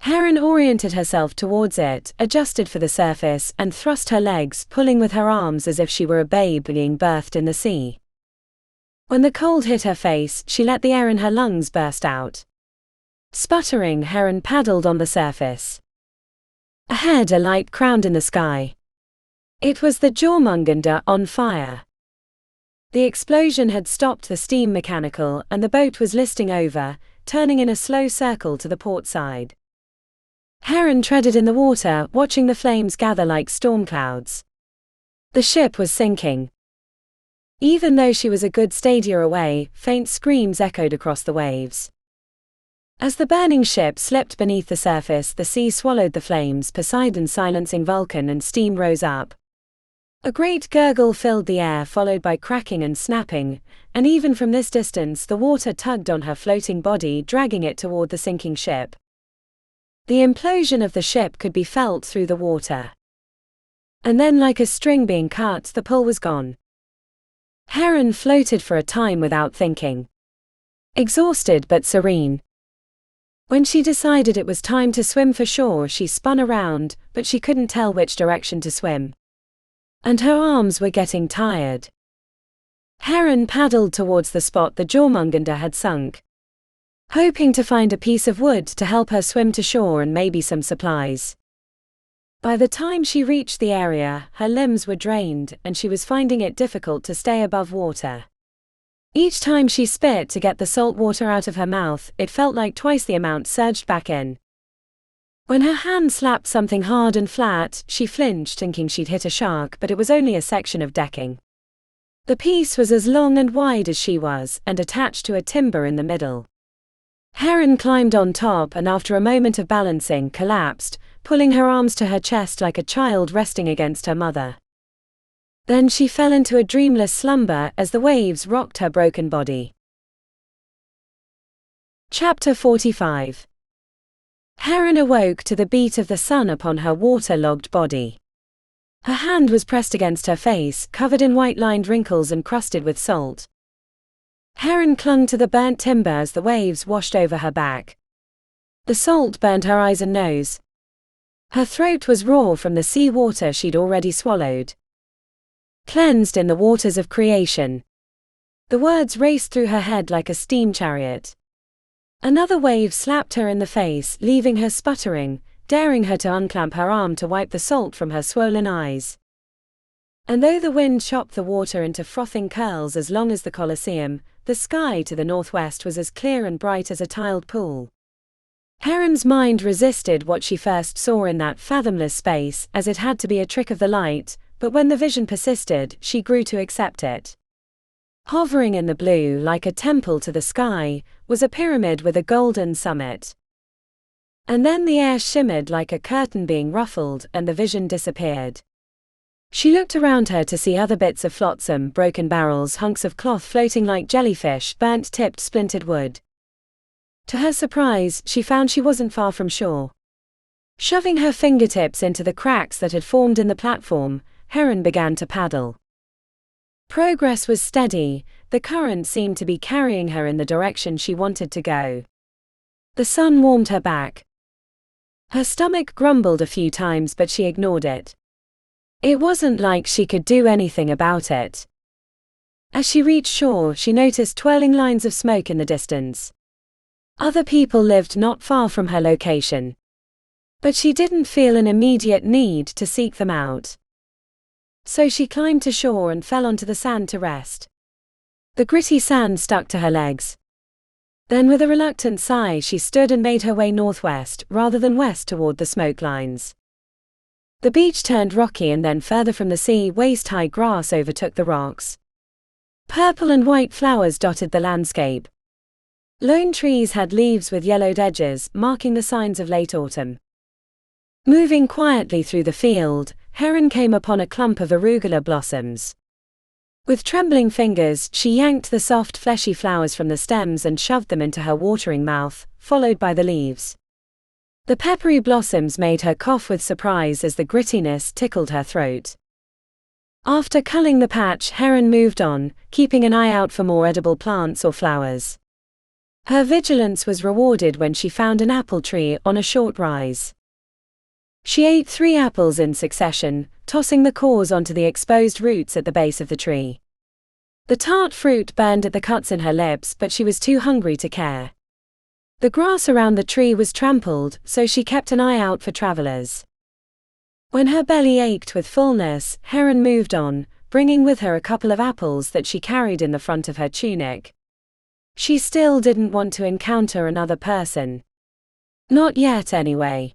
Heron oriented herself towards it, adjusted for the surface, and thrust her legs, pulling with her arms as if she were a babe being birthed in the sea. When the cold hit her face, she let the air in her lungs burst out. Sputtering, Heron paddled on the surface. Ahead, a light crowned in the sky. It was the Jörmungandr on fire. The explosion had stopped the steam mechanical and the boat was listing over, turning in a slow circle to the port side. Heron treaded in the water, watching the flames gather like storm clouds. The ship was sinking. Even though she was a good stadia away, faint screams echoed across the waves. As the burning ship slipped beneath the surface, the sea swallowed the flames, Poseidon silencing Vulcan, and steam rose up. A great gurgle filled the air, followed by cracking and snapping, and even from this distance the water tugged on her floating body, dragging it toward the sinking ship. The implosion of the ship could be felt through the water. And then, like a string being cut, the pull was gone. Heron floated for a time without thinking. Exhausted but serene. When she decided it was time to swim for shore, she spun around, but she couldn't tell which direction to swim. And her arms were getting tired. Heron paddled towards the spot the Jörmungandr had sunk, hoping to find a piece of wood to help her swim to shore and maybe some supplies. By the time she reached the area, her limbs were drained and she was finding it difficult to stay above water. Each time she spit to get the salt water out of her mouth, it felt like twice the amount surged back in. When her hand slapped something hard and flat, she flinched, thinking she'd hit a shark, but it was only a section of decking. The piece was as long and wide as she was, and attached to a timber in the middle. Heron climbed on top and after a moment of balancing, collapsed, pulling her arms to her chest like a child resting against her mother. Then she fell into a dreamless slumber as the waves rocked her broken body. Chapter 45. Heron awoke to the beat of the sun upon her water-logged body. Her hand was pressed against her face, covered in white-lined wrinkles and crusted with salt. Heron clung to the burnt timber as the waves washed over her back. The salt burned her eyes and nose. Her throat was raw from the sea water she'd already swallowed. Cleansed in the waters of creation. The words raced through her head like a steam chariot. Another wave slapped her in the face, leaving her sputtering, daring her to unclamp her arm to wipe the salt from her swollen eyes. And though the wind chopped the water into frothing curls as long as the Colosseum, the sky to the northwest was as clear and bright as a tiled pool. Heron's mind resisted what she first saw in that fathomless space, as it had to be a trick of the light, but when the vision persisted, she grew to accept it. Hovering in the blue like a temple to the sky, was a pyramid with a golden summit. And then the air shimmered like a curtain being ruffled, and the vision disappeared. She looked around her to see other bits of flotsam, broken barrels, hunks of cloth floating like jellyfish, burnt-tipped splintered wood. To her surprise, she found she wasn't far from shore. Shoving her fingertips into the cracks that had formed in the platform, Heron began to paddle. Progress was steady, the current seemed to be carrying her in the direction she wanted to go. The sun warmed her back. Her stomach grumbled a few times, but she ignored it. It wasn't like she could do anything about it. As she reached shore, she noticed twirling lines of smoke in the distance. Other people lived not far from her location. But she didn't feel an immediate need to seek them out. So she climbed to shore and fell onto the sand to rest. The gritty sand stuck to her legs. Then with a reluctant sigh she stood and made her way northwest, rather than west toward the smoke lines. The beach turned rocky, and then further from the sea, waist-high grass overtook the rocks. Purple and white flowers dotted the landscape. Lone trees had leaves with yellowed edges, marking the signs of late autumn. Moving quietly through the field, Heron came upon a clump of arugula blossoms. With trembling fingers, she yanked the soft, fleshy flowers from the stems and shoved them into her watering mouth, followed by the leaves. The peppery blossoms made her cough with surprise as the grittiness tickled her throat. After culling the patch, Heron moved on, keeping an eye out for more edible plants or flowers. Her vigilance was rewarded when she found an apple tree on a short rise. She ate 3 apples in succession, tossing the cores onto the exposed roots at the base of the tree. The tart fruit burned at the cuts in her lips, but she was too hungry to care. The grass around the tree was trampled, so she kept an eye out for travelers. When her belly ached with fullness, Heron moved on, bringing with her a couple of apples that she carried in the front of her tunic. She still didn't want to encounter another person. Not yet, anyway.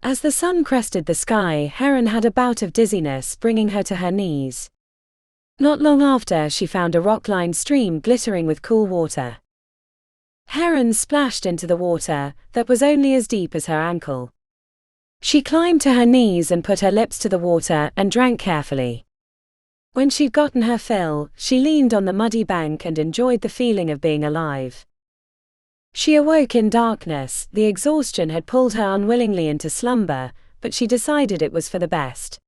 As the sun crested the sky, Heron had a bout of dizziness, bringing her to her knees. Not long after, she found a rock-lined stream glittering with cool water. Heron splashed into the water, that was only as deep as her ankle. She climbed to her knees and put her lips to the water and drank carefully. When she'd gotten her fill, she leaned on the muddy bank and enjoyed the feeling of being alive. She awoke in darkness. The exhaustion had pulled her unwillingly into slumber, but she decided it was for the best.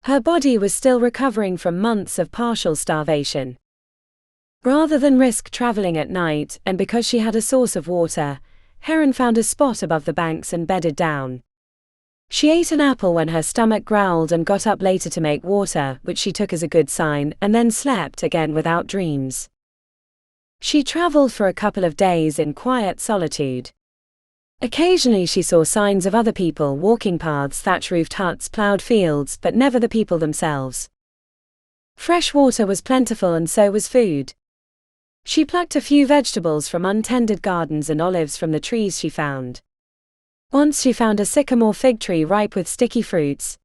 Her body was still recovering from months of partial starvation. Rather than risk traveling at night, and because she had a source of water, Heron found a spot above the banks and bedded down. She ate an apple when her stomach growled and got up later to make water, which she took as a good sign, and then slept again without dreams. She traveled for a couple of days in quiet solitude. Occasionally she saw signs of other people walking paths, thatch-roofed huts, plowed fields, but never the people themselves. Fresh water was plentiful, and so was food. She plucked a few vegetables from untended gardens and olives from the trees she found. Once she found a sycamore fig tree ripe with sticky fruits.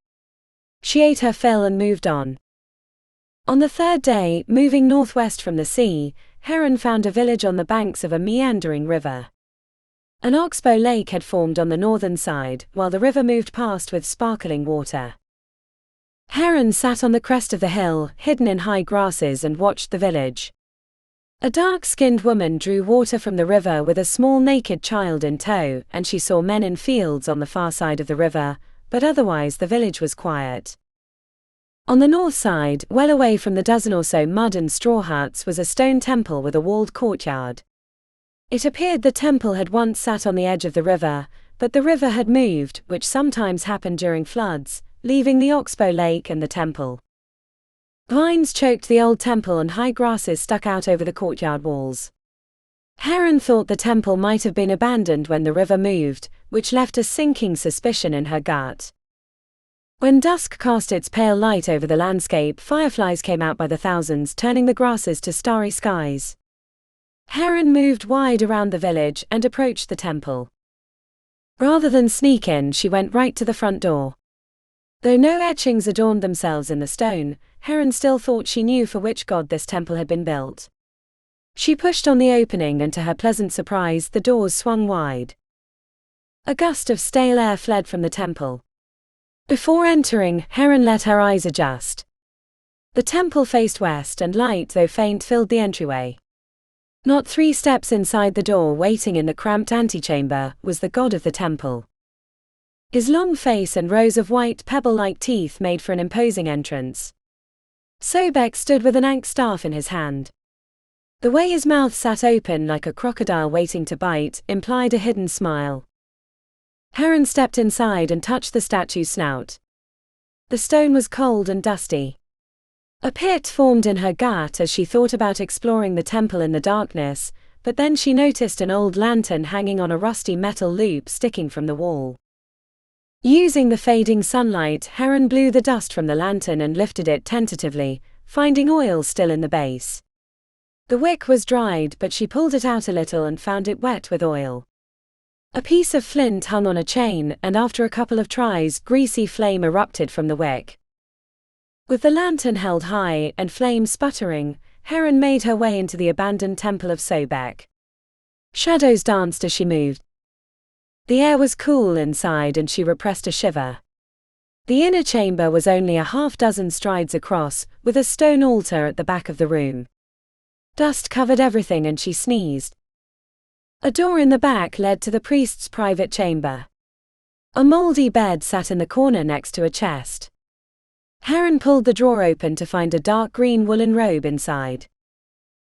She ate her fill and moved on. On the 3rd day, moving northwest from the sea, Heron found a village on the banks of a meandering river. An oxbow lake had formed on the northern side, while the river moved past with sparkling water. Heron sat on the crest of the hill, hidden in high grasses, and watched the village. A dark-skinned woman drew water from the river with a small naked child in tow, and she saw men in fields on the far side of the river, but otherwise the village was quiet. On the north side, well away from the dozen or so mud and straw huts, was a stone temple with a walled courtyard. It appeared the temple had once sat on the edge of the river, but the river had moved, which sometimes happened during floods, leaving the oxbow lake and the temple. Vines choked the old temple and high grasses stuck out over the courtyard walls. Heron thought the temple might have been abandoned when the river moved, which left a sinking suspicion in her gut. When dusk cast its pale light over the landscape, fireflies came out by the thousands, turning the grasses to starry skies. Heron moved wide around the village and approached the temple. Rather than sneak in, she went right to the front door. Though no etchings adorned themselves in the stone, Heron still thought she knew for which god this temple had been built. She pushed on the opening, and to her pleasant surprise, the doors swung wide. A gust of stale air fled from the temple. Before entering, Heron let her eyes adjust. The temple faced west, and light, though faint, filled the entryway. Not 3 steps inside the door, waiting in the cramped antechamber, was the god of the temple. His long face and rows of white pebble-like teeth made for an imposing entrance. Sobek stood with an ankh staff in his hand. The way his mouth sat open like a crocodile waiting to bite implied a hidden smile. Heron stepped inside and touched the statue's snout. The stone was cold and dusty. A pit formed in her gut as she thought about exploring the temple in the darkness, but then she noticed an old lantern hanging on a rusty metal loop sticking from the wall. Using the fading sunlight, Heron blew the dust from the lantern and lifted it tentatively, finding oil still in the base. The wick was dried, but she pulled it out a little and found it wet with oil. A piece of flint hung on a chain, and after a couple of tries, greasy flame erupted from the wick. With the lantern held high and flame sputtering, Heron made her way into the abandoned temple of Sobek. Shadows danced as she moved. The air was cool inside, and she repressed a shiver. The inner chamber was only a half-dozen strides across, with a stone altar at the back of the room. Dust covered everything, and she sneezed. A door in the back led to the priest's private chamber. A moldy bed sat in the corner next to a chest. Heron pulled the drawer open to find a dark green woolen robe inside.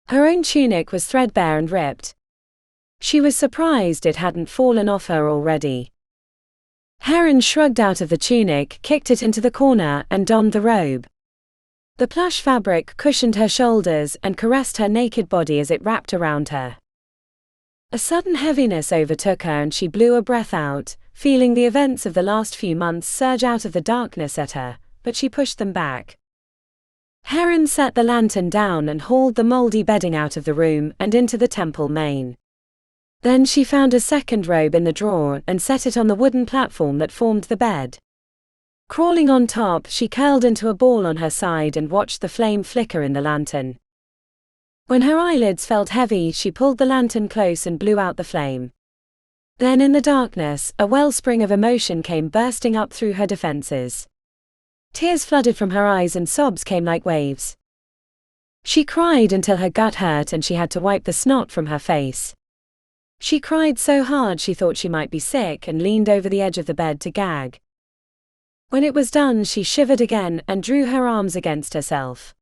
Her own tunic was threadbare and ripped. She was surprised it hadn't fallen off her already. Heron shrugged out of the tunic, kicked it into the corner, and donned the robe. The plush fabric cushioned her shoulders and caressed her naked body as it wrapped around her. A sudden heaviness overtook her, and she blew a breath out, feeling the events of the last few months surge out of the darkness at her, but she pushed them back. Heron set the lantern down and hauled the moldy bedding out of the room and into the temple main. Then she found a second robe in the drawer and set it on the wooden platform that formed the bed. Crawling on top, she curled into a ball on her side and watched the flame flicker in the lantern. When her eyelids felt heavy, she pulled the lantern close and blew out the flame. Then in the darkness, a wellspring of emotion came bursting up through her defenses. Tears flooded from her eyes and sobs came like waves. She cried until her gut hurt and she had to wipe the snot from her face. She cried so hard she thought she might be sick and leaned over the edge of the bed to gag. When it was done, she shivered again and drew her arms against herself.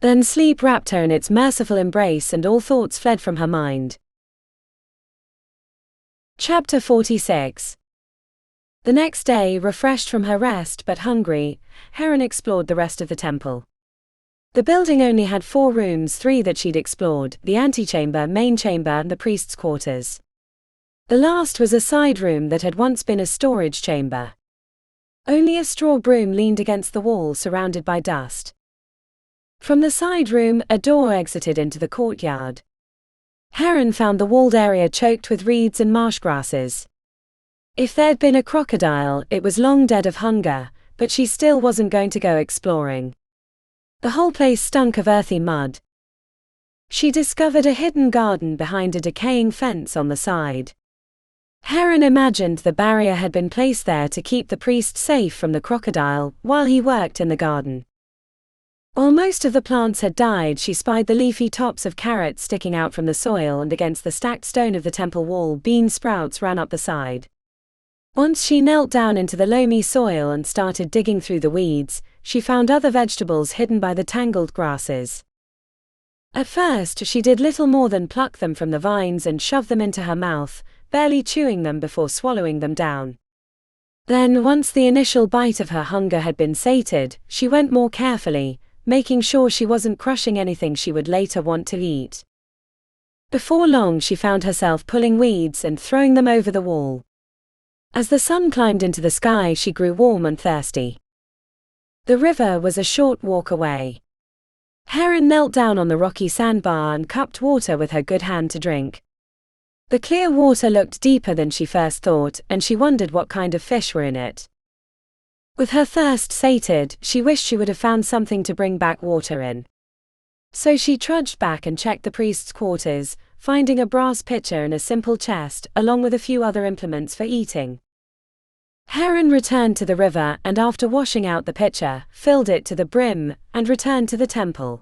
Then sleep wrapped her in its merciful embrace and all thoughts fled from her mind. Chapter 46. The next day, refreshed from her rest but hungry, Heron explored the rest of the temple. The building only had 4 rooms, 3 that she'd explored: the antechamber, main chamber, and the priest's quarters. The last was a side room that had once been a storage chamber. Only a straw broom leaned against the wall, surrounded by dust. From the side room, a door exited into the courtyard. Heron found the walled area choked with reeds and marsh grasses. If there'd been a crocodile, it was long dead of hunger, but she still wasn't going to go exploring. The whole place stunk of earthy mud. She discovered a hidden garden behind a decaying fence on the side. Heron imagined the barrier had been placed there to keep the priest safe from the crocodile while he worked in the garden. While most of the plants had died, she spied the leafy tops of carrots sticking out from the soil, and against the stacked stone of the temple wall, bean sprouts ran up the side. Once she knelt down into the loamy soil and started digging through the weeds, she found other vegetables hidden by the tangled grasses. At first, she did little more than pluck them from the vines and shove them into her mouth, barely chewing them before swallowing them down. Then, once the initial bite of her hunger had been sated, she went more carefully, making sure she wasn't crushing anything she would later want to eat. Before long she found herself pulling weeds and throwing them over the wall. As the sun climbed into the sky, she grew warm and thirsty. The river was a short walk away. Heron knelt down on the rocky sandbar and cupped water with her good hand to drink. The clear water looked deeper than she first thought, and she wondered what kind of fish were in it. With her thirst sated, she wished she would have found something to bring back water in. So she trudged back and checked the priest's quarters, finding a brass pitcher and a simple chest, along with a few other implements for eating. Heron returned to the river and, after washing out the pitcher, filled it to the brim, and returned to the temple.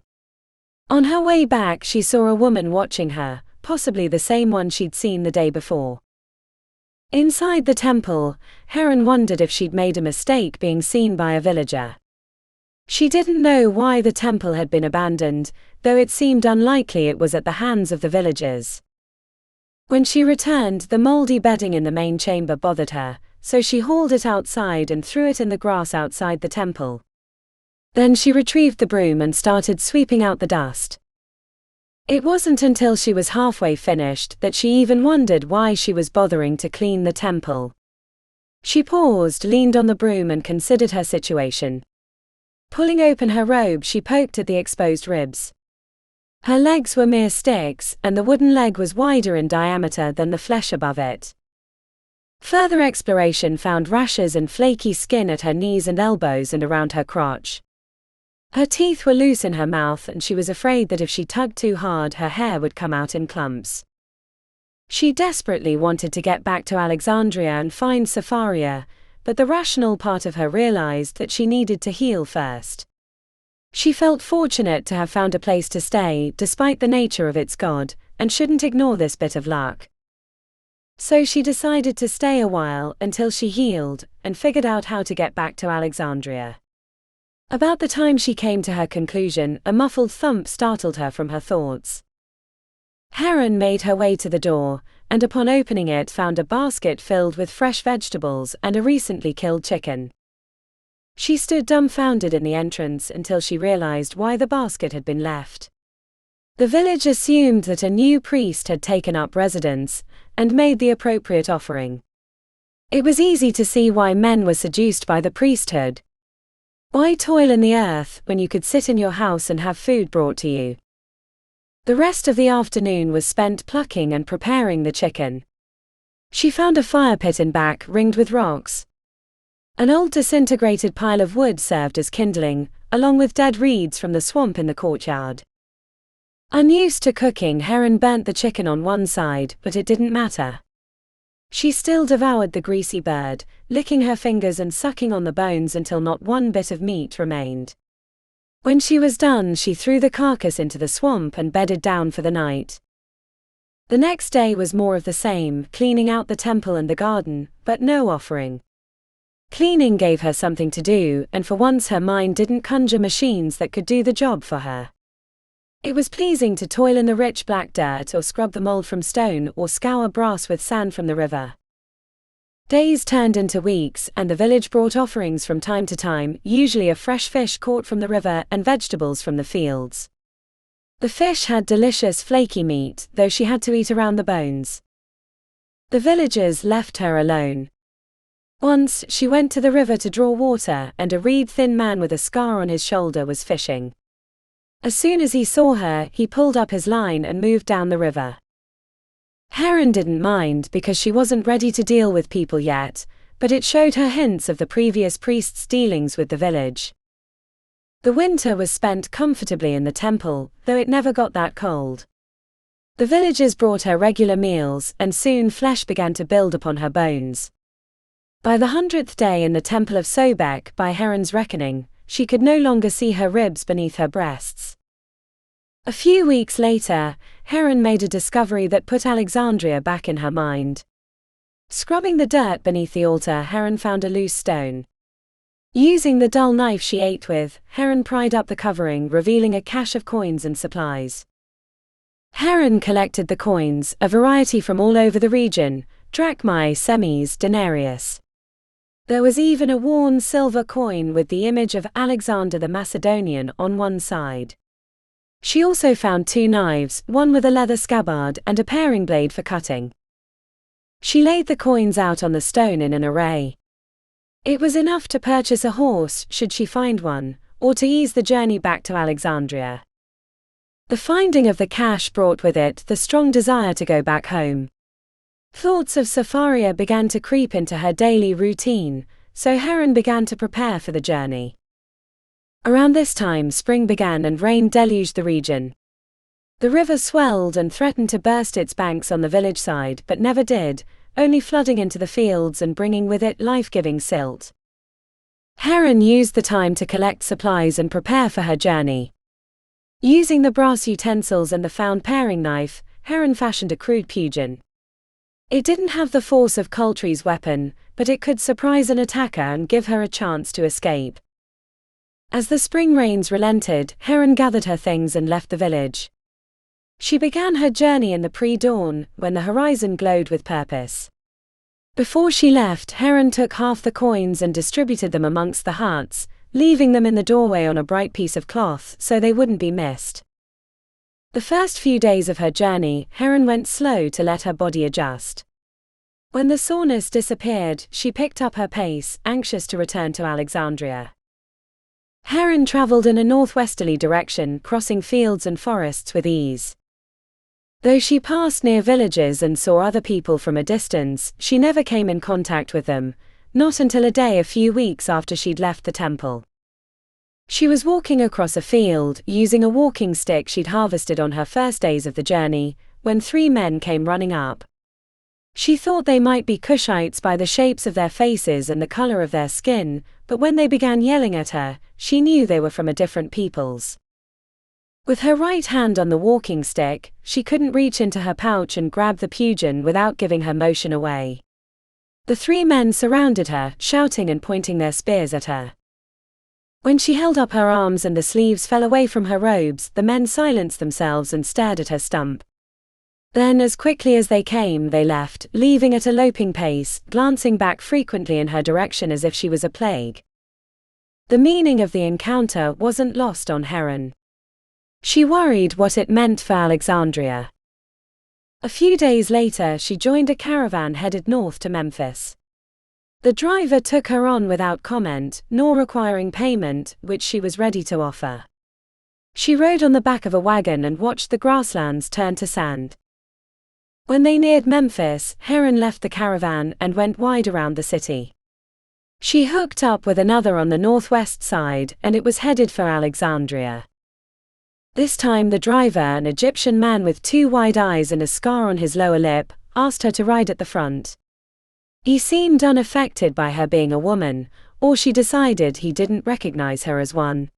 On her way back she saw a woman watching her, possibly the same one she'd seen the day before. Inside the temple, Heron wondered if she'd made a mistake being seen by a villager. She didn't know why the temple had been abandoned, though it seemed unlikely it was at the hands of the villagers. When she returned, the moldy bedding in the main chamber bothered her, so she hauled it outside and threw it in the grass outside the temple. Then she retrieved the broom and started sweeping out the dust. It wasn't until she was halfway finished that she even wondered why she was bothering to clean the temple. She paused, leaned on the broom and considered her situation. Pulling open her robe, she poked at the exposed ribs. Her legs were mere sticks, and the wooden leg was wider in diameter than the flesh above it. Further exploration found rashes and flaky skin at her knees and elbows and around her crotch. Her teeth were loose in her mouth, and she was afraid that if she tugged too hard her hair would come out in clumps. She desperately wanted to get back to Alexandria and find Safaria, but the rational part of her realized that she needed to heal first. She felt fortunate to have found a place to stay, despite the nature of its god, and shouldn't ignore this bit of luck. So she decided to stay a while until she healed, and figured out how to get back to Alexandria. About the time she came to her conclusion, a muffled thump startled her from her thoughts. Heron made her way to the door, and upon opening it found a basket filled with fresh vegetables and a recently killed chicken. She stood dumbfounded in the entrance until she realized why the basket had been left. The village assumed that a new priest had taken up residence, and made the appropriate offering. It was easy to see why men were seduced by the priesthood. Why toil in the earth when you could sit in your house and have food brought to you? The rest of the afternoon was spent plucking and preparing the chicken. She found a fire pit in back, ringed with rocks. An old disintegrated pile of wood served as kindling, along with dead reeds from the swamp in the courtyard. Unused to cooking, Heron burnt the chicken on one side, but it didn't matter. She still devoured the greasy bird, licking her fingers and sucking on the bones until not one bit of meat remained. When she was done, she threw the carcass into the swamp and bedded down for the night. The next day was more of the same, cleaning out the temple and the garden, but no offering. Cleaning gave her something to do, and for once her mind didn't conjure machines that could do the job for her. It was pleasing to toil in the rich black dirt or scrub the mold from stone or scour brass with sand from the river. Days turned into weeks, and the village brought offerings from time to time, usually a fresh fish caught from the river and vegetables from the fields. The fish had delicious flaky meat, though she had to eat around the bones. The villagers left her alone. Once, she went to the river to draw water, and a reed-thin man with a scar on his shoulder was fishing. As soon as he saw her, he pulled up his line and moved down the river. Heron didn't mind because she wasn't ready to deal with people yet, but it showed her hints of the previous priest's dealings with the village. The winter was spent comfortably in the temple, though it never got that cold. The villagers brought her regular meals, and soon flesh began to build upon her bones. By the 100th day in the temple of Sobek, by Heron's reckoning, she could no longer see her ribs beneath her breasts. A few weeks later, Heron made a discovery that put Alexandria back in her mind. Scrubbing the dirt beneath the altar, Heron found a loose stone. Using the dull knife she ate with, Heron pried up the covering, revealing a cache of coins and supplies. Heron collected the coins, a variety from all over the region: drachmae, semis, denarius. There was even a worn silver coin with the image of Alexander the Macedonian on one side. She also found 2 knives, one with a leather scabbard and a paring blade for cutting. She laid the coins out on the stone in an array. It was enough to purchase a horse, should she find one, or to ease the journey back to Alexandria. The finding of the cash brought with it the strong desire to go back home. Thoughts of Safaria began to creep into her daily routine, so Heron began to prepare for the journey. Around this time spring began and rain deluged the region. The river swelled and threatened to burst its banks on the village side but never did, only flooding into the fields and bringing with it life-giving silt. Heron used the time to collect supplies and prepare for her journey. Using the brass utensils and the found paring knife, Heron fashioned a crude pugin. It didn't have the force of Coultry's weapon, but it could surprise an attacker and give her a chance to escape. As the spring rains relented, Heron gathered her things and left the village. She began her journey in the pre-dawn, when the horizon glowed with purpose. Before she left, Heron took half the coins and distributed them amongst the huts, leaving them in the doorway on a bright piece of cloth so they wouldn't be missed. The first few days of her journey, Heron went slow to let her body adjust. When the soreness disappeared, she picked up her pace, anxious to return to Alexandria. Heron traveled in a northwesterly direction, crossing fields and forests with ease. Though she passed near villages and saw other people from a distance, she never came in contact with them, not until a few weeks after she'd left the temple. She was walking across a field, using a walking stick she'd harvested on her first days of the journey, when 3 men came running up. She thought they might be Cushites by the shapes of their faces and the color of their skin, but when they began yelling at her, she knew they were from a different peoples. With her right hand on the walking stick, she couldn't reach into her pouch and grab the pugin without giving her motion away. The 3 men surrounded her, shouting and pointing their spears at her. When she held up her arms and the sleeves fell away from her robes, the men silenced themselves and stared at her stump. Then as quickly as they came, they left, leaving at a loping pace, glancing back frequently in her direction as if she was a plague. The meaning of the encounter wasn't lost on Heron. She worried what it meant for Alexandria. A few days later, she joined a caravan headed north to Memphis. The driver took her on without comment, nor requiring payment, which she was ready to offer. She rode on the back of a wagon and watched the grasslands turn to sand. When they neared Memphis, Heron left the caravan and went wide around the city. She hooked up with another on the northwest side, and it was headed for Alexandria. This time the driver, an Egyptian man with 2 wide eyes and a scar on his lower lip, asked her to ride at the front. He seemed unaffected by her being a woman, or she decided he didn't recognize her as one.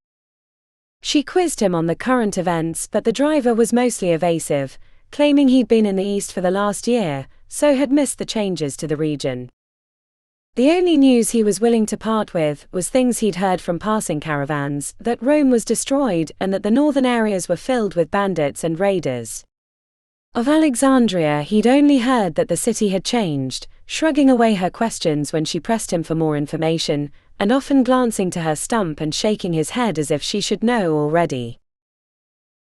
She quizzed him on the current events, but the driver was mostly evasive, claiming he'd been in the East for the last year, so had missed the changes to the region. The only news he was willing to part with was things he'd heard from passing caravans, that Rome was destroyed and that the northern areas were filled with bandits and raiders. Of Alexandria he'd only heard that the city had changed, shrugging away her questions when she pressed him for more information, and often glancing to her stump and shaking his head as if she should know already.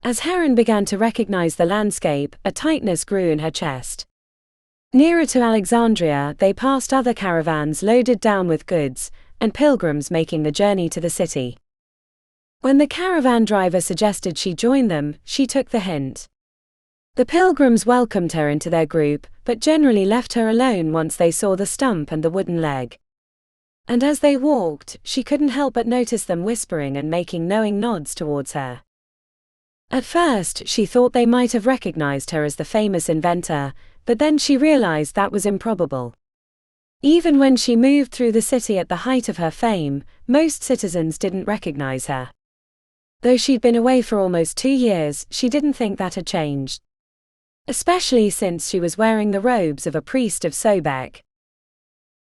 As Heron began to recognize the landscape, a tightness grew in her chest. Nearer to Alexandria, they passed other caravans loaded down with goods, and pilgrims making the journey to the city. When the caravan driver suggested she join them, she took the hint. The pilgrims welcomed her into their group, but generally left her alone once they saw the stump and the wooden leg. And as they walked, she couldn't help but notice them whispering and making knowing nods towards her. At first, she thought they might have recognized her as the famous inventor, but then she realized that was improbable. Even when she moved through the city at the height of her fame, most citizens didn't recognize her. Though she'd been away for almost 2 years, she didn't think that had changed. Especially since she was wearing the robes of a priest of Sobek.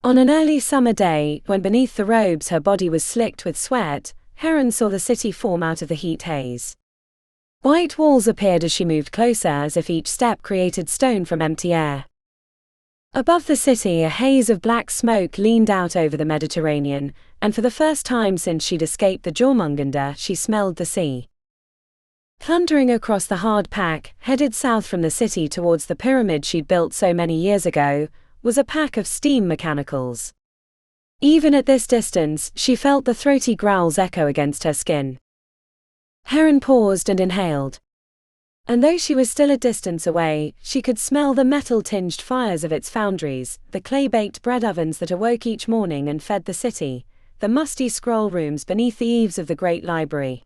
On an early summer day, when beneath the robes her body was slicked with sweat, Heron saw the city form out of the heat haze. White walls appeared as she moved closer, as if each step created stone from empty air. Above the city, a haze of black smoke leaned out over the Mediterranean, and for the first time since she'd escaped the Jörmungandr, she smelled the sea. Thundering across the hard pack, headed south from the city towards the pyramid she'd built so many years ago, was a pack of steam mechanicals. Even at this distance, she felt the throaty growls echo against her skin. Heron paused and inhaled. And though she was still a distance away, she could smell the metal-tinged fires of its foundries, the clay-baked bread ovens that awoke each morning and fed the city, the musty scroll rooms beneath the eaves of the great library.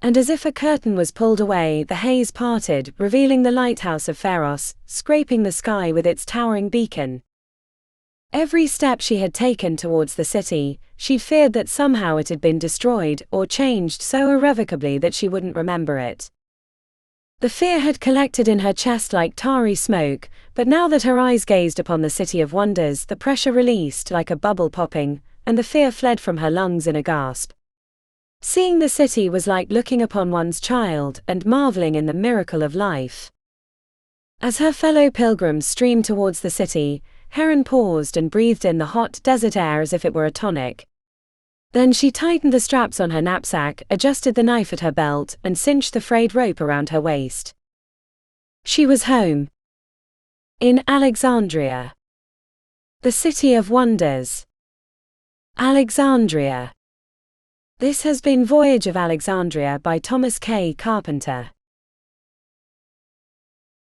And as if a curtain was pulled away, the haze parted, revealing the lighthouse of Pharos, scraping the sky with its towering beacon. Every step she had taken towards the city, she'd feared that somehow it had been destroyed or changed so irrevocably that she wouldn't remember it. The fear had collected in her chest like tarry smoke, but now that her eyes gazed upon the city of wonders, the pressure released like a bubble popping, and the fear fled from her lungs in a gasp. Seeing the city was like looking upon one's child and marveling in the miracle of life. As her fellow pilgrims streamed towards the city, Heron paused and breathed in the hot desert air as if it were a tonic. Then she tightened the straps on her knapsack, adjusted the knife at her belt, and cinched the frayed rope around her waist. She was home. In Alexandria. The city of wonders. Alexandria. This has been Voyage of Alexandria by Thomas K. Carpenter.